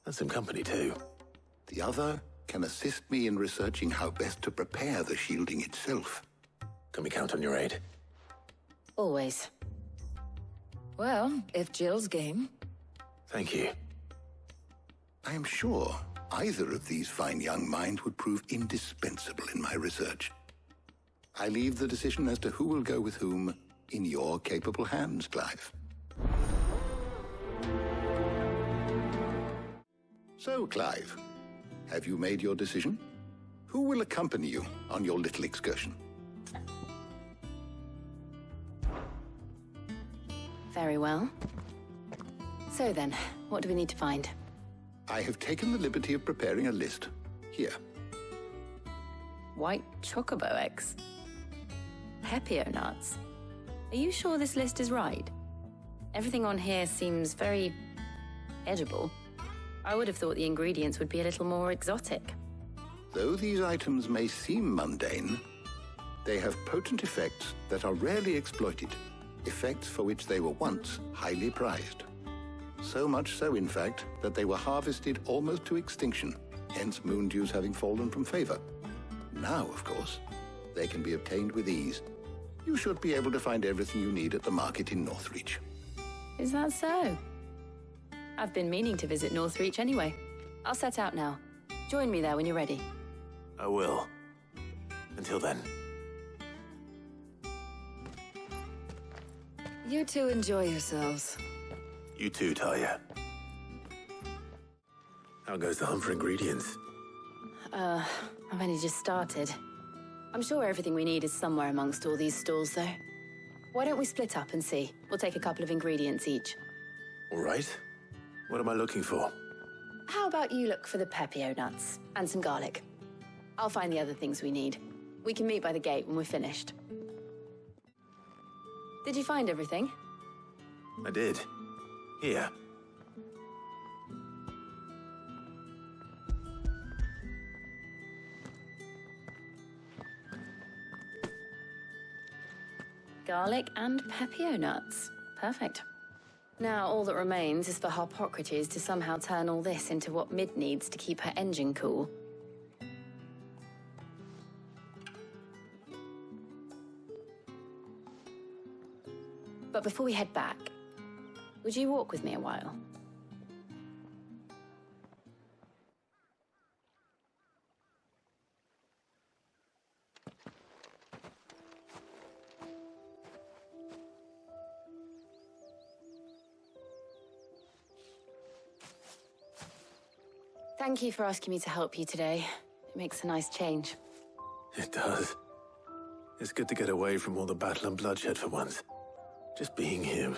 And some company, too. The other can assist me in researching how best to prepare the shielding itself. Can we count on your aid? Always. Well, if Jill's game. Thank you. I am sure either of these fine young minds would prove indispensable in my research. I leave the decision as to who will go with whom in your capable hands, Clive. So, Clive, have you made your decision? Who will accompany you on your little excursion? Very well. So then, what do we need to find? I have taken the liberty of preparing a list. Here. white chocobo eggs. Pepio nuts. Are you sure this list is right? Everything on here seems very edible. I would have thought the ingredients would be a little more exotic. Though these items may seem mundane, they have potent effects that are rarely exploited, effects for which they were once highly prized. So much so, in fact, that they were harvested almost to extinction, hence moon dews having fallen from favor. Now, of course, they can be obtained with ease. You should be able to find everything you need at the market in Northreach. Is that so? I've been meaning to visit Northreach anyway. I'll set out now. Join me there when you're ready. I will. Until then. You two enjoy yourselves. You too, Talia. How goes the hunt for ingredients? I've only just started. I'm sure everything we need is somewhere amongst all these stalls, though. Why don't we split up and see? We'll take a couple of ingredients each. All right. What am I looking for? How about you look for the pepio nuts and some garlic? I'll find the other things we need. We can meet by the gate when we're finished. Did you find everything? I did. Here. Garlic and pepio nuts. Perfect. Now, all that remains is for Harpocrates to somehow turn all this into what Mid needs to keep her engine cool. But before we head back, would you walk with me a while? Thank you for asking me to help you today. It makes a nice change. It does. It's good to get away from all the battle and bloodshed for once. Just being here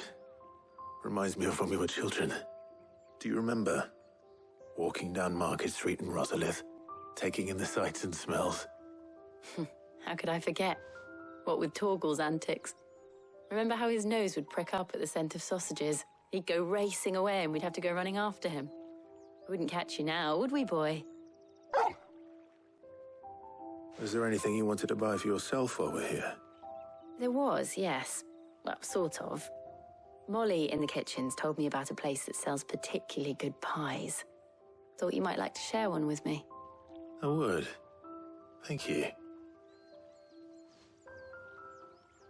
reminds me of when we were children. Do you remember? Walking down Market Street in Rosaria, taking in the sights and smells. How could I forget? What with Torgal's antics. Remember how his nose would prick up at the scent of sausages? He'd go racing away and we'd have to go running after him. We wouldn't catch you now, would we, boy? Was there anything you wanted to buy for yourself while we're here? There was, yes. Well, sort of. Molly in the kitchens told me about a place that sells particularly good pies. Thought you might like to share one with me. I would. Thank you.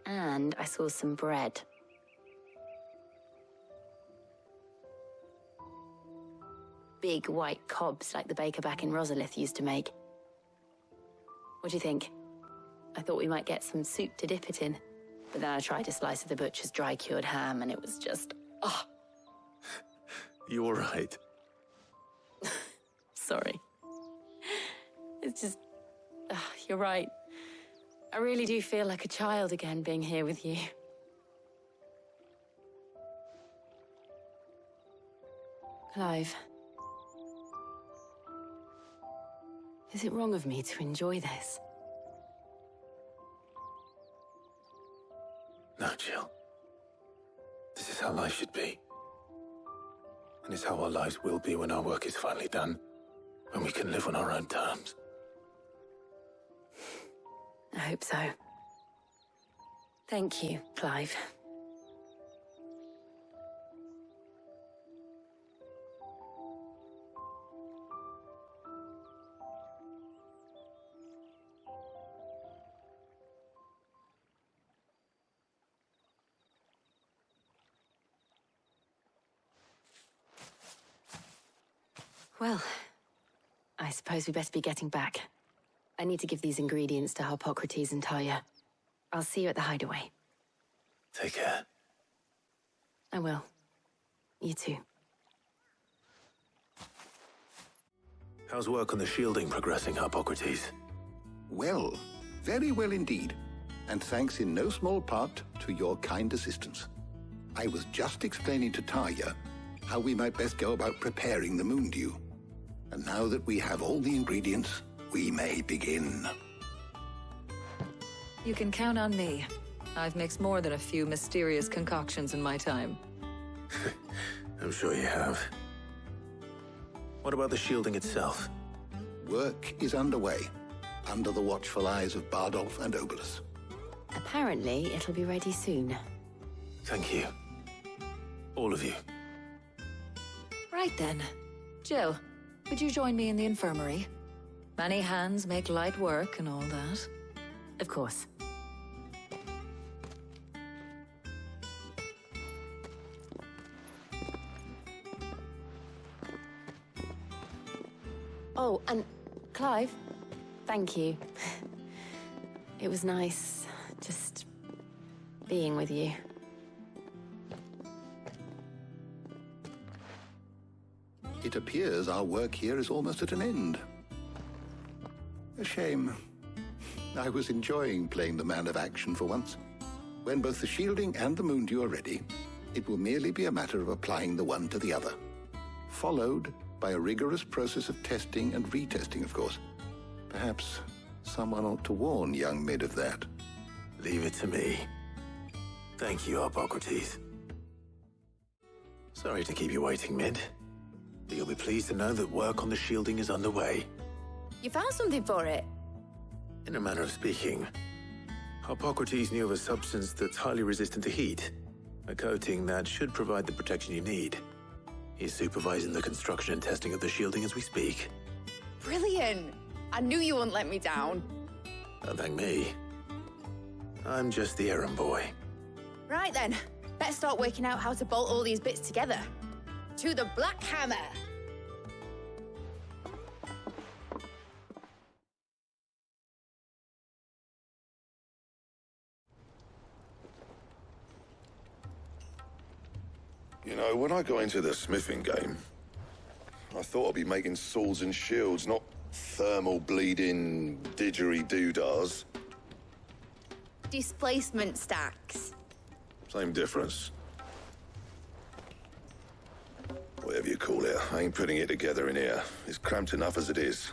And I saw some bread. Big white cobs like the baker back in Rosalith used to make. What do you think? I thought we might get some soup to dip it in. But then I tried a slice of the butcher's dry-cured ham and it was just... oh. You all right? Sorry. It's just... you're right. I really do feel like a child again being here with you. Clive. Is it wrong of me to enjoy this? No, Jill. This is how life should be. And it's how our lives will be when our work is finally done. When we can live on our own terms. I hope so. Thank you, Clive. Well, I suppose we best be getting back. I need to give these ingredients to Harpocrates and Talia. I'll see you at the Hideaway. Take care. I will. You too. How's work on the shielding progressing, Harpocrates? Well, very well indeed. And thanks in no small part to your kind assistance. I was just explaining to Talia how we might best go about preparing the moon dew. And now that we have all the ingredients, we may begin. You can count on me. I've mixed more than a few mysterious concoctions in my time. I'm sure you have. What about the shielding itself? Work is underway, under the watchful eyes of Bardolph and Obolus. Apparently, it'll be ready soon. Thank you. All of you. Right then. Jill, would you join me in the infirmary? Many hands make light work and all that. Of course. Oh, and Clive, thank you. It was nice just being with you. It appears our work here is almost at an end. A shame. I was enjoying playing the man of action for once. When both the shielding and the moondew are ready, it will merely be a matter of applying the one to the other. Followed by a rigorous process of testing and retesting, of course. Perhaps someone ought to warn young Mid of that. Leave it to me. Thank you, Hippocrates. Sorry to keep you waiting, Mid. But you'll be pleased to know that work on the shielding is underway. You found something for it? In a manner of speaking, Hippocrates knew of a substance that's highly resistant to heat. A coating that should provide the protection you need. He's supervising the construction and testing of the shielding as we speak. Brilliant! I knew you wouldn't let me down. Don't thank me. I'm just the errand boy. Right then, let's start working out how to bolt all these bits together. To the Black Hammer! You know, when I got into the smithing game, I thought I'd be making swords and shields, not thermal bleeding didgeridoo-dahs. Displacement stacks. Same difference. Whatever you call it, I ain't putting it together in here. It's cramped enough as it is.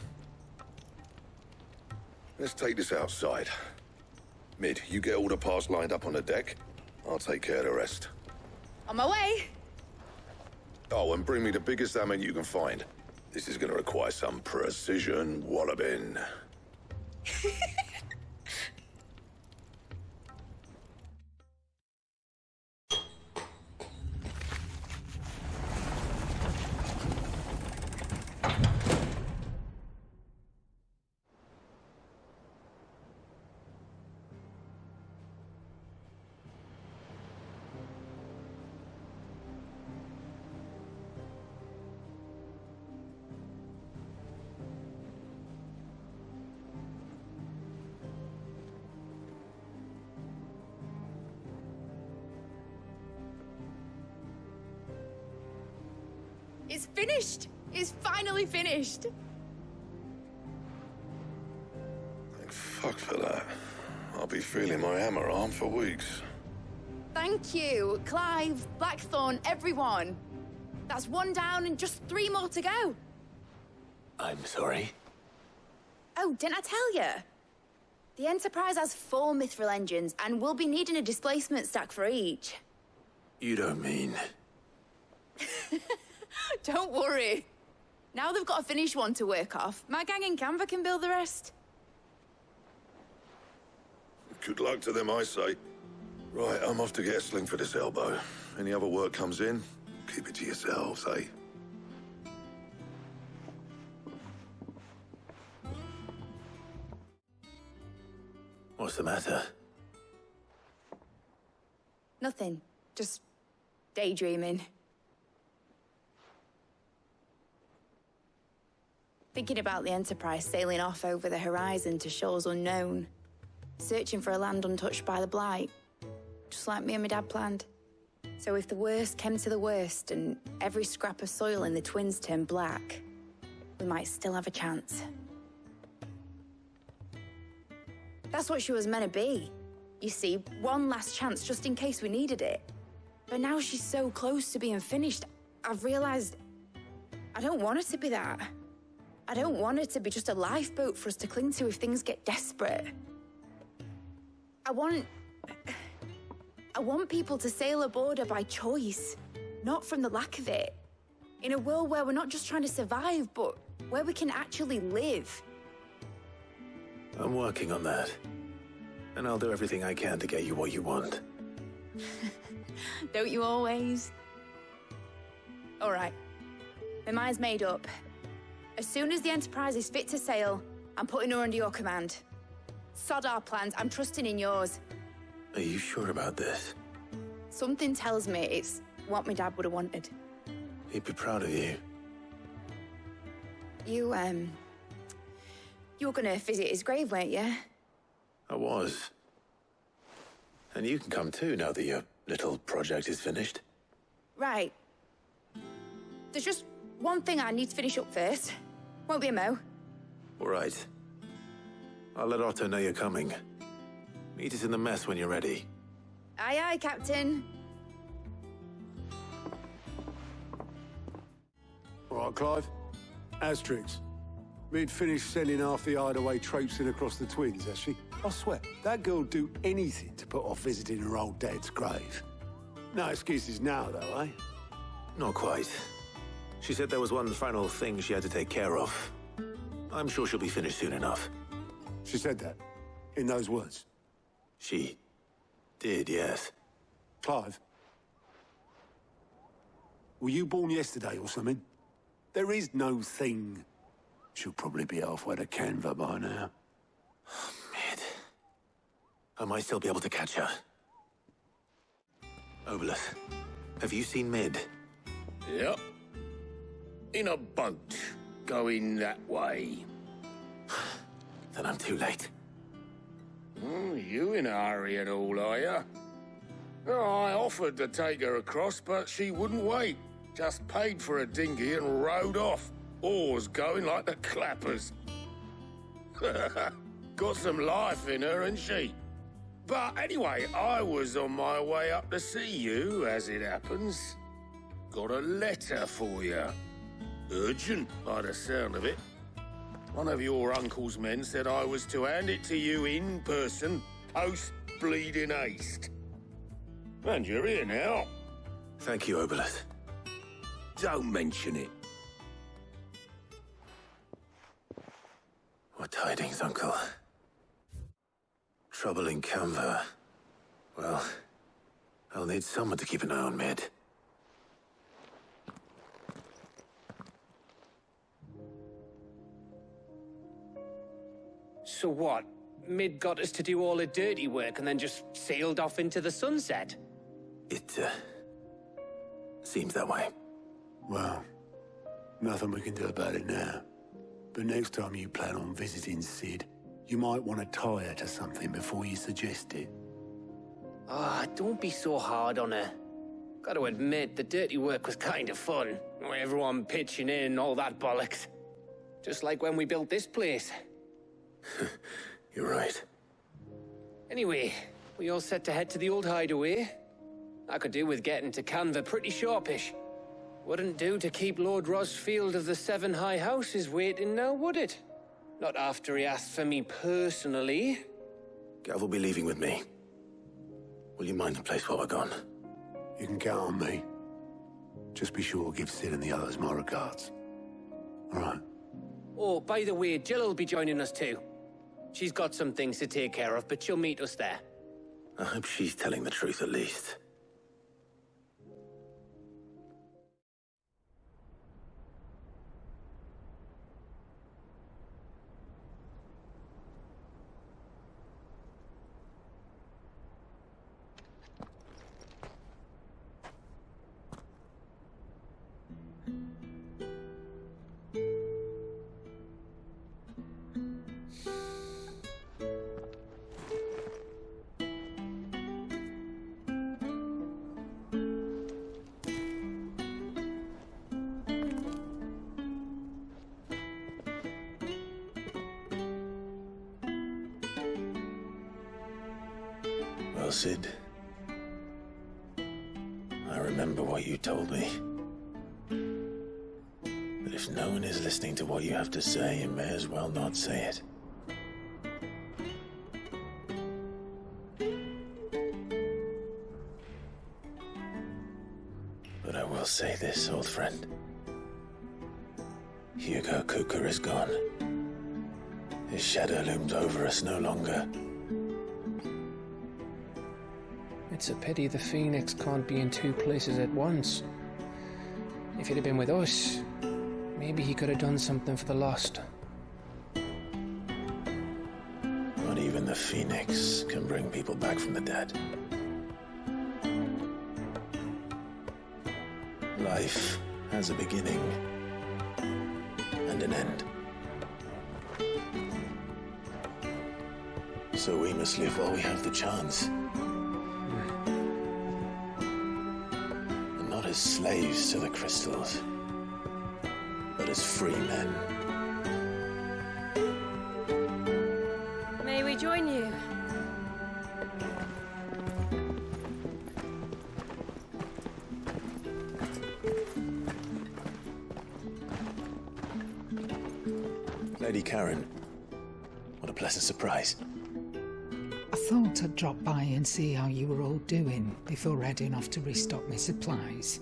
Let's take this outside. Mid, you get all the parts lined up on the deck. I'll take care of the rest. On my way! Oh, and bring me the biggest hammer you can find. This is gonna require some precision walloping. It's finished! It's finally finished! Thank fuck for that. I'll be feeling my hammer arm for weeks. Thank you, Clive, Blackthorn, everyone. That's one down and just 3 more to go. I'm sorry? Oh, didn't I tell you? The Enterprise has 4 mithril engines and we'll be needing a displacement stack for each. You don't mean... Don't worry. Now they've got a finished one to work off, my gang in Canva can build the rest. Good luck to them, I say. Right, I'm off to get a sling for this elbow. Any other work comes in, keep it to yourselves, eh? What's the matter? Nothing. Just daydreaming. Thinking about the Enterprise sailing off over the horizon to shores unknown. Searching for a land untouched by the Blight. Just like me and my dad planned. So if the worst came to the worst and every scrap of soil in the Twins turned black, we might still have a chance. That's what she was meant to be. You see, one last chance just in case we needed it. But now she's so close to being finished, I've realized I don't want it to be that. I don't want it to be just a lifeboat for us to cling to if things get desperate. I want people to sail a border by choice, not from the lack of it. In a world where we're not just trying to survive, but where we can actually live. I'm working on that. And I'll do everything I can to get you what you want. Don't you always? All right. My mind's made up. As soon as the Enterprise is fit to sail, I'm putting her under your command. Sod our plans, I'm trusting in yours. Are you sure about this? Something tells me it's what my dad would have wanted. He'd be proud of you. You were gonna visit his grave, weren't you? I was. And you can come too, now that your little project is finished. Right. There's just one thing I need to finish up first. Won't be a mo. All right. I'll let Otto know you're coming. Meet us in the mess when you're ready. Aye, aye, Captain. All right, Clive. Asterix. We'd finished sending half the Hideaway traipsing across the Twins, has she? I swear, that girl'd do anything to put off visiting her old dad's grave. No excuses now, though, eh? Not quite. She said there was one final thing she had to take care of. I'm sure she'll be finished soon enough. She said that? In those words? She did, yes. Clive? Were you born yesterday or something? There is no thing. She'll probably be halfway to Canva by now. Mid. I might still be able to catch her. Obolus, have you seen Mid? Yep. In a boat, going that way. Then I'm too late. You in a hurry at all, are you? Oh, I offered to take her across, but she wouldn't wait. Just paid for a dinghy and rowed off. Oars going like the clappers. Got some life in her, ain't she? But anyway, I was on my way up to see you, as it happens. Got a letter for you. Urgent, by the sound of it. One of your uncle's men said I was to hand it to you in person, post-bleeding haste. And you're here now. Thank you, Obolus. Don't mention it. What tidings, Uncle? Trouble in Canva. Well, I'll need someone to keep an eye on Mid. So what? Mid got us to do all the dirty work and then just sailed off into the sunset? It, seems that way. Well, nothing we can do about it now. But next time you plan on visiting Sid, you might want to tie her to something before you suggest it. Ah, don't be so hard on her. Gotta admit, the dirty work was kind of fun. Everyone pitching in, all that bollocks. Just like when we built this place. You're right. Anyway, we all set to head to the old hideaway. I could do with getting to Canva pretty sharpish. Wouldn't do to keep Lord Rosfield of the Seven High Houses waiting now, would it? Not after he asked for me personally. Gav will be leaving with me. Will you mind the place while we're gone? You can count on me. Just be sure to give Sid and the others my regards. All right. Oh, by the way, Jill will be joining us too. She's got some things to take care of, but she'll meet us there. I hope she's telling the truth at least. Well, Sid, I remember what you told me. But if no one is listening to what you have to say, you may as well not say it. will say this, old friend. Hugo Kuka is gone. His shadow looms over us no longer. It's a pity the Phoenix can't be in two places at once. If he'd have been with us, maybe he could have done something for the Lost. Not even the Phoenix can bring people back from the dead. Life has a beginning and an end. So we must live while we have the chance. And not as slaves to the crystals, but as free men. May we join you? Lady Karen, what a pleasant surprise. I thought I'd drop by and see how you were all doing before heading off to restock my supplies.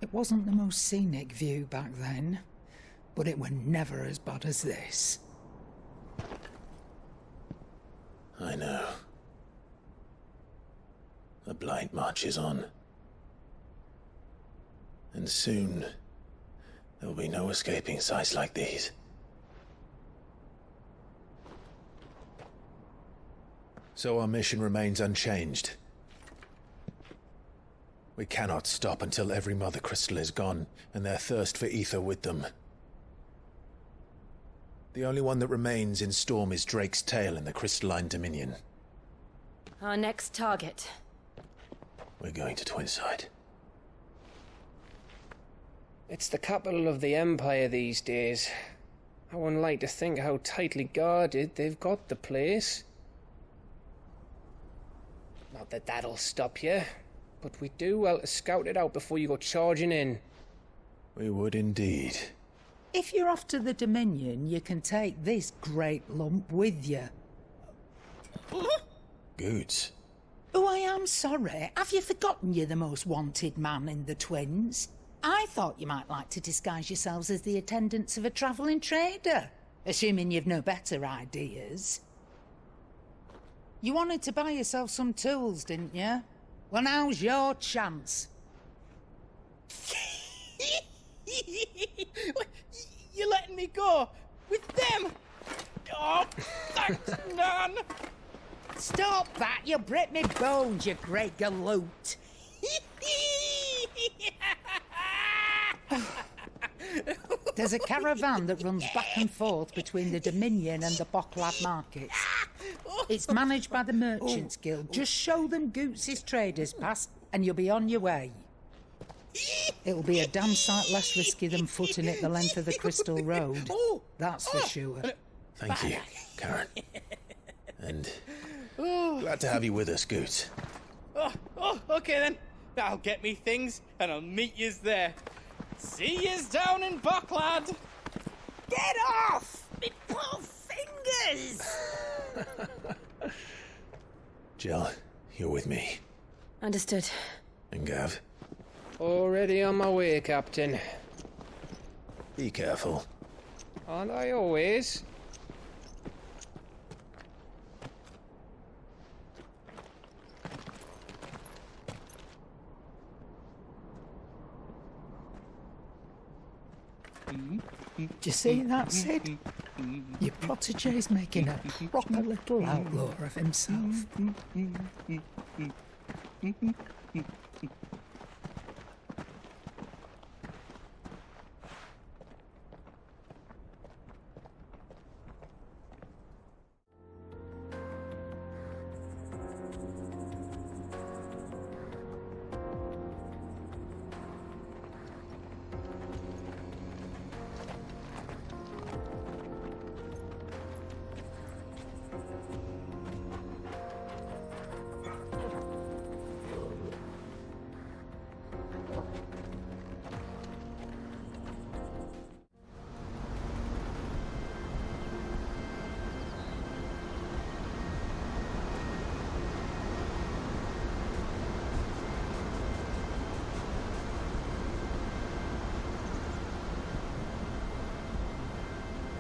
It wasn't the most scenic view back then, but it were never as bad as this. I know. The Blight marches on. And soon, there will be no escaping sights like these. So our mission remains unchanged. We cannot stop until every Mother Crystal is gone, and their thirst for ether with them. The only one that remains in Storm is Drake's Tail in the Crystalline Dominion. Our next target. We're going to Twinside. It's the capital of the Empire these days. I wouldn't like to think how tightly guarded they've got the place. Not that that'll stop you, but we do well to scout it out before you go charging in. We would indeed. If you're off to the Dominion, you can take this great lump with you. Goods. Oh, I am sorry. Have you forgotten you're the most wanted man in the Twins? I thought you might like to disguise yourselves as the attendants of a travelling trader, assuming you've no better ideas. You wanted to buy yourself some tools, didn't you? Well, now's your chance. You're letting me go with them? Oh, thanks, Nan. Stop that! You'll break me bones, you great galoot. There's a caravan that runs back and forth between the Dominion and the Bocklad markets. It's managed by the Merchants Guild. Just show them Goots' traders pass, and you'll be on your way. It'll be a damn sight less risky than footing it the length of the Crystal Road. That's for sure. Thank you, Karen. And glad to have you with us, Goots. Okay then. I'll get me things, and I'll meet yous there. See yous down in Bocklad. Get off! Me poor fingers! Jill, you're with me. Understood. And Gav? Already on my way, Captain. Be careful. Aren't I always? Do you see that, Sid? Your protege's making a proper little outlaw of himself.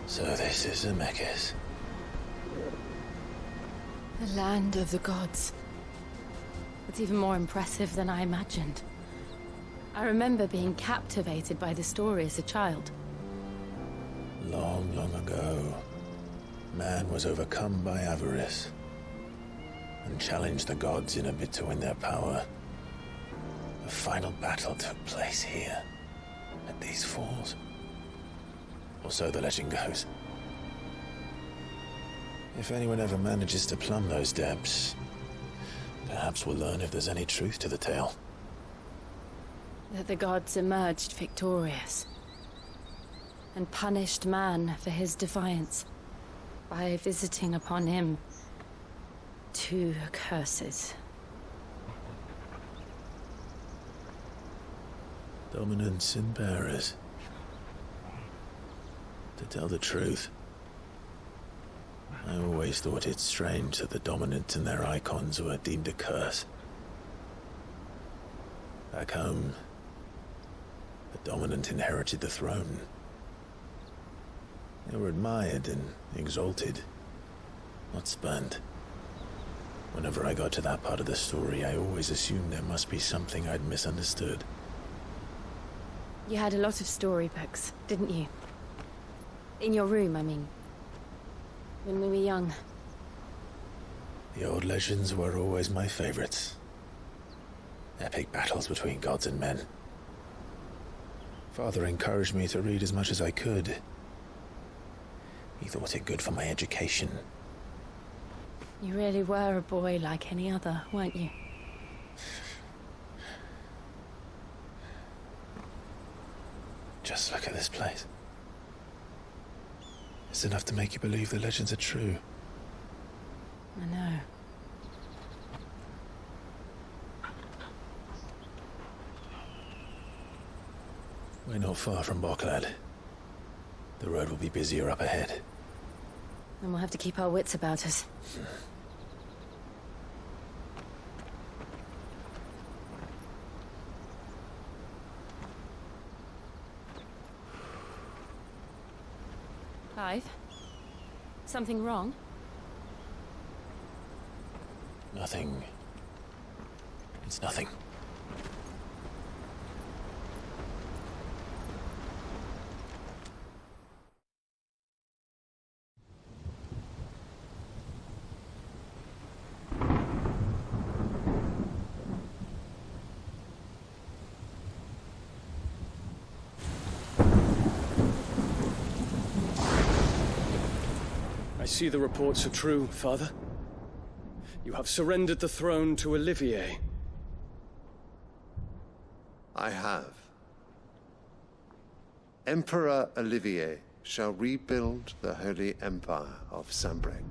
So this is Zemeckis. The land of the gods. It's even more impressive than I imagined. I remember being captivated by the story as a child. Long, long ago, man was overcome by avarice and challenged the gods in a bid to win their power. The final battle took place here, at these falls. Or so the legend goes. If anyone ever manages to plumb those depths, perhaps we'll learn if there's any truth to the tale. That the gods emerged victorious and punished man for his defiance by visiting upon him 2 curses. Dominance and bearers. To tell the truth, I always thought it strange that the dominant and their icons were deemed a curse. Back home, the dominant inherited the throne. They were admired and exalted, not spurned. Whenever I got to that part of the story, I always assumed there must be something I'd misunderstood. You had a lot of storybooks, didn't you? In your room, I mean. When we were young. The old legends were always my favorites. Epic battles between gods and men. Father encouraged me to read as much as I could. He thought it good for my education. You really were a boy like any other, weren't you? Just look at this place. It's enough to make you believe the legends are true. I know. We're not far from Boklad. The road will be busier up ahead. And we'll have to keep our wits about us. Clive? Something wrong? Nothing. It's nothing. I see the reports are true, Father. You have surrendered the throne to Olivier. I have. Emperor Olivier shall rebuild the Holy Empire of Sparring.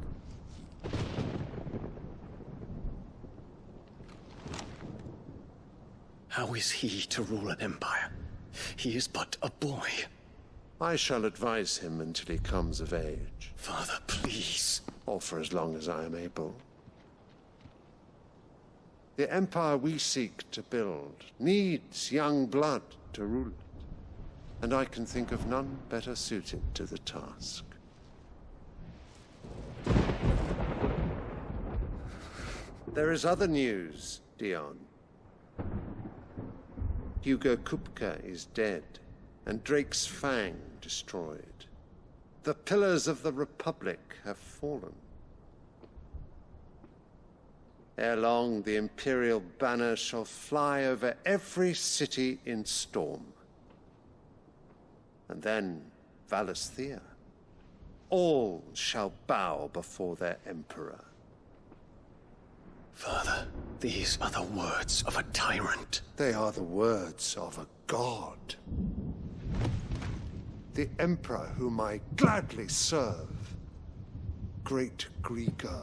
How is he to rule an empire? He is but a boy. I shall advise him until he comes of age. Father, please. Or for as long as I am able. The empire we seek to build needs young blood to rule it, and I can think of none better suited to the task. There is other news, Dion. Hugo Kupka is dead, and Drake's Fang destroyed. The pillars of the Republic have fallen. Ere long, the Imperial banner shall fly over every city in Storm. And then, Valisthea. All shall bow before their Emperor. Father, these are the words of a tyrant. They are the words of a god. The Emperor whom I gladly serve. Great Greeker,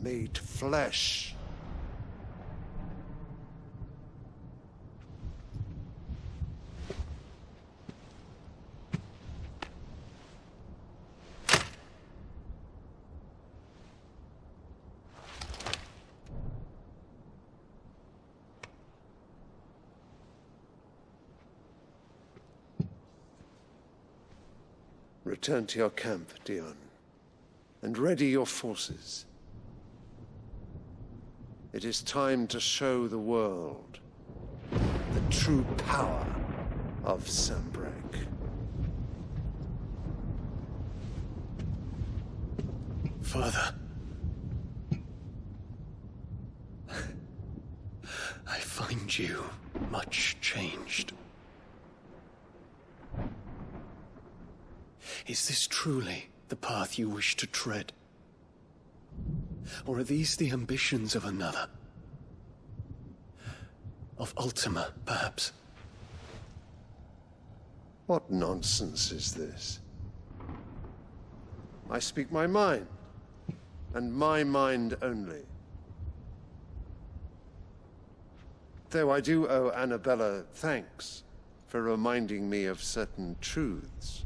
made flesh. Return to your camp, Dion, and ready your forces. It is time to show the world the true power of Sanbreque. Father. I find you much changed. Is this truly the path you wish to tread? Or are these the ambitions of another? Of Ultima, perhaps? What nonsense is this? I speak my mind, and my mind only. Though I do owe Annabella thanks for reminding me of certain truths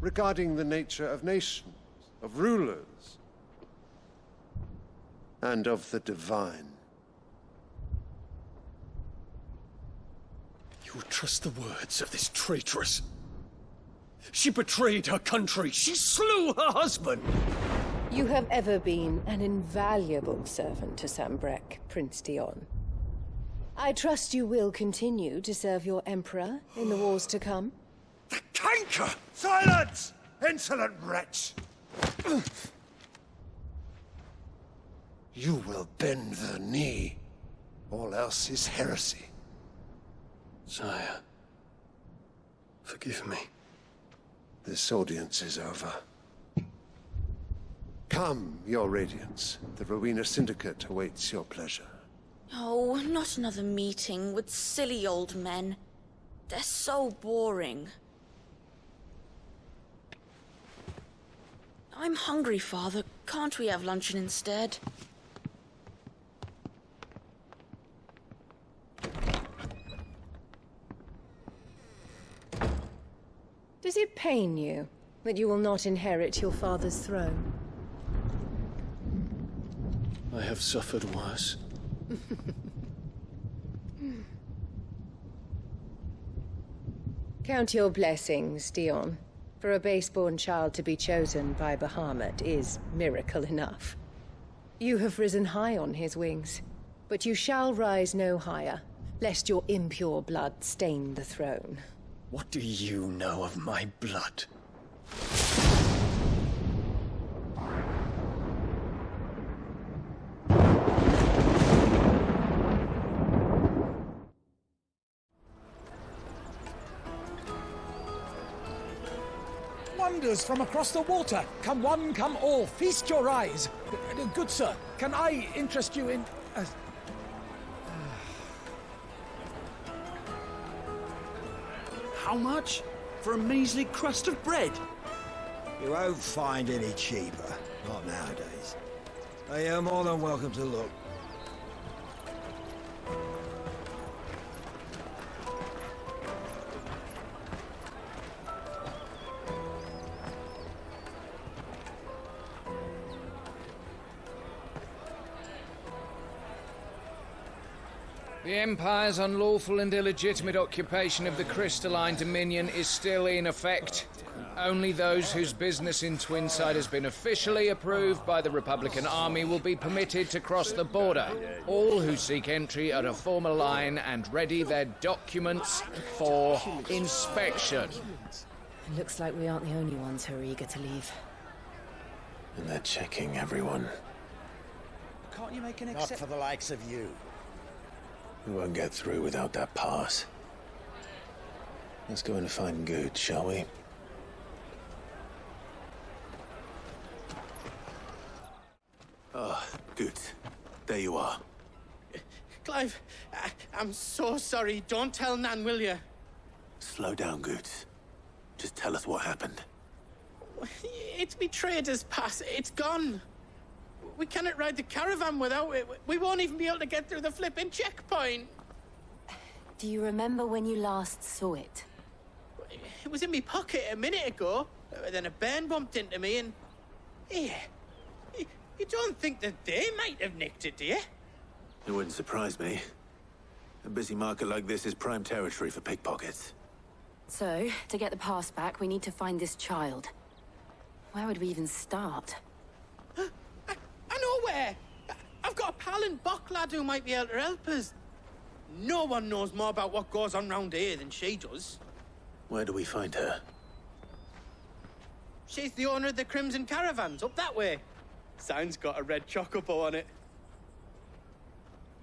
regarding the nature of nations, of rulers, and of the divine. You would trust the words of this traitress? She betrayed her country. She slew her husband. You have ever been an invaluable servant to Sanbreque, Prince Dion. I trust you will continue to serve your Emperor in the wars to come. The canker! Silence! Insolent wretch! You will bend the knee. All else is heresy. Sire, forgive me. This audience is over. Come, your Radiance. The Rowena Syndicate awaits your pleasure. Oh, not another meeting with silly old men. They're so boring. I'm hungry, Father. Can't we have luncheon instead? Does it pain you that you will not inherit your father's throne? I have suffered worse. Count your blessings, Dion. For a base-born child to be chosen by Bahamut is miracle enough. You have risen high on his wings, but you shall rise no higher, lest your impure blood stain the throne. What do you know of my blood? Wonders from across the water. Come one, come all, feast your eyes. Good sir, can I interest you in... How much? For a measly crust of bread? You won't find any cheaper. Not nowadays. But you're more than welcome to look. The Empire's unlawful and illegitimate occupation of the Crystalline Dominion is still in effect. Only those whose business in Twinside has been officially approved by the Republican Army will be permitted to cross the border. All who seek entry are to form a line and ready their documents for inspection. It looks like we aren't the only ones who are eager to leave. And they're checking everyone. Can't you make an Not for the likes of you. We won't get through without that pass. Let's go and find Good, shall we? Ah, Good. There you are. Clive, I'm so sorry. Don't tell Nan, will you? Slow down, Good. Just tell us what happened. It's Betrayer's pass. It's gone. We cannot ride the caravan without it. We won't even be able to get through the flipping checkpoint. Do you remember when you last saw it? It was in my pocket a minute ago. Then a bairn bumped into me and... Here. You don't think that they might have nicked it, do you? It wouldn't surprise me. A busy market like this is prime territory for pickpockets. So, to get the pass back, we need to find this child. Where would we even start? I know where! I've got a pal in Bocklad who might be able to help us. No one knows more about what goes on round here than she does. Where do we find her? She's the owner of the Crimson Caravans, up that way. Sign's got a red chocobo on it.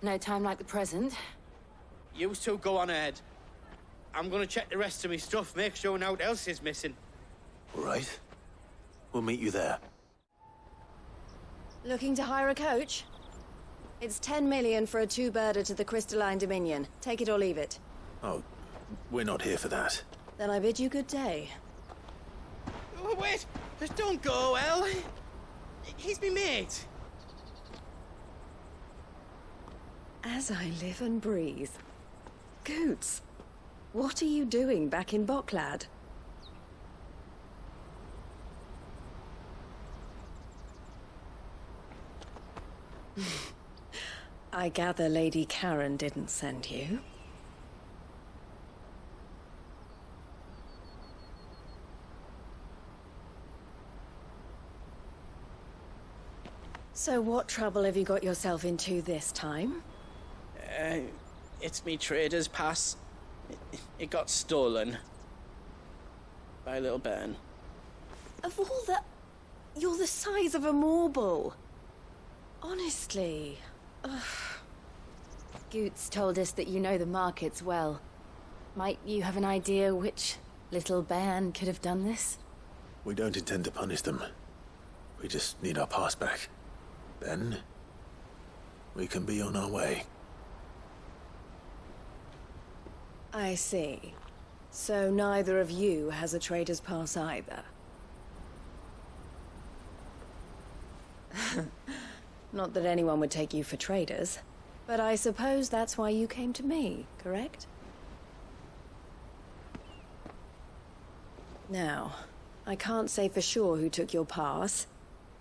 No time like the present. You two go on ahead. I'm gonna check the rest of my stuff, make sure no one else is missing. All right. We'll meet you there. Looking to hire a coach? It's 10 million for a two-birder to the Crystalline Dominion. Take it or leave it. Oh, we're not here for that. Then I bid you good day. Oh, wait! Just don't go, El. He's me mate. As I live and breathe. Goots, what are you doing back in Bocklad? I gather Lady Karen didn't send you. So what trouble have you got yourself into this time? It's me trader's pass. It got stolen. By a little bairn. Of all the... You're the size of a marble. Honestly. Ugh. Goots told us that you know the markets well. Might you have an idea which little bairn could have done this? We don't intend to punish them. We just need our pass back. Then, we can be on our way. I see. So neither of you has a trader's pass either. Not that anyone would take you for traders, but I suppose that's why you came to me, correct? Now, I can't say for sure who took your pass,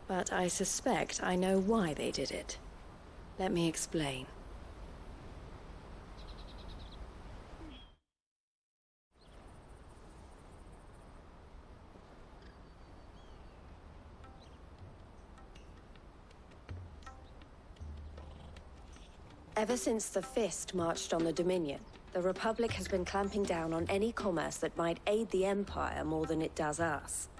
but I suspect I know why they did it. Let me explain. Ever since the Fist marched on the Dominion, the Republic has been clamping down on any commerce that might aid the Empire more than it does us.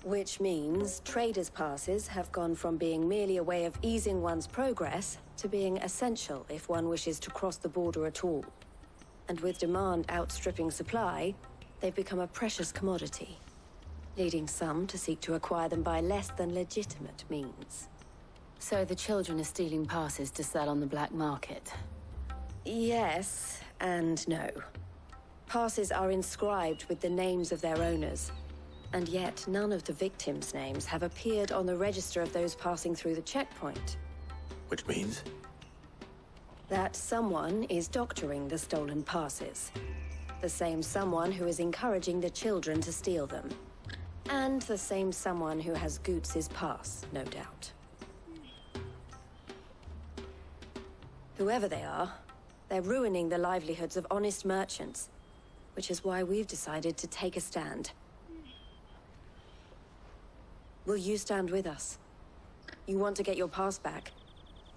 Which means traders' passes have gone from being merely a way of easing one's progress to being essential if one wishes to cross the border at all. And with demand outstripping supply, they've become a precious commodity, leading some to seek to acquire them by less than legitimate means. So the children are stealing passes to sell on the black market? Yes, and no. Passes are inscribed with the names of their owners, and yet none of the victims' names have appeared on the register of those passing through the checkpoint. Which means? That someone is doctoring the stolen passes. The same someone who is encouraging the children to steal them. And the same someone who has Goots' pass, no doubt. Whoever they are, they're ruining the livelihoods of honest merchants, which is why we've decided to take a stand. Will you stand with us? You want to get your pass back,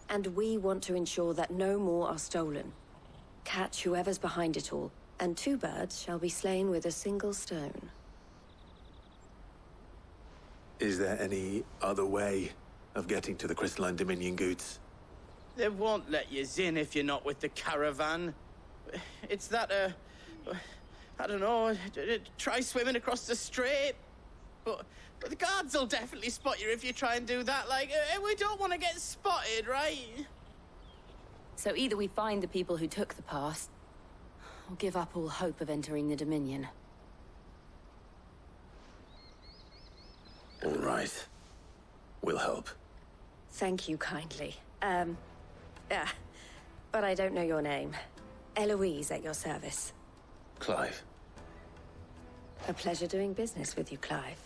and we want to ensure that no more are stolen. Catch whoever's behind it all, and two birds shall be slain with a single stone. Is there any other way of getting to the Crystalline Dominion, Goots? They won't let you in if you're not with the caravan. It's that, I don't know, try swimming across the strait. But the guards will definitely spot you if you try and do that. Like, we don't want to get spotted, right? So either we find the people who took the pass, or give up all hope of entering the Dominion. All right. We'll help. Thank you kindly. But I don't know your name. Eloise at your service. Clive. A pleasure doing business with you, Clive.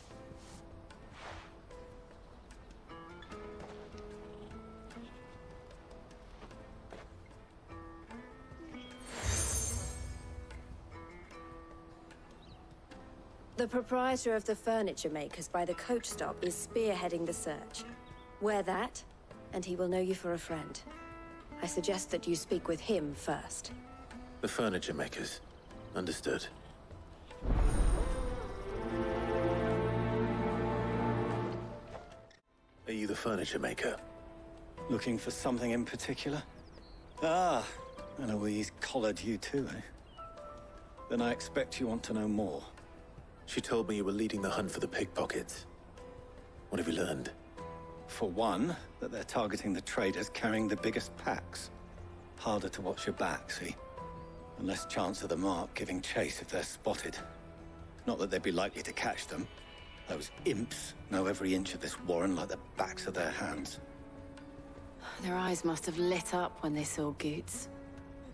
The proprietor of the furniture makers by the coach stop is spearheading the search. Wear that, and he will know you for a friend. I suggest that you speak with him first. The furniture makers. Understood. Are you the furniture maker? Looking for something in particular? Ah, Eloise collared you too, eh? Then I expect you want to know more. She told me you were leading the hunt for the pickpockets. What have you learned? For one, that they're targeting the traders carrying the biggest packs. Harder to watch your back, see? And less chance of the mark giving chase if they're spotted. Not that they'd be likely to catch them. Those imps know every inch of this warren like the backs of their hands. Their eyes must have lit up when they saw Goots.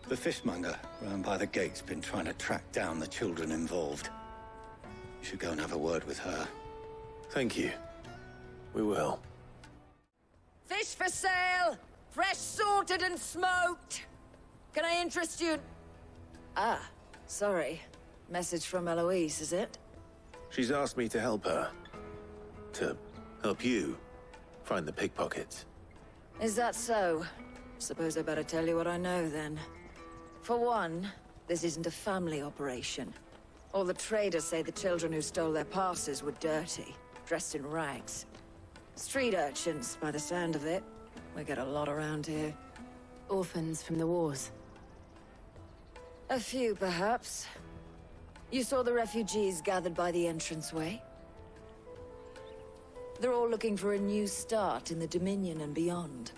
The fishmonger round by the gate's been trying to track down the children involved. You should go and have a word with her. Thank you. We will. Fish for sale! Fresh sorted and smoked! Can I interest you? Ah, sorry. Message from Eloise, is it? She's asked me to help her. To help you find the pickpockets. Is that so? Suppose I better tell you what I know, then. For one, this isn't a family operation. All the traders say the children who stole their passes were dirty, dressed in rags. Street urchins, by the sound of it. We get a lot around here. Orphans from the wars. A few, perhaps. You saw the refugees gathered by the entranceway? They're all looking for a new start in the Dominion and beyond.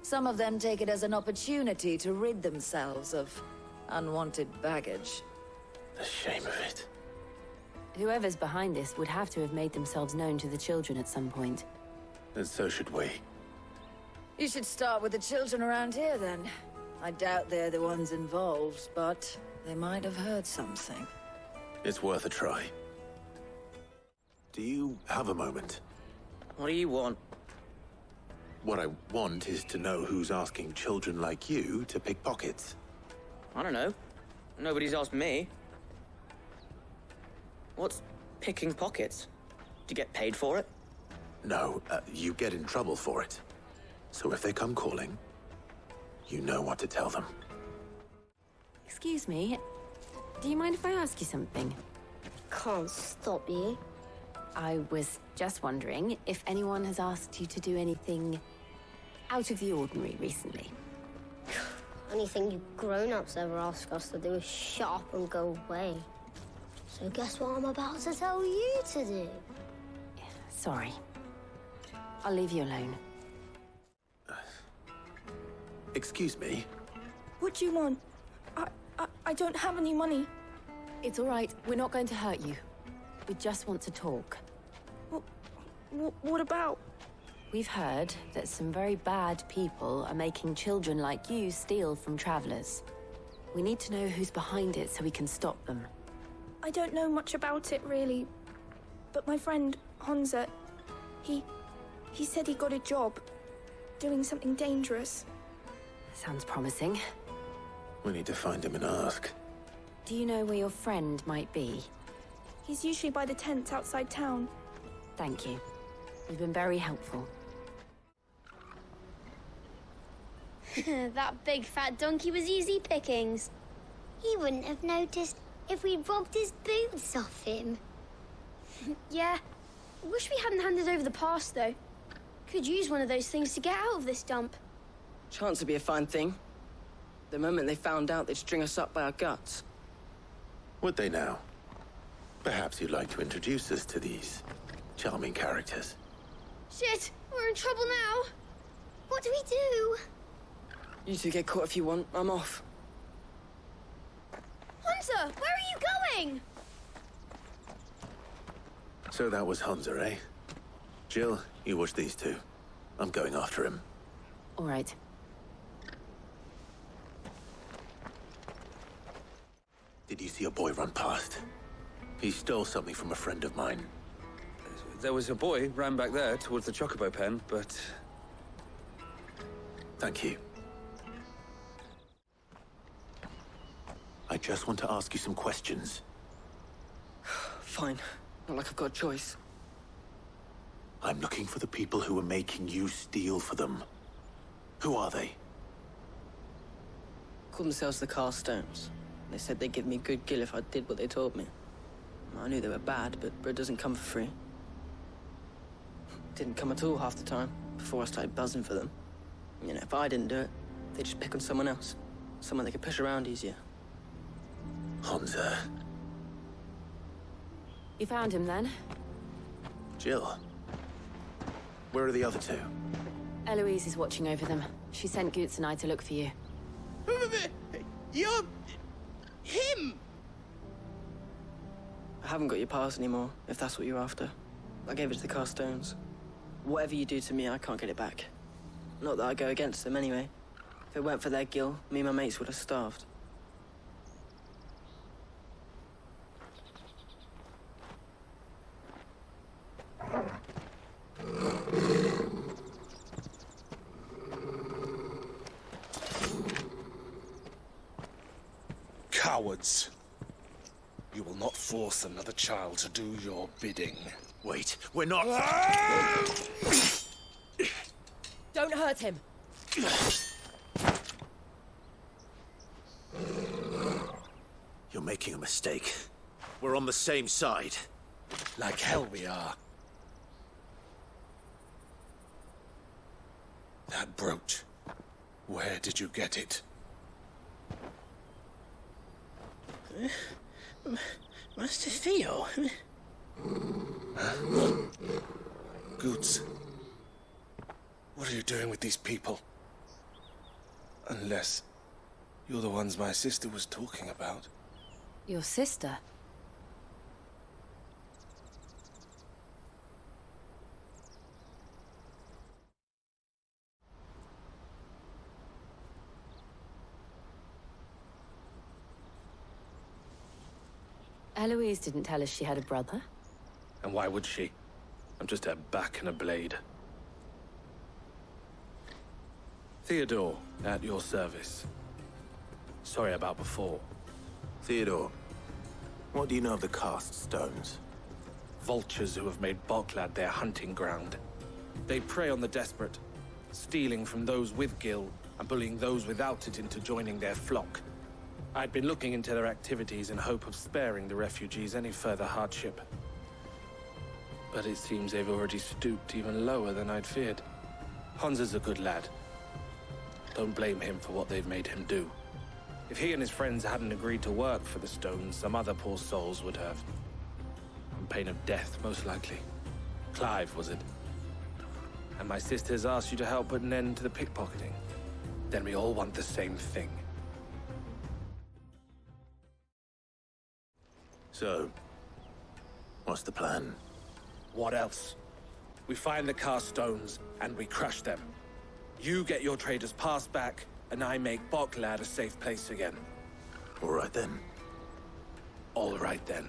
Some of them take it as an opportunity to rid themselves of unwanted baggage. The shame of it. Whoever's behind this would have to have made themselves known to the children at some point. And so should we. You should start with the children around here, then. I doubt they're the ones involved, but they might have heard something. It's worth a try. Do you have a moment? What do you want? What I want is to know who's asking children like you to pick pockets. I don't know. Nobody's asked me. What's picking pockets? Do you get paid for it? No, you get in trouble for it. So if they come calling, you know what to tell them. Excuse me, do you mind if I ask you something? Can't stop you. I was just wondering if anyone has asked you to do anything out of the ordinary recently. Anything you grown-ups ever ask us to do is shut up and go away. So guess what I'm about to tell you to do? Sorry. I'll leave you alone. Excuse me? What do you want? I don't have any money. It's all right. We're not going to hurt you. We just want to talk. What about? We've heard that some very bad people are making children like you steal from travelers. We need to know who's behind it so we can stop them. I don't know much about it, really. But my friend, Hansa, he said he got a job doing something dangerous. Sounds promising. We need to find him and ask. Do you know where your friend might be? He's usually by the tents outside town. Thank you. You've been very helpful. That big fat donkey was easy pickings. He wouldn't have noticed if we'd robbed his boots off him. Yeah. Wish we hadn't handed over the pass, though. Could use one of those things to get out of this dump. Chance would be a fine thing. The moment they found out, they'd string us up by our guts. Would they now? Perhaps you'd like to introduce us to these charming characters. Shit! We're in trouble now! What do we do? You two get caught if you want. I'm off. Hunter! Where are you going? So that was Hansa, eh? Jill, you watch these two. I'm going after him. All right. Did you see a boy run past? He stole something from a friend of mine. There was a boy ran back there towards the chocobo pen, but... Thank you. I just want to ask you some questions. Fine. Not like I've got a choice. I'm looking for the people who are making you steal for them. Who are they? Called themselves the Carstones. They said they'd give me good gill if I did what they told me. I knew they were bad, but bread doesn't come for free. Didn't come at all half the time, before I started buzzing for them. You know, if I didn't do it, they'd just pick on someone else. Someone they could push around easier. Hansa. You found him then? Jill. Where are the other two? Eloise is watching over them. She sent Goots and I to look for you. You're... him! I haven't got your pass anymore, if that's what you're after. I gave it to the Carstones. Whatever you do to me, I can't get it back. Not that I go against them anyway. If it weren't for their gill, me and my mates would have starved. Cowards. You will not force another child to do your bidding. Wait, we're not... Don't hurt him! You're making a mistake. We're on the same side. Like hell we are. That brooch. Where did you get it? Master Theo? Goots. What are you doing with these people? Unless you're the ones my sister was talking about. Your sister? Eloise didn't tell us she had a brother. And why would she? I'm just her back and a blade. Theodore, at your service. Sorry about before. Theodore, what do you know of the Cast Stones? Vultures who have made Boklad their hunting ground. They prey on the desperate, stealing from those with gil and bullying those without it into joining their flock. I'd been looking into their activities in hope of sparing the refugees any further hardship. But it seems they've already stooped even lower than I'd feared. Hansa's a good lad. Don't blame him for what they've made him do. If he and his friends hadn't agreed to work for the Stones, some other poor souls would have. On pain of death, most likely. Clive, was it? And my sisters asked you to help put an end to the pickpocketing. Then we all want the same thing. So, what's the plan? What else? We find the Cast Stones, and we crush them. You get your trader's pass back, and I make Boklad a safe place again. All right then. All right then.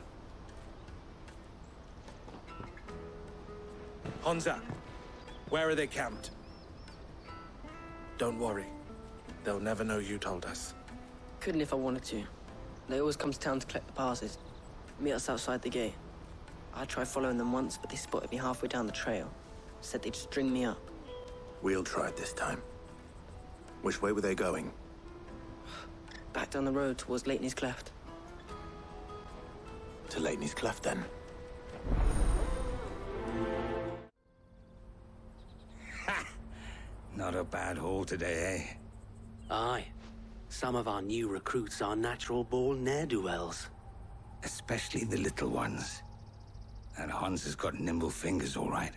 Hansa, where are they camped? Don't worry. They'll never know you told us. Couldn't if I wanted to. They always come to town to collect the passes. Meet us outside the gate. I tried following them once, but they spotted me halfway down the trail. Said they'd string me up. We'll try it this time. Which way were they going? Back down the road towards Leitney's Cleft. To Leitney's Cleft, then? Not a bad haul today, eh? Aye. Some of our new recruits are natural-born ne'er-do-wells. Especially the little ones. And Hans has got nimble fingers, all right.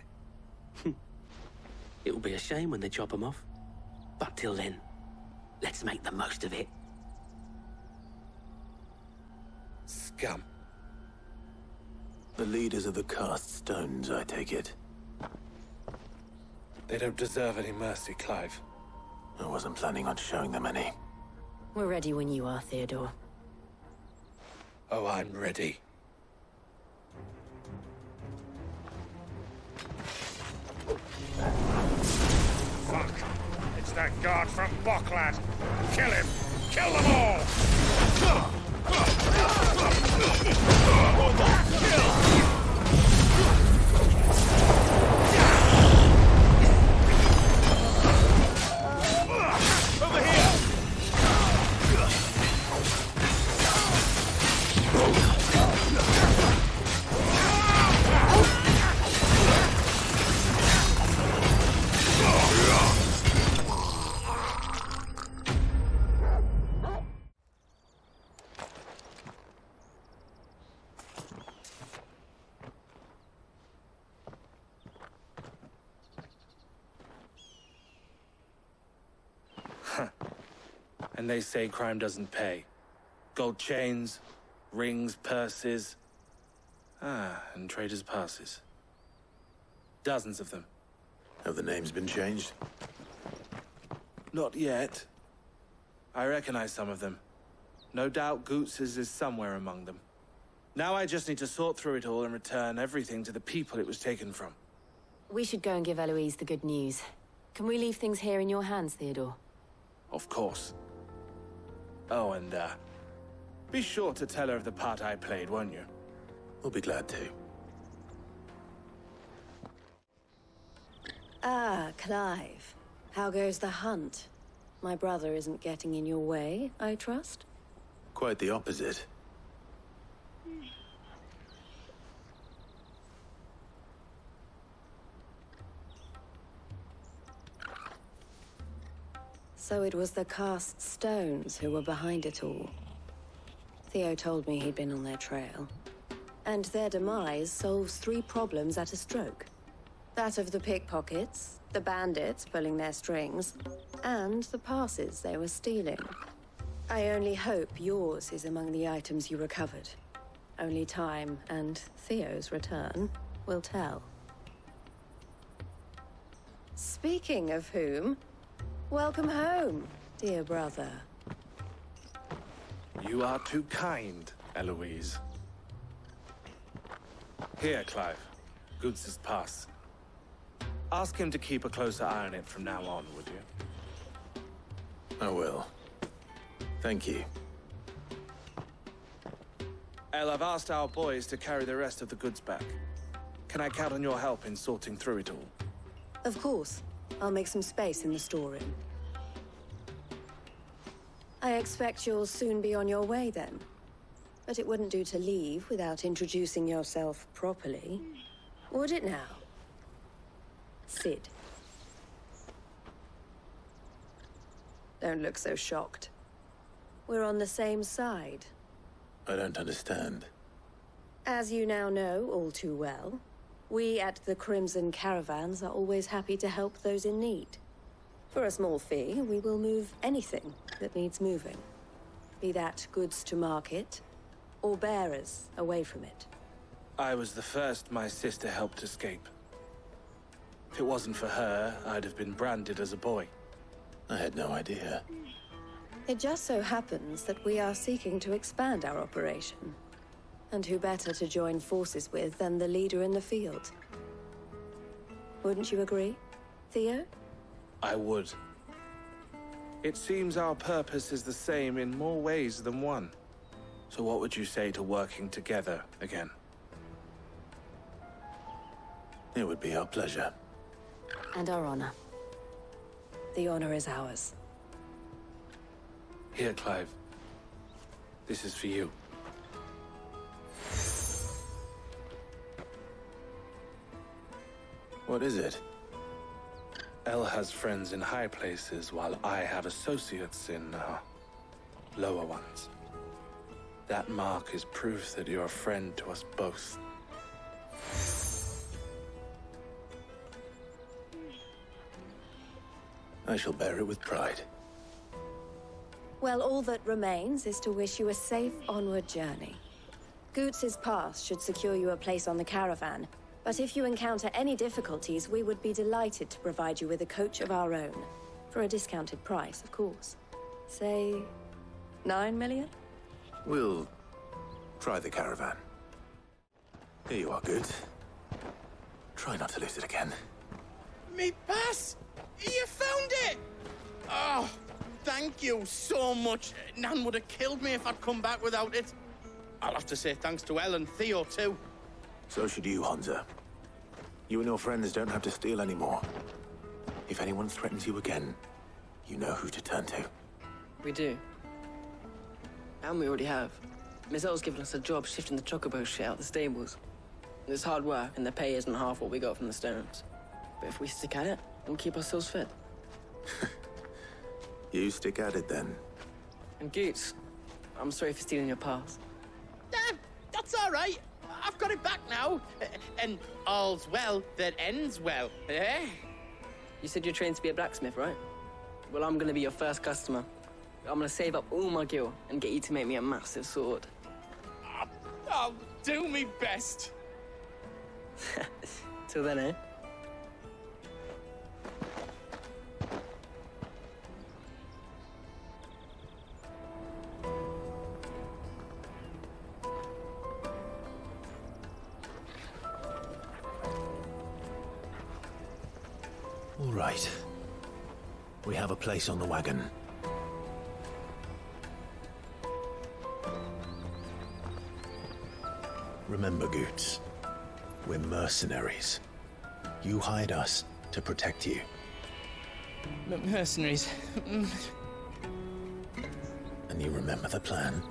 It will be a shame when they chop them off. But till then, let's make the most of it. Scum. The leaders of the Cast Stones, I take it. They don't deserve any mercy, Clive. I wasn't planning on showing them any. We're ready when you are, Theodore. Oh, I'm ready. Fuck! It's that guard from Boklad! Kill him! Kill them all! And they say crime doesn't pay. Gold chains, rings, purses. And traders' passes. Dozens of them. Have the names been changed? Not yet. I recognize some of them. No doubt Goots's is somewhere among them. Now I just need to sort through it all and return everything to the people it was taken from. We should go and give Eloise the good news. Can we leave things here in your hands, Theodore? Of course. Oh, and, be sure to tell her of the part I played, won't you? We'll be glad to. Ah, Clive. How goes the hunt? My brother isn't getting in your way, I trust? Quite the opposite. So it was the cast stones who were behind it all. Theo told me he'd been on their trail. And their demise solves 3 problems at a stroke. That of the pickpockets, the bandits pulling their strings, and the passes they were stealing. I only hope yours is among the items you recovered. Only time and Theo's return will tell. Speaking of whom, welcome home, dear brother. You are too kind, Eloise. Here, Clive. Goots's pass. Ask him to keep a closer eye on it from now on, would you? I will. Thank you. El, I've asked our boys to carry the rest of the goods back. Can I count on your help in sorting through it all? Of course. I'll make some space in the storeroom. I expect you'll soon be on your way then. But it wouldn't do to leave without introducing yourself properly. Would it now? Cid. Don't look so shocked. We're on the same side. I don't understand. As you now know all too well, we at the Crimson Caravans are always happy to help those in need. For a small fee, we will move anything that needs moving. Be that goods to market, or bearers away from it. I was the first my sister helped escape. If it wasn't for her, I'd have been branded as a boy. I had no idea. It just so happens that we are seeking to expand our operation. And who better to join forces with than the leader in the field? Wouldn't you agree, Theo? I would. It seems our purpose is the same in more ways than one. So what would you say to working together again? It would be our pleasure. And our honor. The honor is ours. Here, Clive. This is for you. What is it? El has friends in high places, while I have associates in, lower ones. That mark is proof that you're a friend to us both. I shall bear it with pride. Well, all that remains is to wish you a safe onward journey. Goots's pass should secure you a place on the caravan, but if you encounter any difficulties, we would be delighted to provide you with a coach of our own. For a discounted price, of course. Say, 9 million? We'll try the caravan. Here you are, Goots. Try not to lose it again. Me pass! You found it! Oh, thank you so much. Nan would have killed me if I'd come back without it. I'll have to say thanks to El and Theo, too. So should you, Hansa. You and your friends don't have to steal anymore. If anyone threatens you again, you know who to turn to. We do. And we already have. Miss L's given us a job shifting the chocobo shit out the stables. It's hard work, and the pay isn't half what we got from the stones. But if we stick at it, we'll keep ourselves fed. You stick at it, then. And Goots, I'm sorry for stealing your pass. That's all right. I've got it back now. And all's well that ends well, eh? You said you're trained to be a blacksmith, right? Well, I'm gonna be your first customer. I'm gonna save up all my gil and get you to make me a massive sword. I'll do me best. Till then, eh? All right. We have a place on the wagon. Remember, Goots, we're mercenaries. You hired us to protect you. Mercenaries. And you remember the plan?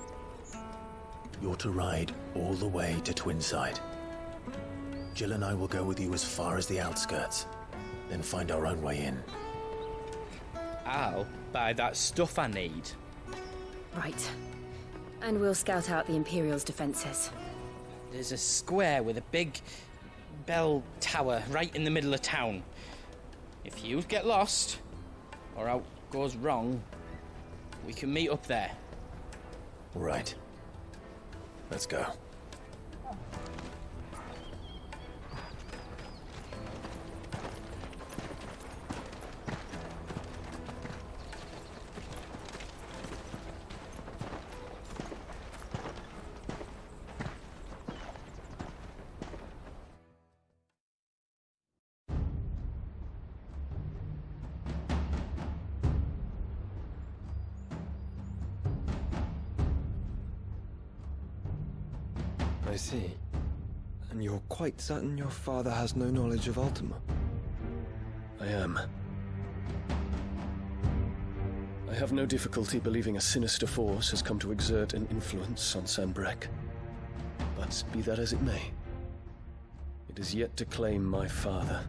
You're to ride all the way to Twinside. Jill and I will go with you as far as the outskirts, then find our own way in. I'll buy that stuff I need. Right. And we'll scout out the Imperial's defenses. There's a square with a big bell tower right in the middle of town. If you get lost, or out goes wrong, we can meet up there. All right. Let's go. I see. And you're quite certain your father has no knowledge of Ultima? I am. I have no difficulty believing a sinister force has come to exert an influence on Sanbreque. But be that as it may, it is yet to claim my father.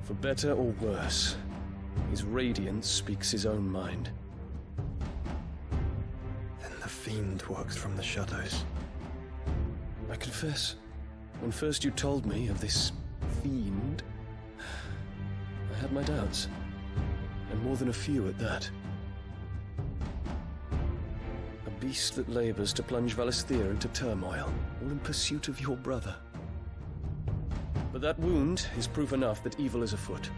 For better or worse, his radiance speaks his own mind. Then the fiend works from the shadows. I confess, when first you told me of this fiend, I had my doubts, and more than a few at that. A beast that labors to plunge Valisthea into turmoil, all in pursuit of your brother. But that wound is proof enough that evil is afoot.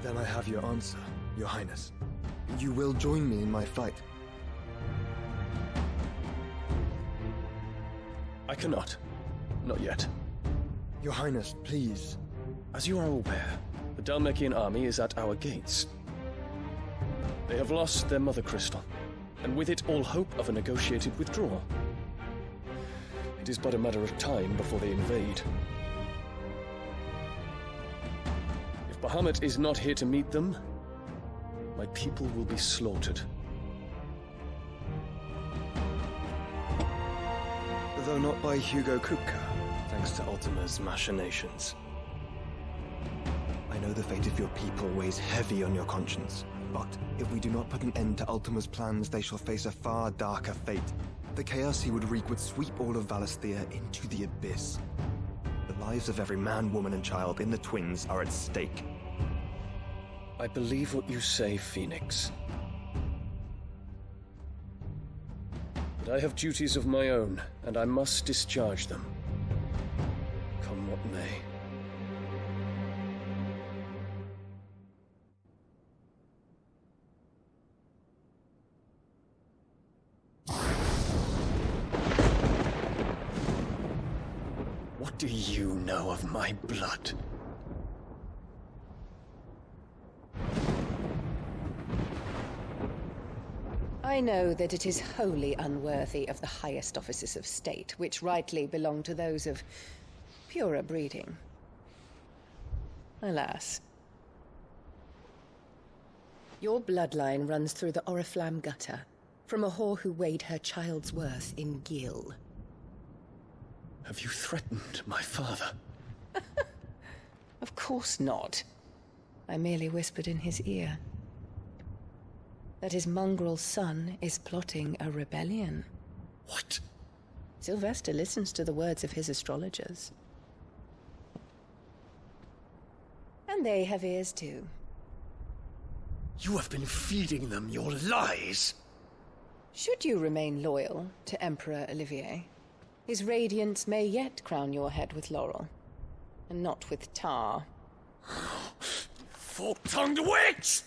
Then I have your answer, Your Highness. You will join me in my fight. I cannot. Not yet. Your Highness, please. As you are aware, the Dhalmekian army is at our gates. They have lost their mother crystal, and with it all hope of a negotiated withdrawal. It is but a matter of time before they invade. If Bahamut is not here to meet them, my people will be slaughtered. Though not by Hugo Kupka, thanks to Ultima's machinations. I know the fate of your people weighs heavy on your conscience, but if we do not put an end to Ultima's plans, they shall face a far darker fate. The chaos he would wreak would sweep all of Valisthea into the abyss. The lives of every man, woman, and child in the Twins are at stake. I believe what you say, Phoenix. But I have duties of my own, and I must discharge them. Come what may. What do you know of my blood? I know that it is wholly unworthy of the highest offices of state, which rightly belong to those of purer breeding. Alas. Your bloodline runs through the Oriflamme gutter, from a whore who weighed her child's worth in gil. Have you threatened my father? Of course not. I merely whispered in his ear that his mongrel son is plotting a rebellion. What? Sylvester listens to the words of his astrologers. And they have ears too. You have been feeding them your lies! Should you remain loyal to Emperor Olivier, his radiance may yet crown your head with laurel, and not with tar. Fork-tongued witch!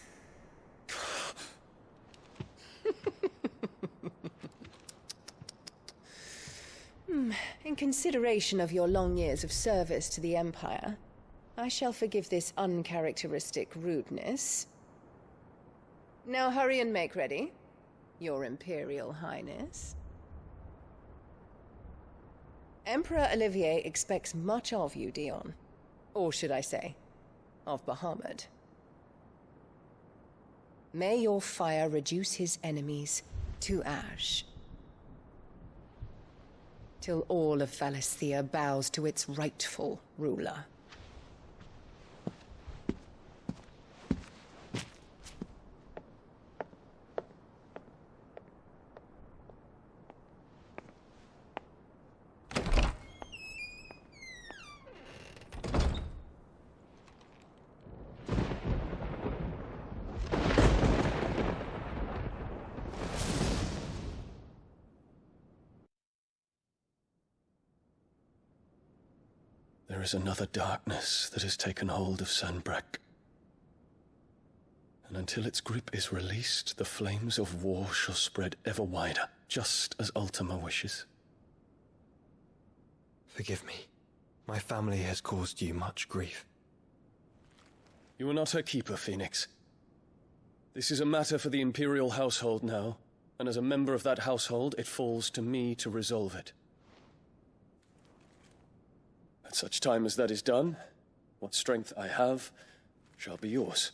In consideration of your long years of service to the Empire, I shall forgive this uncharacteristic rudeness. Now hurry and make ready, Your Imperial Highness. Emperor Olivier expects much of you, Dion. Or should I say, of Bahamut. May your fire reduce his enemies to ash, till all of Valisthea bows to its rightful ruler. There is another darkness that has taken hold of Sanbreque. And until its grip is released, the flames of war shall spread ever wider, just as Ultima wishes. Forgive me. My family has caused you much grief. You are not her keeper, Phoenix. This is a matter for the Imperial household now, and as a member of that household, it falls to me to resolve it. At such time as that is done, what strength I have shall be yours.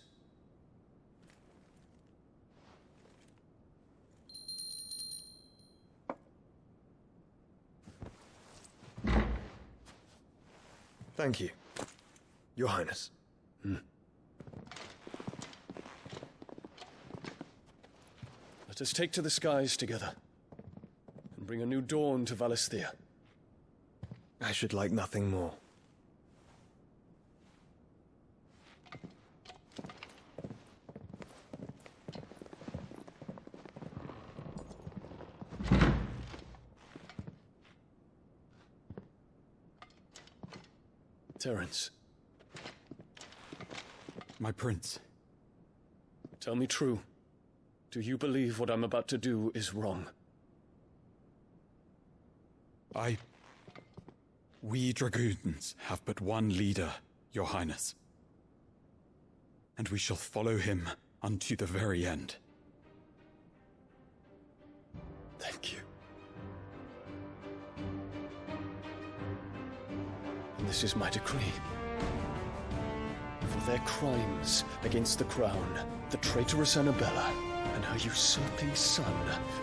Thank you, Your Highness. Let us take to the skies together, and bring a new dawn to Valisthea. I should like nothing more. Terence. My prince. Tell me true. Do you believe what I'm about to do is wrong? We dragoons have but one leader, Your Highness. And we shall follow him unto the very end. Thank you. And this is my decree. For their crimes against the crown, the traitorous Annabella and her usurping son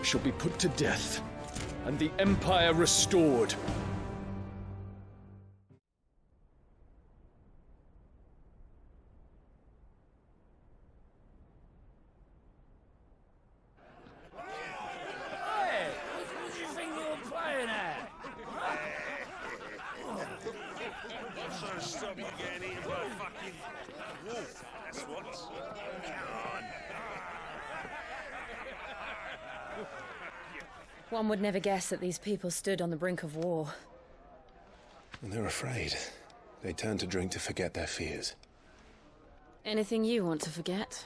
shall be put to death, and the Empire restored. One would never guess that these people stood on the brink of war. And they're afraid. They turn to drink to forget their fears. Anything you want to forget?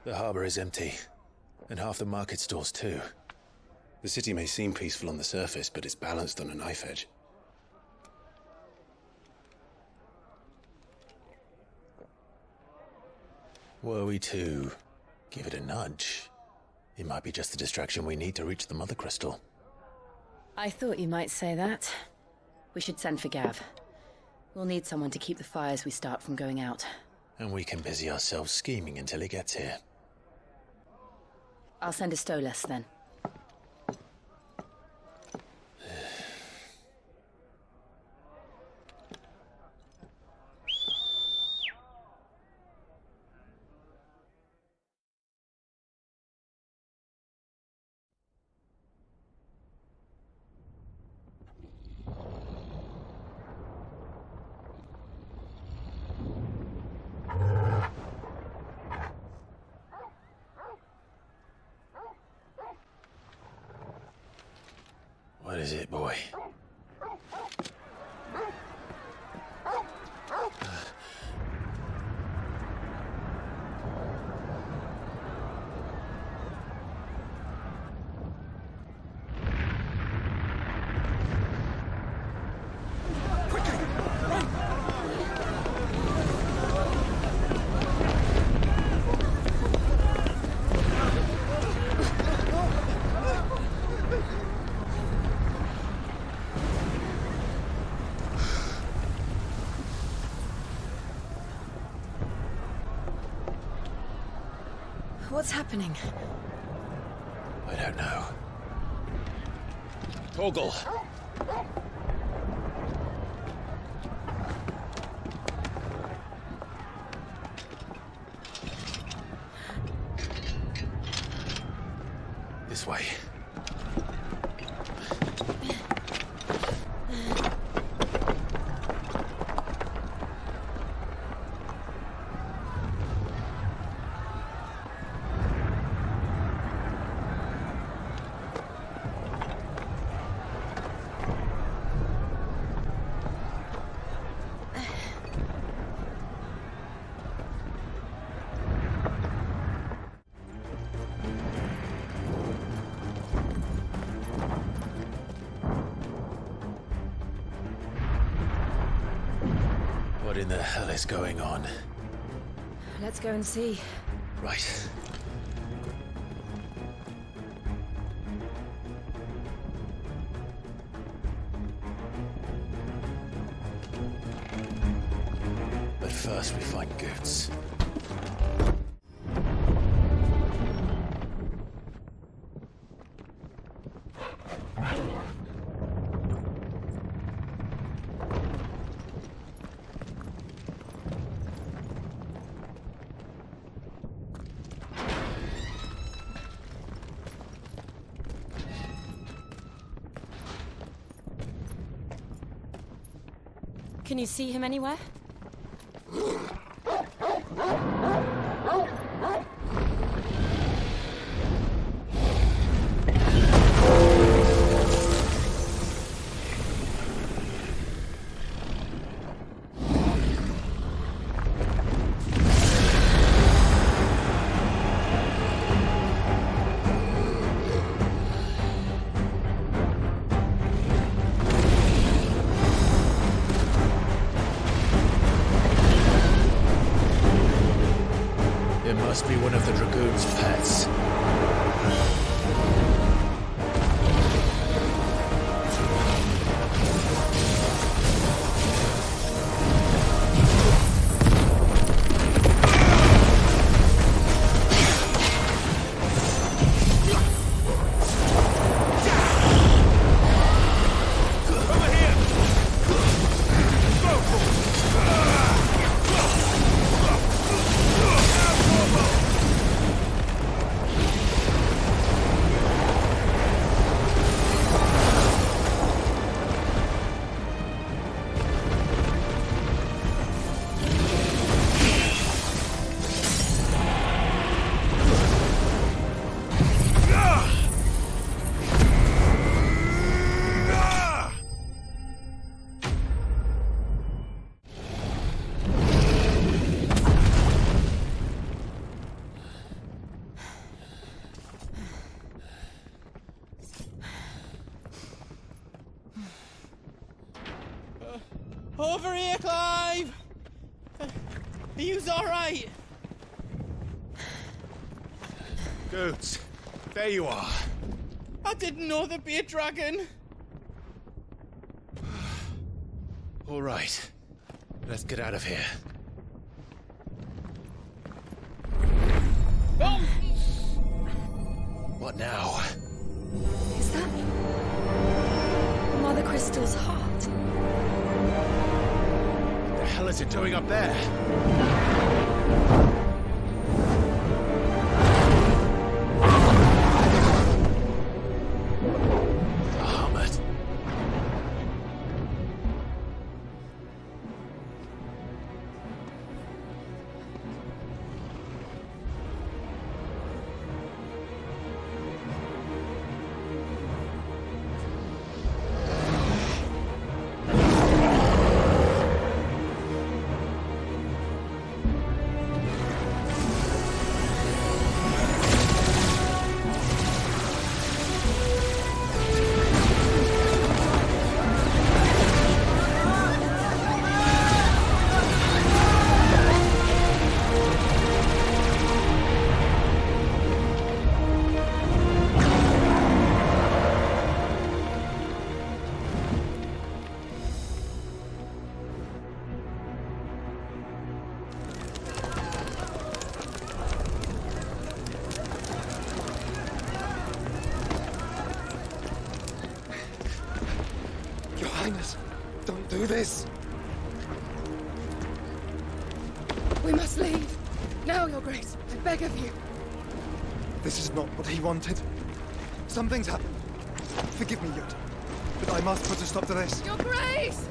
The harbor is empty, and half the market stalls too. The city may seem peaceful on the surface, but it's balanced on a knife edge. Were we to give it a nudge, it might be just the distraction we need to reach the Mother Crystal. I thought you might say that. We should send for Gav. We'll need someone to keep the fires we start from going out. And we can busy ourselves scheming until he gets here. I'll send a Stolas then. What is it, boy? What's happening? I don't know. Torgal! This way. What in the hell is going on? Let's go and see. Right. But first we find Goots. Can you see him anywhere? Must be one of the Dragoon's pets. Over here, Clive! Are you alright? Goots, there you are. I didn't know there'd be a dragon. All right, let's get out of here. Oh! What now? Is that Mother Crystal's heart? What the hell is it doing up there? Bahamut. do this. We must leave. Now, Your Grace. I beg of you. This is not what he wanted. Something's happened. Forgive me, Yurt, but I must put a stop to this. Your Grace!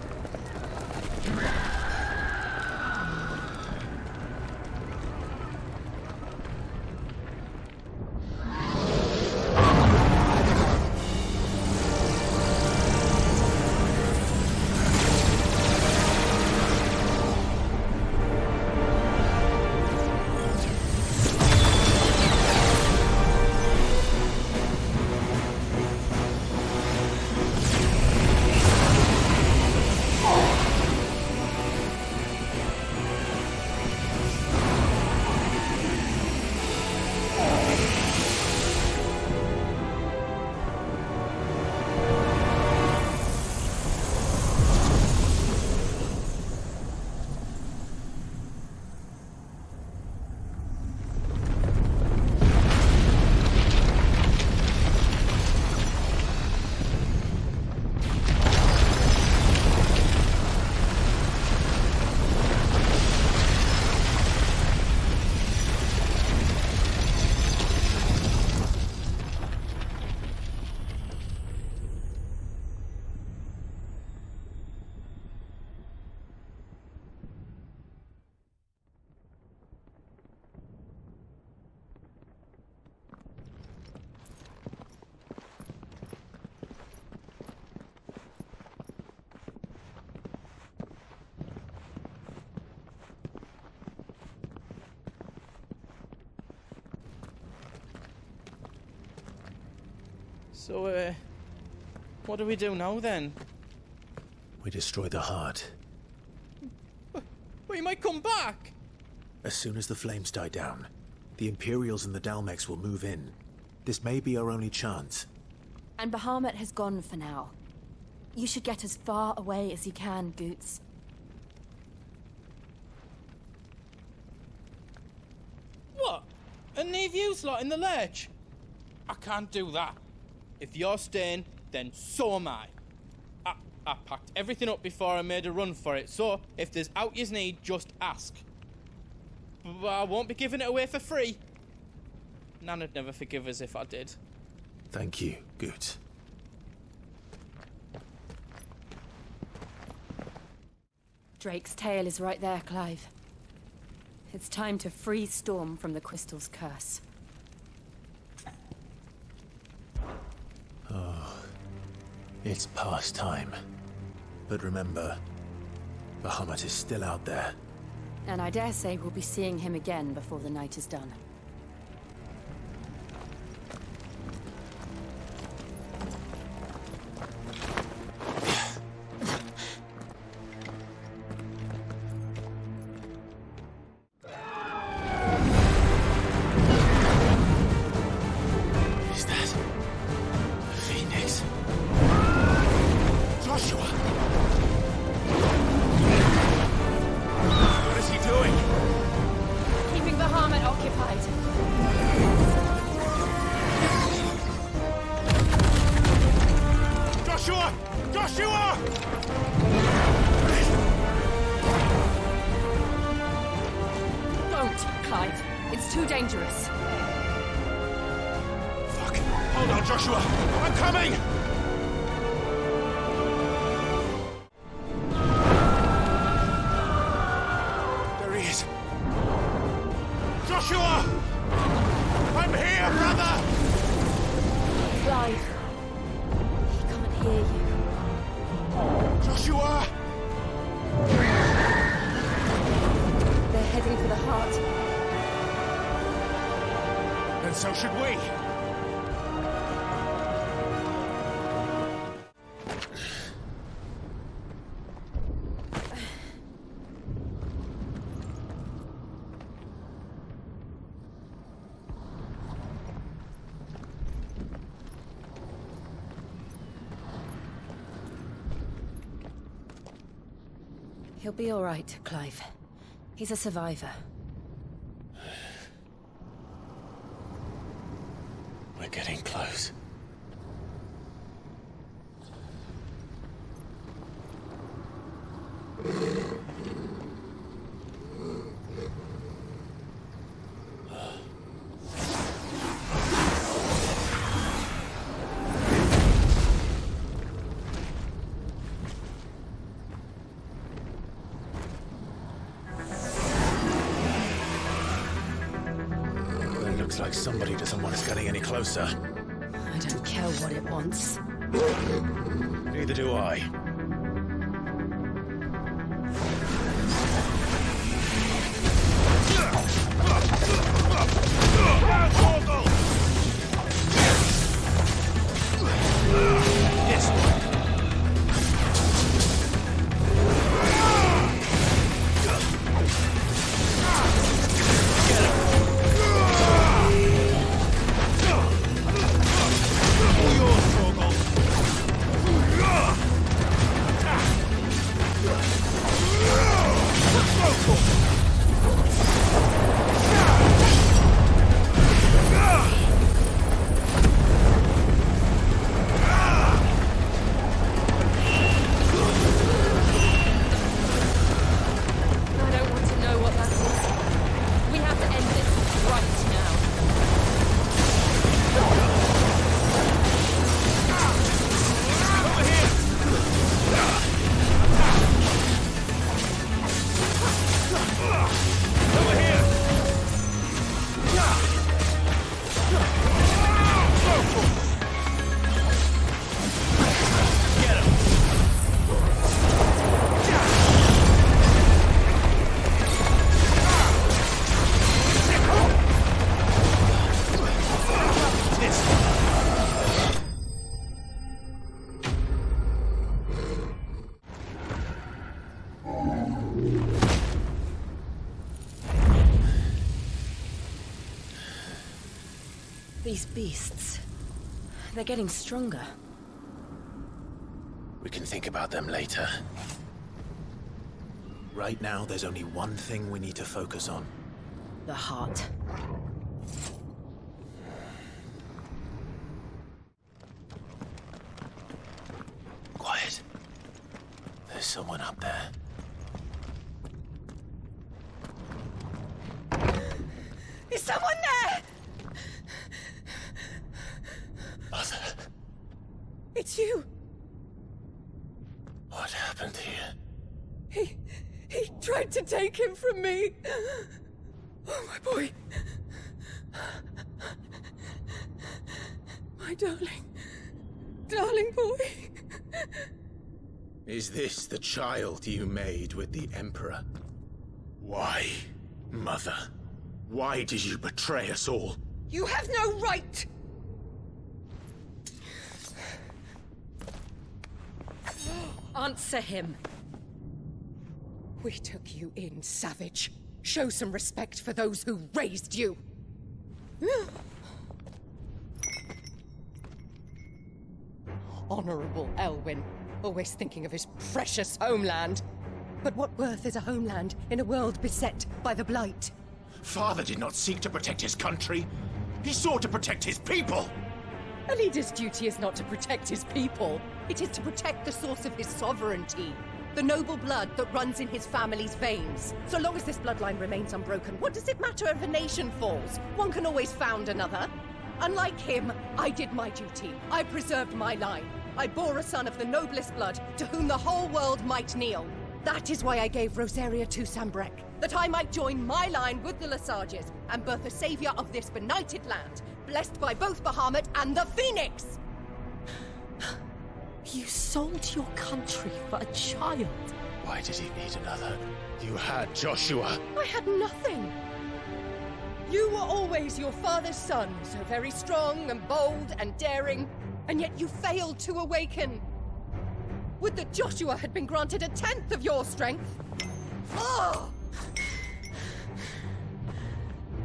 So, what do we do now then? We destroy the heart. Well, you might come back! As soon as the flames die down, the Imperials and the Dalmex will move in. This may be our only chance. And Bahamut has gone for now. You should get as far away as you can, Goots. What? And leave you lot in the lurch? I can't do that. If you're staying, then so am I. I packed everything up before I made a run for it, so if there's out you need, just ask. But I won't be giving it away for free. Nana'd never forgive us if I did. Thank you, Goots. Drake's tail is right there, Clive. It's time to free Storm from the Crystal's curse. Oh, it's past time. But remember, Bahamut is still out there. And I dare say we'll be seeing him again before the night is done. He'll be all right, Clive. He's a survivor. We're getting close. Looks like somebody doesn't want us getting any closer. I don't care what it wants. Neither do I. These beasts, they're getting stronger. We can think about them later. Right now, there's only one thing we need to focus on. The heart. Quiet. There's someone up there. Is someone there? Mother. It's you. What happened here? He tried to take him from me. Oh, my boy. My darling boy. Is this the child you made with the Emperor? Why, Mother? Why did you betray us all? You have no right! Answer him. We took you in, savage. Show some respect for those who raised you. Honorable Elwyn, always thinking of his precious homeland. But what worth is a homeland in a world beset by the Blight? Father did not seek to protect his country. He sought to protect his people. A leader's duty is not to protect his people. It is to protect the source of his sovereignty. The noble blood that runs in his family's veins. So long as this bloodline remains unbroken, what does it matter if a nation falls? One can always found another. Unlike him, I did my duty. I preserved my line. I bore a son of the noblest blood, to whom the whole world might kneel. That is why I gave Rosaria to Sambrek, that I might join my line with the Lesages and birth a savior of this benighted land, blessed by both Bahamut and the Phoenix! You sold your country for a child. Why did he need another? You had Joshua. I had nothing. You were always your father's son, so very strong and bold and daring, and yet you failed to awaken. Would that Joshua had been granted 1/10 of your strength? Oh!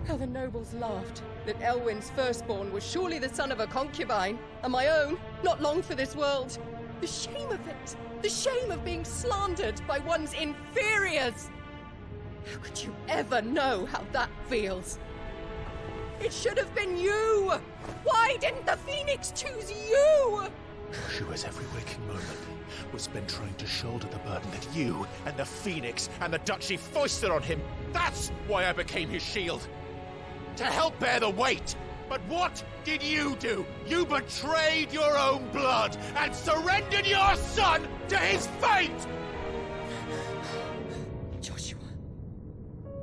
How the nobles laughed that Elwyn's firstborn was surely the son of a concubine, and my own, not long for this world. The shame of it! The shame of being slandered by one's inferiors! How could you ever know how that feels? It should have been you! Why didn't the Phoenix choose you? Joshua's every waking moment was spent trying to shoulder the burden that you and the Phoenix and the Duchy foisted on him. That's why I became his shield. To help bear the weight. But what did you do? You betrayed your own blood and surrendered your son to his fate! Joshua,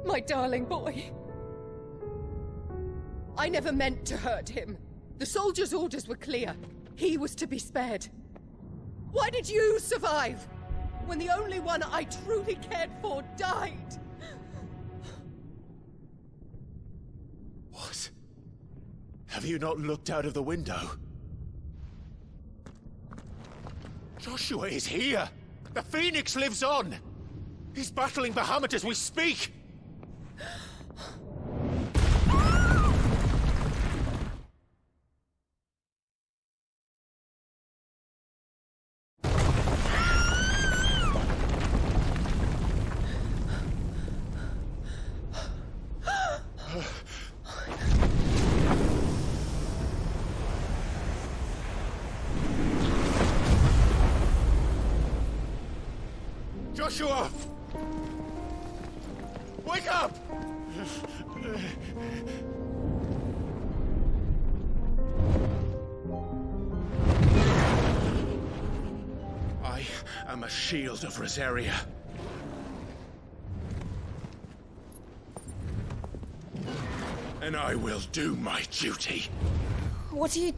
my darling boy. I never meant to hurt him. The soldiers' orders were clear. He was to be spared. Why did you survive, when the only one I truly cared for died? What? Have you not looked out of the window? Joshua is here! The Phoenix lives on! He's battling Bahamut as we speak! Joshua! Wake up! I am a shield of Rosaria. And I will do my duty. What are you...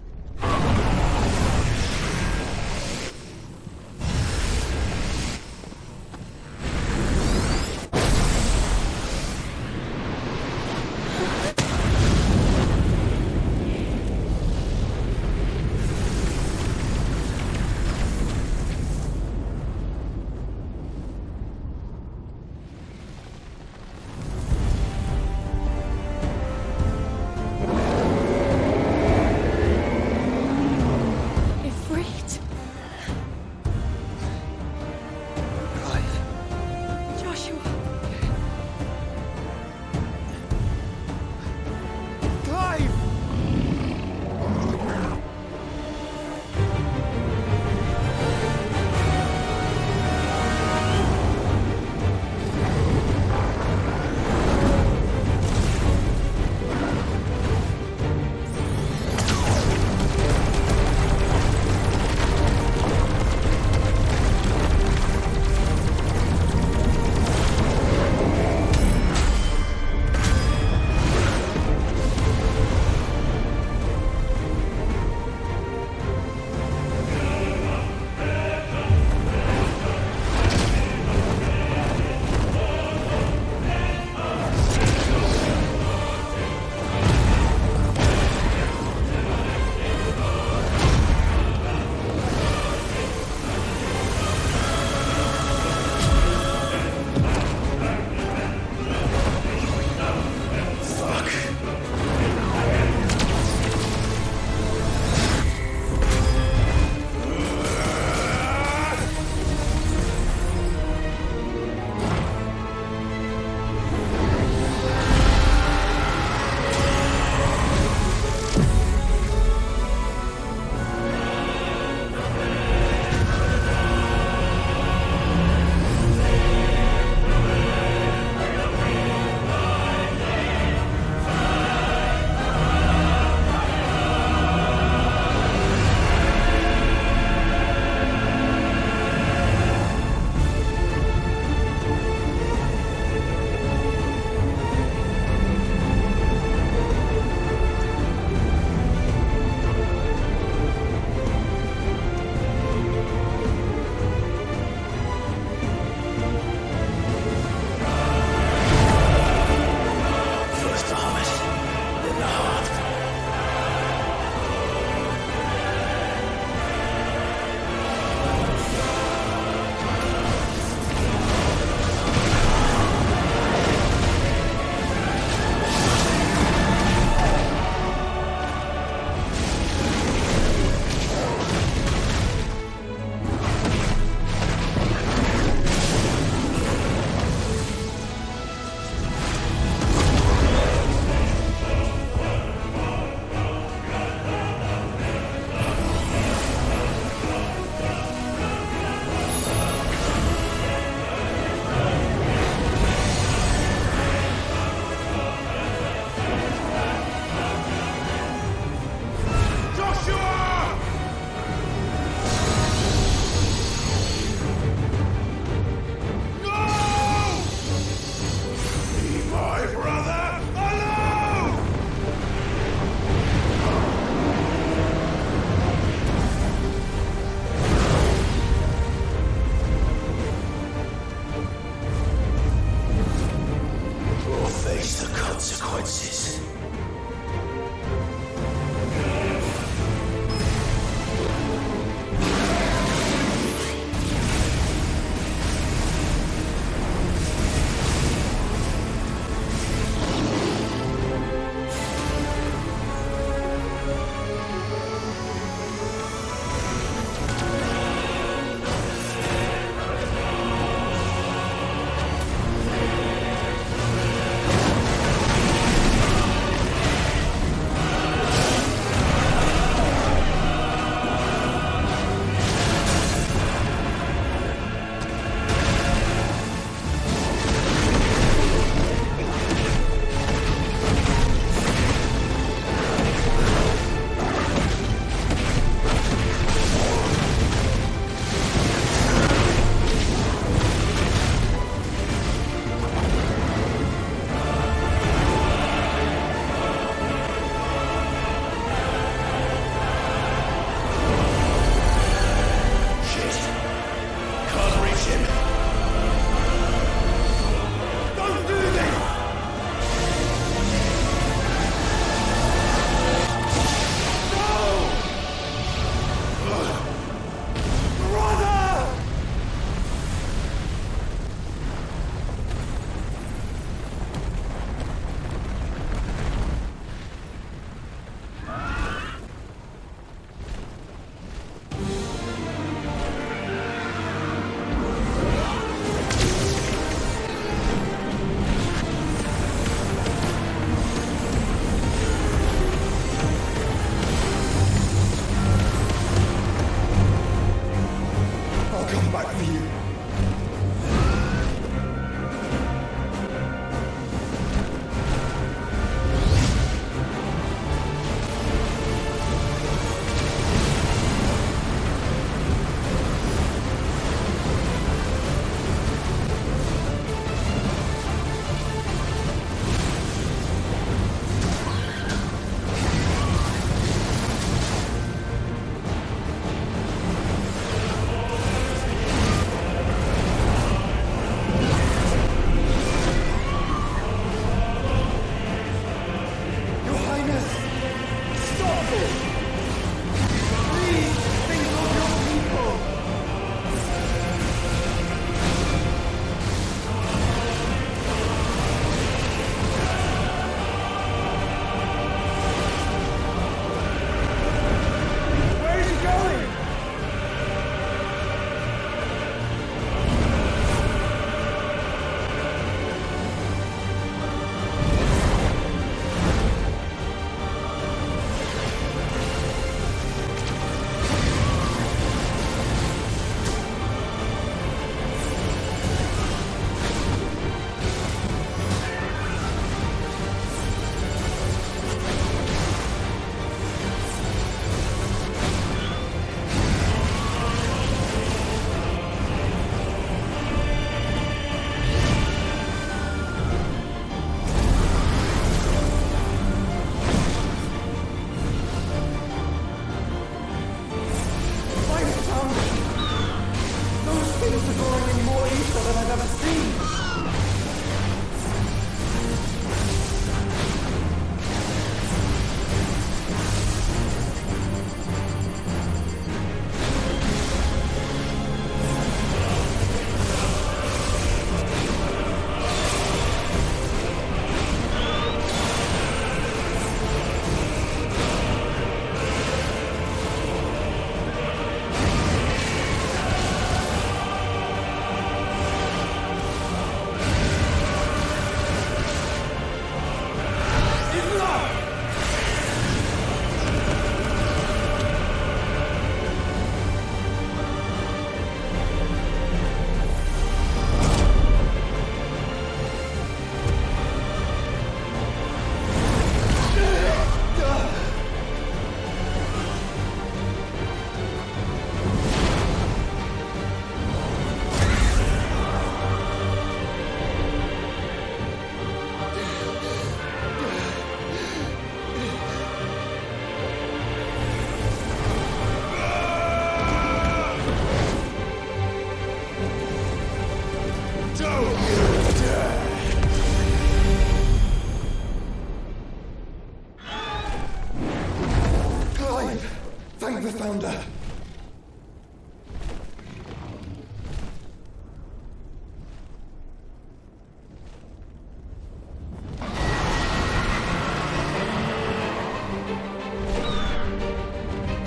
have found her.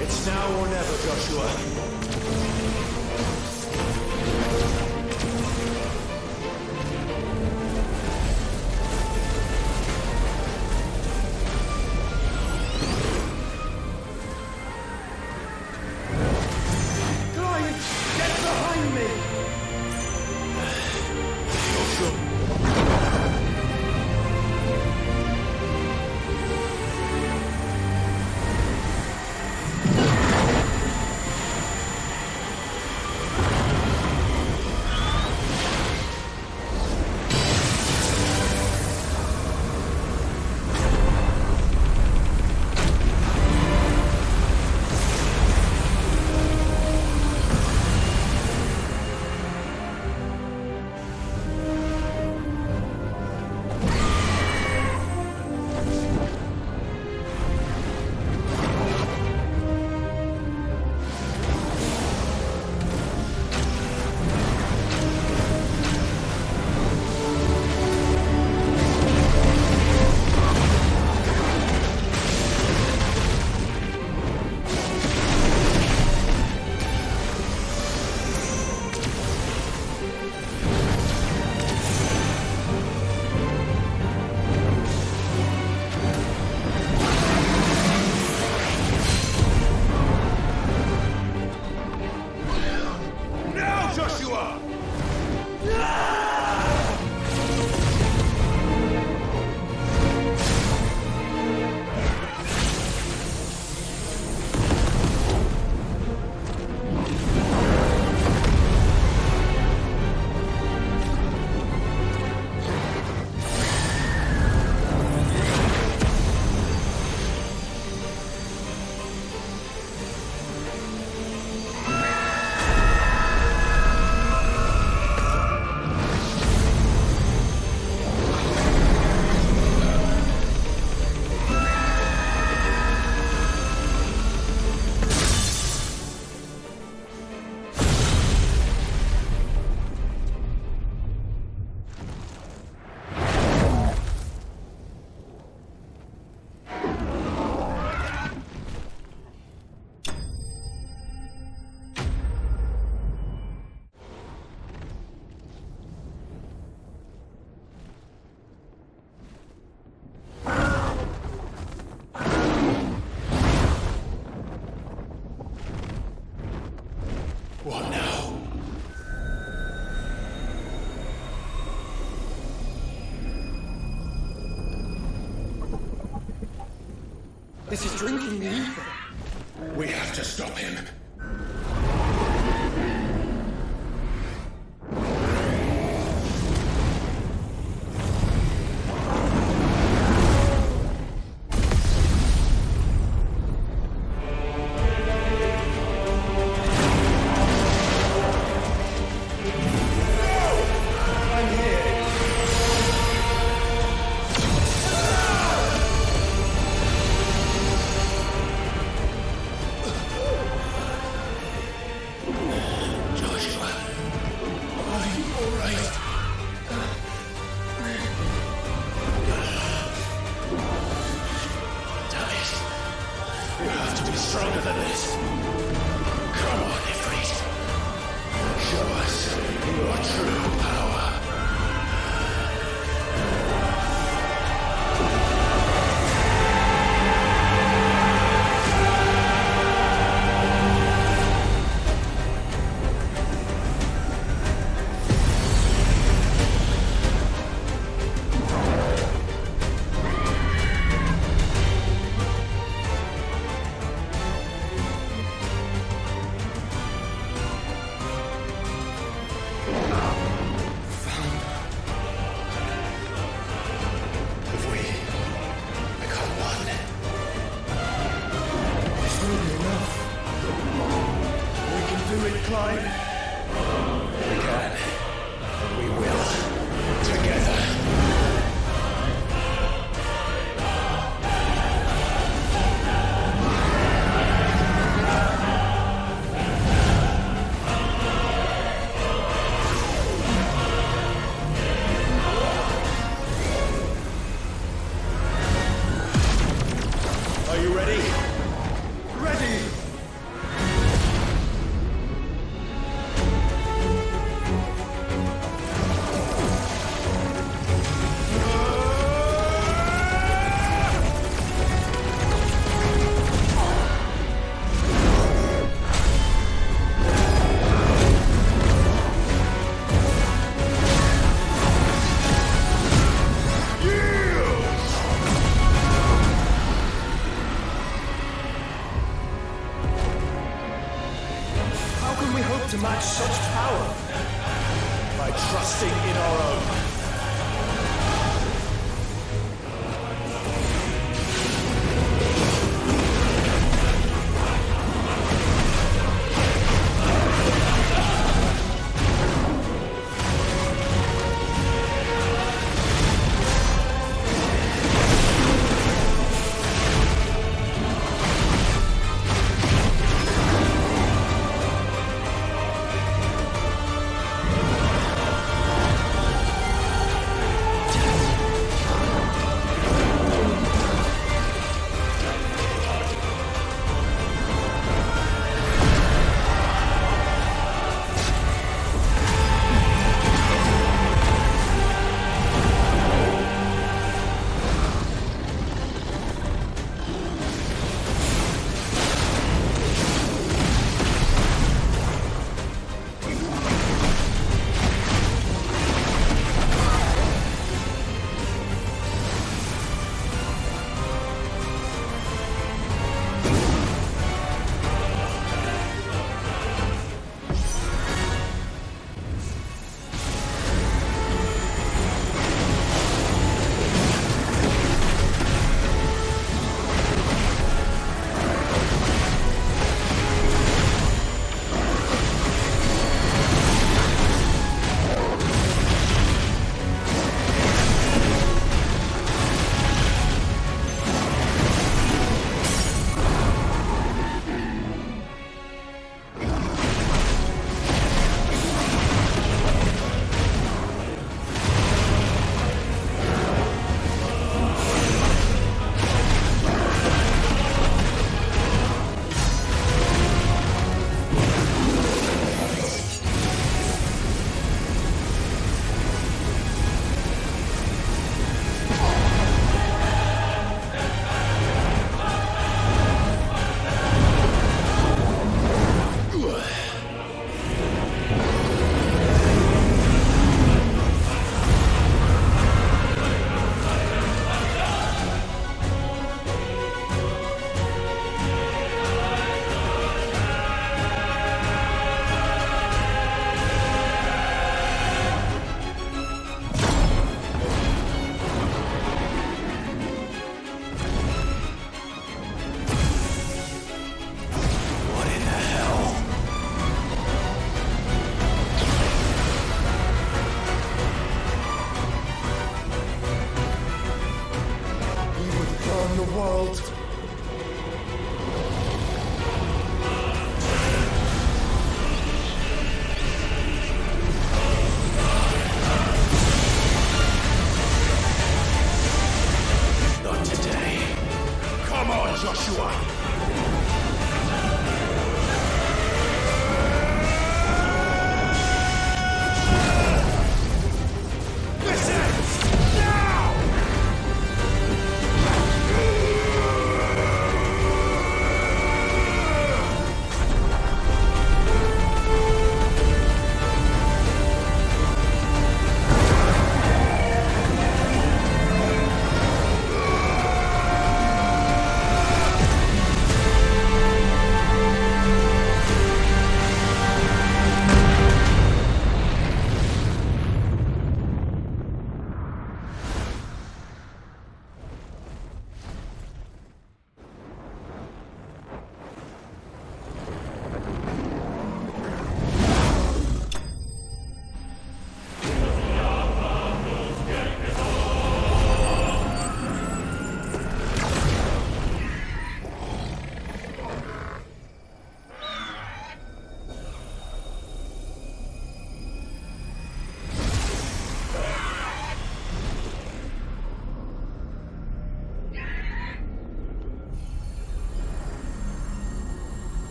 It's now or never, Joshua. What now? This is drinking the ether. We have to stop him. Clive. We can. We will. Together. to match such power by trusting in our own.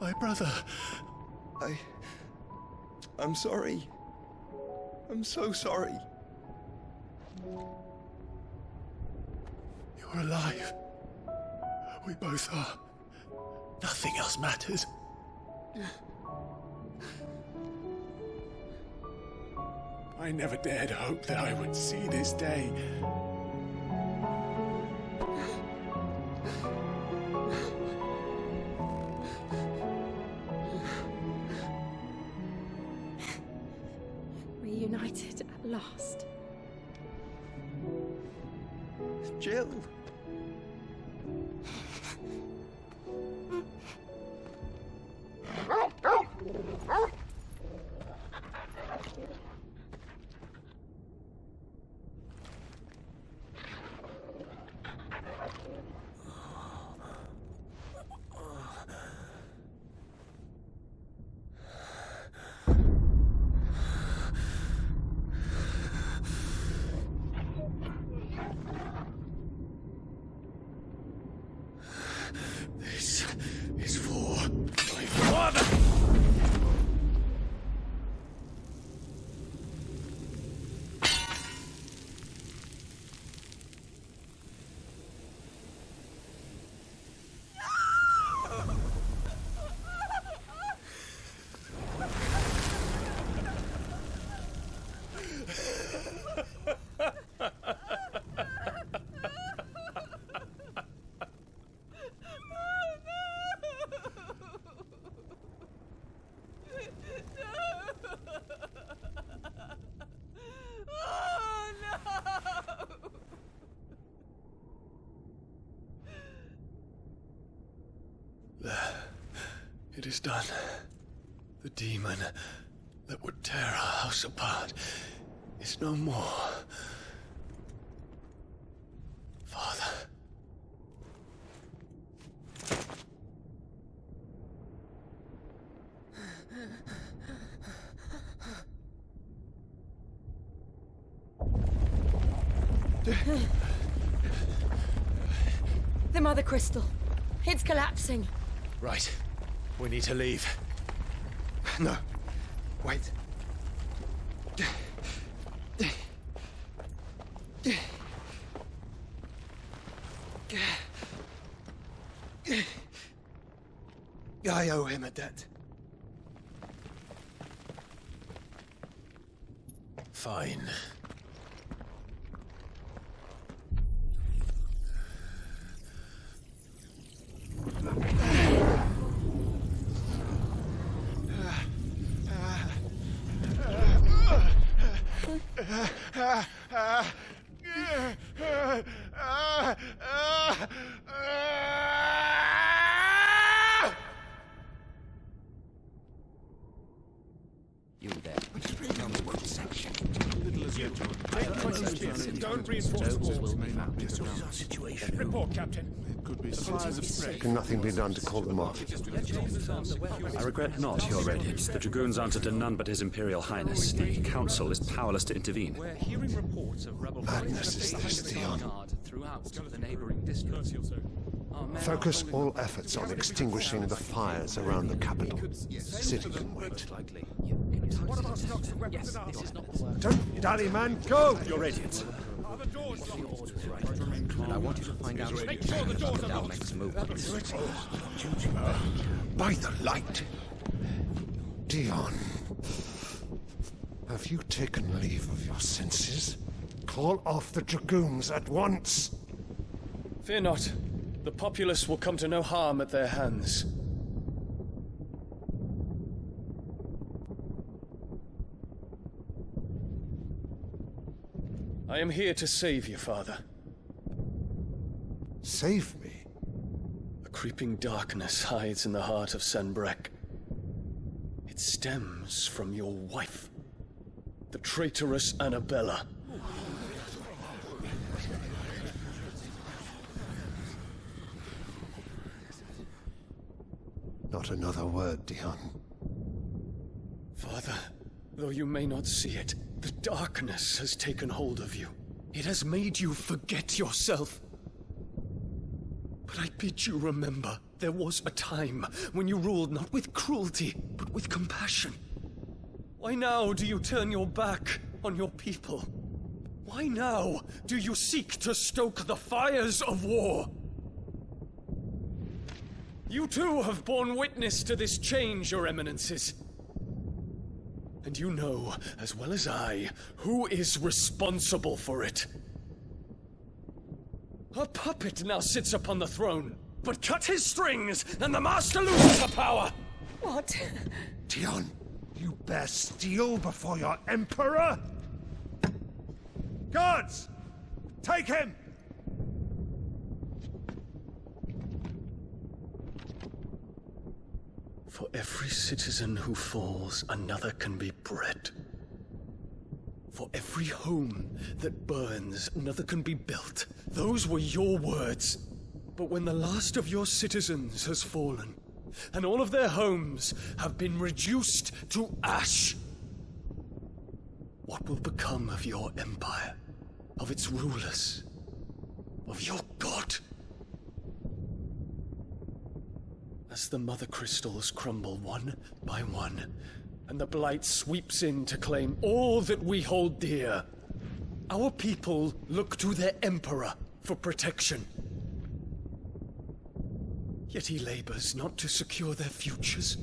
My brother. I'm sorry. I'm so sorry. You're alive. We both are. Nothing else matters. I never dared hope that I would see this day. Reunited at last. Jill. This is for my father! It is done. The demon that would tear our house apart is no more. Father. The Mother Crystal. It's collapsing. Right. We need to leave. No. Wait. I owe him a debt. Fine. You there. Don't reinforce the walls. This is our situation. Report, Captain. Can nothing be done to call them off? I regret not, Your Radiance. The Dragoons answer to none but His Imperial Highness. The Council is powerless to intervene. We're hearing reports of rebel Madness is this, Theon. throughout the neighboring districts. Focus all efforts on extinguishing the fires around the capital. City can wait. Don't dally, man, go! Your Radiance. I want you to find out about the Dalmec's movements. By the light! Dion, have you taken leave of your senses? Call off the Dragoons at once! Fear not. The populace will come to no harm at their hands. I am here to save you, Father. Save me? A creeping darkness hides in the heart of Sanbreque. It stems from your wife, the traitorous Annabella. Not another word, Dion. Father, though you may not see it, the darkness has taken hold of you. It has made you forget yourself. But I bid you remember There was a time when you ruled not with cruelty, but with compassion. Why now do you turn your back on your people? Why now do you seek to stoke the fires of war? You too have borne witness to this change, Your Eminences. And you know, as well as I, who is responsible for it. A puppet now sits upon the throne, but cut his strings, and the Master loses the power! What? Dion, you bear steel before your Emperor? Guards! Take him! For every citizen who falls, another can be bred. For every home that burns, another can be built. Those were your words. But when the last of your citizens has fallen, and all of their homes have been reduced to ash, what will become of your empire, of its rulers, of your god? As the mother crystals crumble one by one, and the blight sweeps in to claim all that we hold dear, our people look to their emperor for protection. Yet he labors not to secure their futures,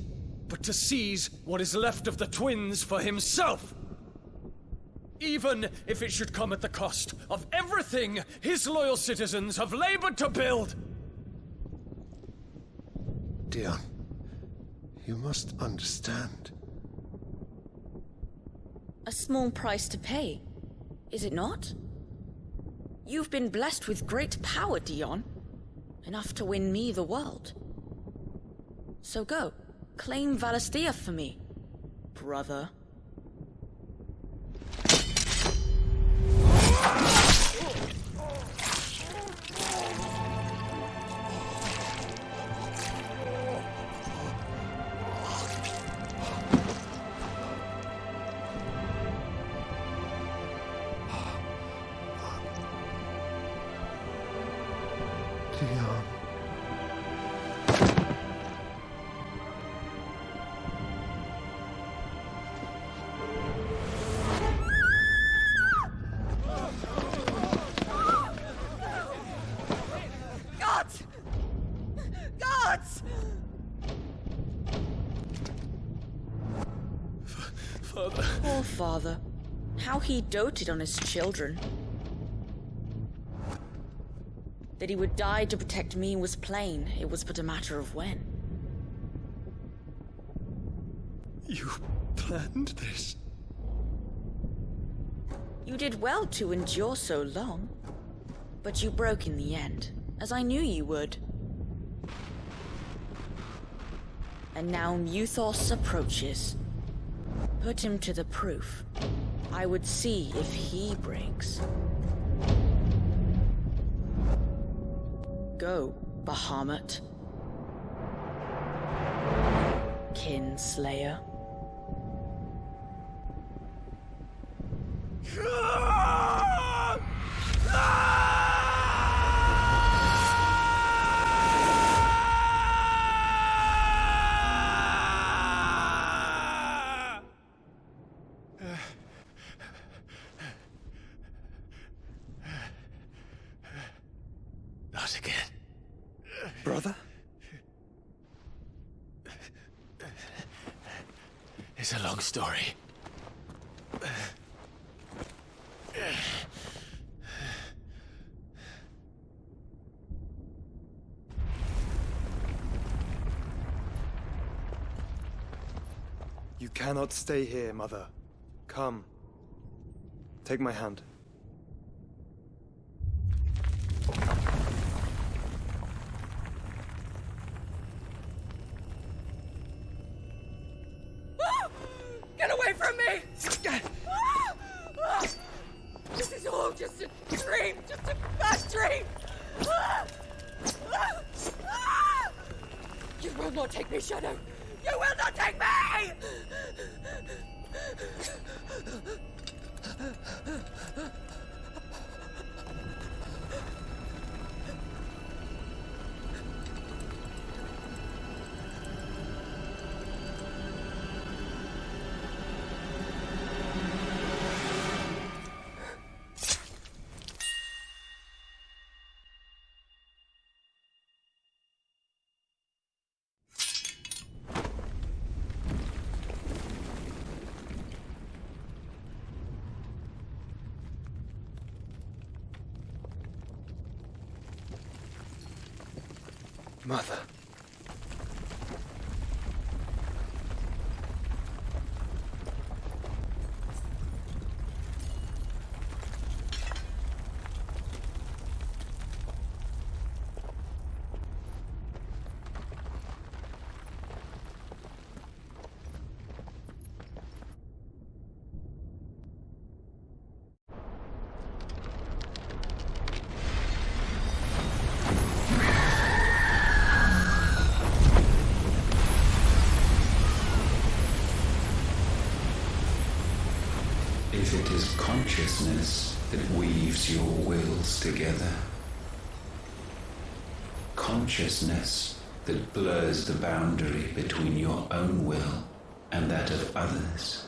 but to seize what is left of the twins for himself. Even if it should come at the cost of everything his loyal citizens have labored to build. Dion, you must understand. A small price to pay, is it not? You've been blessed with great power, Dion. Enough to win me the world. So go, claim Valisthea for me, brother. Dion. Gods! Gods! Father. Poor father. How he doted on his children. That he would die to protect me was plain. It was but a matter of when. You planned this? You did well to endure so long. But you broke in the end, as I knew you would. And now Muthos approaches. Put him to the proof. I would see if he breaks. Go, Bahamut. Kinslayer. Not again. Brother? It's a long story. You cannot stay here, Mother. Come. Take my hand. Get away from me! This is all just a dream, just a bad dream! You will not take me, Shadow! You will not take me! Mother. If it is consciousness that weaves your wills together, consciousness that blurs the boundary between your own will and that of others,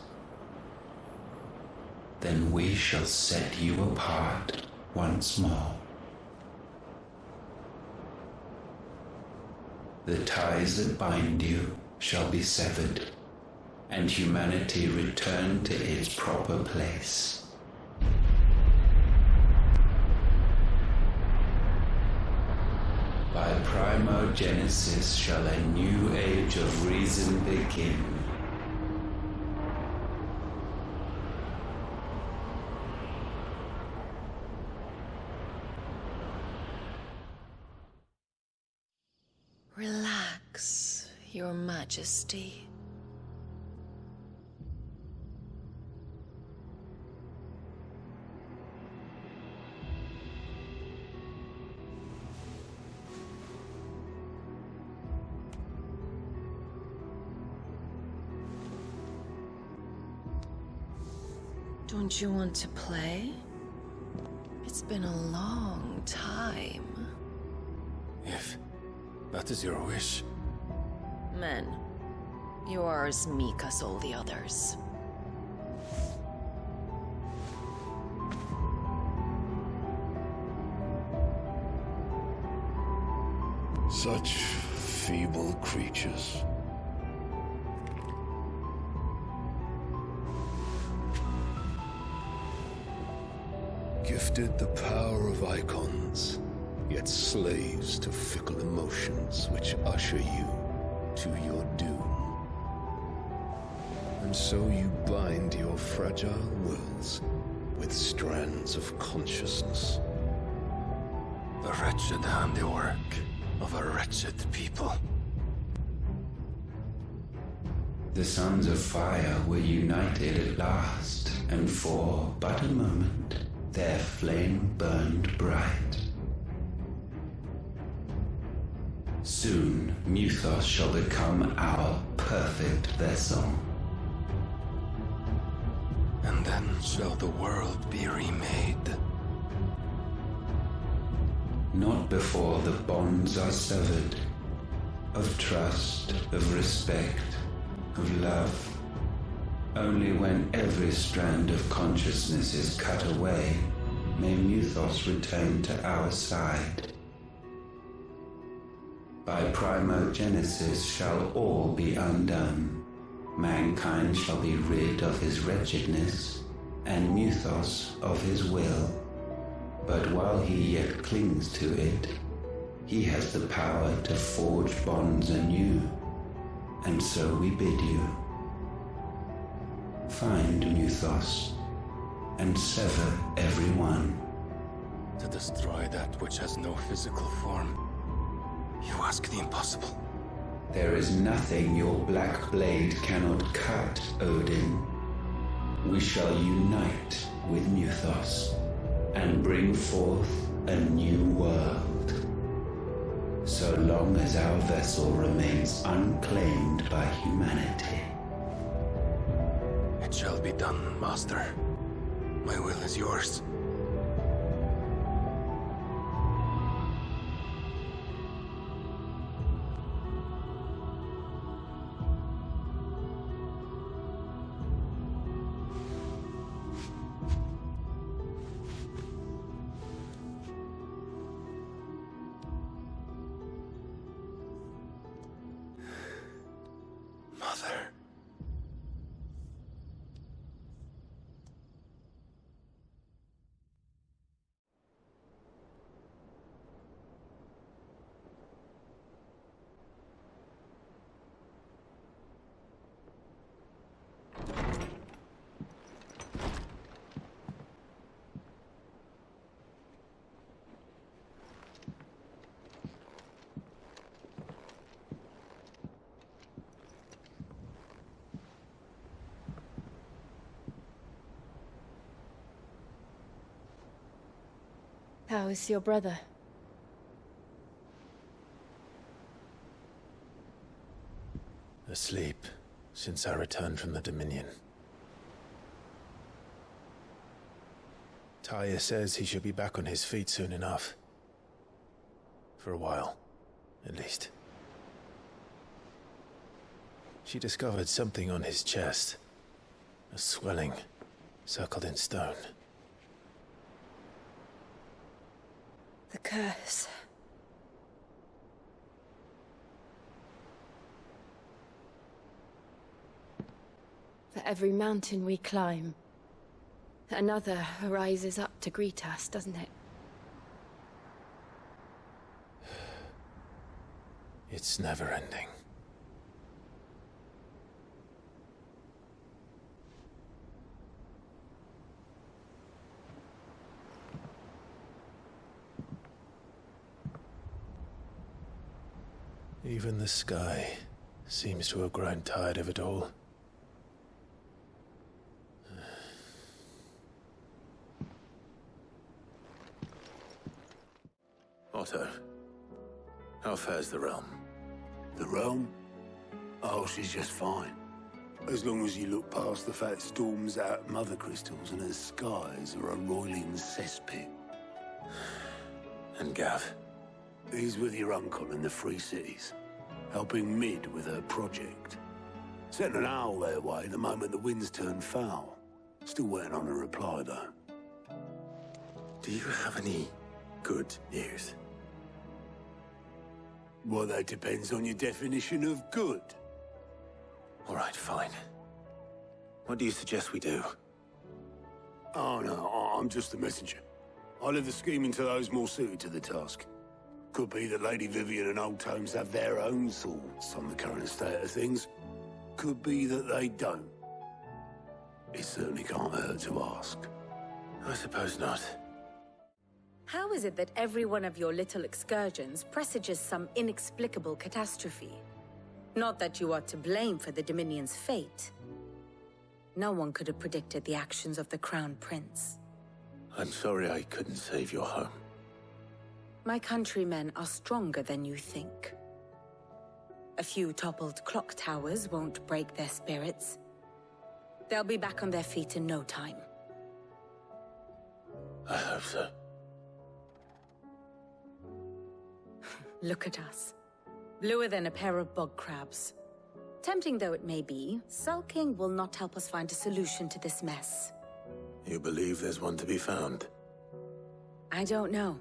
then we shall set you apart once more. The ties that bind you shall be severed, and humanity return to its proper place. By primogenesis shall a new age of reason begin. Relax, Your Majesty. Don't you want to play? It's been a long time. If that is your wish. Men, you are as meek as all the others. Such feeble creatures. Gifted the power of icons, yet slaves to fickle emotions which usher you to your doom. And so you bind your fragile wills with strands of consciousness. The wretched handiwork of a wretched people. The sons of fire were united at last, and for but a moment their flame burned bright. Soon, Mythos shall become our perfect vessel. And then shall the world be remade. Not before the bonds are severed, of trust, of respect, of love. Only when every strand of consciousness is cut away, may Mythos return to our side. By primogenesis shall all be undone. Mankind shall be rid of his wretchedness, and Mythos of his will. But while he yet clings to it, he has the power to forge bonds anew, and so we bid you. Find Mythos, and sever every one. To destroy that which has no physical form, you ask the impossible. There is nothing your black blade cannot cut, Odin. We shall unite with Mythos, and bring forth a new world. So long as our vessel remains unclaimed by humanity. It shall be done, Master. My will is yours. Mother. How is your brother? Asleep since I returned from the Dominion. Taya says he should be back on his feet soon enough. For a while, at least. She discovered something on his chest. A swelling, circled in stone. The curse. For every mountain we climb, another rises up to greet us, doesn't it? It's never ending. Even the sky seems to have grown tired of it all. Otto, how fares the realm? The realm? Oh, she's just fine. As long as you look past the fat storms out mother crystals and her skies are a roiling cesspit. And Gav? He's with your uncle in the Free Cities, helping Mid with her project. Sent an owl their way the moment the winds turned foul. Still waiting on a reply, though. Do you have any good news? Well, that depends on your definition of good. All right, fine. What do you suggest we do? Oh, no, I'm just the messenger. I leave the scheming to those more suited to the task. Could be that Lady Vivian and Old Tomes have their own thoughts on the current state of things. Could be that they don't. It certainly can't hurt to ask. I suppose not. How is it that every one of your little excursions presages some inexplicable catastrophe? Not that you are to blame for the Dominion's fate. No one could have predicted the actions of the Crown Prince. I'm sorry I couldn't save your home. My countrymen are stronger than you think. A few toppled clock towers won't break their spirits. They'll be back on their feet in no time. I hope so. Look at us. Bluer than a pair of bog crabs. Tempting though it may be, sulking will not help us find a solution to this mess. You believe there's one to be found? I don't know.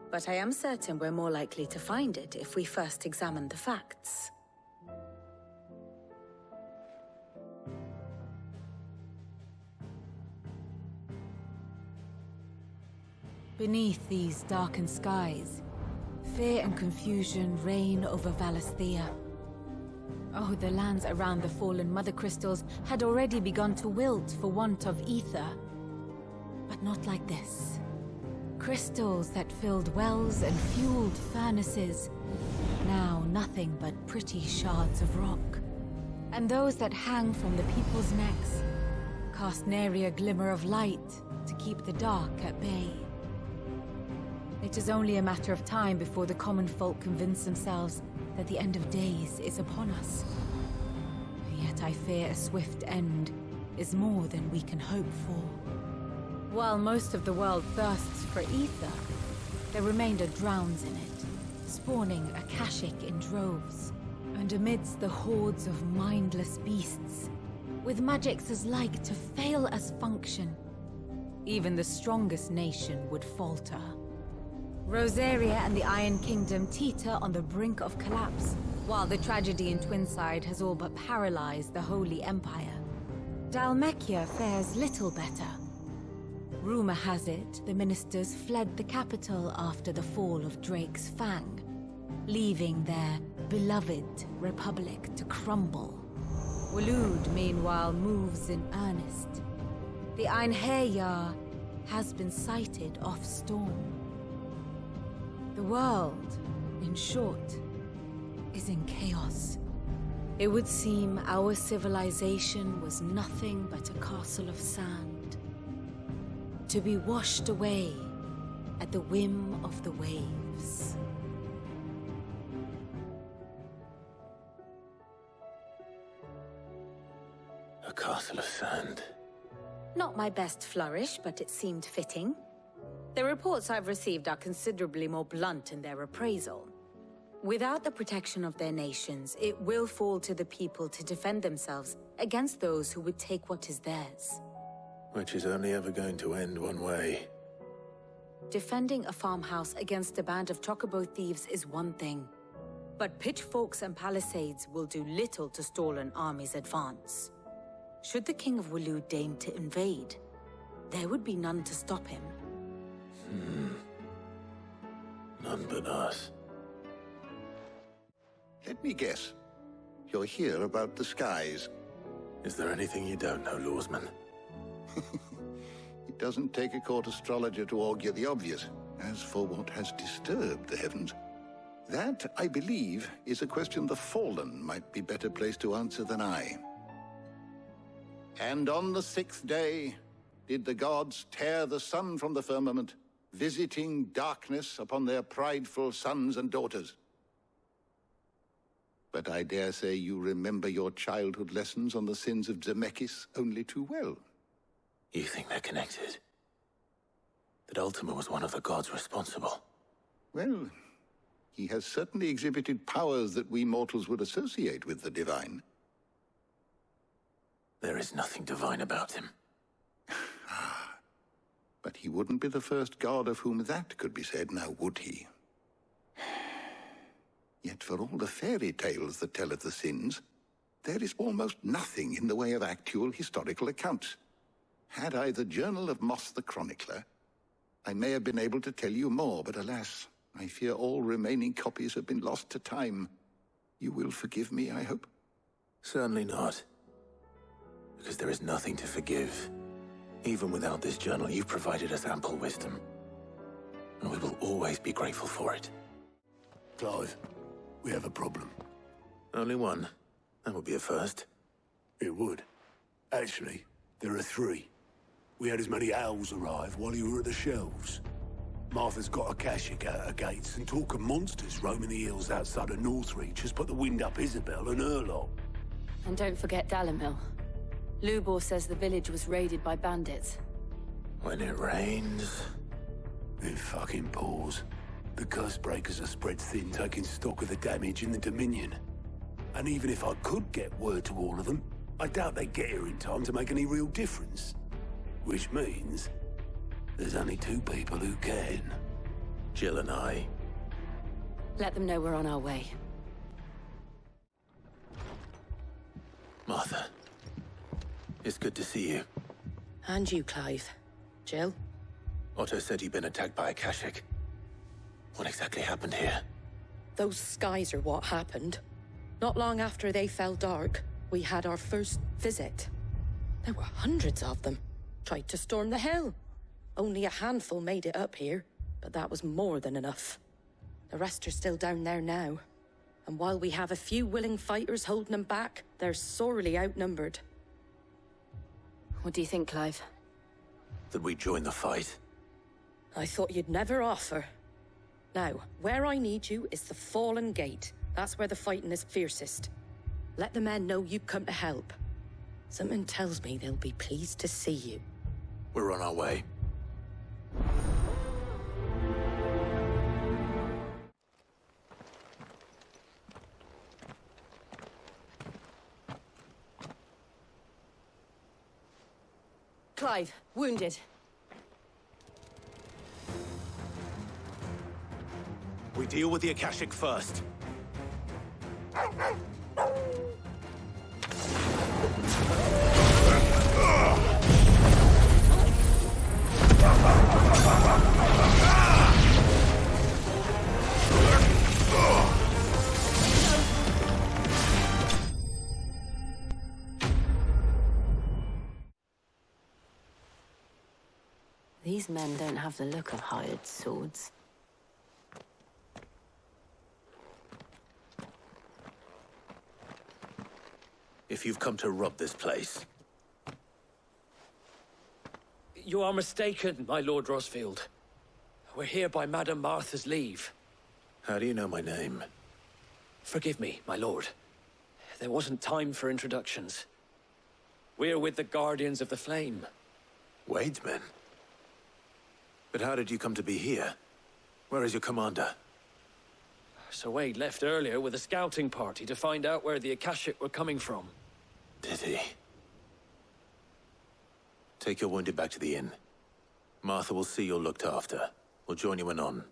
But I am certain we're more likely to find it if we first examine the facts. Beneath these darkened skies, fear and confusion reign over Valisthea. Oh, the lands around the fallen Mother Crystals had already begun to wilt for want of ether. But not like this. Crystals that filled wells and fueled furnaces, now nothing but pretty shards of rock. And those that hang from the people's necks cast nary a glimmer of light to keep the dark at bay. It is only a matter of time before the common folk convince themselves that the end of days is upon us. Yet I fear a swift end is more than we can hope for. While most of the world thirsts for ether, the remainder drowns in it, spawning Akashic in droves. And amidst the hordes of mindless beasts, with magics as like to fail as function, even the strongest nation would falter. Rosaria and the Iron Kingdom teeter on the brink of collapse, while the tragedy in Twinside has all but paralyzed the Holy Empire. Dhalmekia fares little better. Rumor has it the ministers fled the capital after the fall of Drake's Fang, leaving their beloved republic to crumble. Waloed, meanwhile, moves in earnest. The Einherjar has been sighted off Storm. The world, in short, is in chaos. It would seem our civilization was nothing but a castle of sand, to be washed away at the whim of the waves. A castle of sand. Not my best flourish, but it seemed fitting. The reports I've received are considerably more blunt in their appraisal. Without the protection of their nations, it will fall to the people to defend themselves against those who would take what is theirs. Which is only ever going to end one way. Defending a farmhouse against a band of chocobo thieves is one thing, but pitchforks and palisades will do little to stall an army's advance. Should the King of Waloed deign to invade, there would be none to stop him. None but us. Let me guess. You're here about the skies. Is there anything you don't know, Lawsman? It doesn't take a court astrologer to augur the obvious. As for what has disturbed the heavens, that, I believe, is a question the Fallen might be better placed to answer than I. And on the 6th day, did the gods tear the sun from the firmament, visiting darkness upon their prideful sons and daughters. But I dare say you remember your childhood lessons on the sins of Zemeckis only too well. You think they're connected? That Ultima was one of the gods responsible? Well, he has certainly exhibited powers that we mortals would associate with the divine. There is nothing divine about him. But he wouldn't be the first god of whom that could be said, now would he? Yet for all the fairy tales that tell of the sins, there is almost nothing in the way of actual historical accounts. Had I the Journal of Moss the Chronicler, I may have been able to tell you more, but alas, I fear all remaining copies have been lost to time. You will forgive me, I hope? Certainly not. Because there is nothing to forgive. Even without this journal, you've provided us ample wisdom. And we will always be grateful for it. Clive, we have a problem. Only one. That would be a first. It would. Actually, there are 3. We had as many owls arrive while you were at the shelves. Martha's got a Akashic out her gates, and talk of monsters roaming the hills outside of Northreach has put the wind up Isabel and her lot. And don't forget Dalimil. Lubor says the village was raided by bandits. When it rains... It fucking pours. The curse breakers are spread thin, taking stock of the damage in the Dominion. And even if I could get word to all of them, I doubt they'd get here in time to make any real difference. Which means... there's only 2 people who can. Jill and I. Let them know we're on our way. Martha. It's good to see you. And you, Clive. Jill? Otto said you'd been attacked by Akashic. What exactly happened here? Those skies are what happened. Not long after they fell dark, we had our first visit. There were hundreds of them. Tried to storm the hill. Only a handful made it up here, but that was more than enough. The rest are still down there now. And while we have a few willing fighters holding them back, they're sorely outnumbered. What do you think, Clive? That we join the fight? I thought you'd never offer. Now, where I need you is the Fallen Gate. That's where the fighting is fiercest. Let the men know you come to help. Something tells me they'll be pleased to see you. We're on our way. Clive, wounded. We deal with the Akashic first. These men don't have the look of hired swords. If you've come to rob this place... You are mistaken, my Lord Rosfield. We're here by Madame Martha's leave. How do you know my name? Forgive me, my lord. There wasn't time for introductions. We're with the Guardians of the Flame. Wade's men? But how did you come to be here? Where is your commander? Sir Wade left earlier with a scouting party to find out where the Akashic were coming from. Did he? Take your wounded back to the inn. Martha will see you're looked after. We'll join you anon.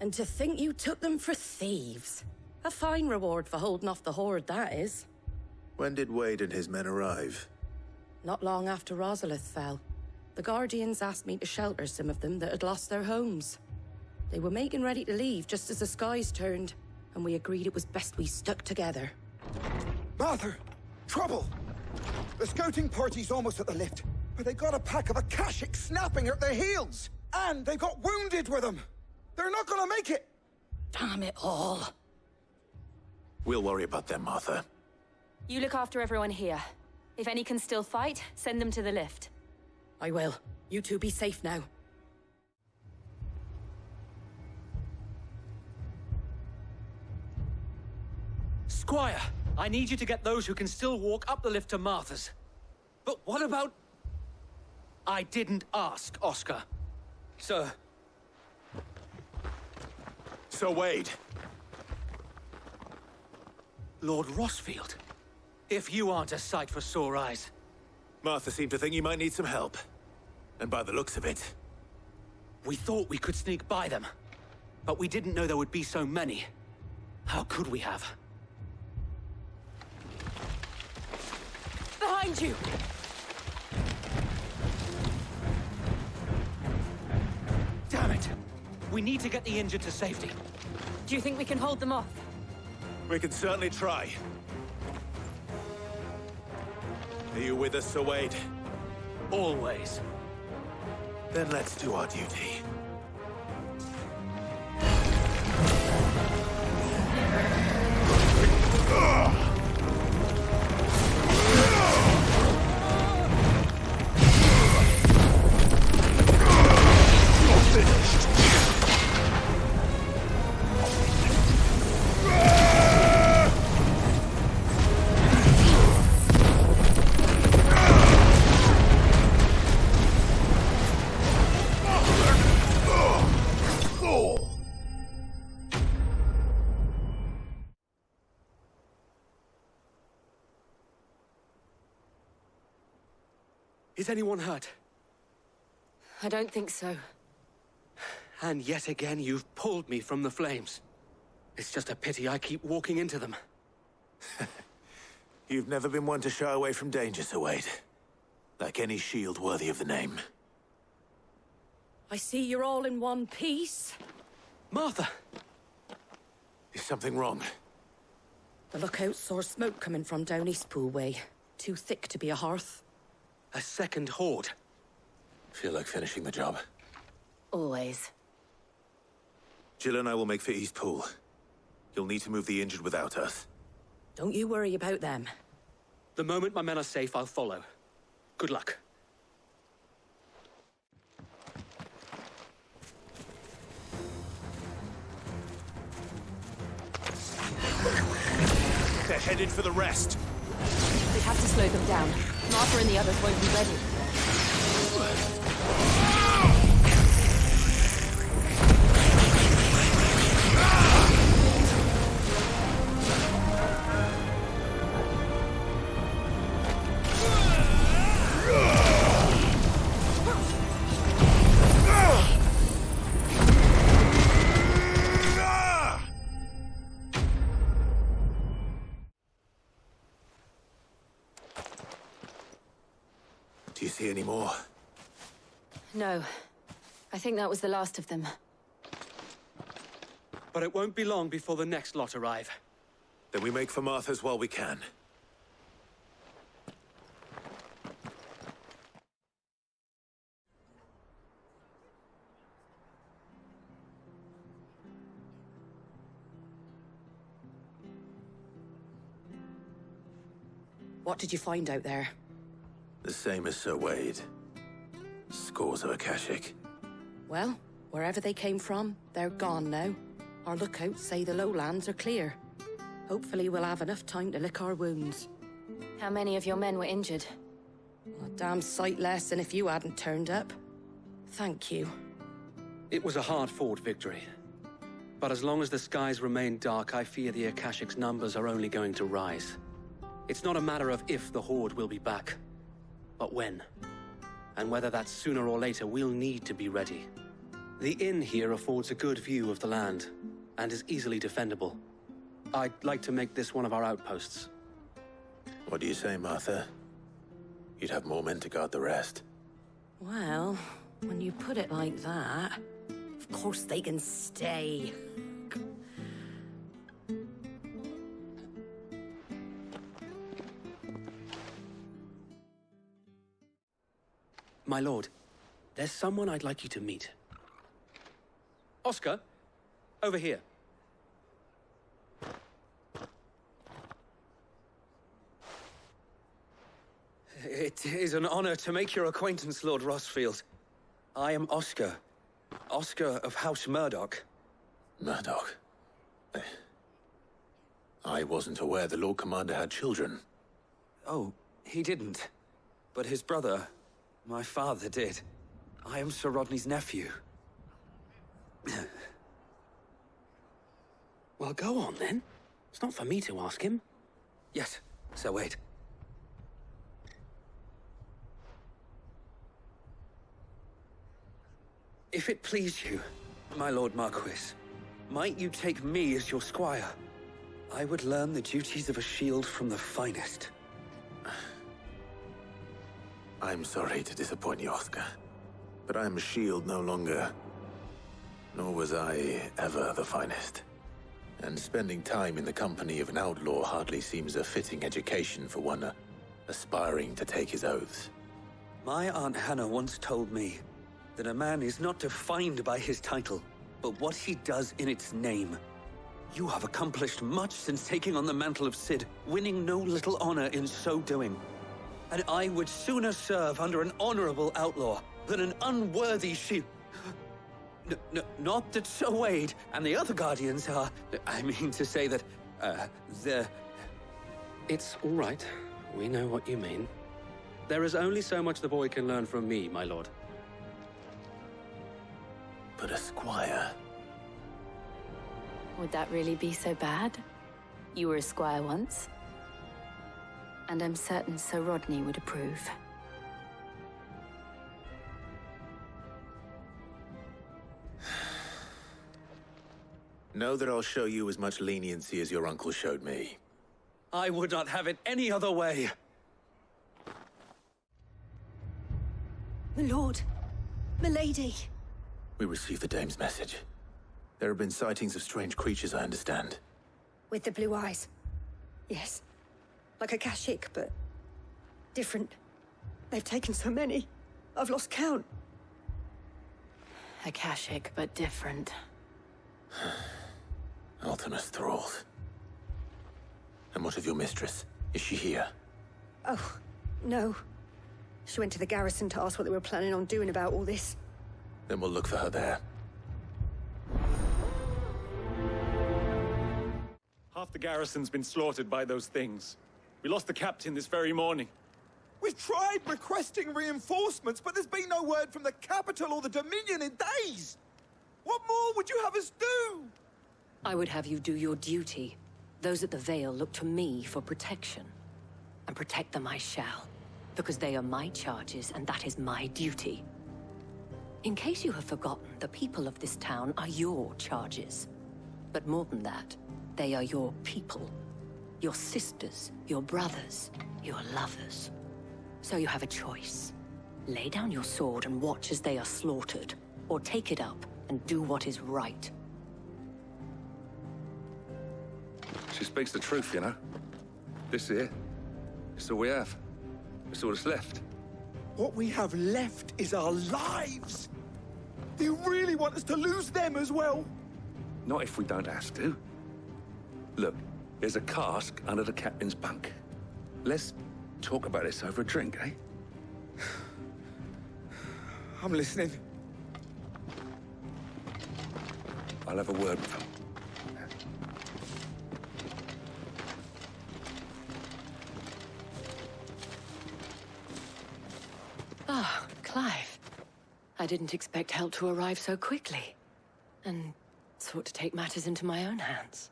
And to think you took them for thieves. A fine reward for holding off the horde, that is. When did Wade and his men arrive? Not long after Rosalith fell. The Guardians asked me to shelter some of them that had lost their homes. They were making ready to leave just as the skies turned, and we agreed it was best we stuck together. Martha! Trouble! The scouting party's almost at the lift, but they got a pack of Akashic snapping at their heels! And they got wounded with them! They're not gonna make it! Damn it all. We'll worry about them, Martha. You look after everyone here. If any can still fight, send them to the lift. I will. You two be safe now. Squire, I need you to get those who can still walk up the lift to Martha's. But what about... I didn't ask, Oscar. Sir. Sir Wade. Lord Rossfield. If you aren't a sight for sore eyes. Martha seemed to think you might need some help. And by the looks of it... We thought we could sneak by them. But we didn't know there would be so many. How could we have? Behind you! Damn it! We need to get the injured to safety. Do you think we can hold them off? We can certainly try. Are you with us, Sir Wade? Always. Then let's do our duty. Is anyone hurt? I don't think so. And yet again, you've pulled me from the flames. It's just a pity I keep walking into them. You've never been one to shy away from danger, Sir Wade. Like any shield worthy of the name. I see you're all in one piece. Martha! Is something wrong? The lookout saw smoke coming from down Eastpool way. Too thick to be a hearth. A second horde. Feel like finishing the job. Always. Jill and I will make for Eastpool. You'll need to move the injured without us. Don't you worry about them. The moment my men are safe, I'll follow. Good luck. They're headed for the rest. We have to slow them down. Martha and the others won't be ready. Do you see any more? No. I think that was the last of them. But it won't be long before the next lot arrive. Then we make for Martha's while we can. What did you find out there? The same as Sir Wade. Scores of Akashic. Well, wherever they came from, they're gone now. Our lookouts say the lowlands are clear. Hopefully we'll have enough time to lick our wounds. How many of your men were injured? A damn sight less than if you hadn't turned up. Thank you. It was a hard-fought victory. But as long as the skies remain dark, I fear the Akashic's numbers are only going to rise. It's not a matter of if the Horde will be back, but when. And whether that's sooner or later, we'll need to be ready. The inn here affords a good view of the land, and is easily defendable. I'd like to make this one of our outposts. What do you say, Martha? You'd have more men to guard the rest. Well, when you put it like that, of course they can stay. My lord, there's someone I'd like you to meet. Oscar, over here. It is an honor to make your acquaintance, Lord Rosfield. I am Oscar. Oscar of House Murdoch. Murdoch? I wasn't aware the Lord Commander had children. Oh, he didn't. But his brother, my father, did. I am Sir Rodney's nephew. Well, go on, then. It's not for me to ask him. Yes, Sir Wade. If it please you, my Lord Marquis, might you take me as your squire? I would learn the duties of a shield from the finest. I'm sorry to disappoint you, Oscar, but I'm a shield no longer. Nor was I ever the finest. And spending time in the company of an outlaw hardly seems a fitting education for one aspiring to take his oaths. My Aunt Hannah once told me that a man is not defined by his title, but what he does in its name. You have accomplished much since taking on the mantle of Cid, winning no little honor in so doing. And I would sooner serve under an honorable outlaw than an unworthy shield. Not that Sir Wade and the other Guardians are... I mean to say that, they're... It's all right. We know what you mean. There is only so much the boy can learn from me, my lord. But a squire... Would that really be so bad? You were a squire once. And I'm certain Sir Rodney would approve. Know that I'll show you as much leniency as your uncle showed me. I would not have it any other way. My lord, milady. We received the dame's message. There have been sightings of strange creatures, I understand. With the blue eyes. Yes. Like Akashic, but different. They've taken so many. I've lost count. Akashic, but different. Ultimus thralls. And what of your mistress? Is she here? Oh, no. She went to the garrison to ask what they were planning on doing about all this. Then we'll look for her there. Half the garrison's been slaughtered by those things. We lost the captain this very morning. We've tried requesting reinforcements, but there's been no word from the capital or the Dominion in days! What more would you have us do? I would have you do your duty. Those at the Vale look to me for protection. And protect them I shall, because they are my charges and that is my duty. In case you have forgotten, the people of this town are your charges. But more than that, they are your people. Your sisters, your brothers, your lovers. So you have a choice. Lay down your sword and watch as they are slaughtered, or take it up and do what is right. She speaks the truth, you know. This here, it's all we have. It's all that's left. What we have left is our lives! Do you really want us to lose them as well? Not if we don't have to. Look, there's a cask under the captain's bunk. Let's talk about this over a drink, eh? I'm listening. I'll have a word with them. Ah, Clive. I didn't expect help to arrive so quickly. And sought to take matters into my own hands.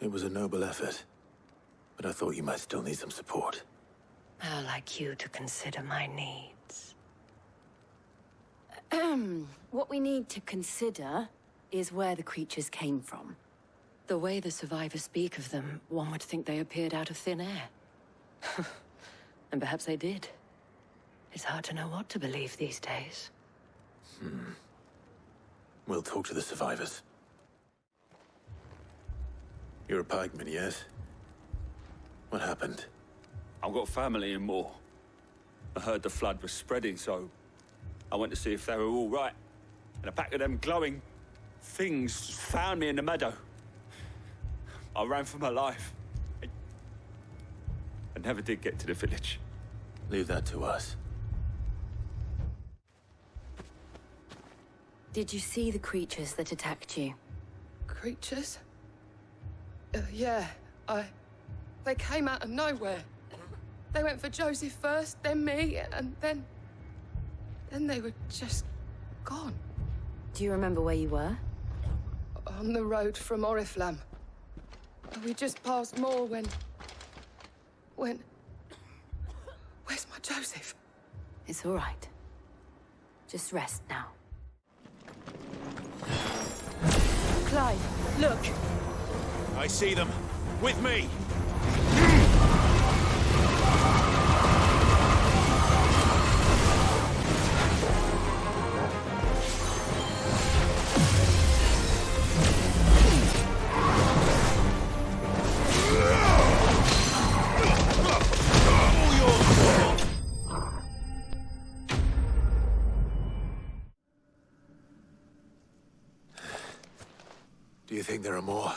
It was a noble effort, but I thought you might still need some support. I'd like you to consider my needs. What we need to consider is where the creatures came from. The way the survivors speak of them, one would think they appeared out of thin air. And perhaps they did. It's hard to know what to believe these days. We'll talk to the survivors. You're a pikeman, yes? What happened? I've got family in Moor. I heard the flood was spreading, so I went to see if they were all right. And a pack of them glowing things found me in the meadow. I ran for my life. I never did get to the village. Leave that to us. Did you see the creatures that attacked you? Creatures? Yeah, they came out of nowhere. They went for Joseph first, then me, and then they were just gone. Do you remember where you were? On the road from Oriflamme. We just passed Moor when... Where's my Joseph? It's all right. Just rest now. Clive, look! I see them. With me! Do you think there are more?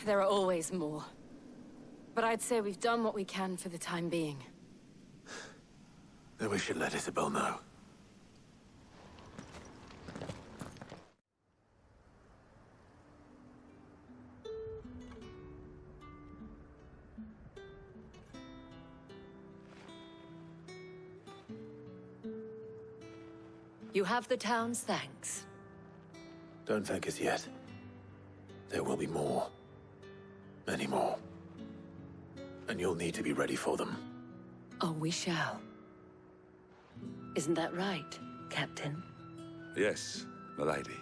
There are always more. But I'd say we've done what we can for the time being. Then we should let Isabel know. You have the town's thanks. Don't thank us yet. There will be more. Many more. And you'll need to be ready for them. Oh, we shall. Isn't that right, Captain? Yes, milady.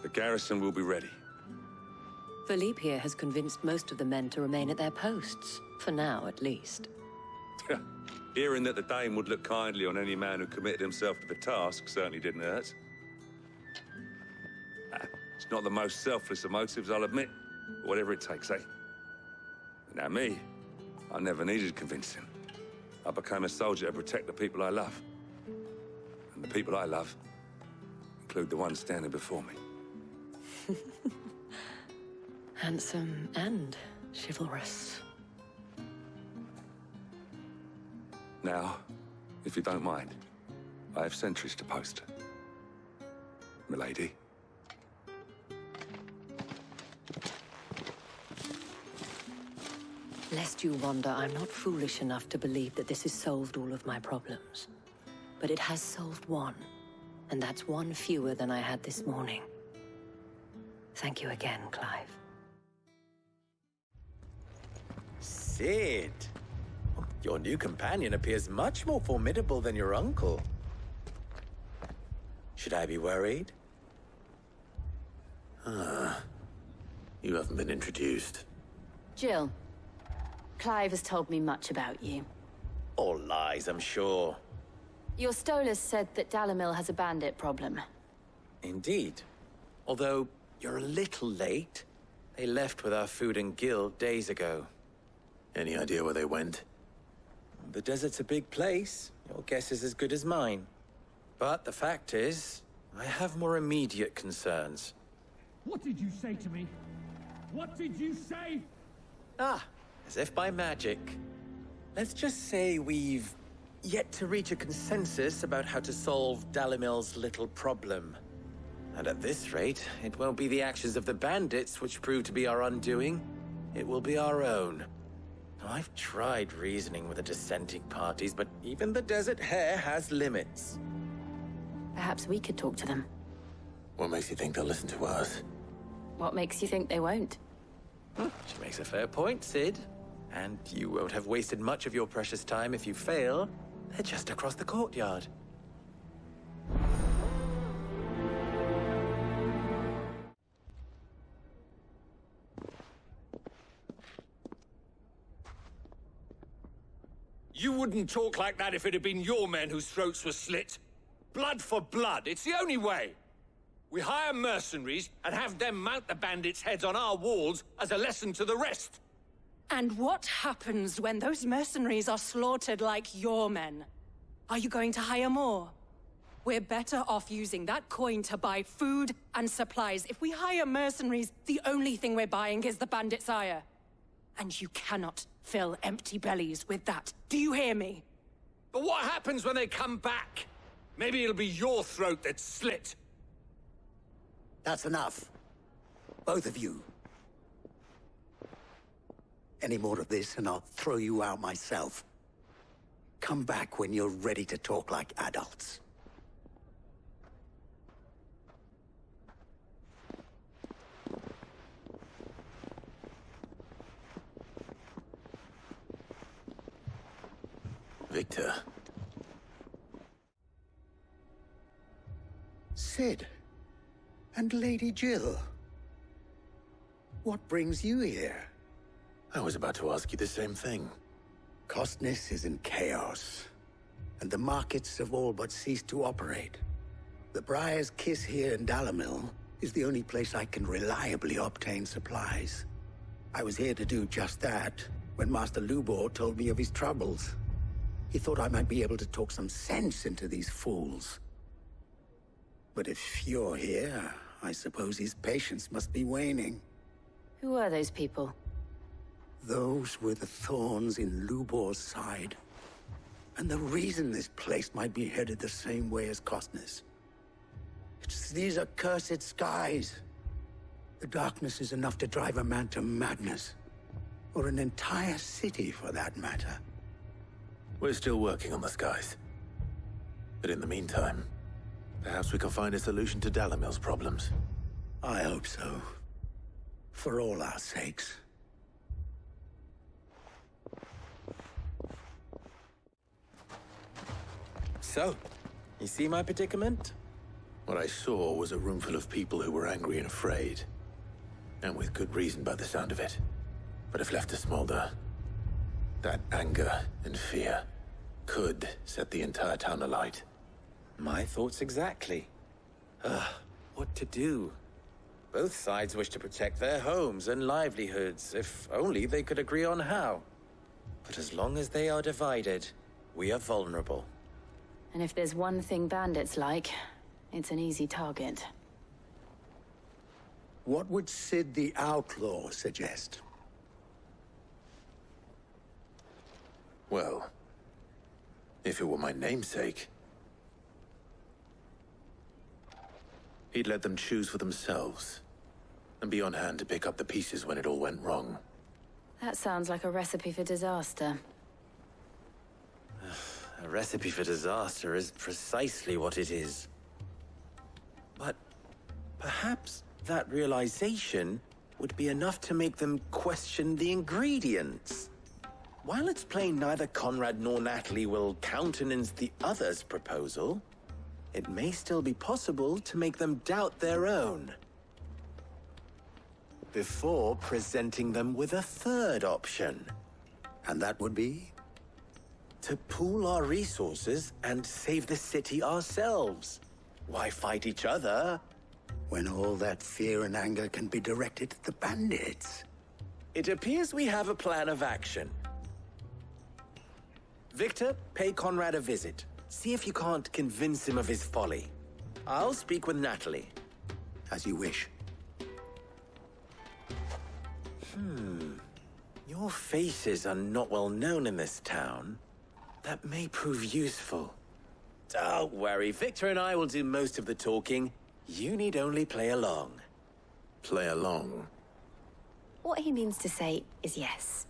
The garrison will be ready. Philippe here has convinced most of the men to remain at their posts. For now, at least. Hearing that the Dane would look kindly on any man who committed himself to the task certainly didn't hurt. It's not the most selfless of motives, I'll admit. But whatever it takes, eh? Now me, I never needed convincing. I became a soldier to protect the people I love. And the people I love include the ones standing before me. Handsome and chivalrous. Now, if you don't mind, I have sentries to post. Milady. Lest you wonder, I'm not foolish enough to believe that this has solved all of my problems. But it has solved one, and that's one fewer than I had this morning. Thank you again, Clive. Cid! Your new companion appears much more formidable than your uncle. Should I be worried? You haven't been introduced. Jill, Clive has told me much about you. All lies, I'm sure. Your Stolas said that Dalamil has a bandit problem. Indeed. Although, you're a little late. They left with our food and guild days ago. Any idea where they went? The desert's a big place. Your guess is as good as mine. But the fact is, I have more immediate concerns. What did you say to me? What did you say? Ah, as if by magic. Let's just say we've yet to reach a consensus about how to solve Dalimil's little problem. And at this rate, it won't be the actions of the bandits which prove to be our undoing. It will be our own. I've tried reasoning with the dissenting parties, but even the Desert Hare has limits. Perhaps we could talk to them. What makes you think they'll listen to us? What makes you think they won't? She makes a fair point, Cid. And you won't have wasted much of your precious time if you fail. They're just across the courtyard. You wouldn't talk like that if it had been your men whose throats were slit. Blood for blood, it's the only way. We hire mercenaries and have them mount the bandits' heads on our walls as a lesson to the rest. And what happens when those mercenaries are slaughtered like your men? Are you going to hire more? We're better off using that coin to buy food and supplies. If we hire mercenaries, the only thing we're buying is the bandits' ire. And you cannot fill empty bellies with that. Do you hear me? But what happens when they come back? Maybe it'll be your throat that's slit. That's enough. Both of you. Any more of this and I'll throw you out myself. Come back when you're ready to talk like adults. Victor. Cid. And Lady Jill. What brings you here? I was about to ask you the same thing. Costness is in chaos, and the markets have all but ceased to operate. The Briar's Kiss here in Dalimil is the only place I can reliably obtain supplies. I was here to do just that when Master Lubor told me of his troubles. He thought I might be able to talk some sense into these fools. But if you're here, I suppose his patience must be waning. Who are those people? Those were the thorns in Lubor's side. And the reason this place might be headed the same way as Costness. It's these accursed skies. The darkness is enough to drive a man to madness. Or an entire city, for that matter. We're still working on the skies. But in the meantime, perhaps we can find a solution to Dalimil's problems. I hope so. For all our sakes. So, you see my predicament? What I saw was a room full of people who were angry and afraid. And with good reason by the sound of it. But if left to smolder, that anger and fear could set the entire town alight. My thoughts exactly. What to do? Both sides wish to protect their homes and livelihoods, if only they could agree on how. But as long as they are divided, we are vulnerable. And if there's one thing bandits like, it's an easy target. What would Cid the Outlaw suggest? Well, if it were my namesake, he'd let them choose for themselves, and be on hand to pick up the pieces when it all went wrong. That sounds like a recipe for disaster. A recipe for disaster is precisely what it is. But perhaps that realization would be enough to make them question the ingredients. While it's plain neither Conrad nor Natalie will countenance the other's proposal, it may still be possible to make them doubt their own. Before presenting them with a third option. And that would be? To pool our resources and save the city ourselves. Why fight each other? When all that fear and anger can be directed at the bandits. It appears we have a plan of action. Victor, pay Conrad a visit. See if you can't convince him of his folly. I'll speak with Natalie. As you wish. Your faces are not well known in this town. That may prove useful. Don't worry, Victor and I will do most of the talking. You need only play along. Play along? What he means to say is yes.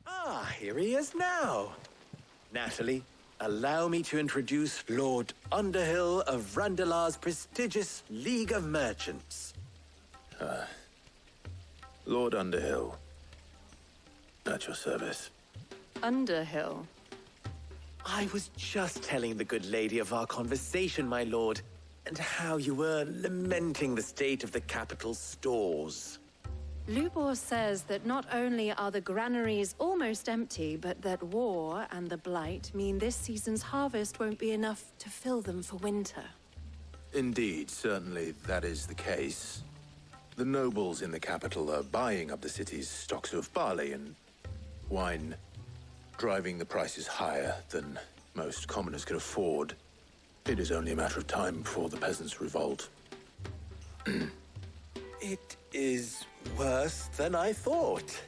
Ah, here he is now. Natalie, allow me to introduce Lord Underhill of Randalar's prestigious League of Merchants. Lord Underhill. At your service. Underhill? I was just telling the good lady of our conversation, my lord, and how you were lamenting the state of the capital's stores. Lubor says that not only are the granaries almost empty, but that war and the Blight mean this season's harvest won't be enough to fill them for winter. Indeed, certainly that is the case. The nobles in the capital are buying up the city's stocks of barley and wine, driving the prices higher than most commoners can afford. It is only a matter of time before the peasants revolt. It is worse than I thought.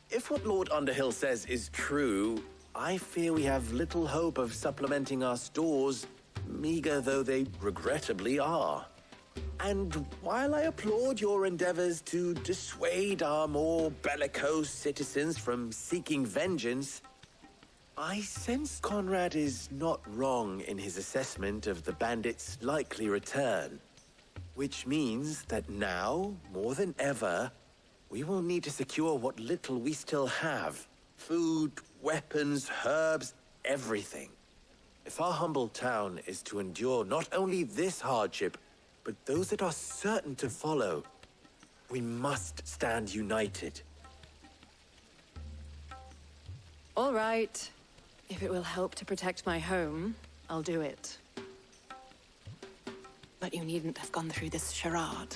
If what Lord Underhill says is true, I fear we have little hope of supplementing our stores, meager though they regrettably are. And while I applaud your endeavors to dissuade our more bellicose citizens from seeking vengeance, I sense Conrad is not wrong in his assessment of the bandits' likely return. Which means that now, more than ever, we will need to secure what little we still have. Food, weapons, herbs, everything. If our humble town is to endure not only this hardship, but those that are certain to follow, we must stand united. All right. If it will help to protect my home, I'll do it. But you needn't have gone through this charade.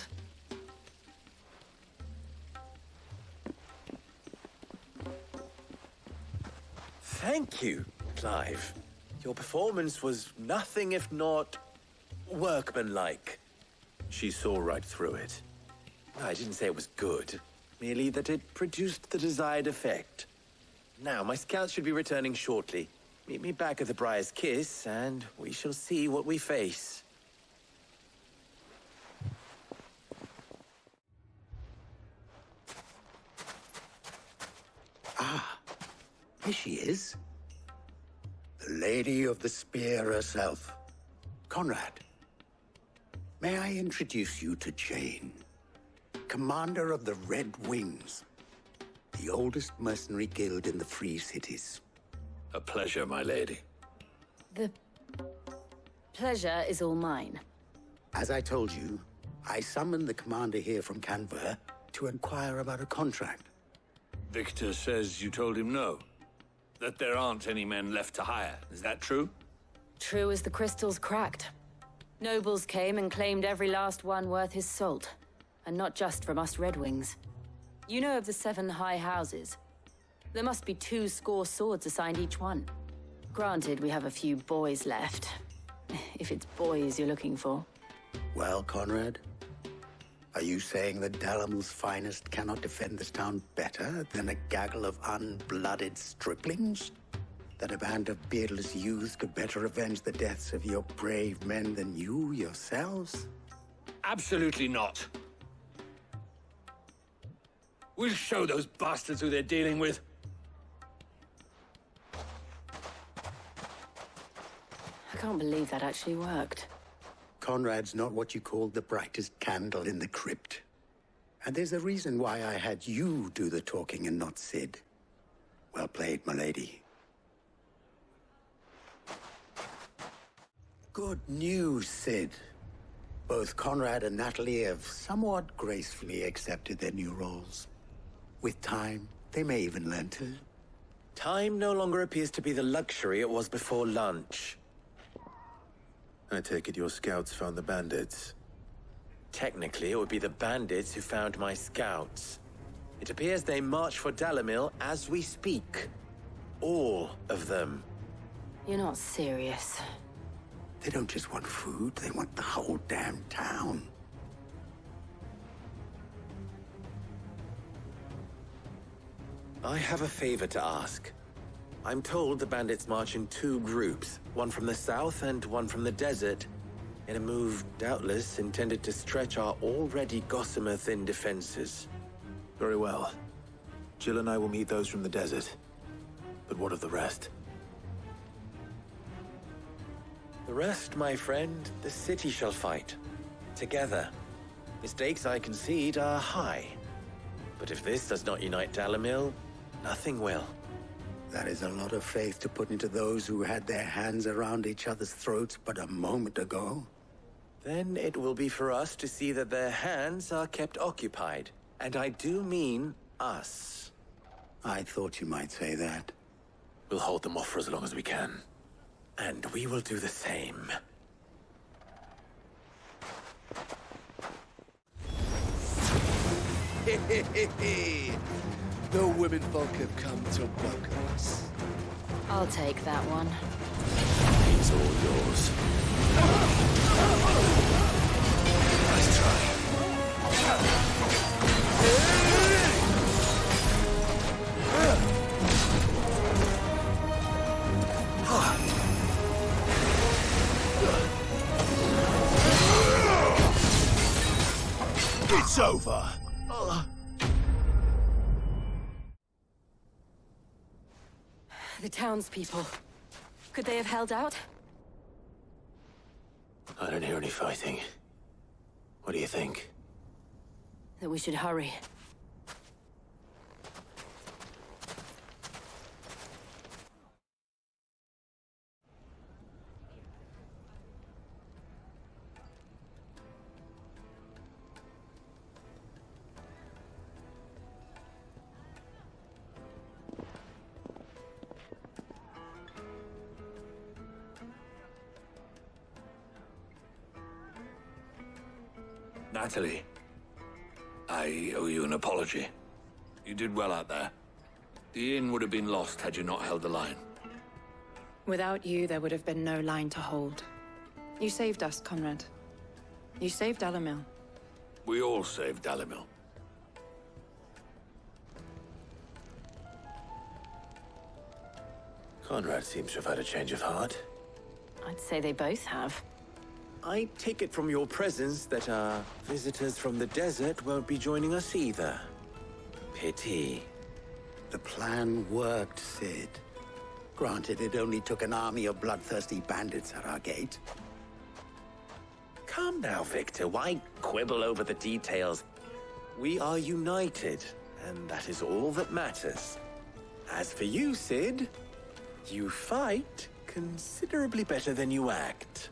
Thank you, Clive. Your performance was nothing if not workmanlike. She saw right through it. I didn't say it was good, merely that it produced the desired effect. Now, my scouts should be returning shortly. Meet me back at the Briar's Kiss, and we shall see what we face. Ah, here she is. The Lady of the Spear herself. Conrad, may I introduce you to Jane, commander of the Red Wings, the oldest mercenary guild in the Free Cities. A pleasure, my lady. The pleasure is all mine. As I told you, I summoned the commander here from Canver to inquire about a contract. Victor says you told him no. That there aren't any men left to hire. Is that true? True as the crystals cracked. Nobles came and claimed every last one worth his salt. And not just from us Red Wings. You know of the 7 high houses. There must be 2 swords assigned each one. Granted, we have a few boys left. If it's boys you're looking for. Well, Conrad, are you saying that Dalamil's finest cannot defend this town better than a gaggle of unblooded striplings? That a band of beardless youths could better avenge the deaths of your brave men than you yourselves? Absolutely not. We'll show those bastards who they're dealing with. I can't believe that actually worked. Conrad's not what you called the brightest candle in the crypt. And there's a reason why I had you do the talking and not Sid. Well played, my lady. Good news, Sid. Both Conrad and Natalie have somewhat gracefully accepted their new roles. With time, they may even learn to. Time no longer appears to be the luxury it was before lunch. I take it your scouts found the bandits. Technically, it would be the bandits who found my scouts. It appears they march for Dalamil as we speak. All of them. You're not serious. They don't just want food, they want the whole damn town. I have a favor to ask. I'm told the bandits march in 2 groups, one from the south and one from the desert, in a move doubtless intended to stretch our already gossamer-thin defenses. Very well. Jill and I will meet those from the desert. But what of the rest? The rest, my friend, the city shall fight. Together. The stakes, I concede, are high. But if this does not unite Dalamil, nothing will. That is a lot of faith to put into those who had their hands around each other's throats but a moment ago. Then it will be for us to see that their hands are kept occupied. And I do mean us. I thought you might say that. We'll hold them off for as long as we can. And we will do the same. The women folk have come to welcome us. I'll take that one. It's all yours. Nice try. It's over. The townspeople. Could they have held out? I don't hear any fighting. What do you think? That we should hurry. Natalie, I owe you an apology. You did well out there. The inn would have been lost had you not held the line. Without you, there would have been no line to hold. You saved us, Conrad. You saved Dalamil. We all saved Dalamil. Conrad seems to have had a change of heart. I'd say they both have. I take it from your presence that our visitors from the desert won't be joining us either. Pity. The plan worked, Sid. Granted, it only took an army of bloodthirsty bandits at our gate. Come now, Victor. Why quibble over the details? We are united, and that is all that matters. As for you, Sid, you fight considerably better than you act.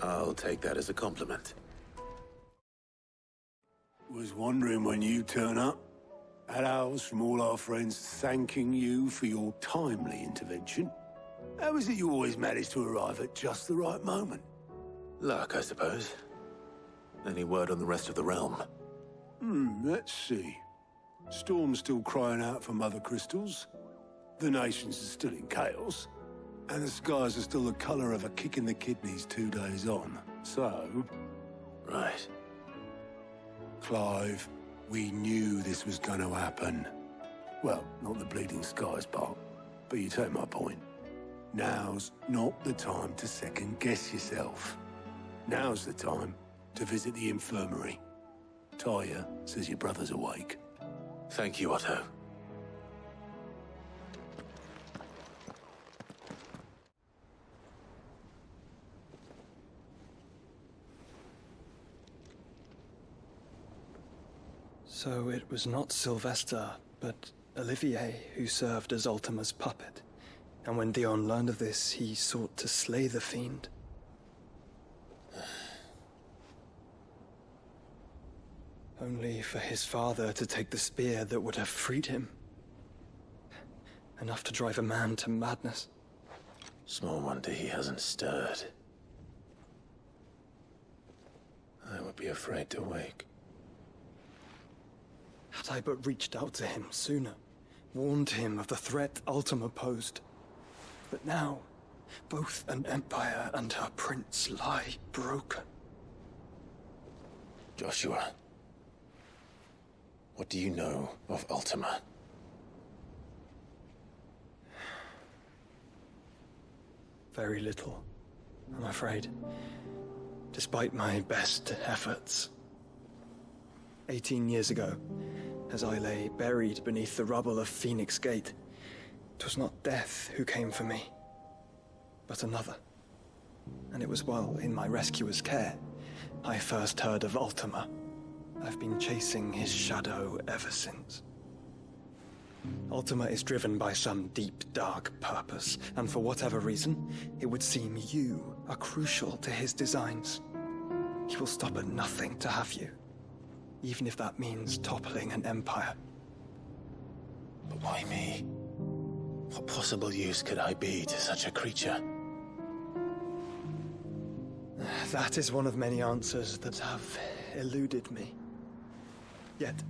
I'll take that as a compliment. Was wondering when you turn up. Had owls from all our friends thanking you for your timely intervention. How is it you always manage to arrive at just the right moment? Luck, I suppose. Any word on the rest of the realm? Let's see. Storm's still crying out for mother crystals. The nations are still in chaos. And the skies are still the color of a kick in the kidneys 2 days on. So... Right. Clive, we knew this was going to happen. Well, not the bleeding skies part, but you take my point. Now's not the time to second-guess yourself. Now's the time to visit the infirmary. Taya says your brother's awake. Thank you, Otto. So it was not Sylvester, but Olivier who served as Ultima's puppet. And when Dion learned of this, he sought to slay the fiend. Only for his father to take the spear that would have freed him. Enough to drive a man to madness. Small wonder he hasn't stirred. I would be afraid to wake. Had I but reached out to him sooner, warned him of the threat Ultima posed. But now, both an empire and her prince lie broken. Joshua, what do you know of Ultima? Very little, I'm afraid. Despite my best efforts. 18 years ago, as I lay buried beneath the rubble of Phoenix Gate, it was not death who came for me, but another. And it was while in my rescuer's care, I first heard of Ultima. I've been chasing his shadow ever since. Ultima is driven by some deep, dark purpose, and for whatever reason, it would seem you are crucial to his designs. He will stop at nothing to have you, even if that means toppling an empire. But why me? What possible use could I be to such a creature? That is one of many answers that have eluded me. Yet,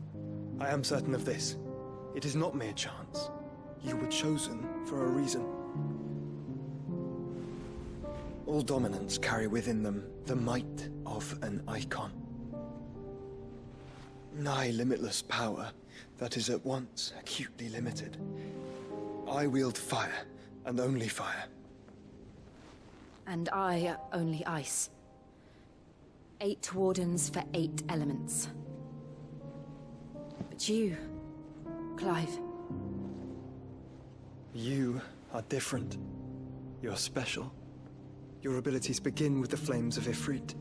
I am certain of this. It is not mere chance. You were chosen for a reason. All dominants carry within them the might of an icon. Nigh limitless power that is at once acutely limited. I wield fire, and only fire. And I only ice. 8 wardens for 8 elements. But you, Clive. You are different. You're special. Your abilities begin with the flames of Ifrit.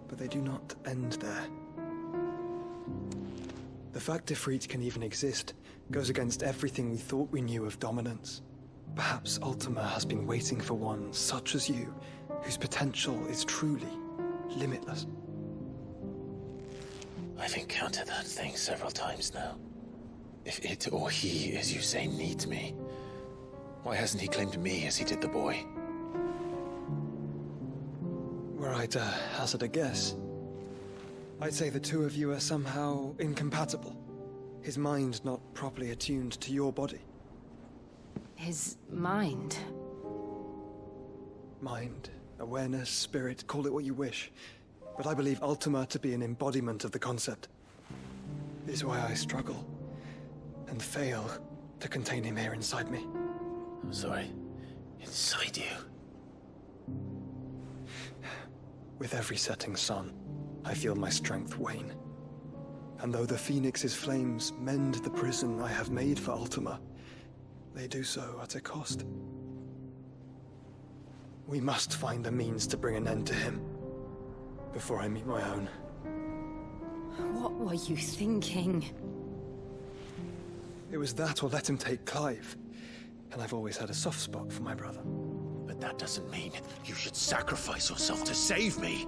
But they do not end there. The fact Ifrit can even exist goes against everything we thought we knew of dominance. Perhaps Ultima has been waiting for one such as you, whose potential is truly limitless. I've encountered that thing several times now. If it or he, as you say, needs me, why hasn't he claimed me as he did the boy? Were I to hazard a guess, I'd say the two of you are somehow incompatible. His mind not properly attuned to your body. His mind? Mind, awareness, spirit, call it what you wish. But I believe Ultima to be an embodiment of the concept. This is why I struggle and fail to contain him here inside me. I'm sorry. Inside you? With every setting sun, I feel my strength wane. And though the Phoenix's flames mend the prison I have made for Ultima, they do so at a cost. We must find a means to bring an end to him, before I meet my own. What were you thinking? It was that or let him take Clive. And I've always had a soft spot for my brother. But that doesn't mean you should sacrifice yourself to save me.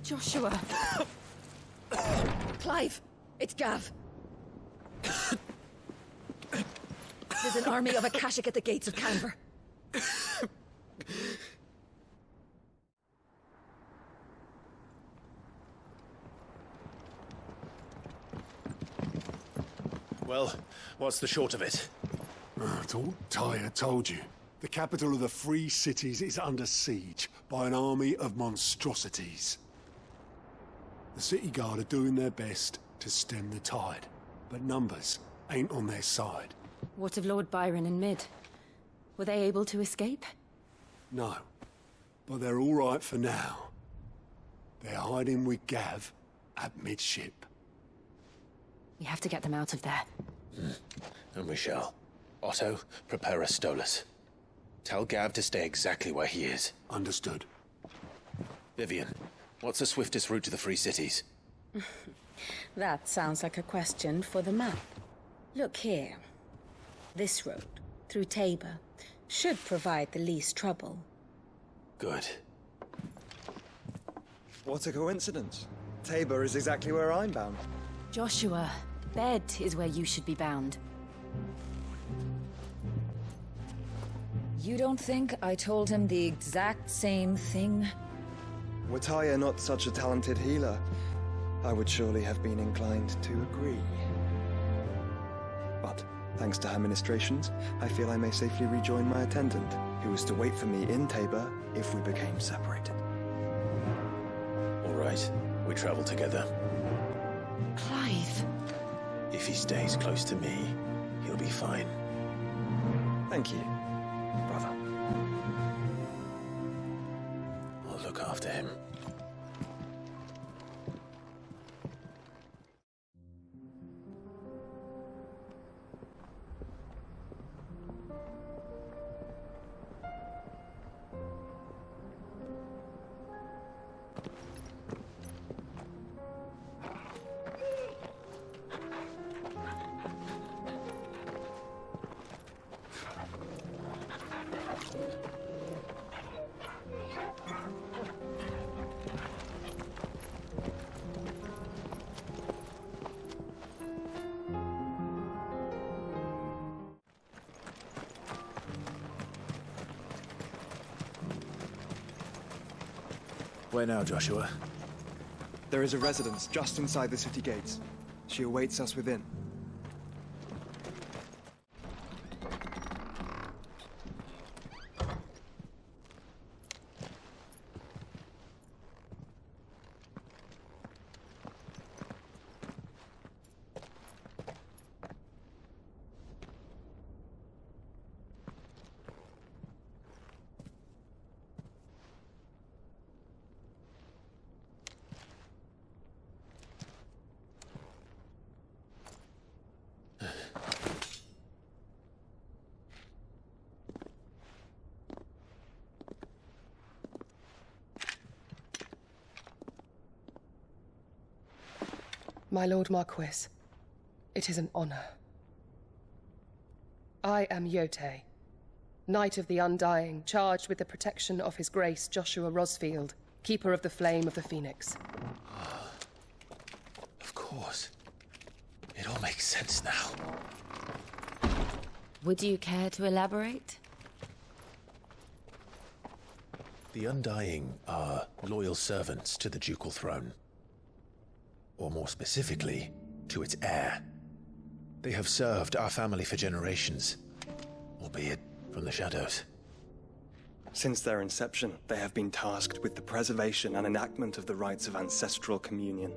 Joshua. Clive, it's Gav. There's an army of Akashic at the gates of Canver. Well, what's the short of it? Tyre told you. The capital of the Free Cities is under siege by an army of monstrosities. The City Guard are doing their best to stem the tide, but numbers ain't on their side. What of Lord Byron and Mid? Were they able to escape? No, but they're all right for now. They're hiding with Gav at midship. We have to get them out of there. And we shall. Otto, prepare a Stolas. Tell Gav to stay exactly where he is. Understood. Vivian, what's the swiftest route to the Free Cities? That sounds like a question for the map. Look here. This road, through Tabor, should provide the least trouble. Good. What a coincidence. Tabor is exactly where I'm bound. Joshua, bed is where you should be bound. You don't think I told him the exact same thing? Were Tyre not such a talented healer, I would surely have been inclined to agree. But, thanks to her ministrations, I feel I may safely rejoin my attendant, who was to wait for me in Tabor if we became separated. All right, we travel together. Clive. If he stays close to me, he'll be fine. Thank you, brother. I'll look after him. Where now, Joshua? There is a residence just inside the city gates. She awaits us within. My Lord Marquis, it is an honor. I am Yic17, Knight of the Undying, charged with the protection of His Grace Joshua Rosfield, Keeper of the Flame of the Phoenix. Of course. It all makes sense now. Would you care to elaborate? The Undying are loyal servants to the ducal throne. Or more specifically, to its heir. They have served our family for generations, albeit from the shadows. Since their inception, they have been tasked with the preservation and enactment of the rites of ancestral communion.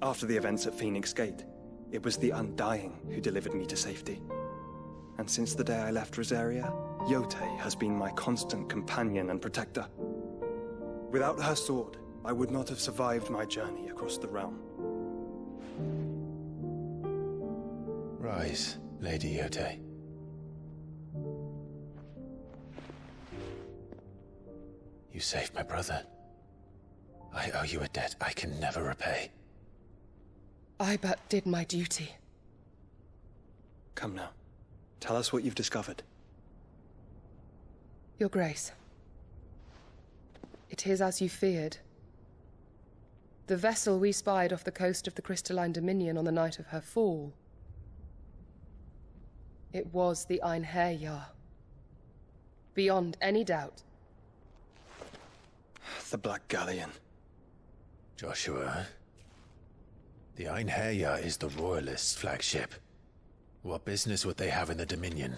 After the events at Phoenix Gate, it was the Undying who delivered me to safety. And since the day I left Rosaria, Yic17 has been my constant companion and protector. Without her sword, I would not have survived my journey across the realm. Rise, Lady Yic17. You saved my brother. I owe you a debt I can never repay. I but did my duty. Come now. Tell us what you've discovered. Your Grace. It is as you feared. The vessel we spied off the coast of the Crystalline Dominion on the night of her fall. It was the Einherjar. Beyond any doubt. The Black Galleon. Joshua, the Einherjar is the Royalists' flagship. What business would they have in the Dominion?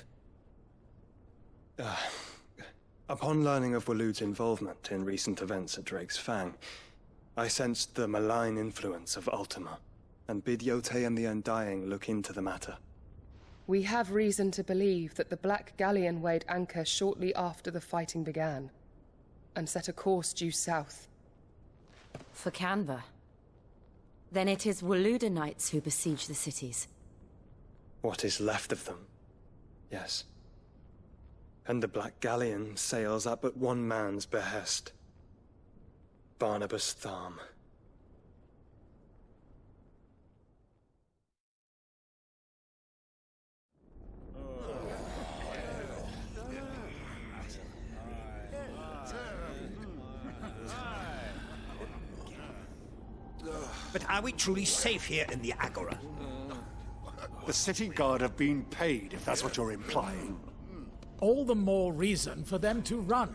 Upon learning of Waloed's involvement in recent events at Drake's Fang, I sensed the malign influence of Ultima, and bid Yic17 and the Undying look into the matter. We have reason to believe that the Black Galleon weighed anchor shortly after the fighting began, and set a course due south. For Canva. Then it is Waloed Knights who besiege the cities. What is left of them, yes. And the Black Galleon sails at but one man's behest. Barnabas Tharm. But are we truly safe here in the Agora? The city guard have been paid, if that's what you're implying. All the more reason for them to run.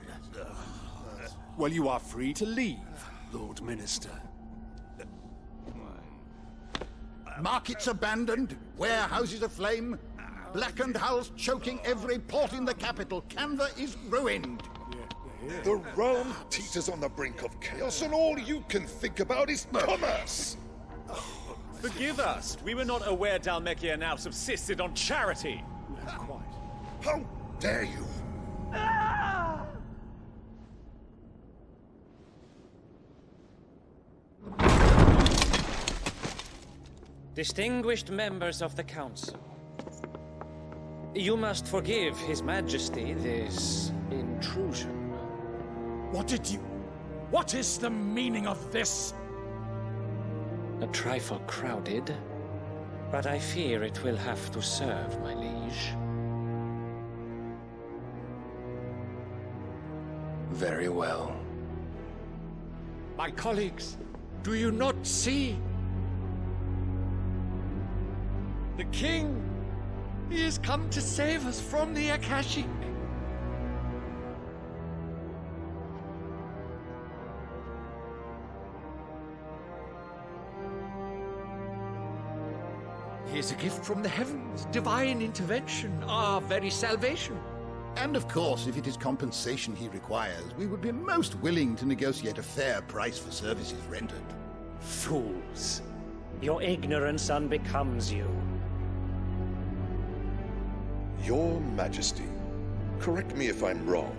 Well, you are free to leave, Lord Minister. Markets abandoned, warehouses aflame, blackened hulls choking every port in the capital. Canva is ruined. The realm teeters on the brink of chaos, and all you can think about is commerce. Forgive us. We were not aware Dhalmekia now subsisted on charity. Quite. How dare you? Distinguished members of the Council, you must forgive His Majesty this intrusion. What is the meaning of this? A trifle crowded, but I fear it will have to serve, my liege. Very well. My colleagues, do you not see? The king! He has come to save us from the Akashic. He is a gift from the heavens, divine intervention, our very salvation. And of course, if it is compensation he requires, we would be most willing to negotiate a fair price for services rendered. Fools. Your ignorance unbecomes you. Your Majesty, correct me if I'm wrong,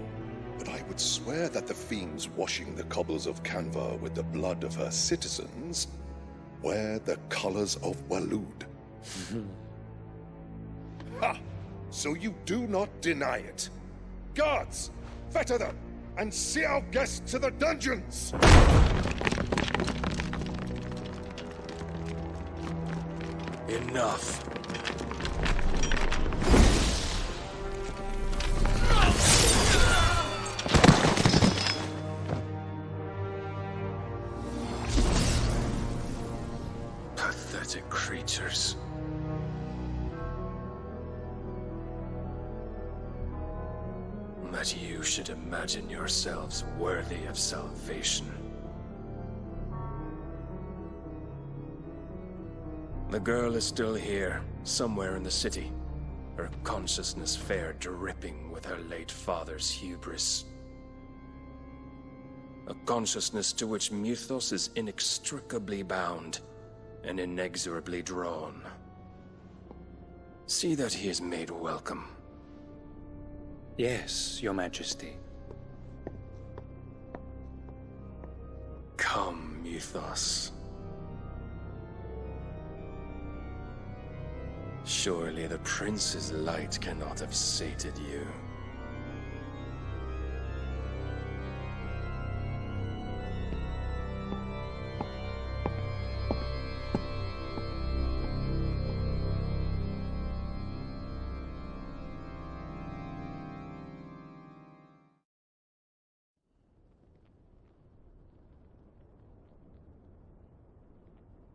but I would swear that the fiends washing the cobbles of Canva with the blood of her citizens wear the colors of Waloed. Ha! So you do not deny it. Guards, fetter them, and see our guests to the dungeons! Enough. Pathetic creatures. That you should imagine yourselves worthy of salvation. The girl is still here, somewhere in the city. Her consciousness fair dripping with her late father's hubris. A consciousness to which Mythos is inextricably bound and inexorably drawn. See that he is made welcome. Yes, Your Majesty. Come, Mythos. Surely the prince's light cannot have sated you.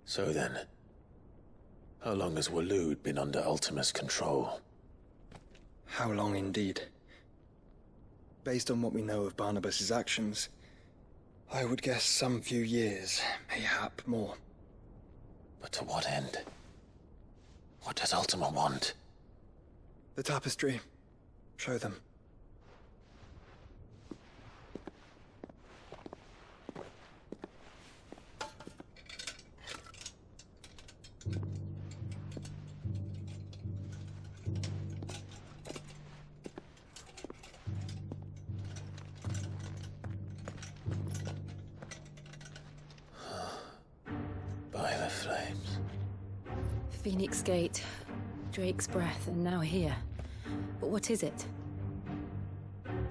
So then, how long has Waloed been under Ultima's control? How long indeed? Based on what we know of Barnabas's actions, I would guess some few years, mayhap more. But to what end? What does Ultima want? The tapestry. Show them. By the flames. Phoenix Gate, Drake's Breath, and now here. But what is it?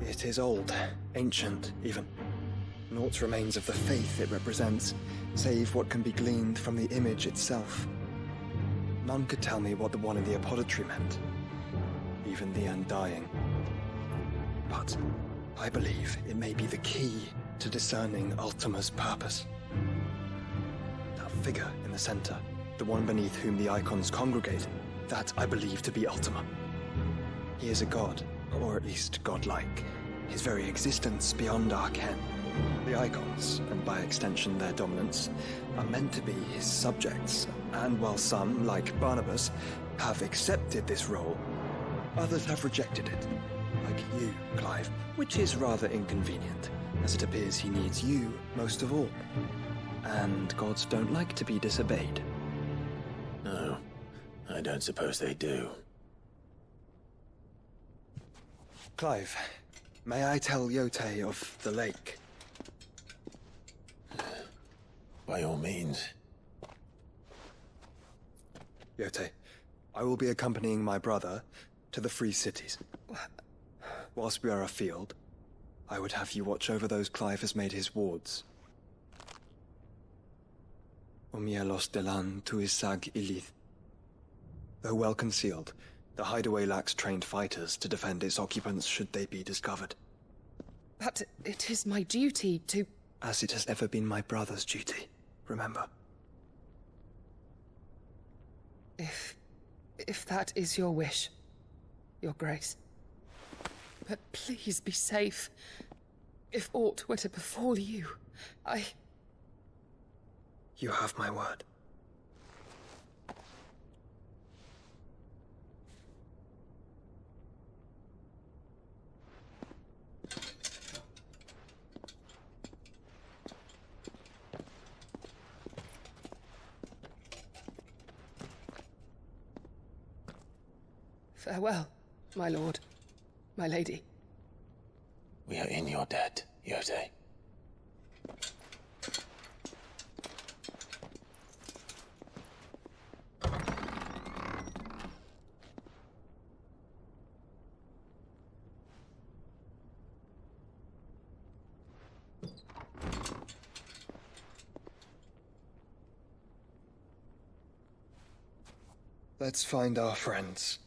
It is old, ancient, even. Naught remains of the faith it represents, save what can be gleaned from the image itself. None could tell me what the one in the apothecary meant, even the Undying. But I believe it may be the key to discerning Ultima's purpose. That figure in the center, the one beneath whom the icons congregate, that I believe to be Ultima. He is a god, or at least godlike, his very existence beyond our ken. The icons, and by extension their dominance, are meant to be his subjects, and while some, like Barnabas, have accepted this role, others have rejected it. Like you, Clive, which is rather inconvenient, as it appears he needs you most of all. And gods don't like to be disobeyed. I don't suppose they do. Clive, may I tell Yic17 of the lake? By all means. Yic17, I will be accompanying my brother to the Free Cities. Whilst we are afield, I would have you watch over those Clive has made his wards. Omielos delan tuisag ilith. Though well concealed, the Hideaway lacks trained fighters to defend its occupants should they be discovered. But it is my duty to... As it has ever been my brother's duty, remember. If that is your wish, Your Grace. But please be safe. If aught were to befall you, You have my word. Farewell, my lord, my lady. We are in your debt, Yic17. Let's find our friends.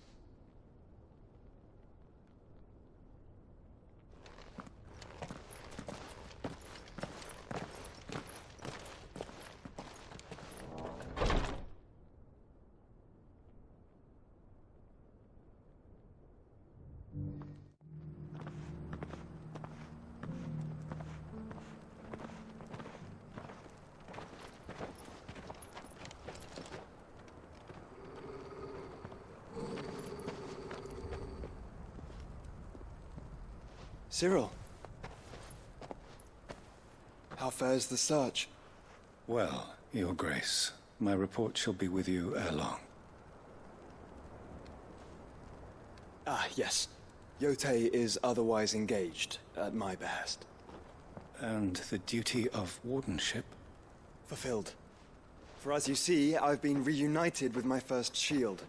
Cyril. How fares the search? Well, Your Grace, my report shall be with you ere long. Ah, yes. Yic17 is otherwise engaged, at my behest. And the duty of wardenship? Fulfilled. For as you see, I've been reunited with my first shield.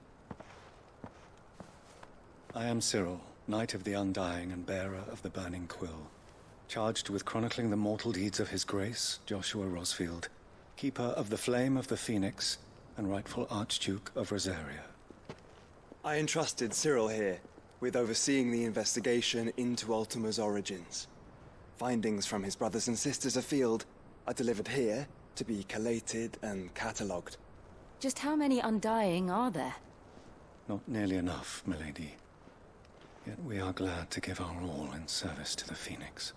I am Cyril, Knight of the Undying and bearer of the Burning Quill, charged with chronicling the mortal deeds of His Grace, Joshua Rosfield, Keeper of the Flame of the Phoenix, and rightful Archduke of Rosaria. I entrusted Cyril here with overseeing the investigation into Ultima's origins. Findings from his brothers and sisters afield are delivered here to be collated and catalogued. Just how many Undying are there? Not nearly enough, milady. Yet we are glad to give our all in service to the Phoenix.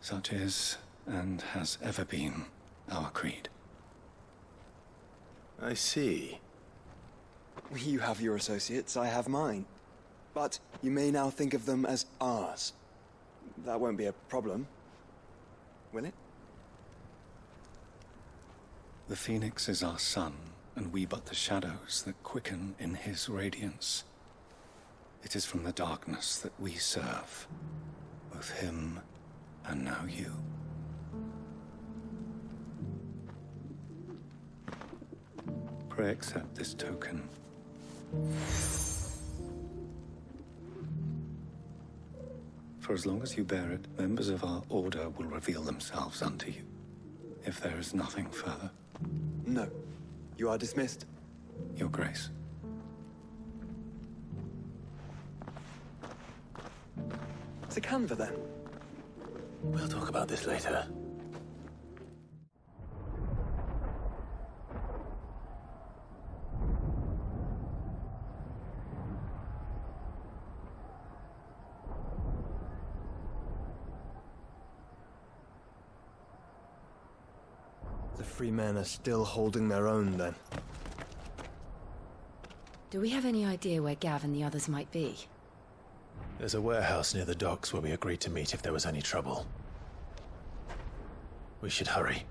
Such is, and has ever been, our creed. I see. You have your associates, I have mine. But you may now think of them as ours. That won't be a problem, will it? The Phoenix is our sun, and we but the shadows that quicken in his radiance. It is from the darkness that we serve, both him and now you. Pray accept this token. For as long as you bear it, members of our order will reveal themselves unto you, if there is nothing further. No. You are dismissed. Your Grace. It's a canva, then. We'll talk about this later. The free men are still holding their own, then. Do we have any idea where Gav and the others might be? There's a warehouse near the docks where we agreed to meet if there was any trouble. We should hurry.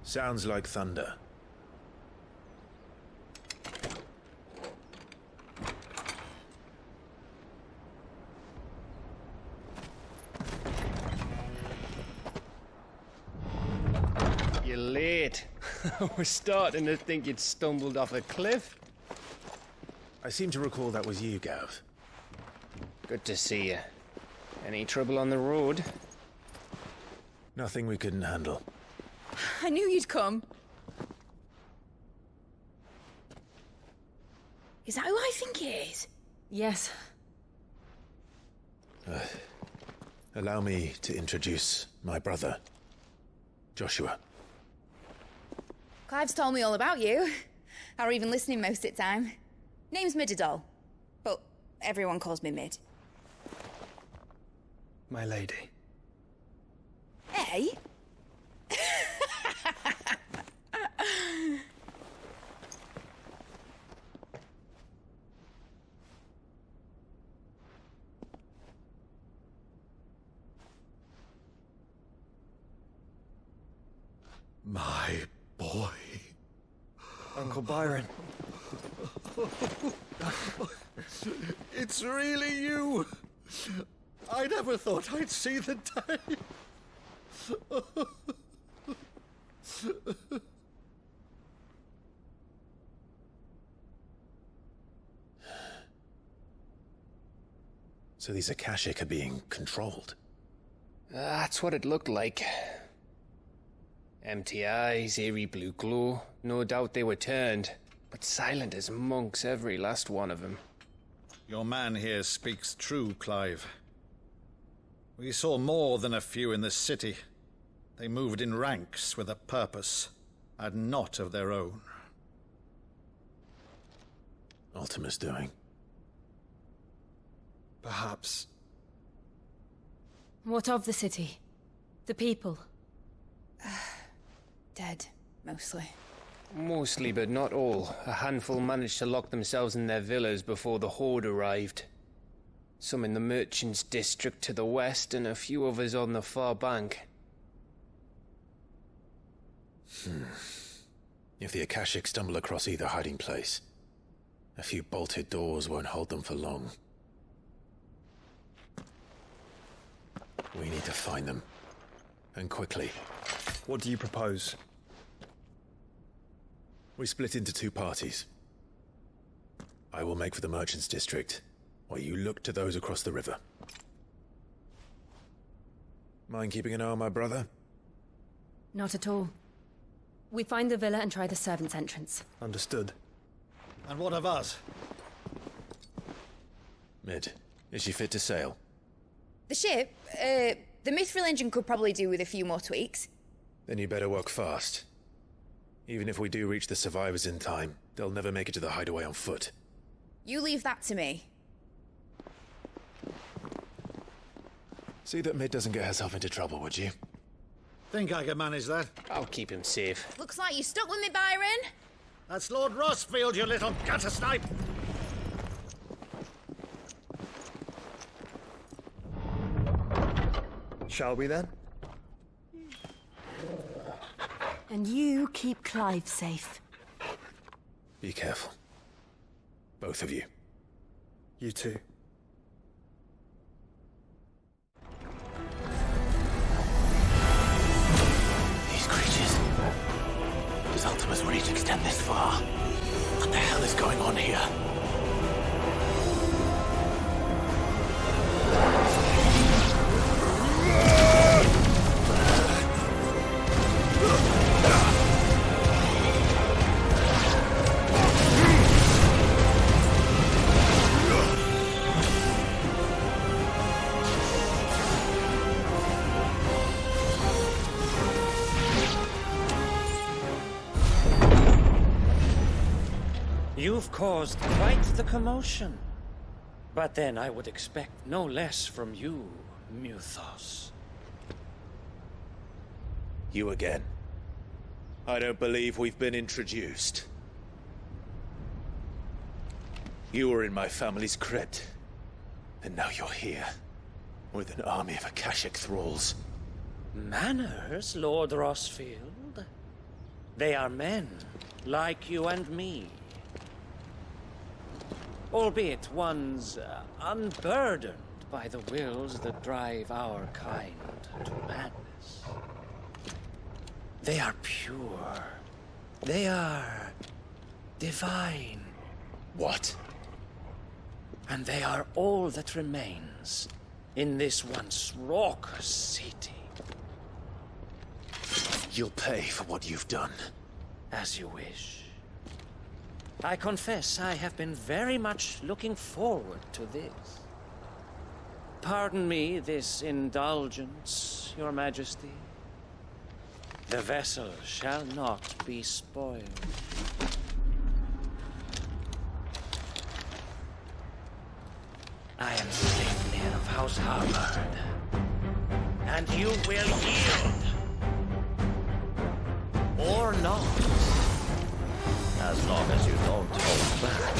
Sounds like thunder. You're late. We're starting to think you'd stumbled off a cliff. I seem to recall that was you, Gav. Good to see you. Any trouble on the road? Nothing we couldn't handle. I knew you'd come. Is that who I think it is? Yes. Allow me to introduce my brother, Joshua. Clive's told me all about you. Or even listening most of the time. Name's Midadol, but everyone calls me Mid. My lady. Hey? My boy. Uncle Byron. It's really you. I never thought I'd see the day. So these Akashic are being controlled? That's what it looked like. Empty eyes, eerie blue glow. No doubt they were turned, but silent as monks, every last one of them. Your man here speaks true, Clive. We saw more than a few in the city. They moved in ranks with a purpose, and not of their own. Ultima's doing. Perhaps. What of the city? The people? Dead, mostly. Mostly, but not all. A handful managed to lock themselves in their villas before the Horde arrived. Some in the merchants' district to the west, and a few others on the far bank. If the Akashic stumble across either hiding place, a few bolted doors won't hold them for long. We need to find them. And quickly. What do you propose? We split into two parties. I will make for the merchants' district, while you look to those across the river. Mind keeping an eye on my brother? Not at all. We find the villa and try the servants' entrance. Understood. And what of us? Mid, is she fit to sail? The ship, the Mithril engine could probably do with a few more tweaks. Then you better work fast. Even if we do reach the survivors in time, they'll never make it to the hideaway on foot. You leave that to me. See that Mid doesn't get herself into trouble, would you? Think I can manage that? I'll keep him safe. Looks like you're stuck with me, Byron. That's Lord Rossfield, you little gutter snipe! Shall we then? And you keep Clive safe. Be careful. Both of you. You too. These creatures. Does Ultima's reach extend this far? What the hell is going on here? You've caused quite the commotion. But then I would expect no less from you, Muthos. You again. I don't believe we've been introduced. You were in my family's crypt. And now you're here. With an army of Akashic thralls. Manners, Lord Rossfield? They are men, like you and me. Albeit ones unburdened by the wills that drive our kind to madness. They are pure. They are divine. What? And they are all that remains in this once raucous city. You'll pay for what you've done. As you wish. I confess I have been very much looking forward to this. Pardon me this indulgence, Your Majesty. The vessel shall not be spoiled. I am Stillwind of House Harvard, and you will yield. Or not. As long as you don't hold back.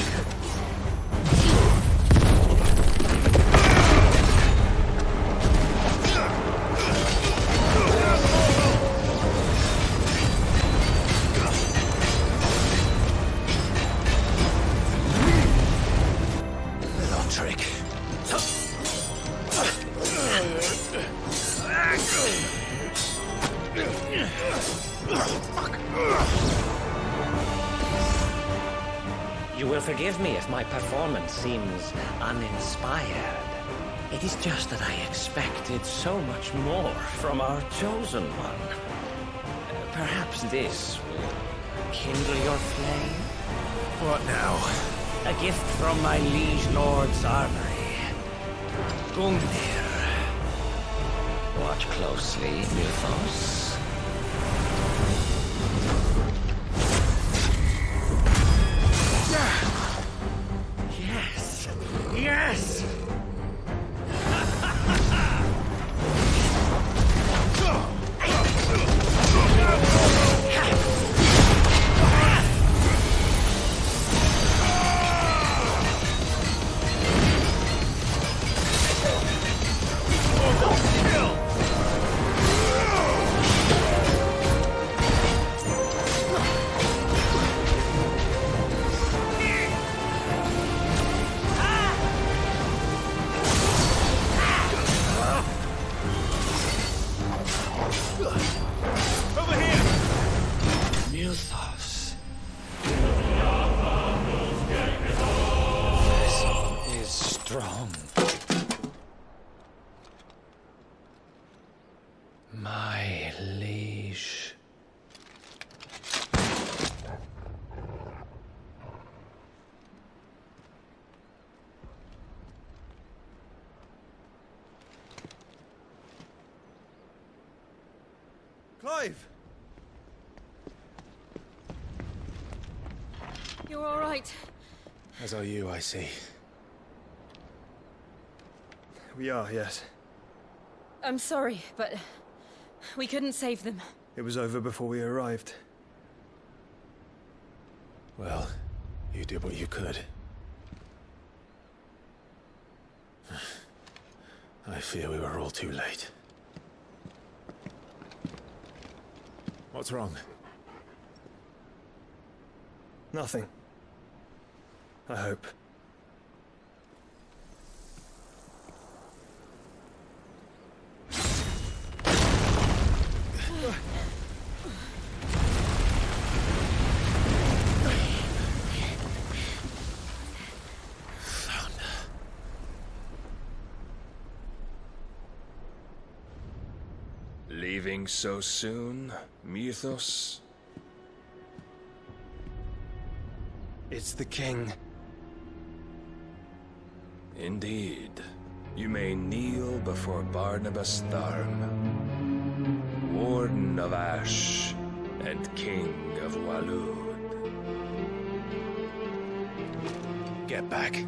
Little trick. You will forgive me if my performance seems uninspired. It is just that I expected so much more from our chosen one. Perhaps this will kindle your flame? What now? A gift from my liege lord's armory. Gungnir. Watch closely, Mythos. Yes! Yes! My liege. Clive! You're all right. As are you, I see. We are, yes. I'm sorry, but we couldn't save them. It was over before we arrived. Well, you did what you could. I fear we were all too late. What's wrong? Nothing. I hope. Leaving so soon, Mythos? It's the king. Indeed. You may kneel before Barnabas Tharm, Warden of Ash and King of Walud. Get back.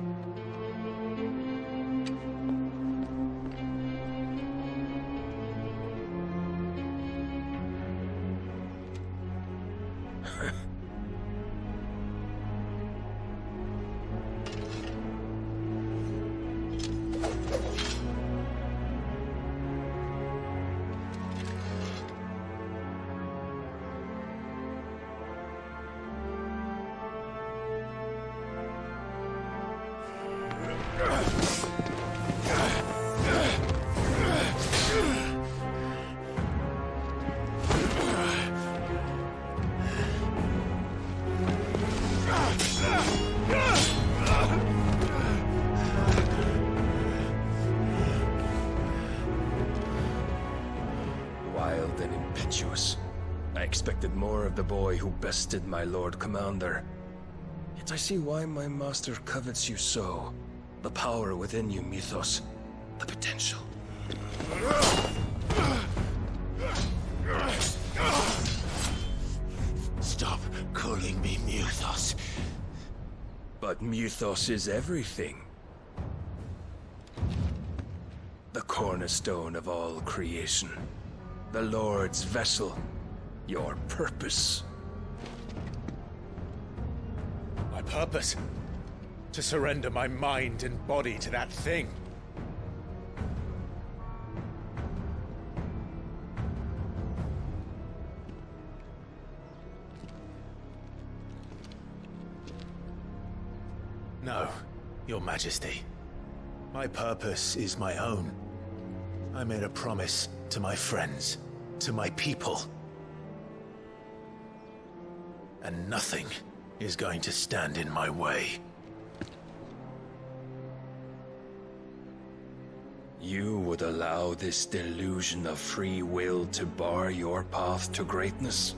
wild and impetuous. I expected more of the boy who bested my Lord Commander. Yet I see why my master covets you so. The power within you, Mythos. The potential. Stop calling me Mythos. But Mythos is everything. The cornerstone of all creation. The Lord's vessel. Your purpose. My purpose? To surrender my mind and body to that thing. No, Your Majesty. My purpose is my own. I made a promise to my friends, to my people. And nothing is going to stand in my way. You would allow this delusion of free will to bar your path to greatness?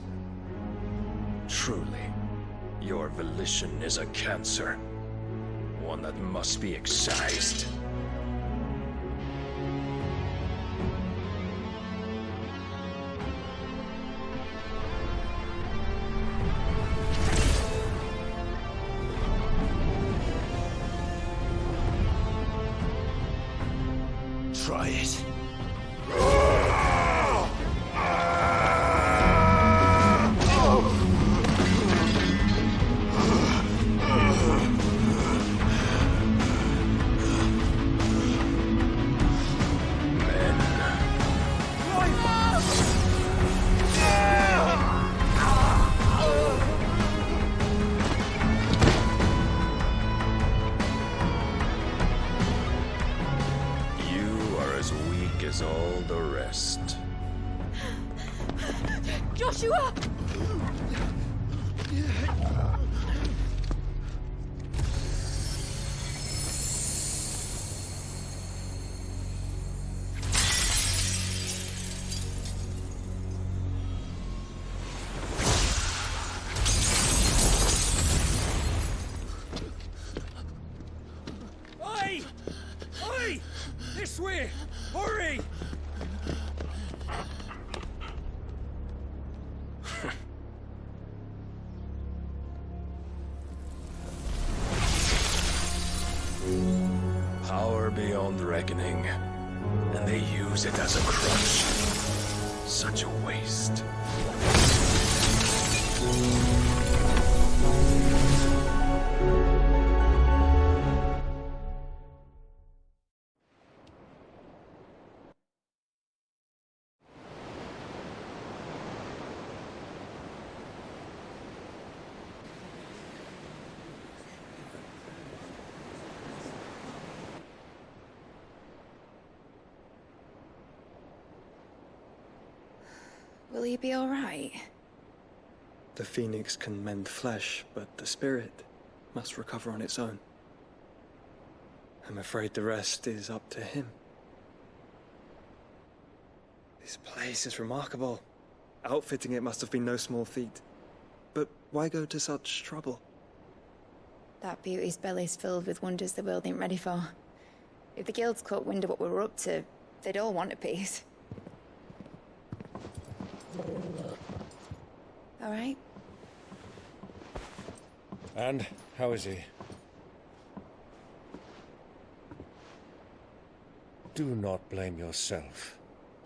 Truly, your volition is a cancer. One that must be excised. Try it. As all the rest. Joshua! Oi! Oi! This way! Hurry! Power beyond reckoning, and they use it as a crutch. Such a waste. Will he be all right? The phoenix can mend flesh, but the spirit must recover on its own. I'm afraid the rest is up to him. This place is remarkable. Outfitting it must have been no small feat. But why go to such trouble? That beauty's belly's filled with wonders the world ain't ready for. If the guilds caught wind of what we were up to, they'd all want a piece. All right? And how is he? Do not blame yourself.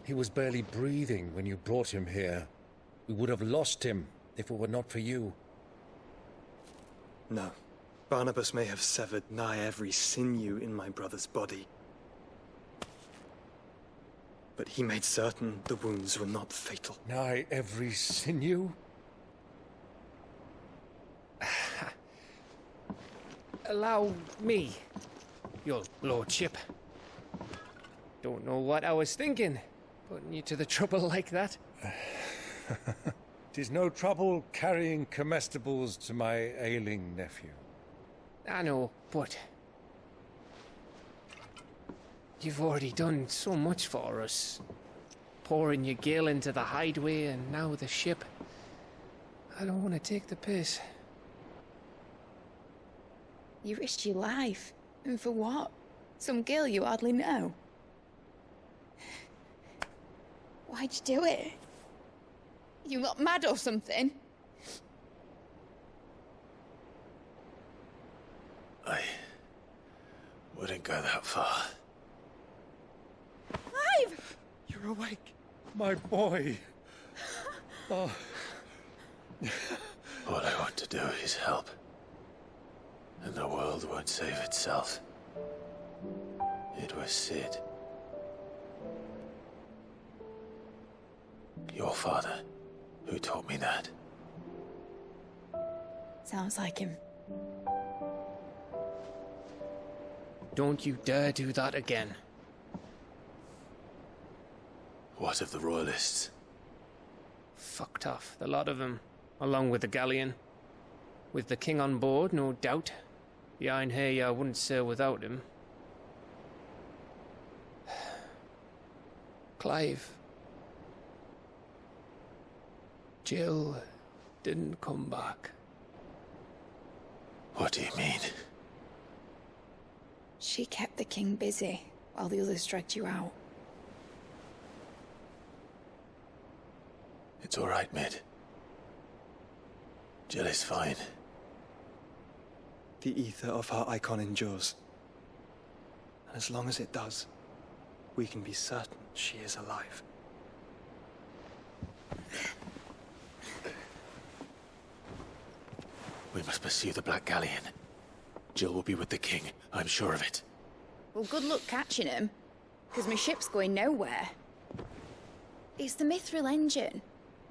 He was barely breathing when you brought him here. We would have lost him if it were not for you. No. Barnabas may have severed nigh every sinew in my brother's body. But he made certain the wounds were not fatal. Nigh every sinew? Allow me, your lordship. Don't know what I was thinking, putting you to the trouble like that. 'Tis no trouble carrying comestibles to my ailing nephew. I know, but you've already done so much for us. pouring your gale into the Hideaway and now the ship. I don't want to take the piss. You risked your life. And for what? Some girl you hardly know. Why'd you do it? You not mad or something? I wouldn't go that far. Clive! You're awake, my boy. Oh. All I want to do is help. And the world won't save itself. It was Cid. Your father, who taught me that. Sounds like him. Don't you dare do that again. What of the Royalists? Fucked off, the lot of them, along with the galleon. With the king on board, no doubt. Behind here, I wouldn't sail without him. Clive. Jill didn't come back. What do you mean? She kept the king busy while the others dragged you out. It's all right, Mid. Jill is fine. The ether of her icon endures. And as long as it does, we can be certain she is alive. We must pursue the Black Galleon. Jill will be with the king, I'm sure of it. Well, good luck catching him, because my ship's going nowhere. It's the Mithril engine.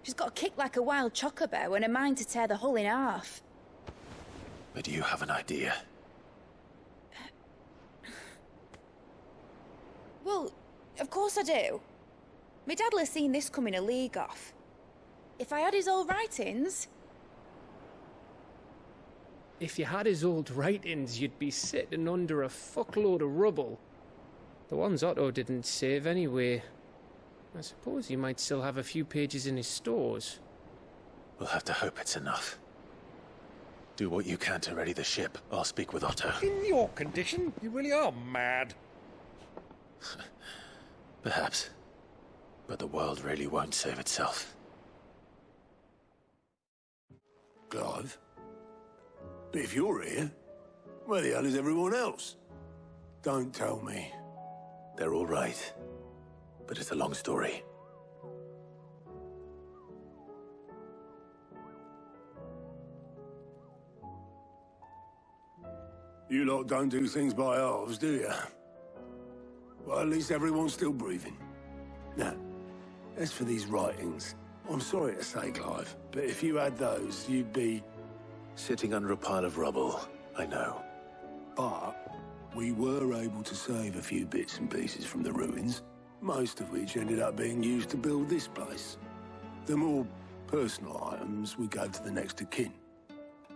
She's got a kick like a wild chocobo and a mind to tear the hull in half. But do you have an idea? Well, of course I do. My dad'll have seen this coming a league off. If I had his old writings... If you had his old writings, you'd be sitting under a fuckload of rubble. The ones Otto didn't save anyway. I suppose he might still have a few pages in his stores. We'll have to hope it's enough. Do what you can to ready the ship. I'll speak with Otto. In your condition, you really are mad. Perhaps. But the world really won't save itself. Clive? But if you're here, where the hell is everyone else? Don't tell me. They're all right. But it's a long story. You lot don't do things by halves, do you? Well, at least everyone's still breathing. Now, as for these writings, I'm sorry to say, Clive, but if you had those, you'd be... Sitting under a pile of rubble, I know. But we were able to save a few bits and pieces from the ruins, most of which ended up being used to build this place. The more personal items we gave to the next of kin.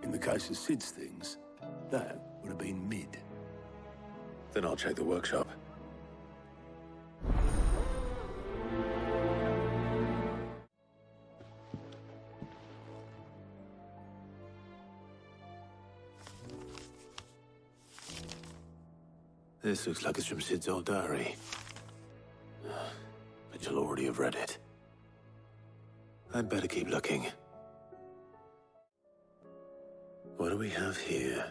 In the case of Cid's things, that would have been Mid. Then I'll check the workshop. This looks like it's from Cid's old diary. But you'll already have read it. I'd better keep looking. What do we have here?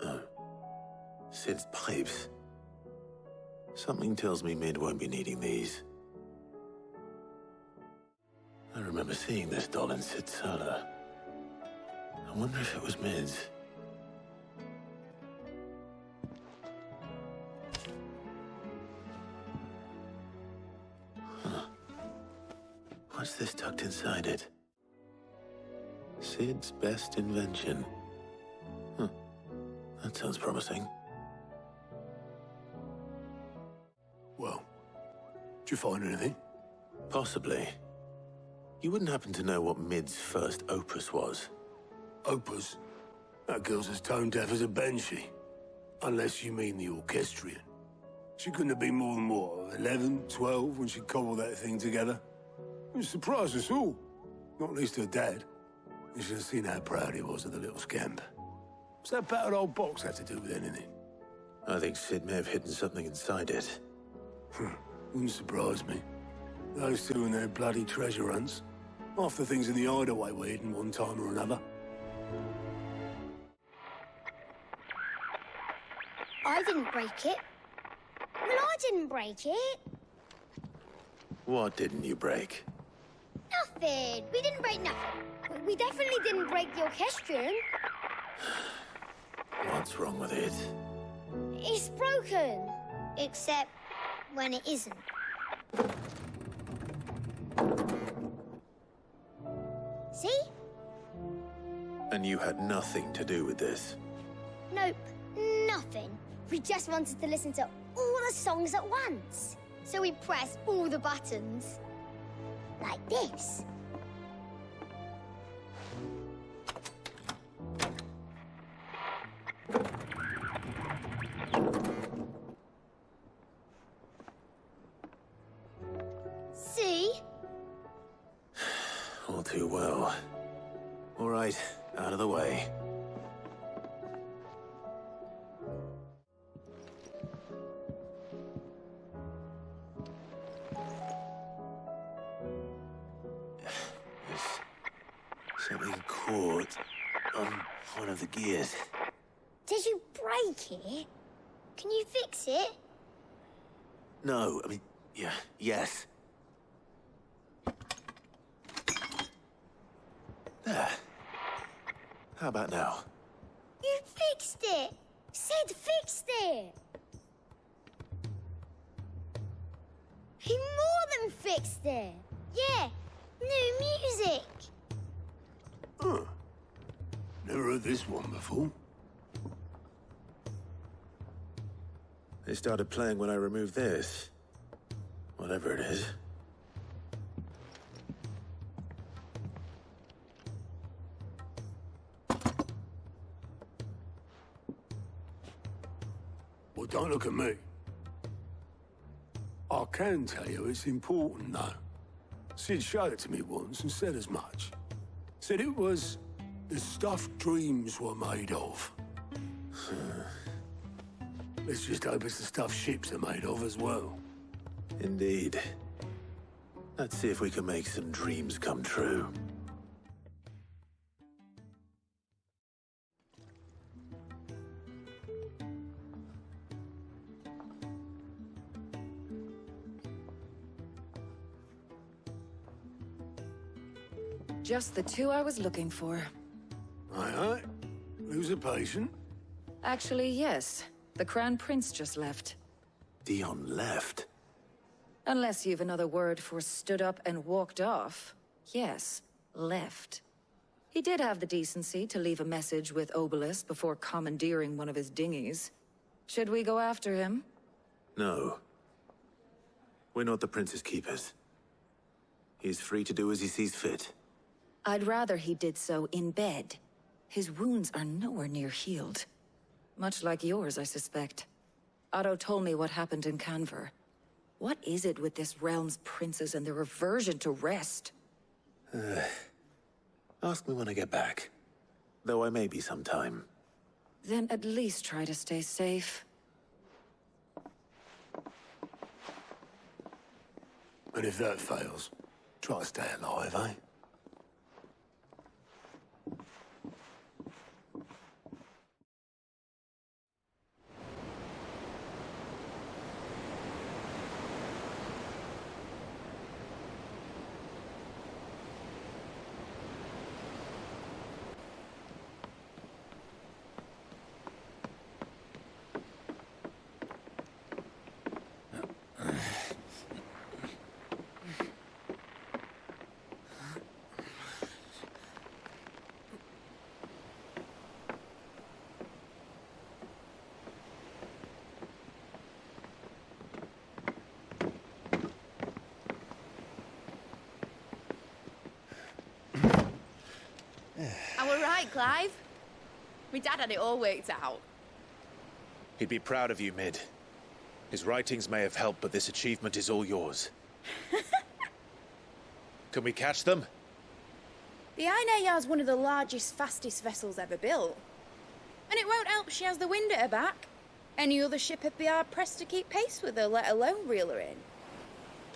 Oh. Cid's pipes. Something tells me Mid won't be needing these. I remember seeing this doll in Cid's cellar. I wonder if it was Mid's. What's this tucked inside it? Cid's best invention. Huh. That sounds promising. Well, did you find anything? Possibly. You wouldn't happen to know what Mid's first opus was? Opus? That girl's as tone deaf as a banshee. Unless you mean the orchestrion. She couldn't have been more than, what, 11, 12 when she cobbled that thing together? It surprised us all. Not least her dad. You should have seen how proud he was of the little scamp. What's that battered old box have to do with anything? I think Sid may have hidden something inside it. Wouldn't surprise me. Those two and their bloody treasure hunts. Half the things in the Hideaway were hidden one time or another. I didn't break it. Well, I didn't break it. What didn't you break? Nothing. We didn't break nothing. We definitely didn't break the orchestrion. What's wrong with it? It's broken. Except when it isn't. See? And you had nothing to do with this? Nope, nothing. We just wanted to listen to all the songs at once. So we pressed all the buttons. Like this. See? All too well. All right, out of the way. Something caught on one of the gears. Did you break it? Can you fix it? No, I mean, yes. There. How about now? You fixed it! Sid fixed it! He more than fixed it! Yeah, new music! Huh. Never heard this one before. They started playing when I removed this. Whatever it is. Well, don't look at me. I can tell you it's important, though. Sid showed it to me once and said as much. Said it was the stuff dreams were made of. Let's just hope it's the stuff ships are made of as well. Indeed. Let's see if we can make some dreams come true. Just the two I was looking for. Aye. Who's a patient? Actually, yes. The Crown Prince just left. Dion left? Unless you've another word for stood up and walked off. Yes, left. He did have the decency to leave a message with Obelisk before commandeering one of his dinghies. Should we go after him? No. We're not the Prince's keepers. He's free to do as he sees fit. I'd rather he did so in bed. His wounds are nowhere near healed. Much like yours, I suspect. Otto told me what happened in Canver. What is it with this realm's princes and their aversion to rest? Ask me when I get back. Though I may be sometime. Then at least try to stay safe. And if that fails, try to stay alive, eh? Am I right, Clive? My dad had it all worked out. He'd be proud of you, Mid. His writings may have helped, but this achievement is all yours. Can we catch them? The Ainayar's one of the largest, fastest vessels ever built. And it won't help she has the wind at her back. Any other ship would be hard-pressed to keep pace with her, let alone reel her in.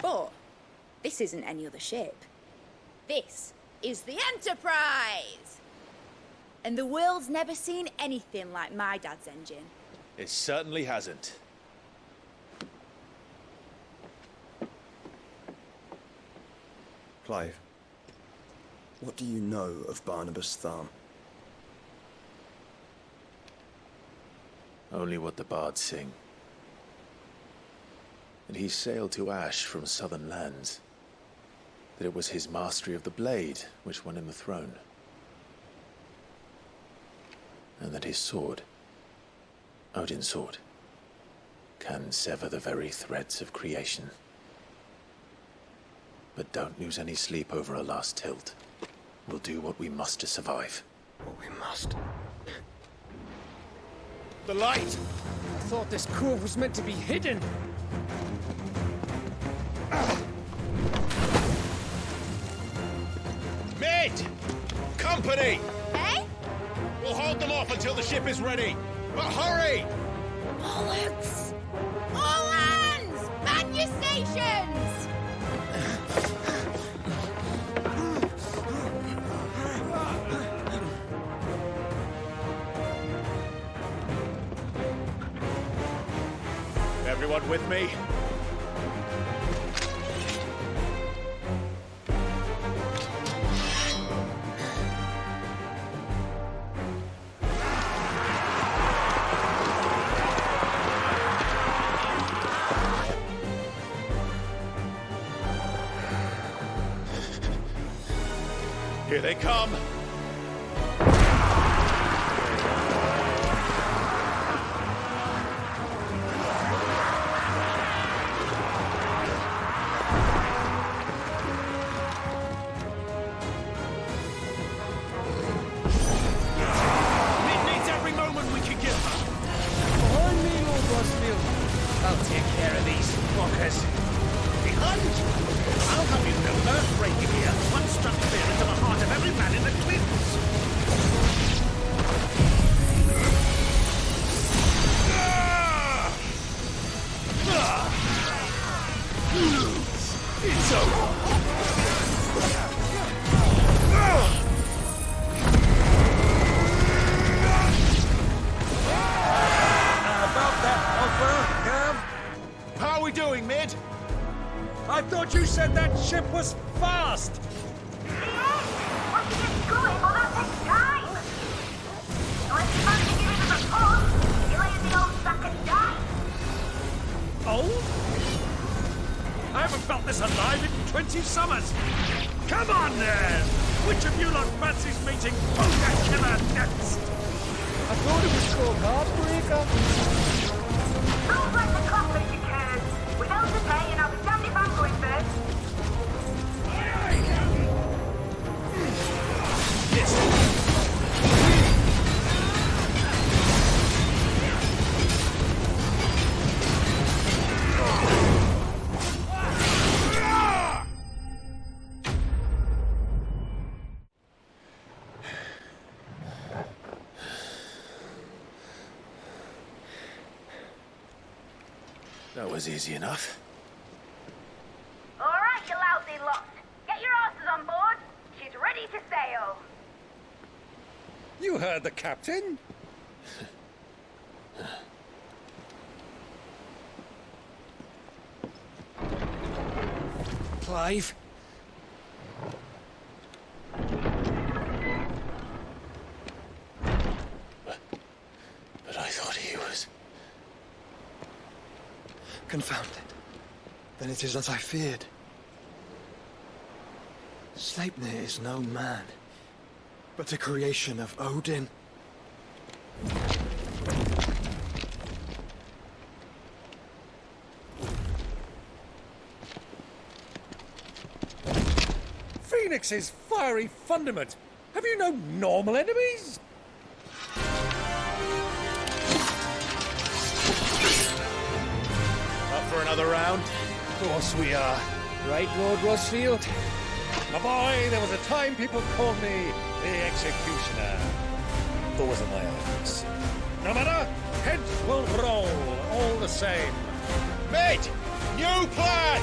But this isn't any other ship. This is the Enterprise! And the world's never seen anything like my dad's engine. It certainly hasn't. Clive, what do you know of Barnabas Tharm? Only what the bards sing. That he sailed to Ash from southern lands. That it was his mastery of the blade which won him the throne. And that his sword, Odin's sword, can sever the very threads of creation. But don't lose any sleep over a last tilt. We'll do what we must to survive. What we must? The light! I thought this cove was meant to be hidden. Mid! Company! Hey? We'll hold them off until the ship is ready. But hurry! Bollocks! All hands! Man your stations! Everyone with me? Here they come! That was easy enough. All right, you lousy lot. Get your asses on board. She's ready to sail. You heard the captain. Clive? But I thought he was... Confounded. Then it is as I feared. Sleipnir is no man, but a creation of Odin. Phoenix's fiery fundament. Have you no normal enemies? for another round? Of course we are. Right, Lord Rosfield? My boy, there was a time people called me the Executioner. Those are my eyes. No matter, heads will roll, all the same. Mate! New plan!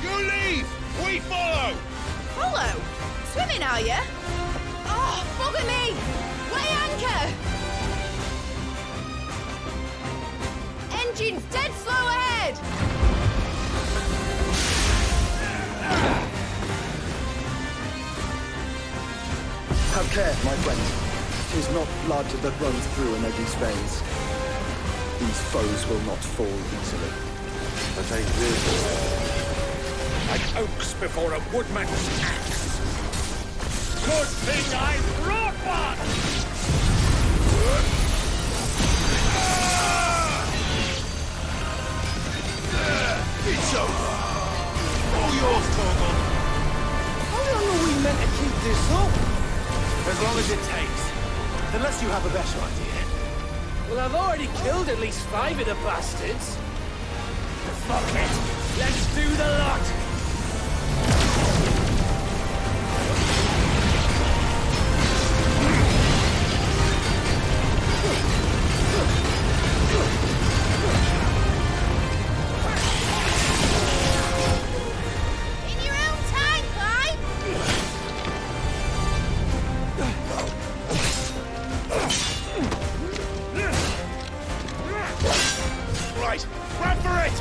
You leave! We follow! Follow? Swimming, are you? Oh, bugger me! Weigh anchor! Engine's dead slow ahead! Have care, my friend. 'Tis not blood that runs through Anegi's veins. These foes will not fall easily. But I will. Like oaks before a woodman's axe. Good thing I brought one! It's over! All yours, Torgon! How long are we meant to keep this up? As long as it takes. Unless you have a better idea. Well, I've already killed at least 5 of the bastards. Fuck it! Let's do the lot! In your own time, Clive! Right, run for it!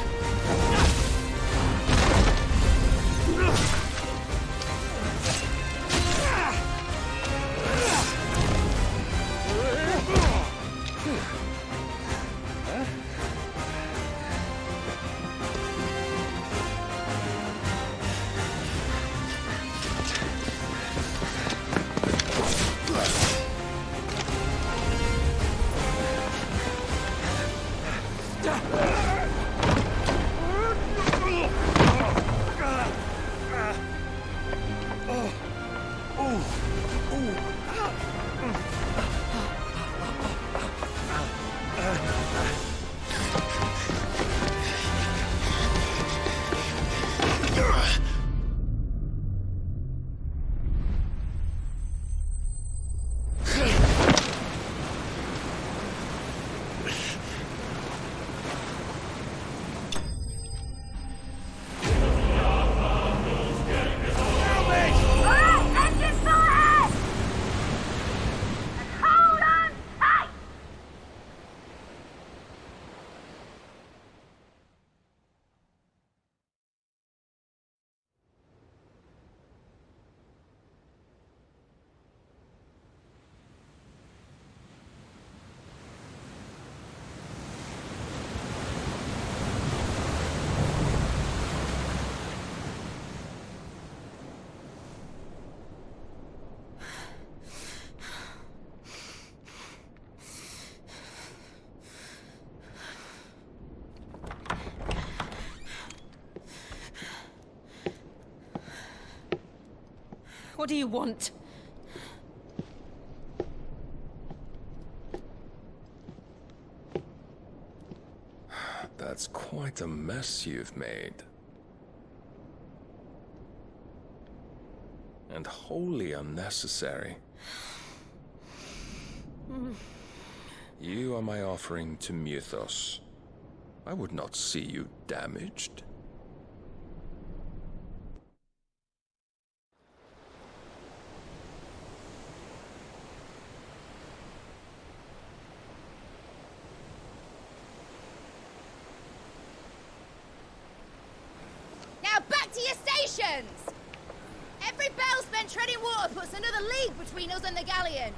What do you want? That's quite a mess you've made. And wholly unnecessary. You are my offering to Mythos. I would not see you damaged. Now back to your stations! Every bell spent treading water puts another league between us and the galleon.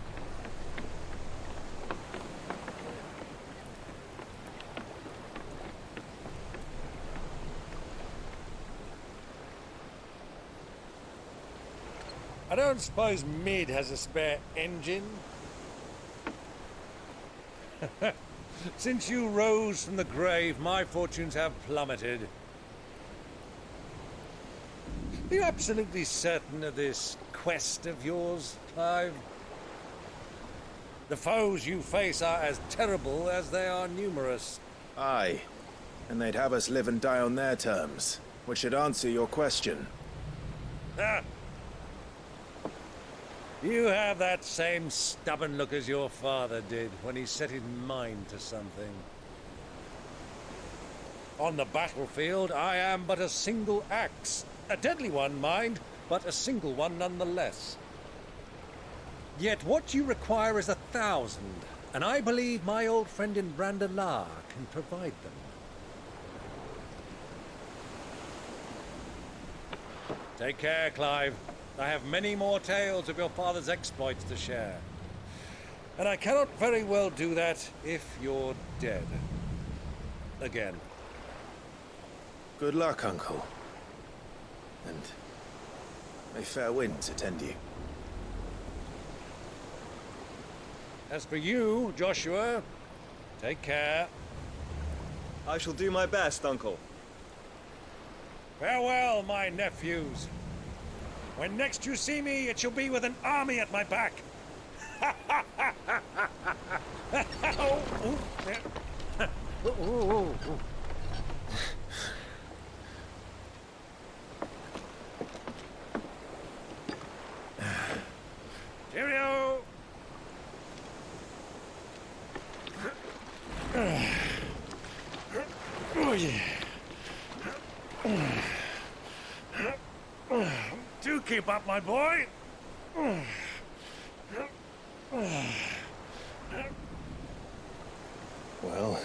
I don't suppose Mid has a spare engine? Since you rose from the grave, my fortunes have plummeted. Are you absolutely certain of this quest of yours, Clive? The foes you face are as terrible as they are numerous. Aye. And they'd have us live and die on their terms, which should answer your question. Ah. You have that same stubborn look as your father did when he set his mind to something. On the battlefield, I am but a single axe. A deadly one, mind, but a single one nonetheless. Yet what you require is 1,000, and I believe my old friend in Brandalar can provide them. Take care, Clive. I have many more tales of your father's exploits to share. And I cannot very well do that if you're dead. Again. Good luck, Uncle. And may fair winds attend you. As for you, Joshua, take care. I shall do my best, Uncle. Farewell, my nephews. When next you see me, it shall be with an army at my back. Cheerio! Oh, yeah. Do keep up, my boy. Well,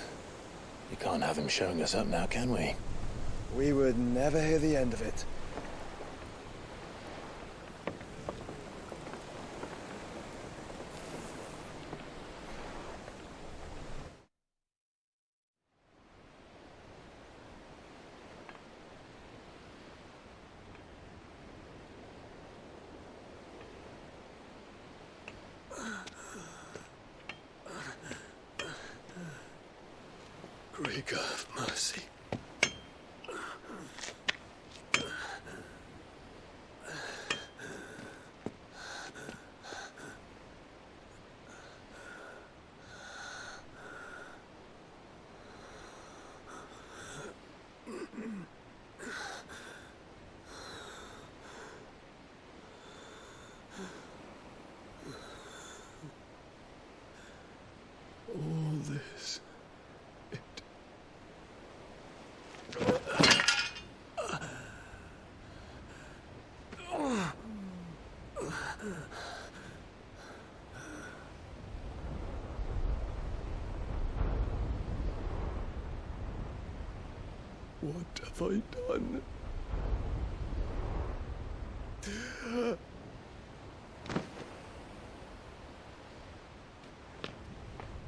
you can't have him showing us up now, can we? We would never hear the end of it. Great God of mercy. All this. What have I done?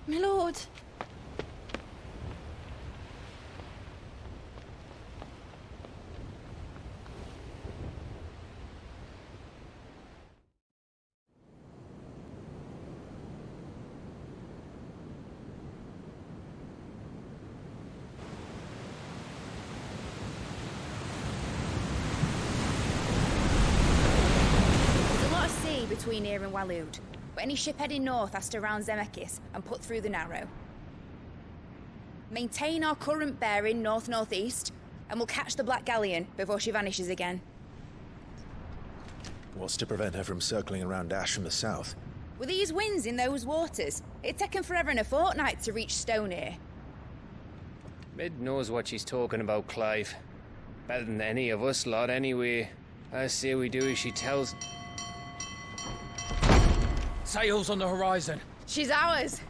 My lord. Between here and Waloed, but any ship heading north has to round Zemeckis and put through the Narrow. Maintain our current bearing north-northeast, and we'll catch the Black Galleon before she vanishes again. What's to prevent her from circling around Ash from the south? With these winds in those waters, it'd taken forever and a fortnight to reach Stonehere. Mid knows what she's talking about, Clive. Better than any of us lot, anyway. I say we do as she tells. Sails on the horizon. She's ours.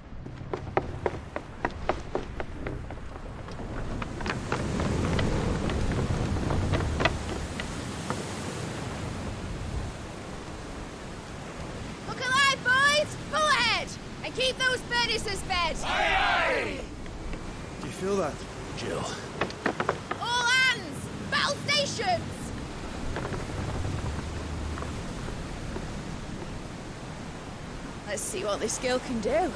Look alive, boys! Pull ahead! And keep those furnaces fed! Aye, aye! Do you feel that? Jill. All hands! Battle stations! Let's see what this girl can do.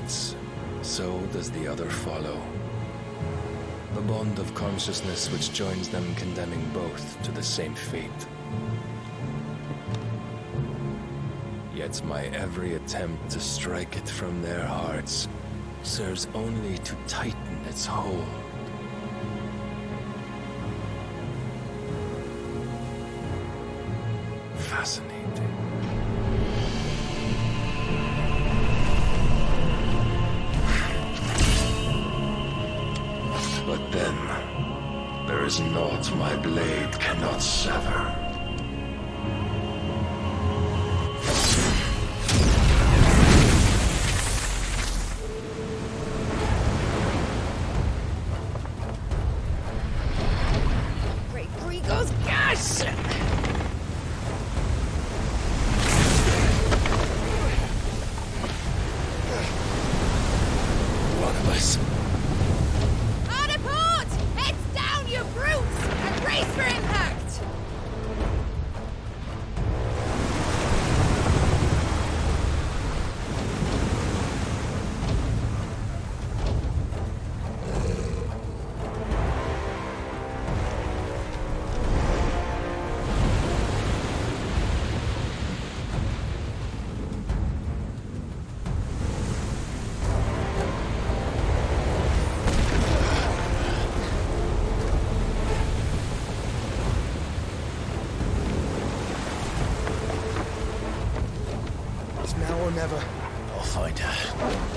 leads, so does the other follow. The bond of consciousness which joins them condemning both to the same fate. Yet my every attempt to strike it from their hearts serves only to tighten its hold. Fascinating. But then, there is naught my blade cannot sever. Never. I'll find her.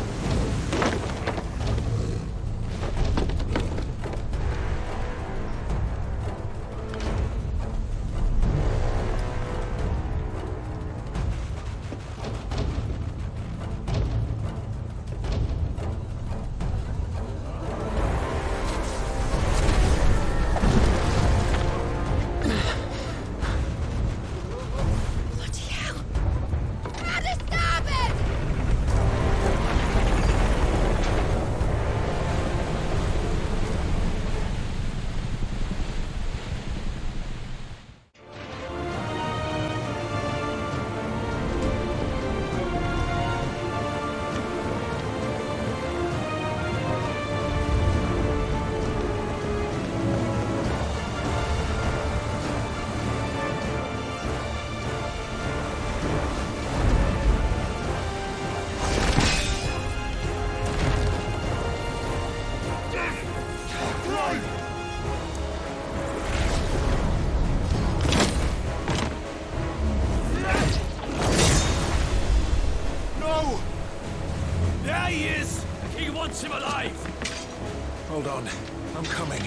Hold on. I'm coming.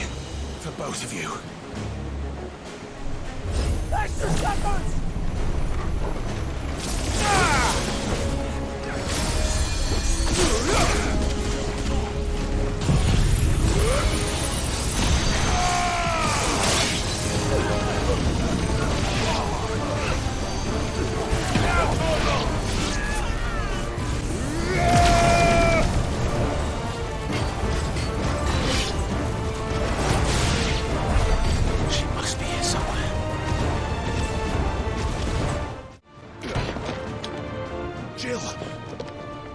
For both of you. Extra seconds!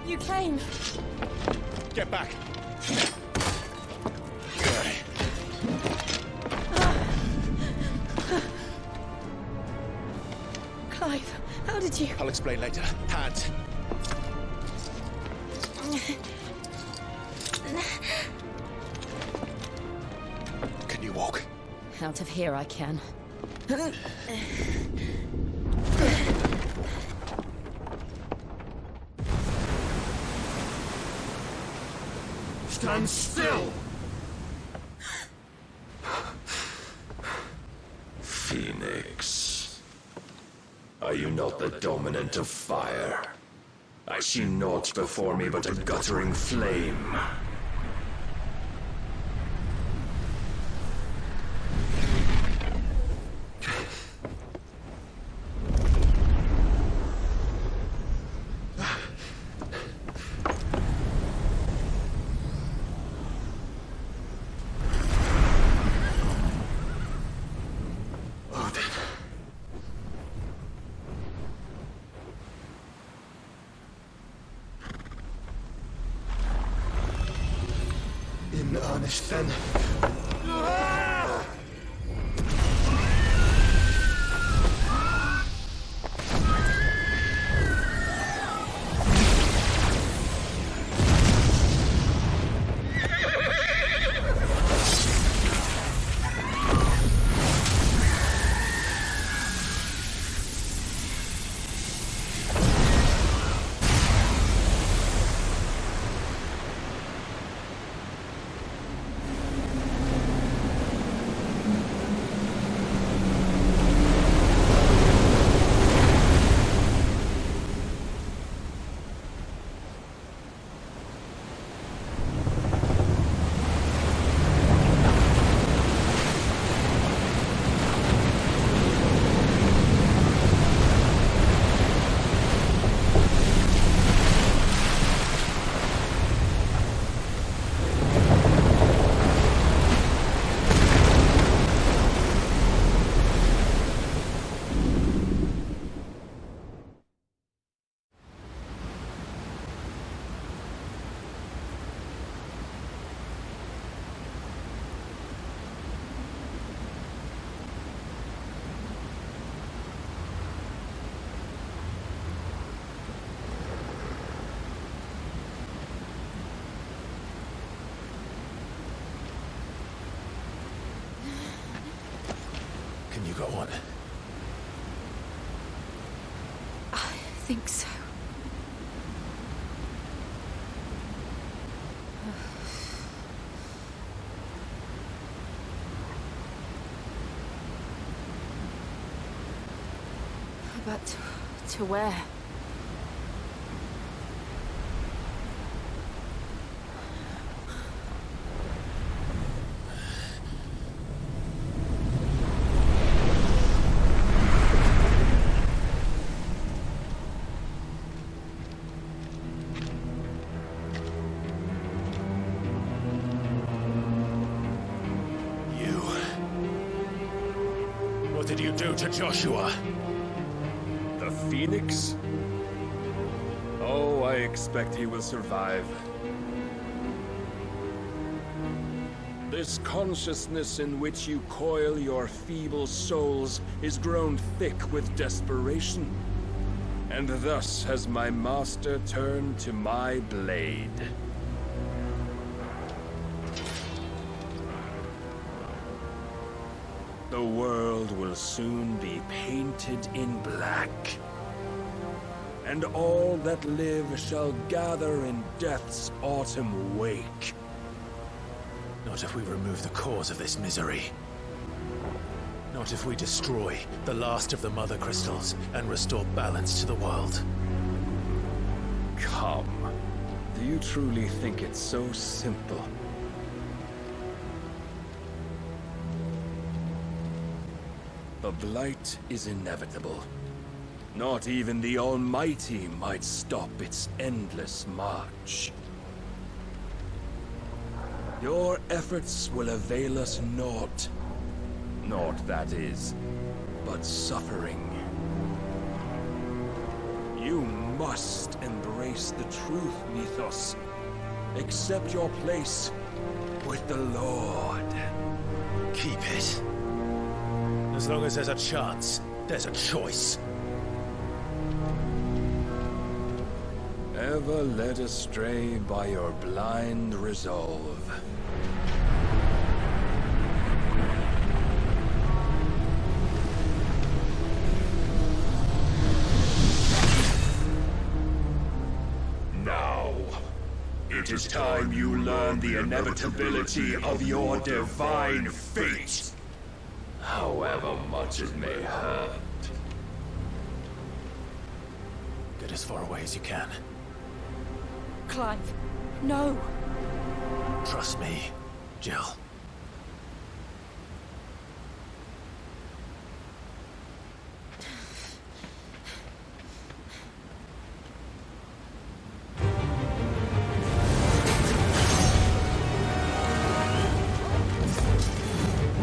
You came. Get back. Clive, how did you... I'll explain later. Hands. Can you walk? Out of here I can. Stand still! Phoenix. Are you not the dominant of fire? I see naught before me but a guttering flame. punished then. Can you go on? I think so. But to where? What did you do to Joshua? The Phoenix? Oh, I expect he will survive. This consciousness in which you coil your feeble souls is grown thick with desperation. And thus has my master turned to my blade. The world will soon be painted in black. And all that live shall gather in death's autumn wake. Not if we remove the cause of this misery. Not if we destroy the last of the Mother Crystals and restore balance to the world. Come. Do you truly think it's so simple? The Blight is inevitable. Not even the Almighty might stop its endless march. Your efforts will avail us naught. Naught, that is, but suffering. You must embrace the truth, Mythos. Accept your place with the Lord. Keep it. As long as there's a chance, there's a choice. Ever led astray by your blind resolve. Now, it is time you learn the inevitability of your divine fate. However much it may hurt. Get as far away as you can. Clive, no! Trust me, Jill.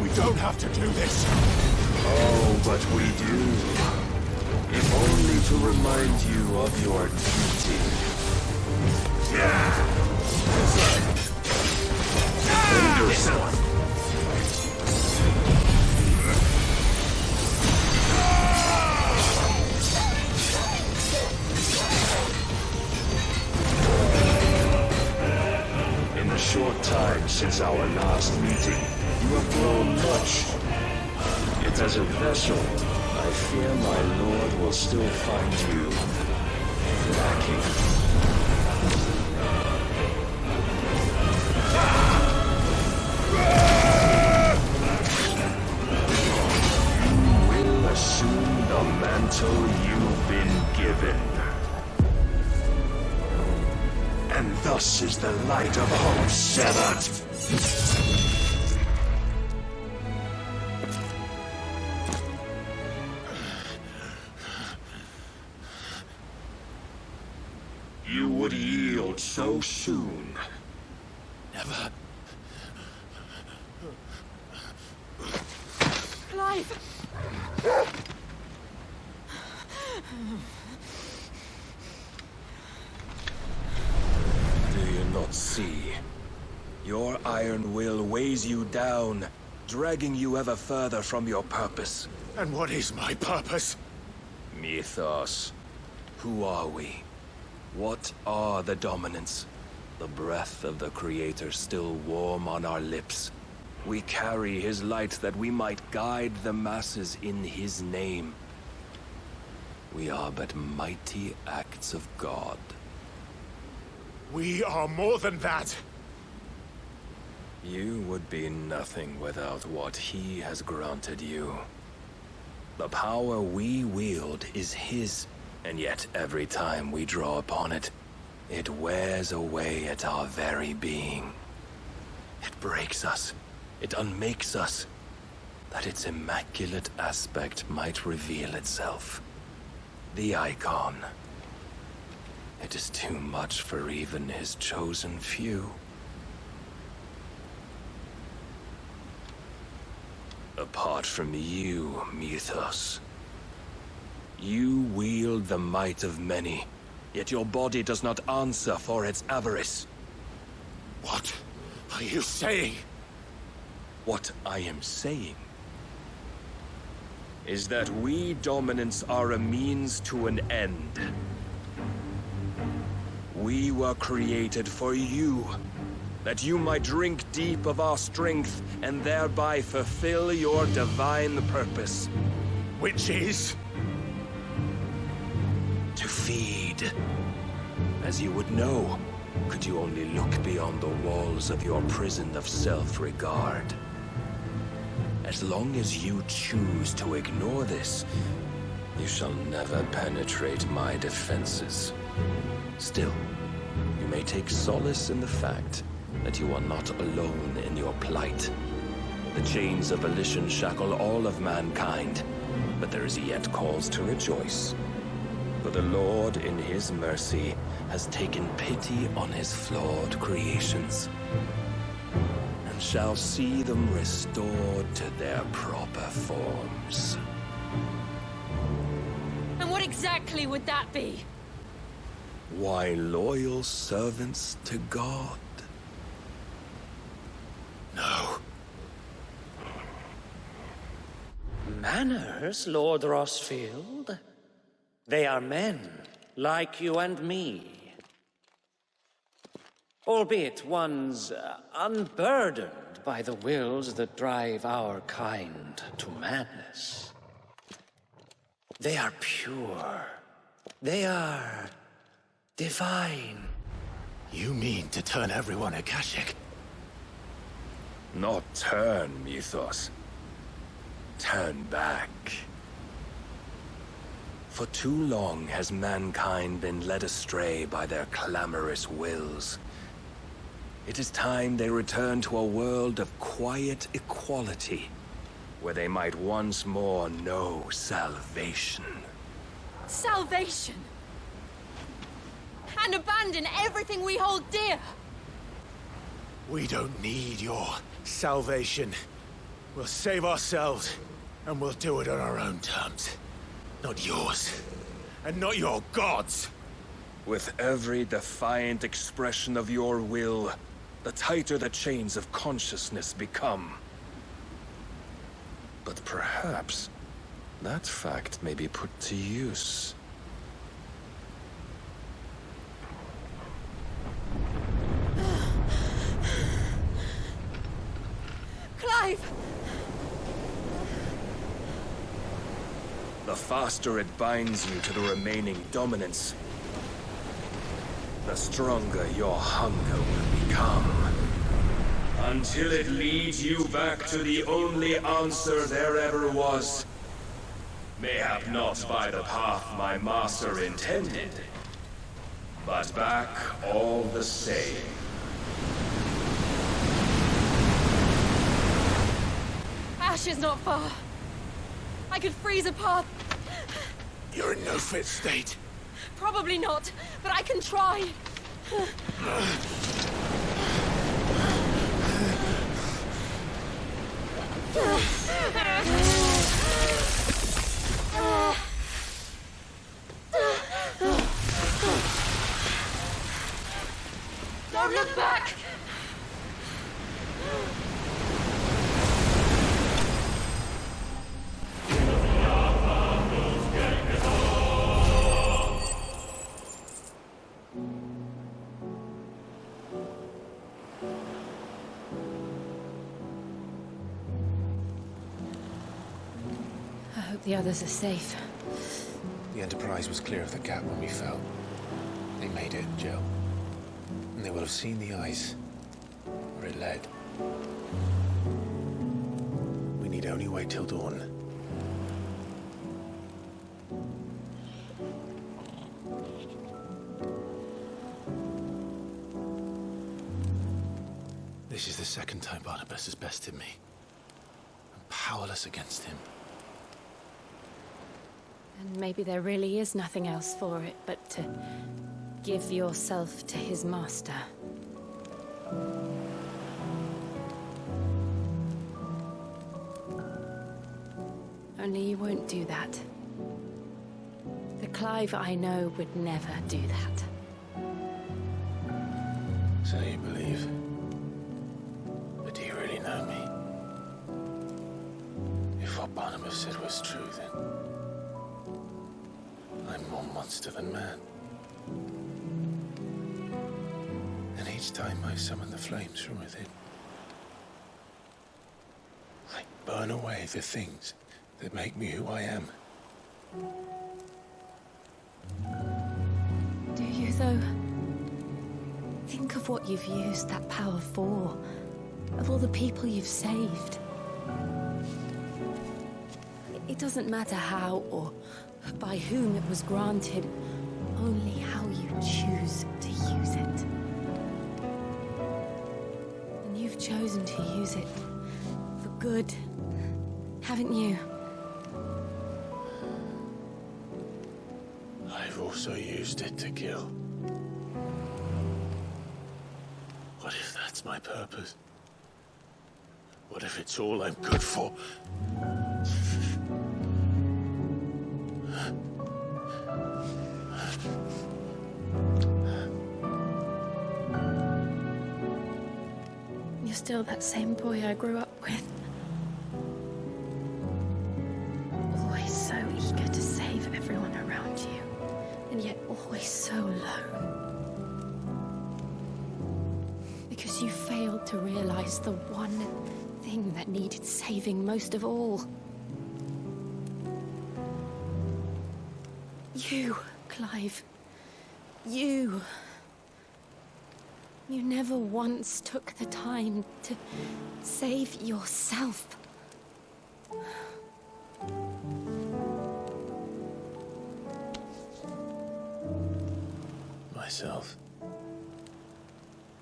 We don't have to do this. Oh, but we do. If only to remind you of your duty. Yeah! In the short time since our last meeting, you have grown much. Yet as a vessel, I fear my lord will still find you lacking. You will assume the mantle you've been given. And thus is the light of hope severed. You would yield so soon. Never. Clive! Do you not see? Your iron will weighs you down, dragging you ever further from your purpose. And what is my purpose? Mythos. Who are we? What are the dominants? The breath of the Creator still warm on our lips. We carry his light that we might guide the masses in his name. We are but mighty acts of God. We are more than that. You would be nothing without what he has granted you. The power we wield is his, and yet every time we draw upon it, it wears away at our very being. It breaks us. It unmakes us, that its immaculate aspect might reveal itself. The icon. It is too much for even his chosen few. Apart from you, Mythos, you wield the might of many, yet your body does not answer for its avarice. What are you saying? What I am saying is that we dominants are a means to an end. We were created for you, that you might drink deep of our strength and thereby fulfill your divine purpose. Which is? To feed. As you would know, could you only look beyond the walls of your prison of self-regard. As long as you choose to ignore this, you shall never penetrate my defenses. Still, you may take solace in the fact that you are not alone in your plight. The chains of volition shackle all of mankind, but there is yet cause to rejoice. For the Lord, in his mercy, has taken pity on his flawed creations, and shall see them restored to their proper forms. And what exactly would that be? Why, loyal servants to God. No. Manners, Lord Rosfield? They are men, like you and me. Albeit ones unburdened by the wills that drive our kind to madness. They are pure. They are divine. You mean to turn everyone Akashic? Not turn, Mythos. Turn back. For too long has mankind been led astray by their clamorous wills. It is time they return to a world of quiet equality, where they might once more know salvation. Salvation! And abandon everything we hold dear! We don't need your salvation. We'll save ourselves, and we'll do it on our own terms. Not yours, and not your gods. With every defiant expression of your will, the tighter the chains of consciousness become. But perhaps that fact may be put to use. Clive! The faster it binds you to the remaining dominance, the stronger your hunger will become. Until it leads you back to the only answer there ever was. Mayhap not by the path my master intended, but back all the same. Ash is not far. I could freeze a path. You're in no fit state. Probably not, but I can try. Don't look back! I hope the others are safe. The Enterprise was clear of the gap when we fell. They made it, Jill. And they will have seen the ice, where it led. We need only wait till dawn. This is the second time Barnabas has bested me. I'm powerless against him. And maybe there really is nothing else for it but to give yourself to his master. Only you won't do that. The Clive I know would never do that. So you believe? But do you really know me? If what Barnabas said was true, then I'm more monster than man. And each time I summon the flames from within, I burn away the things that make me who I am. Do you, though? Think of what you've used that power for. Of all the people you've saved. It doesn't matter how or by whom it was granted, only how you choose to use it. And you've chosen to use it for good, haven't you? I've also used it to kill. What if that's my purpose? What if it's all I'm good for? You're still that same boy I grew up with. Always so eager to save everyone around you, and yet always so lone. Because you failed to realize the one thing that needed saving most of all. You, Clive. You. You never once took the time to save yourself. Myself?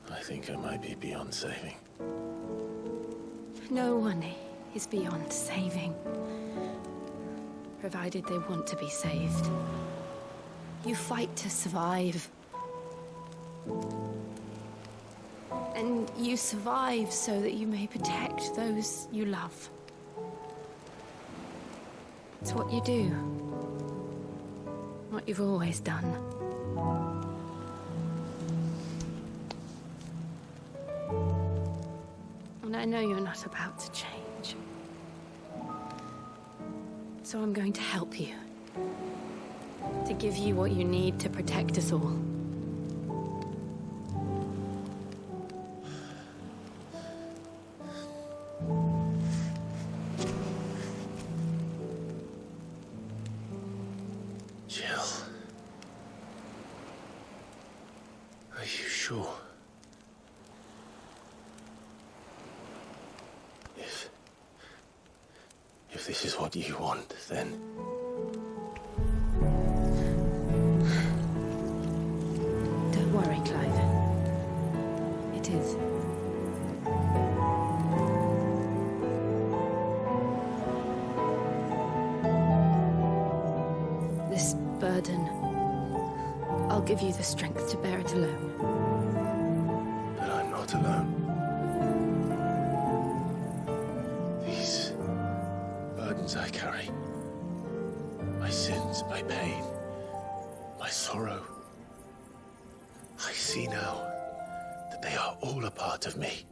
I think I might be beyond saving. No one is beyond saving. Provided they want to be saved. You fight to survive. And you survive so that you may protect those you love. It's what you do. What you've always done. I know you're not about to change. So I'm going to help you. To give you what you need to protect us all. Jill. Are you sure? If this is what you want, then... Don't worry, Clive. It is. This burden, I'll give you the strength to bear it alone. But I'm not alone. These burdens I carry, my sins, my pain, my sorrow, I see now that they are all a part of me.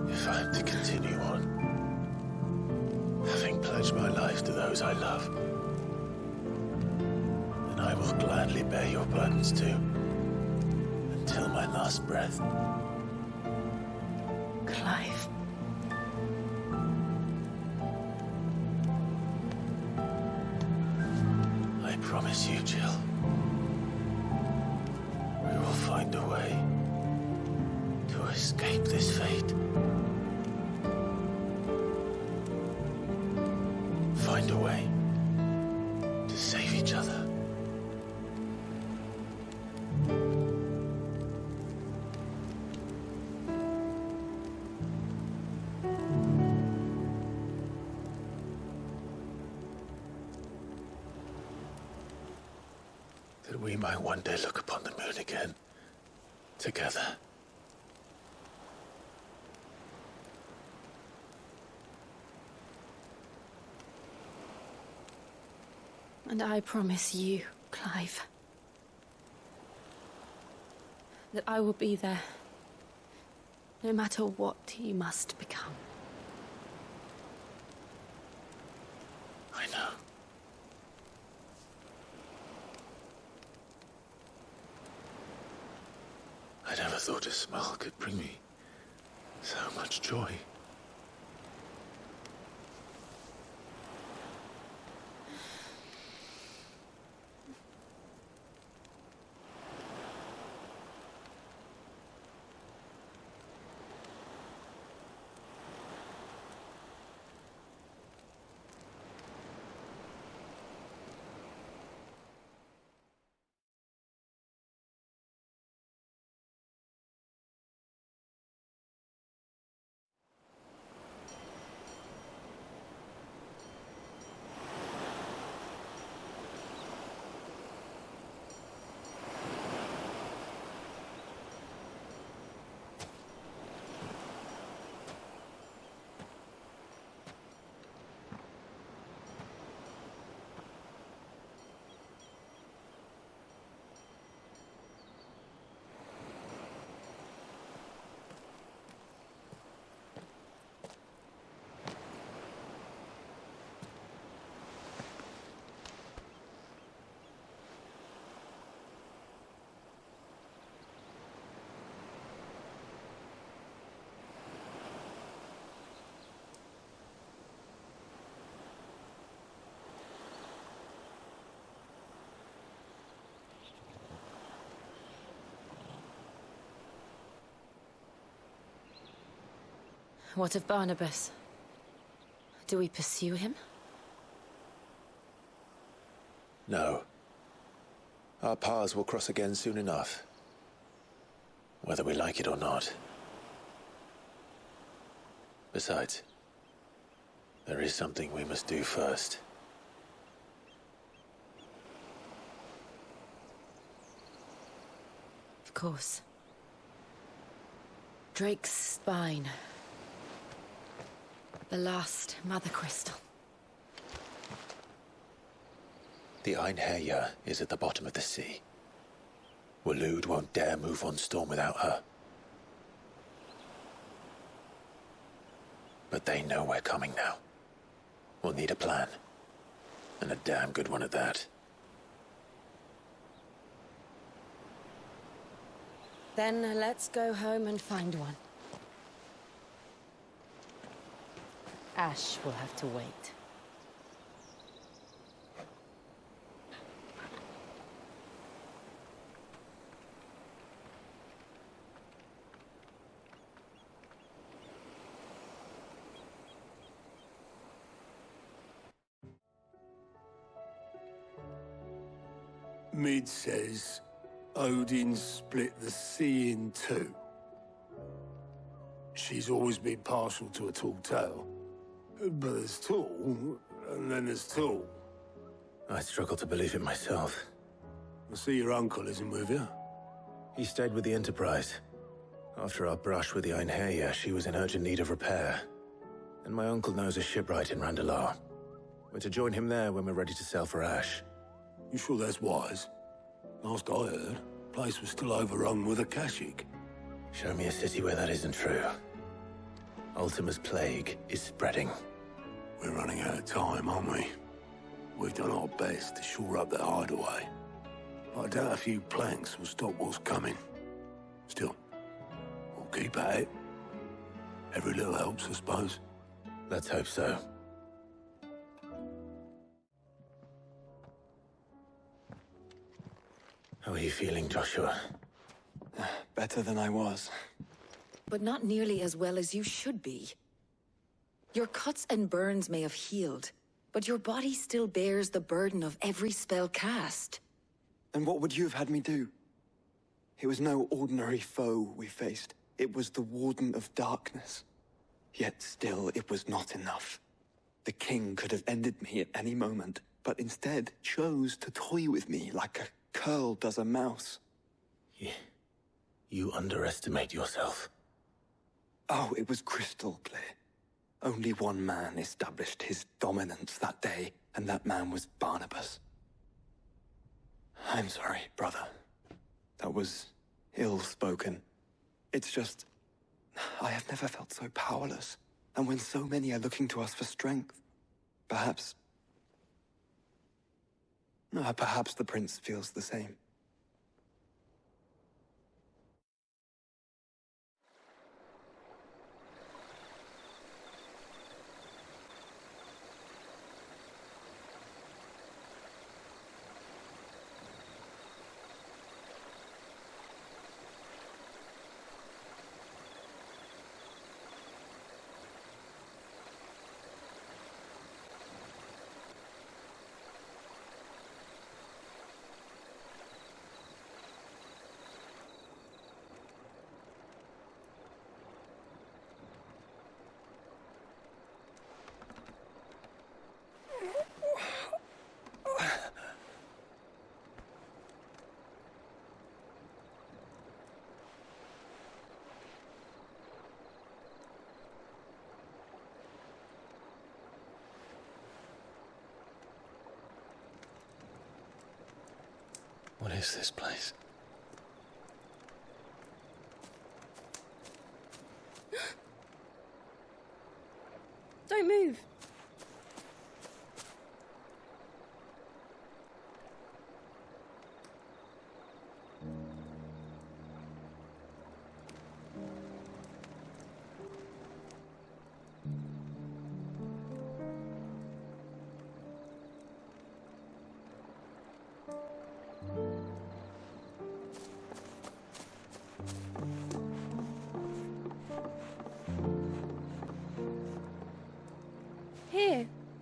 If I'm to continue on, having pledged my life to those I love, then I will gladly bear your burdens too, until my last breath. Clive. I promise you, Jill, we will find a way to escape this fate. Find a way to save each other. That we might one day look upon the moon again, together. And I promise you, Clive, that I will be there, no matter what you must become. I know. I never thought a smile could bring me so much joy. What of Barnabas? Do we pursue him? No. Our paths will cross again soon enough. Whether we like it or not. Besides, there is something we must do first. Of course. Drake's spine. The last Mother Crystal. The Einherjar is at the bottom of the sea. Waloed won't dare move on Storm without her. But they know we're coming now. We'll need a plan. And a damn good one at that. Then let's go home and find one. Ash will have to wait. Mid says Odin split the sea in two. She's always been partial to a tall tale. But there's tall, and then there's tall. I struggle to believe it myself. I see your uncle isn't with you. He stayed with the Enterprise. After our brush with the Einherjar, she was in urgent need of repair. And my uncle knows a shipwright in Randalar. We're to join him there when we're ready to sail for Ash. You sure that's wise? Last I heard, the place was still overrun with Akashic. Show me a city where that isn't true. Ultima's plague is spreading. We're running out of time, aren't we? We've done our best to shore up that hideaway. But I doubt a few planks will stop what's coming. Still, we'll keep at it. Every little helps, I suppose. Let's hope so. How are you feeling, Joshua? Better than I was. But not nearly as well as you should be. Your cuts and burns may have healed, but your body still bears the burden of every spell cast. And what would you have had me do? It was no ordinary foe we faced. It was the Warden of Darkness. Yet still, it was not enough. The king could have ended me at any moment, but instead chose to toy with me like a curl does a mouse. You underestimate yourself. Oh, it was crystal clear. Only one man established his dominance that day, and that man was Barnabas. I'm sorry, brother. That was ill-spoken. It's just, I have never felt so powerless. And when so many are looking to us for strength, perhaps the prince feels the same. What is this place? Don't move.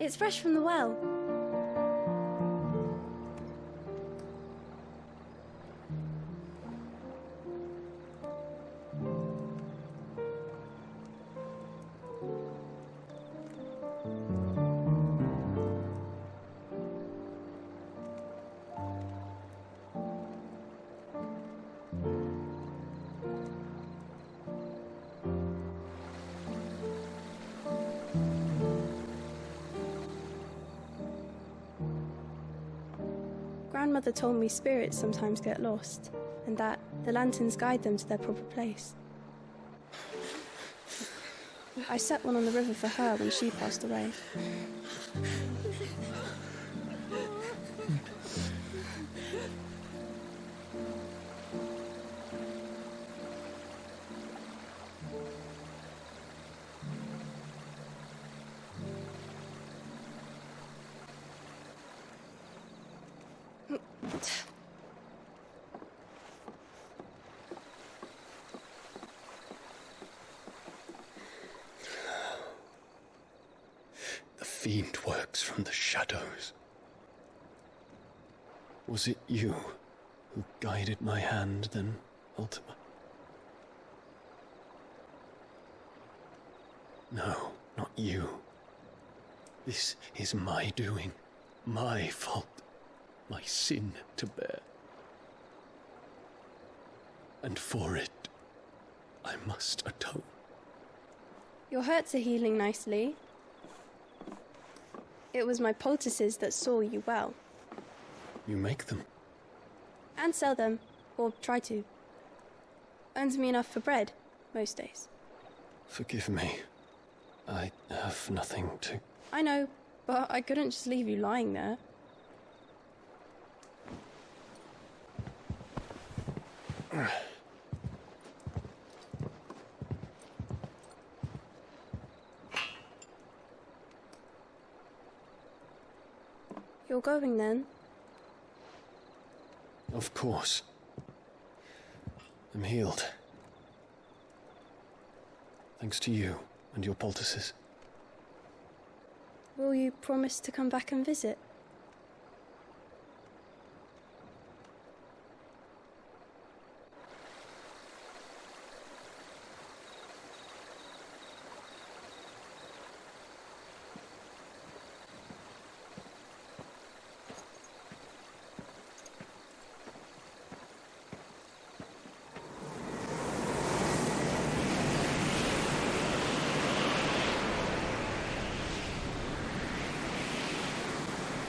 It's fresh from the well. Grandmother told me spirits sometimes get lost, and that the lanterns guide them to their proper place. I set one on the river for her when she passed away. The fiend works from the shadows. Was it you who guided my hand then, Ultima? No, not you. This is my doing, my fault, my sin to bear. And for it, I must atone. Your hurts are healing nicely. It was my poultices that saw you well. You make them? And sell them, or try to. Earns me enough for bread, most days. Forgive me. I have nothing to... I know, but I couldn't just leave you lying there. You're going then? Of course. I'm healed. Thanks to you and your poultices. Will you promise to come back and visit?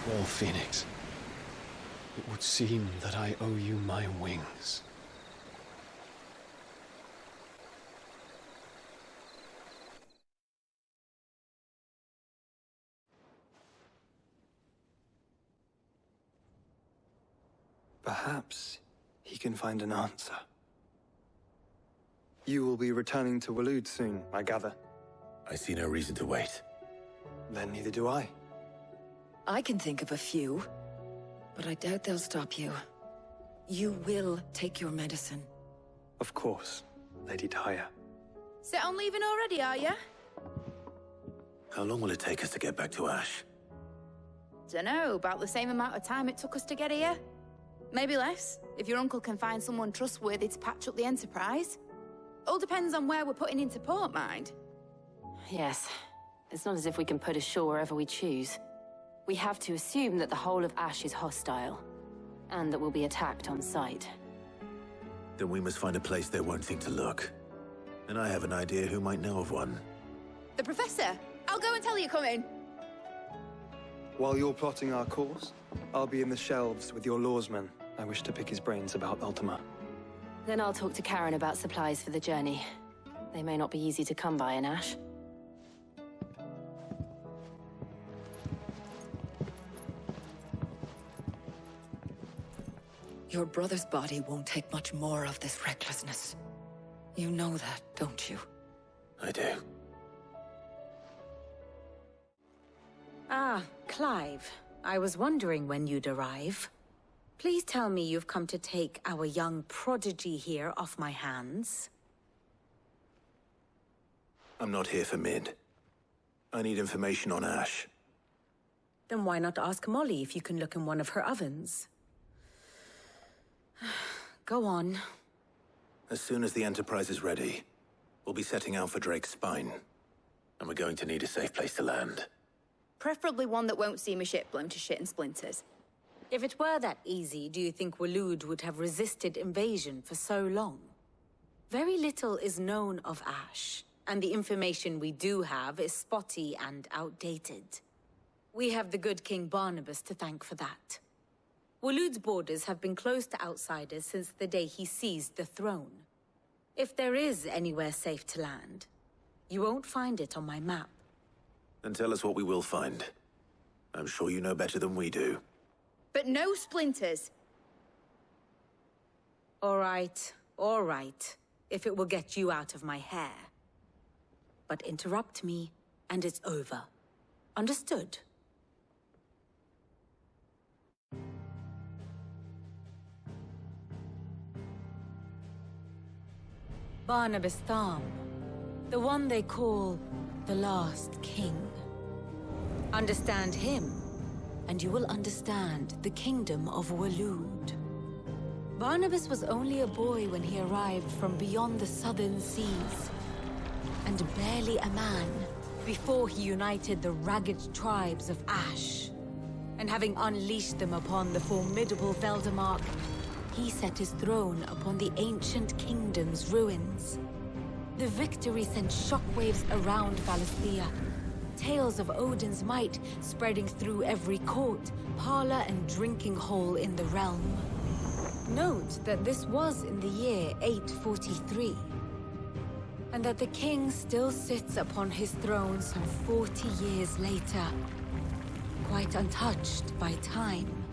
Well, Phoenix, it would seem that I owe you my wings. Perhaps he can find an answer. You will be returning to Waloed soon, I gather. I see no reason to wait. Then neither do I. I can think of a few, but I doubt they'll stop you. You will take your medicine. Of course, Lady Daya. Set on leaving already, are ya? How long will it take us to get back to Ash? Dunno, about the same amount of time it took us to get here. Maybe less, if your uncle can find someone trustworthy to patch up the Enterprise. All depends on where we're putting into port, mind. Yes. It's not as if we can put ashore wherever we choose. We have to assume that the whole of Ash is hostile, and that we'll be attacked on sight. Then we must find a place they won't think to look. And I have an idea who might know of one. The Professor! I'll go and tell you come in. While you're plotting our course, I'll be in the shelves with your lawsman. I wish to pick his brains about Ultima. Then I'll talk to Karen about supplies for the journey. They may not be easy to come by in Ash. Your brother's body won't take much more of this recklessness. You know that, don't you? I do. Ah, Clive. I was wondering when you'd arrive. Please tell me you've come to take our young prodigy here off my hands. I'm not here for Mid. I need information on Ash. Then why not ask Molly if you can look in one of her ovens? Go on. As soon as the Enterprise is ready, we'll be setting out for Drake's Spine. And we're going to need a safe place to land. Preferably one that won't see my ship blown to shit and splinters. If it were that easy, do you think Waloed would have resisted invasion for so long? Very little is known of Ash, and the information we do have is spotty and outdated. We have the good King Barnabas to thank for that. Waloed's borders have been closed to outsiders since the day he seized the throne. If there is anywhere safe to land, you won't find it on my map. Then tell us what we will find. I'm sure you know better than we do. But no splinters! All right, if it will get you out of my hair. But interrupt me, and it's over. Understood? Barnabas Tham, the one they call the Last King. Understand him, and you will understand the kingdom of Waloed. Barnabas was only a boy when he arrived from beyond the southern seas, and barely a man before he united the ragged tribes of Ash. And having unleashed them upon the formidable Veldamark, he set his throne upon the ancient kingdom's ruins. The victory sent shockwaves around Valisthea, tales of Odin's might spreading through every court, parlor, and drinking hole in the realm. Note that this was in the year 843, and that the king still sits upon his throne some 40 years later, quite untouched by time.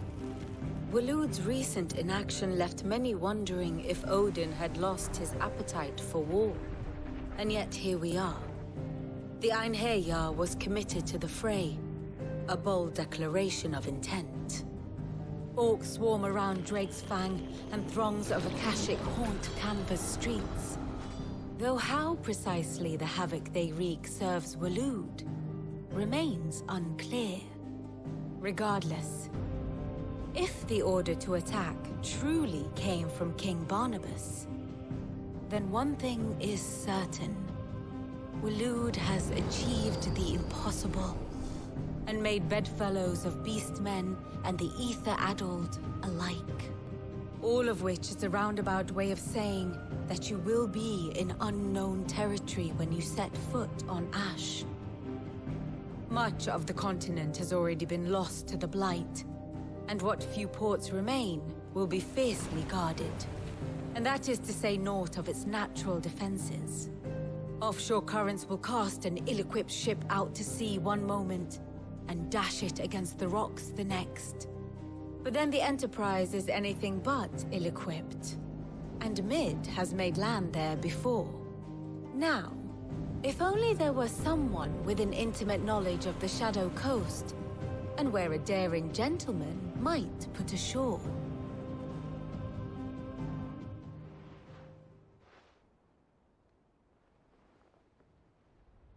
Waloed's recent inaction left many wondering if Odin had lost his appetite for war. And yet here we are. The Einherjar was committed to the fray, a bold declaration of intent. Orcs swarm around Drake's Fang, and throngs of Akashic haunt Canva's streets. Though how precisely the havoc they wreak serves Waloed remains unclear. Regardless, if the order to attack truly came from King Barnabas, then one thing is certain. Waloed has achieved the impossible, and made bedfellows of beastmen and the ether-addled alike. All of which is a roundabout way of saying that you will be in unknown territory when you set foot on Ash. Much of the continent has already been lost to the Blight, and what few ports remain will be fiercely guarded. And that is to say naught of its natural defenses. Offshore currents will cast an ill-equipped ship out to sea one moment, and dash it against the rocks the next. But then the Enterprise is anything but ill-equipped. And Mid has made land there before. Now, if only there were someone with an intimate knowledge of the Shadow Coast, and where a daring gentleman might put ashore.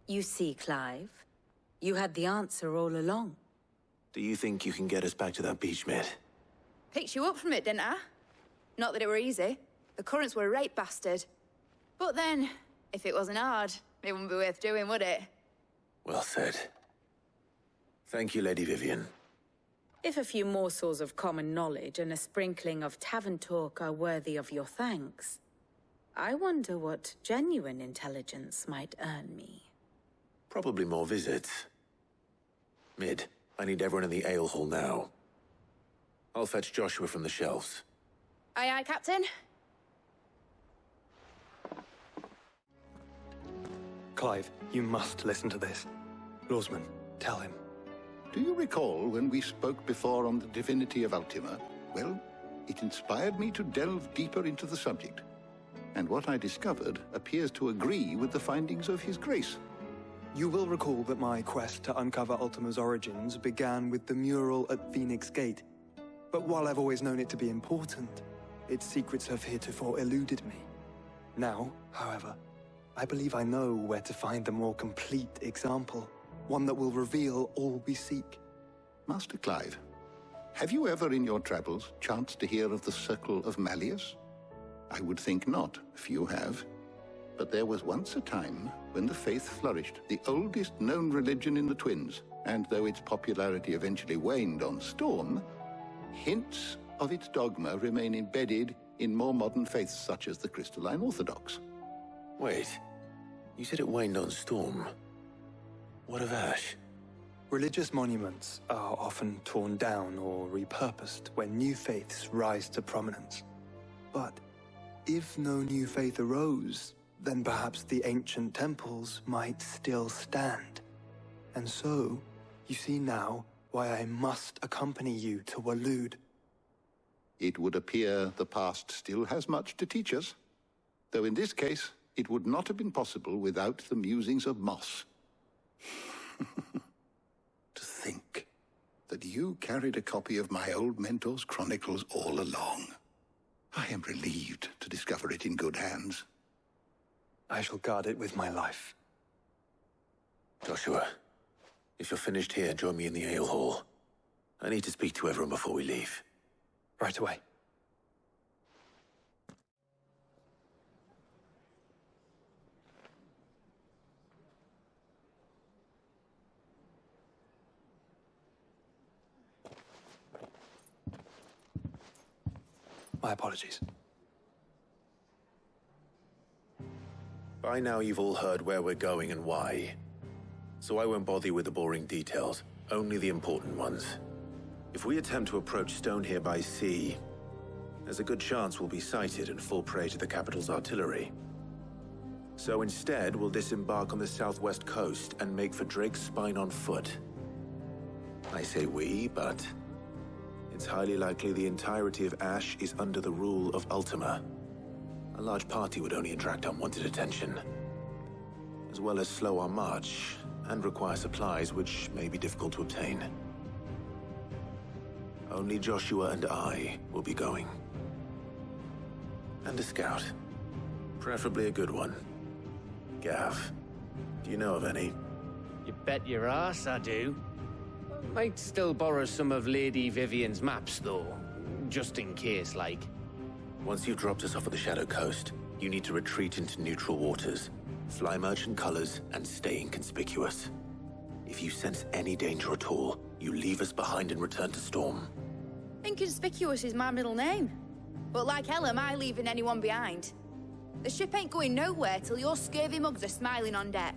You see, Clive, you had the answer all along. Do you think you can get us back to that beach, Mid? Picked you up from it, didn't I? Not that it were easy. The currents were a right bastard. But then, if it wasn't hard, it wouldn't be worth doing, would it? Well said. Thank you, Lady Vivian. If a few morsels of common knowledge and a sprinkling of tavern talk are worthy of your thanks, I wonder what genuine intelligence might earn me. Probably more visits. Mid, I need everyone in the ale hall now. I'll fetch Joshua from the shelves. Aye, aye, Captain. Clive, you must listen to this. Lawsman, tell him. Do you recall when we spoke before on the divinity of Ultima? Well, it inspired me to delve deeper into the subject. And what I discovered appears to agree with the findings of His Grace. You will recall that my quest to uncover Ultima's origins began with the mural at Phoenix Gate. But while I've always known it to be important, its secrets have heretofore eluded me. Now, however, I believe I know where to find the more complete example, one that will reveal all we seek. Master Clive, have you ever in your travels chanced to hear of the Circle of Malleus? I would think not, if you have. But there was once a time when the faith flourished, the oldest known religion in the Twins, and though its popularity eventually waned on Storm, hints of its dogma remain embedded in more modern faiths such as the Crystalline Orthodox. Wait, you said it waned on Storm. What of Ash? Religious monuments are often torn down or repurposed when new faiths rise to prominence. But if no new faith arose, then perhaps the ancient temples might still stand. And so, you see now why I must accompany you to Waloed. It would appear the past still has much to teach us, though in this case, it would not have been possible without the musings of Moss. To think that you carried a copy of my old mentor's chronicles all along. I am relieved to discover it in good hands. I shall guard it with my life. Joshua, if you're finished here, join me in the ale hall. I need to speak to everyone before we leave. Right away. My apologies. By now you've all heard where we're going and why. So I won't bother you with the boring details, only the important ones. If we attempt to approach Stone here by sea, there's a good chance we'll be sighted and fall prey to the capital's artillery. So instead, we'll disembark on the southwest coast and make for Drake's Spine on foot. I say we, but it's highly likely the entirety of Ash is under the rule of Ultima. A large party would only attract unwanted attention, as well as slow our march and require supplies which may be difficult to obtain. Only Joshua and I will be going. And a scout. Preferably a good one. Gav, do you know of any? You bet your ass I do. Might still borrow some of Lady Vivian's maps, though. Just in case, like. Once you've dropped us off at the Shadow Coast, you need to retreat into neutral waters, fly merchant colors, and stay inconspicuous. If you sense any danger at all, you leave us behind and return to Storm. Inconspicuous is my middle name. But like hell am I leaving anyone behind. The ship ain't going nowhere till your scurvy mugs are smiling on deck.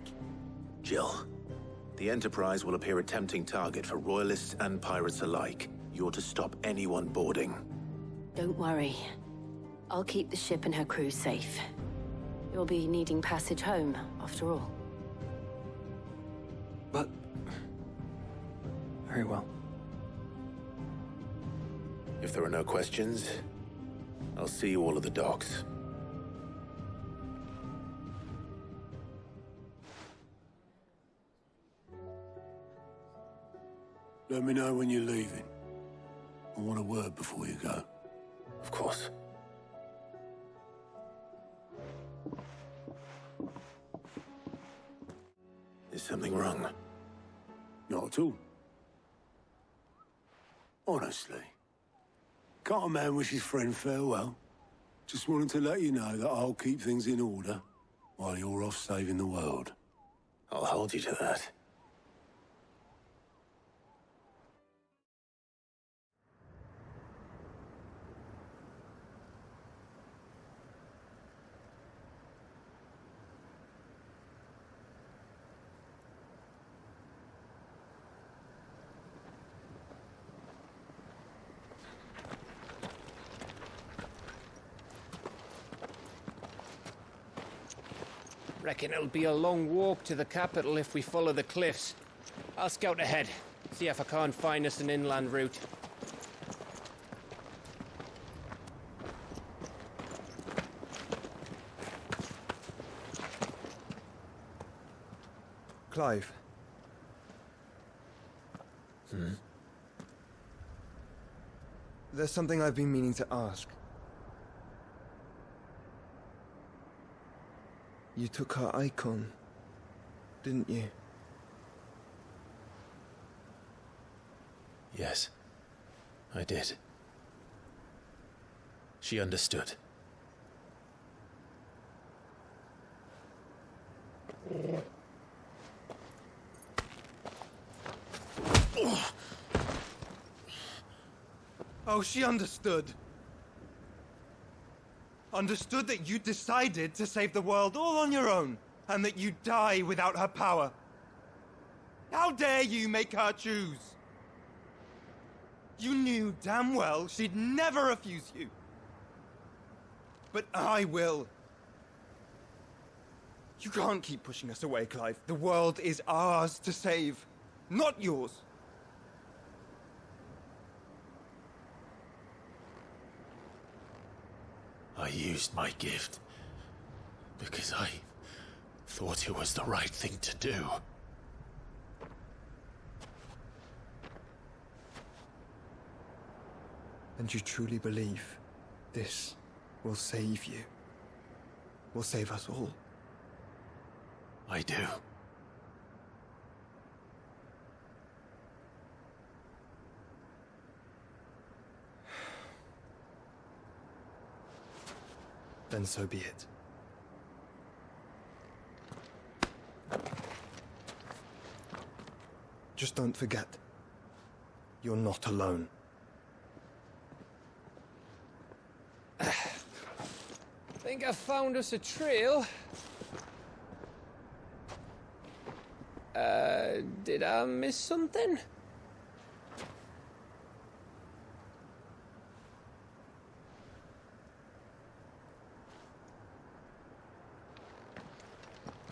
Jill, the Enterprise will appear a tempting target for royalists and pirates alike. You're to stop anyone boarding. Don't worry. I'll keep the ship and her crew safe. You'll be needing passage home, after all. But... very well. If there are no questions, I'll see you all at the docks. Let me know when you're leaving. I want a word before you go. Of course. Is something wrong? Not at all. Honestly. Can't a man wish his friend farewell? Just wanted to let you know that I'll keep things in order while you're off saving the world. I'll hold you to that. Reckon it'll be a long walk to the capital if we follow the cliffs. I'll scout ahead, see if I can't find us an inland route. Clive. There's something I've been meaning to ask. You took her icon, didn't you? Yes, I did. She understood. Oh, she understood. Understood that you decided to save the world all on your own, and that you'd die without her power. How dare you make her choose? You knew damn well she'd never refuse you. But I will. You can't keep pushing us away, Clive. The world is ours to save, not yours. I used my gift because I thought it was the right thing to do. And you truly believe this will save you? Will save us all? I do. Then so be it. Just don't forget, you're not alone. Think I found us a trail. Did I miss something?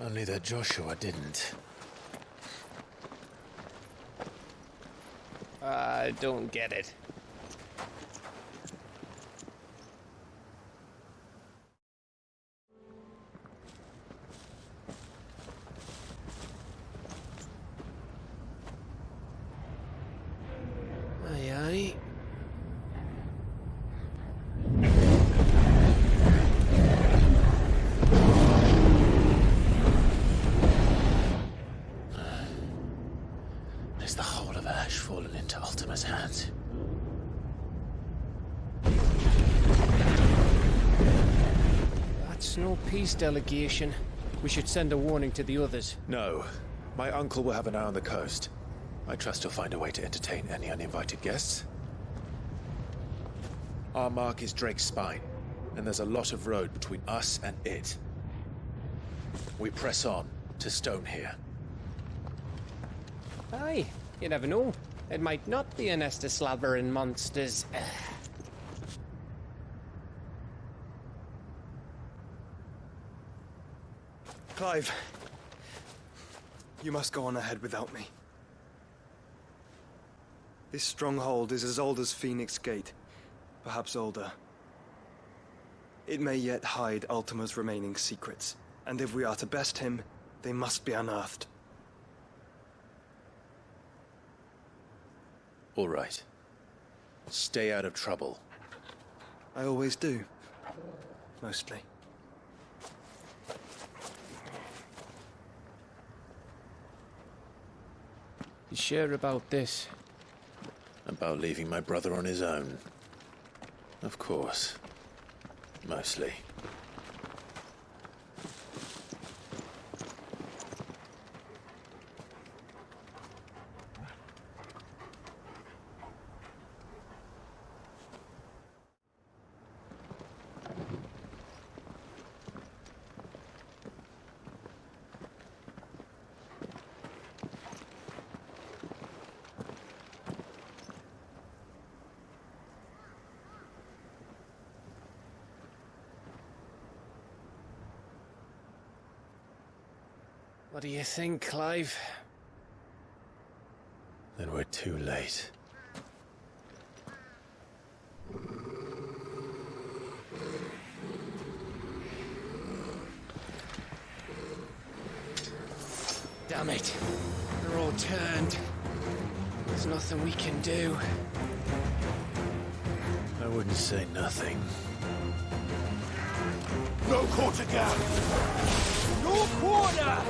Only that Joshua didn't. I don't get it. Aye, aye. Is the whole of Ash fallen into Ultima's hands? That's no peace delegation. We should send a warning to the others. No. My uncle will have an eye on the coast. I trust he'll find a way to entertain any uninvited guests. Our mark is Drake's Spine, and there's a lot of road between us and it. We press on to Stone here. Aye, you never know. It might not be a nest of slavering monsters. Clive, you must go on ahead without me. This stronghold is as old as Phoenix Gate, perhaps older. It may yet hide Ultima's remaining secrets, and if we are to best him, they must be unearthed. All right. Stay out of trouble. I always do. Mostly. You sure about this? About leaving my brother on his own. Of course. Mostly. What do you think, Clive? Then we're too late. Damn it. They're all turned. There's nothing we can do. I wouldn't say nothing. No quarter gap! No quarter!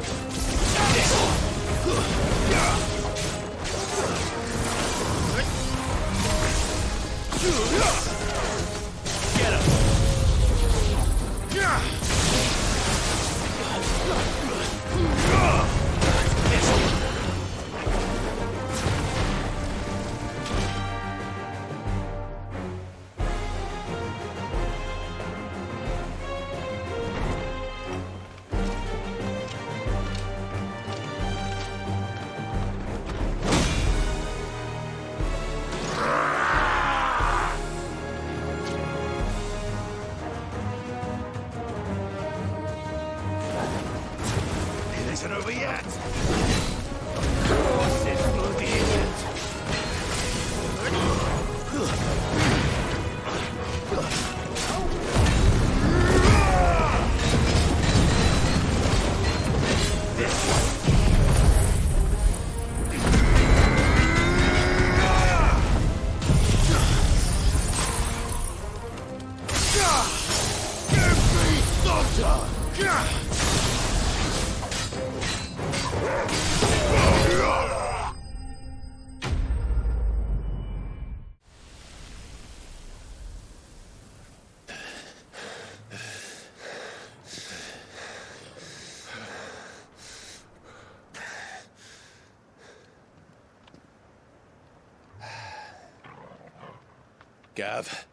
Gav?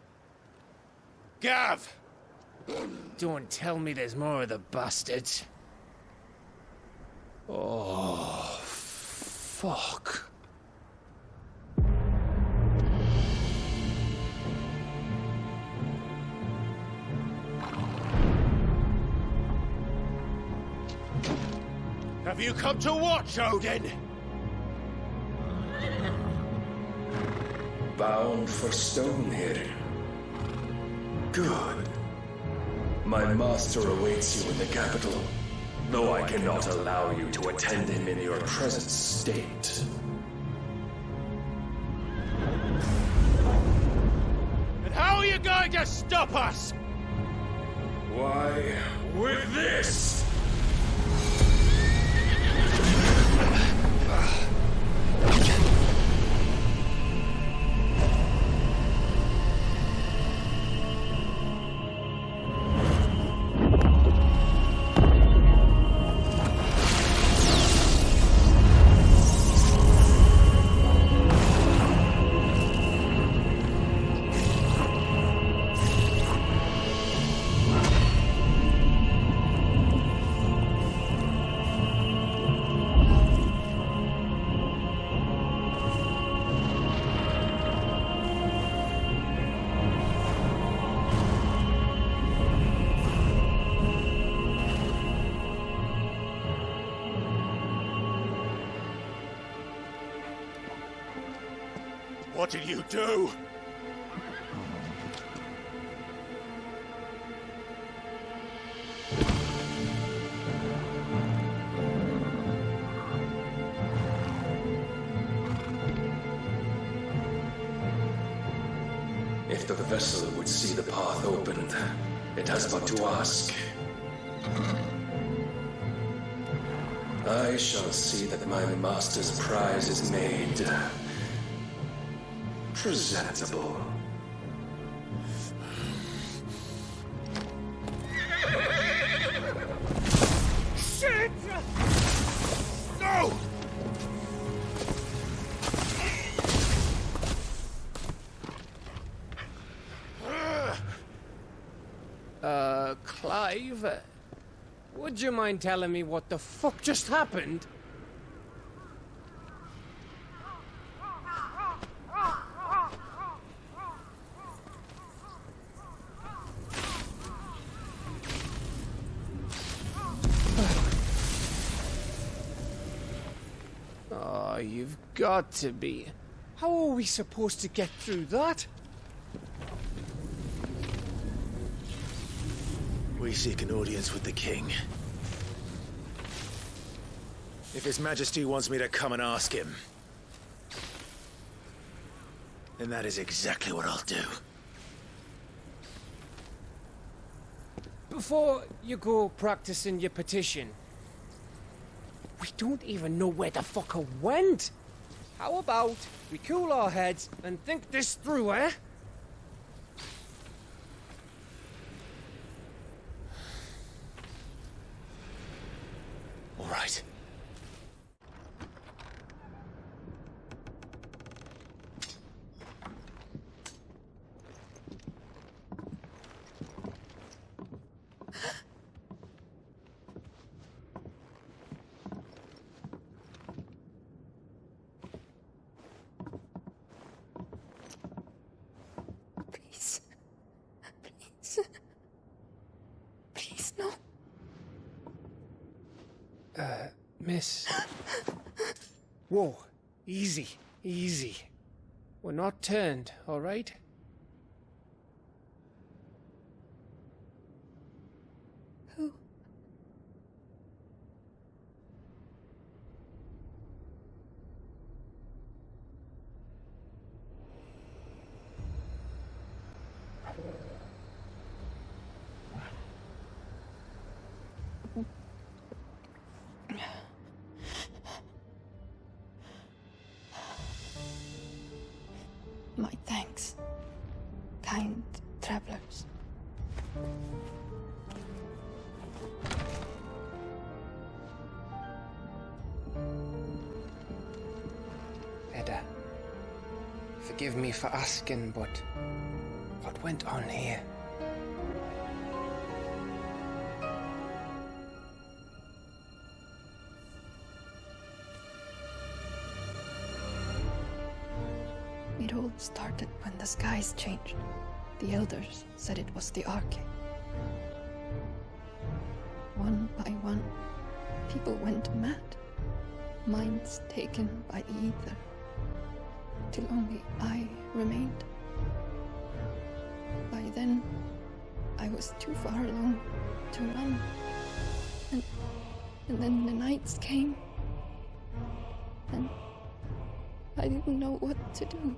Gav! Don't tell me there's more of the bastards. Oh, fuck. Have you come to watch, Odin? Bound for Stonehill. Good. My master awaits you in the capital, though I cannot allow you to attend him in your present state. And how are you going to stop us? Why, with this! What did you do? If the vessel would see the path opened, it has but to ask. I shall see that my master's prize is made presentable. Shit! No! Clive? Would you mind telling me what the fuck just happened? Oh, you've got to be. How are we supposed to get through that? We seek an audience with the king. If His Majesty wants me to come and ask him, then that is exactly what I'll do. Before you go practicing your petition, we don't even know where the fucker went. How about we cool our heads and think this through, eh? All right. Please. Please. Please, no. Miss. Whoa. Easy. Easy. We're not turned, all right? Who? My thanks, kind travelers. Edda, forgive me for asking, but What went on here? It all started when the skies changed. The elders said it was the Arcade. One by one, people went mad. Minds taken by the ether. Till only I remained. By then, I was too far along to run. And then the nights came. And I didn't know what to do.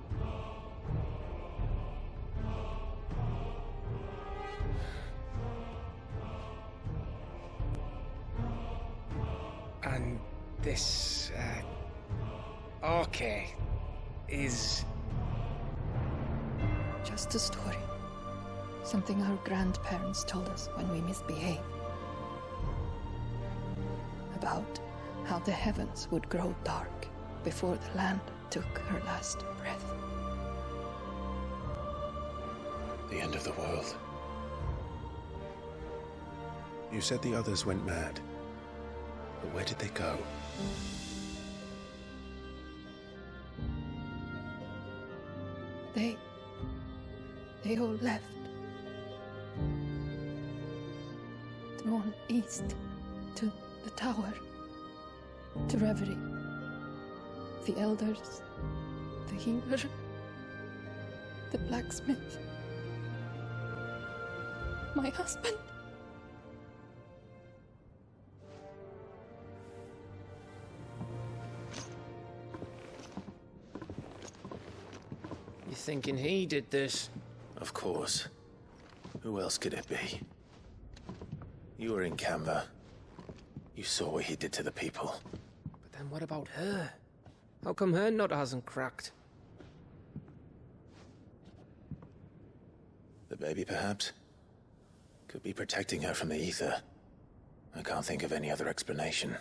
And this, Arcade is... Just a story. Something our grandparents told us when we misbehaved. About how the heavens would grow dark before the land took her last breath. The end of the world. You said the others went mad. But where did they go? They all left. Drawn east to the tower, to Reverie. The elders, the healer, the blacksmith, my husband. You thinking he did this? Of course. Who else could it be? You were in Canva. You saw what he did to the people. But then what about her? How come her nut hasn't cracked? The baby, perhaps? Could be protecting her from the ether. I can't think of any other explanation.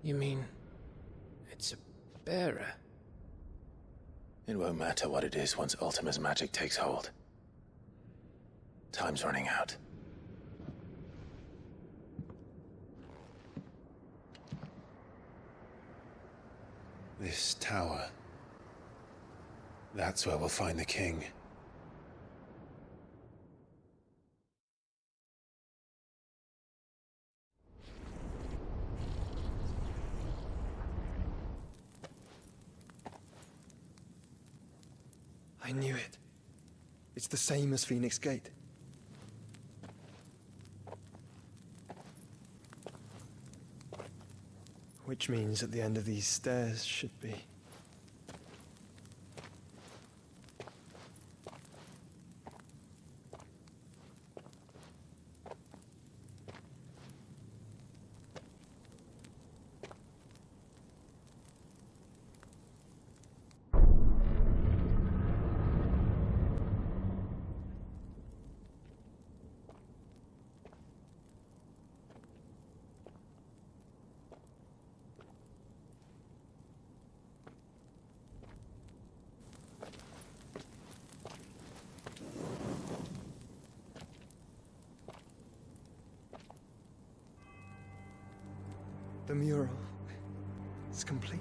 You mean... it's a bearer? It won't matter what it is once Ultima's magic takes hold. Time's running out. This tower. That's where we'll find the king. I knew it. It's the same as Phoenix Gate. Which means at the end of these stairs should be... The mural is complete.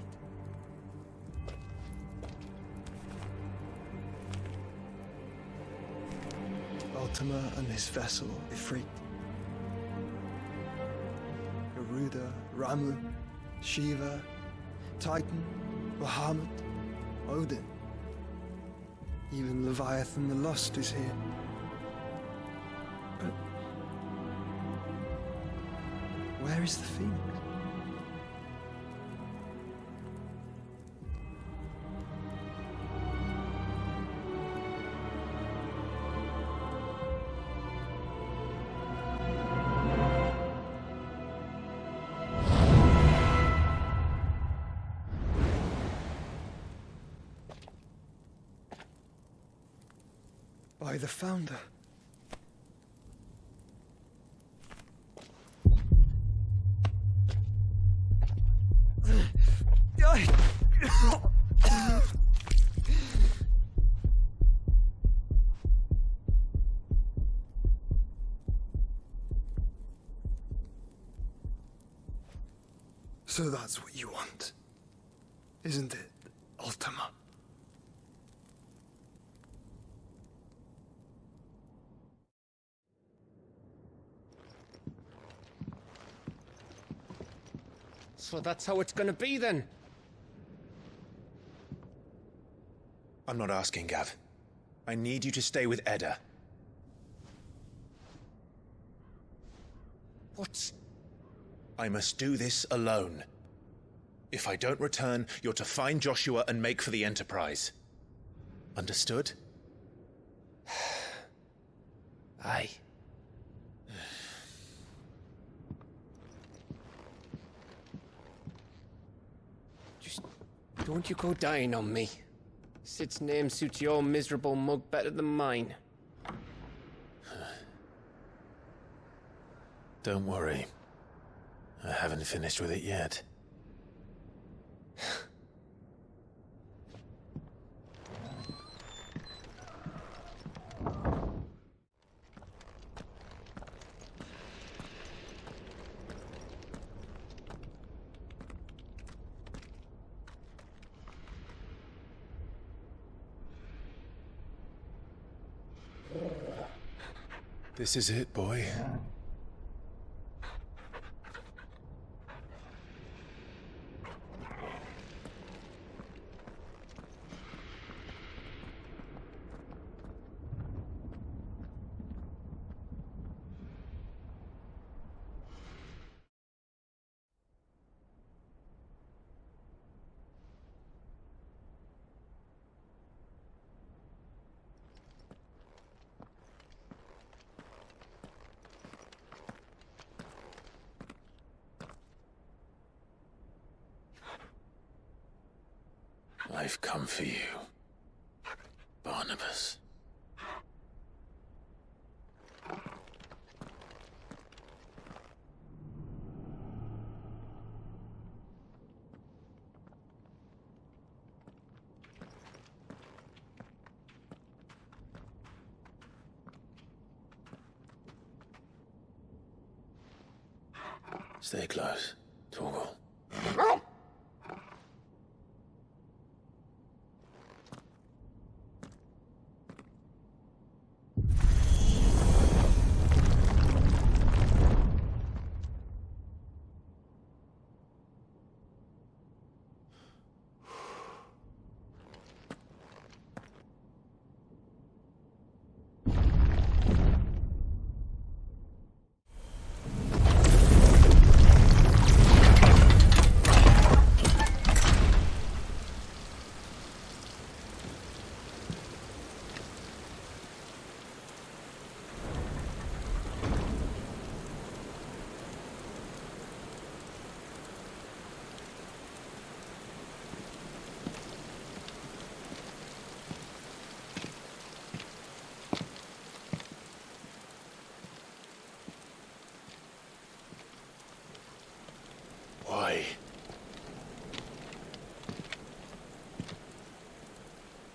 Ultima and his vessel, Ifrit. Garuda, Ramu, Shiva, Titan, Bahamut, Odin. Even Leviathan the Lost is here. But where is the Phoenix? By the Founder. So that's what you want, isn't it, Ultima? So that's how it's gonna be then? I'm not asking, Gav. I need you to stay with Edda. What? I must do this alone. If I don't return, you're to find Joshua and make for the Enterprise. Understood? Aye. Just don't you go dying on me. Sid's name suits your miserable mug better than mine. Don't worry. I haven't finished with it yet. This is it, boy. I've come for you, Barnabas. Stay close, Torgal. Why?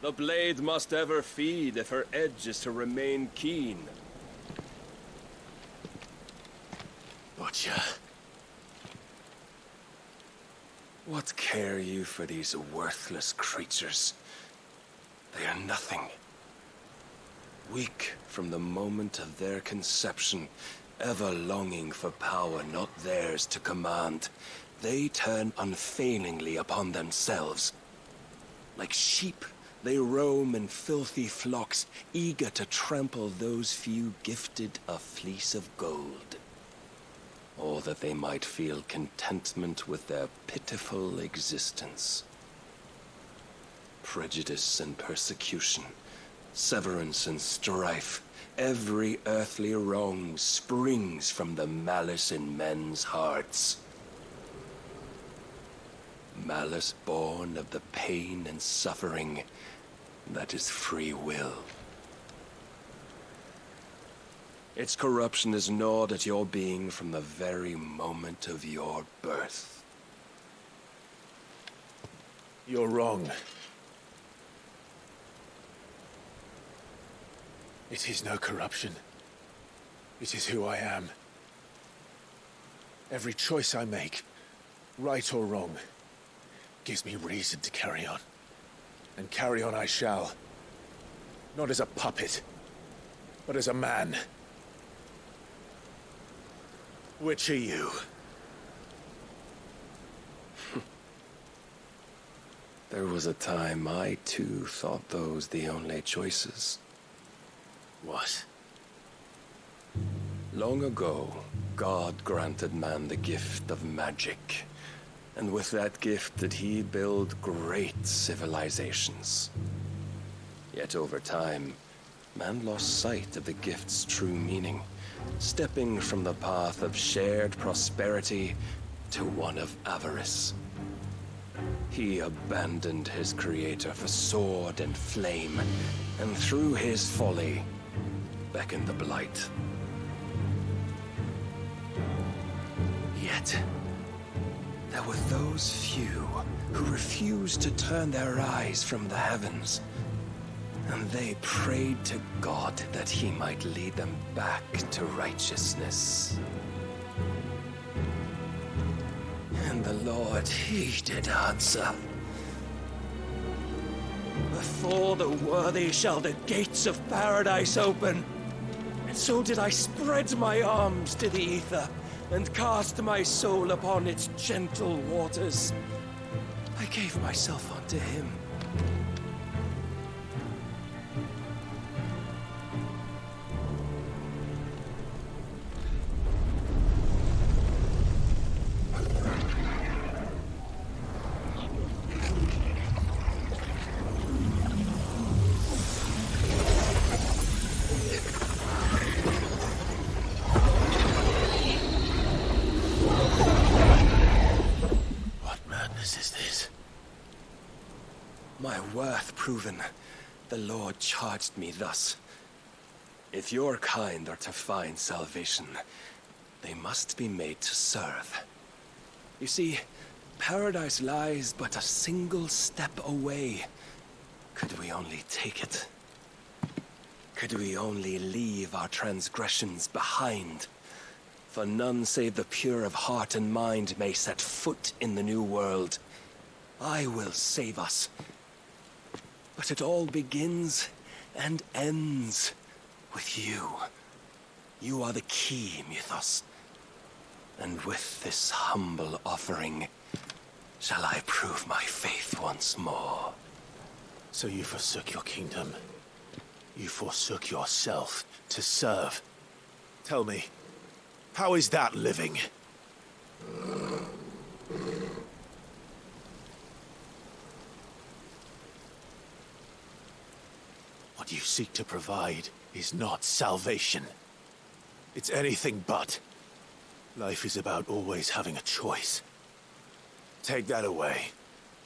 The blade must ever feed if her edge is to remain keen. Butcher. What care you for these worthless creatures? They are nothing. Weak from the moment of their conception, ever longing for power not theirs to command, they turn unfailingly upon themselves. Like sheep, they roam in filthy flocks, eager to trample those few gifted a fleece of gold. Or that they might feel contentment with their pitiful existence. Prejudice and persecution, severance and strife, every earthly wrong springs from the malice in men's hearts. Malice born of the pain and suffering that is free will. Its corruption is gnawed at your being from the very moment of your birth. You're wrong. It is no corruption. It is who I am. Every choice I make, right or wrong, gives me reason to carry on. And carry on I shall. Not as a puppet, but as a man. Which are you? There was a time I too thought those the only choices. What? Long ago, God granted man the gift of magic. And with that gift did he build great civilizations. Yet over time, man lost sight of the gift's true meaning, stepping from the path of shared prosperity to one of avarice. He abandoned his creator for sword and flame, and through his folly, beckoned the blight. Yet, there were those few who refused to turn their eyes from the heavens, and they prayed to God that he might lead them back to righteousness. And the Lord, he did answer. Before the worthy shall the gates of paradise open. And so did I spread my arms to the ether, and cast my soul upon its gentle waters. I gave myself unto him. Proven, the Lord charged me thus. If your kind are to find salvation, they must be made to serve. You see, paradise lies but a single step away. Could we only take it? Could we only leave our transgressions behind? For none save the pure of heart and mind may set foot in the new world. I will save us. But it all begins and ends with you. You are the key, Mythos. And with this humble offering, shall I prove my faith once more. So you forsook your kingdom. You forsook yourself to serve. Tell me, how is that living? What you seek to provide is not salvation. It's anything but. Life is about always having a choice. Take that away,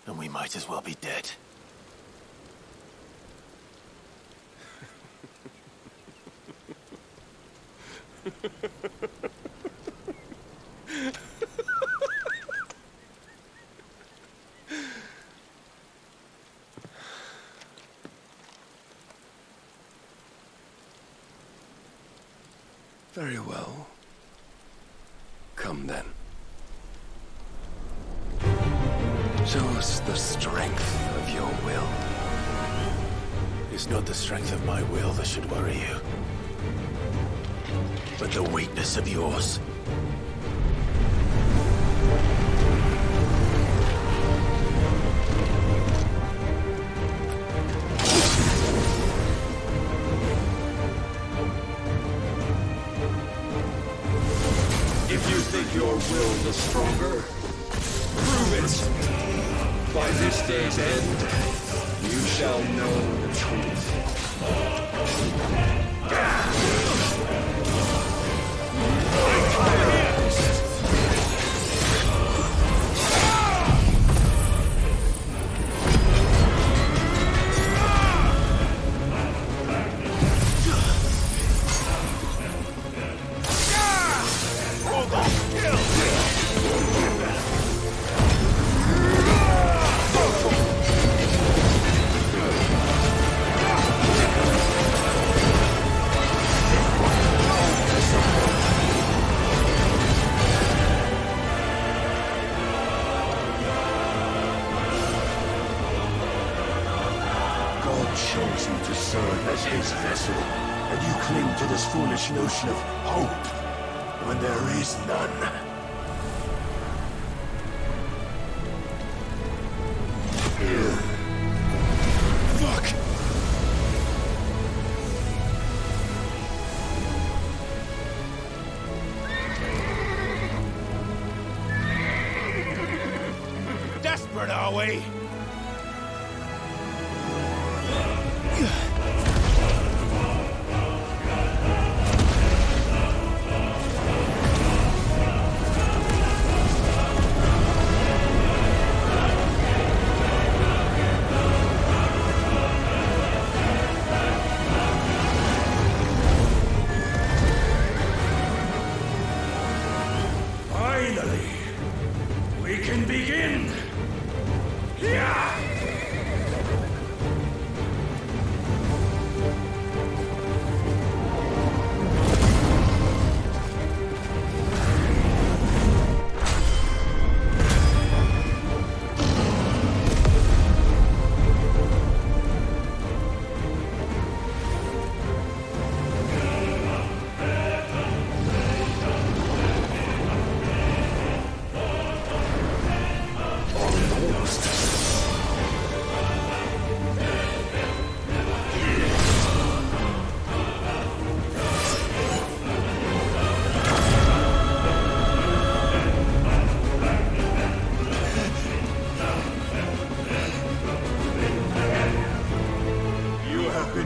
and we might as well be dead. Very well. Come then. Show us the strength of your will. It's not the strength of my will that should worry you, but the weakness of yours. If you think your will is stronger, prove it! By this day's end, you shall know the truth. chose you to serve as his vessel, and you cling to this foolish notion of hope when there is none. Fuck! Desperate, are we? Finally, we can begin. Yeah!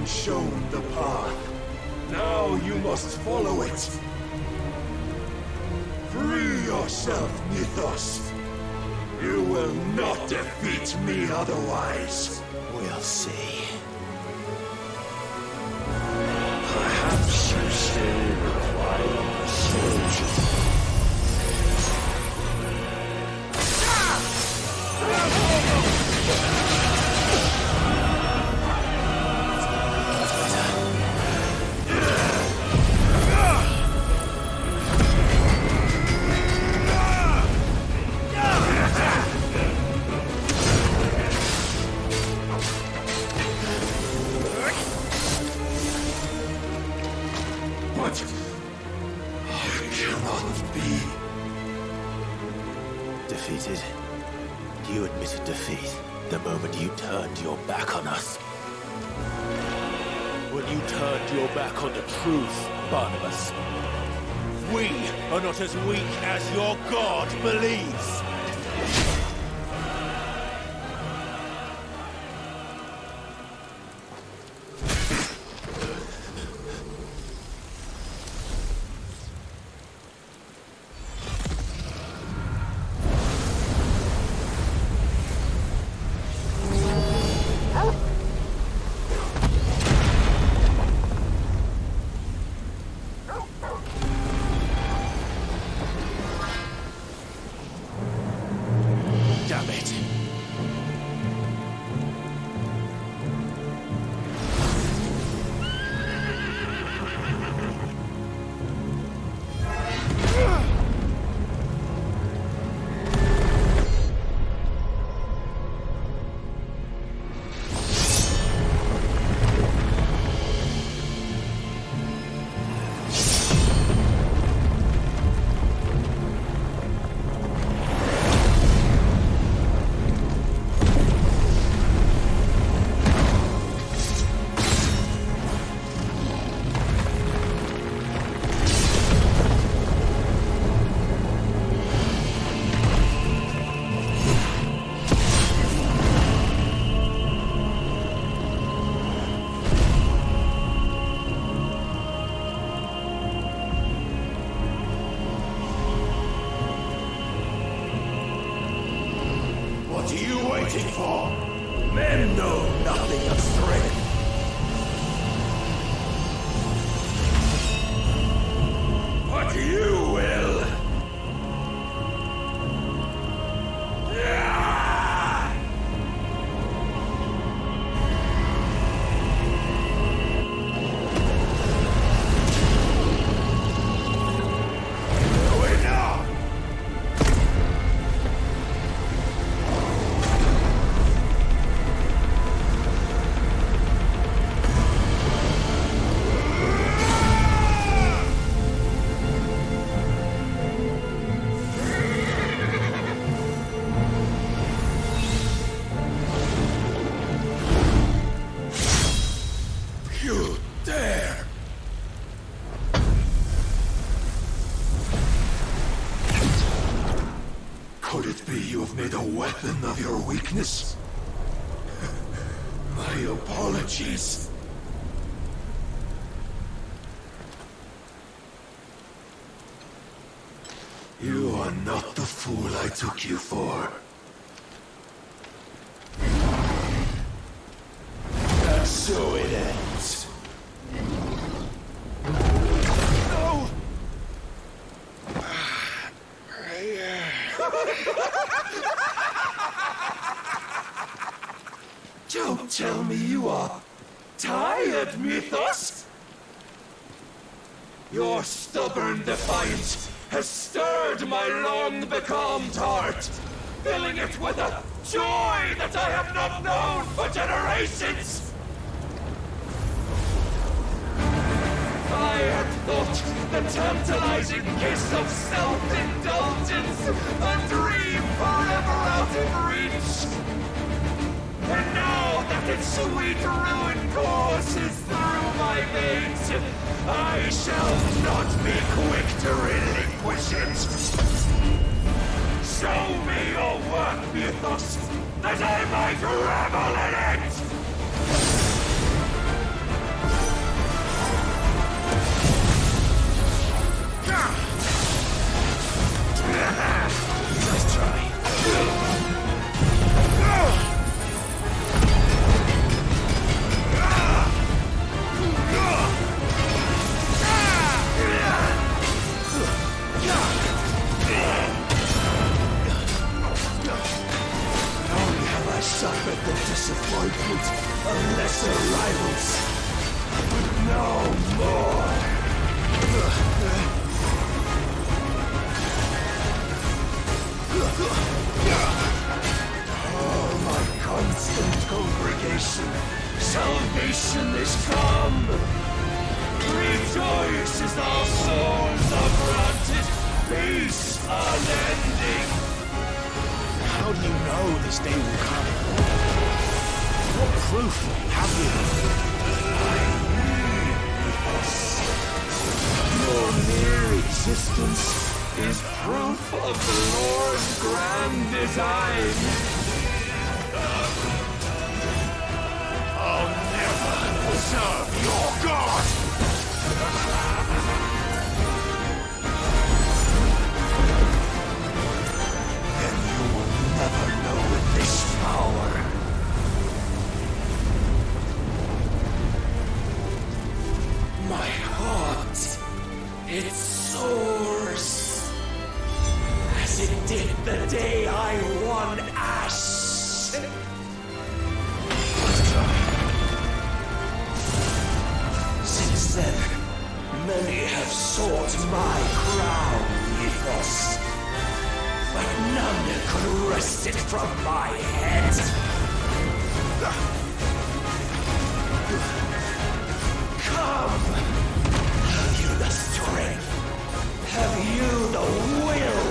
Shown the path. Now you must follow it. Free yourself, Mythos. You will not defeat me otherwise. We'll see. Perhaps you still require surgery. Defeated? You admitted defeat the moment you turned your back on us. When you turned your back on the truth, Barnabas. We are not as weak as your god believes. weapon of your weakness? My apologies. You are not the fool I took you for. And so it ends. No! Don't tell me you are tired, Mythos! Your stubborn defiance has stirred my long-becalmed heart, filling it with a joy that I have not known for generations! I had thought the tantalizing kiss of self-indulgence a dream forever out of reach. And now that its sweet ruin courses through my veins, I shall not be quick to relinquish it. Show me your work, Mythos, that I might revel in it! Nice try. Suffered the disappointment of lesser rivals. No more! Oh, my constant congregation, salvation is come! Rejoice as our souls are granted peace unending! How do you know this day will come? What proof have you? Your mere existence is proof of the Lord's grand design. I'll never serve your God! Then you will never know this power. My heart, it soars, as it did the day I won Ash. Since then, many have sought my crown, Mythos, but none could wrest it from my head. Come! Have you the strength? Have you the will?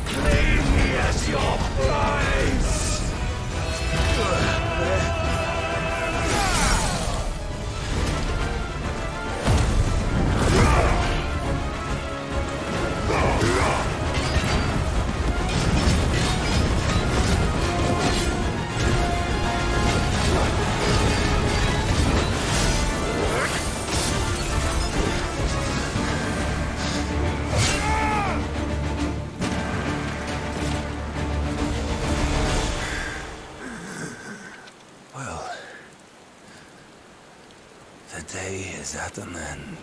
Claim me as your prize! Is at an end.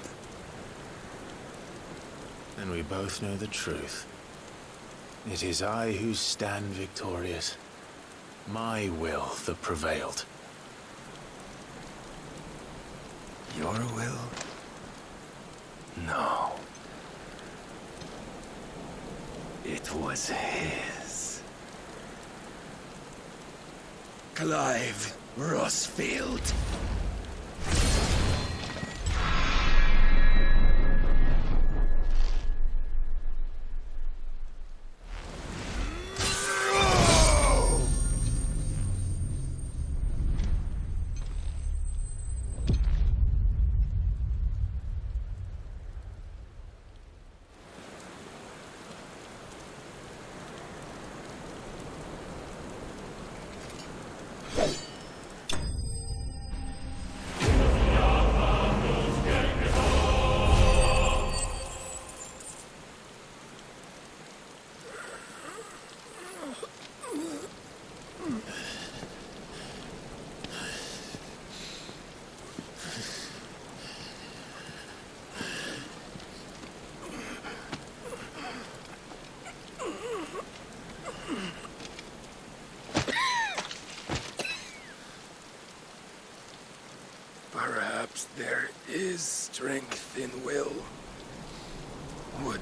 And we both know the truth. It is I who stand victorious. My will that prevailed. Your will? No. It was his. Clive Rosfield.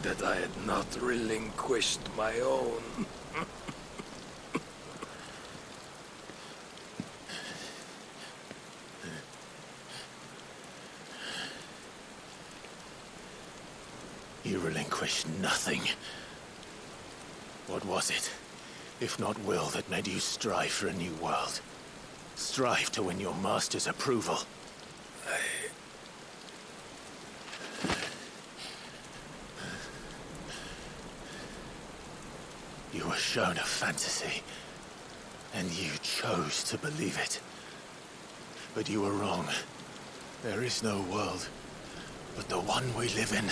that I had not relinquished my own. You relinquished nothing. What was it, if not will, that made you strive for a new world? Strive to win your master's approval? You were shown a fantasy, and you chose to believe it. But you were wrong. There is no world but the one we live in.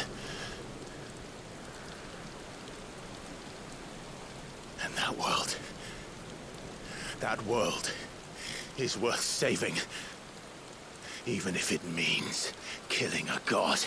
And that world is worth saving, even if it means killing a god.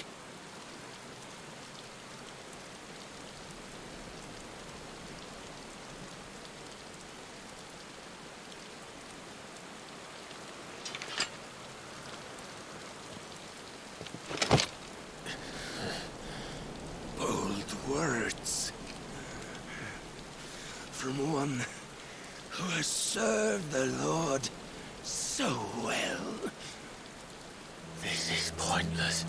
Bold words. From one who has served the Lord so well. This is pointless.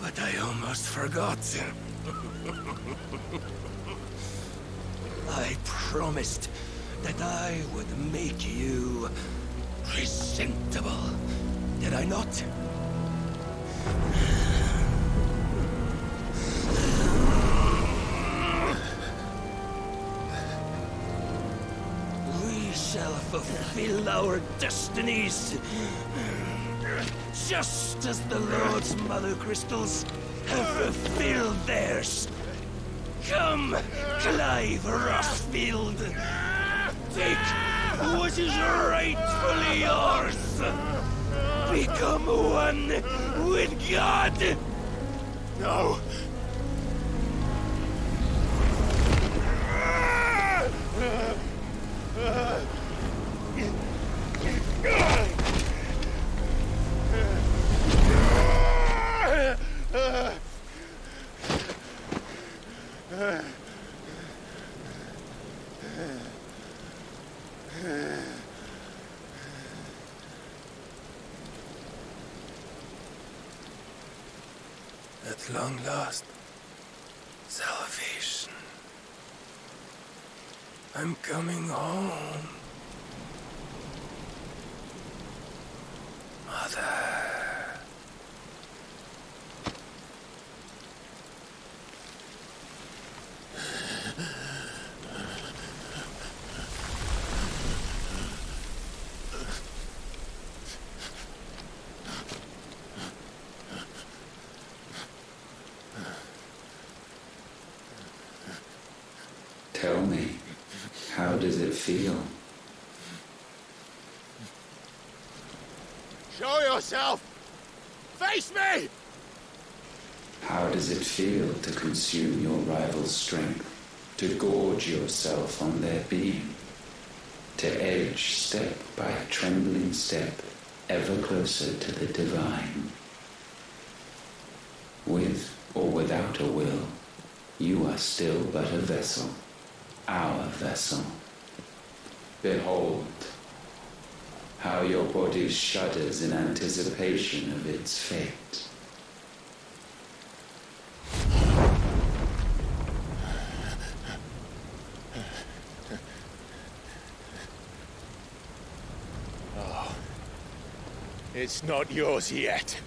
But I almost forgot. I promised that I would make you presentable. Did I not? We shall fulfill our destinies, just as the Lord's Mother Crystals have fulfilled theirs. Come, Clive Rosfield. Take what is rightfully yours. Become one with God. No. At long last, salvation. I'm coming home. Mother. Tell me, how does it feel? Show yourself! Face me! How does it feel to consume your rival's strength, to gorge yourself on their being, to edge step by trembling step ever closer to the divine? With or without a will, you are still but a vessel, our vessel. Behold, how your body shudders in anticipation of its fate. Oh, it's not yours yet.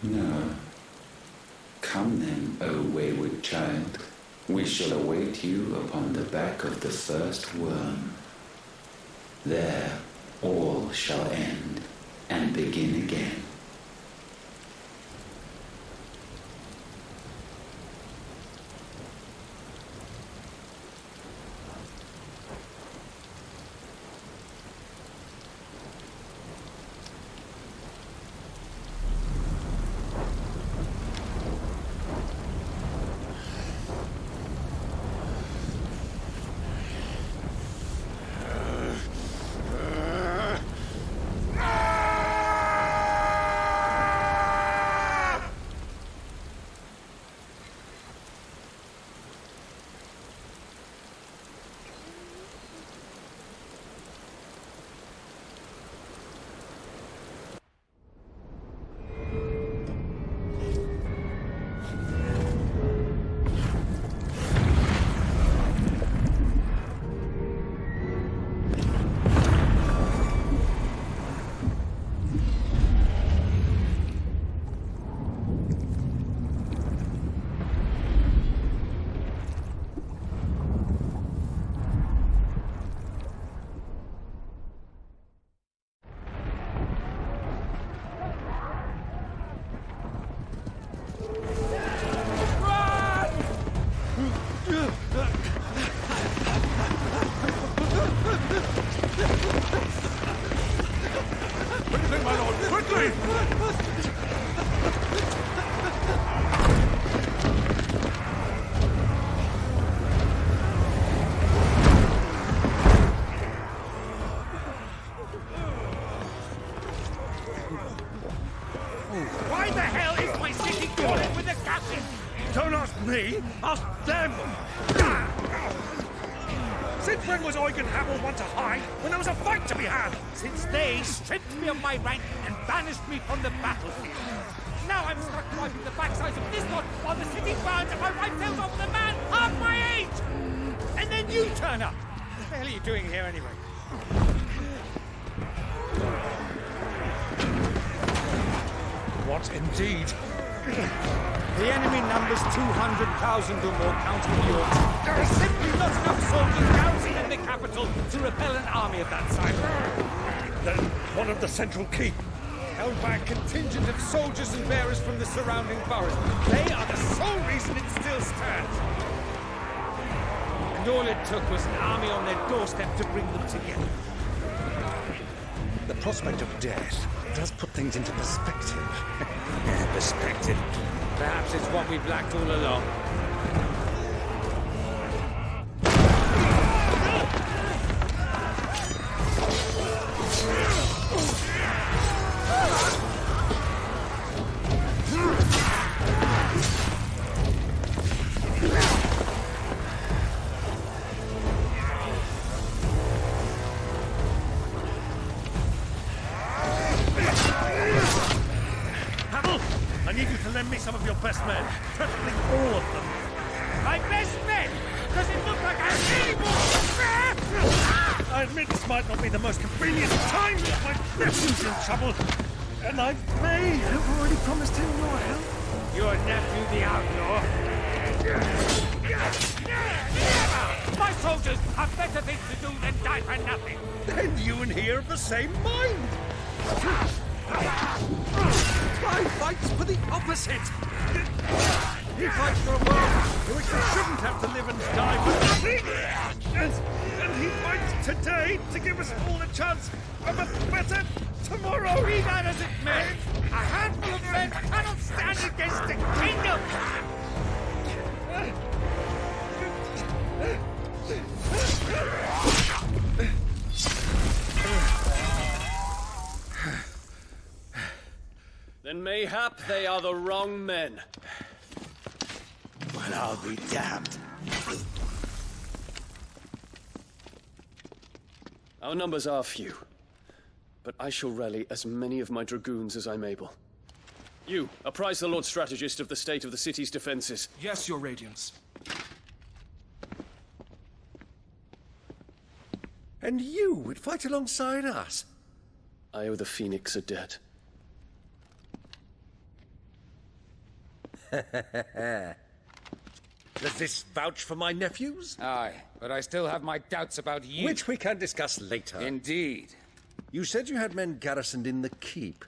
No. Come then, O wayward child. We shall await you upon the back of the first worm. There, all shall end and begin again. Why the hell is my city crawling with the captain? Don't ask me, ask them! Since when was Eugen Hamel one to hide when there was a fight to be had? Since they stripped me of my rank and banished me from the battlefield. Now I'm stuck wiping the backsides of this one while the city burns and my wife tells off with a man half my age! And then you turn up! What the hell are you doing here anyway? What indeed? The enemy numbers 200,000 or more counting the orcs. There are simply not enough soldiers garrisoned in the capital to repel an army of that size. Then one of the central keep. Held by a contingent of soldiers and bearers from the surrounding boroughs. They are the sole reason it still stands. And all it took was an army on their doorstep to bring them together. The prospect of death does put things into perspective. Perspective. Perhaps it's what we've lacked all along. I need you to lend me some of your best men. Preferably all of them. My best men? Does it look like I'm anymore? I admit this might not be the most convenient time, but my nephew's in trouble. And I may have already promised him your help. Your nephew, the outlaw? My soldiers have better things to do than die for nothing. Then you and he are of the same mind. Clive fights for the opposite. He fights for a world in which we shouldn't have to live and die for nothing. And he fights today to give us all a chance of a better tomorrow. Be that as it may, a handful of men cannot stand against the kingdom. Then mayhap they are the wrong men. Well, I'll be damned. Our numbers are few, but I shall rally as many of my dragoons as I'm able. You, apprise the Lord Strategist of the state of the city's defenses. Yes, Your Radiance. And you would fight alongside us? I owe the Phoenix a debt. Does this vouch for my nephews? Aye, but I still have my doubts about you. Which we can discuss later. Indeed. You said you had men garrisoned in the keep.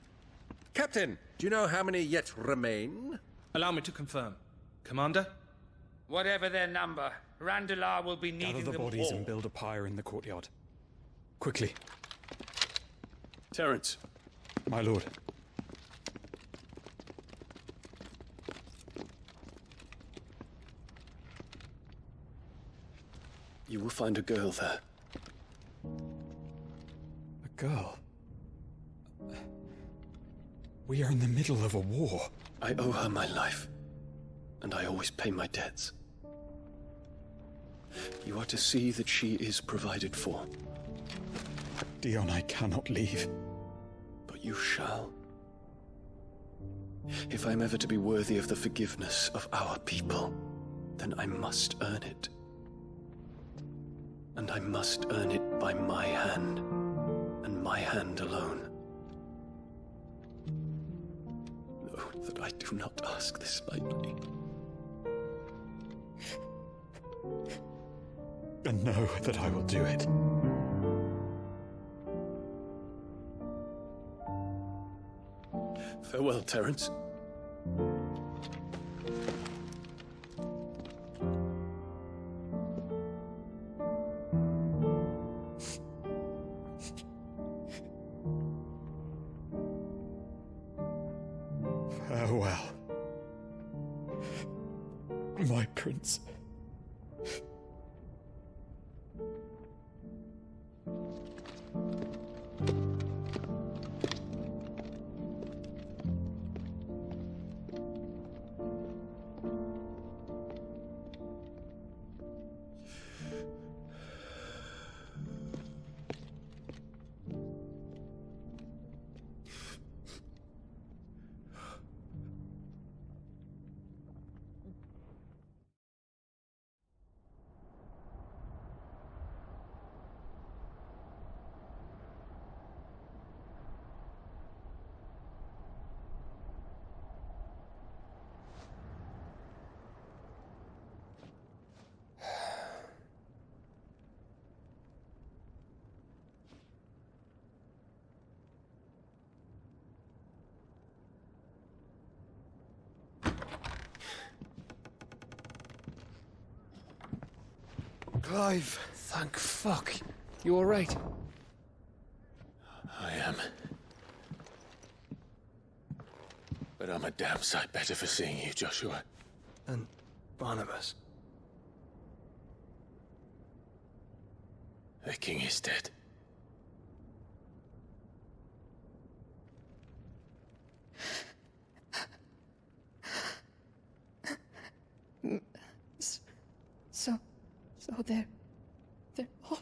Captain, do you know how many yet remain? Allow me to confirm. Commander? Whatever their number, Randalar will be needing Gather the them bodies all. and build a pyre in the courtyard. Quickly. Terence. My lord. You will find a girl there. A girl? We are in the middle of a war. I owe her my life, and I always pay my debts. You are to see that she is provided for. Dion, I cannot leave. But you shall. If I'm ever to be worthy of the forgiveness of our people, then I must earn it. And I must earn it by my hand, and my hand alone. Know that I do not ask this lightly. And know that I will do it. Farewell, Terence. Farewell, my prince. Clive! Thank fuck. You alright? I am. But I'm a damn sight better for seeing you, Joshua. And Barnabas. The king is dead. So they're all...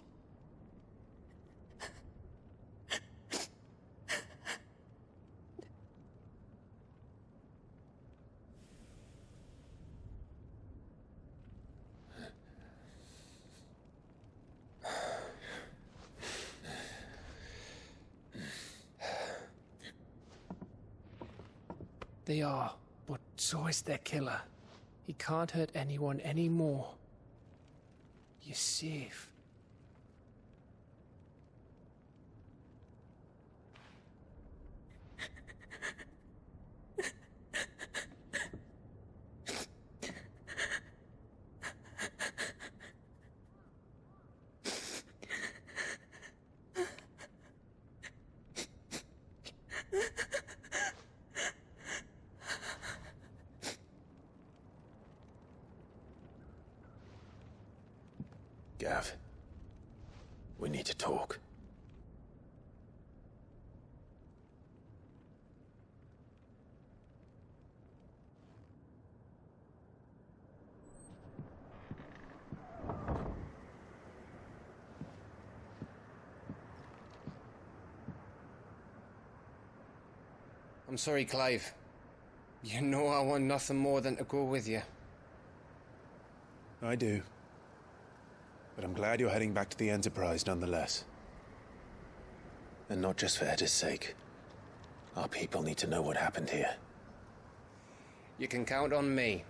They are, but so is their killer. He can't hurt anyone anymore. You're safe. Gav, we need to talk. I'm sorry, Clive. You know I want nothing more than to go with you. I do. But I'm glad you're heading back to the Enterprise nonetheless. And not just for Edda's sake. Our people need to know what happened here. You can count on me.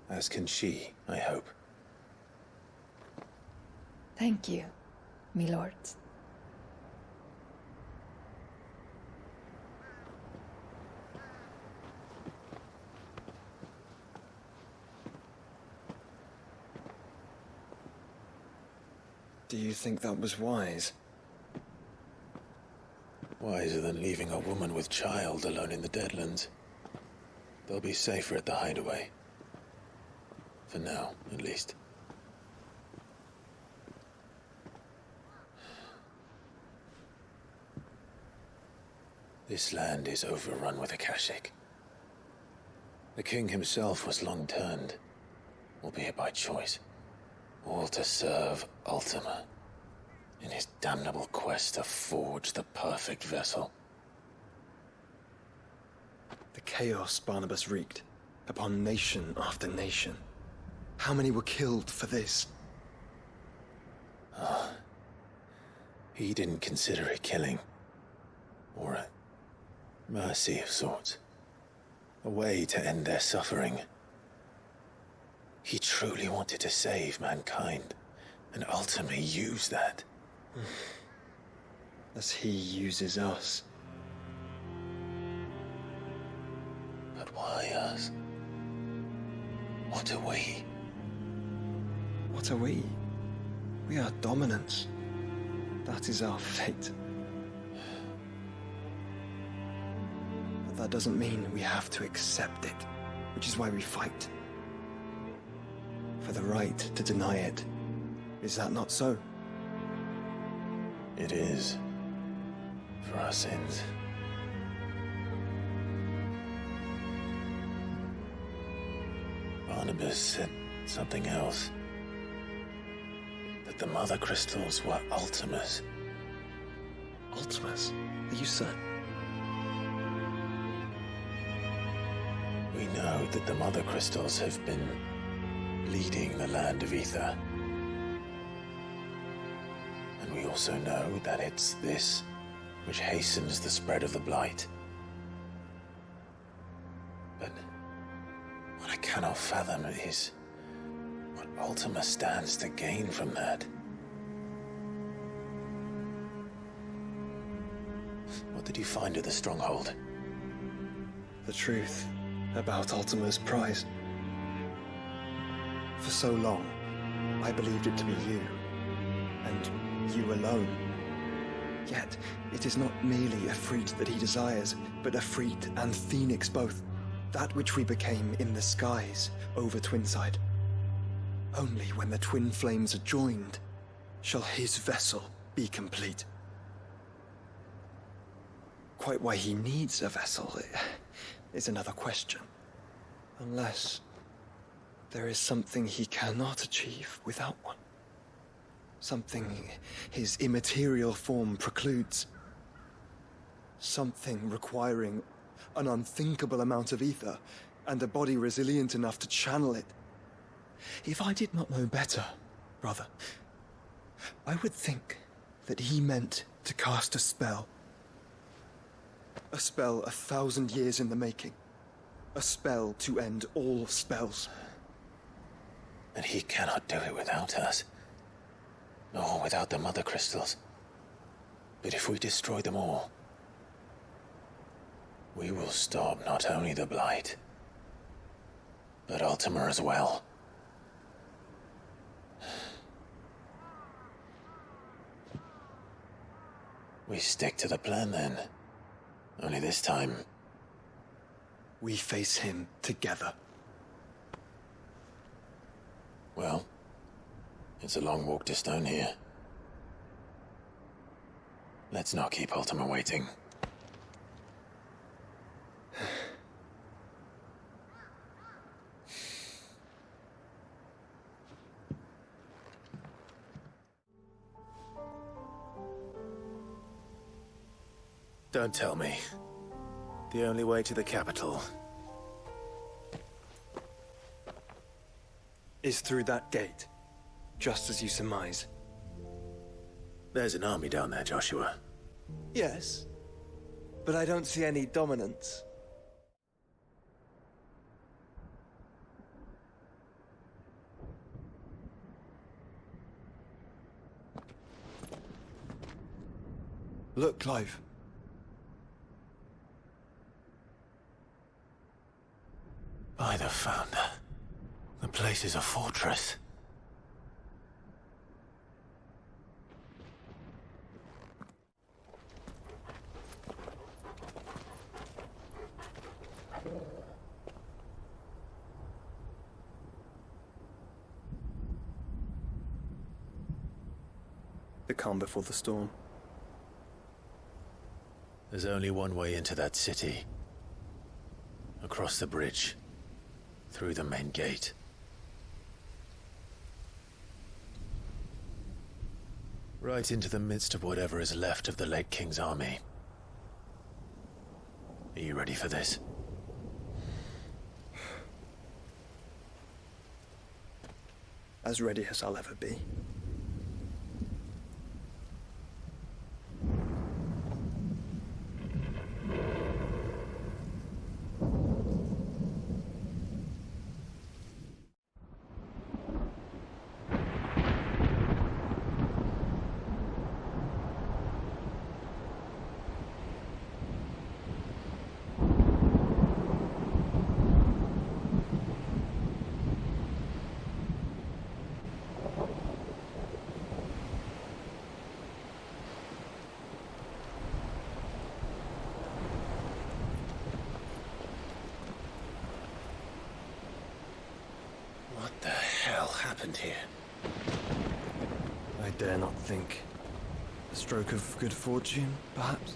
As can she, I hope. Thank you, me lords. Do you think that was wise? Wiser than leaving a woman with child alone in the Deadlands. They'll be safer at the Hideaway. For now, at least. This land is overrun with Akashic. The king himself was long turned, albeit by choice. All to serve Ultima, in his damnable quest to forge the perfect vessel. The chaos Barnabas wreaked upon nation after nation. How many were killed for this? He didn't consider it killing. Or a mercy of sorts. A way to end their suffering. He truly wanted to save mankind, and ultimately use that. As he uses us. But why us? What are we? What are we? We are dominance. That is our fate. But that doesn't mean we have to accept it, which is why we fight. For the right to deny it. Is that not so? It is. For our sins. Barnabas said something else. That the Mother Crystals were Ultimas. Ultimas? Are you certain? We know that the Mother Crystals have been leading the land of Ether. And we also know that it's this which hastens the spread of the Blight. But what I cannot fathom is what Ultima stands to gain from that. What did you find at the Stronghold? The truth about Ultima's prize. For so long, I believed it to be you, and you alone. Yet, it is not merely Efreet that he desires, but Efreet and Phoenix both. That which we became in the skies over Twinside. Only when the twin flames are joined shall his vessel be complete. Quite why he needs a vessel is another question. Unless there is something he cannot achieve without one. Something his immaterial form precludes. Something requiring an unthinkable amount of ether, and a body resilient enough to channel it. If I did not know better, brother, I would think that he meant to cast a spell. A spell 1,000 years in the making. A spell to end all spells. And he cannot do it without us. Nor without the Mother Crystals. But if we destroy them all, we will stop not only the Blight, but Ultima as well. We stick to the plan then. Only this time, we face him together. Well, it's a long walk to Stone here. Let's not keep Ultima waiting. Don't tell me. The only way to the capital is through that gate, just as you surmise. There's an army down there, Joshua. Yes, but I don't see any dominance. Look, Clive. By the Founder, the place is a fortress. The calm before the storm. There's only one way into that city. Across the bridge. Through the main gate. Right into the midst of whatever is left of the late King's army. Are you ready for this? As ready as I'll ever be. What the hell happened here? I dare not think. A stroke of good fortune, perhaps?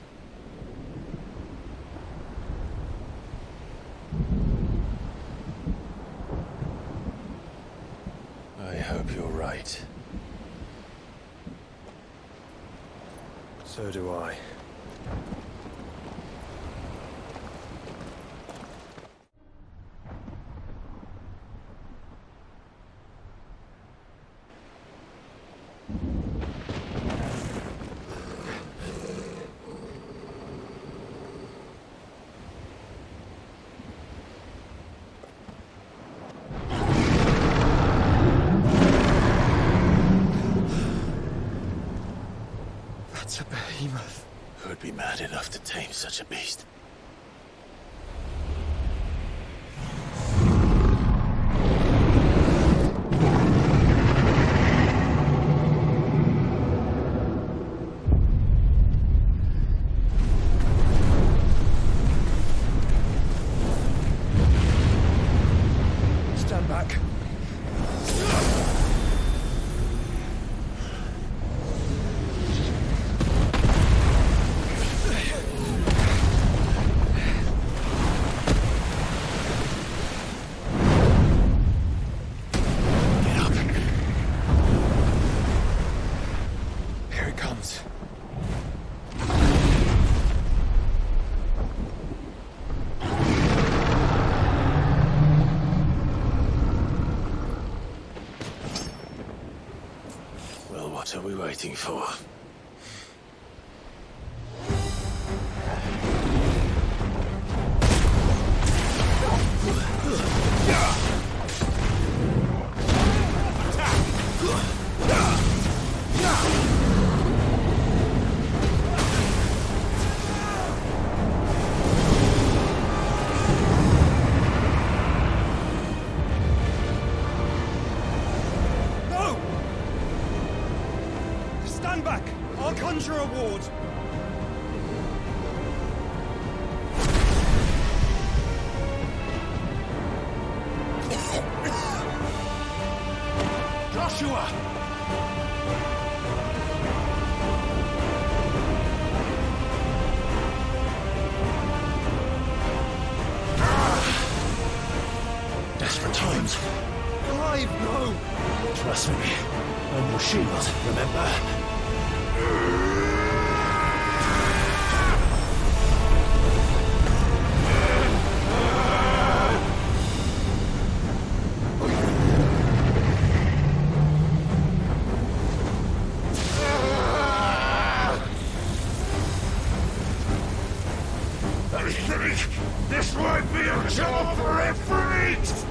I hope you're right. So do I. That's a behemoth. Who'd be mad enough to tame such a beast? we waiting for? Desperate times. Clive, no! Trust me. I'm your shield, remember? I think this might be a job for efforts!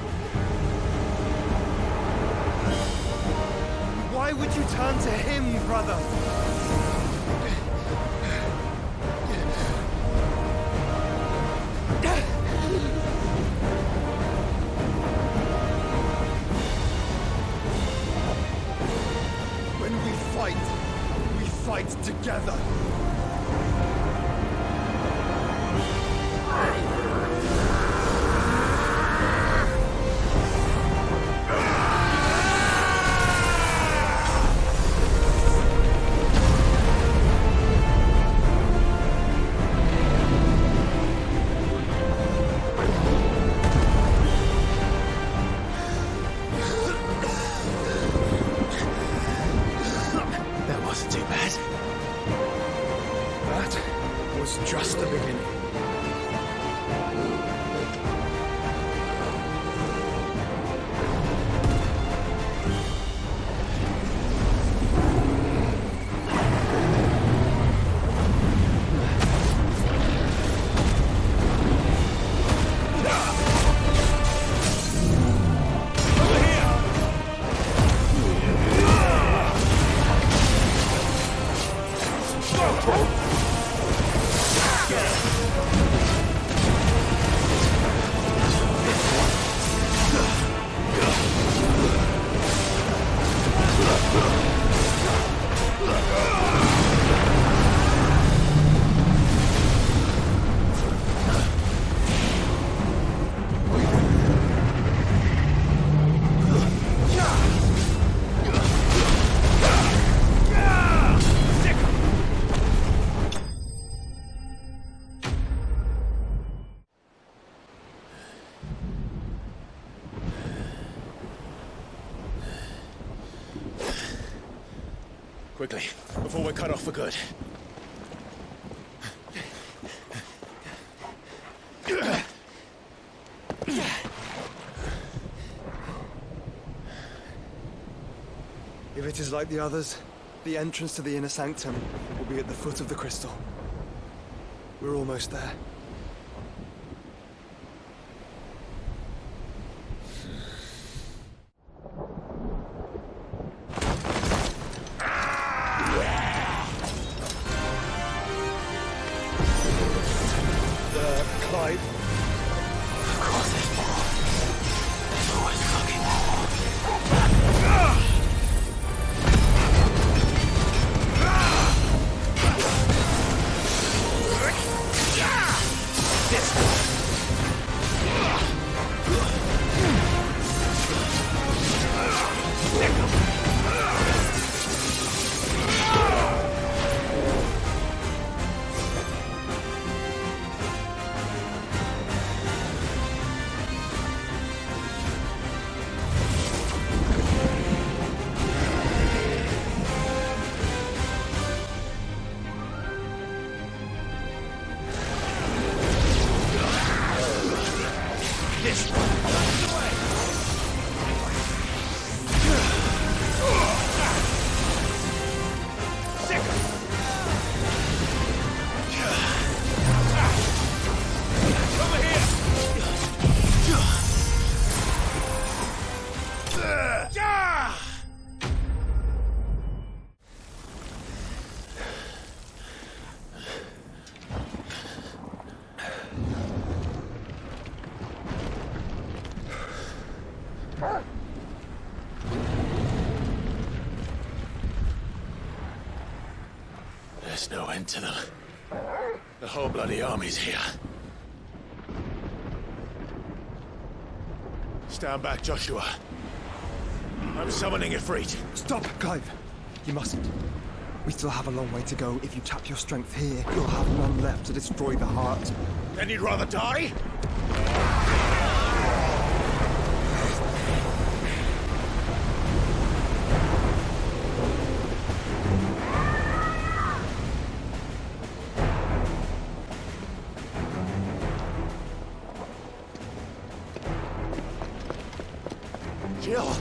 Why would you turn to him, brother? When we fight together. Just the beginning. Quickly, before we're cut off for good. If it is like the others, the entrance to the inner sanctum will be at the foot of the crystal. We're almost there. Clive. Of course there's more. There's always fucking more. went to them. The whole bloody army's here. Stand back, Joshua. I'm summoning Ifrit. Stop, Clive. You mustn't. We still have a long way to go. If you tap your strength here, you'll have none left to destroy the heart. Then you'd rather die? Jill!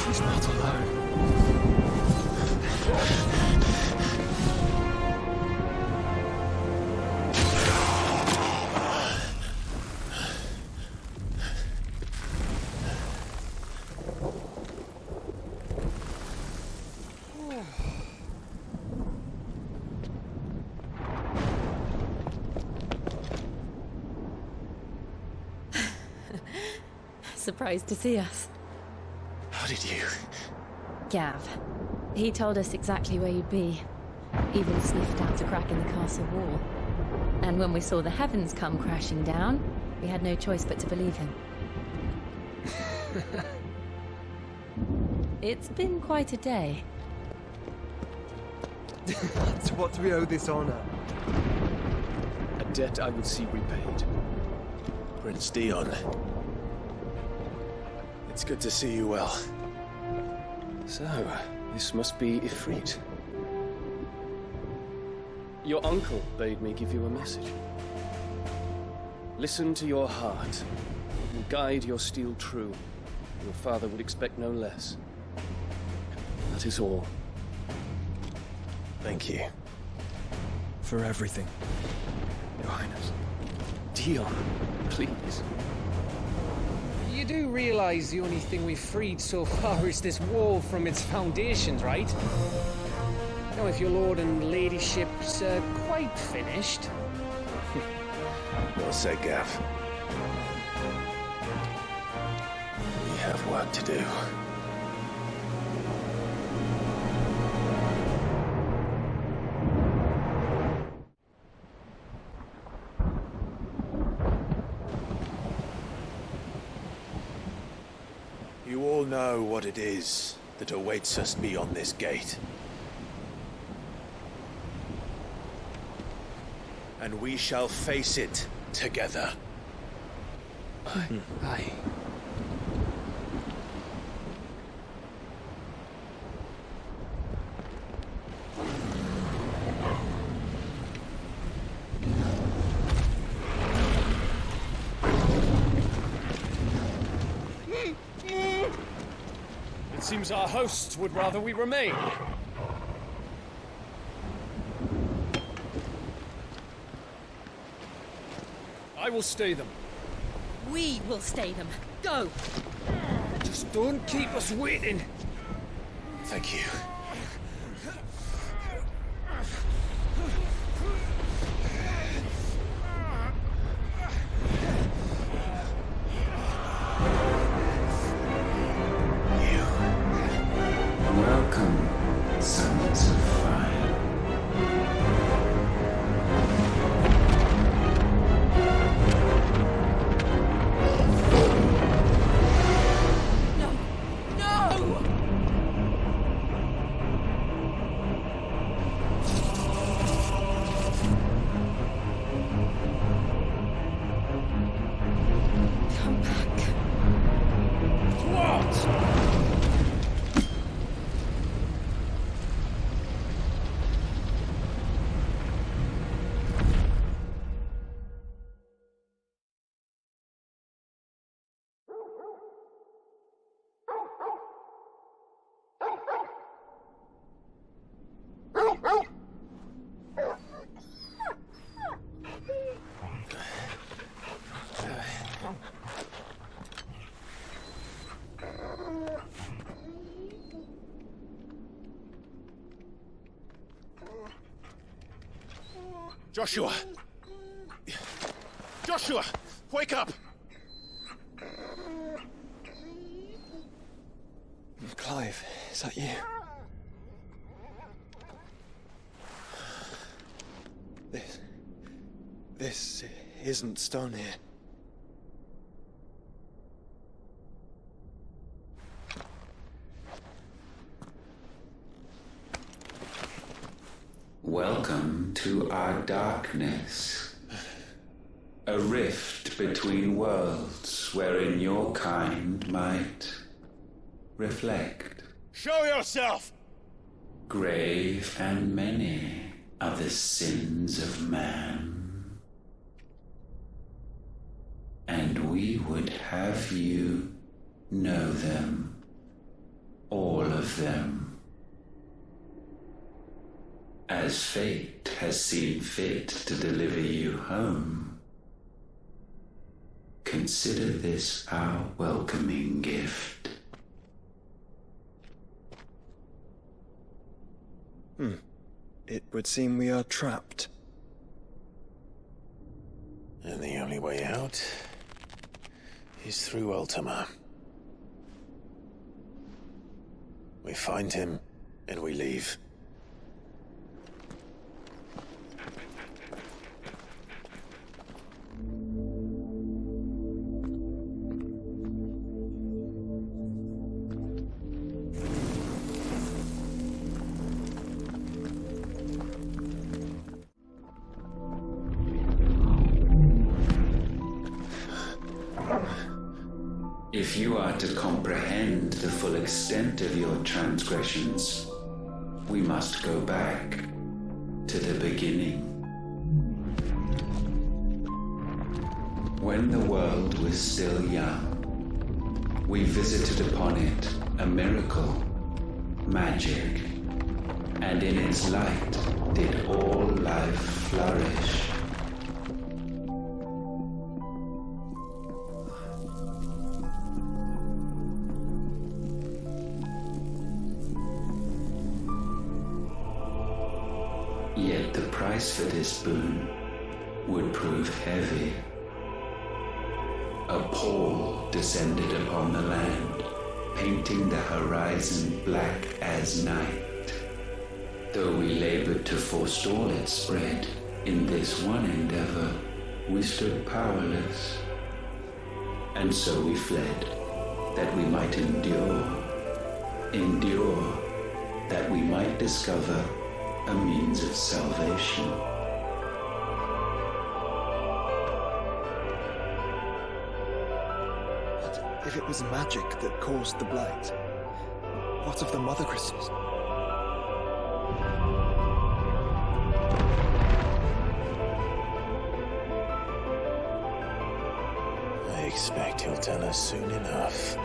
She's not alone. Surprised to see us. How did you? Gav. He told us exactly where you'd be. Even sniffed out a crack in the castle wall. And when we saw the heavens come crashing down, we had no choice but to believe him. It's been quite a day. To what do we owe this honor? A debt I would see repaid. Prince Dion. It's good to see you well. So, this must be Ifrit. Your uncle bade me give you a message. Listen to your heart, and guide your steel true. Your father would expect no less. That is all. Thank you. For everything, Your Highness. Dion, please. You do realize the only thing we've freed so far is this wall from its foundations, right? Now, if your lord and ladyship's quite finished... Well said, Gav. We have work to do. You all know what it is that awaits us beyond this gate. And we shall face it together. Aye. It seems our hosts would rather we remain. I will stay them. We will stay them. Go! Just don't keep us waiting. Thank you. Welcome, sons of fire. Joshua! Joshua! Wake up! Clive, is that you? This isn't stone here. Welcome to our darkness. A rift between worlds wherein your kind might reflect. Show yourself! Grave and many are the sins of man. And we would have you know them. All of them. As fate has seen fit to deliver you home, consider this our welcoming gift. It would seem we are trapped. And the only way out is through Ultima. We find him, and we leave. If you are to comprehend the full extent of your transgressions, we must go back to the beginning. When the world was still young, we visited upon it a miracle, magic, and in its light did all life flourish. Yet the price for this boon would prove heavy. A pall descended upon the land, painting the horizon black as night. Though we labored to forestall its spread, in this one endeavor we stood powerless. And so we fled, that we might endure, that we might discover a means of salvation. But if it was magic that caused the blight, what of the mother crystals? I expect he'll tell us soon enough.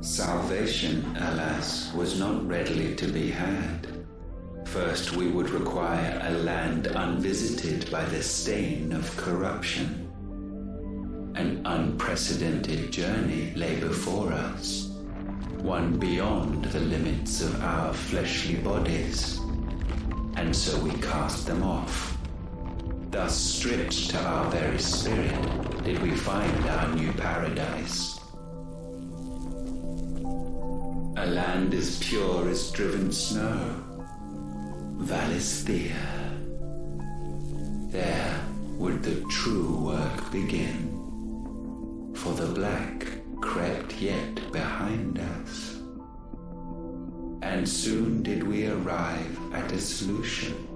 Salvation, alas, was not readily to be had. First, we would require a land unvisited by the stain of corruption. An unprecedented journey lay before us, one beyond the limits of our fleshly bodies. And so we cast them off. Thus, stripped to our very spirit, did we find our new paradise. A land as pure as driven snow, Valisthea. There would the true work begin, for the black crept yet behind us. And soon did we arrive at a solution,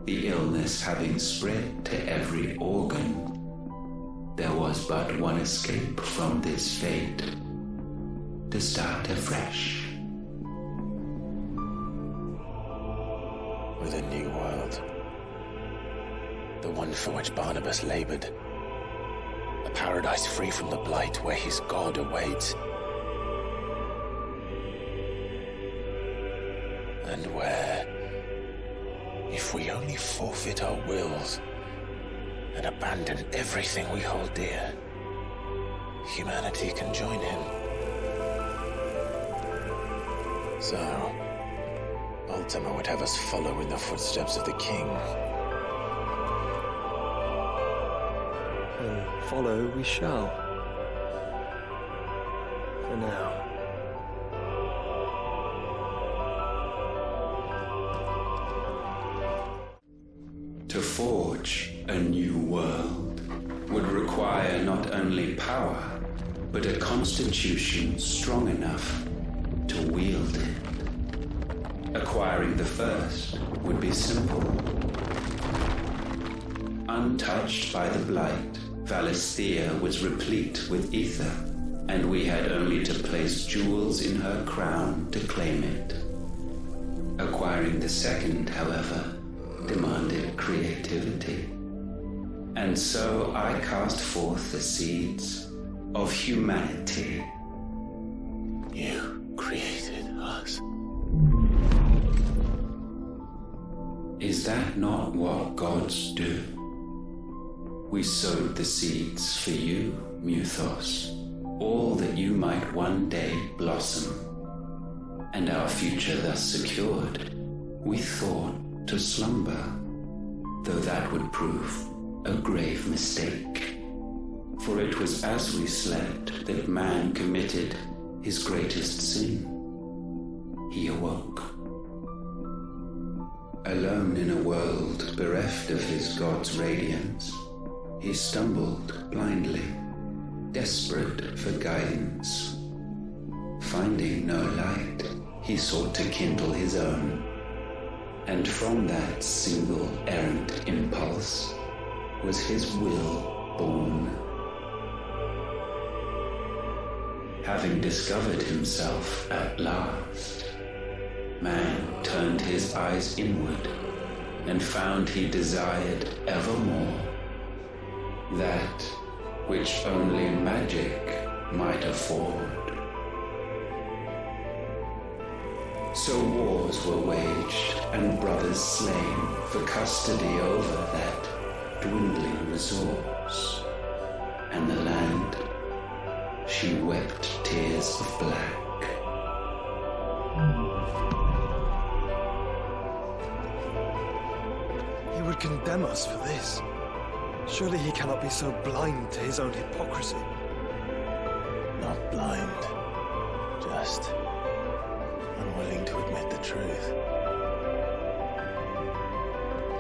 the illness having spread to every organ. There was but one escape from this fate, to start afresh. With a new world. The one for which Barnabas labored. A paradise free from the blight where his god awaits. And where, if we only forfeit our wills and abandon everything we hold dear, humanity can join him. So, Ultima would have us follow in the footsteps of the king. And follow we shall. For now. To forge a new world would require not only power, but a constitution strong enough to wield it. Acquiring the first would be simple. Untouched by the blight, Valisthea was replete with ether, and we had only to place jewels in her crown to claim it. Acquiring the second, however, demanded creativity. And so I cast forth the seeds of humanity. You created us. Is that not what gods do? We sowed the seeds for you, Mythos, all that you might one day blossom. And our future thus secured, we thought to slumber, though that would prove a grave mistake. For it was as we slept that man committed his greatest sin. He awoke. Alone in a world bereft of his god's radiance, he stumbled blindly, desperate for guidance. Finding no light, he sought to kindle his own. And from that single errant impulse was his will born. Having discovered himself at last, man turned his eyes inward and found he desired evermore that which only magic might afford. So wars were waged and brothers slain for custody over that dwindling resource, and the land, she wept tears of black. He would condemn us for this. Surely he cannot be so blind to his own hypocrisy. Not blind, just unwilling to admit the truth.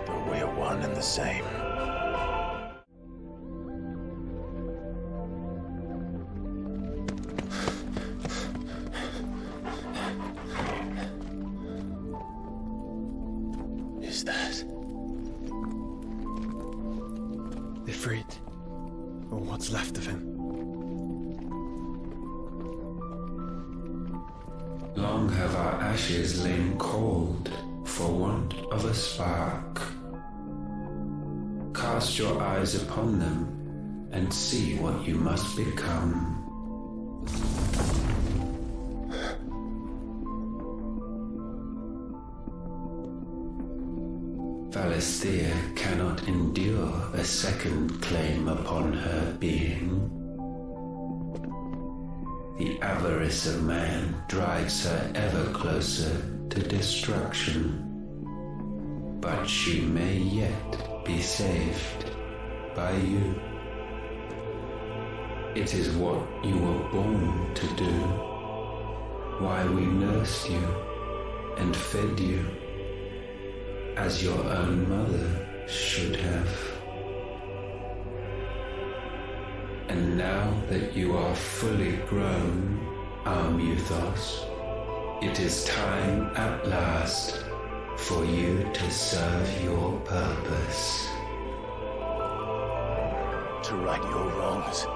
But we're one and the same. Is that Ifrit, or what's left of him? Long have our ashes lain cold for want of a spark. Cast your eyes upon them and see what you must become. Valisthea cannot endure a second claim upon her being. The avarice of man drives her ever closer to destruction. But she may yet be saved by you. It is what you were born to do, why we nursed you and fed you, as your own mother should have. And now that you are fully grown, our Mythos, it is time at last for you to serve your purpose. to right your wrongs?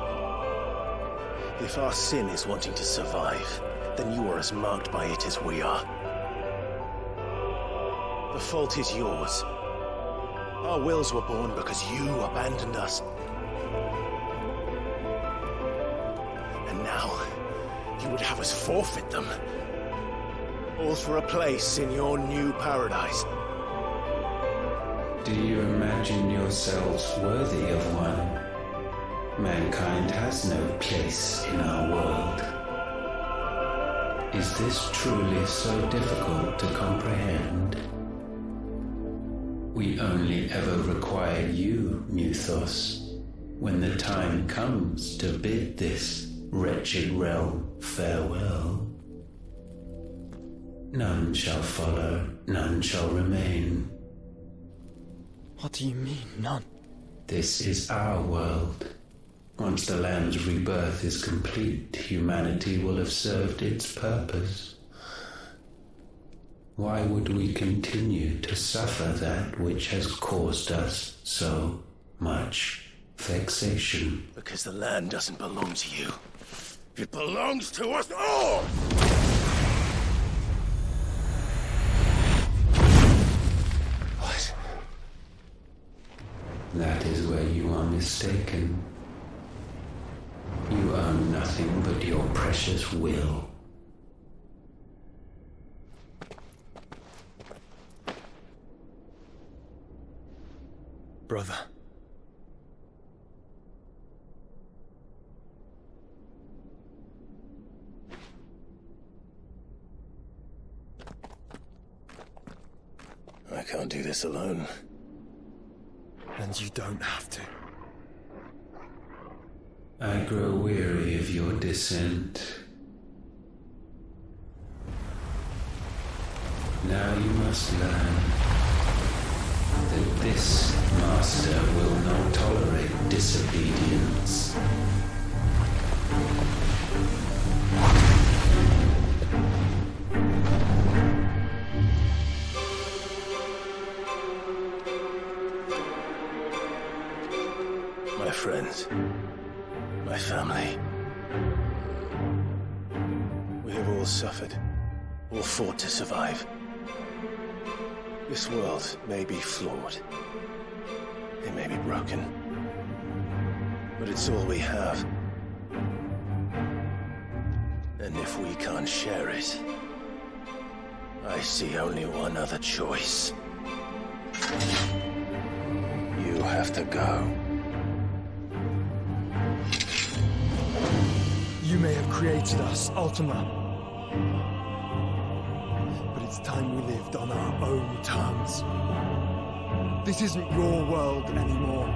If our sin is wanting to survive, then you are as marked by it as we are. The fault is yours. Our wills were born because you abandoned us. And now, you would have us forfeit them. All for a place in your new paradise. Do you imagine yourselves worthy of one? Mankind has no place in our world. Is this truly so difficult to comprehend? We only ever require you, Mythos, when the time comes to bid this wretched realm farewell. None shall follow, none shall remain. What do you mean, none? This is our world. Once the land's rebirth is complete, humanity will have served its purpose. Why would we continue to suffer that which has caused us so much vexation? Because the land doesn't belong to you. It belongs to us all! What? That is where you are mistaken. You own nothing but your precious will. Brother. I can't do this alone. And you don't have to. I grow weary of your dissent. Now you must learn that this master will not tolerate disobedience. My friends, my family. We have all suffered, all fought to survive. This world may be flawed. It may be broken. But it's all we have. And if we can't share it, I see only one other choice. You have to go. You may have created us, Ultima. But it's time we lived on our own terms. This isn't your world anymore.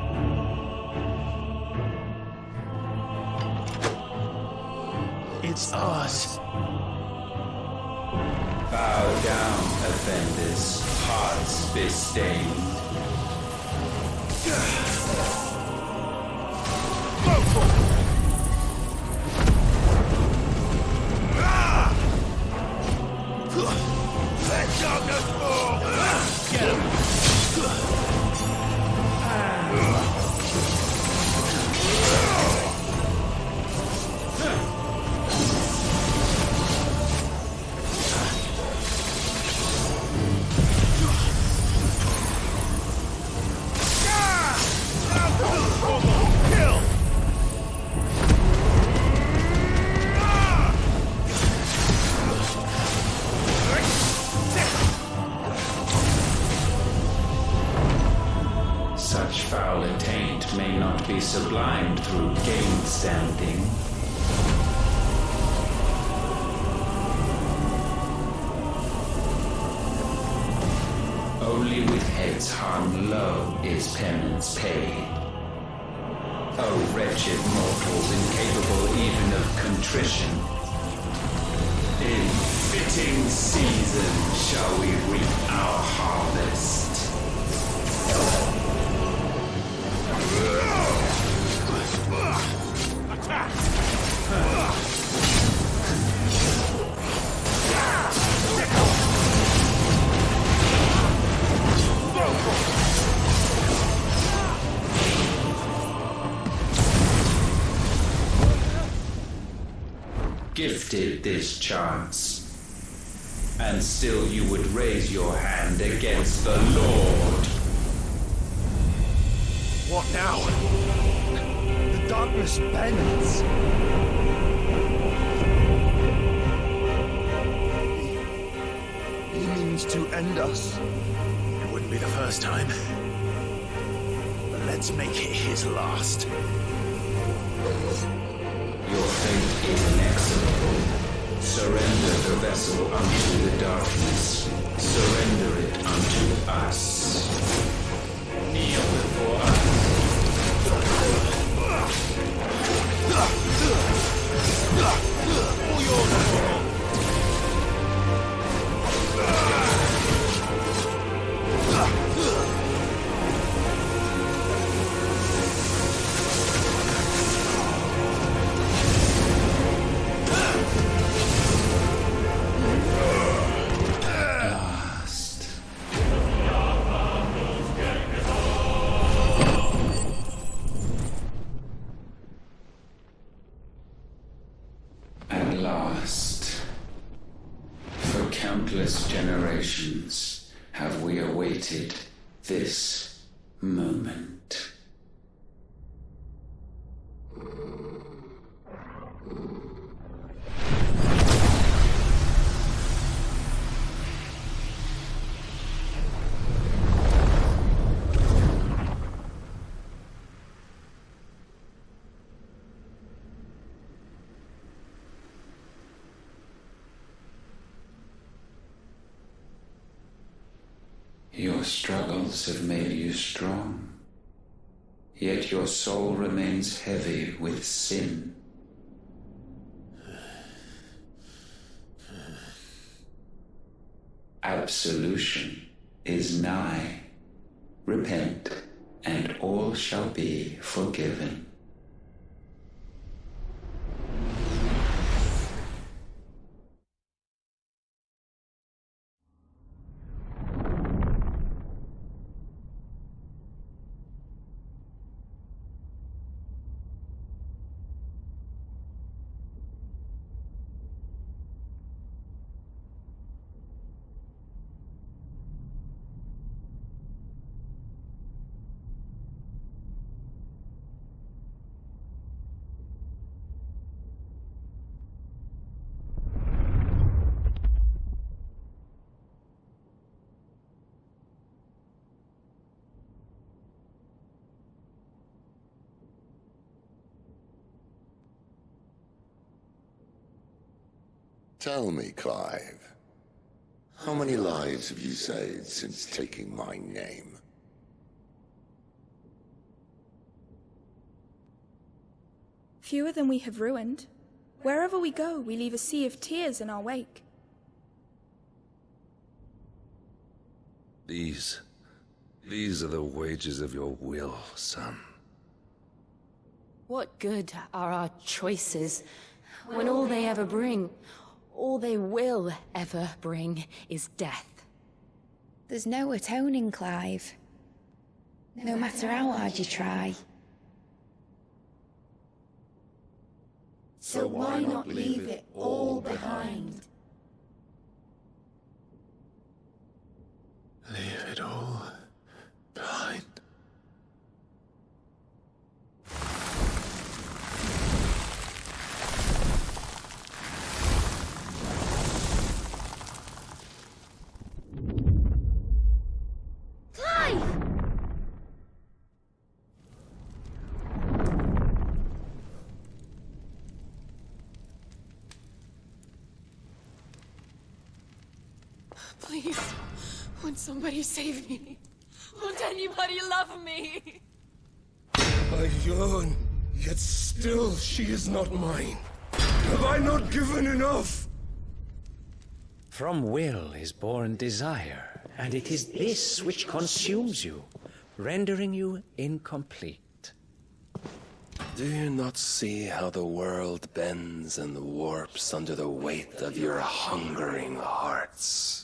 It's ours. Bow down, offenders, hearts bestained. Let darkness fall! Get him! Such foul attaint may not be sublimed through gainstanding. Only with heads hung low is penance paid. O wretched mortals incapable even of contrition, in fitting season shall we reap our harvest. Gifted this chance, and still you would raise your hand against the Lord. What now? The darkness bends. He means to end us. It wouldn't be the first time. But let's make it his last. Your fate is inexorable. Surrender the vessel unto the darkness. Surrender it unto us. Kneel before us. All yours. At last, for countless generations have we awaited this moment. Your struggles have made you strong, yet your soul remains heavy with sin. Absolution is nigh. Repent, and all shall be forgiven. Tell me, Clive, how many lives have you saved since taking my name? Fewer than we have ruined. Wherever we go, we leave a sea of tears in our wake. These are the wages of your will, son. What good are our choices when all they ever bring, all they will ever bring, is death? There's no atoning, Clive. No matter how hard you try. So why not leave it all behind? Leave it all behind. Please, won't somebody save me? Won't anybody love me? I yearn, yet still she is not mine. Have I not given enough? From will is born desire, and it is this which consumes you, rendering you incomplete. Do you not see how the world bends and warps under the weight of your hungering hearts?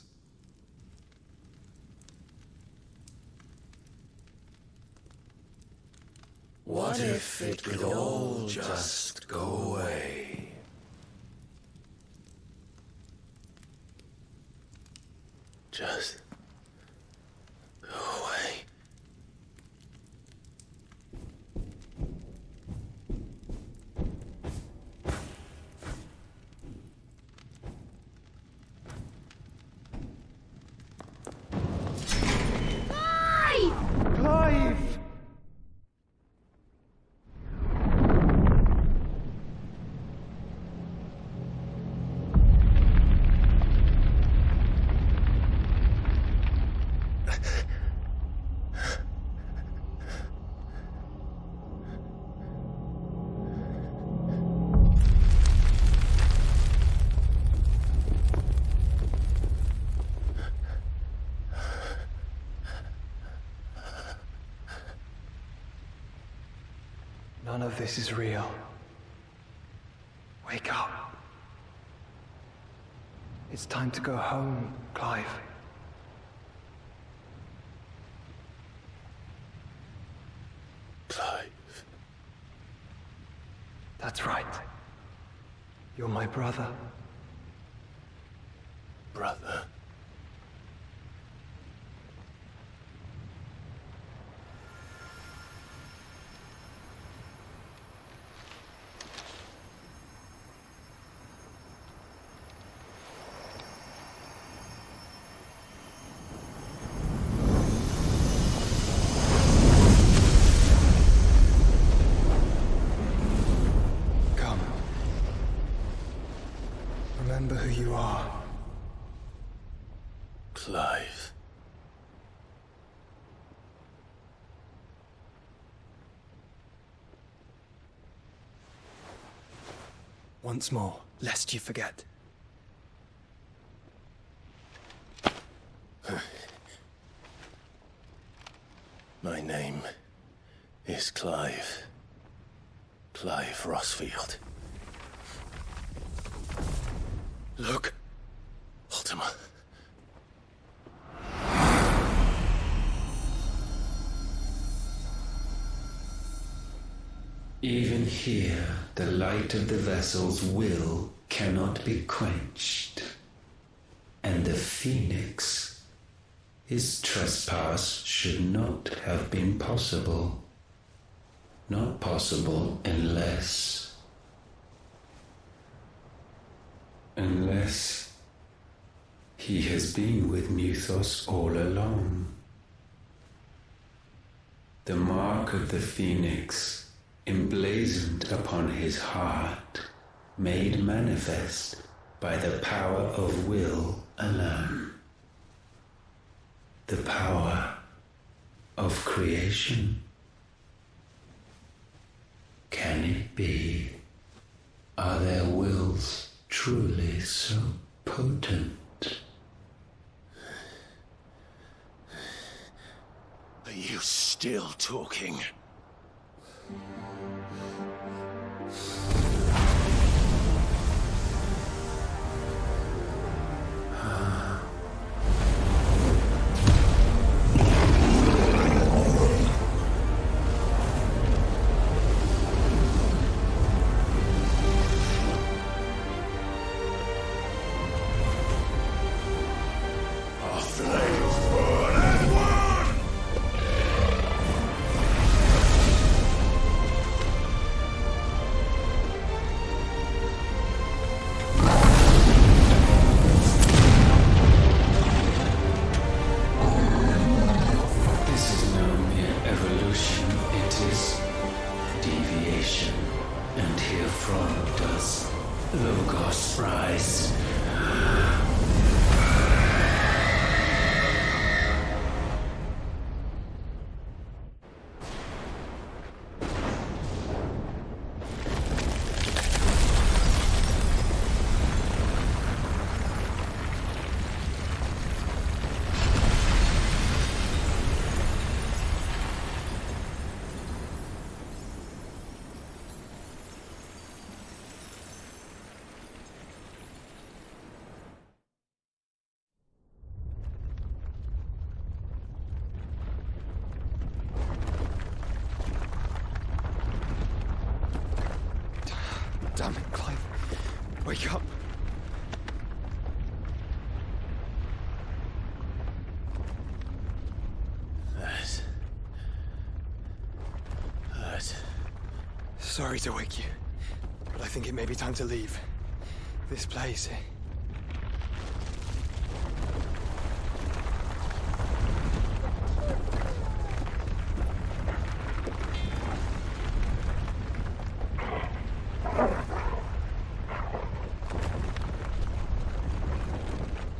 What if it could all just go away? Just go away. Clive! None of this is real. Wake up. It's time to go home, Clive. Clive. That's right. You're my brother. Brother. Remember who you are. Clive. Once more, lest you forget. My name is Clive. Clive Rossfield. Look. Ultima. Even here, the light of the vessel's will cannot be quenched. And the Phoenix, his trespass should not have been possible. Not possible unless he has been with Mythos all along. The mark of the Phoenix, emblazoned upon his heart, made manifest by the power of will alone. The power of creation. Can it be? Are their wills truly so potent? Are you still talking? Damn it, Clive. Wake up. That hurt. Sorry to wake you, but I think it may be time to leave. This place.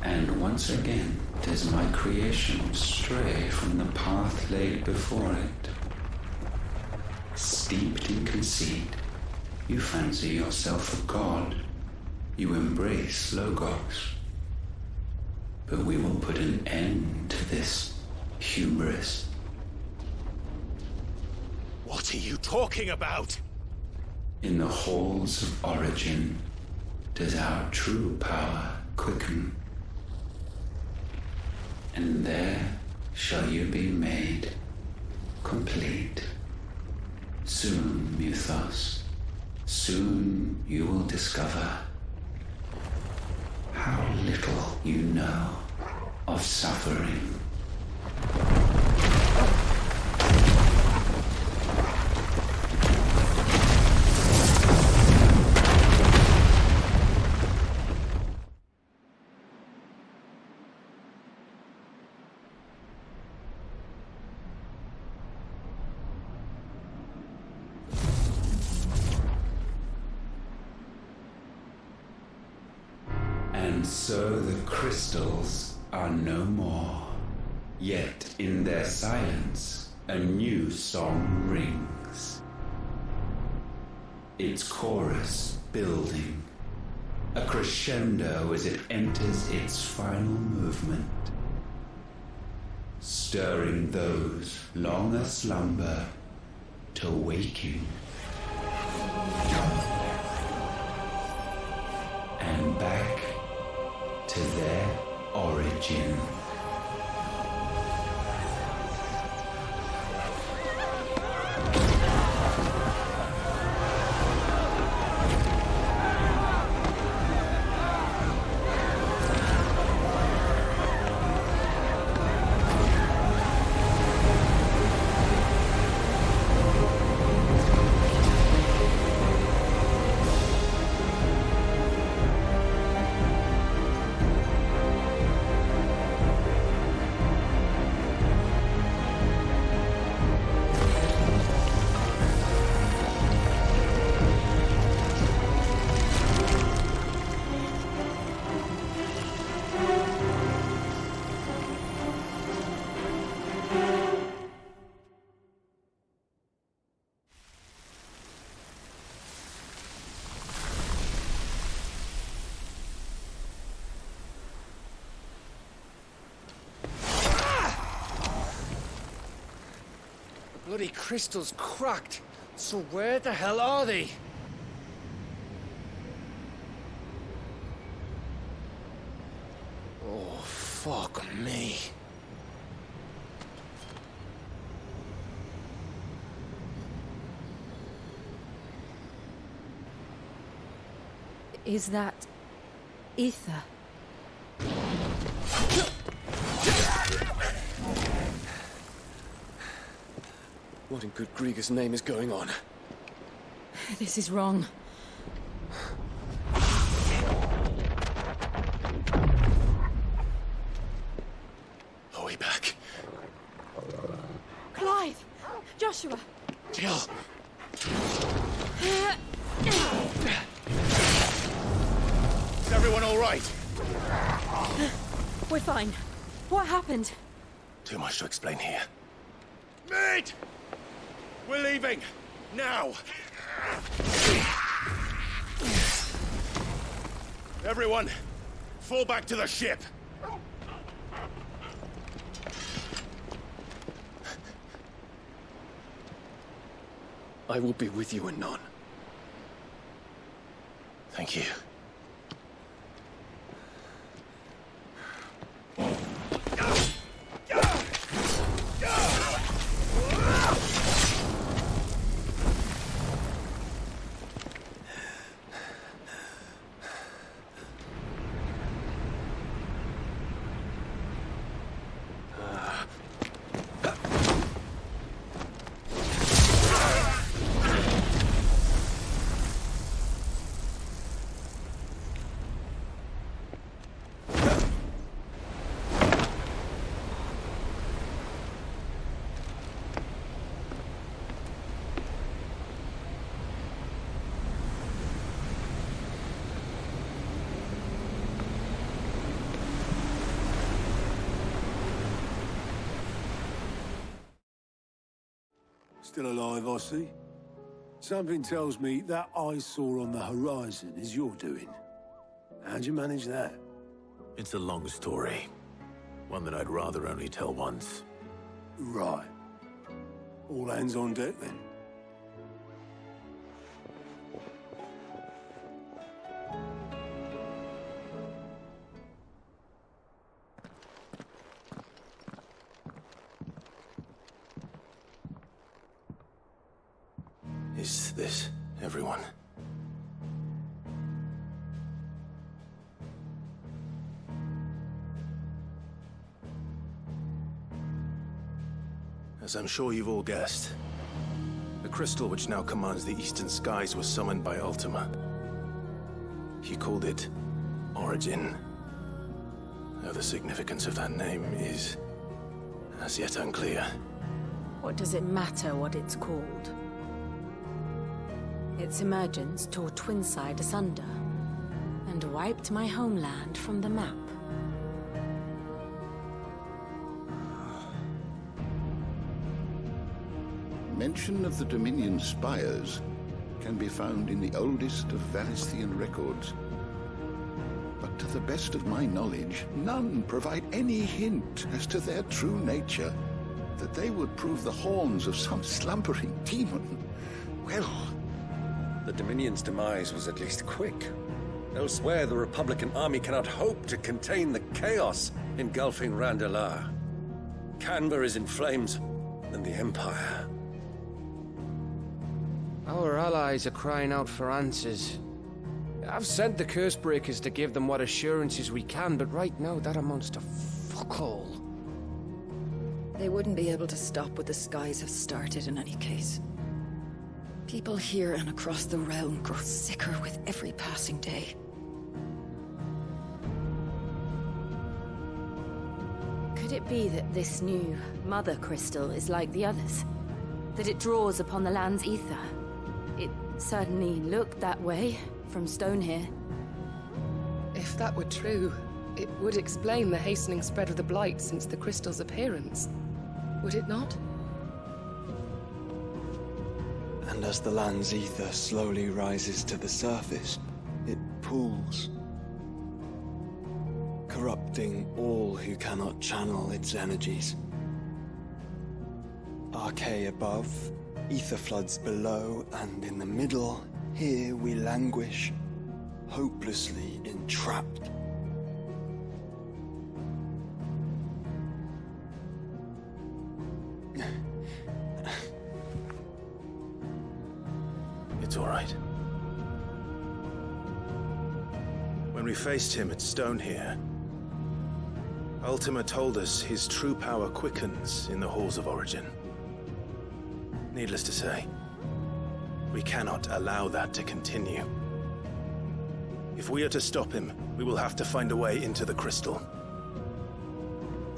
And once again, does my creation stray from the path laid before it? Steeped in conceit, you fancy yourself a god. You embrace Logos. But we will put an end to this hubris. What are you talking about? In the halls of origin, does our true power quicken. And there shall you be made complete. Soon, Mythos, soon you will discover how little you know of suffering. And so the crystals are no more. Yet in their silence, a new song rings. Its chorus building, a crescendo as it enters its final movement, stirring those long aslumber to waking. And back to their origin. Bloody crystal's cracked. So where the hell are they? Oh, fuck me. Is that ether? What in good Grieger's name is going on? This is wrong. Are we back? Clive! Joshua! Jill! Is everyone all right? We're fine. What happened? Too much to explain here. Mate! We're leaving! Now! Everyone, fall back to the ship! I will be with you anon. Thank you. Still alive, I see. Something tells me that eyesore on the horizon is your doing. How'd you manage that? It's a long story. One that I'd rather only tell once. Right. All hands on deck, then. Is this everyone? As I'm sure you've all guessed, the crystal which now commands the eastern skies was summoned by Ultima. He called it Origin. Though the significance of that name is as yet unclear. What does it matter what it's called? Its emergence tore Twinside asunder and wiped my homeland from the map. Mention of the Dominion spires can be found in the oldest of Valisthian records. But to the best of my knowledge, none provide any hint as to their true nature. That they would prove the horns of some slumbering demon. Well... The Dominion's demise was at least quick. Elsewhere, the Republican army cannot hope to contain the chaos engulfing Randalar. Canberra is in flames, and the Empire... Our allies are crying out for answers. I've sent the Cursebreakers to give them what assurances we can, but right now that amounts to fuck all. They wouldn't be able to stop what the skies have started in any case. People here and across the realm grow sicker with every passing day. Could it be that this new Mother Crystal is like the others? That it draws upon the land's ether? It certainly looked that way from stone here. If that were true, it would explain the hastening spread of the Blight since the crystal's appearance. Would it not? And as the land's ether slowly rises to the surface, it pools, corrupting all who cannot channel its energies. Archay above, ether floods below, and in the middle, here we languish, hopelessly entrapped. It's all right. When we faced him at Stone here, Ultima told us his true power quickens in the halls of Origin. Needless to say, we cannot allow that to continue. If we are to stop him, we will have to find a way into the crystal.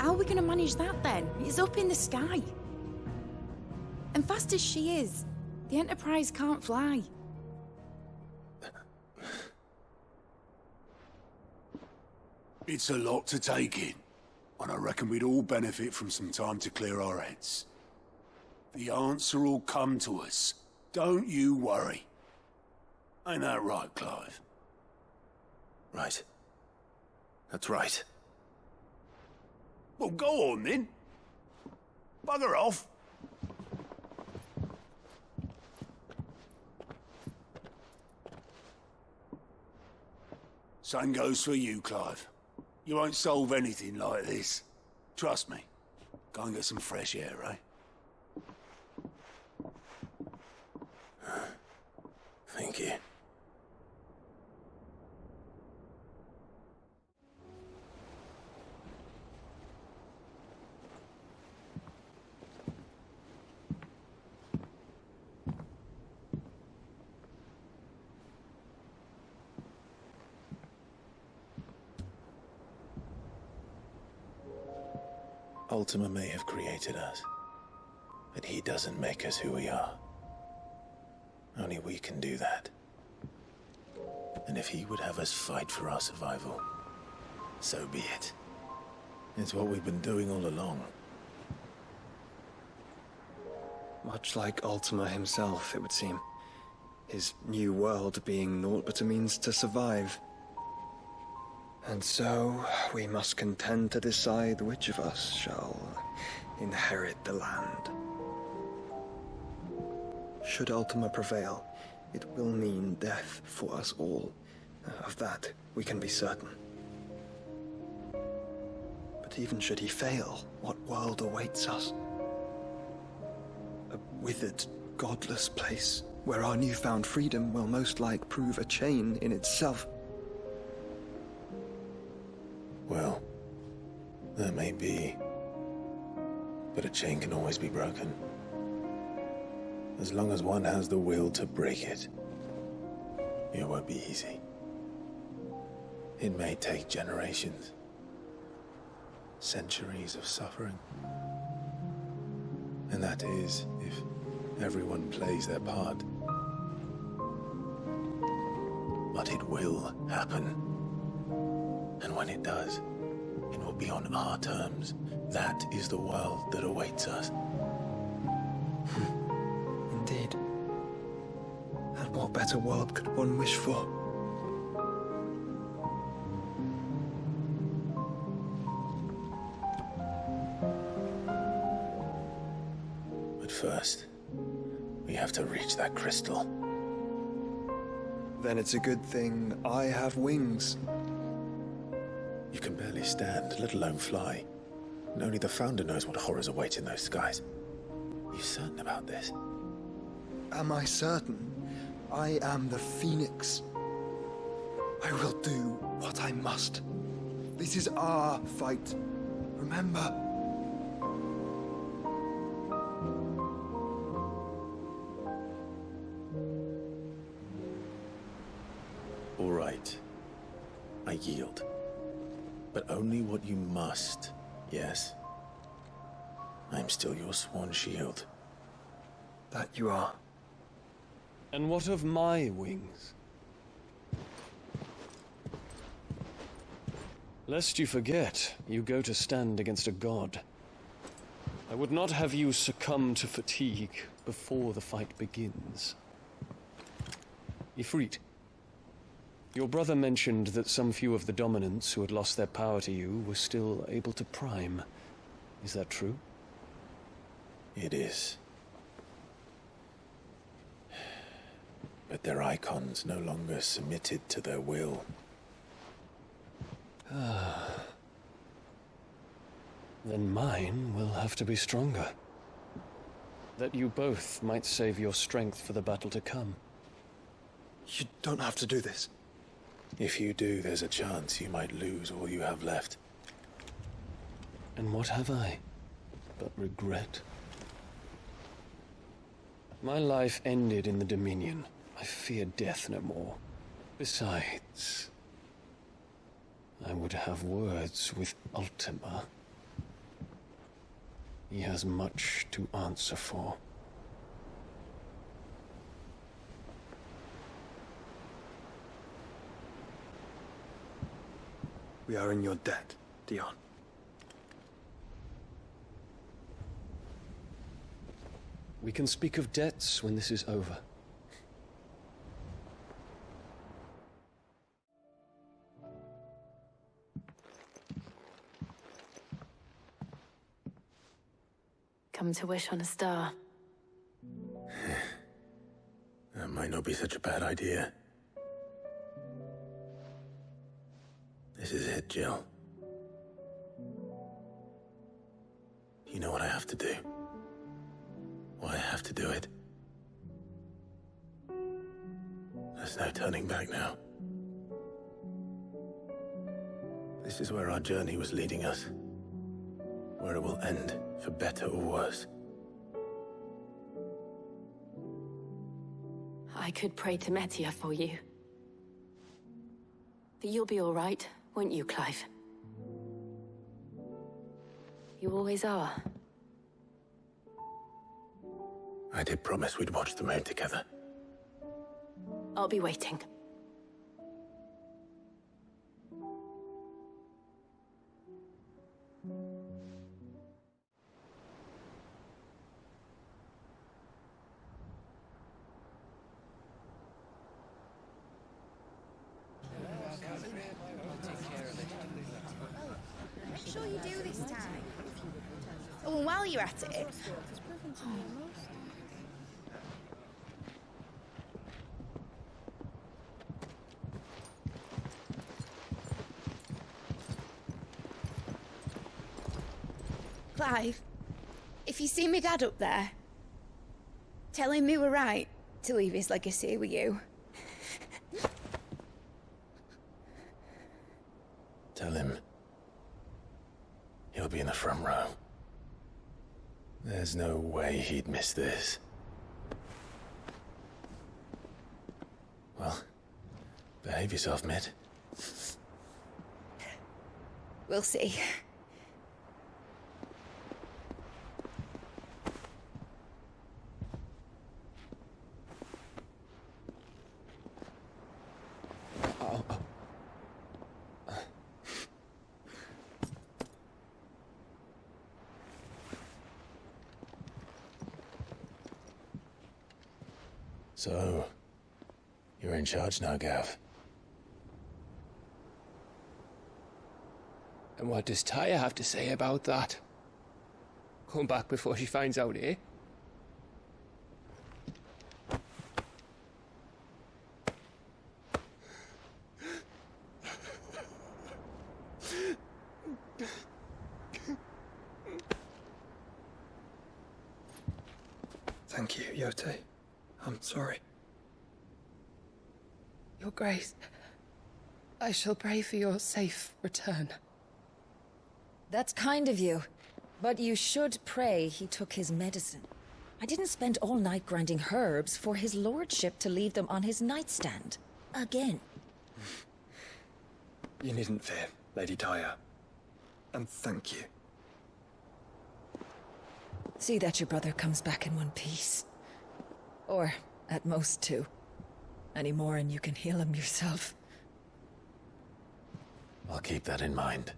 How are we going to manage that then? It's up in the sky. And fast as she is, the Enterprise can't fly. It's a lot to take in, and I reckon we'd all benefit from some time to clear our heads. The answer will come to us. Don't you worry. Ain't that right, Clive? Right. That's right. Well, go on then. Bugger off. Same goes for you, Clive. You won't solve anything like this. Trust me. Go and get some fresh air, eh? Thank you. Ultima may have created us, but he doesn't make us who we are. Only we can do that. And if he would have us fight for our survival, so be it. It's what we've been doing all along. Much like Ultima himself, it would seem. His new world being naught but a means to survive. And so, we must contend to decide which of us shall inherit the land. Should Ultima prevail, it will mean death for us all. Of that, we can be certain. But even should he fail, what world awaits us? A withered, godless place, where our newfound freedom will most like prove a chain in itself. Well, that may be, but a chain can always be broken. As long as one has the will to break it. It won't be easy. It may take generations. Centuries of suffering. And that is, if everyone plays their part. But it will happen. And when it does, it will be on our terms. That is the world that awaits us. Indeed. And what better world could one wish for? But first, we have to reach that crystal. Then it's a good thing I have wings. You can barely stand, let alone fly. And only the Founder knows what horrors await in those skies. Are you certain about this? Am I certain? I am the Phoenix. I will do what I must. This is our fight. Remember? All right. I yield. But only what you must, yes? I'm still your sworn shield. That you are. And what of my wings? Lest you forget, you go to stand against a god. I would not have you succumb to fatigue before the fight begins. Ifrit, your brother mentioned that some few of the dominants who had lost their power to you were still able to prime. Is that true? It is. But their icons no longer submitted to their will. Then mine will have to be stronger. That you both might save your strength for the battle to come. You don't have to do this. If you do, there's a chance you might lose all you have left. And what have I but regret? My life ended in the Dominion. I fear death no more. Besides, I would have words with Ultima. He has much to answer for. We are in your debt, Dion. We can speak of debts when this is over. Come to wish on a star. That might not be such a bad idea. This is it, Jill. You know what I have to do. Why I have to do it. There's no turning back now. This is where our journey was leading us. Where it will end, for better or worse. I could pray to Metia for you. But you'll be all right, won't you, Clive? You always are. I did promise we'd watch the moon together. I'll be waiting. Oh, and while you're at it... Clive, if you see me dad up there, tell him we were right to leave his legacy with you. Tell him he'll be in the front row. There's no way he'd miss this. Well, behave yourself, Mid. We'll see. So, you're in charge now, Gav. And what does Tyre have to say about that? Come back before she finds out, eh? Thank you, Yote. I'm sorry. Your Grace, I shall pray for your safe return. That's kind of you. But you should pray he took his medicine. I didn't spend all night grinding herbs for his lordship to leave them on his nightstand. Again. You needn't fear, Lady Tyre. And thank you. See that your brother comes back in one piece. Or, at most, two. Any more and you can heal him yourself. I'll keep that in mind.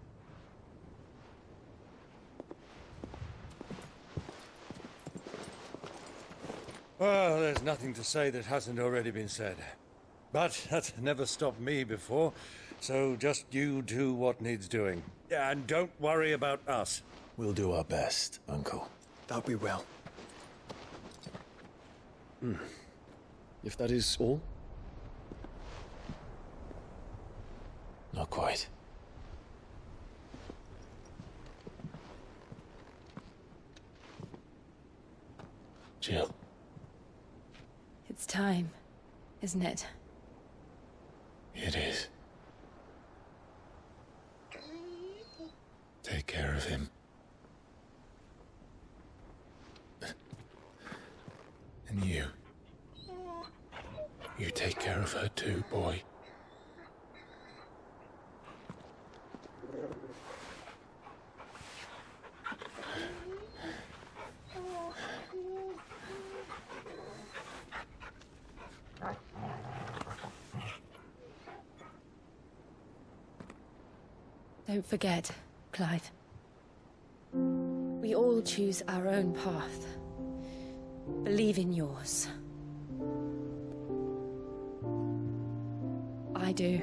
Well, there's nothing to say that hasn't already been said. But that's never stopped me before, so just you do what needs doing. And don't worry about us. We'll do our best, Uncle. That we will. If that is all? Not quite. Jill. It's time, isn't it? It is. Take care of him. And you. You take care of her too, boy. Don't forget, Clive. We all choose our own path. Believe in yours. I do.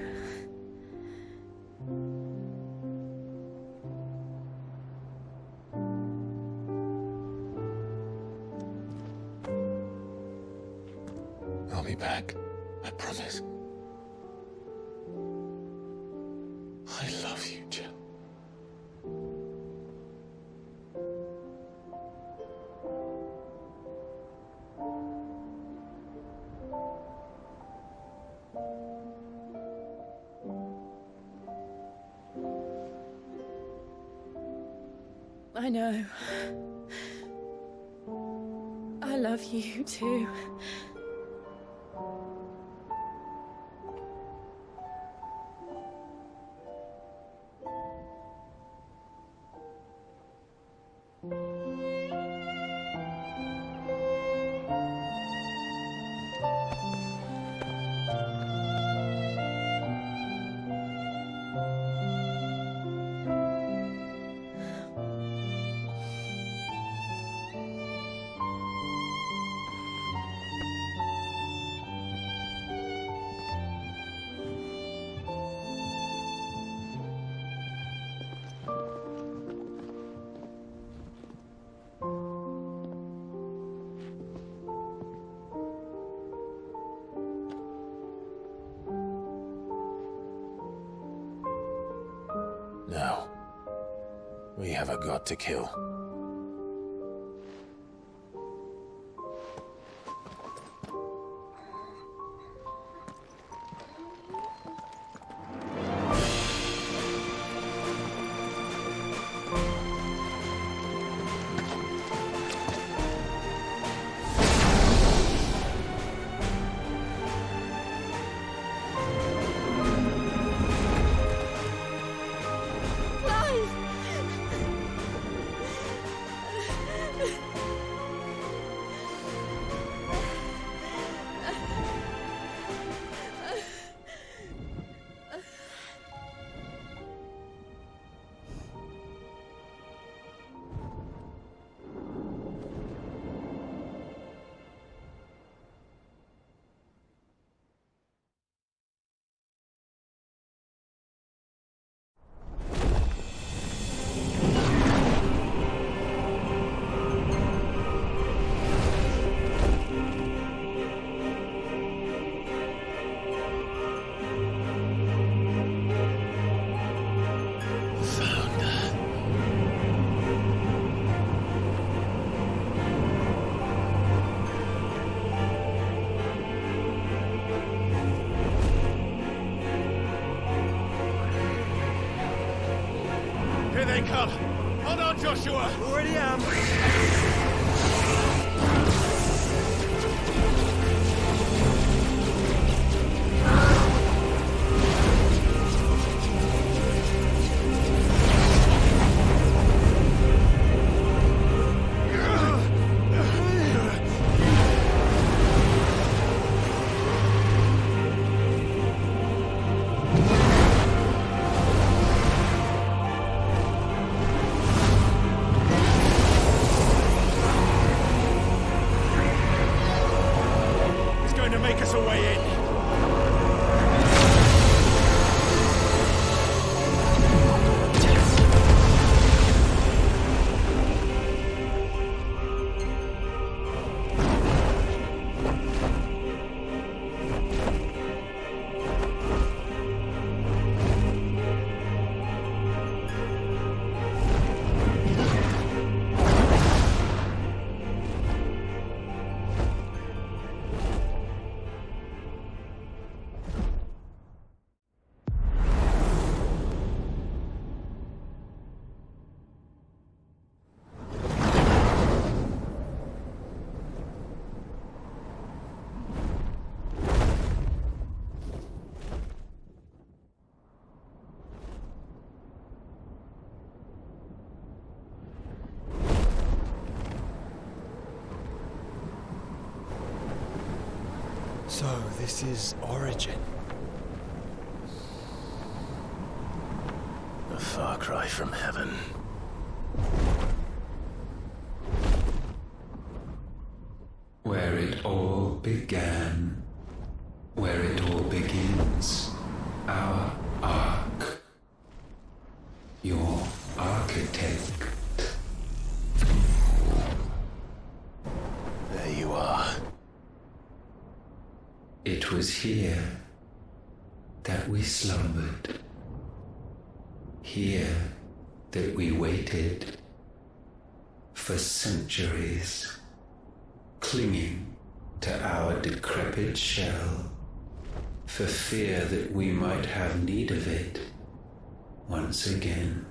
I'll be back. I promise. I love you, Jill. I know. I love you too. We have a god to kill. Here they come! Hold on, Joshua! Already am! So, this is Origin. A far cry from heaven. Where it all began, where it all begins, our arc, your architect. There you are. It was here that we slumbered. Here that we waited for centuries, clinging to our decrepit shell, for fear that we might have need of it once again.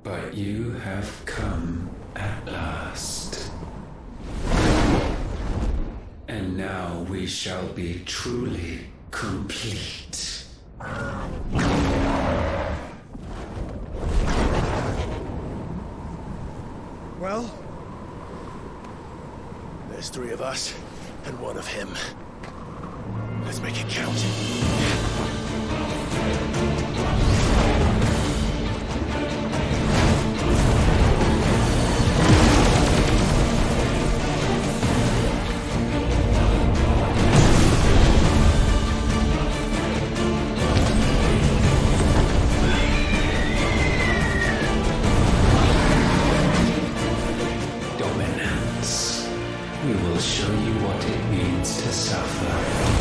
But you have come at last. And now we shall be truly complete. Well? There's 3 of us, and 1 of him. Let's make it count. We will show you what it means to suffer.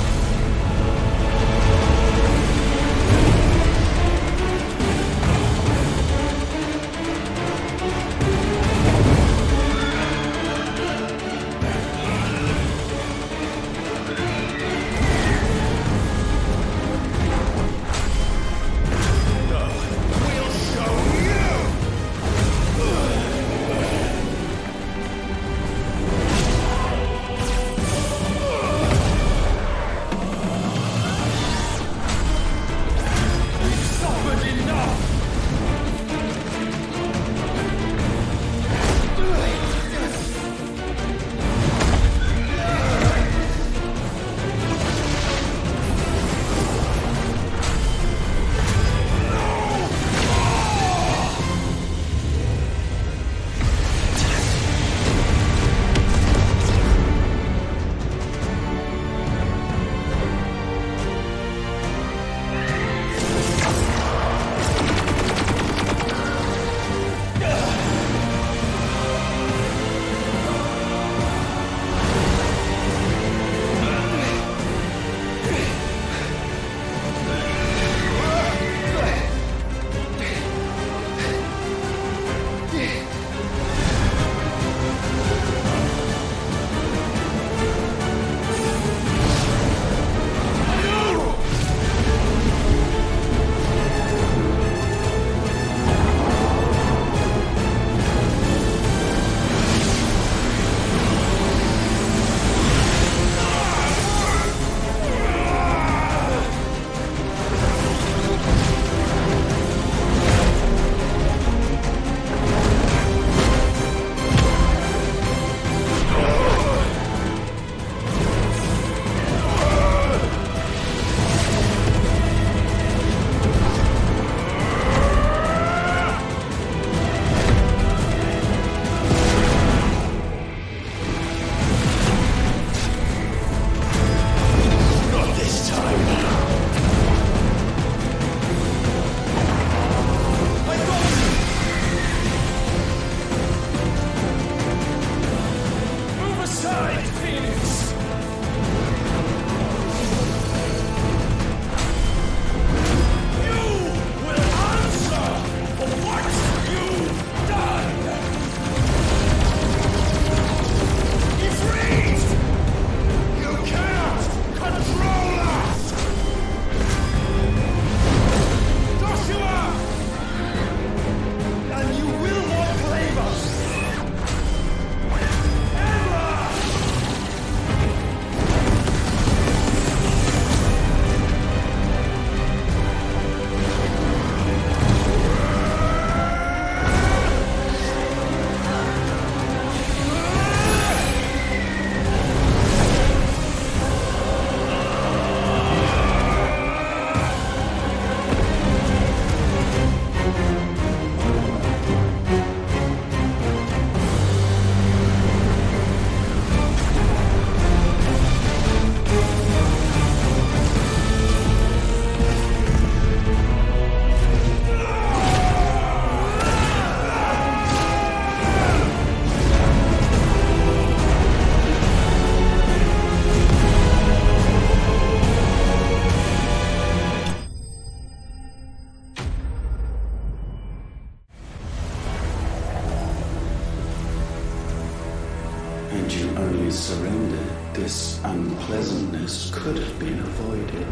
and you only surrendered, this unpleasantness could have been avoided.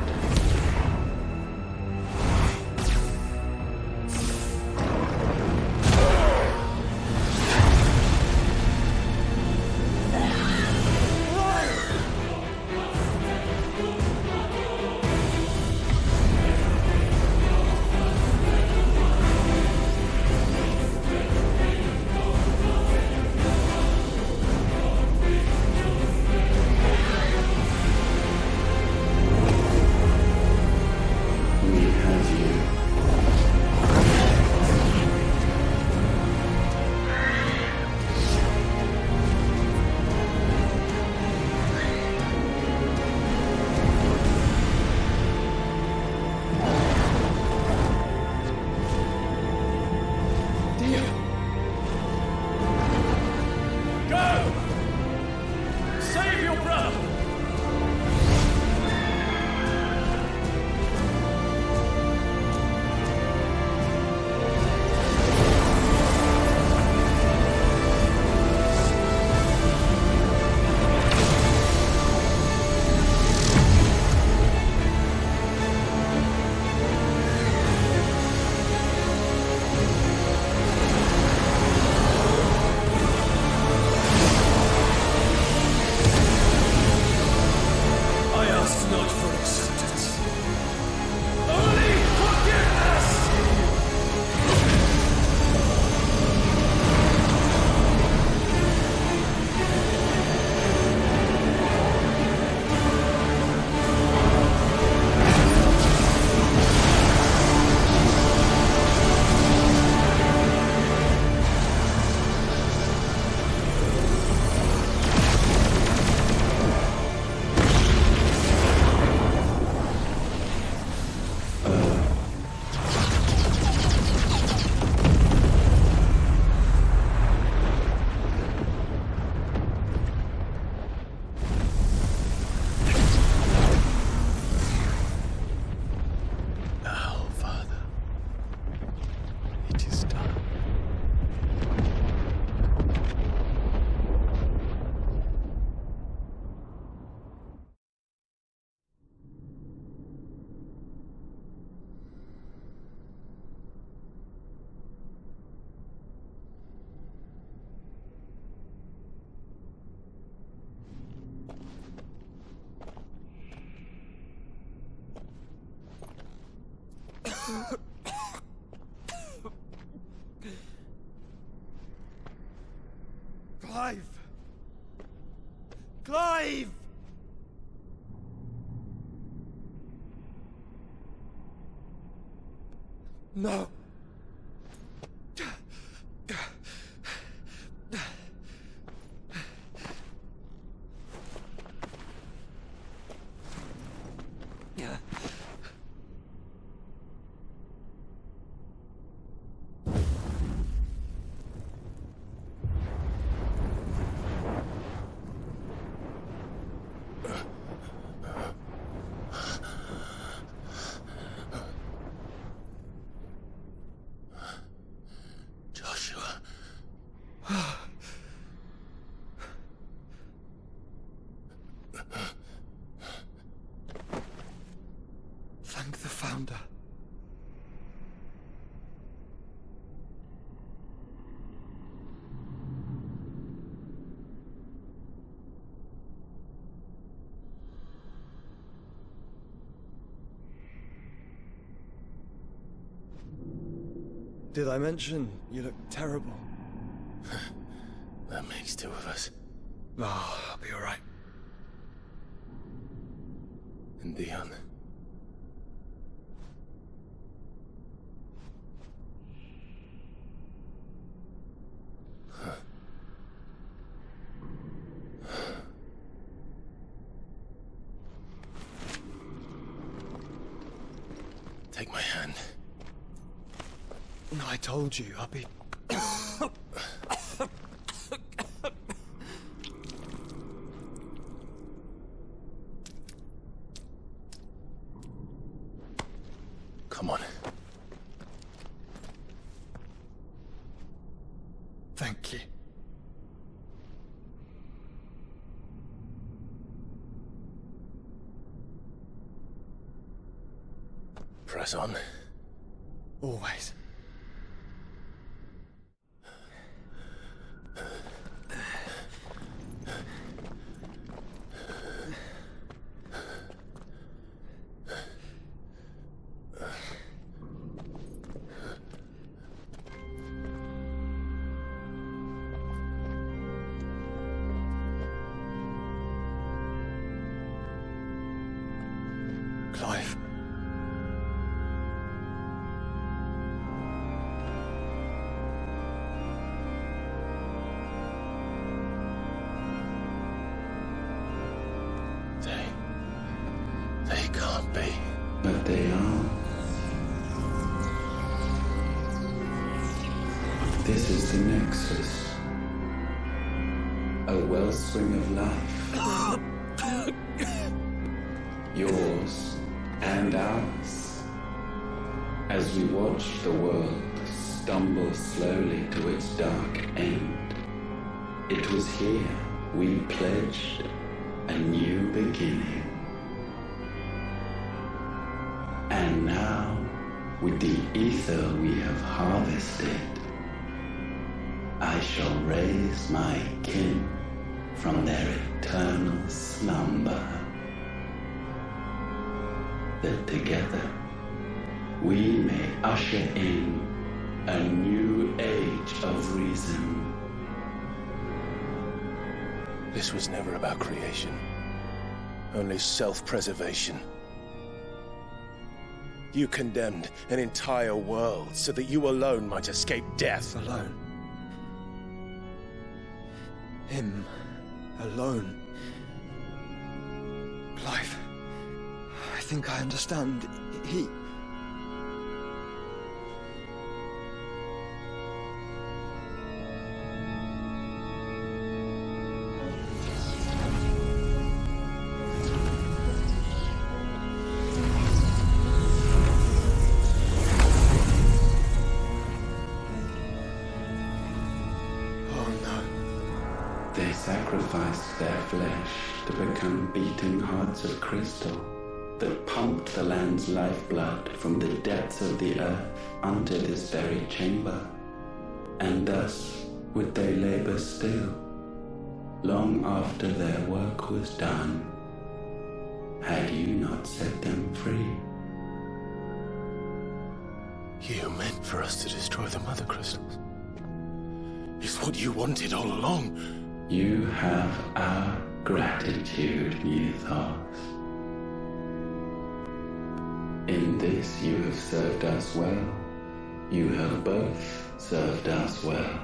Clive! Clive! No. Thank the Founder. Did I mention you look terrible? That makes two of us. Oh, I'll be alright. And Dion. Take my hand. I told you, I'll be... Come on. Thank you. Press on. Always. Clive. They can't be. But they are. This is the Nexus. A wellspring of life. Yours and ours. As we watch the world stumble slowly to its dark end, it was here we pledged a new beginning. And now, with the ether we have harvested, I shall raise my kin from their eternal slumber, that together we may usher in a new age of reason. This was never about creation, only self-preservation. You condemned an entire world so that you alone might escape death. Alone. Him. Alone. Clive. I think I understand. He... They sacrificed their flesh to become beating hearts of crystal that pumped the land's lifeblood from the depths of the earth unto this very chamber. And thus would they labor still, long after their work was done, had you not set them free. You meant for us to destroy the Mother Crystals. It's what you wanted all along. You have our gratitude, Mythos. In this you have served us well. You have both served us well.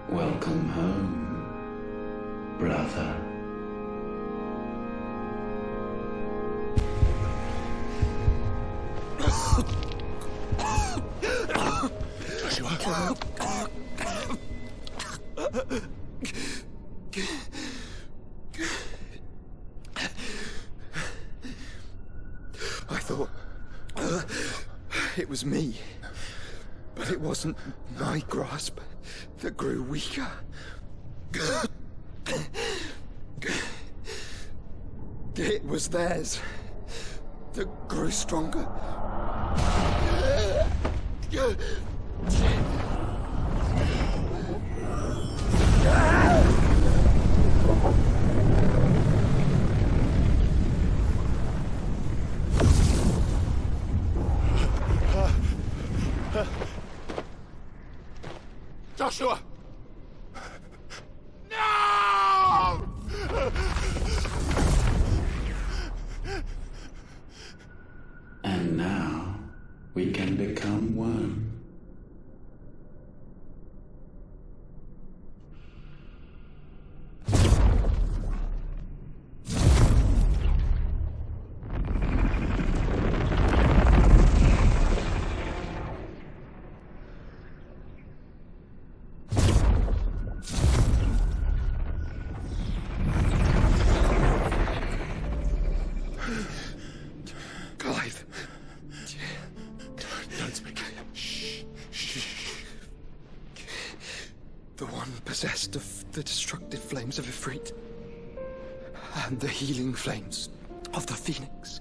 Welcome home, brother. Joshua. I thought it was me, but it wasn't my grasp that grew weaker. It was theirs that grew stronger. Joshua! No! And now we can become one. Clive. Don't speak. Shh. The one possessed of the destructive flames of Ifrit and the healing flames of the Phoenix.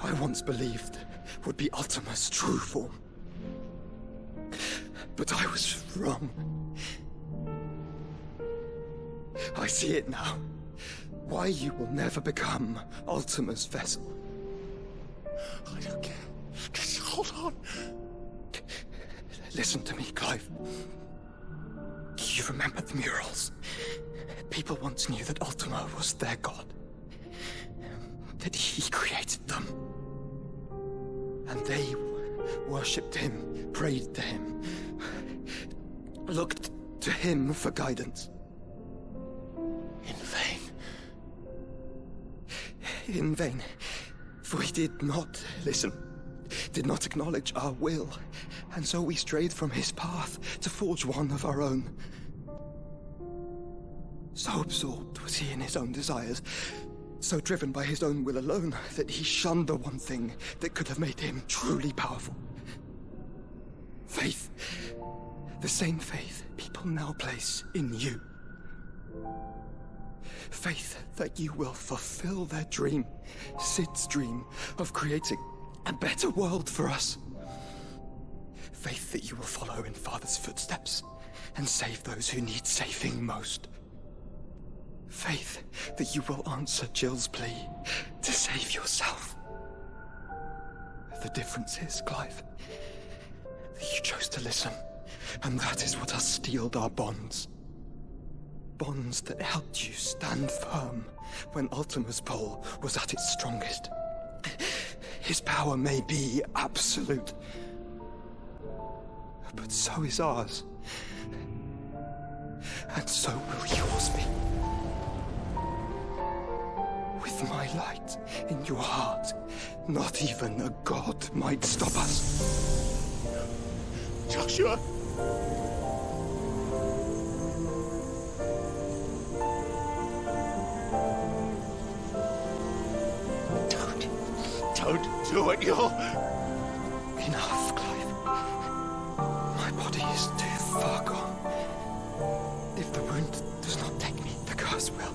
I once believed would be Ultima's true form. But I was wrong. I see it now. Why you will never become Ultima's vessel. I don't care. Just hold on. Listen to me, Clive. You remember the murals? People once knew that Ultima was their god. That he created them. And they worshipped him, prayed to him, looked to him for guidance. In vain. In vain. For he did not listen, did not acknowledge our will, and so we strayed from his path to forge one of our own. So absorbed was he in his own desires, so driven by his own will alone, that he shunned the one thing that could have made him truly powerful. Faith. The same faith people now place in you. Faith that you will fulfill their dream, Sid's dream, of creating a better world for us. Faith that you will follow in Father's footsteps and save those who need saving most. Faith that you will answer Jill's plea to save yourself. The difference is, Clive, that you chose to listen, and that is what has steeled our bonds. Bonds that helped you stand firm when Ultima's pull was at its strongest. His power may be absolute, but so is ours. And so will yours be. With my light in your heart, not even a god might stop us. Joshua! Don't do it, you're... Enough, Clive. My body is too far gone. If the wound does not take me, the curse will.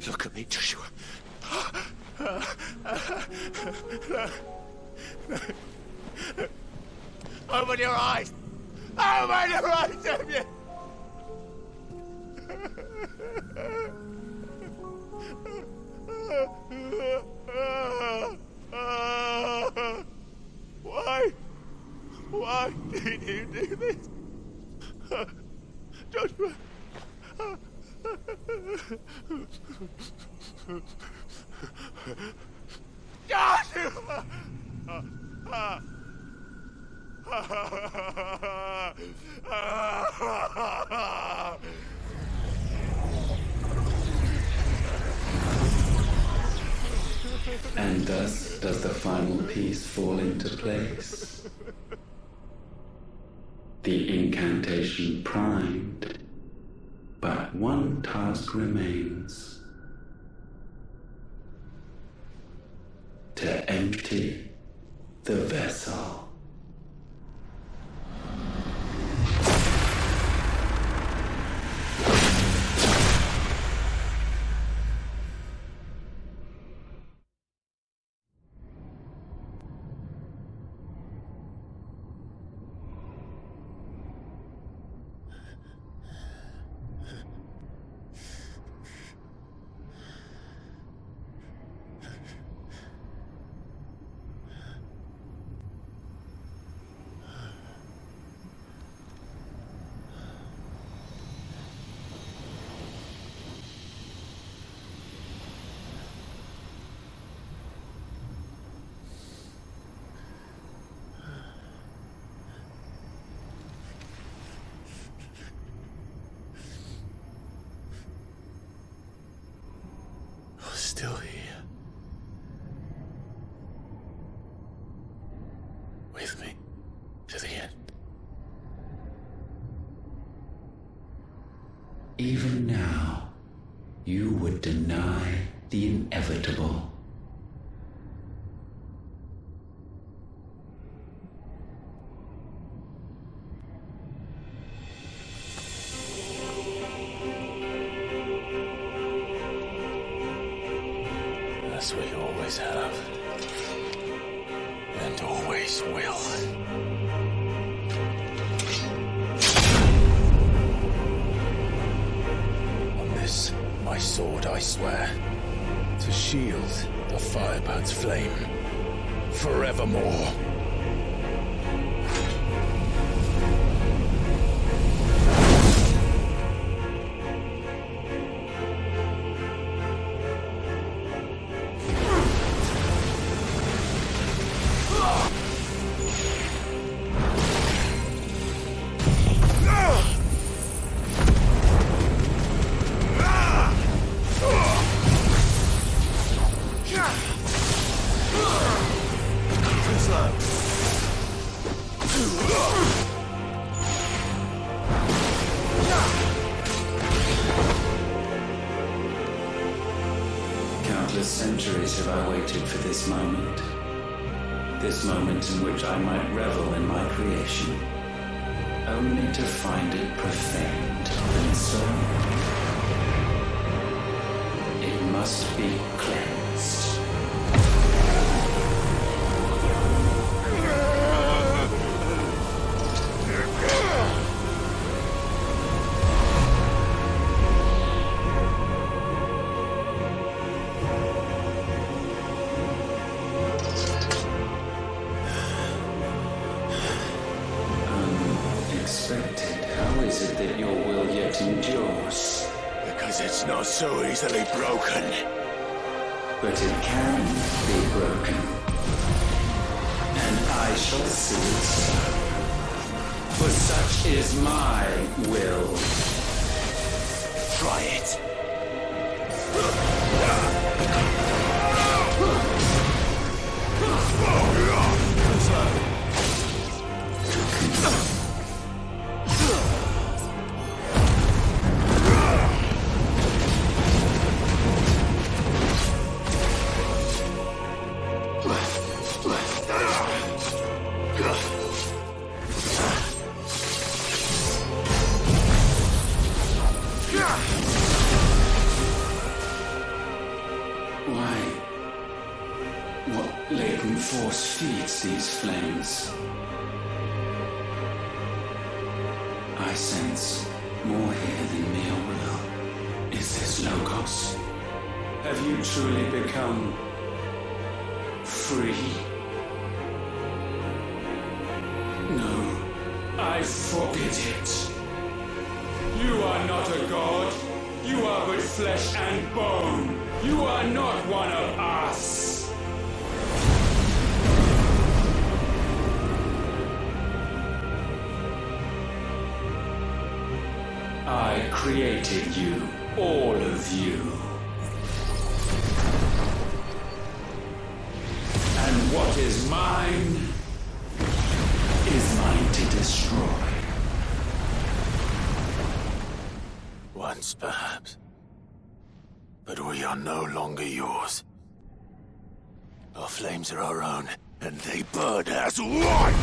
Look at me, Joshua. Open your eyes! Open your eyes, damn you! Why did you do this? Joshua! Joshua! And thus does the final piece fall into place. The incantation primed, but one task remains. To empty the vessel. still here. With me to the end. Even now, you would deny the inevitable. As we always have. And always will. On this, my sword, I swear, to shield the Firebird's flame forevermore. Countless centuries have I waited for this moment. This moment in which I might revel in my creation, only to find it profaned and soiled. It must be cleansed. Endures. Because it's not so easily broken. But it can be broken. And I shall see it so. For such is my will. Try it. These flames. I sense more here than mere will. Is this Logos? Have you truly become free? No, I forbid it. You are not a god. You are but flesh and bone. You are not one of us. I created you, all of you. And what is mine is mine to destroy. Once, perhaps. But we are no longer yours. Our flames are our own, and they burn as one!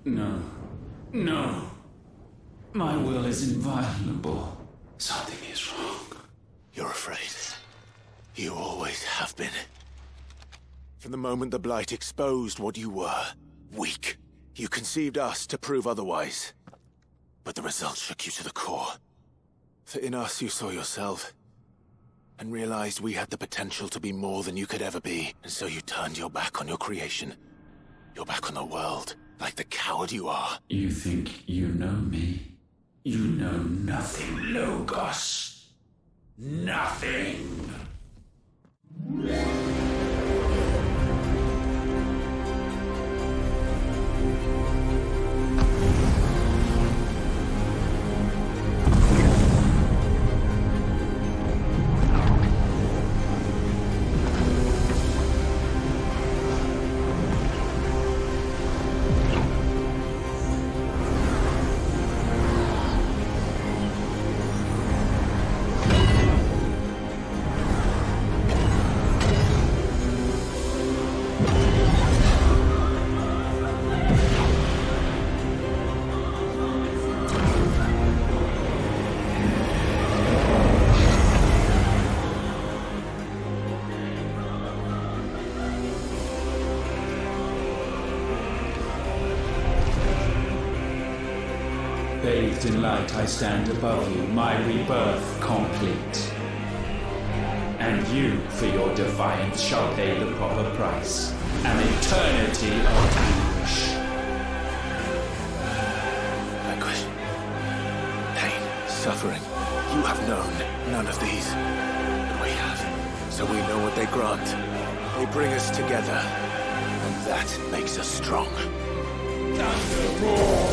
No. No. My will is inviolable. Something is wrong. You're afraid. You always have been. From the moment the Blight exposed what you were, weak, you conceived us to prove otherwise. But the results shook you to the core. For in us you saw yourself, and realized we had the potential to be more than you could ever be, and so you turned your back on your creation. Your back on the world, like the coward you are. You think you know me? You know nothing, Logos. Nothing! Bathed in light, I stand above you, my rebirth complete. And you, for your defiance, shall pay the proper price. An eternity of anguish. Anguish. Pain. Suffering. You have known none of these. But we have. So we know what they grant. They bring us together. And that makes us strong. Thunder roar!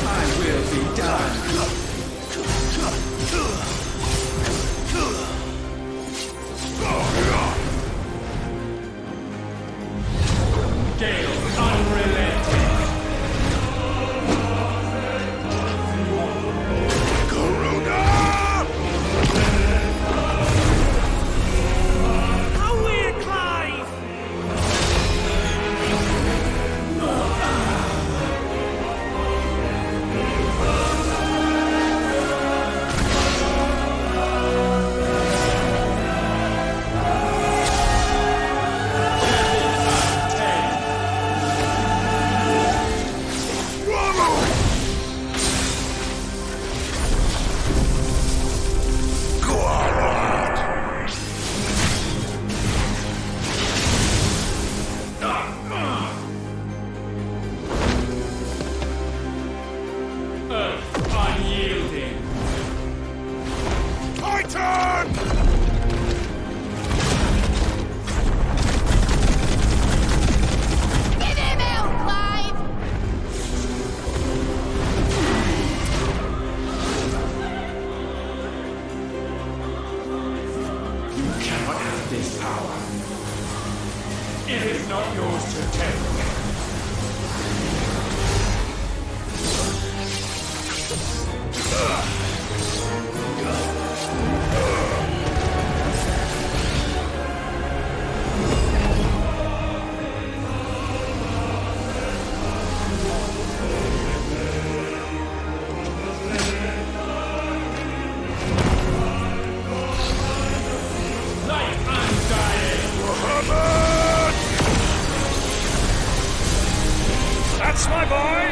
I will be done. Gale unrelenting. Away, Clive! Unyielding. Titan! Get him out, Clive! You cannot have this power. It is not yours to take. Light undying! That's my boy!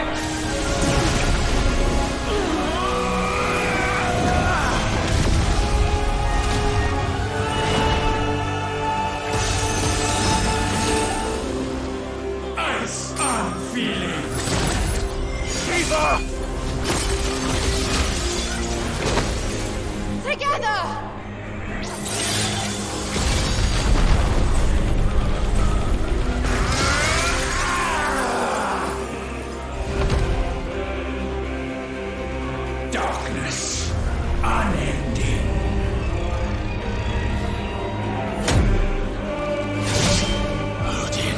Ice unfeeling! Fever! Together! Darkness unending. Odin.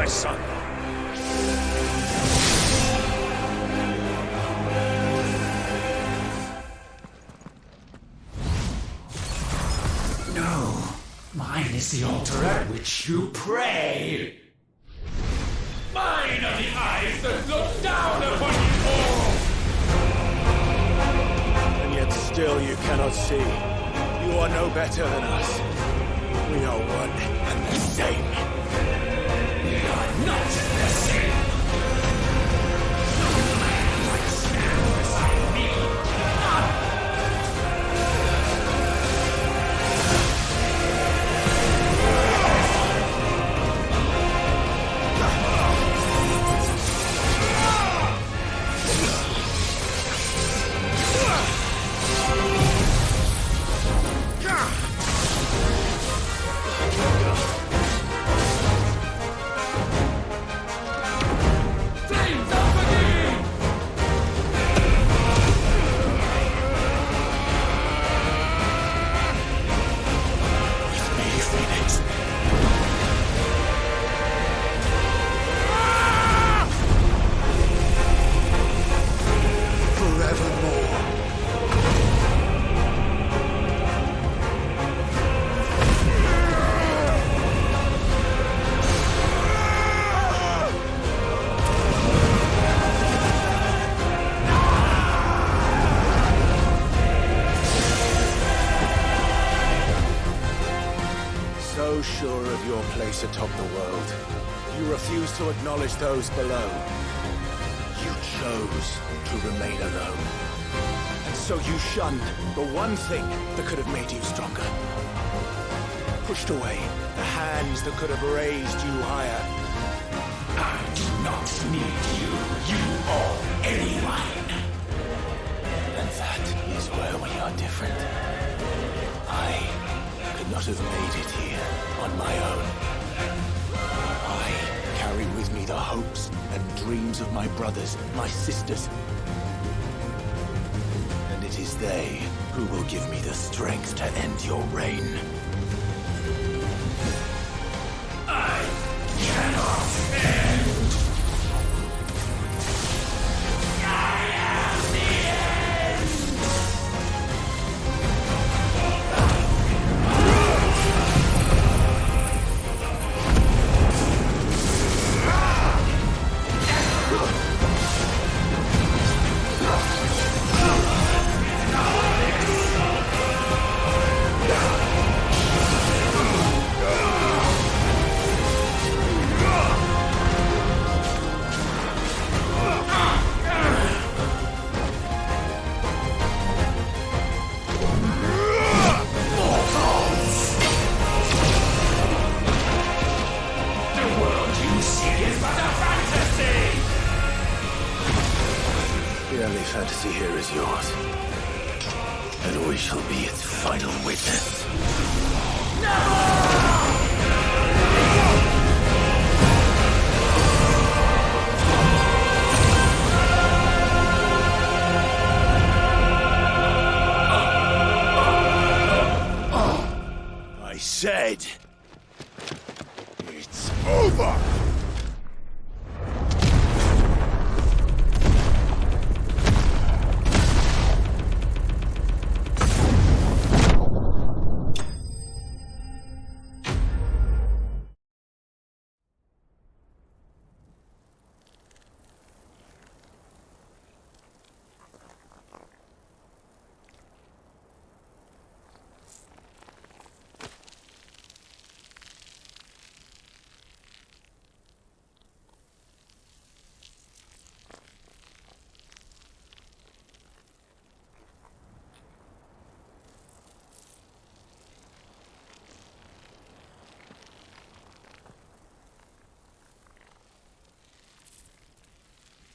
my son. No, mine is the altar at which you pray. Mine are the eyes that look down upon you all! And yet still you cannot see. You are no better than us. We are one and the same. We are not the same. No man stand beside me. None. Atop the world. You refuse to acknowledge those below. You chose to remain alone. And so you shunned the one thing that could have made you stronger. Pushed away the hands that could have raised you higher. I do not need you, or anyone. And that is where we are different. I could not have made it here on my own. I carry with me the hopes and dreams of my brothers, my sisters. And it is they who will give me the strength to end your reign. I cannot end. I am the end. Fantasy here is yours, and we shall be its final witness. I said, it's over!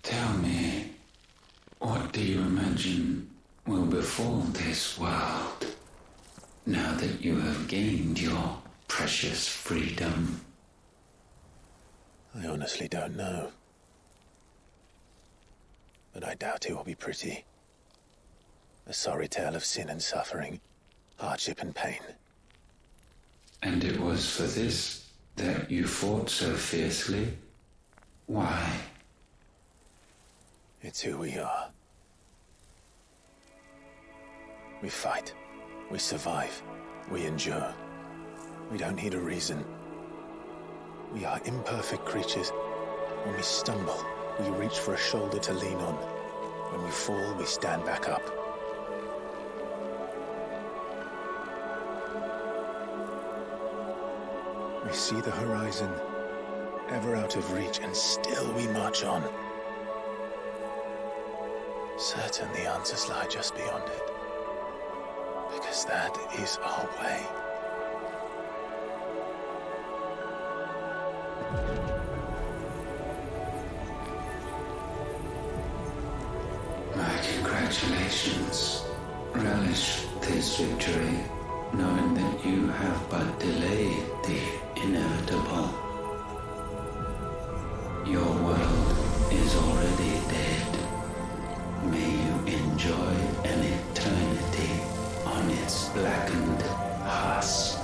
Tell me, what do you imagine will befall this world now that you have gained your precious freedom? I honestly don't know. But I doubt it will be pretty. A sorry tale of sin and suffering, hardship and pain. And it was for this That you fought so fiercely? Why? It's who we are. We fight. We survive. We endure. We don't need a reason. We are imperfect creatures. When we stumble, we reach for a shoulder to lean on. When we fall, we stand back up. We see the horizon, ever out of reach, and still we march on. Certain the answers lie just beyond it. Because that is our way. My congratulations. Relish this victory, knowing that you have but delayed the inevitable. Your world is already dead. May you enjoy an eternity on its blackened husk.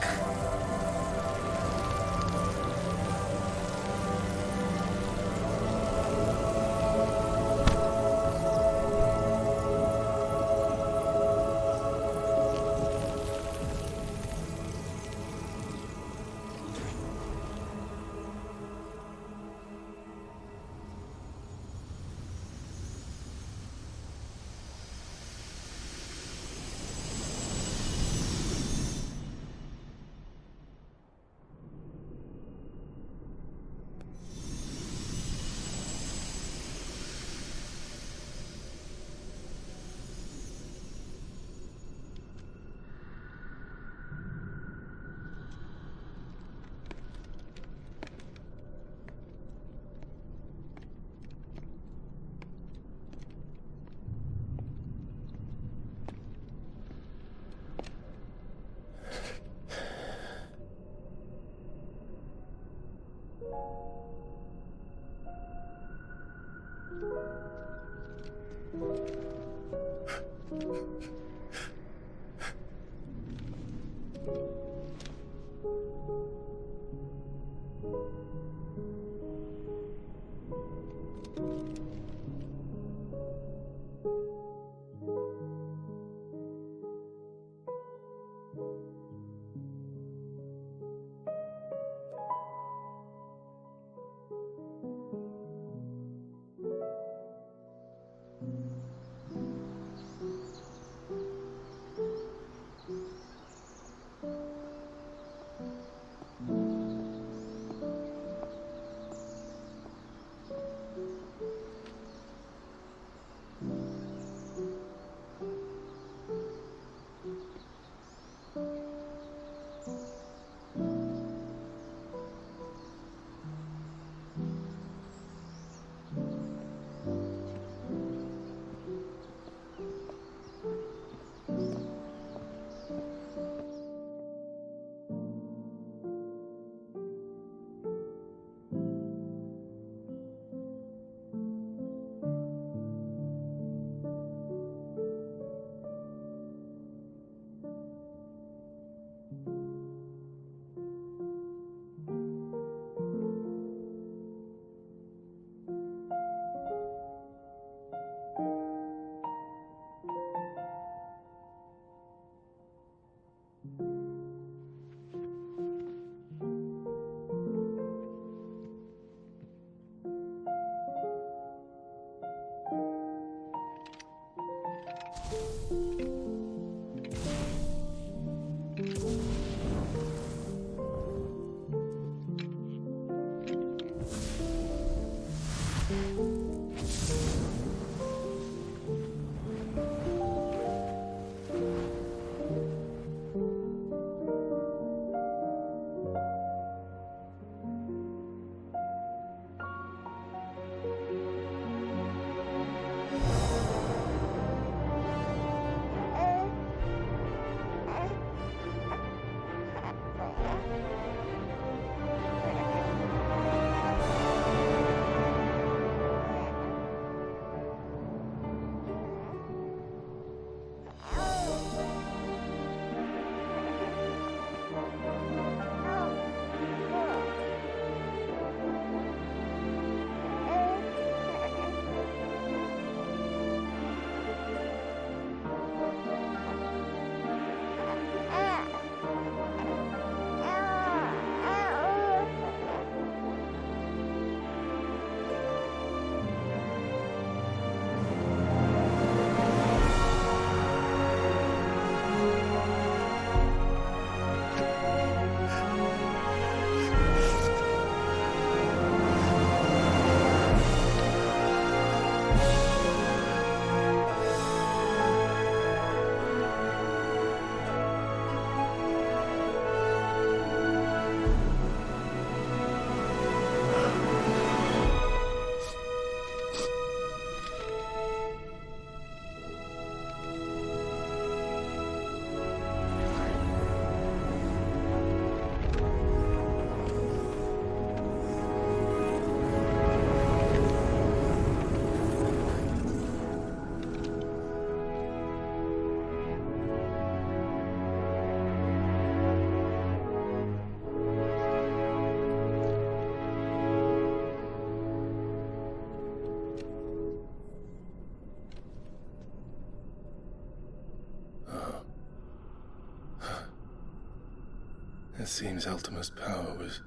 It seems Ultima's power was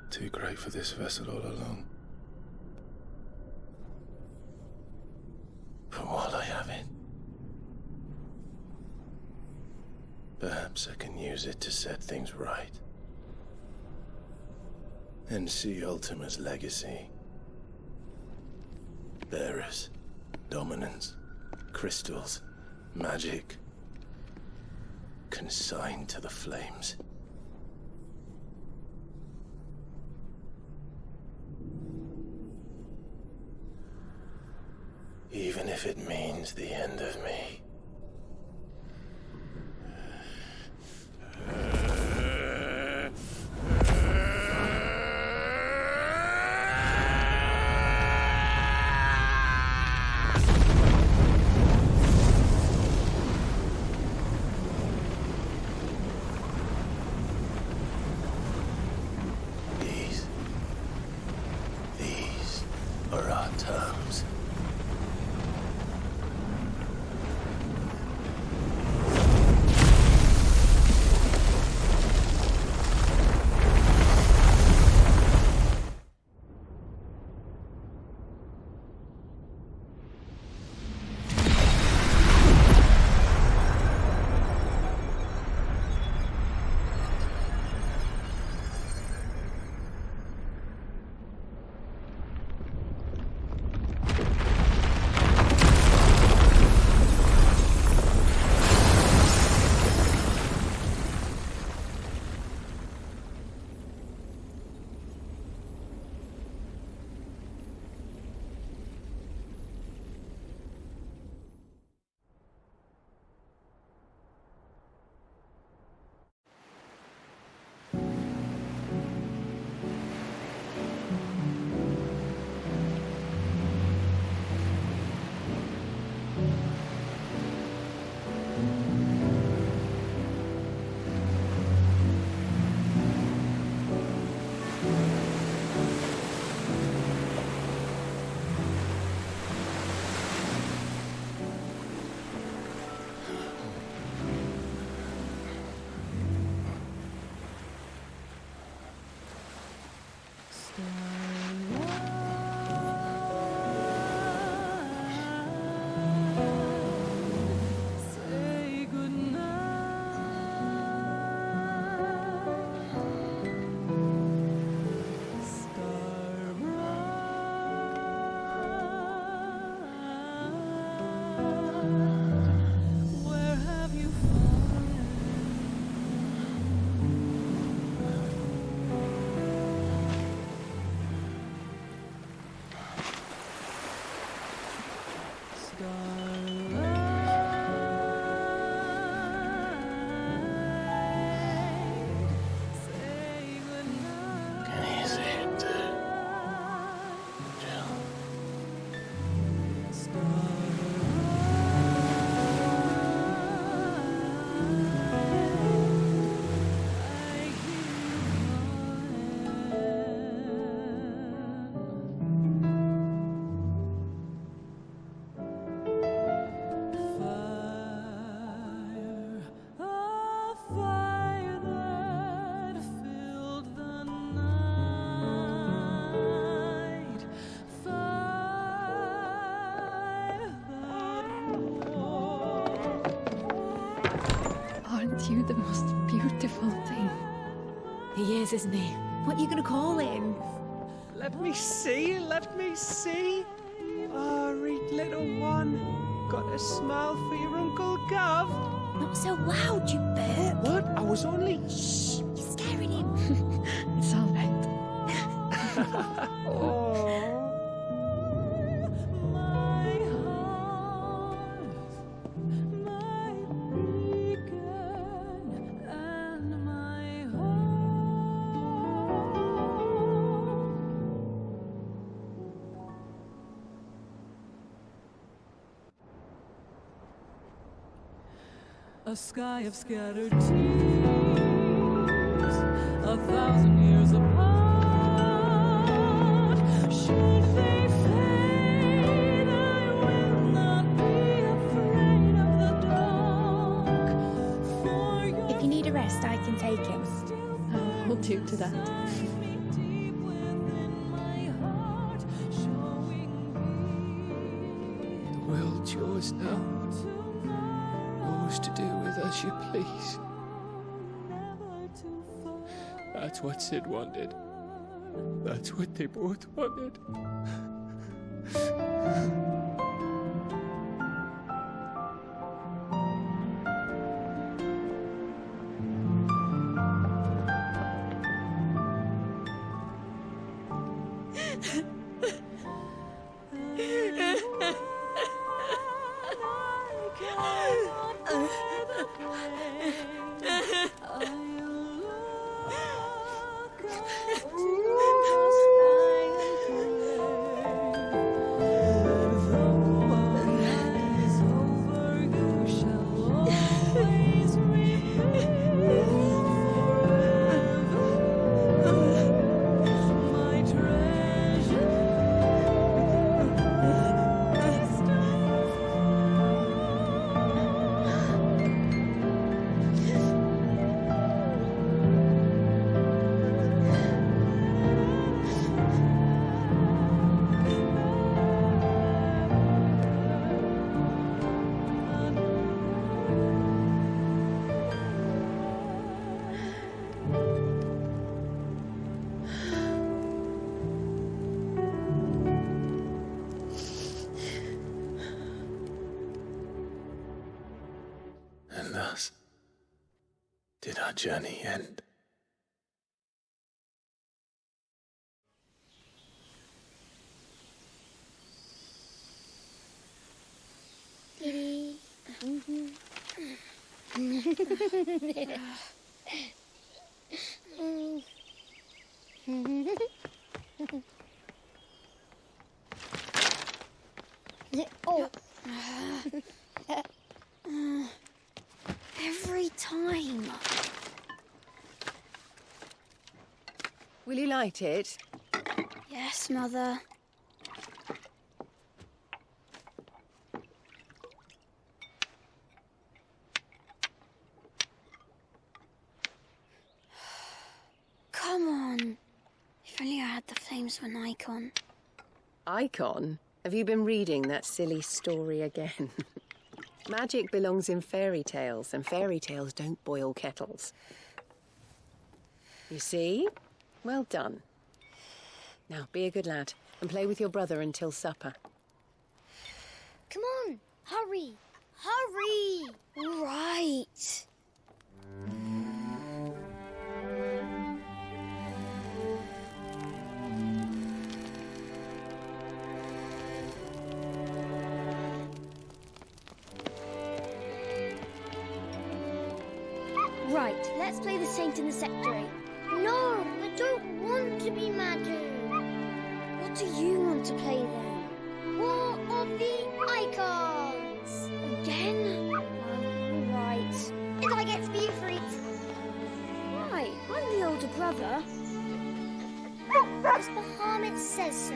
too great for this vessel all along. But while I have it, perhaps I can use it to set things right. And see Ultima's legacy. Bearers, dominance, crystals, magic, consigned to the flames. Even if it means the end of me. These are our terms. You the most beautiful thing. He is, isn't he? What are you gonna call him? Let me see, let me see. Oh, read little one. Got a smile for your Uncle Gav. Not so loud, you burp. What? I was only... Shh, you're scaring him. It's all right. Oh. A sky of scattered tears, 1,000 years apart. Should they fade, I will not be afraid of the dark. For If you need a rest, I can take him. hold you to that. The world's yours now. Yours to do with as you please. That's what Sid wanted. That's what they both wanted. And thus did our journey end. Kitty. Oh. Every time. Will you light it? Yes, Mother. Come on. If only I had the flames of an icon. Icon? Have you been reading that silly story again? Magic belongs in fairy tales, and fairy tales don't boil kettles. You see? Well done. Now, be a good lad, and play with your brother until supper. Come on, hurry! Hurry! All right. Right, let's play the Saint in the Secretary. No, I don't want to be Madu. What do you want to play then? War of the Icons! Again? Oh, right. And I get to be a freak. Right, I'm the older brother. Because the Hermit says so.